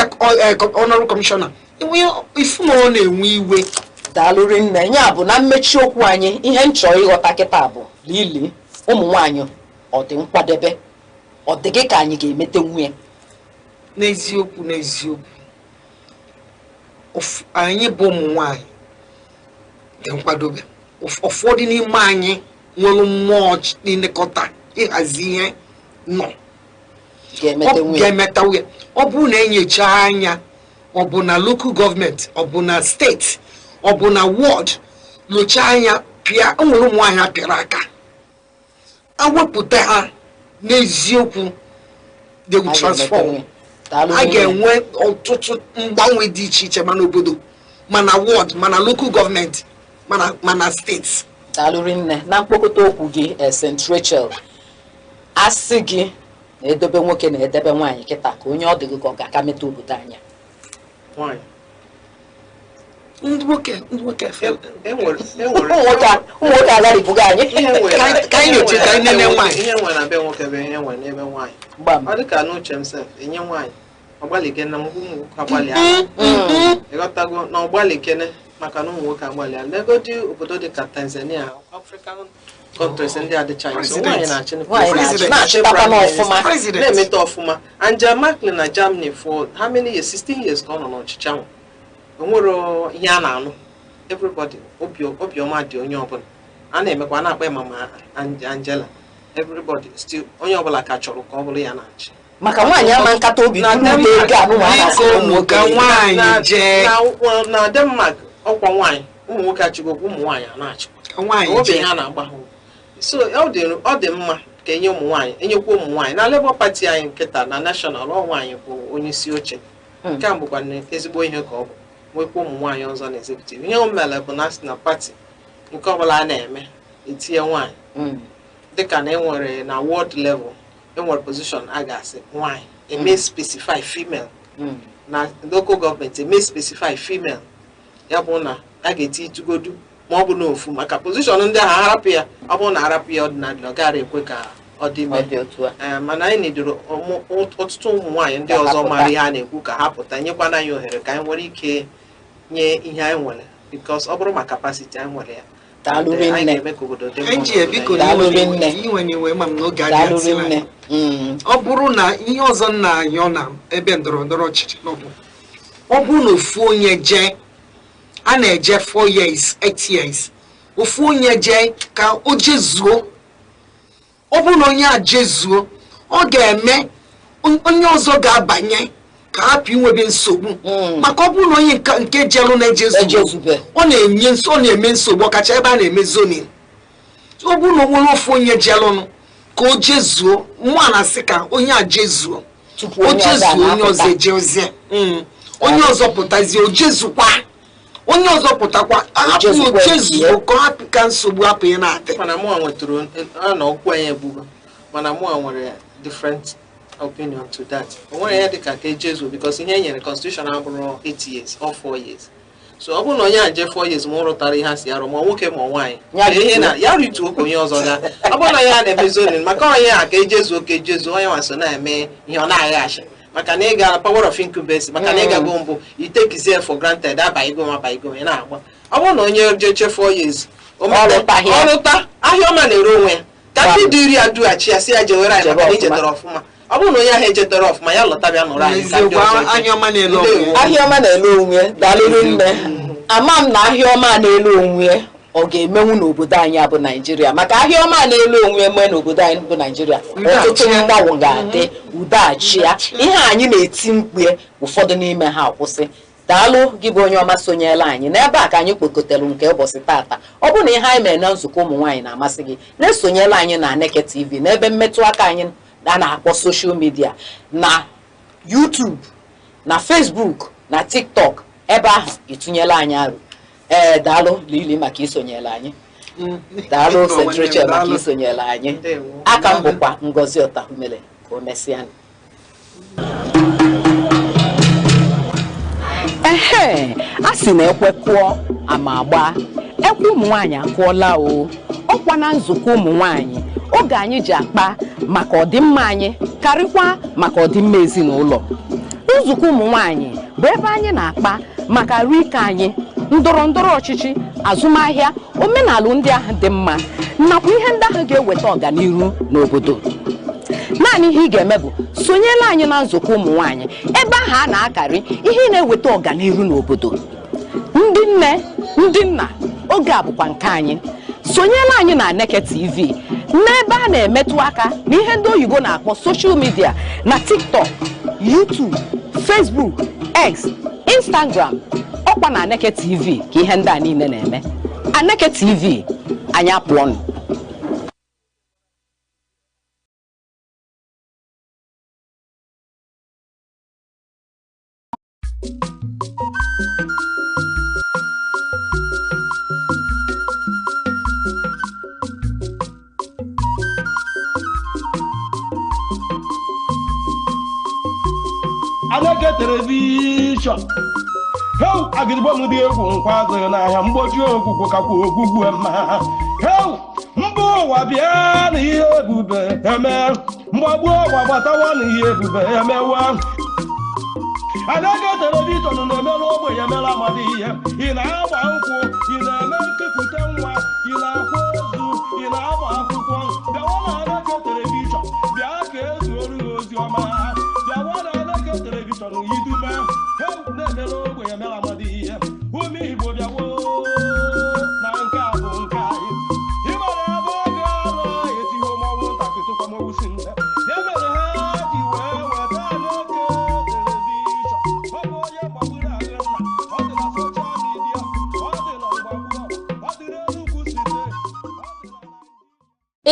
Speaker 4: honorable commissioner ifu na ọ na-enwe iwe.
Speaker 25: Daalụrị nne ya bụ na mmechi okwu anyị ihe nchọ ịghọta kịta bụ n'ili ụmụ nwaanyị ọ dị nkwadebe ọ dị gị ka anyị ga-emete nwunye
Speaker 4: n'eziokwu anyị bụ ụmụ nwanyị dị nkwadobe ụfọdụ n'ime anyị nwere mmụọ ịnekọta ịhazi ihe nọ ga-emeta nwunye ọ bụrụ na enyocha anya ọ bụ na local gọọmenti ọ bụ na steeti ọ bụ na wọd nyocha anya pịa nwere ụmụ nwaanyị apịara aka awepụta ha n'eziokwu they will transform a ga-enwe ọtụtụ mgbanwe dị iche iche mana obodo mana wọd mana local gọọmenti mana steeti.
Speaker 25: Daalụ nne na mkpokọta okwu gị St. Rachel asị gị na edobe nwoke na edebe nwaanyị kịta ka onye ọ dịghị ka ọ ga-aka meta obodo anya
Speaker 4: ndị nwoke
Speaker 25: ụmụnwoke agharịpụgo anyị
Speaker 4: ka anyị nyoche ka anyị nene nwaanyị
Speaker 7: ihe nwere na be nwoke bụ ihe nwere n'ebe nwaanyị ọ dị ka n'uche m sef enye nwaanyị ọgbalike na ụmụ nwoke agbalị ịghọtago na ọgbalikene maka na ụmụ nwoke agbalị legodi obodo dị ka Tanzania African countries ndị adịchaghị so nwaanyị na-emete ọfụma. Angela Merkel na Germany for how many years? 16 years ka ọ nọ n'ọchịchị ahụ onwere ihe a na-anụ everybody obiọma dị onye ọbụla a na-emekwa na-akpa mama Angela everybody still onye ọbụla ka chọrọ ka ọ bụrụ ya na-achị
Speaker 25: maka nwaanyị ama nkata obi na
Speaker 7: Denmark ọkwa nwaanyị ụmụ nwoke achịgokwa ụmụ nwaanyị a na-achịkwa obe ha na-agba ha so ọ dị mma ka enye ụmụ nwaanyị enyekwa ụmụ nwaanyị na Labour Party anyị nkịta na national nwaanyị bụ onye isi oche nke a bụkwa ezigbo ihe ka ọ bụ nwekwa ụmụ nwaanyị ọzọ na executive ihe o mere bụ na pati nke ọbụla a na-eme etinye nwaanyị dịka na enwere na world level enwere position a ga-asị nwaanyị eme specify female na local government eme specify female ya bụ na a ga-eti itugodu ma ọ bụ n'ofu maka position ndị ahụ harapụ ya ọ bụ na harapụ ya ọdịnala ọ gaghị ekwe ka ọ dị mana anyị nidoro ọtụtụ ụmụ nwaanyị ndị ọzọ mara ihe a na-ekwu ka ha pụta nyekwana anyị ohere ka anyị nwere ike nye ihe anyị nwere because ọ bụrụ ma capacity anyị nwere ya
Speaker 4: ọ bụrụ na ihe ọzọ na-anyọ na ebe ndọrọndọrọ ọchịchị ọ bụrụ na ofu onye jee a na-eje 4 years 8 years ofu onye jee ka o jezuo ọ bụrụ na onye a jezuo ọ ga-eme onye ọzọ ga-abanye ka hapụ inwebe nsogbu maka ọ bụrụ na onye nke jelu na-ejezube ọ na-eme nsogbu ọkacha ebe a na-eme zoning ọ bụrụ na onwere ofu onye jelụnụ ka o jezuo nwa na-asị ka onye a jezuo o jezuo onye ọzọ ejezie onye ọzọ pụtazie o jezukwa onye ọzọ pụtakwa ahapụ o jezuo ka ọ hapụ ka nsogbu hapụ ya na-adị
Speaker 7: mana mụ nwetụrụ na okwu anyị ebugo mana mụ nwere different opinion to that. Onwere ya dịka ka ejezu because ihe nyere constitution abụrụ 8 years or 4 years. So ọ bụrụ na onye aje 4 years ma ọ rụtara ihe asị arụ ma nwoke ma nwaanyị ihe na ya rituo ka onye ọzọ ga ọ bụrụ na ya na-eme zoning maka onye a ka ejezu oke ejezu onye nwaso na-eme ihe ọ na-aghachi maka na ị ga power of incubation maka na ị ga-go mbụ you take it for granted abaghịgo ị na-agba ọ bụrụ na onye jeche 4 years ọrụta ahịa ọma na-ere onwe ya ka ndị dị iri adughachi ya si ya jewere anyị maka na ijetara ọfụma ọ bụrụ na onye ahụ ejetara ọfụma ya lọta bịa nụrụ anyị
Speaker 4: ahịa ọma
Speaker 25: na-ele onwe daalụrụ nne ama m na ahịa ọma na-ele onwe ọ ga-emenwu n'obodo anyị bụ Naịjirịa maka ahịa ọma na-ele onwe mee n'obodo anyị bụ Naịjirịa ọtụtụ mgbanwe ga-adị udachia ihe anyị na-eti mkpu ụfọdụ n'ime ha akwụsị daalụ gị bụ onye ọma sonyela anyị n'ebe a ka anyị kpokọtara nke ụbọchị tata ọ bụ na ihe anyị mere na nzukọ ụmụ nwaanyị na-amasị gị na-esonyela anyị na Aneke TV n'ebe mmetụ aka anyị a na-akpọ social media na YouTube na Facebook na TikTok ebe ahụ ịtụnyela anyị arụ daalụ Lili maka isonyela anyị daalụ St. Rachel maka isonyela anyị aka m bụkwa Ngozi Ọtahumele ka o mesịa a sị na ekwe kụọ ama agba ekwe ụmụ nwaanyị akụọla o ọkwa na nzukọ ụmụ nwaanyị oge anyị ji akpa maka ọdịmma anyị karịkwa maka ọdịmma ezinụlọ nzukọ ụmụ nwaanyị bụ ebe anyị na-akpa maka ahụike anyị ndọrọ ndọrọ ọchịchị azụmahịa omenala ndị ahụ dị mma nakwa ihe ndị ahụ ga-eweta ọganihu n'obodo. Naanị ihe ị ga-eme bụ sonyela anyị na nzukọ ụmụ nwaanyị ebe ahụ a na-akarị ihe na-eweta ọganihu n'obodo. Ndị nne, ndị nna, oge a bụkwa nke anyị. Sonyela anyị na Aneke TV n'ebe a na-emetụ aka n'ihe ndị oyibo na-akpọ social media na TikTok, YouTube, Facebook, X, Instagram. Ọkwa na Aneke TV ka ihe ndị a niile na-eme. Aneke TV, anyị apụọnụ.
Speaker 18: Aneke television. How agidibom dị egwu nkwa azụghị n'ahịa mgbochi okwukwu kakwa ogwugwu mma. How mgbe ụwa bịa na ihe ebube eme mgbagbu ụwa gbatawa na ihe ebube emewa. Aneke television na-emere ogbenye emere amadi ihe. Ị na-agba nkwụ, ị na-eme nkepụta nwa, ị na-akwa ozu, ị na-agba akwụkwọ. Bịawa na Aneke television, bịa ka ezuoru gị ozi ọma. Bịawa na Aneke television yidume. Na-emere ogbenye emere amadi ihe. Ụmụ Igbo bịawo na nke a bụ nke anyị. Ịmara ebe oge ọrụ etighị ọmọnwụ ntakịtụkwa mọgwụ si nne. Ya mere ha ji wee weta Aneke television. Ọ bụ onye gbagburu agụ nna. Ọ dị na soshal midia. Ọ dị na mgbagbu. Ọ dị n'Enugu site.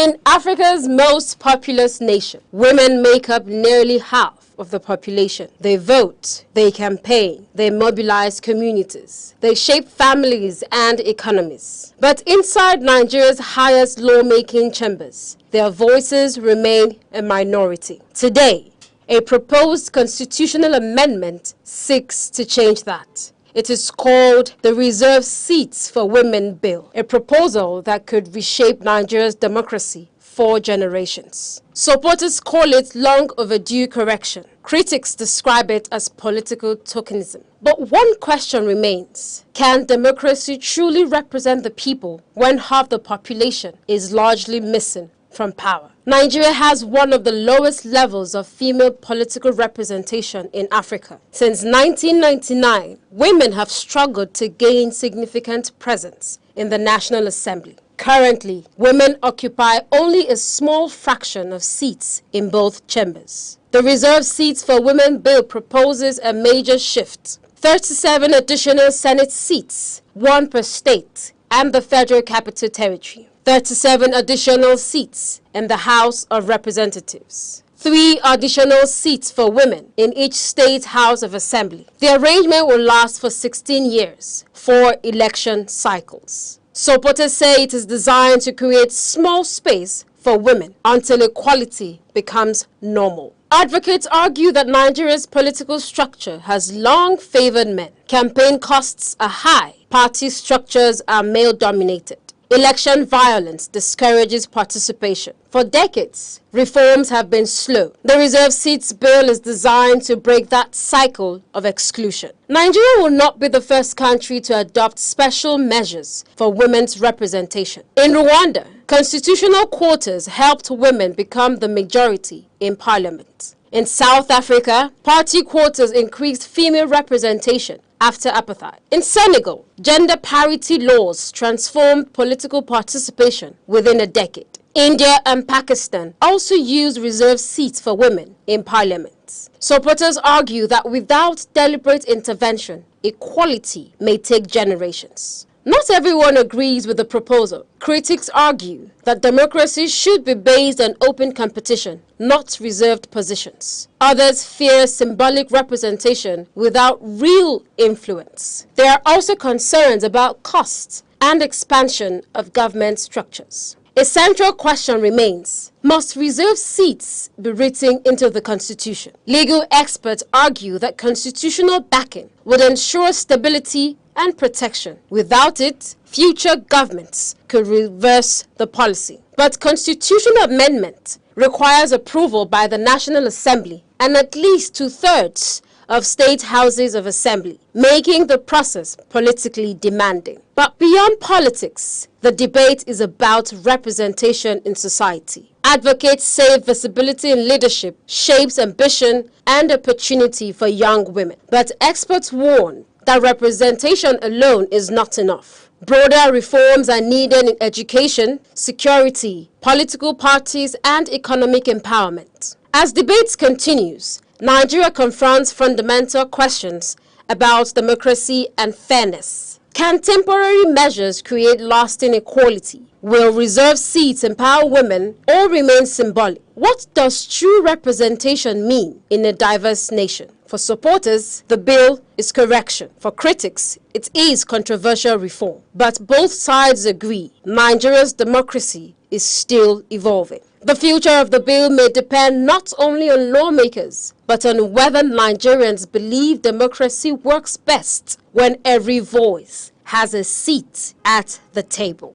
Speaker 6: In Africa's most populous nation, women make up nearly half of the population. They vote, they campaign, they mobilize communities, they shape families and economies. But inside Nigeria's highest lawmaking chambers, their voices remain a minority. Today, a proposed constitutional amendment seeks to change that. It is called the Reserved Seats for Women Bill, a proposal that could reshape Nigeria's democracy for generations. Supporters call it long overdue correction. Critics describe it as political tokenism. But one question remains: can democracy truly represent the people when half the population is largely missing from power? Nigeria has one of the lowest levels of female political representation in Africa. Since 1999, women have struggled to gain significant presence in the National Assembly. Currently, women occupy only a small fraction of seats in both chambers. The Reserved Seats for Women Bill proposes a major shift: 37 additional Senate seats, 1 per state, and the Federal Capital Territory. 37 additional seats in the House of Representatives. 3 additional seats for women in each state House of Assembly. The arrangement will last for 16 years, 4 election cycles. Supporters say it is designed to create small space for women until equality becomes normal. Advocates argue that Nigeria's political structure has long favored men. Campaign costs are high. Party structures are male-dominated. Election violence discourages participation. For decades, reforms have been slow. The Reserved Seats Bill is designed to break that cycle of exclusion. Nigeria will not be the first country to adopt special measures for women's representation. In Rwanda, constitutional quotas helped women become the majority in parliament. In South Africa, party quotas increased female representation after apartheid. In Senegal, gender parity laws transformed political participation within a decade. India and Pakistan also used reserved seats for women in parliament. Supporters argue that without deliberate intervention, equality may take generations. Not everyone agrees with the proposal. Critics argue that democracy should be based on open competition, not reserved positions. Others fear symbolic representation without real influence. There are also concerns about costs and expansion of government structures. A central question remains: must reserved seats be written into the Constitution? Legal experts argue that constitutional backing would ensure stability and protection. Without it, future governments could reverse the policy. But constitutional amendment requires approval by the National Assembly and at least 2/3 of state houses of assembly, making the process politically demanding. But beyond politics, the debate is about representation in society. Advocates say visibility in leadership shapes ambition and opportunity for young women. But experts warn that representation alone is not enough. Broader reforms are needed in education, security, political parties, and economic empowerment. As debate continues, Nigeria confronts fundamental questions about democracy and fairness. Can temporary measures create lasting equality? Will reserved seats empower women or remain symbolic? What does true representation mean in a diverse nation? For supporters, the bill is correction. For critics, it is controversial reform. But both sides agree Nigeria's democracy is still evolving. The future of the bill may depend not only on lawmakers, but on whether Nigerians believe democracy works best when every voice has a seat at the table.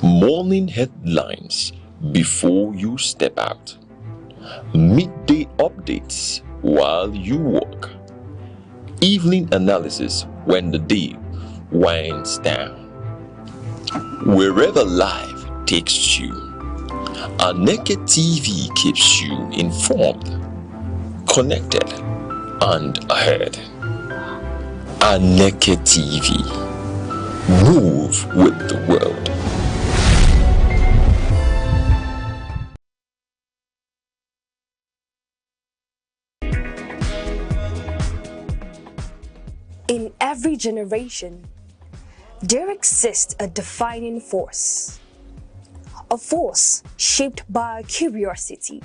Speaker 1: Morning headlines before you step out. Midday updates while you walk. Evening analysis when the day winds down. Wherever life takes you, Aneke TV keeps you informed, connected, and ahead. Aneke TV. Move with the world.
Speaker 2: In every generation, there exists a defining force. A force shaped by curiosity,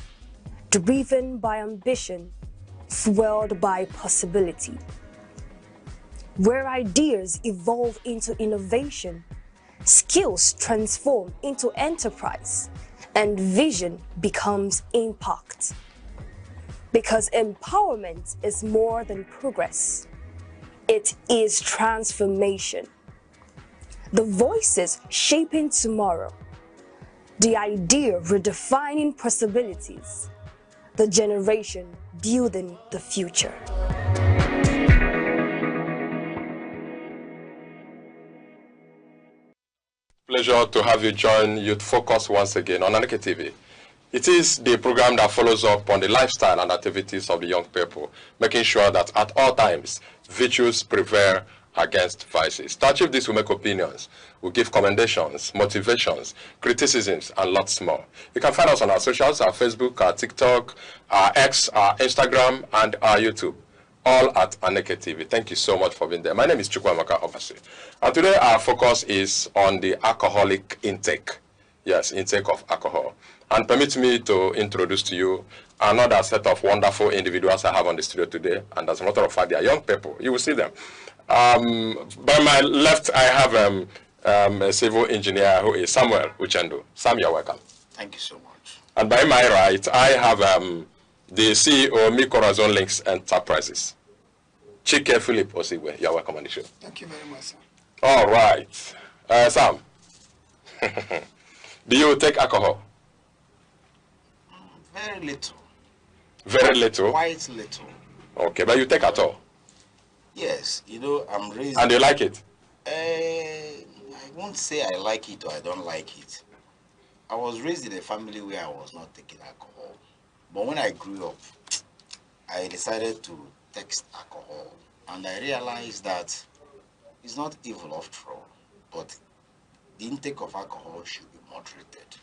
Speaker 2: driven by ambition, fueled by possibility. Where ideas evolve into innovation, skills transform into enterprise, and vision becomes impact. Because empowerment is more than progress. It is transformation. The voices shaping tomorrow. The idea redefining possibilities. The generation building the future.
Speaker 9: Pleasure to have you join Youth Focus once again on Aneke TV. It is the program that follows up on the lifestyle and activities of the young people, making sure that at all times, virtues prevail against vices. To achieve this, we make opinions, we give commendations, motivations, criticisms, and lots more. You can find us on our socials, our Facebook, our TikTok, our X, our Instagram, and our YouTube, all at Aneke TV. Thank you so much for being there. My name is Chukwuemeka Obasi. And today our focus is on the alcoholic intake. Yes, intake of alcohol. And permit me to introduce to you another set of wonderful individuals I have on the studio today. And as a matter of fact, they are young people. You will see them. By my left, I have a civil engineer who is Samuel Uchendu. Sam, you're welcome.
Speaker 10: Thank you so much.
Speaker 9: And by my right, I have the CEO of Mikorazon Links Enterprises, Chike Philip Osigwe. You're welcome on the show.
Speaker 10: Thank you very much, sir.
Speaker 9: All right. Sam, do you take alcohol?
Speaker 10: Very little.
Speaker 9: Very little?
Speaker 10: Quite little.
Speaker 9: Okay, but you take at all?
Speaker 10: Yes, you know, I'm raised...
Speaker 9: And you like it?
Speaker 10: I won't say I like it or I don't like it. I was raised in a family where I was not taking alcohol. But when I grew up, I decided to take alcohol. And I realized that it's not evil after all, but the intake of alcohol should be moderated.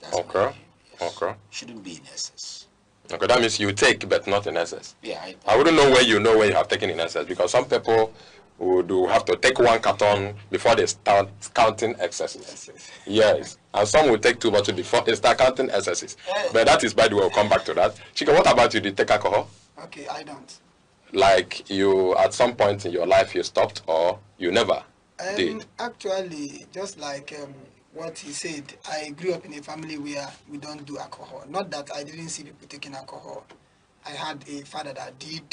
Speaker 10: That's
Speaker 9: okay. Okay.
Speaker 10: Shouldn't be in excess.
Speaker 9: Okay, that means you take, but not in excess.
Speaker 10: Yeah.
Speaker 9: I wouldn't know where you know when you have taken in excess, because some people would have to take 1 carton before they start counting excesses. Yes. And some will take 2 bottles before they start counting excesses. But that is, by the way, we'll come back to that. Chika, what about you? Do you take alcohol?
Speaker 10: Okay, I don't.
Speaker 9: Like you, at some point in your life, you stopped or you never did?
Speaker 10: Actually, just like what he said, I grew up in a family where we don't do alcohol. Not that I didn't see people taking alcohol. I had a father that did,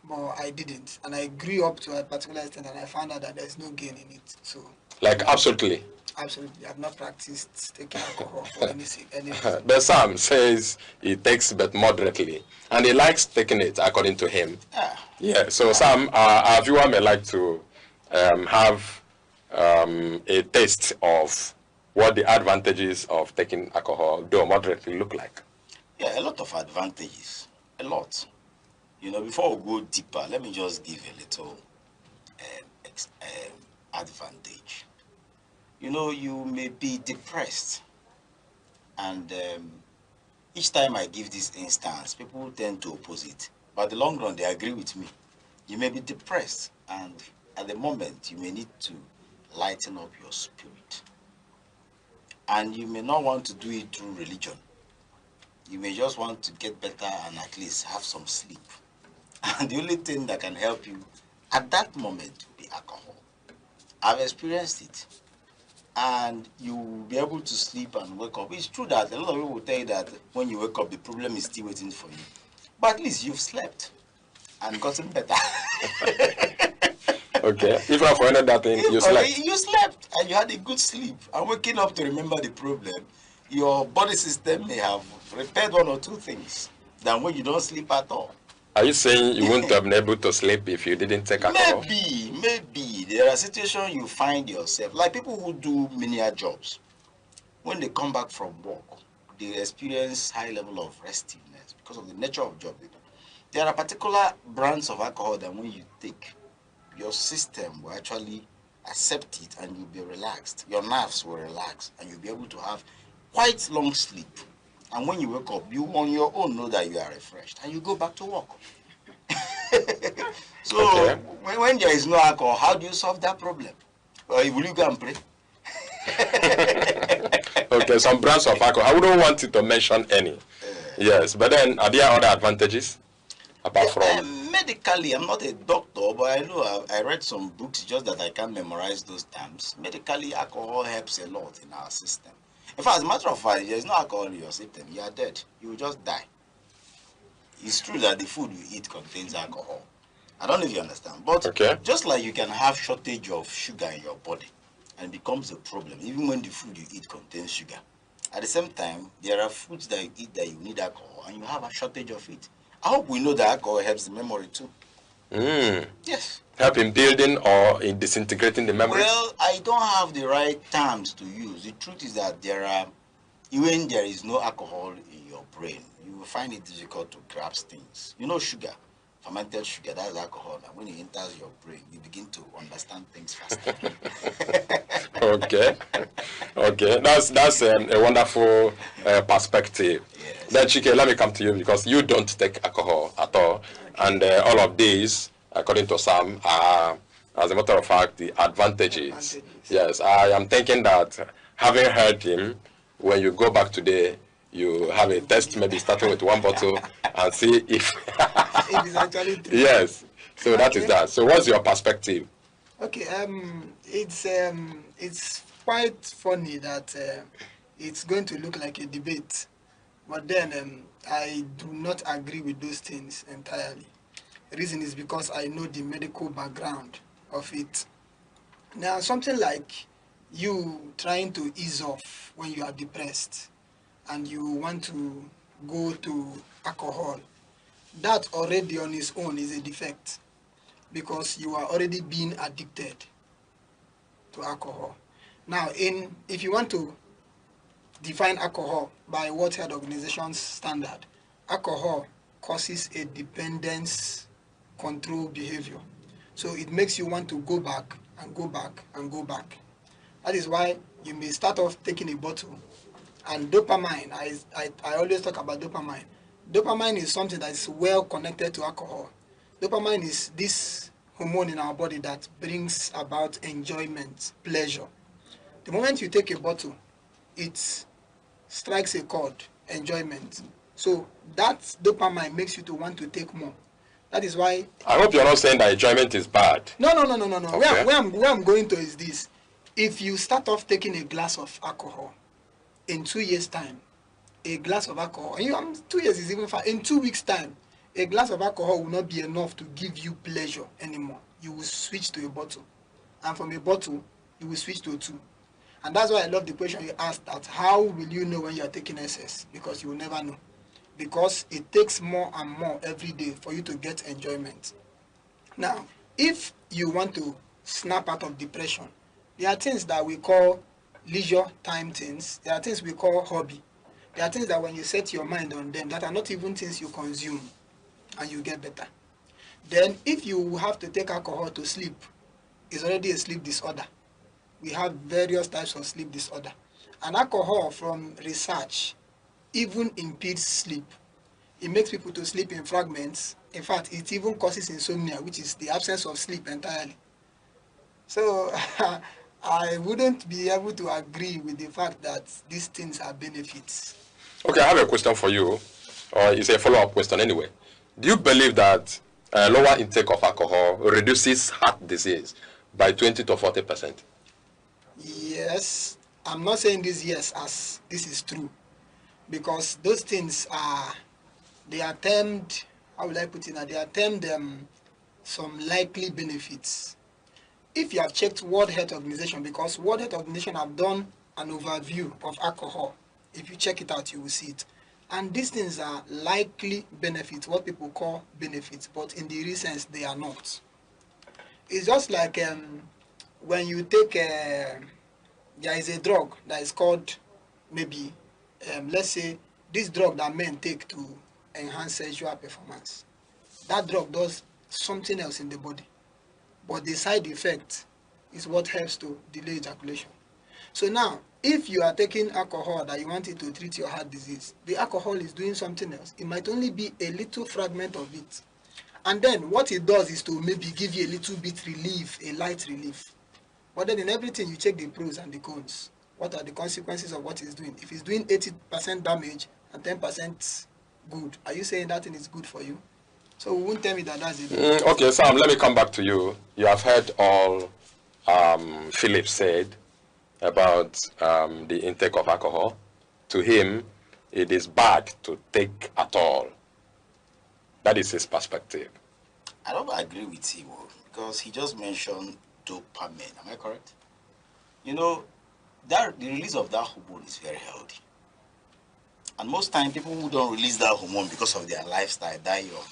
Speaker 10: but I didn't. And I grew up to a particular extent and I found out that there's no gain in it. So.
Speaker 9: Like absolutely?
Speaker 16: Absolutely. I've not practiced taking alcohol for any reason.
Speaker 9: But Sam says he takes but moderately, and he likes taking it according to him. Yeah. So Sam, our viewer may like to have a taste of what the advantages of taking alcohol, though moderately, look like.
Speaker 10: Yeah, a lot of advantages. A lot. You know, before we go deeper, let me just give a little advantage. You know, you may be depressed, and each time I give this instance, people tend to oppose it. But in the long run, they agree with me. You may be depressed, and at the moment, you may need to lighten up your spirit. And you may not want to do it through religion. You may just want to get better and at least have some sleep. And the only thing that can help you at that moment will be alcohol. I've experienced it. And you will be able to sleep and wake up. It's true that a lot of people will tell you that when you wake up, the problem is still waiting for you. But at least you've slept and gotten better.
Speaker 9: Okay. Even for another thing, you slept.
Speaker 10: You slept and you had a good sleep. And waking up to remember the problem, your body system may have repaired one or two things than when you don't sleep at all.
Speaker 9: Are you saying you wouldn't have been able to sleep if you didn't take alcohol?
Speaker 10: Maybe. There are situations you find yourself, like people who do menial jobs. When they come back from work, they experience high level of restiveness because of the nature of job they do. There are particular brands of alcohol that when you take, your system will actually accept it and you'll be relaxed. Your nerves will relax and you'll be able to have quite long sleep. And when you wake up, you on your own know that you are refreshed and you go back to work. So when there is no alcohol, how do you solve that problem? Will you go and pray?
Speaker 9: Okay, some brands of alcohol. I wouldn't want you to mention any. Yes, but then are there other advantages apart from?
Speaker 10: Medically, I'm not a doctor, but I know I read some books, just that I can't memorize those terms. Medically, alcohol helps a lot in our system. In fact, as a matter of fact, if there's no alcohol in your system, you are dead. You will just die. It's true that the food you eat contains alcohol. I don't know if you understand. But just like you can have shortage of sugar in your body, and it becomes a problem, even when the food you eat contains sugar. At the same time, there are foods that you eat that you need alcohol, and you have a shortage of it. I hope we know that alcohol helps the memory too. Yes.
Speaker 9: Help in building or in disintegrating the memories?
Speaker 10: Well, I don't have the right terms to use. The truth is that when there is no alcohol in your brain, you will find it difficult to grasp things. You know sugar, fermented sugar, that's alcohol. And when it enters your brain, you begin to understand things faster.
Speaker 9: Okay. That's a wonderful perspective.
Speaker 10: Yes.
Speaker 9: Then Chike, let me come to you because you don't take alcohol at all. And all of these, according to Sam, are, as a matter of fact, the advantages. Yes, I am thinking that having heard him, when you go back today, you have a test, maybe starting with one bottle and see if
Speaker 16: it is actually true.
Speaker 9: Yes, so that is that. So what's your perspective?
Speaker 16: Okay, it's quite funny that it's going to look like a debate, but then I do not agree with those things entirely. The reason is because I know the medical background of it. Now, something like you trying to ease off when you are depressed and you want to go to alcohol, that already on its own is a defect because you are already being addicted to alcohol. Now, if you want to define alcohol by World Health Organization's standard, alcohol causes a dependence control behavior. So it makes you want to go back and go back and go back. That is why you may start off taking a bottle. And dopamine, I always talk about dopamine. Dopamine is something that is well connected to alcohol. Dopamine is this hormone in our body that brings about enjoyment, pleasure. The moment you take a bottle, it strikes a chord, enjoyment. So that dopamine makes you to want to take more. That is why...
Speaker 9: I hope you're not saying that enjoyment is bad.
Speaker 16: No.
Speaker 9: Okay.
Speaker 16: Where I'm going to is this. If you start off taking a glass of alcohol, in 2 years' time, a glass of alcohol, and 2 years is even far, in 2 weeks' time, a glass of alcohol will not be enough to give you pleasure anymore. You will switch to a bottle. And from a bottle, you will switch to 2.
Speaker 3: And that's why I love the question you asked, that how will you know when you are taking excess? Because you will never know. Because it takes more and more every day for you to get enjoyment. Now, if you want to snap out of depression, there are things that we call leisure time things. There are things we call hobby. There are things that when you set your mind on them, that are not even things you consume, and you get better. Then if you have to take alcohol to sleep, it's already a sleep disorder. We have various types of sleep disorder. And alcohol, from research, even impedes sleep. It makes people to sleep in fragments. In fact, it even causes insomnia, which is the absence of sleep entirely. So I wouldn't be able to agree with the fact that these things are benefits.
Speaker 9: Okay, I have a question for you, or it's a follow-up question anyway. Do you believe that lower intake of alcohol reduces heart disease by 20 to 40%?
Speaker 3: Yes. I'm not saying this yes as this is true, because those things are, they are termed, how will I put it now, they are termed some likely benefits. If you have checked World Health Organization, because World Health Organization have done an overview of alcohol, if you check it out, you will see it. And these things are likely benefits, what people call benefits, but in the real sense, they are not. It's just like when you take, there is a drug that is called, maybe, let's say, this drug that men take to enhance sexual performance. That drug does something else in the body, but the side effect is what helps to delay ejaculation. So now, if you are taking alcohol that you want it to treat your heart disease, the alcohol is doing something else. It might only be a little fragment of it. And then what it does is to maybe give you a little bit relief, a light relief. But then in everything, you check the pros and the cons. What are the consequences of what it's doing? If it's doing 80% damage and 10% good, are you saying that thing is good for you? So we won't tell me that that's it.
Speaker 9: Okay, Sam, let me come back to you. You have heard all Philip said about the intake of alcohol. To him, it is bad to take at all. That is his perspective.
Speaker 10: I don't agree with him, because he just mentioned dopamine. Am I correct? You know, that the release of that hormone is very healthy. And most time, people who don't release that hormone because of their lifestyle die young.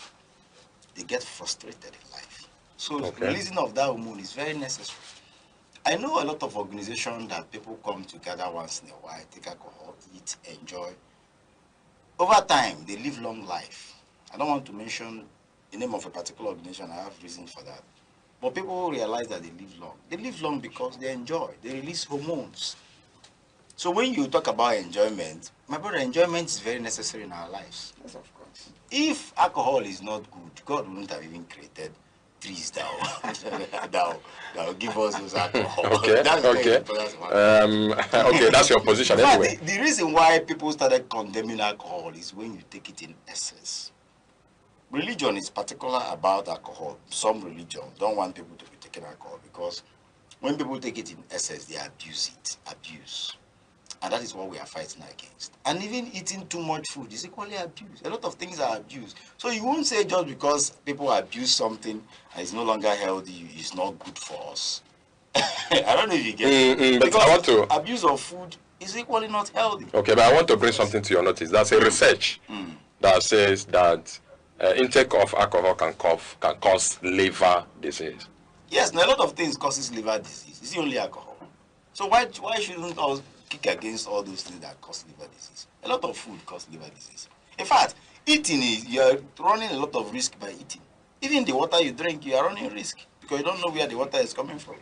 Speaker 10: They get frustrated in life. So releasing of that hormone is very necessary. I know a lot of organizations that people come together once in a while, take alcohol, eat, enjoy. Over time, they live long life. I don't want to mention the name of a particular organization. I have reason for that. But people realize that they live long. They live long because they enjoy. They release hormones. So when you talk about enjoyment, my brother, enjoyment is very necessary in our lives.
Speaker 3: Yes, of course.
Speaker 10: If alcohol is not good, God wouldn't have even created trees that will give us those alcohol.
Speaker 9: Okay, okay. Okay, that's your position anyway.
Speaker 10: The reason why people started condemning alcohol is when you take it in excess. Religion is particular about alcohol. Some religions don't want people to be taking alcohol because when people take it in excess, they abuse it. Abuse. And that is what we are fighting against. And even eating too much food is equally abused. A lot of things are abused. So you won't say just because people abuse something and it's no longer healthy, it's not good for us. I don't know if you get it.
Speaker 9: But I want to...
Speaker 10: abuse of food is equally not healthy.
Speaker 9: Okay, but I want to bring something to your notice. That's a research that says that intake of alcohol can cause liver disease.
Speaker 10: Yes, now a lot of things causes liver disease. It's only alcohol. So why shouldn't us kick against all those things that cause liver disease? A lot of food causes liver disease. In fact, eating is, you're running a lot of risk by eating. Even the water you drink, you are running risk because you don't know where the water is coming from.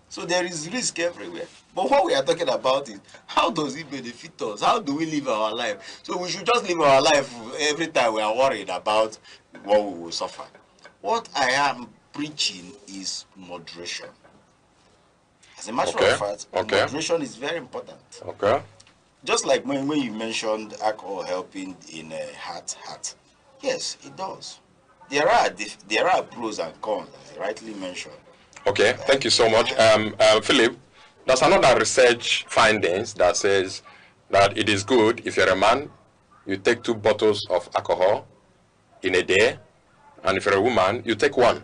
Speaker 10: So there is risk everywhere. But what we are talking about is, how does it benefit us? How do we live our life? So we should just live our life every time we are worried about what we will suffer. What I am preaching is moderation. As a matter of fact, moderation is very important.
Speaker 9: Okay. Just
Speaker 10: like when you mentioned alcohol helping in heart. Yes, it does. There are pros and cons, as you rightly mentioned.
Speaker 9: Okay, thank you so much. Philip, there's another research findings that says that it is good if you're a man, you take 2 bottles of alcohol in a day, and if you're a woman, you take 1.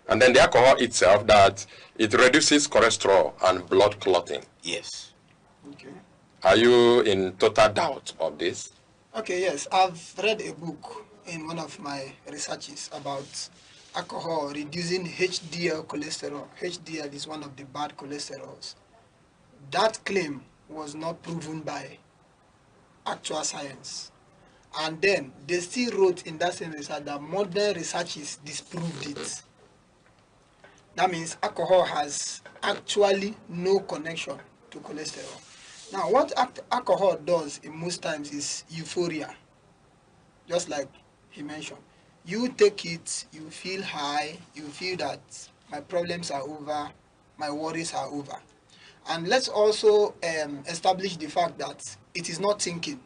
Speaker 9: And then the alcohol itself, that It reduces cholesterol and blood clotting.
Speaker 10: Yes.
Speaker 3: Okay.
Speaker 9: Are you in total doubt of this?
Speaker 3: Okay, yes. I've read a book in one of my researches about alcohol reducing HDL cholesterol. HDL is one of the bad cholesterols. That claim was not proven by actual science. And then they still wrote in that same research that modern researches disproved it. That means alcohol has actually no connection to cholesterol. Now, what alcohol does in most times is euphoria, just like he mentioned. You take it, you feel high, you feel that my problems are over, my worries are over. And let's also establish the fact that it is not thinking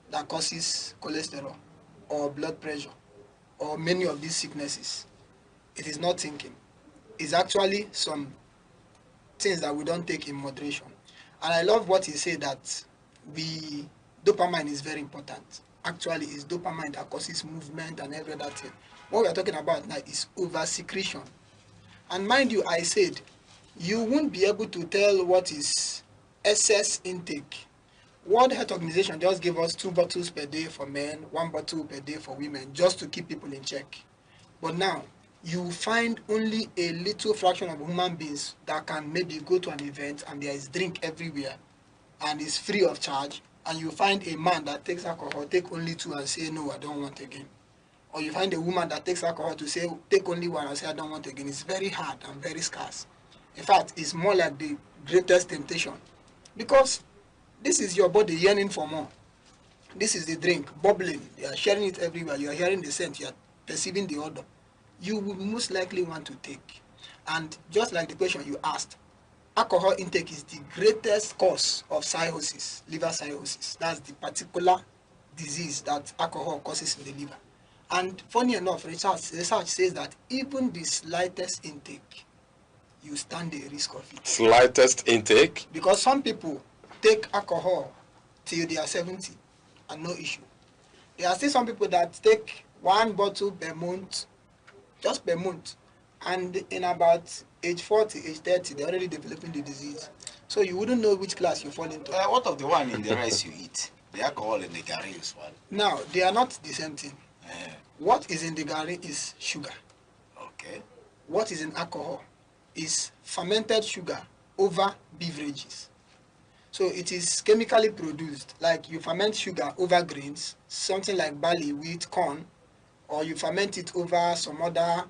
Speaker 3: that causes cholesterol or blood pressure or many of these sicknesses. It is not thinking. It's actually some things that we don't take in moderation. And I love what he said, that dopamine is very important. Actually, it's dopamine that causes movement and every other thing. What we are talking about now is over-secretion. And mind you, I said, you won't be able to tell what is excess intake. World Health Organization just gave us 2 bottles per day for men, 1 bottle per day for women, just to keep people in check. But now, you find only a little fraction of human beings that can maybe go to an event and there is drink everywhere and it's free of charge, and you find a man that takes alcohol, take only 2 and say, no, I don't want again. Or you find a woman that takes alcohol to say, take only 1 and say, I don't want again. It's very hard and very scarce. In fact, it's more like the greatest temptation, because this is your body yearning for more. This is the drink, bubbling. You are sharing it everywhere. You are hearing the scent. You are perceiving the odor. You will most likely want to take. And just like the question you asked, alcohol intake is the greatest cause of cirrhosis, liver cirrhosis. That's the particular disease that alcohol causes in the liver. And funny enough, research says that even the slightest intake, you stand the risk of it.
Speaker 9: Slightest intake?
Speaker 3: Because some people take alcohol till they are 70 and no issue. There are still some people that take 1 bottle per month, just per month, and in about age 40, age 30, they're already developing the disease. So you wouldn't know which class you fall into.
Speaker 10: What of the one in the rice you eat? The alcohol in the gari as well.
Speaker 3: Now, they are not the same thing. What is in the gari is sugar.
Speaker 10: Okay.
Speaker 3: What is in alcohol is fermented sugar over beverages. So it is chemically produced, like you ferment sugar over grains, something like barley, wheat, corn, or you ferment it over some other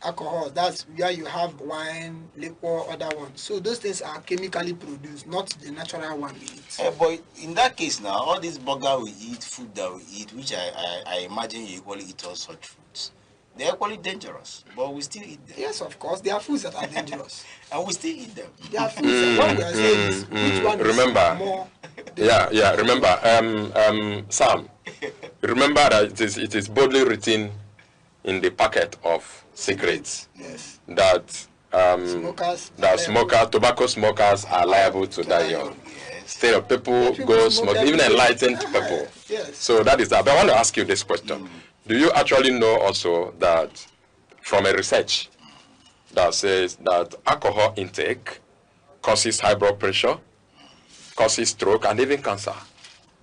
Speaker 3: alcohol. That's where you have wine, liquor, other ones. So those things are chemically produced, not the natural one we eat.
Speaker 10: But in that case now, all this burger we eat, food that we eat, which I imagine you equally eat all such foods, they're equally dangerous, but we still eat them.
Speaker 3: Yes, of course, there are foods that are dangerous.
Speaker 10: And we still eat them.
Speaker 3: There are foods that what we are saying is, which one
Speaker 9: remember,
Speaker 3: is more
Speaker 9: remember, Sam, remember that it is boldly written in the packet of cigarettes,
Speaker 3: yes,
Speaker 9: that tobacco smokers are liable to die young. Still, people go smoke, even enlightened people.
Speaker 3: Yes.
Speaker 9: So that is that. But I want to ask you this question. Do you actually know also that from a research that says that alcohol intake causes high blood pressure, causes stroke, and even cancer?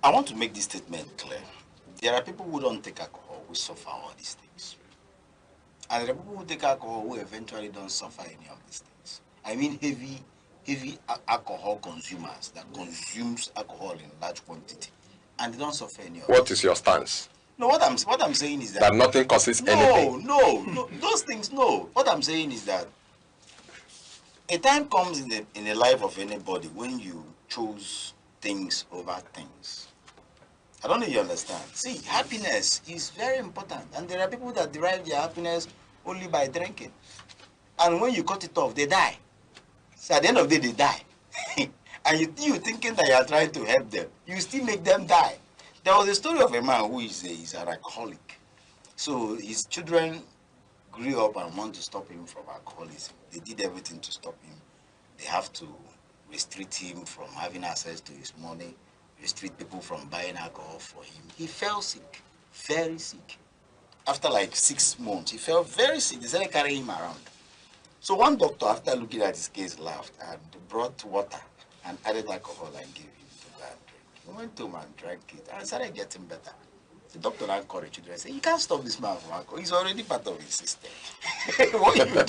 Speaker 10: I want to make this statement clear. There are people who don't take alcohol who suffer all these things. And there are people who take alcohol who eventually don't suffer any of these things. I mean heavy alcohol consumers that consumes alcohol in large quantity, and they don't suffer any of
Speaker 9: What is your stance?
Speaker 10: No, what I'm saying is that
Speaker 9: nothing causes anything.
Speaker 10: No, those things, no. What I'm saying is that a time comes in the life of anybody when you choose things over things. I don't know if you understand. See, happiness is very important, and there are people that derive their happiness only by drinking. And when you cut it off, they die. So at the end of the day, they die. And you thinking that you are trying to help them, you still make them die. There was a story of a man who is an alcoholic. So his children grew up and want to stop him from alcoholism. They did everything to stop him. They have to restrict him from having access to his money, restrict people from buying alcohol for him. He fell sick, very sick. After like 6 months, he felt very sick. They started carrying him around. So one doctor, after looking at his case, laughed and brought water and added alcohol and gave him to go and drink. He went home and drank it and started getting better. The doctor now encouraged children and said, you can't stop this man from alcohol. He's already part of his system. What you do?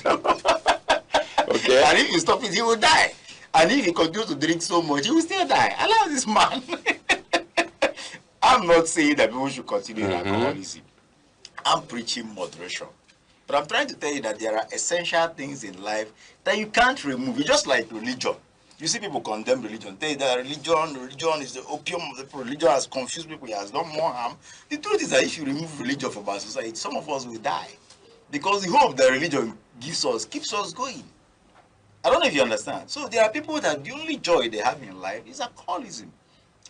Speaker 10: Okay. And if you stop it, he will die. And if he continues to drink so much, he will still die. Allow this man. I'm not saying that people should continue alcoholism. I'm preaching moderation. But I'm trying to tell you that there are essential things in life that you can't remove. It's just like religion. You see people condemn religion. Tell you that religion is the opium of the people. Religion has confused people. It has done more harm. The truth is that if you remove religion from our society, some of us will die. Because the hope that religion gives us keeps us going. I don't know if you understand. So there are people that the only joy they have in life is alcoholism.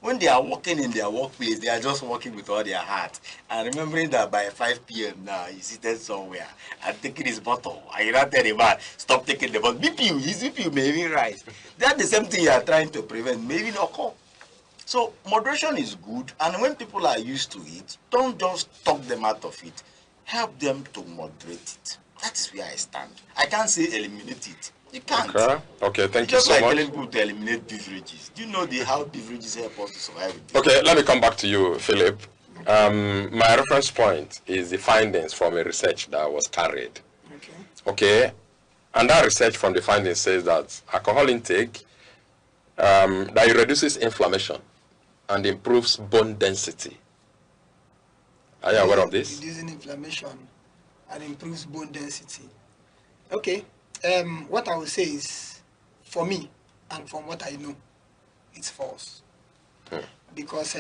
Speaker 10: When they are working in their workplace, they are just working with all their heart. And remembering that by 5 p.m. now, he's seated somewhere and taking his bottle. And you not tell the man, stop taking the bottle. His BP may even rise. That's the same thing you are trying to prevent, maybe not occur. So moderation is good. And when people are used to it, don't just talk them out of it. Help them to moderate it. That's where I stand. I can't say eliminate it. You can't.
Speaker 9: Okay, thank you
Speaker 10: just
Speaker 9: so
Speaker 10: like
Speaker 9: much.
Speaker 10: telling people to eliminate beverages. Do you know how beverages help us to survive?
Speaker 9: Okay, let me come back to you, Philip. My reference point is the findings from a research that was carried. Okay, and that research from the findings says that alcohol intake that it reduces inflammation and improves bone density. Are you aware of this?
Speaker 3: Reducing inflammation and improves bone density. Okay. What I will say is, for me, and from what I know, it's false. Because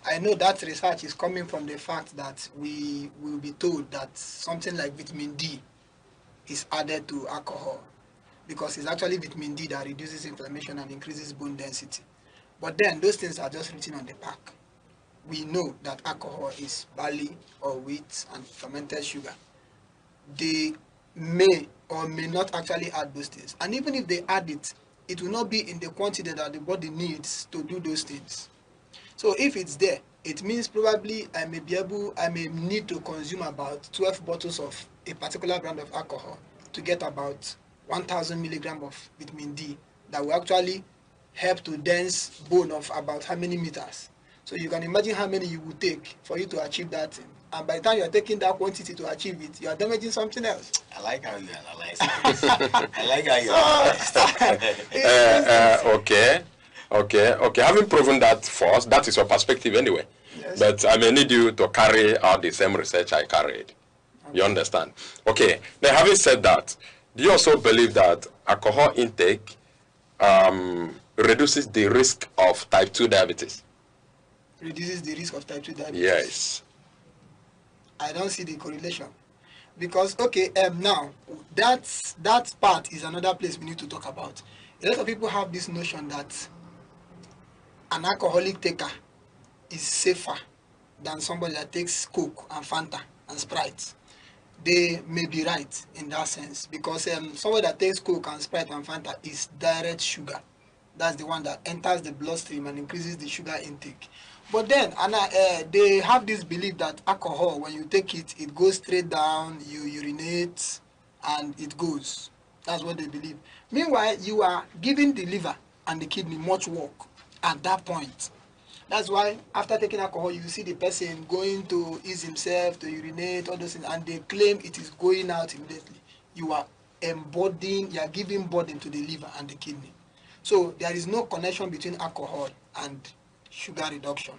Speaker 3: I know that research is coming from the fact that we will be told that something like vitamin D is added to alcohol. Because it's actually vitamin D that reduces inflammation and increases bone density. But then those things are just written on the pack. We know that alcohol is barley or wheat and fermented sugar. They may or may not actually add those things. And even if they add it, it will not be in the quantity that the body needs to do those things. So if it's there, it means probably I may need to consume about 12 bottles of a particular brand of alcohol to get about 1,000 milligrams of vitamin D that will actually help to dense bone of about how many meters. So you can imagine how many you would take for you to achieve that thing. And by the time you are taking that quantity to achieve it, you are damaging something else.
Speaker 10: I like how you analyze it. I like how you analyze
Speaker 9: it. Okay. Having proven that for us, that is your perspective anyway. Yes. But I may need you to carry out the same research I carried. Okay. You understand? Okay. Now, having said that, do you also believe that alcohol intake reduces the risk of type 2 diabetes?
Speaker 3: Reduces the risk of type 2 diabetes?
Speaker 9: Yes.
Speaker 3: I don't see the correlation. Because, okay, now, that part is another place we need to talk about. A lot of people have this notion that an alcoholic taker is safer than somebody that takes Coke and Fanta and Sprite. They may be right in that sense. Because somebody that takes Coke and Sprite and Fanta is direct sugar. That's the one that enters the bloodstream and increases the sugar intake. But then, they have this belief that alcohol, when you take it, it goes straight down, you urinate, and it goes. That's what they believe. Meanwhile, you are giving the liver and the kidney much work at that point. That's why, after taking alcohol, you see the person going to ease himself, to urinate, all those things, and they claim it is going out immediately. You are embodying, you are giving burden to the liver and the kidney. So, there is no connection between alcohol and sugar reduction.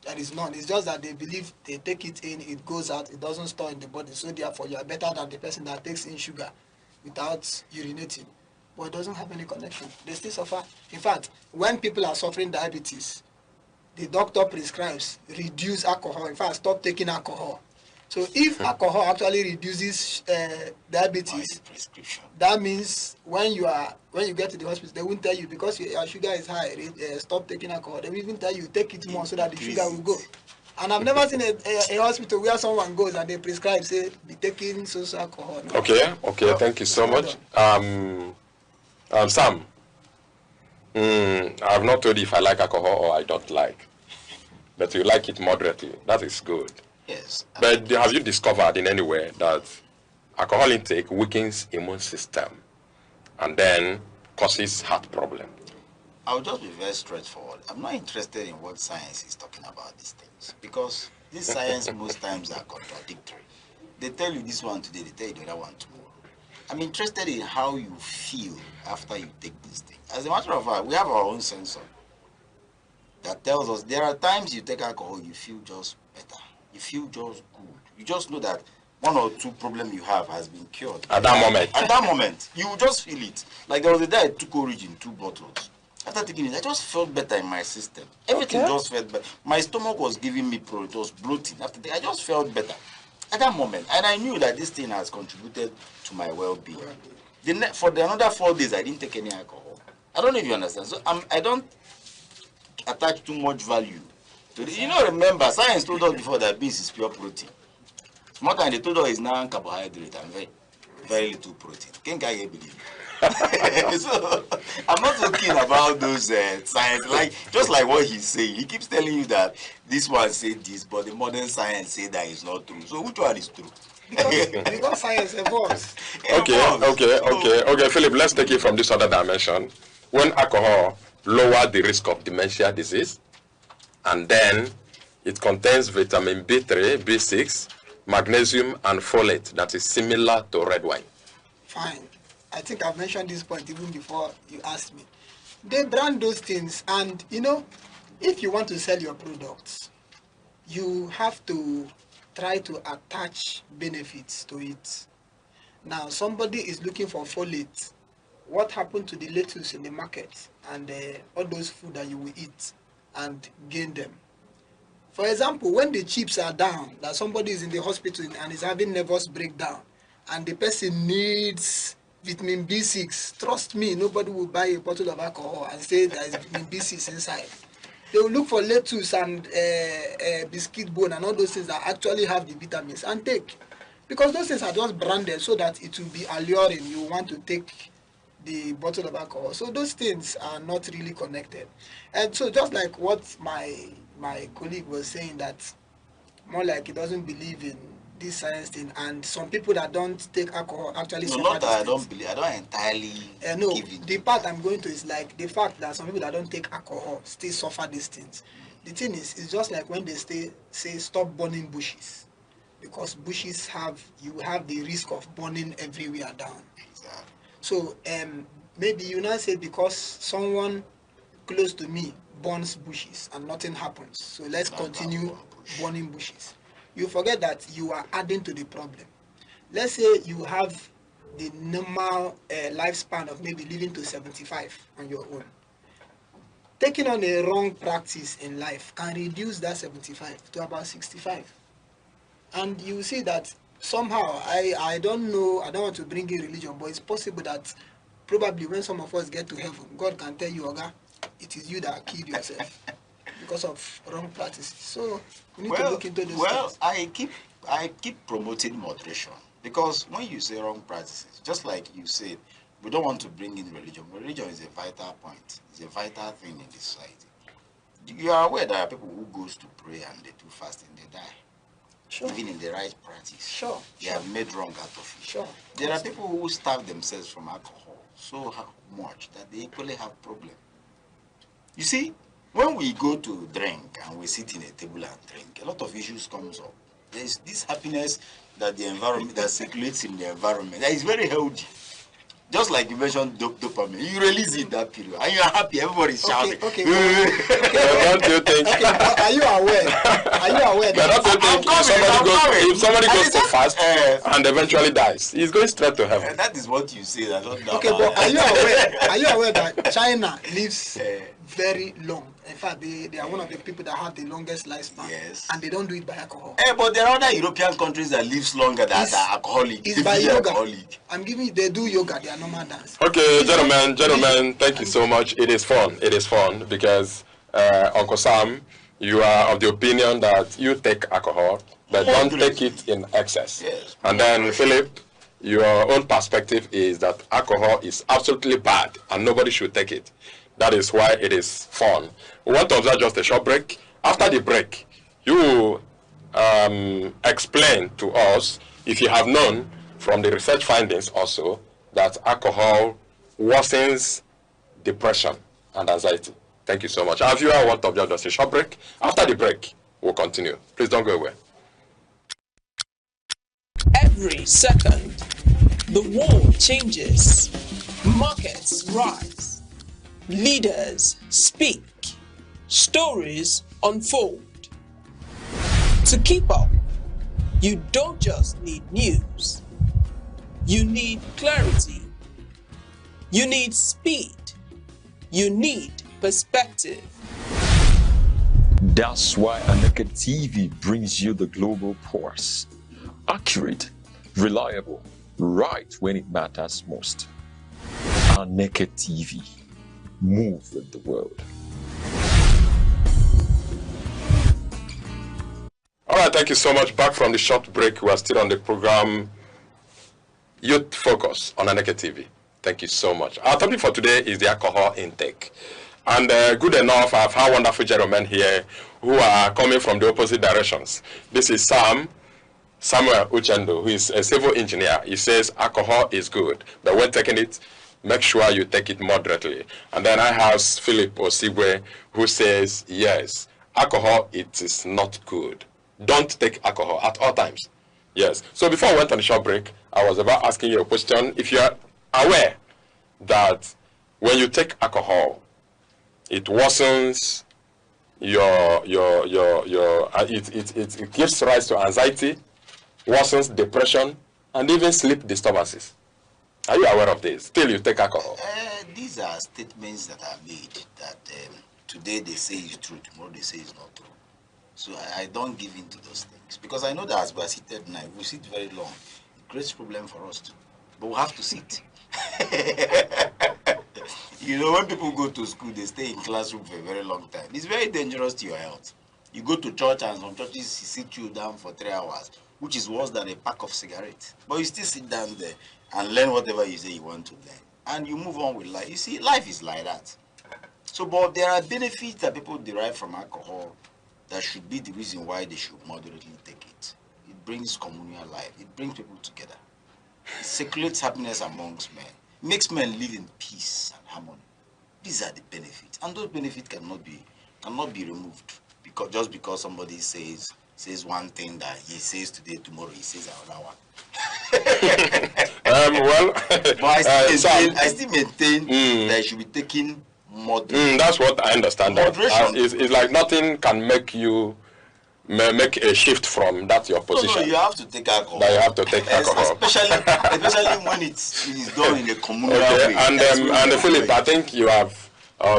Speaker 3: There is none. It's just that they believe they take it in, it goes out, it doesn't store in the body. So therefore, you are better than the person that takes in sugar without urinating. But it doesn't have any connection. They still suffer. In fact, when people are suffering diabetes, the doctor prescribes reduce alcohol. In fact, stop taking alcohol. So if alcohol actually reduces diabetes, that means when you get to the hospital, they won't tell you because your sugar is high, stop taking alcohol. They will even tell you take it more so that the sugar will go. And I've never seen a hospital where someone goes and they prescribe, say, be taking social alcohol. No?
Speaker 9: Okay, thank you so much. Sam, I've not told you if I like alcohol or I don't like, but you like it moderately. That is good.
Speaker 10: Yes.
Speaker 9: But have you discovered in any way that alcohol intake weakens immune system and then causes heart problem.
Speaker 10: I'll just be very straightforward. I'm not interested in what science is talking about these things because this science most times are contradictory. They tell you this one today, they tell you the other one tomorrow. I'm interested in how you feel after you take this thing. As a matter of fact, we have our own sensor that tells us there are times you take alcohol, you feel just better. You feel just good. You just know that one or two problems you have has been cured.
Speaker 9: At that moment.
Speaker 10: At that moment, you just feel it. Like there was a day I took Origin, 2 bottles. After taking it, I just felt better in my system. Everything just felt better. My stomach was giving me it was bloating. After that, I just felt better at that moment. And I knew that this thing has contributed to my well-being. For another 4 days, I didn't take any alcohol. I don't know if you understand. So I don't attach too much value to this. You know, remember, science told us before that beans is pure protein. More than they told us is now carbohydrate and very, very little protein. Can't I believe? So I'm not so keen about those science, just like what he's saying. He keeps telling you that this one said this, but the modern science say that is not true. So which one is true?
Speaker 3: Because science evolves.
Speaker 9: Okay, Philip, let's take it from this other dimension. When alcohol lower the risk of dementia disease, and then it contains vitamin B3, B6, magnesium, and folate that is similar to red wine.
Speaker 3: Fine. I think I've mentioned this point even before you asked me. They brand those things, and you know, if you want to sell your products, you have to try to attach benefits to it. Now, somebody is looking for folate. What happened to the lettuce in the market and all those food that you will eat and gain them? For example, when the chips are down, that somebody is in the hospital and is having nervous breakdown, and the person needs vitamin B6, trust me, nobody will buy a bottle of alcohol and say there is vitamin B6 inside. They will look for lettuce and biscuit bone and all those things that actually have the vitamins and take. Because those things are just branded so that it will be alluring. You want to take the bottle of alcohol. So those things are not really connected. And so just like what my colleague was saying, that more like he doesn't believe in this science thing, and some people that don't take alcohol actually suffer.
Speaker 10: Not that I don't believe. I don't entirely.
Speaker 3: No, the part I'm going to is like the fact that some people that don't take alcohol still suffer these things. The thing is, it's just like when they say stop burning bushes, because bushes you have the risk of burning everywhere down.
Speaker 10: Exactly.
Speaker 3: So maybe you now say because someone close to me burns bushes and nothing happens, so let's continue burning bushes. You forget that you are adding to the problem. Let's say you have the normal lifespan of maybe living to 75 on your own. Taking on a wrong practice in life can reduce that 75 to about 65. And you see that somehow, I don't know, I don't want to bring in religion, but it's possible that probably when some of us get to heaven, God can tell you, Oga, it is you that killed yourself because of wrong practices. So we need to look into those things.
Speaker 10: I keep promoting moderation, because when you say wrong practices, just like you said, we don't want to bring in religion. Religion is a vital point. It's a vital thing in this society. You are aware there are people who goes to pray and they do fasting, they die.
Speaker 3: Sure.
Speaker 10: Even in the right practice.
Speaker 3: Sure.
Speaker 10: They have made wrong out of it.
Speaker 3: Sure.
Speaker 10: There are people who starve themselves from alcohol so much that they equally have problem. You see, when we go to drink and we sit in a table and drink, a lot of issues comes up. There is this happiness that the environment that circulates in the environment that is very healthy. Just like you mentioned dopamine, you release it that period and you are happy, everybody's shouting.
Speaker 9: Don't you think?
Speaker 3: Are you aware? Are you aware that
Speaker 9: if somebody goes to fast and eventually dies, he's going straight to heaven?
Speaker 10: That is what you say.
Speaker 3: Okay, but are you aware? Are you aware that China lives very long? In fact, they are one of the people that have the longest lifespan.
Speaker 10: Yes.
Speaker 3: And they don't do it by alcohol.
Speaker 10: But there are other European countries that live longer that are alcoholic.
Speaker 3: It's by yoga. I'm giving you, they do yoga, they are normal dance.
Speaker 9: Okay, gentlemen, thank you so much. It is fun. It is fun because Uncle Sam, you are of the opinion that you take alcohol, but don't take it in excess.
Speaker 10: Yes.
Speaker 9: And then Philip, your own perspective is that alcohol is absolutely bad and nobody should take it. That is why it is fun. We want to observe just a short break. After the break, you explain to us, if you have known, from the research findings also that alcohol worsens depression and anxiety. Thank you so much. Our viewer want to observe us a short break. After the break, we'll continue. Please don't go away.
Speaker 22: Every second, the world changes, markets rise, leaders speak, stories unfold. To keep up, you don't just need news, you need clarity, you need speed, you need perspective.
Speaker 1: That's why Aneke TV brings you the global pulse. Accurate, reliable, right when it matters most. Aneke TV, move with the world.
Speaker 9: All right, thank you so much. Back from the short break, we are still on the program Youth Focus on Aneke TV. Thank you so much. Our topic for today is the alcohol intake. And good enough, I've had wonderful gentlemen here who are coming from the opposite directions. This is Samuel Uchendo, who is a civil engineer. He says alcohol is good, but when taking it, make sure you take it moderately. And then I have Philip Osigwe, who says, yes, alcohol, it is not good. Don't take alcohol at all times. Yes. So before I went on the short break, I was about asking you a question. If you are aware that when you take alcohol, it worsens it gives rise to anxiety, worsens depression, and even sleep disturbances. Are you aware of this? Still, you take alcohol.
Speaker 10: These are statements that are made that today they say is true, tomorrow they say is not true. So I don't give in to those things because I know that as we are seated now, we sit very long. It creates problem for us too, but we have to sit. You know, when people go to school, they stay in classroom for a very long time. It's very dangerous to your health. You go to church and some churches sit you down for 3 hours, which is worse than a pack of cigarettes. But you still sit down there and learn whatever you say you want to learn. And you move on with life. You see, life is like that. So, but there are benefits that people derive from alcohol that should be the reason why they should moderately take it. It brings communal life. It brings people together. It circulates happiness amongst men. It makes men live in peace and harmony. These are the benefits. And those benefits cannot be removed just because somebody says one thing that he says today, tomorrow he says another one. But I still maintain that it should be taken moderately.
Speaker 9: That's what I understand.
Speaker 10: Moderation.
Speaker 9: It's like nothing can make you make a shift from that your position.
Speaker 10: No, you have to take alcohol.
Speaker 9: That you have to take alcohol.
Speaker 10: Especially when it is done in a communal way.
Speaker 9: And Philip, I think you have,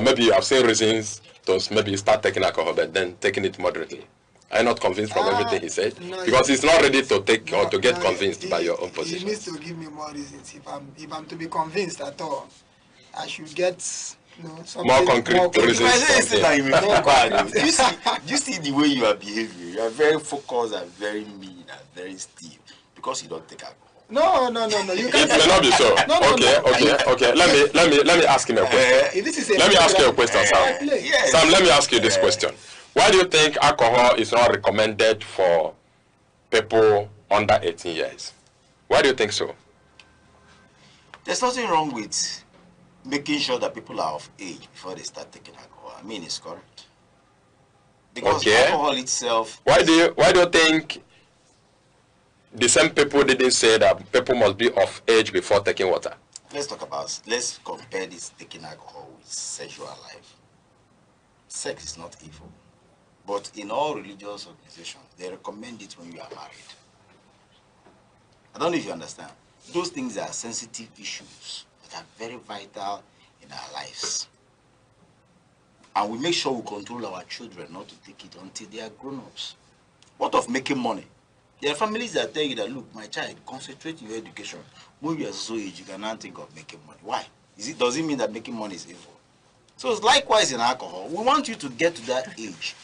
Speaker 9: maybe you have seen reasons to maybe start taking alcohol, but then taking it moderately. I'm not convinced from everything he said, because he's not ready to take or to get convinced by your own position.
Speaker 3: He needs to give me more reasons. If I'm to be convinced at all, I should get
Speaker 9: more concrete reasons.
Speaker 10: You see the way you are behaving. You are very focused and very mean and very stiff because you don't take alcohol.
Speaker 3: No. You can't.
Speaker 9: It may not be so. Okay. Let me ask him a question. Let me ask you a question, Sam.
Speaker 10: Yes.
Speaker 9: Sam, let me ask you this question. Why do you think alcohol is not recommended for people under 18 years? Why do you think so?
Speaker 10: There's nothing wrong with making sure that people are of age before they start taking alcohol. I mean, it's correct. Because alcohol itself...
Speaker 9: Why do you think the same people didn't say that people must be of age before taking water?
Speaker 10: Let's compare this taking alcohol with sexual life. Sex is not evil. But in all religious organizations, they recommend it when you are married. I don't know if you understand. Those things are sensitive issues that are very vital in our lives. And we make sure we control our children not to take it until they are grown-ups. What of making money? There are families that tell you that, look, my child, concentrate in your education. When you are so age, you cannot think of making money. Why? Does it mean that making money is evil? So it's likewise in alcohol. We want you to get to that age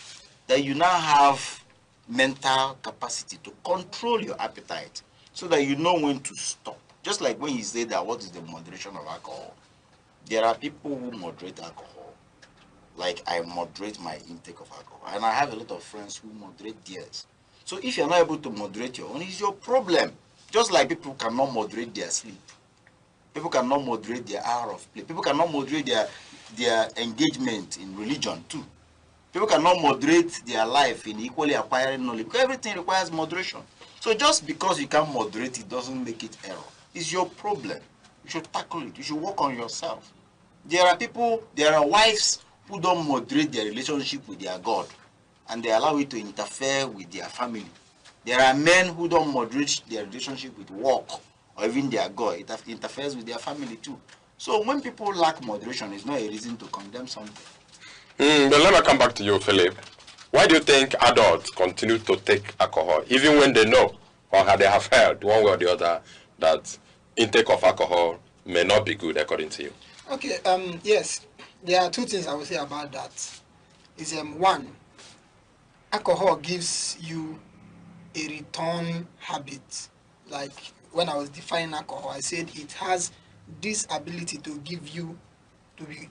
Speaker 10: that you now have mental capacity to control your appetite so that you know when to stop. Just like when you say that, what is the moderation of alcohol? There are people who moderate alcohol. Like I moderate my intake of alcohol. And I have a lot of friends who moderate theirs. So if you're not able to moderate your own, it's your problem. Just like people cannot moderate their sleep. People cannot moderate their hour of play. People cannot moderate their engagement in religion too. People cannot moderate their life in equally acquiring knowledge. Everything requires moderation. So just because you can't moderate it doesn't make it error. It's your problem. You should tackle it. You should work on yourself. There are wives who don't moderate their relationship with their God, and they allow it to interfere with their family. There are men who don't moderate their relationship with work or even their God. It interferes with their family too. So when people lack moderation, it's not a reason to condemn something.
Speaker 9: But let me come back to you, Philip. Why do you think adults continue to take alcohol, even when they know or they have heard one way or the other that intake of alcohol may not be good, according to you?
Speaker 3: Okay, yes, there are two things I will say about that. Is one, alcohol gives you a return habit. Like when I was defining alcohol, I said it has this ability to give you,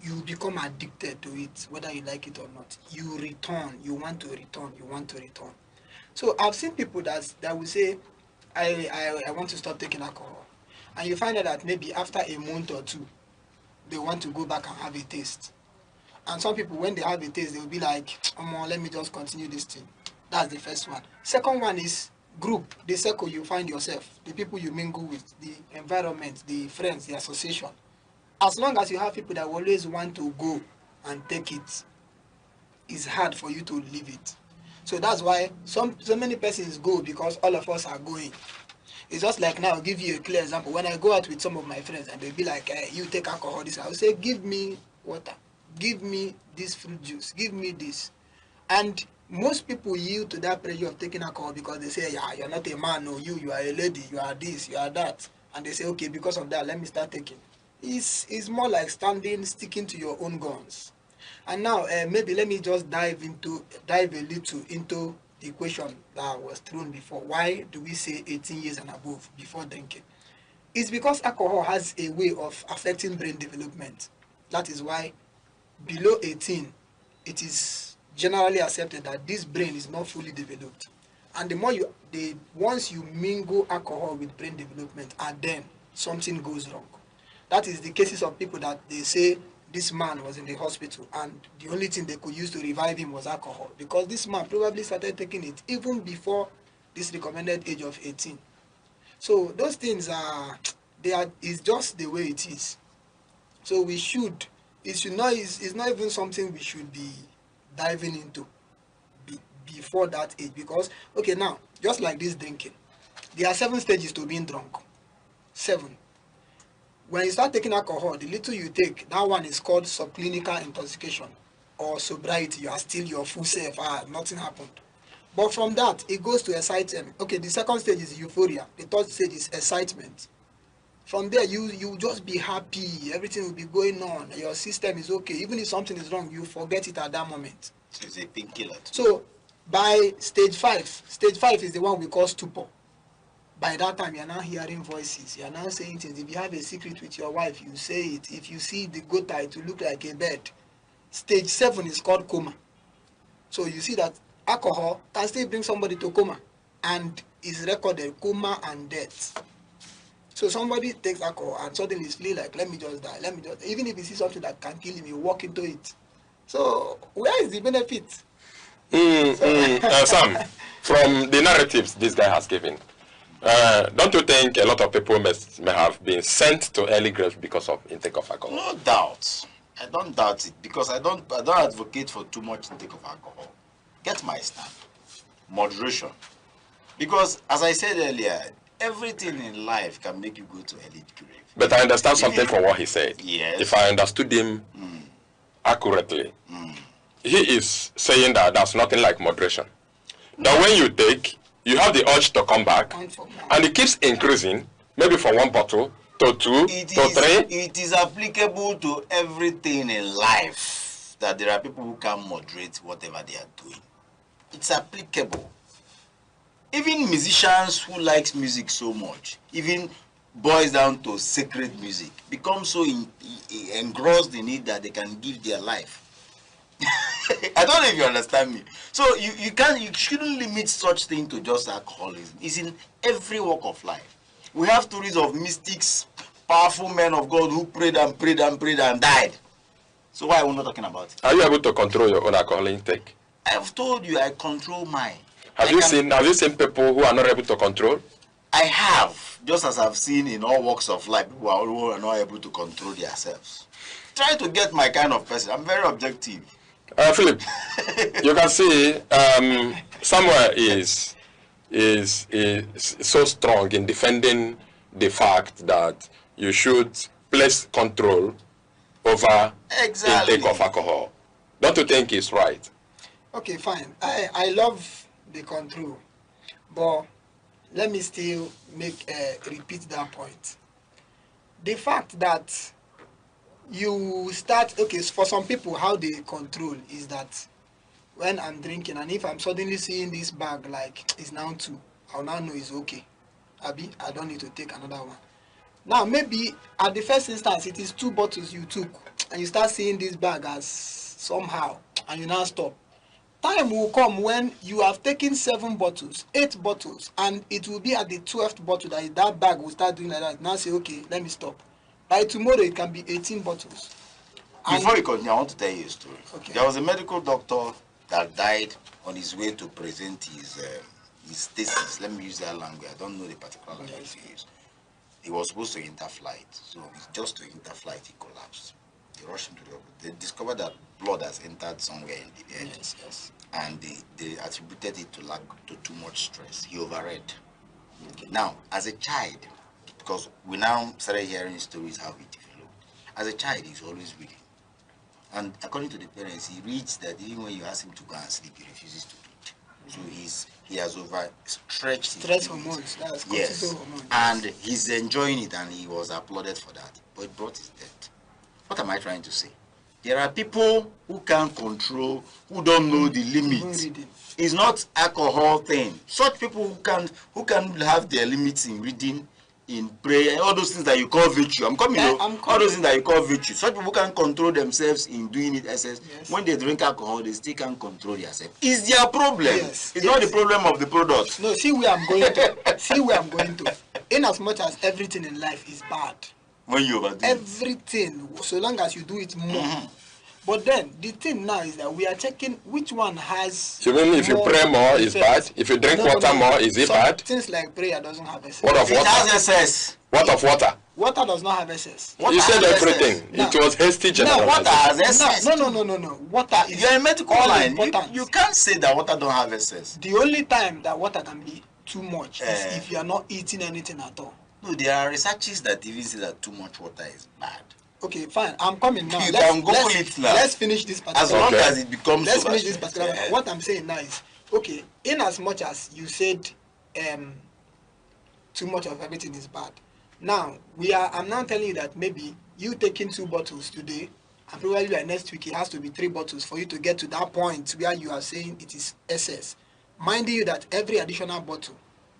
Speaker 3: you become addicted to it, whether you like it or not. You return, you want to return, you want to return. So I've seen people that will say, I want to stop taking alcohol. And you find out that maybe after a month or two, they want to go back and have a taste. And some people, when they have a taste, they will be like, oh, let me just continue this thing. That's the first one. Second one is group, the circle you find yourself, the people you mingle with, the environment, the friends, the association. As long as you have people that always want to go and take it, it's hard for you to leave it. So that's why so many persons go, because all of us are going. It's just like now, I'll give you a clear example. When I go out with some of my friends and they'll be like, hey, you take alcohol, this, I'll say, give me water, give me this fruit juice, give me this. And most people yield to that pressure of taking alcohol because they say, yeah, you're not a man, no, you are a lady, you are this, you are that. And they say, okay, because of that, let me start taking. It's more like sticking to your own guns. And now, maybe let me just dive a little into the question that was thrown before. Why do we say 18 years and above before drinking? It's because alcohol has a way of affecting brain development. That is why below 18, it is generally accepted that this brain is not fully developed. And the more once you mingle alcohol with brain development, and then something goes wrong. That is the cases of people that they say this man was in the hospital and the only thing they could use to revive him was alcohol, because this man probably started taking it even before this recommended age of 18. So those things is just the way it is. So it's not even something we should be diving into before that age, because, okay, now, just like this drinking, there are 7 stages to being drunk. 7. When you start taking alcohol, the little you take, that one is called subclinical intoxication or sobriety. You are still your full self. Nothing happened. But from that, it goes to excitement. Okay, the second stage is euphoria. The third stage is excitement. From there, you just be happy. Everything will be going on. Your system is okay. Even if something is wrong, you forget it at that moment.
Speaker 10: So it's a painkiller.
Speaker 3: So by stage 5 is the one we call stupor. By that time, you are now hearing voices. You are now saying things. If you have a secret with your wife, you say it. If you see the goat eye to look like a bed. Stage 7 is called coma. So you see that alcohol can still bring somebody to coma, and is recorded coma and death. So somebody takes alcohol and suddenly is feeling like, let me just die. Even if you see something that can kill him, you walk into it. So where is the benefit?
Speaker 9: Sam, from the narratives this guy has given, don't you think a lot of people may have been sent to early graves because of intake of alcohol?
Speaker 10: No doubt. I don't doubt it, because I don't advocate for too much intake of alcohol. Get my stand. Moderation. Because as I said earlier, everything in life can make you go to early grave.
Speaker 9: But I understand something from what he said.
Speaker 10: Yes.
Speaker 9: If I understood him accurately, he is saying that there's nothing like moderation. That when you take, you have the urge to come back, and it keeps increasing, maybe from 1 bottle to 2 to 3.
Speaker 10: It is applicable to everything in life, that there are people who can moderate whatever they are doing. It's applicable. Even musicians who likes music so much, even boils down to sacred music, become so engrossed in it that they can give their life. I don't know if you understand me. So you shouldn't limit such thing to just alcoholism. It's in every walk of life. We have stories of mystics, powerful men of God who prayed and prayed and prayed and died. So why are we not talking about it?
Speaker 9: Are you able to control your own alcohol intake?
Speaker 10: I've told you I control mine.
Speaker 9: Have you seen people who are not able to control?
Speaker 10: I have, just as I've seen in all walks of life, people who are not able to control themselves. Try to get my kind of person. I'm very objective.
Speaker 9: Philip, you can see Samuel is so strong in defending the fact that you should place control over intake of alcohol. Don't you think it's right?
Speaker 3: Okay, fine. I love the control, but let me still repeat that point. The fact that you start, okay, for some people, how they control is that when I'm drinking, and if I'm suddenly seeing this bag like it's now 2, I'll now know it's okay. Abi, I don't need to take another one. Now, maybe at the first instance, it is 2 bottles you took, and you start seeing this bag as somehow, and you now stop. Time will come when you have taken 7 bottles, 8 bottles, and it will be at the 12th bottle that bag will start doing like that. Now say, okay, let me stop. By tomorrow, it can be 18 bottles.
Speaker 10: Before you continue, I want to tell you a story.
Speaker 3: Okay.
Speaker 10: There was a medical doctor that died on his way to present his thesis. Let me use that language. I don't know the particular language he used. He was supposed to interflight. So just to interflight, he collapsed. They rushed him to the hospital. They discovered that blood has entered somewhere in the head.
Speaker 3: Yes.
Speaker 10: And they attributed it to too much stress. He overread. Okay. Now, as a child, because we now started hearing stories how he developed. As a child, he's always reading. And according to the parents, he reads that even when you ask him to go and sleep, he refuses to read. So he has overstretched
Speaker 3: stress hormones. That's cortisol hormones.
Speaker 10: And he's enjoying it, and he was applauded for that. But it brought his death. What am I trying to say? There are people who can't control, who don't know the limits. It's not alcohol thing. Such people who can have their limits in reading, in prayer, all those things that you call virtue. I'm coming. All those things that you call virtue. Such people can control themselves in doing it. Yes. When they drink alcohol, they still can't control themselves. It's their problem. Yes. It's not the problem of the product.
Speaker 3: No, see where I'm going to. See where I'm going to. In as much as everything in life is bad.
Speaker 10: When you overdo
Speaker 3: everything, so long as you do it more. But then the thing now is that we are checking which one has.
Speaker 9: You mean if you pray more is bad? If you drink water more, is it bad?
Speaker 3: Things like prayer doesn't have excess.
Speaker 9: What of water?
Speaker 10: It has excess.
Speaker 9: What of water?
Speaker 3: Water does not have excess.
Speaker 9: You said everything. It was hasty generalization.
Speaker 10: No, water has excess.
Speaker 3: No. Water is.
Speaker 10: You're a medical line. You can't say that water don't have excess.
Speaker 3: The only time that water can be too much is if you are not eating anything at all.
Speaker 10: No, there are researches that even say that too much water is bad.
Speaker 3: Okay, fine. I'm coming now.
Speaker 10: You can Google it now.
Speaker 3: Let's finish this particular.
Speaker 10: As long as it becomes.
Speaker 3: Let's finish this particular. What I'm saying now is, okay, in as much as you said, too much of everything is bad. Now I'm now telling you that maybe you taking 2 bottles today, and probably by next week it has to be 3 bottles for you to get to that point where you are saying it is excess. Minding you that every additional bottle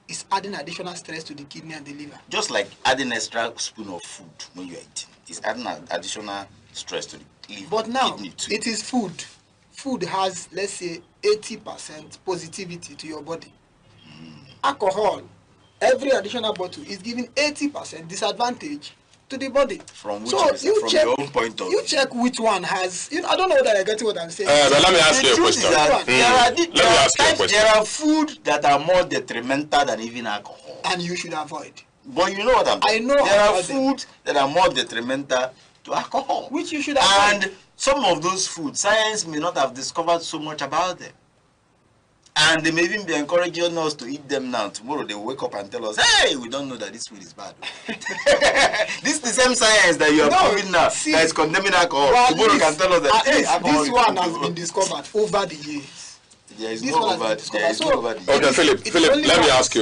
Speaker 3: is adding additional stress to the kidney and the liver.
Speaker 10: Just like adding extra spoon of food when you're eating. It's adding additional stress to the liver.
Speaker 3: But now,
Speaker 10: kidney too.
Speaker 3: It is food. Food has, let's say, 80% positivity to your body. Alcohol, every additional bottle is giving 80% disadvantage to the body.
Speaker 10: From which
Speaker 3: your
Speaker 10: own point of view.
Speaker 3: You check which one has. I don't know whether you're getting what I'm saying.
Speaker 9: But let me ask you a question.
Speaker 10: There are food that are more detrimental than even alcohol.
Speaker 3: And you should avoid.
Speaker 10: But you know what I'm saying.
Speaker 3: I know.
Speaker 10: There are foods that are more detrimental to alcohol.
Speaker 3: Which you should avoid.
Speaker 10: And some of those foods, science may not have discovered so much about them. And they may even be encouraging us to eat them now. Tomorrow they will wake up and tell us, hey, we don't know that this food is bad. This is the same science that you are proving now that is condemning alcohol. Tomorrow can tell us that, hey, alcohol
Speaker 3: this one has been discovered over the years.
Speaker 10: There is no over the years.
Speaker 9: Okay, Philip, let me ask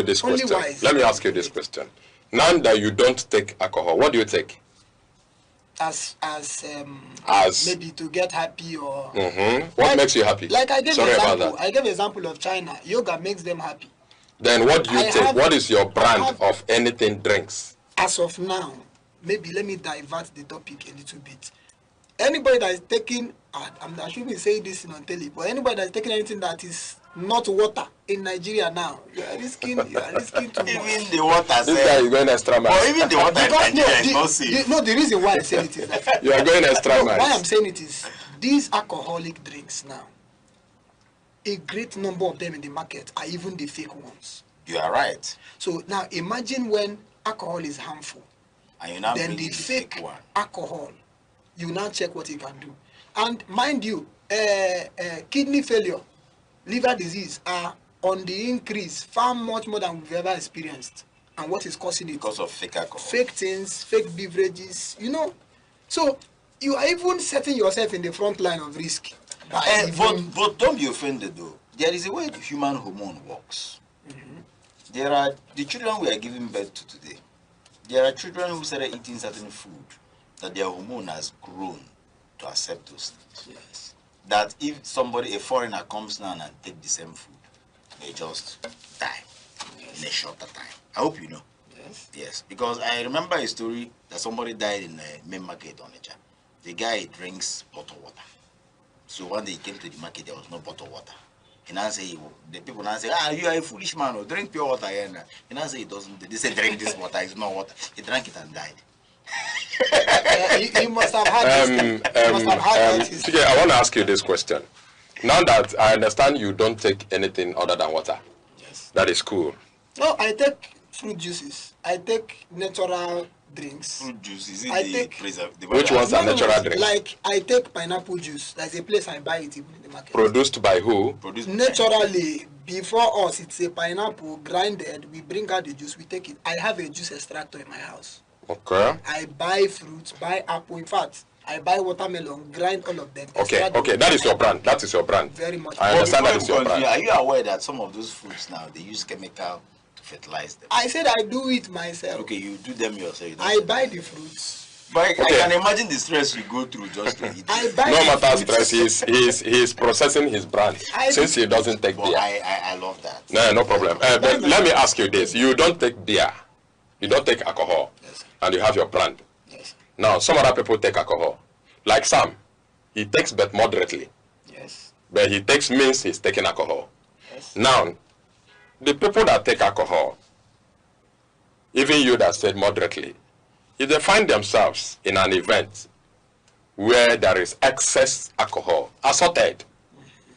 Speaker 9: you this question. Now that you don't take alcohol, what do you take?
Speaker 3: As maybe to get happy or
Speaker 9: what makes you happy?
Speaker 3: Like I gave an example of China. Yoga makes them happy.
Speaker 9: Then what do you take? What is your brand of anything drinks?
Speaker 3: As of now, maybe let me divert the topic a little bit. Anybody that is taking, I shouldn't be saying this on telly, but anybody that is taking anything that is not water in Nigeria now. You are risking too much.
Speaker 10: Even the water.
Speaker 9: This guy is going extra mile.
Speaker 10: Or even the water in Nigeria is not safe.
Speaker 3: The reason why I say it is that
Speaker 9: you are going extra mile.
Speaker 3: Why I'm saying it is these alcoholic drinks now. A great number of them in the market are even the fake ones.
Speaker 10: You are right.
Speaker 3: So now imagine when alcohol is harmful,
Speaker 10: and you now
Speaker 3: then the fake one. Alcohol, you now check what it can do. And mind you, kidney failure, liver disease are on the increase far much more than we've ever experienced. And what is causing it?
Speaker 10: Because of fake alcohol.
Speaker 3: Fake things, fake beverages, you know. So you are even setting yourself in the front line of risk.
Speaker 10: But don't be offended though. There is a way the human hormone works. There are the children we are giving birth to today. There are children who started eating certain food that their hormone has grown to accept those things. Yes. That if somebody, a foreigner, comes now and take the same food, they just die in a shorter time. I hope you know. Yes. Yes. Because I remember a story that somebody died in a main market on Nature. The guy drinks bottled water. So one day he came to the market, there was no bottled water. He now say, the people now say, you are a foolish man, or drink pure water. He now say he doesn't. They say drink this water, it's not water. He drank it and died.
Speaker 3: You must have had this.
Speaker 9: Okay, I want to ask you this question. Now that I understand you don't take anything other than water. Yes. That is cool.
Speaker 3: No, I take fruit juices. I take natural drinks.
Speaker 10: Fruit juice, is
Speaker 3: I
Speaker 10: it
Speaker 3: take
Speaker 9: which ones are natural drinks?
Speaker 3: Like I take pineapple juice. There's a place I buy it even in the market.
Speaker 9: Produced by who?
Speaker 3: Naturally. Before us, it's a pineapple grinded. We bring out the juice, we take it. I have a juice extractor in my house.
Speaker 9: Okay.
Speaker 3: I buy fruits, buy apple. In fact, I buy watermelon, grind all of them.
Speaker 9: Okay, okay, that is your brand. That is your brand.
Speaker 3: Very much.
Speaker 9: I understand that is your brand.
Speaker 10: Are you aware that some of those fruits now, they use chemical to fertilize them?
Speaker 3: I said I do it myself.
Speaker 10: Okay, you do them yourself.
Speaker 3: I buy the fruits.
Speaker 10: But okay. I can imagine the stress you go through just to eat.
Speaker 9: No matter stress, he's processing his brand since he doesn't take beer.
Speaker 10: I love that.
Speaker 9: No problem. But let me ask you this: you don't take beer, you don't take alcohol, yes, and you have your brand.
Speaker 3: Yes.
Speaker 9: Now some other people take alcohol, like Sam. He takes but moderately.
Speaker 3: Yes.
Speaker 9: But he takes means he's taking alcohol.
Speaker 3: Yes.
Speaker 9: Now, the people that take alcohol, even you that said moderately, if they find themselves in an event where there is excess alcohol, assorted,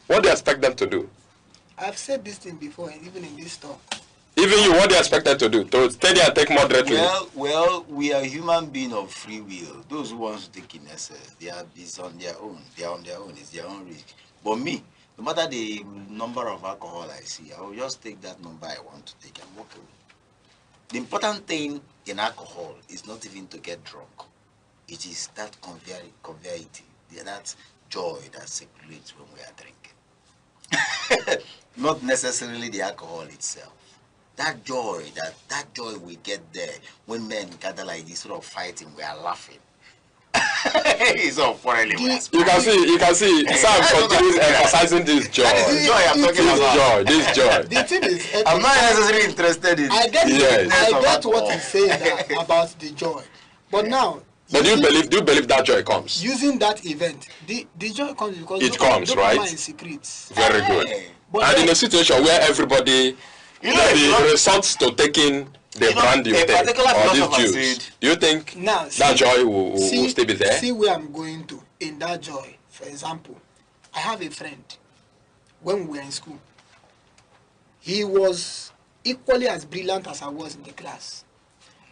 Speaker 9: what do you expect them to do?
Speaker 3: I've said this thing before, and even in this talk.
Speaker 9: Even you, what do you expect them to do? To stay there and take moderately?
Speaker 10: Well, we are human beings of free will. Those who want to take in excess, it's on their own. They are on their own. It's their own risk. But me, no matter the number of alcohol I see, I will just take that number I want to take and walk away. The important thing in alcohol is not even to get drunk. It is that conviviality, that joy that circulates when we are drinking. Not necessarily the alcohol itself. That joy, that joy we get there when men gather like this, sort of fighting, we are laughing. It's all quarreling.
Speaker 9: You can see. Sam continues emphasizing this joy.
Speaker 10: This joy I'm talking about.
Speaker 9: This joy.
Speaker 3: The thing is,
Speaker 10: I'm not necessarily interested in.
Speaker 3: I get what he's saying about the joy, but now.
Speaker 9: But do you believe that joy comes?
Speaker 3: Using that event, the joy comes because
Speaker 9: it comes, right? Very good. And in a situation where everybody resorts to taking the brand you take or this juice, do you think that joy will still be there?
Speaker 3: See where I'm going to in that joy. For example, I have a friend. When we were in school, he was equally as brilliant as I was in the class,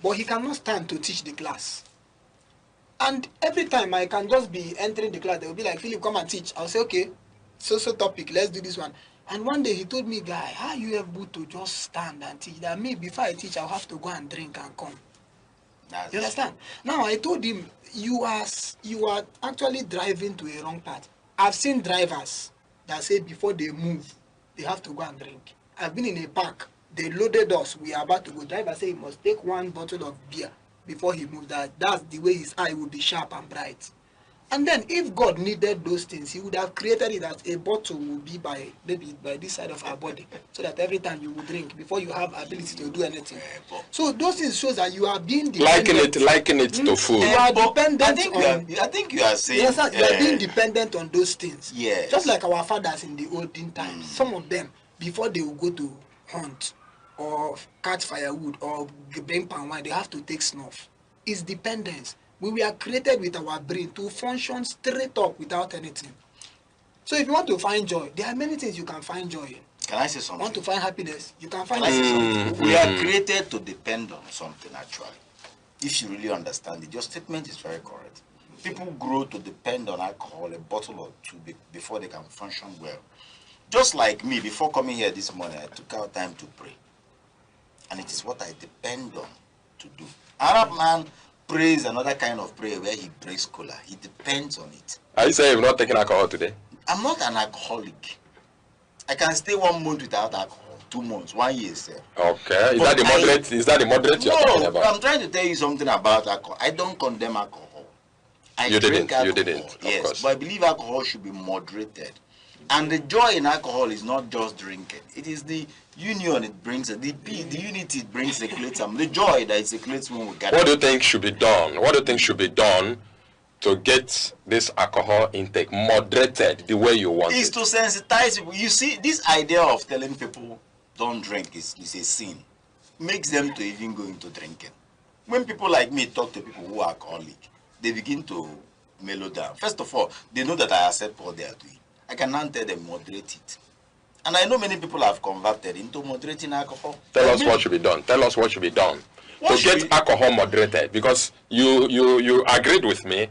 Speaker 3: but he cannot stand to teach the class. And every time I can just be entering the class, they will be like, Philip, come and teach. I'll say, okay, so topic, let's do this one. And one day he told me, guy, how you able to just stand and teach? That me, before I teach, I'll have to go and drink and come. You understand? Now I told him, you are actually driving to a wrong path. I've seen drivers that say before they move, they have to go and drink. I've been in a park, they loaded us, we are about to go. Driver say he must take one bottle of beer before he moves. That's the way his eye will be sharp and bright. And then if God needed those things, he would have created it that a bottle will be maybe by this side of our body, so that every time you will drink before you have ability to do anything. So those things shows that you are being dependent.
Speaker 9: Liken it to food.
Speaker 3: You are dependent
Speaker 10: I think you are saying
Speaker 3: yes, you are being dependent on those things.
Speaker 10: Yes.
Speaker 3: Just like our fathers in the olden times. Some of them, before they will go to hunt or catch firewood or bring palm wine, they have to take snuff. It's dependence. We were created with our brain to function straight up without anything. So if you want to find joy, there are many things you can find joy in.
Speaker 10: Can I say something?
Speaker 3: Want to find happiness, you can find
Speaker 10: happiness. We are created to depend on something, actually. If you really understand it, your statement is very correct. People grow to depend on alcohol, a bottle or two, before they can function well. Just like me, before coming here this morning, I took out time to pray. And it is what I depend on to do. Arab man prays another kind of prayer where he breaks cola. He depends on it.
Speaker 9: Are you saying you're not taking alcohol today?
Speaker 10: I'm not an alcoholic. I can stay 1 month without alcohol, 2 months, 1 year, sir.
Speaker 9: Okay. Is that the moderate you're talking about?
Speaker 10: I'm trying to tell you something about alcohol. I don't condemn alcohol.
Speaker 9: You didn't.
Speaker 10: Yes, but I believe alcohol should be moderated. And the joy in alcohol is not just drinking. It is the union it brings, the unity it brings, circulates, the joy that it circulates when we gather.
Speaker 9: What do you think should be done? What do you think should be done to get this alcohol intake moderated the way you want it?
Speaker 10: Is to sensitize people. You see, this idea of telling people don't drink is a sin. Makes them to even go into drinking. When people like me talk to people who are alcoholic, they begin to mellow down. First of all, they know that I accept what they are doing. I can now tell them moderate it. And I know many people have converted into moderating alcohol.
Speaker 9: Tell us what should be done. Tell us what should be done to get alcohol moderated. Because you agreed with me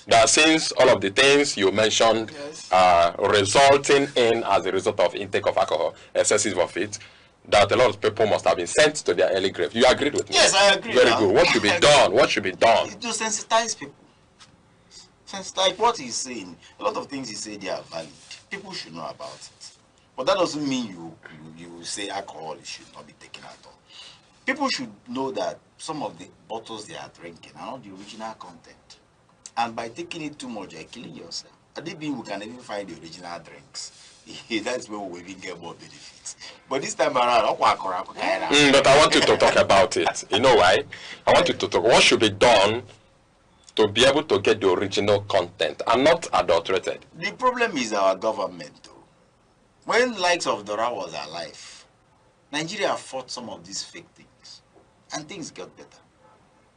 Speaker 9: that since all of the things you mentioned are resulting in as a result of intake of alcohol, excessive of it, that a lot of people must have been sent to their early grave. You agreed with me?
Speaker 10: Yes, I agree.
Speaker 9: Very good. What should be done? What should be done?
Speaker 10: To sensitize people. Like what he's saying, a lot of things he said they are valid. People should know about it. But that doesn't mean you say alcohol should not be taken at all. People should know that some of the bottles they are drinking are not the original content. And by taking it too much, you're killing yourself. I think we can even find the original drinks. That's where we even get more benefits. But this time around, but
Speaker 9: I want you to talk about it. You know why? I want you to talk. What should be done to be able to get the original content and not adulterated?
Speaker 10: The problem is our government, though. When likes of Dora was alive, Nigeria fought some of these fake things, and things got better.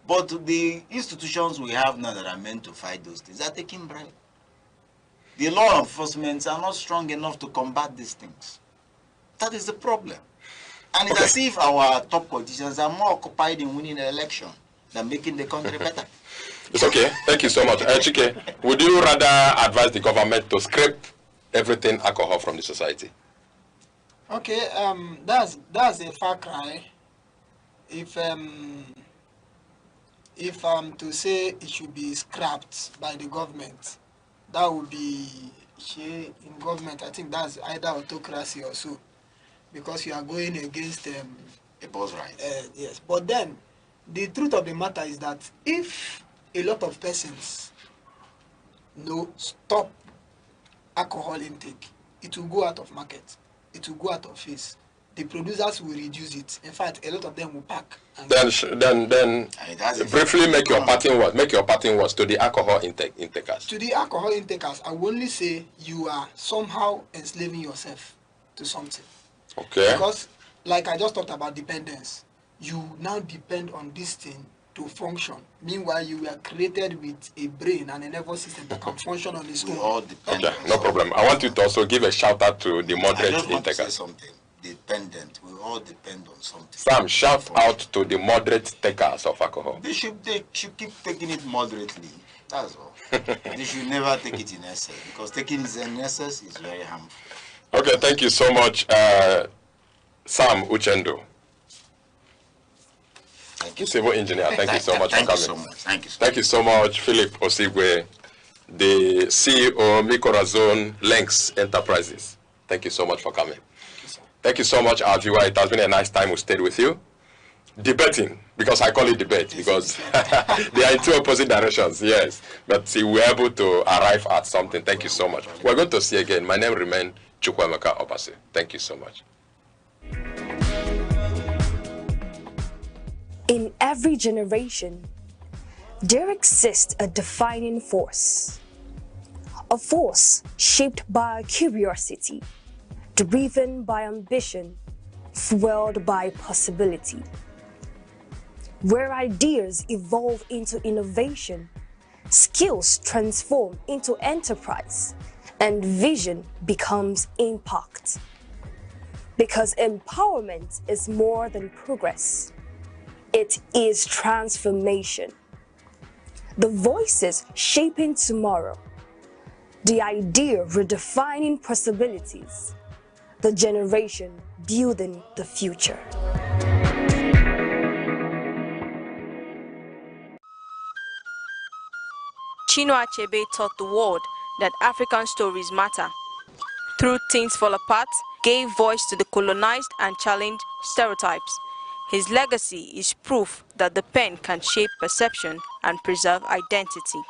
Speaker 10: But the institutions we have now that are meant to fight those things are taking bribe. The law enforcement are not strong enough to combat these things. That is the problem. And it's as if our top politicians are more occupied in winning the election than making the country better.
Speaker 9: It's okay. Thank you so much. Chike, would you rather advise the government to scrape everything alcohol from the society?
Speaker 3: Okay, that's a far cry. If to say it should be scrapped by the government, that would be in government. I think that's either autocracy or so, because you are going against
Speaker 10: people's rights.
Speaker 3: Yes, but then the truth of the matter is that if a lot of persons stop alcohol intake, it will go out of market, it will go out of face. The producers will reduce it. In fact, a lot of them will pack.
Speaker 9: Then briefly make your parting words. Make your parting words to the alcohol intakers.
Speaker 3: To the alcohol intakers, I will only say you are somehow enslaving yourself to something.
Speaker 9: Okay.
Speaker 3: Because, like I just talked about dependence, you now depend on this thing to function. Meanwhile, you were created with a brain and a nervous system that can function on its own.
Speaker 10: All depend.
Speaker 9: Okay, no problem. I want you to also give a shout out to the moderate intakers.
Speaker 10: I just want to say something. Dependent. We all depend on something.
Speaker 9: Sam, shout out to the moderate takers of alcohol.
Speaker 10: They should keep taking it moderately. That's all. They should never take it in excess, because taking it in excess is very harmful.
Speaker 9: Okay, thank you so much, Sam Uchendo.
Speaker 10: Thank you.
Speaker 9: Civil engineer, thank you so much for coming.
Speaker 10: So much. Thank you.
Speaker 9: Thank you so much, Philip Osigwe, the CEO Mikorazone Links Enterprises. Thank you so much for coming. Thank you so much, our viewer. It has been a nice time we stayed with you. debating, because I call it debate, because they are in two opposite directions, yes. But we were able to arrive at something. Thank you so much. We're going to see again. My name remains Chukwemeka Obase. Thank you so much.
Speaker 2: In every generation, there exists a defining force. A force shaped by curiosity, driven by ambition, fueled by possibility. Where ideas evolve into innovation, skills transform into enterprise, and vision becomes impact. Because empowerment is more than progress. It is transformation. The voices shaping tomorrow. The idea redefining possibilities. The generation building the future.
Speaker 17: Chinua Achebe taught the world that African stories matter. Through Things Fall Apart, gave voice to the colonized and challenged stereotypes. His legacy is proof that the pen can shape perception and preserve identity.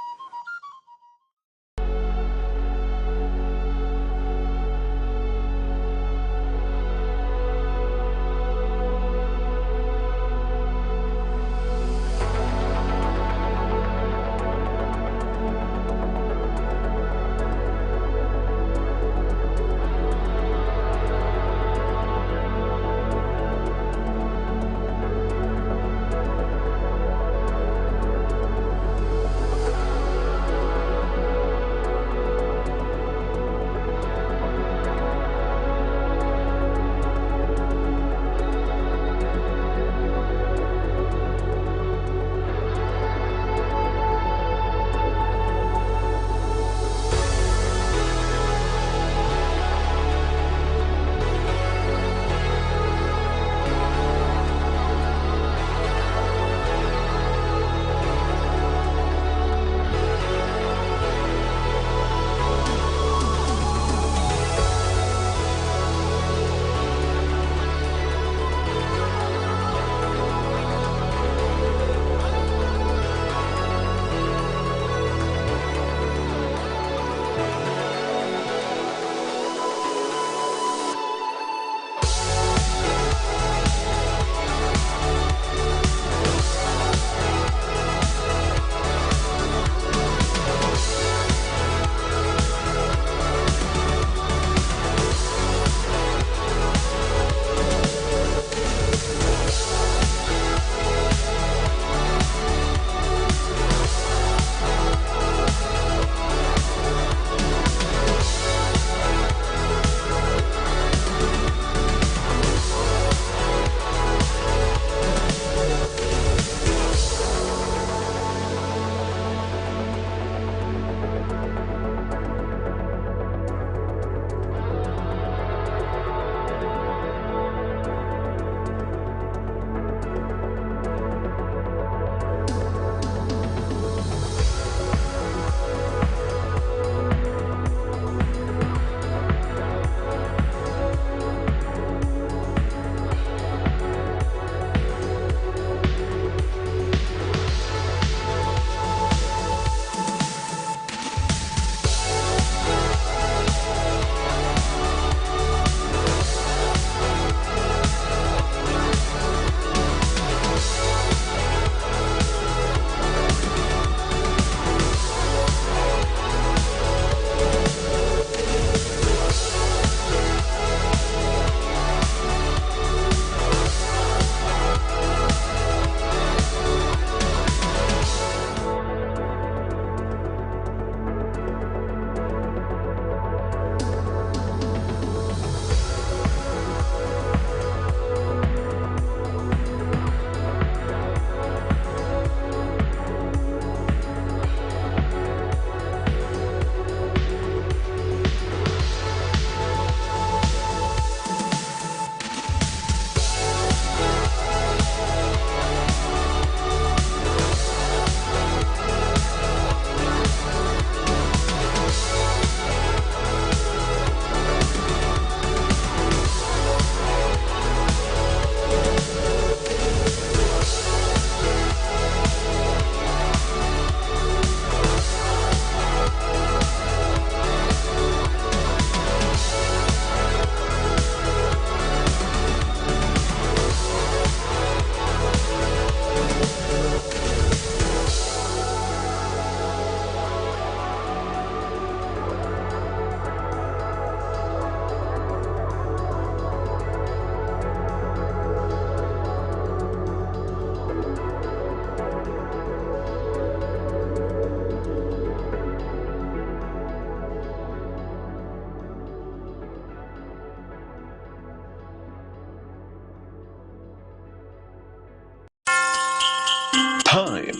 Speaker 1: Time,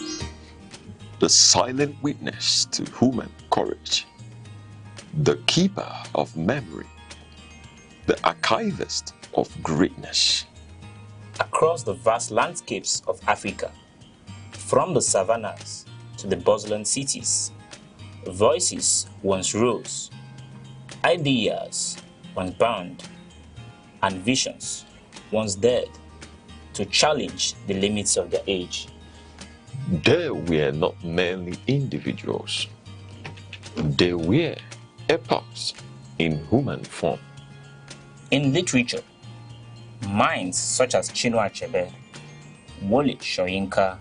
Speaker 1: the silent witness to human courage, the keeper of memory, the archivist of greatness.
Speaker 13: Across the vast landscapes of Africa, from the savannas to the bustling cities, voices once rose, ideas once bound, and visions once dared to challenge the limits of their age.
Speaker 1: They were not merely individuals. They were epochs in human form.
Speaker 13: In literature, minds such as Chinua Achebe, Wole Soyinka,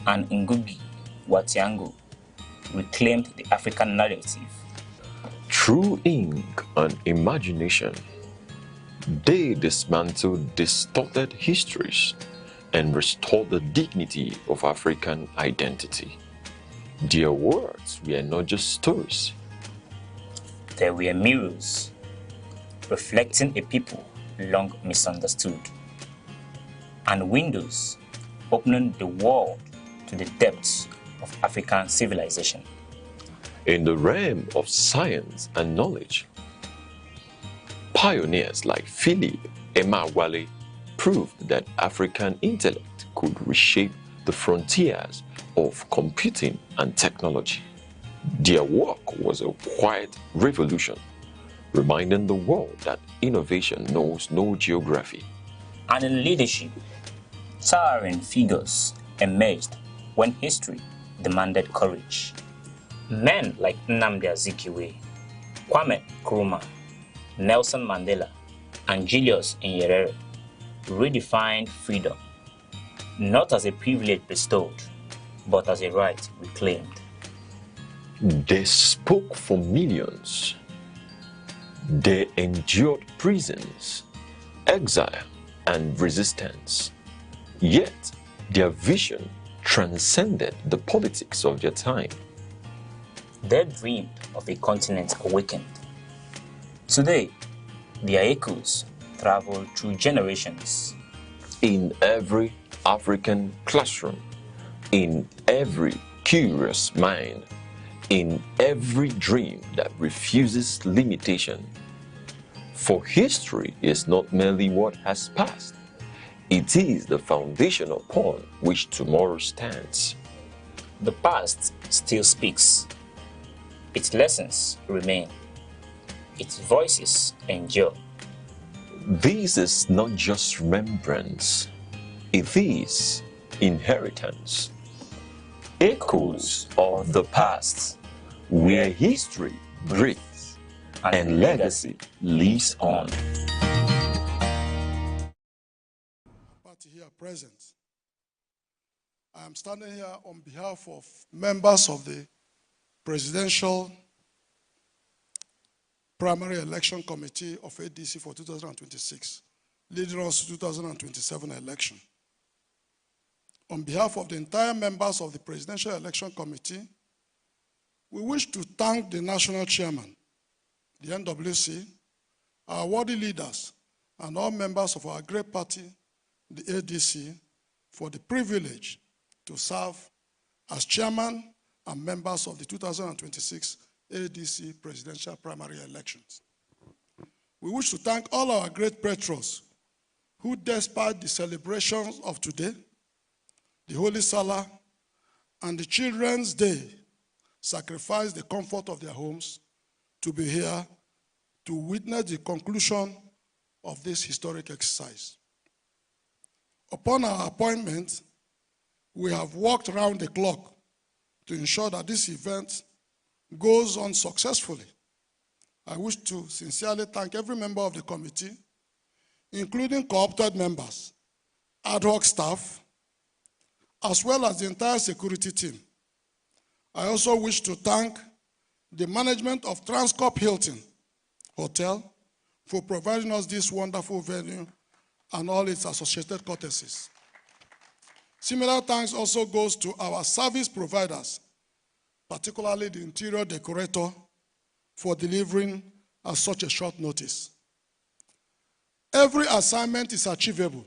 Speaker 13: and Ngugi wa Thiong'o reclaimed the African narrative.
Speaker 1: Through ink and imagination, they dismantled distorted histories and restored the dignity of African identity. Their words were not just stories.
Speaker 13: They were mirrors, reflecting a people long misunderstood, and windows opening the world to the depths of African civilization.
Speaker 1: In the realm of science and knowledge, pioneers like Philip Emeagwali proved that African intellect could reshape the frontiers of computing and technology. Their work was a quiet revolution, reminding the world that innovation knows no geography.
Speaker 13: And in leadership, towering figures emerged when history demanded courage. Men like Nnamdi Azikiwe, Kwame Nkrumah, Nelson Mandela, and Julius Nyerere redefined freedom, not as a privilege bestowed, but as a right reclaimed.
Speaker 1: They spoke for millions. They endured prisons, exile, and resistance. Yet, their vision transcended the politics of their time.
Speaker 13: They dreamed of a continent awakened. Today, their echoes travel through generations.
Speaker 1: In every African classroom, in every curious mind, in every dream that refuses limitation. For history is not merely what has passed, it is the foundation upon which tomorrow stands.
Speaker 13: The past still speaks. Its lessons remain. Its voices endure.
Speaker 1: This is not just remembrance, it is inheritance. Echoes of the past, where history breathes and legacy lives on.
Speaker 20: Party here present. I am standing here on behalf of members of the Presidential Primary Election Committee of ADC for 2026, leading us to 2027 election. On behalf of the entire members of the Presidential Election Committee, we wish to thank the National Chairman, the NWC, our worthy leaders, and all members of our great party, the ADC, for the privilege to serve as chairman and members of the 2026 ADC presidential primary elections. We wish to thank all our great patrons who, despite the celebrations of today, the Holy Salah, and the Children's Day, sacrificed the comfort of their homes to be here to witness the conclusion of this historic exercise. Upon our appointment, we have worked around the clock to ensure that this event goes on successfully. I wish to sincerely thank every member of the committee, including co-opted members, ad hoc staff, as well as the entire security team. I also wish to thank the management of Transcorp Hilton Hotel for providing us this wonderful venue and all its associated courtesies. Similar thanks also goes to our service providers, particularly the interior decorator, for delivering at such a short notice. Every assignment is achievable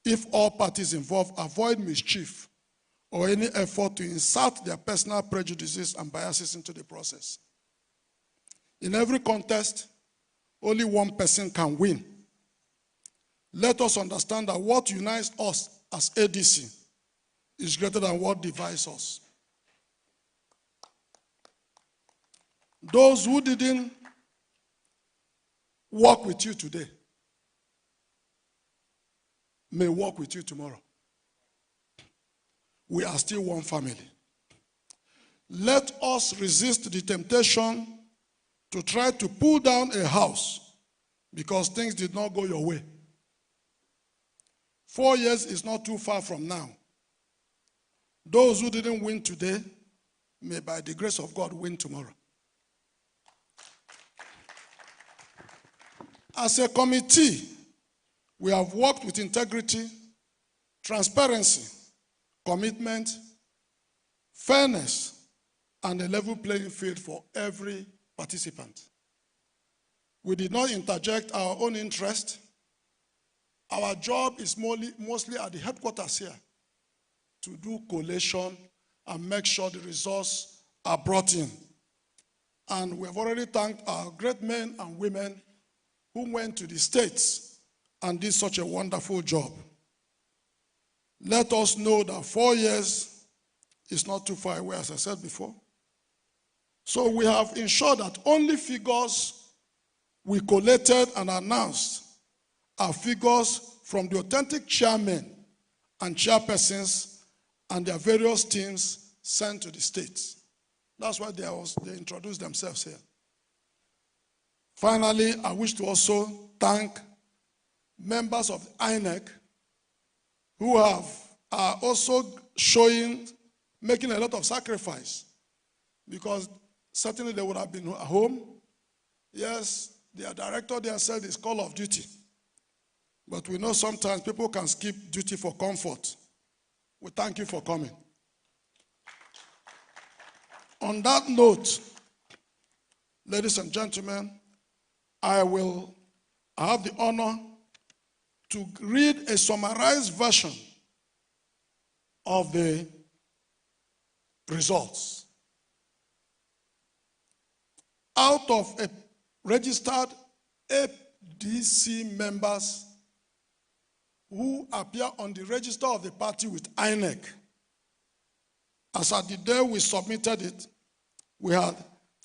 Speaker 20: if all parties involved avoid mischief or any effort to insert their personal prejudices and biases into the process. In every contest, only one person can win. Let us understand that what unites us as ADC is greater than what divides us. Those who didn't work with you today may work with you tomorrow. We are still one family. Let us resist the temptation to try to pull down a house because things did not go your way. 4 years is not too far from now. Those who didn't win today may, by the grace of God, win tomorrow. As a committee, we have worked with integrity, transparency, commitment, fairness, and a level playing field for every participant. We did not interject our own interest. Our job is mostly at the headquarters here to do collation and make sure the results are brought in. And we have already thanked our great men and women who went to the states and did such a wonderful job. Let us know that 4 years is not too far away, as I said before. So we have ensured that only figures we collated and announced are figures from the authentic chairmen and chairpersons and their various teams sent to the states. That's why they introduced themselves here. Finally, I wish to also thank members of the INEC who are also making a lot of sacrifice, because certainly they would have been at home. Yes, their director there said it's call of duty. But we know sometimes people can skip duty for comfort. We thank you for coming. On that note, ladies and gentlemen, I have the honor to read a summarized version of the results. Out of a registered ADC members who appear on the register of the party with INEC, as at the day we submitted it, we had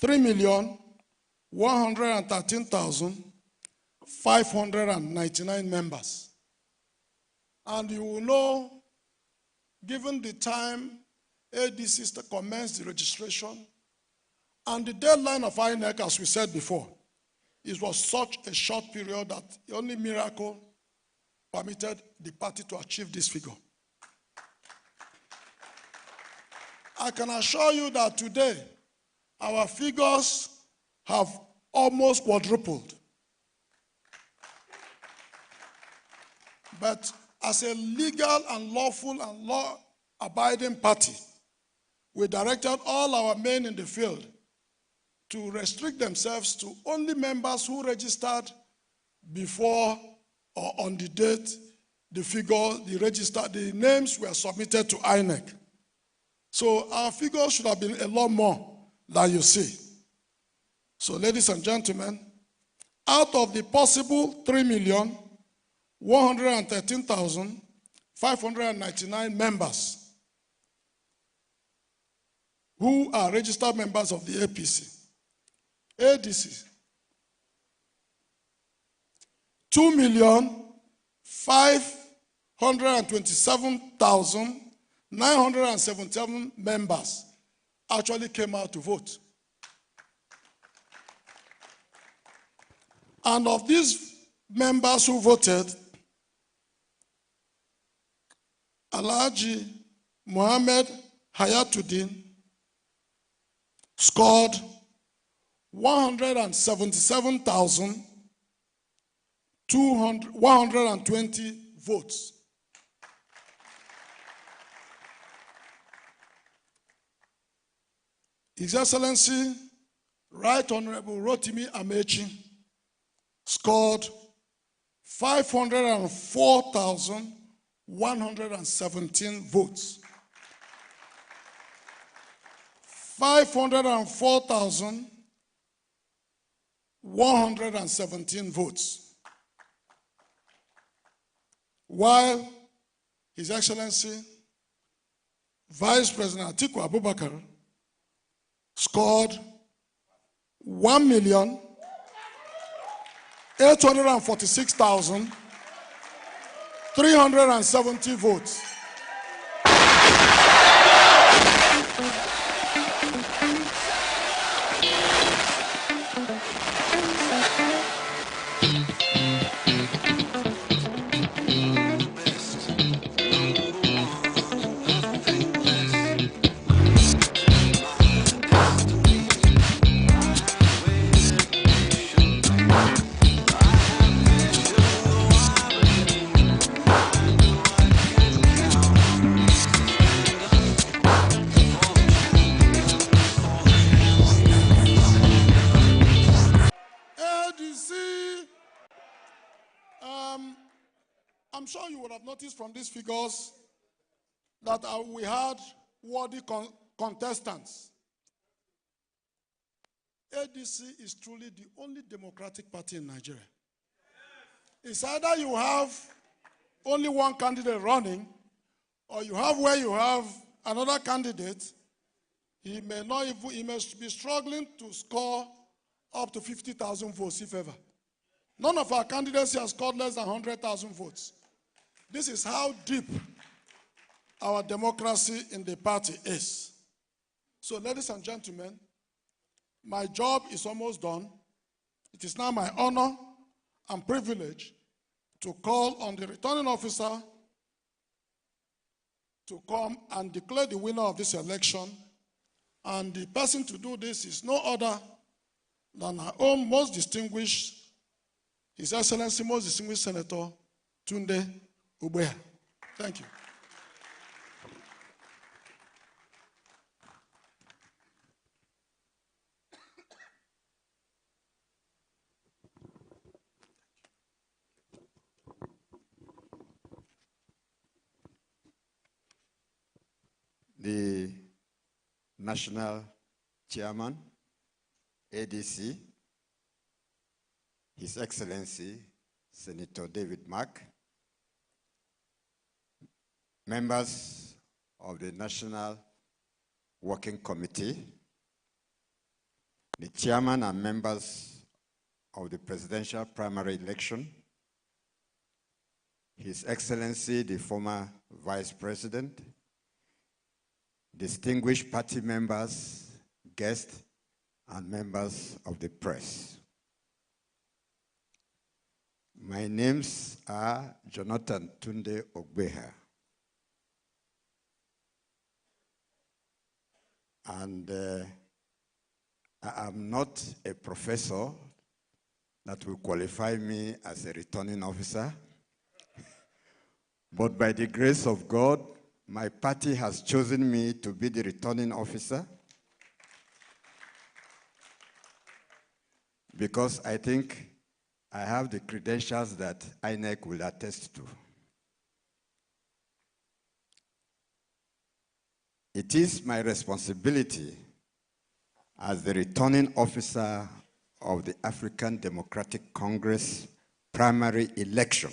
Speaker 20: 3,113,599 members. And you will know, given the time ADC commenced the registration and the deadline of INEC, as we said before, it was such a short period that the only miracle permitted the party to achieve this figure. I can assure you that today, our figures have almost quadrupled. But as a legal and lawful and law-abiding party, we directed all our men in the field to restrict themselves to only members who registered before or on the date the names were submitted to INEC. So our figures should have been a lot more than you see. So ladies and gentlemen, out of the possible 3,113,599 members who are registered members of the ADC, 2,527,977 members actually came out to vote. And of these members who voted, Alhaji Mohammed Hayatuddin scored 177,120 votes. His Excellency, Right Honorable Rotimi Amechi, scored 504,1 117 votes. 504,117 votes. While His Excellency Vice President Atiku Abubakar scored 1,846,370 votes. I'm sure you would have noticed from these figures that we had worthy contestants. ADC is truly the only democratic party in Nigeria. It's either you have only one candidate running, or you have where you have another candidate. He may be struggling to score up to 50,000 votes, if ever. None of our candidates have scored less than 100,000 votes. This is how deep our democracy in the party is. So, ladies and gentlemen, my job is almost done. It is now my honor and privilege to call on the returning officer to come and declare the winner of this election. And the person to do this is no other than our own most distinguished, His Excellency, most distinguished Senator Tunde Ogbeha. Thank you.
Speaker 8: The National Chairman, ADC, His Excellency Senator David Mark, members of the National Working Committee, the chairman and members of the presidential primary election, His Excellency the former Vice President, distinguished party members, guests, and members of the press. My names are Jonathan Tunde Ogbeha, and I am not a professor that will qualify me as a returning officer, but by the grace of God, my party has chosen me to be the returning officer because I think I have the credentials that INEC will attest to. It is my responsibility as the returning officer of the African Democratic Congress primary election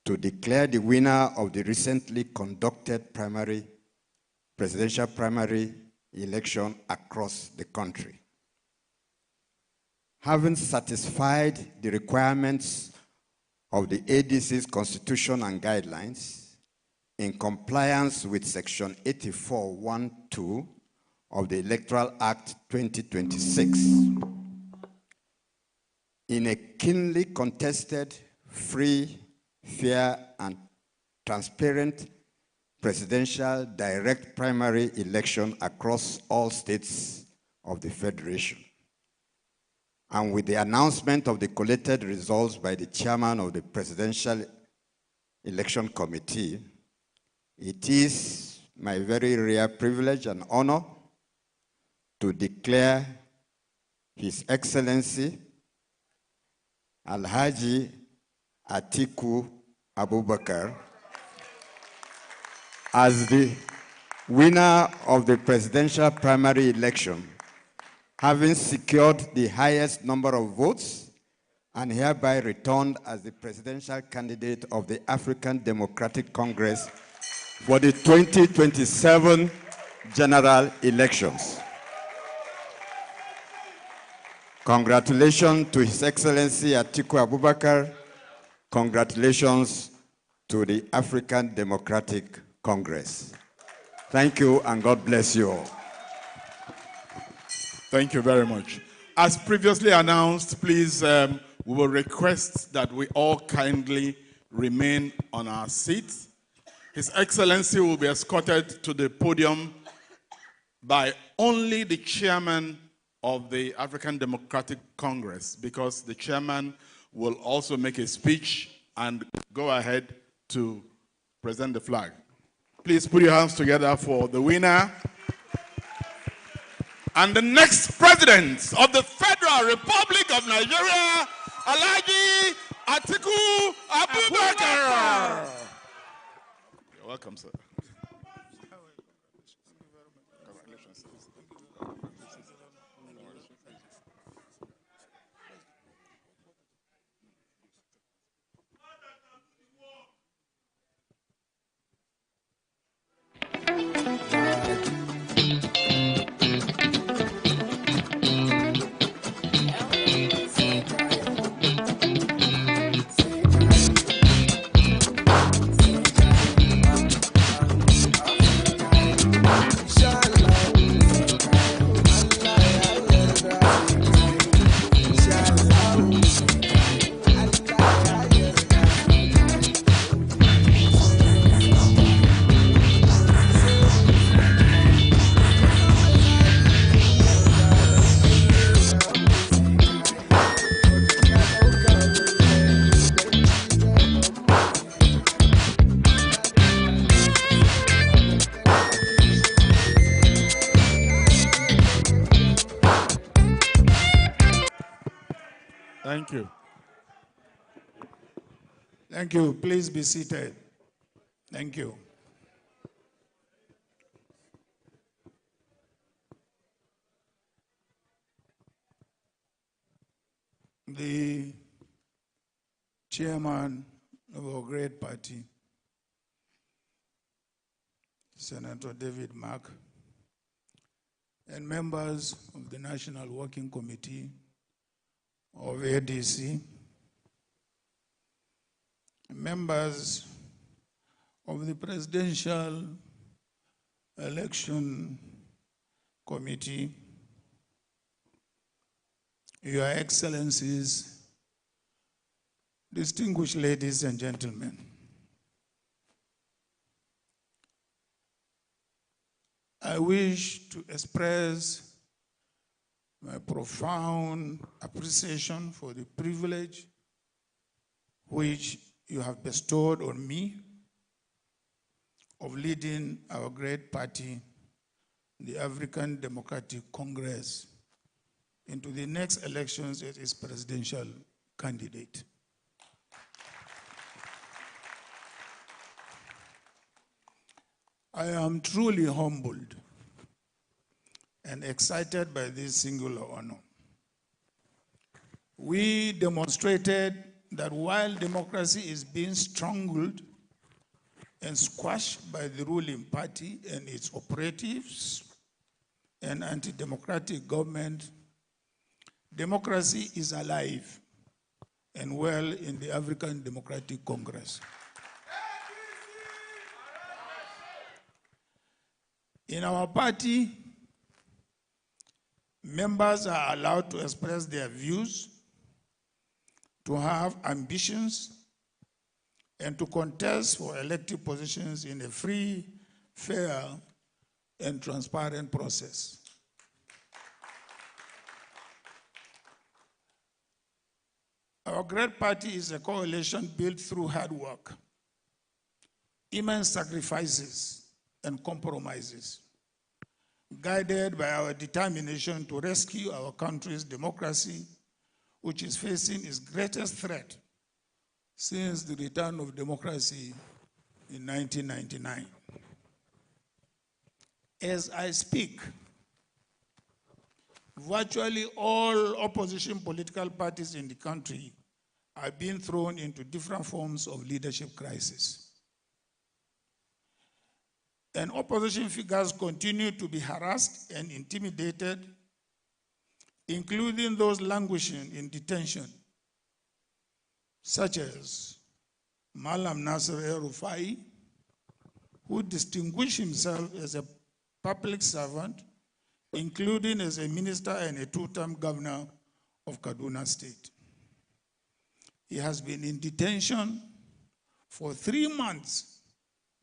Speaker 8: to declare the winner of the recently conducted presidential primary election across the country. Having satisfied the requirements of the ADC's constitution and guidelines in compliance with Section 84(1)(2) of the Electoral Act 2026, in a keenly contested, free, fair, and transparent presidential direct primary election across all states of the Federation, and with the announcement of the collated results by the chairman of the Presidential Election Committee, it is my very rare privilege and honor to declare His Excellency Alhaji Atiku Abubakar As the winner of the presidential primary election, having secured the highest number of votes and hereby returned as the presidential candidate of the African Democratic Congress for the 2027 general elections. Congratulations to His Excellency Atiku Abubakar. Congratulations to the African Democratic Congress. Thank you and God bless you all.
Speaker 14: Thank you very much. As previously announced, please, we will request that we all kindly remain on our seats. His Excellency will be escorted to the podium by only the chairman of the African Democratic Congress, because the chairman will also make a speech and go ahead to present the flag. Please put your hands together for the winner and the next president of the Federal Republic of Nigeria, Alhaji Atiku Abubakar. You're welcome, sir. Thank you.
Speaker 20: Thank you. Please be seated. Thank you. The chairman of our great party, Senator David Mark, and members of the National Working Committee of ADC, members of the Presidential Election Committee, Your Excellencies, distinguished ladies and gentlemen. I wish to express my profound appreciation for the privilege which you have bestowed on me of leading our great party, the African Democratic Congress, into the next elections as its presidential candidate. I am truly humbled and excited by this singular honor. We demonstrated that while democracy is being strangled and squashed by the ruling party and its operatives and anti-democratic government, democracy is alive and well in the African Democratic Congress. In our party, members are allowed to express their views, to have ambitions, and to contest for elective positions in a free, fair, and transparent process. Our great party is a coalition built through hard work, immense sacrifices, and compromises, guided by our determination to rescue our country's democracy, which is facing its greatest threat since the return of democracy in 1999.
Speaker 5: As I speak, virtually all opposition political parties in the country are being thrown into different forms of leadership crisis. And opposition figures continue to be harassed and intimidated, including those languishing in detention, such as Malam Nasser El-Rufai, who distinguished himself as a public servant, including as a minister and a two-term governor of Kaduna State. He has been in detention for 3 months,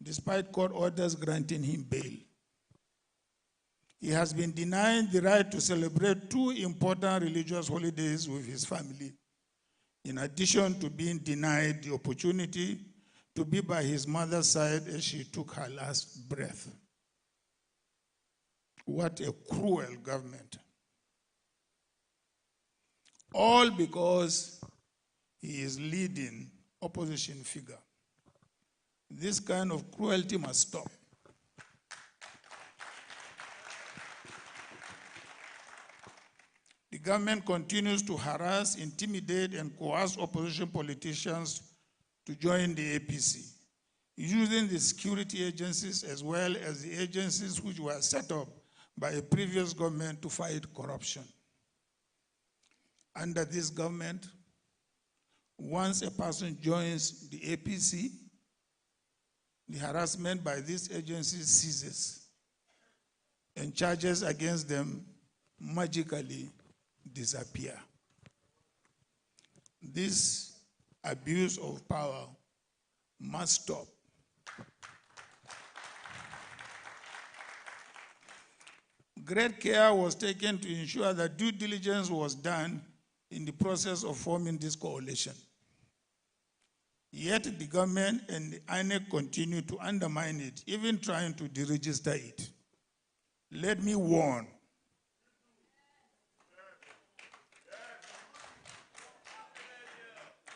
Speaker 5: despite court orders granting him bail. He has been denied the right to celebrate 2 important religious holidays with his family, in addition to being denied the opportunity to be by his mother's side as she took her last breath. What a cruel government. All because he is leading opposition figure. This kind of cruelty must stop. The government continues to harass, intimidate, and coerce opposition politicians to join the APC, using the security agencies as well as the agencies which were set up by a previous government to fight corruption. Under this government, once a person joins the APC, the harassment by these agencies ceases, and charges against them magically disappear. This abuse of power must stop. Great care was taken to ensure that due diligence was done in the process of forming this coalition. Yet the government and the INEC continue to undermine it, even trying to deregister it. Let me warn.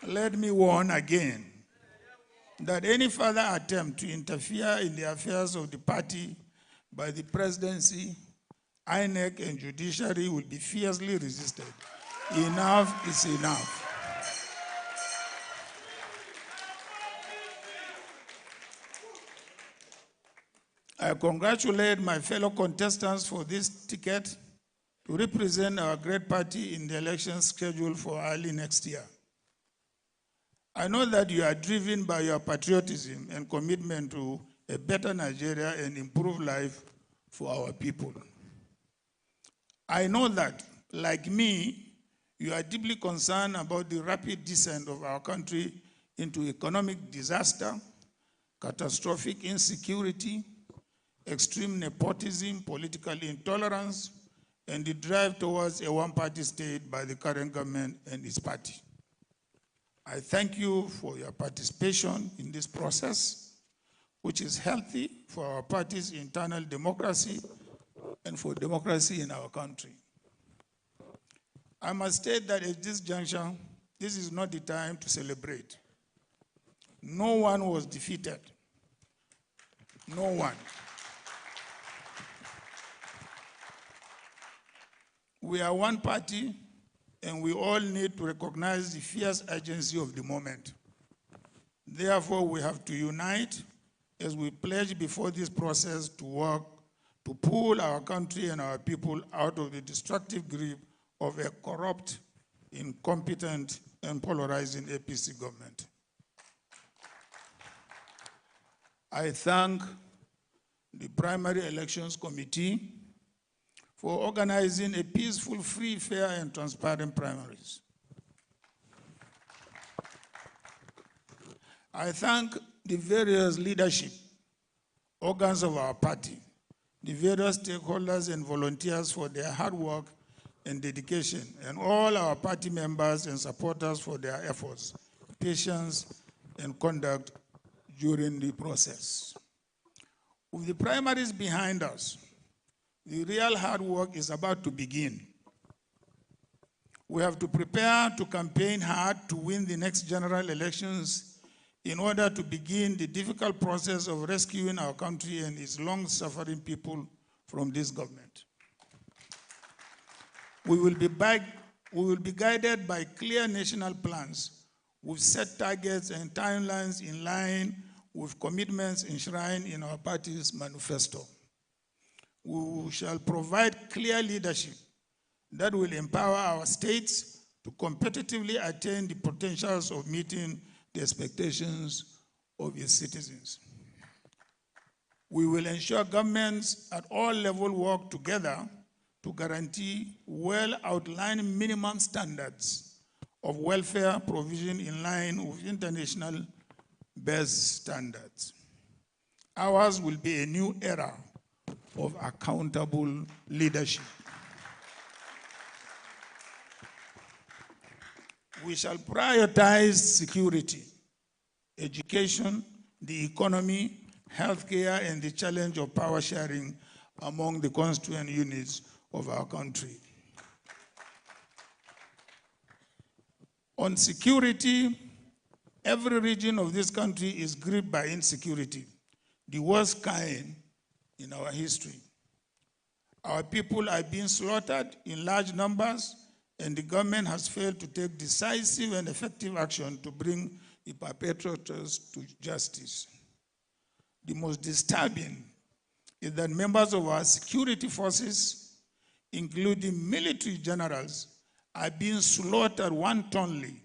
Speaker 5: Let me warn again that any further attempt to interfere in the affairs of the party by the presidency, INEC, and judiciary will be fiercely resisted. Enough is enough. I congratulate my fellow contestants for this ticket to represent our great party in the elections scheduled for early next year. I know that you are driven by your patriotism and commitment to a better Nigeria and improved life for our people. I know that, like me, you are deeply concerned about the rapid descent of our country into economic disaster, catastrophic insecurity, extreme nepotism, political intolerance, and the drive towards a one-party state by the current government and its party. I thank you for your participation in this process, which is healthy for our party's internal democracy and for democracy in our country. I must state that at this juncture, this is not the time to celebrate. No one was defeated. No one. We are one party, and we all need to recognize the fierce urgency of the moment. Therefore, we have to unite as we pledge before this process to work to pull our country and our people out of the destructive grip of a corrupt, incompetent, and polarizing APC government. I thank the Primary Elections Committee for organizing a peaceful, free, fair, and transparent primaries. I thank the various leadership organs of our party, the various stakeholders and volunteers for their hard work and dedication, and all our party members and supporters for their efforts, patience, and conduct during the process. With the primaries behind us, the real hard work is about to begin. We have to prepare to campaign hard to win the next general elections in order to begin the difficult process of rescuing our country and its long-suffering people from this government. We will be guided by clear national plans with set targets and timelines in line with commitments enshrined in our party's manifesto. We shall provide clear leadership that will empower our states to competitively attain the potentials of meeting the expectations of its citizens. We will ensure governments at all levels work together to guarantee well-outlined minimum standards of welfare provision in line with international best standards. Ours will be a new era of accountable leadership. We shall prioritize security, education, the economy, healthcare, and the challenge of power sharing among the constituent units of our country. On security, every region of this country is gripped by insecurity, the worst kind in our history. Our people are being slaughtered in large numbers, and the government has failed to take decisive and effective action to bring the perpetrators to justice. The most disturbing is that members of our security forces, including military generals, are being slaughtered wantonly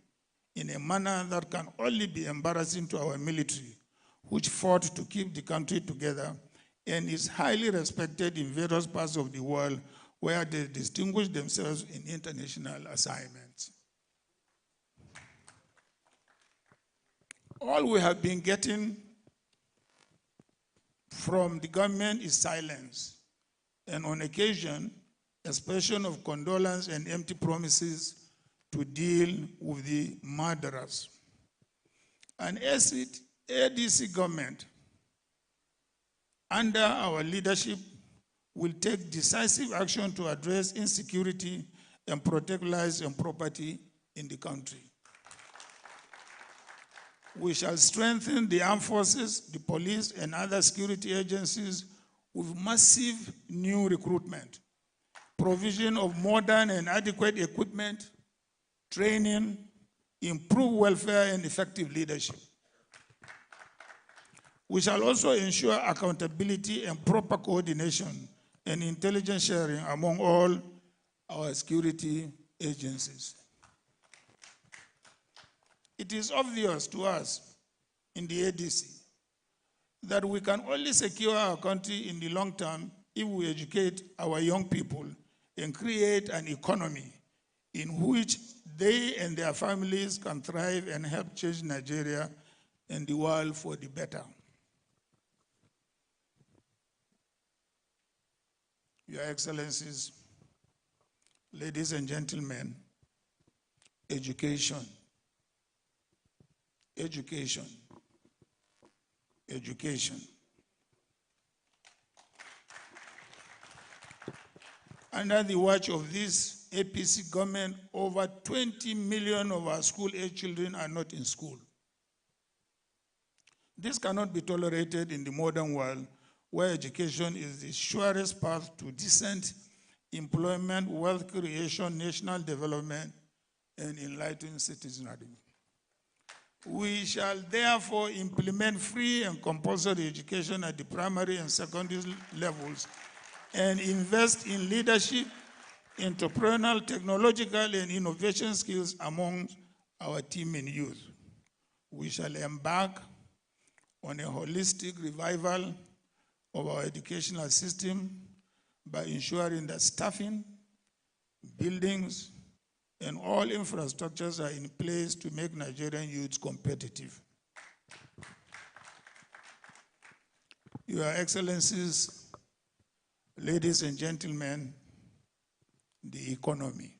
Speaker 5: in a manner that can only be embarrassing to our military, which fought to keep the country together and is highly respected in various parts of the world where they distinguish themselves in international assignments. All we have been getting from the government is silence, and on occasion, expression of condolence and empty promises to deal with the murderers. An ADC government under our leadership will take decisive action to address insecurity and protect lives and property in the country. We shall strengthen the armed forces, the police, and other security agencies with massive new recruitment, provision of modern and adequate equipment, training, improved welfare, and effective leadership. We shall also ensure accountability and proper coordination and intelligence sharing among all our security agencies. It is obvious to us in the ADC that we can only secure our country in the long term if we educate our young people and create an economy in which they and their families can thrive and help change Nigeria and the world for the better. Your Excellencies, ladies and gentlemen, education, education, education. Under the watch of this APC government, over 20 million of our school-age children are not in school. This cannot be tolerated in the modern world, where education is the surest path to decent employment, wealth creation, national development, and enlightened citizenry. We shall therefore implement free and compulsory education at the primary and secondary levels and invest in leadership, entrepreneurial, technological, and innovation skills among our team and youth. We shall embark on a holistic revival of our educational system by ensuring that staffing, buildings, and all infrastructures are in place to make Nigerian youths competitive. Your Excellencies, ladies and gentlemen, the economy.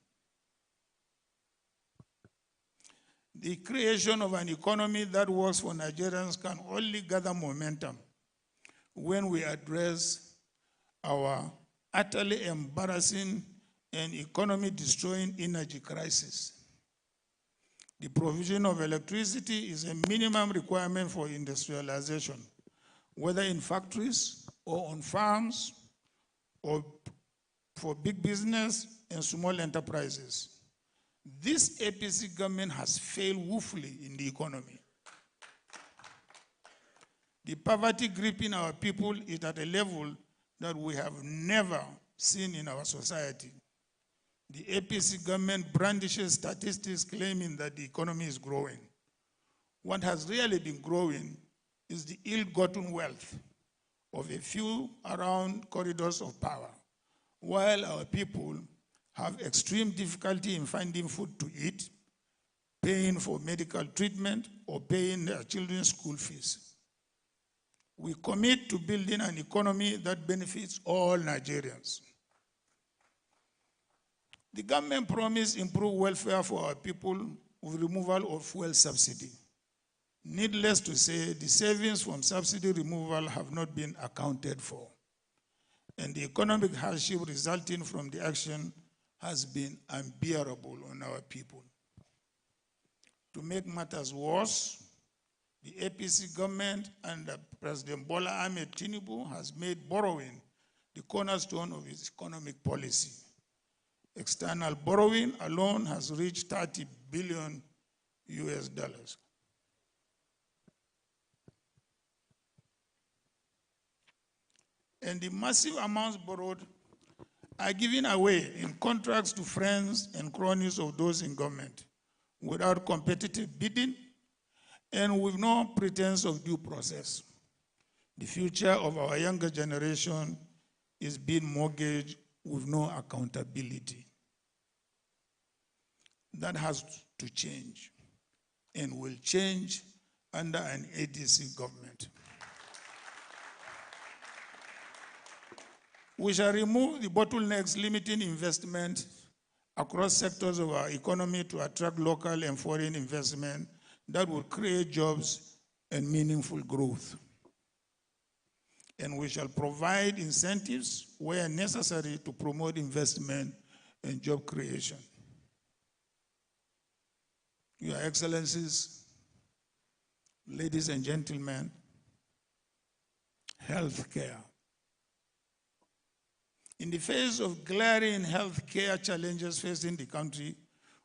Speaker 5: The creation of an economy that works for Nigerians can only gather momentum when we address our utterly embarrassing and economy-destroying energy crisis. The provision of electricity is a minimum requirement for industrialization, whether in factories or on farms for big business and small enterprises. This APC government has failed woefully in the economy. The poverty gripping our people is at a level that we have never seen in our society. The APC government brandishes statistics claiming that the economy is growing. What has really been growing is the ill-gotten wealth of a few around corridors of power, while our people have extreme difficulty in finding food to eat, paying for medical treatment, or paying their children's school fees. We commit to building an economy that benefits all Nigerians. The government promised improved welfare for our people with removal of fuel subsidy. Needless to say, the savings from subsidy removal have not been accounted for, and the economic hardship resulting from the action has been unbearable on our people. To make matters worse, the APC government under President Bola Ahmed Tinubu has made borrowing the cornerstone of its economic policy. External borrowing alone has reached $30 billion US. And the massive amounts borrowed are given away in contracts to friends and cronies of those in government without competitive bidding and with no pretense of due process. The future of our younger generation is being mortgaged with no accountability. That has to change and will change under an ADC government. We shall remove the bottlenecks limiting investment across sectors of our economy to attract local and foreign investment that will create jobs and meaningful growth. And we shall provide incentives where necessary to promote investment and job creation. Your Excellencies, ladies and gentlemen, healthcare. In the face of glaring healthcare challenges facing the country,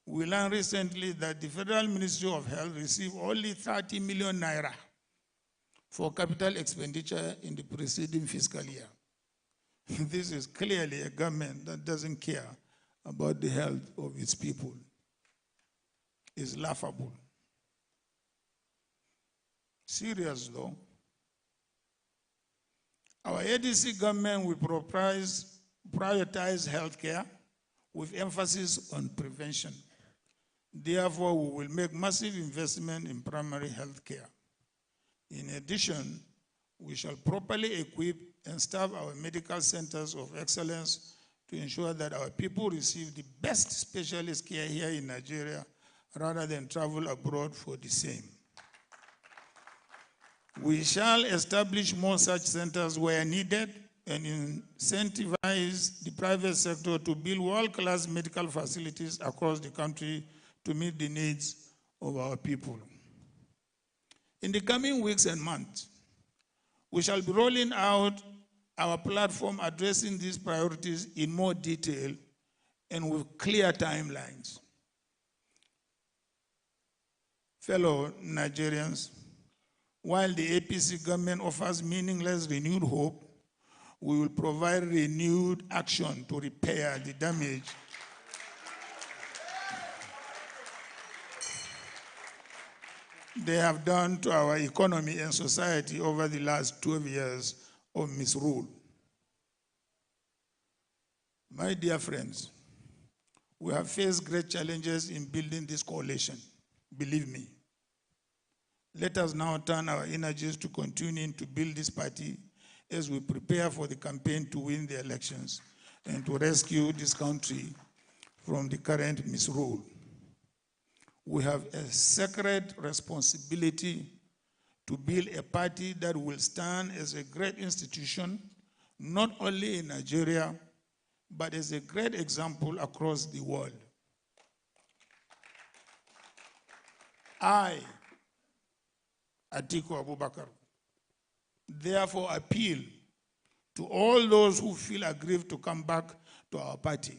Speaker 5: we learned recently that the Federal Ministry of Health received only 30 million naira for capital expenditure in the preceding fiscal year. This is clearly a government that doesn't care about the health of its people. It's laughable. Serious though. Our ADC government will prioritize healthcare with emphasis on prevention. Therefore, we will make massive investment in primary healthcare. In addition, we shall properly equip and staff our medical centers of excellence to ensure that our people receive the best specialist care here in Nigeria rather than travel abroad for the same. We shall establish more such centers where needed and incentivize the private sector to build world-class medical facilities across the country to meet the needs of our people. In the coming weeks and months, we shall be rolling out our platform addressing these priorities in more detail and with clear timelines. Fellow Nigerians, while the APC government offers meaningless renewed hope, we will provide renewed action to repair the damage they have done to our economy and society over the last 12 years of misrule. My dear friends, we have faced great challenges in building this coalition, believe me. Let us now turn our energies to continuing to build this party as we prepare for the campaign to win the elections and to rescue this country from the current misrule. We have a sacred responsibility to build a party that will stand as a great institution, not only in Nigeria, but as a great example across the world. I, Atiku Abubakar, therefore appeal to all those who feel aggrieved to come back to our party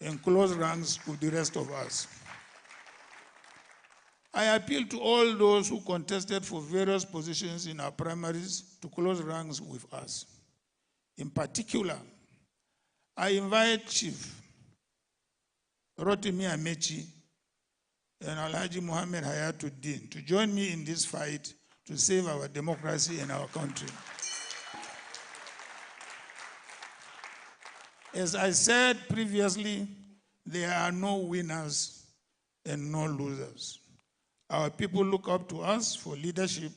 Speaker 5: and close ranks with the rest of us. I appeal to all those who contested for various positions in our primaries to close ranks with us. In particular, I invite Chief Rotimi Amechi and Alhaji Mohammed Hayatuddin to join me in this fight to save our democracy and our country. As I said previously, there are no winners and no losers. Our people look up to us for leadership.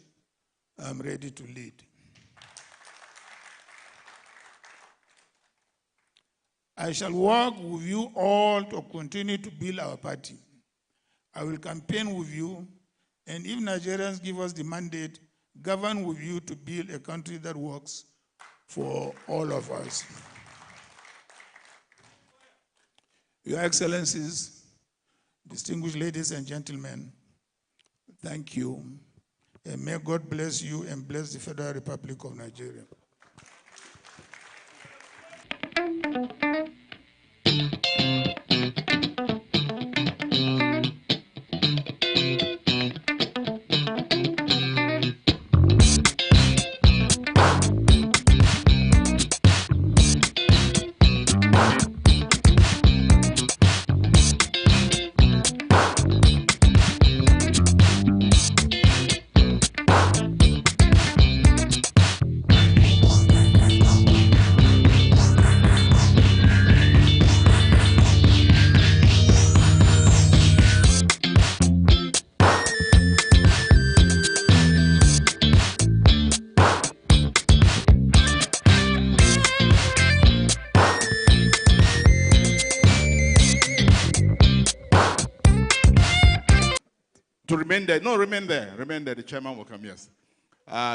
Speaker 5: I'm ready to lead. I shall work with you all to continue to build our party. I will campaign with you, and if Nigerians give us the mandate, govern with you to build a country that works for all of us. Your Excellencies, distinguished ladies and gentlemen, thank you, and may God bless you and bless the Federal Republic of Nigeria.
Speaker 14: To remain there. No, remain there. Remain there. The chairman will come, yes.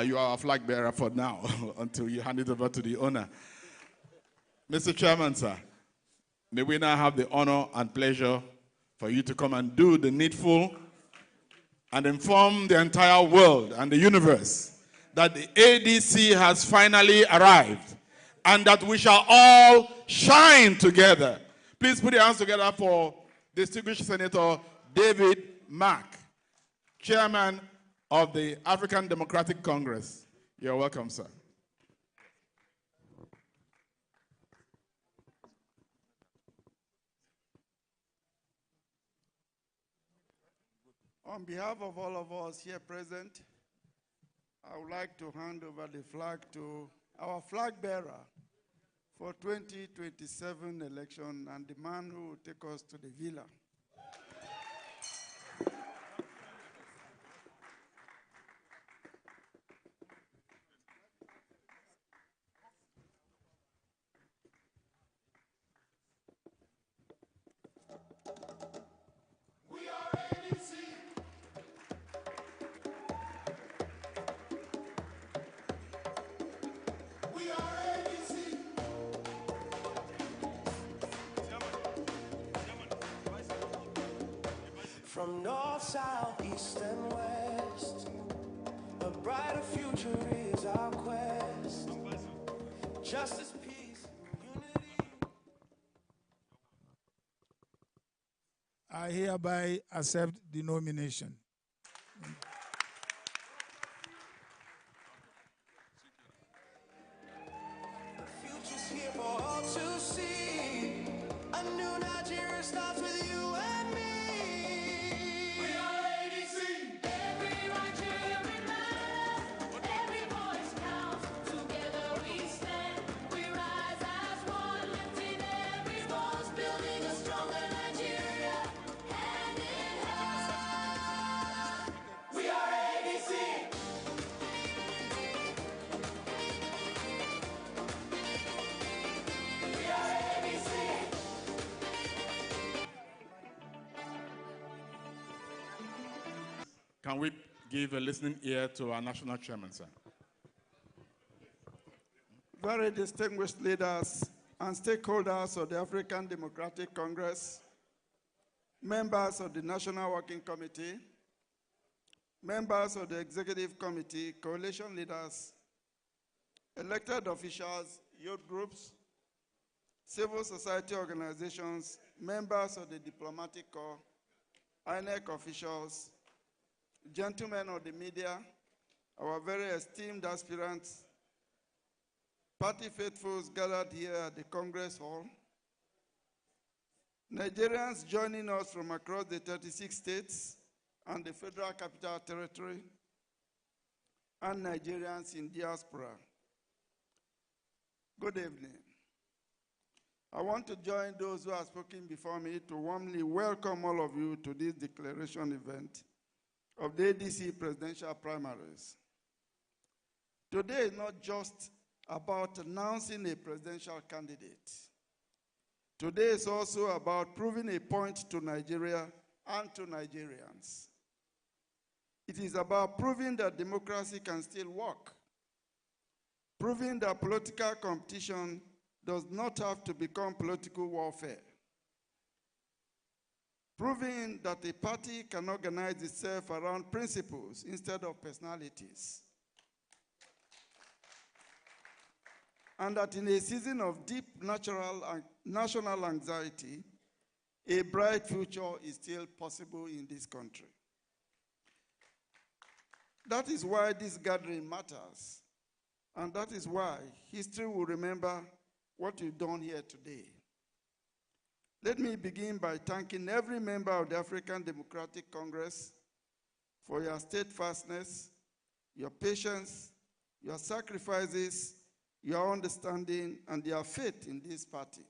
Speaker 14: You are a flag bearer for now until you hand it over to the owner. Mr. Chairman, sir, may we now have the honor and pleasure for you to come and do the needful and inform the entire world and the universe that the ADC has finally arrived and that we shall all shine together. Please put your hands together for distinguished Senator David Mark, Chairman of the African Democratic Congress. You're welcome, sir.
Speaker 11: On behalf of all of us here present, I would like to hand over the flag to our flag bearer for 2027 election and the man who will take us to the villa.
Speaker 15: From north, south, east, and west, a brighter future is our quest. Justice, peace, unity.
Speaker 5: I hereby accept the nomination.
Speaker 15: The future's here for all to see. A new Nigeria starts with you and me. We are ADC. Every Nigerian man, every voice counts. Together we stand. We rise as one, lifting every voice, building a stronger Nigeria. Hand in hand. We are ADC. We are ADC.
Speaker 14: Can we give a listening ear to our national chairman, sir?
Speaker 11: Very distinguished leaders and stakeholders of the African Democratic Congress, members of the National Working Committee, members of the Executive Committee, coalition leaders, elected officials, youth groups, civil society organizations, members of the diplomatic corps, INEC officials, gentlemen of the media, our very esteemed aspirants, party faithfuls gathered here at the Congress Hall, Nigerians joining us from across the 36 states and the Federal Capital Territory, and Nigerians in diaspora. Good evening. I want to join those who have spoken before me to warmly welcome all of you to this declaration event of the ADC presidential primaries. Today is not just about announcing a presidential candidate. Today is also about proving a point to Nigeria and to Nigerians. It is about proving that democracy can still work, proving that political competition does not have to become political warfare, proving that a party can organize itself around principles instead of personalities, and that in a season of deep national anxiety, a bright future is still possible in this country. That is why this gathering matters, and that is why history will remember what you've done here today. Let me begin by thanking every member of the African Democratic Congress for your steadfastness, your patience, your sacrifices, your understanding, and your faith in this party,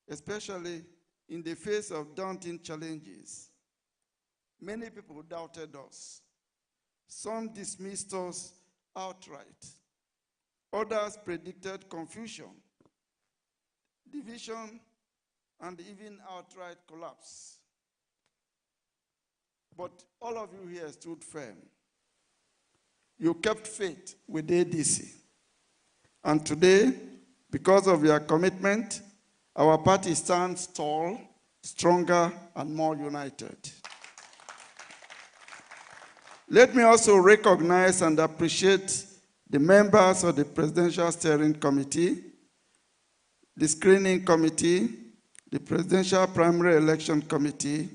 Speaker 11: especially in the face of daunting challenges. Many people doubted us. Some dismissed us outright. Others predicted confusion, division, and even outright collapse. But all of you here stood firm. You kept faith with ADC. And today, because of your commitment, our party stands tall, stronger, and more united. Let me also recognize and appreciate the members of the Presidential Steering Committee, the Screening Committee, the Presidential Primary Election Committee,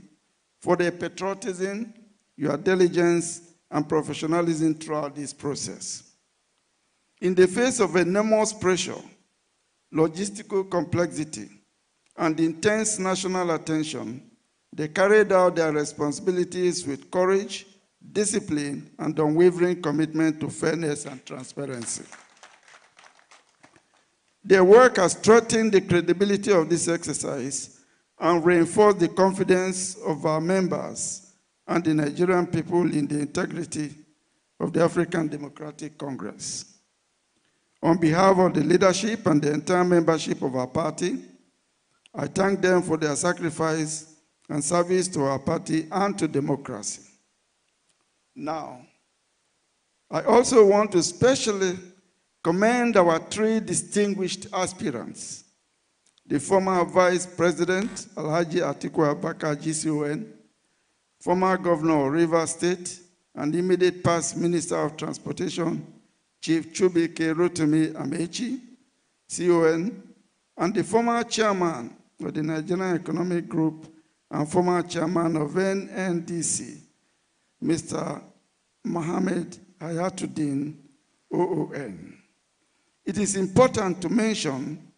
Speaker 11: for their patriotism, your diligence, and professionalism throughout this process. In the face of enormous pressure, logistical complexity, and intense national attention, they carried out their responsibilities with courage, discipline, and unwavering commitment to fairness and transparency. Their work has strengthened the credibility of this exercise and reinforced the confidence of our members and the Nigerian people in the integrity of the African Democratic Congress. On behalf of the leadership and the entire membership of our party, I thank them for their sacrifice and service to our party and to democracy. Now, I also want to specially commend our three distinguished aspirants, the former Vice President, Alhaji Atiku Abubakar GCON, former Governor of Rivers State, and immediate past Minister of Transportation, Chief Chubike Rotimi Amechi, CON, and the former Chairman of the Nigerian Economic Group and former Chairman of NNDC, Mr. Mohammed Hayatuddin, OON. It is important to mention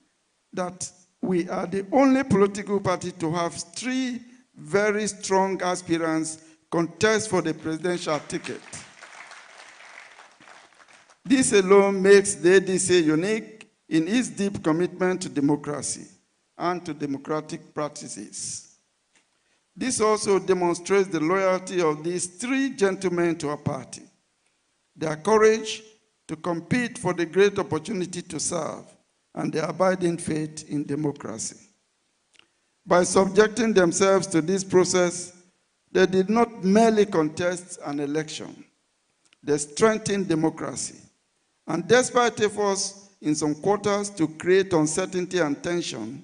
Speaker 11: that we are the only political party to have three very strong aspirants contest for the presidential ticket. This alone makes the ADC unique in its deep commitment to democracy and to democratic practices. This also demonstrates the loyalty of these three gentlemen to our party, their courage to compete for the great opportunity to serve, and their abiding faith in democracy. By subjecting themselves to this process, they did not merely contest an election. They strengthened democracy. And despite efforts in some quarters to create uncertainty and tension,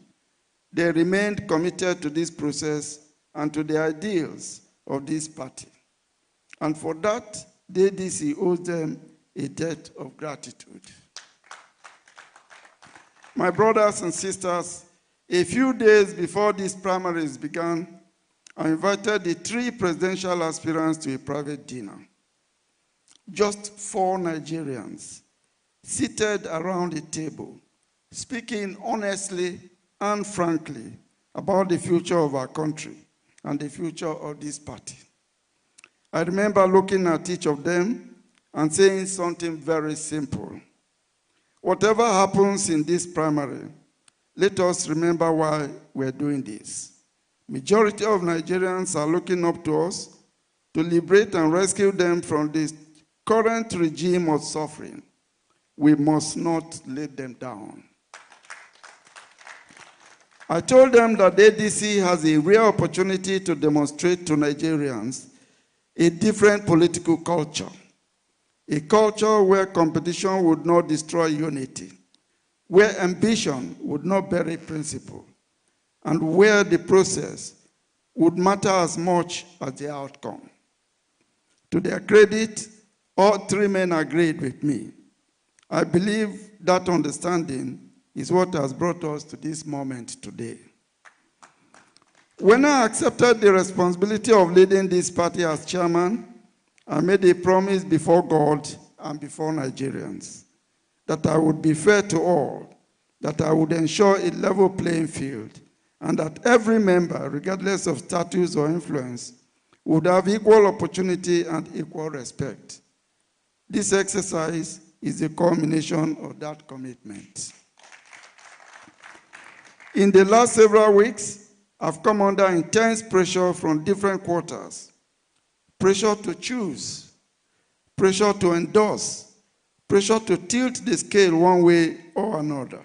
Speaker 11: they remained committed to this process and to the ideals of this party. And for that, the ADC owes them a debt of gratitude. My brothers and sisters, a few days before these primaries began, I invited the 3 presidential aspirants to a private dinner. Just 4 Nigerians seated around a table, speaking honestly and frankly about the future of our country and the future of this party. I remember looking at each of them and saying something very simple. Whatever happens in this primary, let us remember why we're doing this. Majority of Nigerians are looking up to us to liberate and rescue them from this current regime of suffering. We must not let them down. I told them that the ADC has a real opportunity to demonstrate to Nigerians a different political culture, a culture where competition would not destroy unity, where ambition would not bury principle, and where the process would matter as much as the outcome. To their credit, all 3 men agreed with me. I believe that understanding is what has brought us to this moment today. When I accepted the responsibility of leading this party as chairman, I made a promise before God and before Nigerians that I would be fair to all, that I would ensure a level playing field, and that every member, regardless of status or influence, would have equal opportunity and equal respect. This exercise is the culmination of that commitment. In the last several weeks, I've come under intense pressure from different quarters. Pressure to choose, pressure to endorse, pressure to tilt the scale one way or another.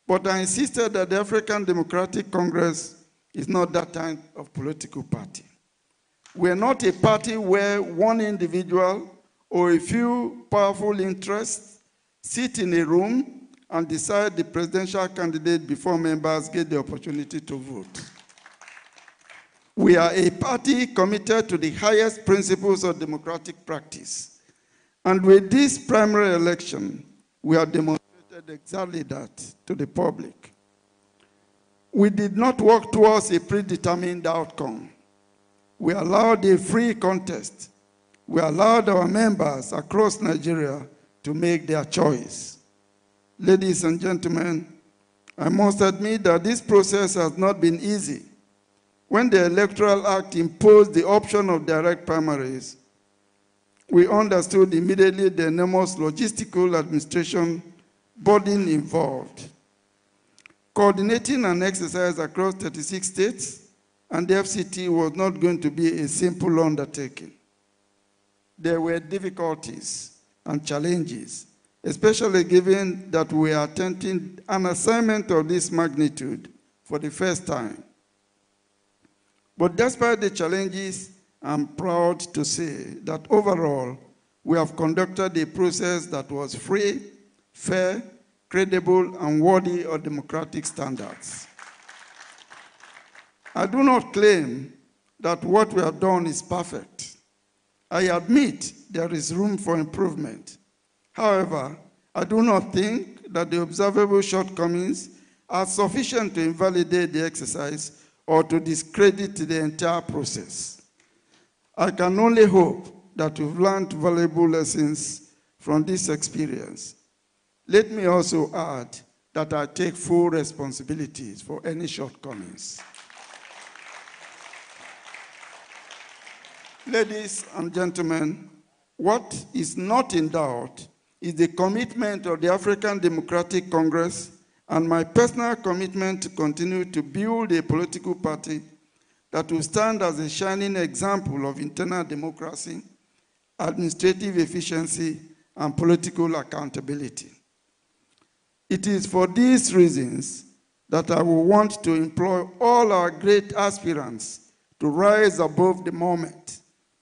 Speaker 11: But I insisted that the African Democratic Congress is not that kind of political party. We are not a party where one individual or a few powerful interests sit in a room and decide the presidential candidate before members get the opportunity to vote. We are a party committed to the highest principles of democratic practice. And with this primary election, we have demonstrated exactly that to the public. We did not work towards a predetermined outcome. We allowed a free contest. We allowed our members across Nigeria to make their choice. Ladies and gentlemen, I must admit that this process has not been easy. When the Electoral Act imposed the option of direct primaries, we understood immediately the enormous logistical administration burden involved. Coordinating an exercise across 36 states and the FCT was not going to be a simple undertaking. There were difficulties and challenges, especially given that we are attempting an assignment of this magnitude for the first time. But despite the challenges, I'm proud to say that overall, we have conducted a process that was free, fair, credible, and worthy of democratic standards. I do not claim that what we have done is perfect. I admit there is room for improvement. However, I do not think that the observable shortcomings are sufficient to invalidate the exercise or to discredit the entire process. I can only hope that we've learned valuable lessons from this experience. Let me also add that I take full responsibilities for any shortcomings. Ladies and gentlemen, what is not in doubt is the commitment of the African Democratic Congress and my personal commitment to continue to build a political party that will stand as a shining example of internal democracy, administrative efficiency, and political accountability. It is for these reasons that I will want to employ all our great aspirants to rise above the moment,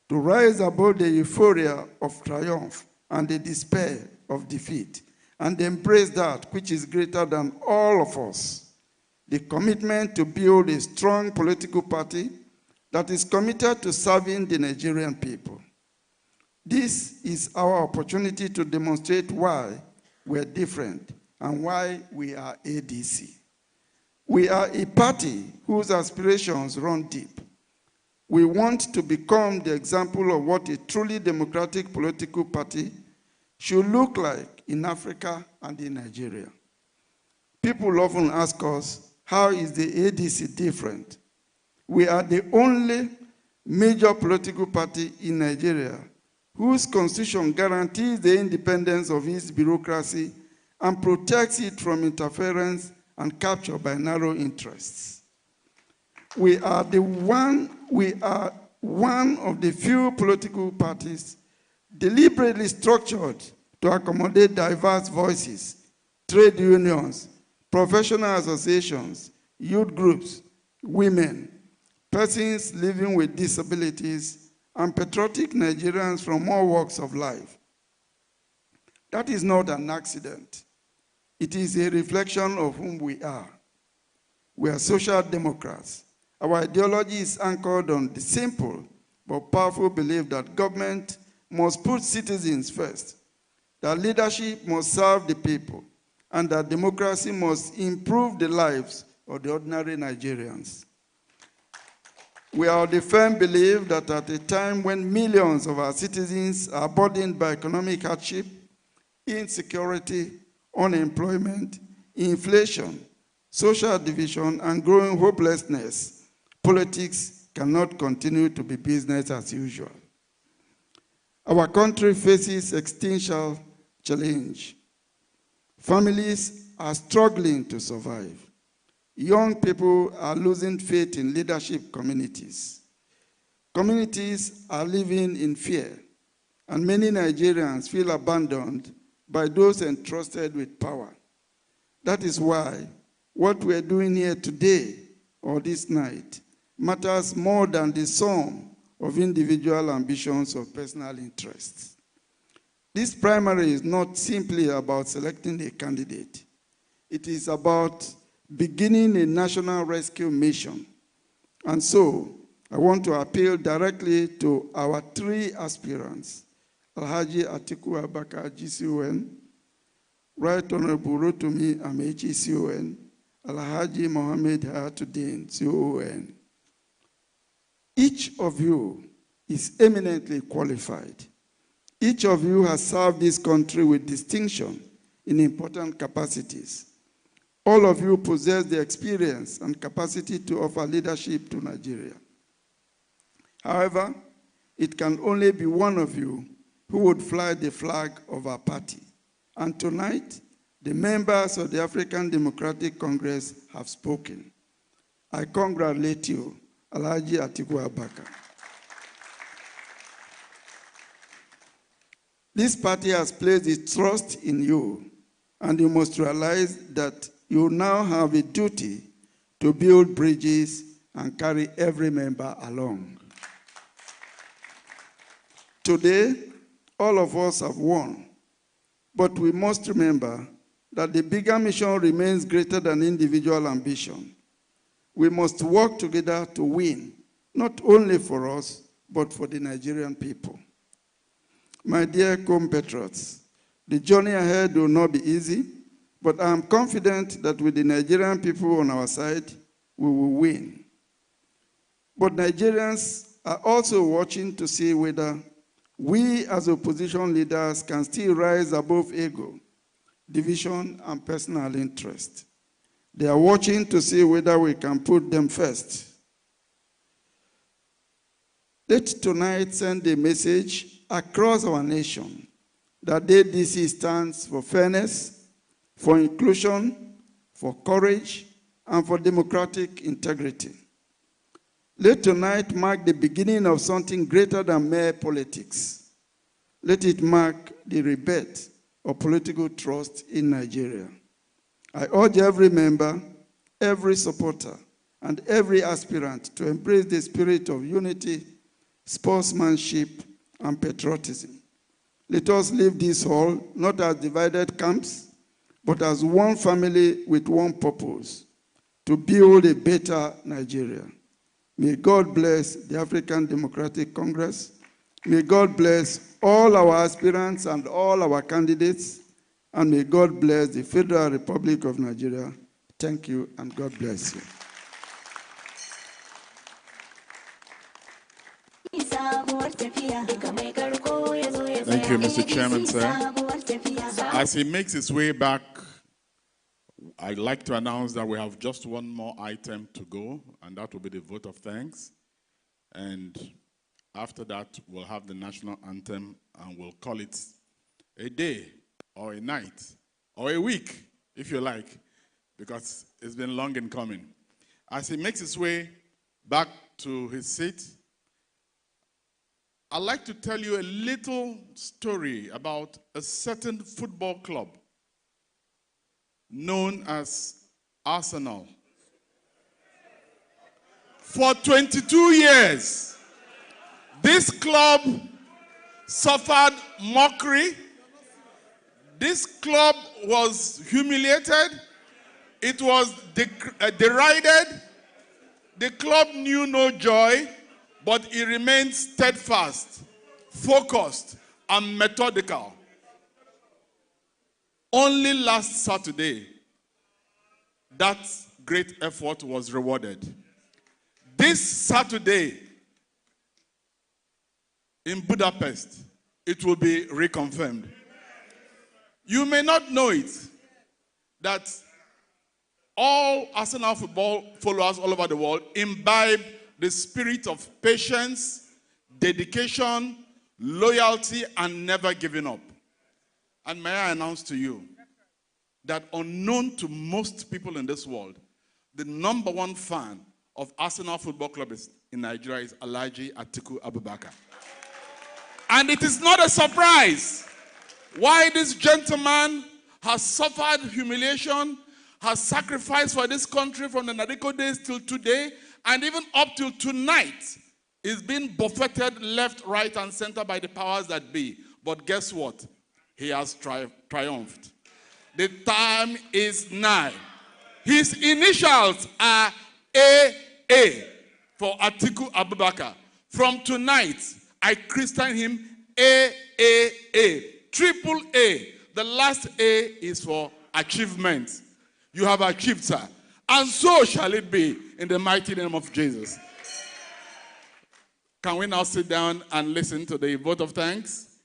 Speaker 11: to rise above the euphoria of triumph and the despair of defeat, and embrace that which is greater than all of us, the commitment to build a strong political party that is committed to serving the Nigerian people. This is our opportunity to demonstrate why we're different and why we are ADC. We are a party whose aspirations run deep. We want to become the example of what a truly democratic political party should look like in Africa and in Nigeria. People often ask us, how is the ADC different? We are the only major political party in Nigeria whose constitution guarantees the independence of its bureaucracy and protects it from interference and capture by narrow interests. We are one of the few political parties deliberately structured to accommodate diverse voices, trade unions, professional associations, youth groups, women, persons living with disabilities, and patriotic Nigerians from all walks of life. That is not an accident. It is a reflection of whom we are. We are social democrats. Our ideology is anchored on the simple but powerful belief that government must put citizens first, that leadership must serve the people, and that democracy must improve the lives of the ordinary Nigerians. We are of the firm belief that at a time when millions of our citizens are burdened by economic hardship, insecurity, unemployment, inflation, social division, and growing hopelessness, politics cannot continue to be business as usual. Our country faces existential challenge. Families are struggling to survive. Young people are losing faith in leadership communities. Communities are living in fear, and many Nigerians feel abandoned by those entrusted with power. That is why what we're doing here today or this night matters more than the sum of individual ambitions or personal interests. This primary is not simply about selecting a candidate. It is about beginning a national rescue mission. And so, I want to appeal directly to our three aspirants, Alhaji Atiku Abubakar, GCON, Right Honorable Rotimi Amechi, CON, Alhaji Mohammed Hayatuddin, CON. Each of you is eminently qualified. Each of you has served this country with distinction in important capacities. All of you possess the experience and capacity to offer leadership to Nigeria. However, it can only be one of you who would fly the flag of our party. And tonight, the members of the African Democratic Congress have spoken. I congratulate you, Alhaji Atiku Abubakar. This party has placed its trust in you, and you must realize that you now have a duty to build bridges and carry every member along. Today, all of us have won, but we must remember that the bigger mission remains greater than individual ambition. We must work together to win, not only for us, but for the Nigerian people. My dear compatriots, the journey ahead will not be easy, but I am confident that with the Nigerian people on our side, we will win. But Nigerians are also watching to see whether we as opposition leaders can still rise above ego, division, and personal interest. They are watching to see whether we can put them first. Let tonight send a message across our nation that the ADC stands for fairness, for inclusion, for courage, and for democratic integrity. Let tonight mark the beginning of something greater than mere politics. Let it mark the rebirth of political trust in Nigeria. I urge every member, every supporter, and every aspirant to embrace the spirit of unity, sportsmanship, and patriotism. Let us leave this hall not as divided camps, but as one family with one purpose, to build a better Nigeria. May God bless the African Democratic Congress May God bless all our aspirants and all our candidates, and may God bless the Federal Republic of Nigeria. Thank you, and God bless you.
Speaker 14: Thank you, Mr. Chairman, sir. As he makes his way back, I'd like to announce that we have just one more item to go, and that will be the vote of thanks. And after that, we'll have the national anthem, and we'll call it a day, or a night, or a week, if you like, because it's been long in coming. As he makes his way back to his seat, I'd like to tell you a little story about a certain football club known as Arsenal. For 22 years, this club suffered mockery. This club was humiliated. It was derided. The club knew no joy, but it remained steadfast, focused, and methodical. Only last Saturday, that great effort was rewarded. This Saturday, in Budapest, it will be reconfirmed. You may not know it, that all Arsenal football followers all over the world imbibe the spirit of patience, dedication, loyalty, and never giving up. And may I announce to you that unknown to most people in this world, the #1 fan of Arsenal Football Club in Nigeria is Alhaji Atiku Abubakar. And it is not a surprise why this gentleman has suffered humiliation, has sacrificed for this country from the Nadeko days till today, and even up till tonight, is being buffeted left, right, and center by the powers that be. But guess what? He has triumphed. The time is nigh. His initials are AA for Atiku Abubakar. From tonight, I christen him AAA, triple A. The last A is for achievement. You have achieved, sir. And so shall it be in the mighty name of Jesus. Can we now sit down and listen to the vote of thanks?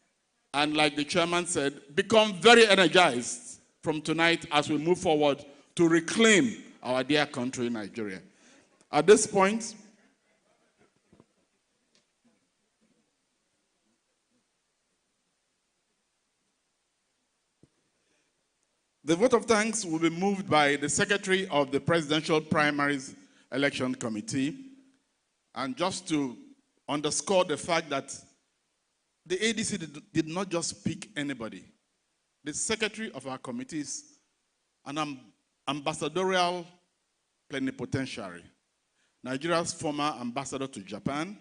Speaker 14: And like the chairman said, become very energized from tonight as we move forward to reclaim our dear country, Nigeria. At this point, the vote of thanks will be moved by the Secretary of the Presidential Primaries Election Committee. And just to underscore the fact that the ADC did not just pick anybody. The Secretary of our committee is an ambassadorial plenipotentiary, Nigeria's former ambassador to Japan,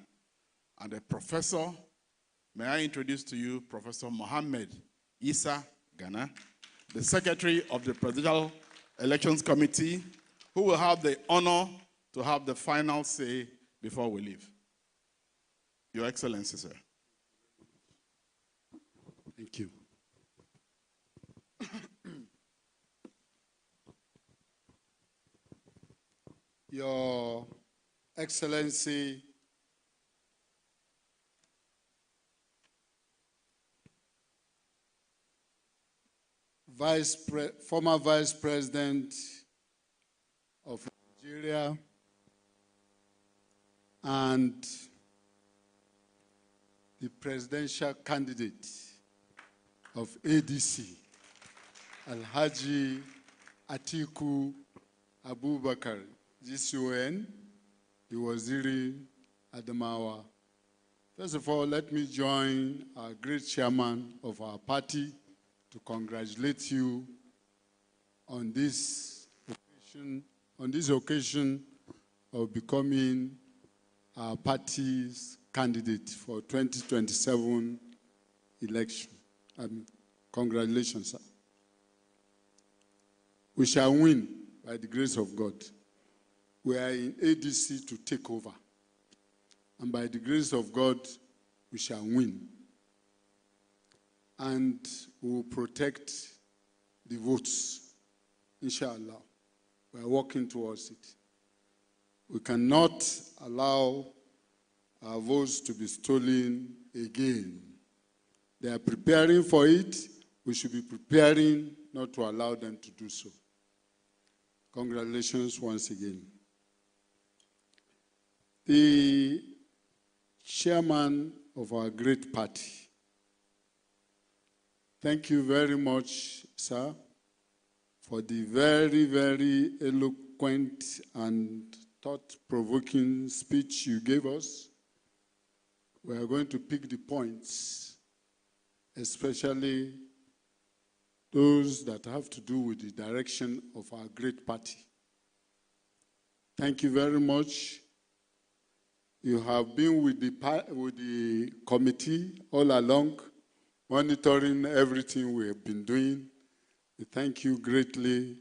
Speaker 14: and a professor. May I introduce to you Professor Mohammed Issa Ghana, the Secretary of the Presidential Elections Committee, who will have the honor to have the final say before we leave. Your Excellency, sir.
Speaker 20: Thank you. Your Excellency, former Vice President of Nigeria and the presidential candidate of ADC, Alhaji Atiku Abubakar, GCON, the Waziri Adamawa. First of all, let me join our great chairman of our party to congratulate you on this occasion of becoming our party's candidate for 2027 election. Congratulations, sir. We shall win by the grace of God. We are in ADC to take over. And by the grace of God, we shall win. And we will protect the votes, inshallah. We are working towards it. We cannot allow our votes to be stolen again. They are preparing for it. We should be preparing not to allow them to do so. Congratulations once again. The chairman of our great party, thank you very much, sir, for the very, very eloquent and thought-provoking speech you gave us. We are going to pick the points, especially those that have to do with the direction of our great party. Thank you very much. You have been with the committee all along, monitoring everything we have been doing. We thank you greatly,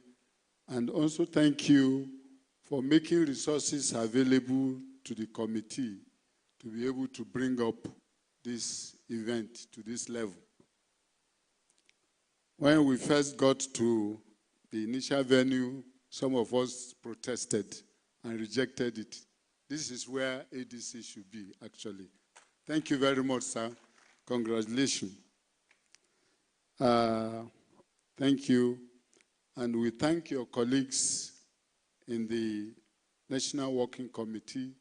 Speaker 20: and also thank you for making resources available to the committee to be able to bring up this event to this level. When we first got to the initial venue, some of us protested and rejected it. This is where ADC should be, actually. Thank you very much, sir. Congratulations. Thank you. And we thank your colleagues in the National Working Committee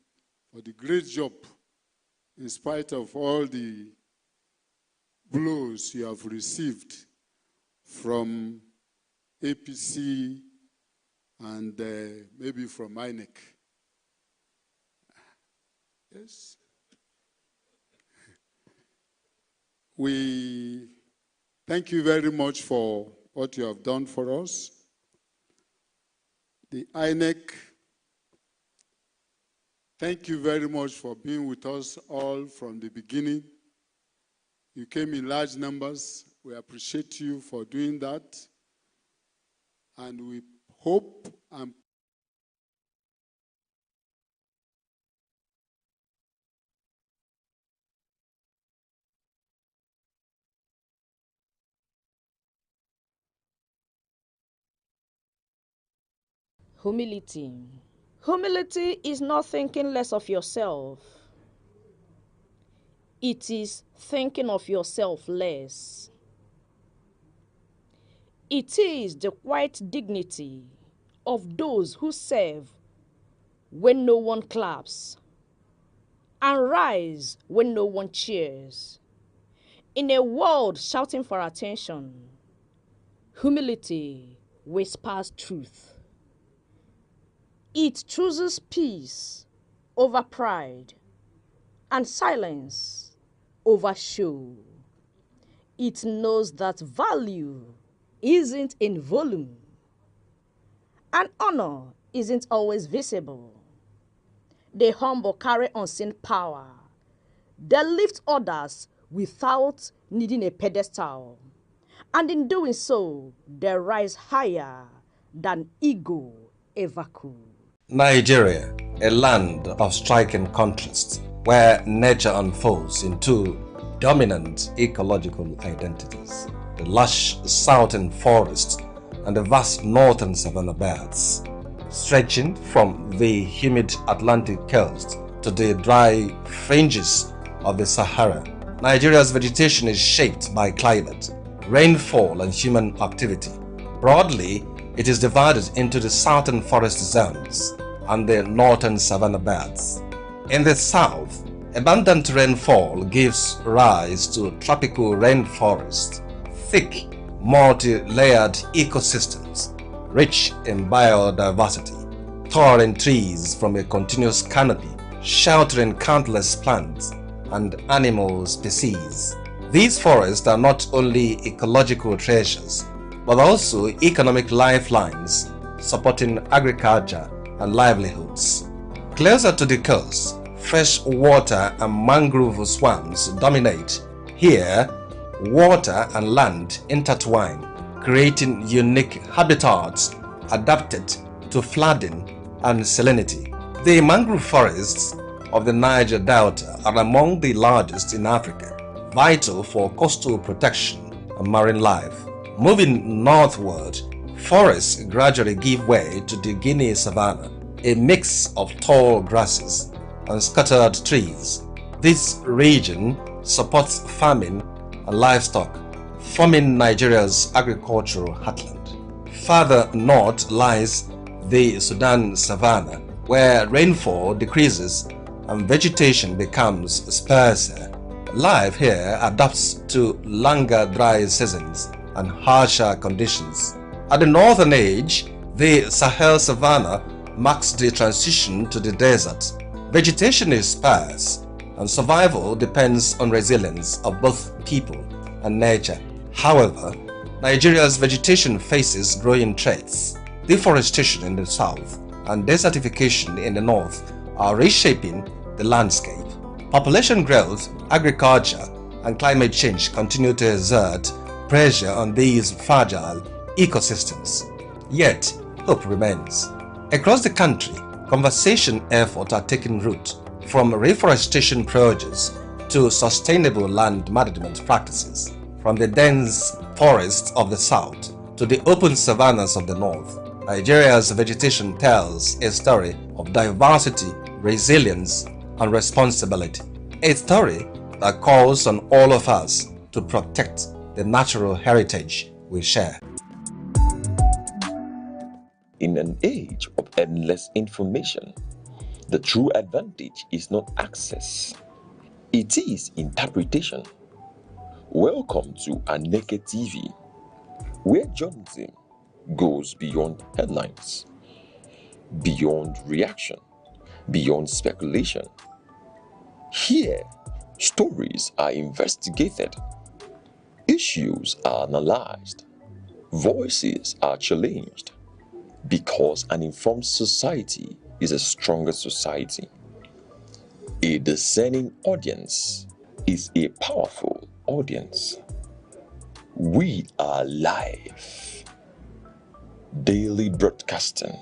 Speaker 20: for the great job, in spite of all the blows you have received from APC and maybe from inec. Yes. We thank you very much for what you have done for us. The inec, thank you very much for being with us all from the beginning. You came in large numbers. We appreciate you for doing that. And we hope and
Speaker 12: Humility. Humility is not thinking less of yourself. It is thinking of yourself less. It is the quiet dignity of those who serve when no one claps and rise when no one cheers. In a world shouting for attention, humility whispers truth. It chooses peace over pride and silence over show. It knows that value isn't in volume and honor isn't always visible. The humble carry unseen power. They lift others without needing a pedestal. And in doing so, they rise higher than ego ever could.
Speaker 19: Nigeria, a land of striking contrasts, where nature unfolds into dominant ecological identities. The lush southern forest and the vast northern savanna belts, stretching from the humid Atlantic coast to the dry fringes of the Sahara. Nigeria's vegetation is shaped by climate, rainfall and human activity. Broadly, it is divided into the southern forest zones and the northern savanna belts. In the south, abundant rainfall gives rise to tropical rainforest, thick, multi-layered ecosystems, rich in biodiversity, towering trees from a continuous canopy, sheltering countless plants and animal species. These forests are not only ecological treasures, but also economic lifelines, supporting agriculture and livelihoods. Closer to the coast, fresh water and mangrove swamps dominate. Here, water and land intertwine, creating unique habitats adapted to flooding and salinity. The mangrove forests of the Niger Delta are among the largest in Africa, vital for coastal protection and marine life. Moving northward, forests gradually give way to the Guinea savanna, a mix of tall grasses and scattered trees. This region supports farming and livestock, forming Nigeria's agricultural heartland. Further north lies the Sudan savanna, where rainfall decreases and vegetation becomes sparser. Life here adapts to longer dry seasons and harsher conditions. At the northern edge, the Sahel savanna marks the transition to the desert. Vegetation is sparse, and survival depends on resilience of both people and nature. However, Nigeria's vegetation faces growing threats. Deforestation in the south and desertification in the north are reshaping the landscape. Population growth, agriculture, and climate change continue to exert pressure on these fragile ecosystems. Yet, hope remains. Across the country, conservation efforts are taking root, from reforestation projects to sustainable land management practices, from the dense forests of the south to the open savannas of the north. Nigeria's vegetation tells a story of diversity, resilience, and responsibility. A story that calls on all of us to protect the natural heritage we share.
Speaker 1: In an age of endless information, the true advantage is not access, it is interpretation. Welcome to Aneke TV, where journalism goes beyond headlines, beyond reaction, beyond speculation. Here, stories are investigated, issues are analyzed, voices are challenged, because an informed society is a stronger society. A discerning audience is a powerful audience. We are live, daily broadcasting,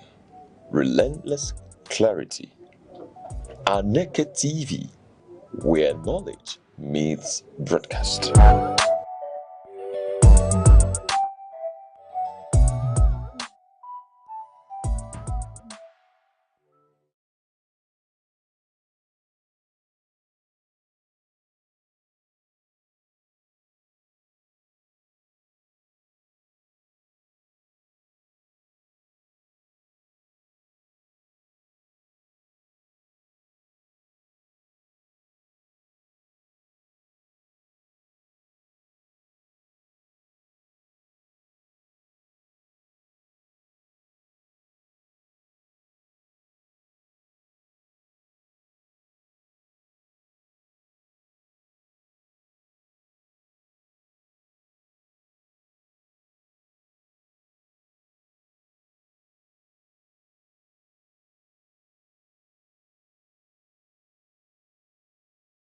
Speaker 1: relentless clarity. Aneke TV, where knowledge meets broadcast.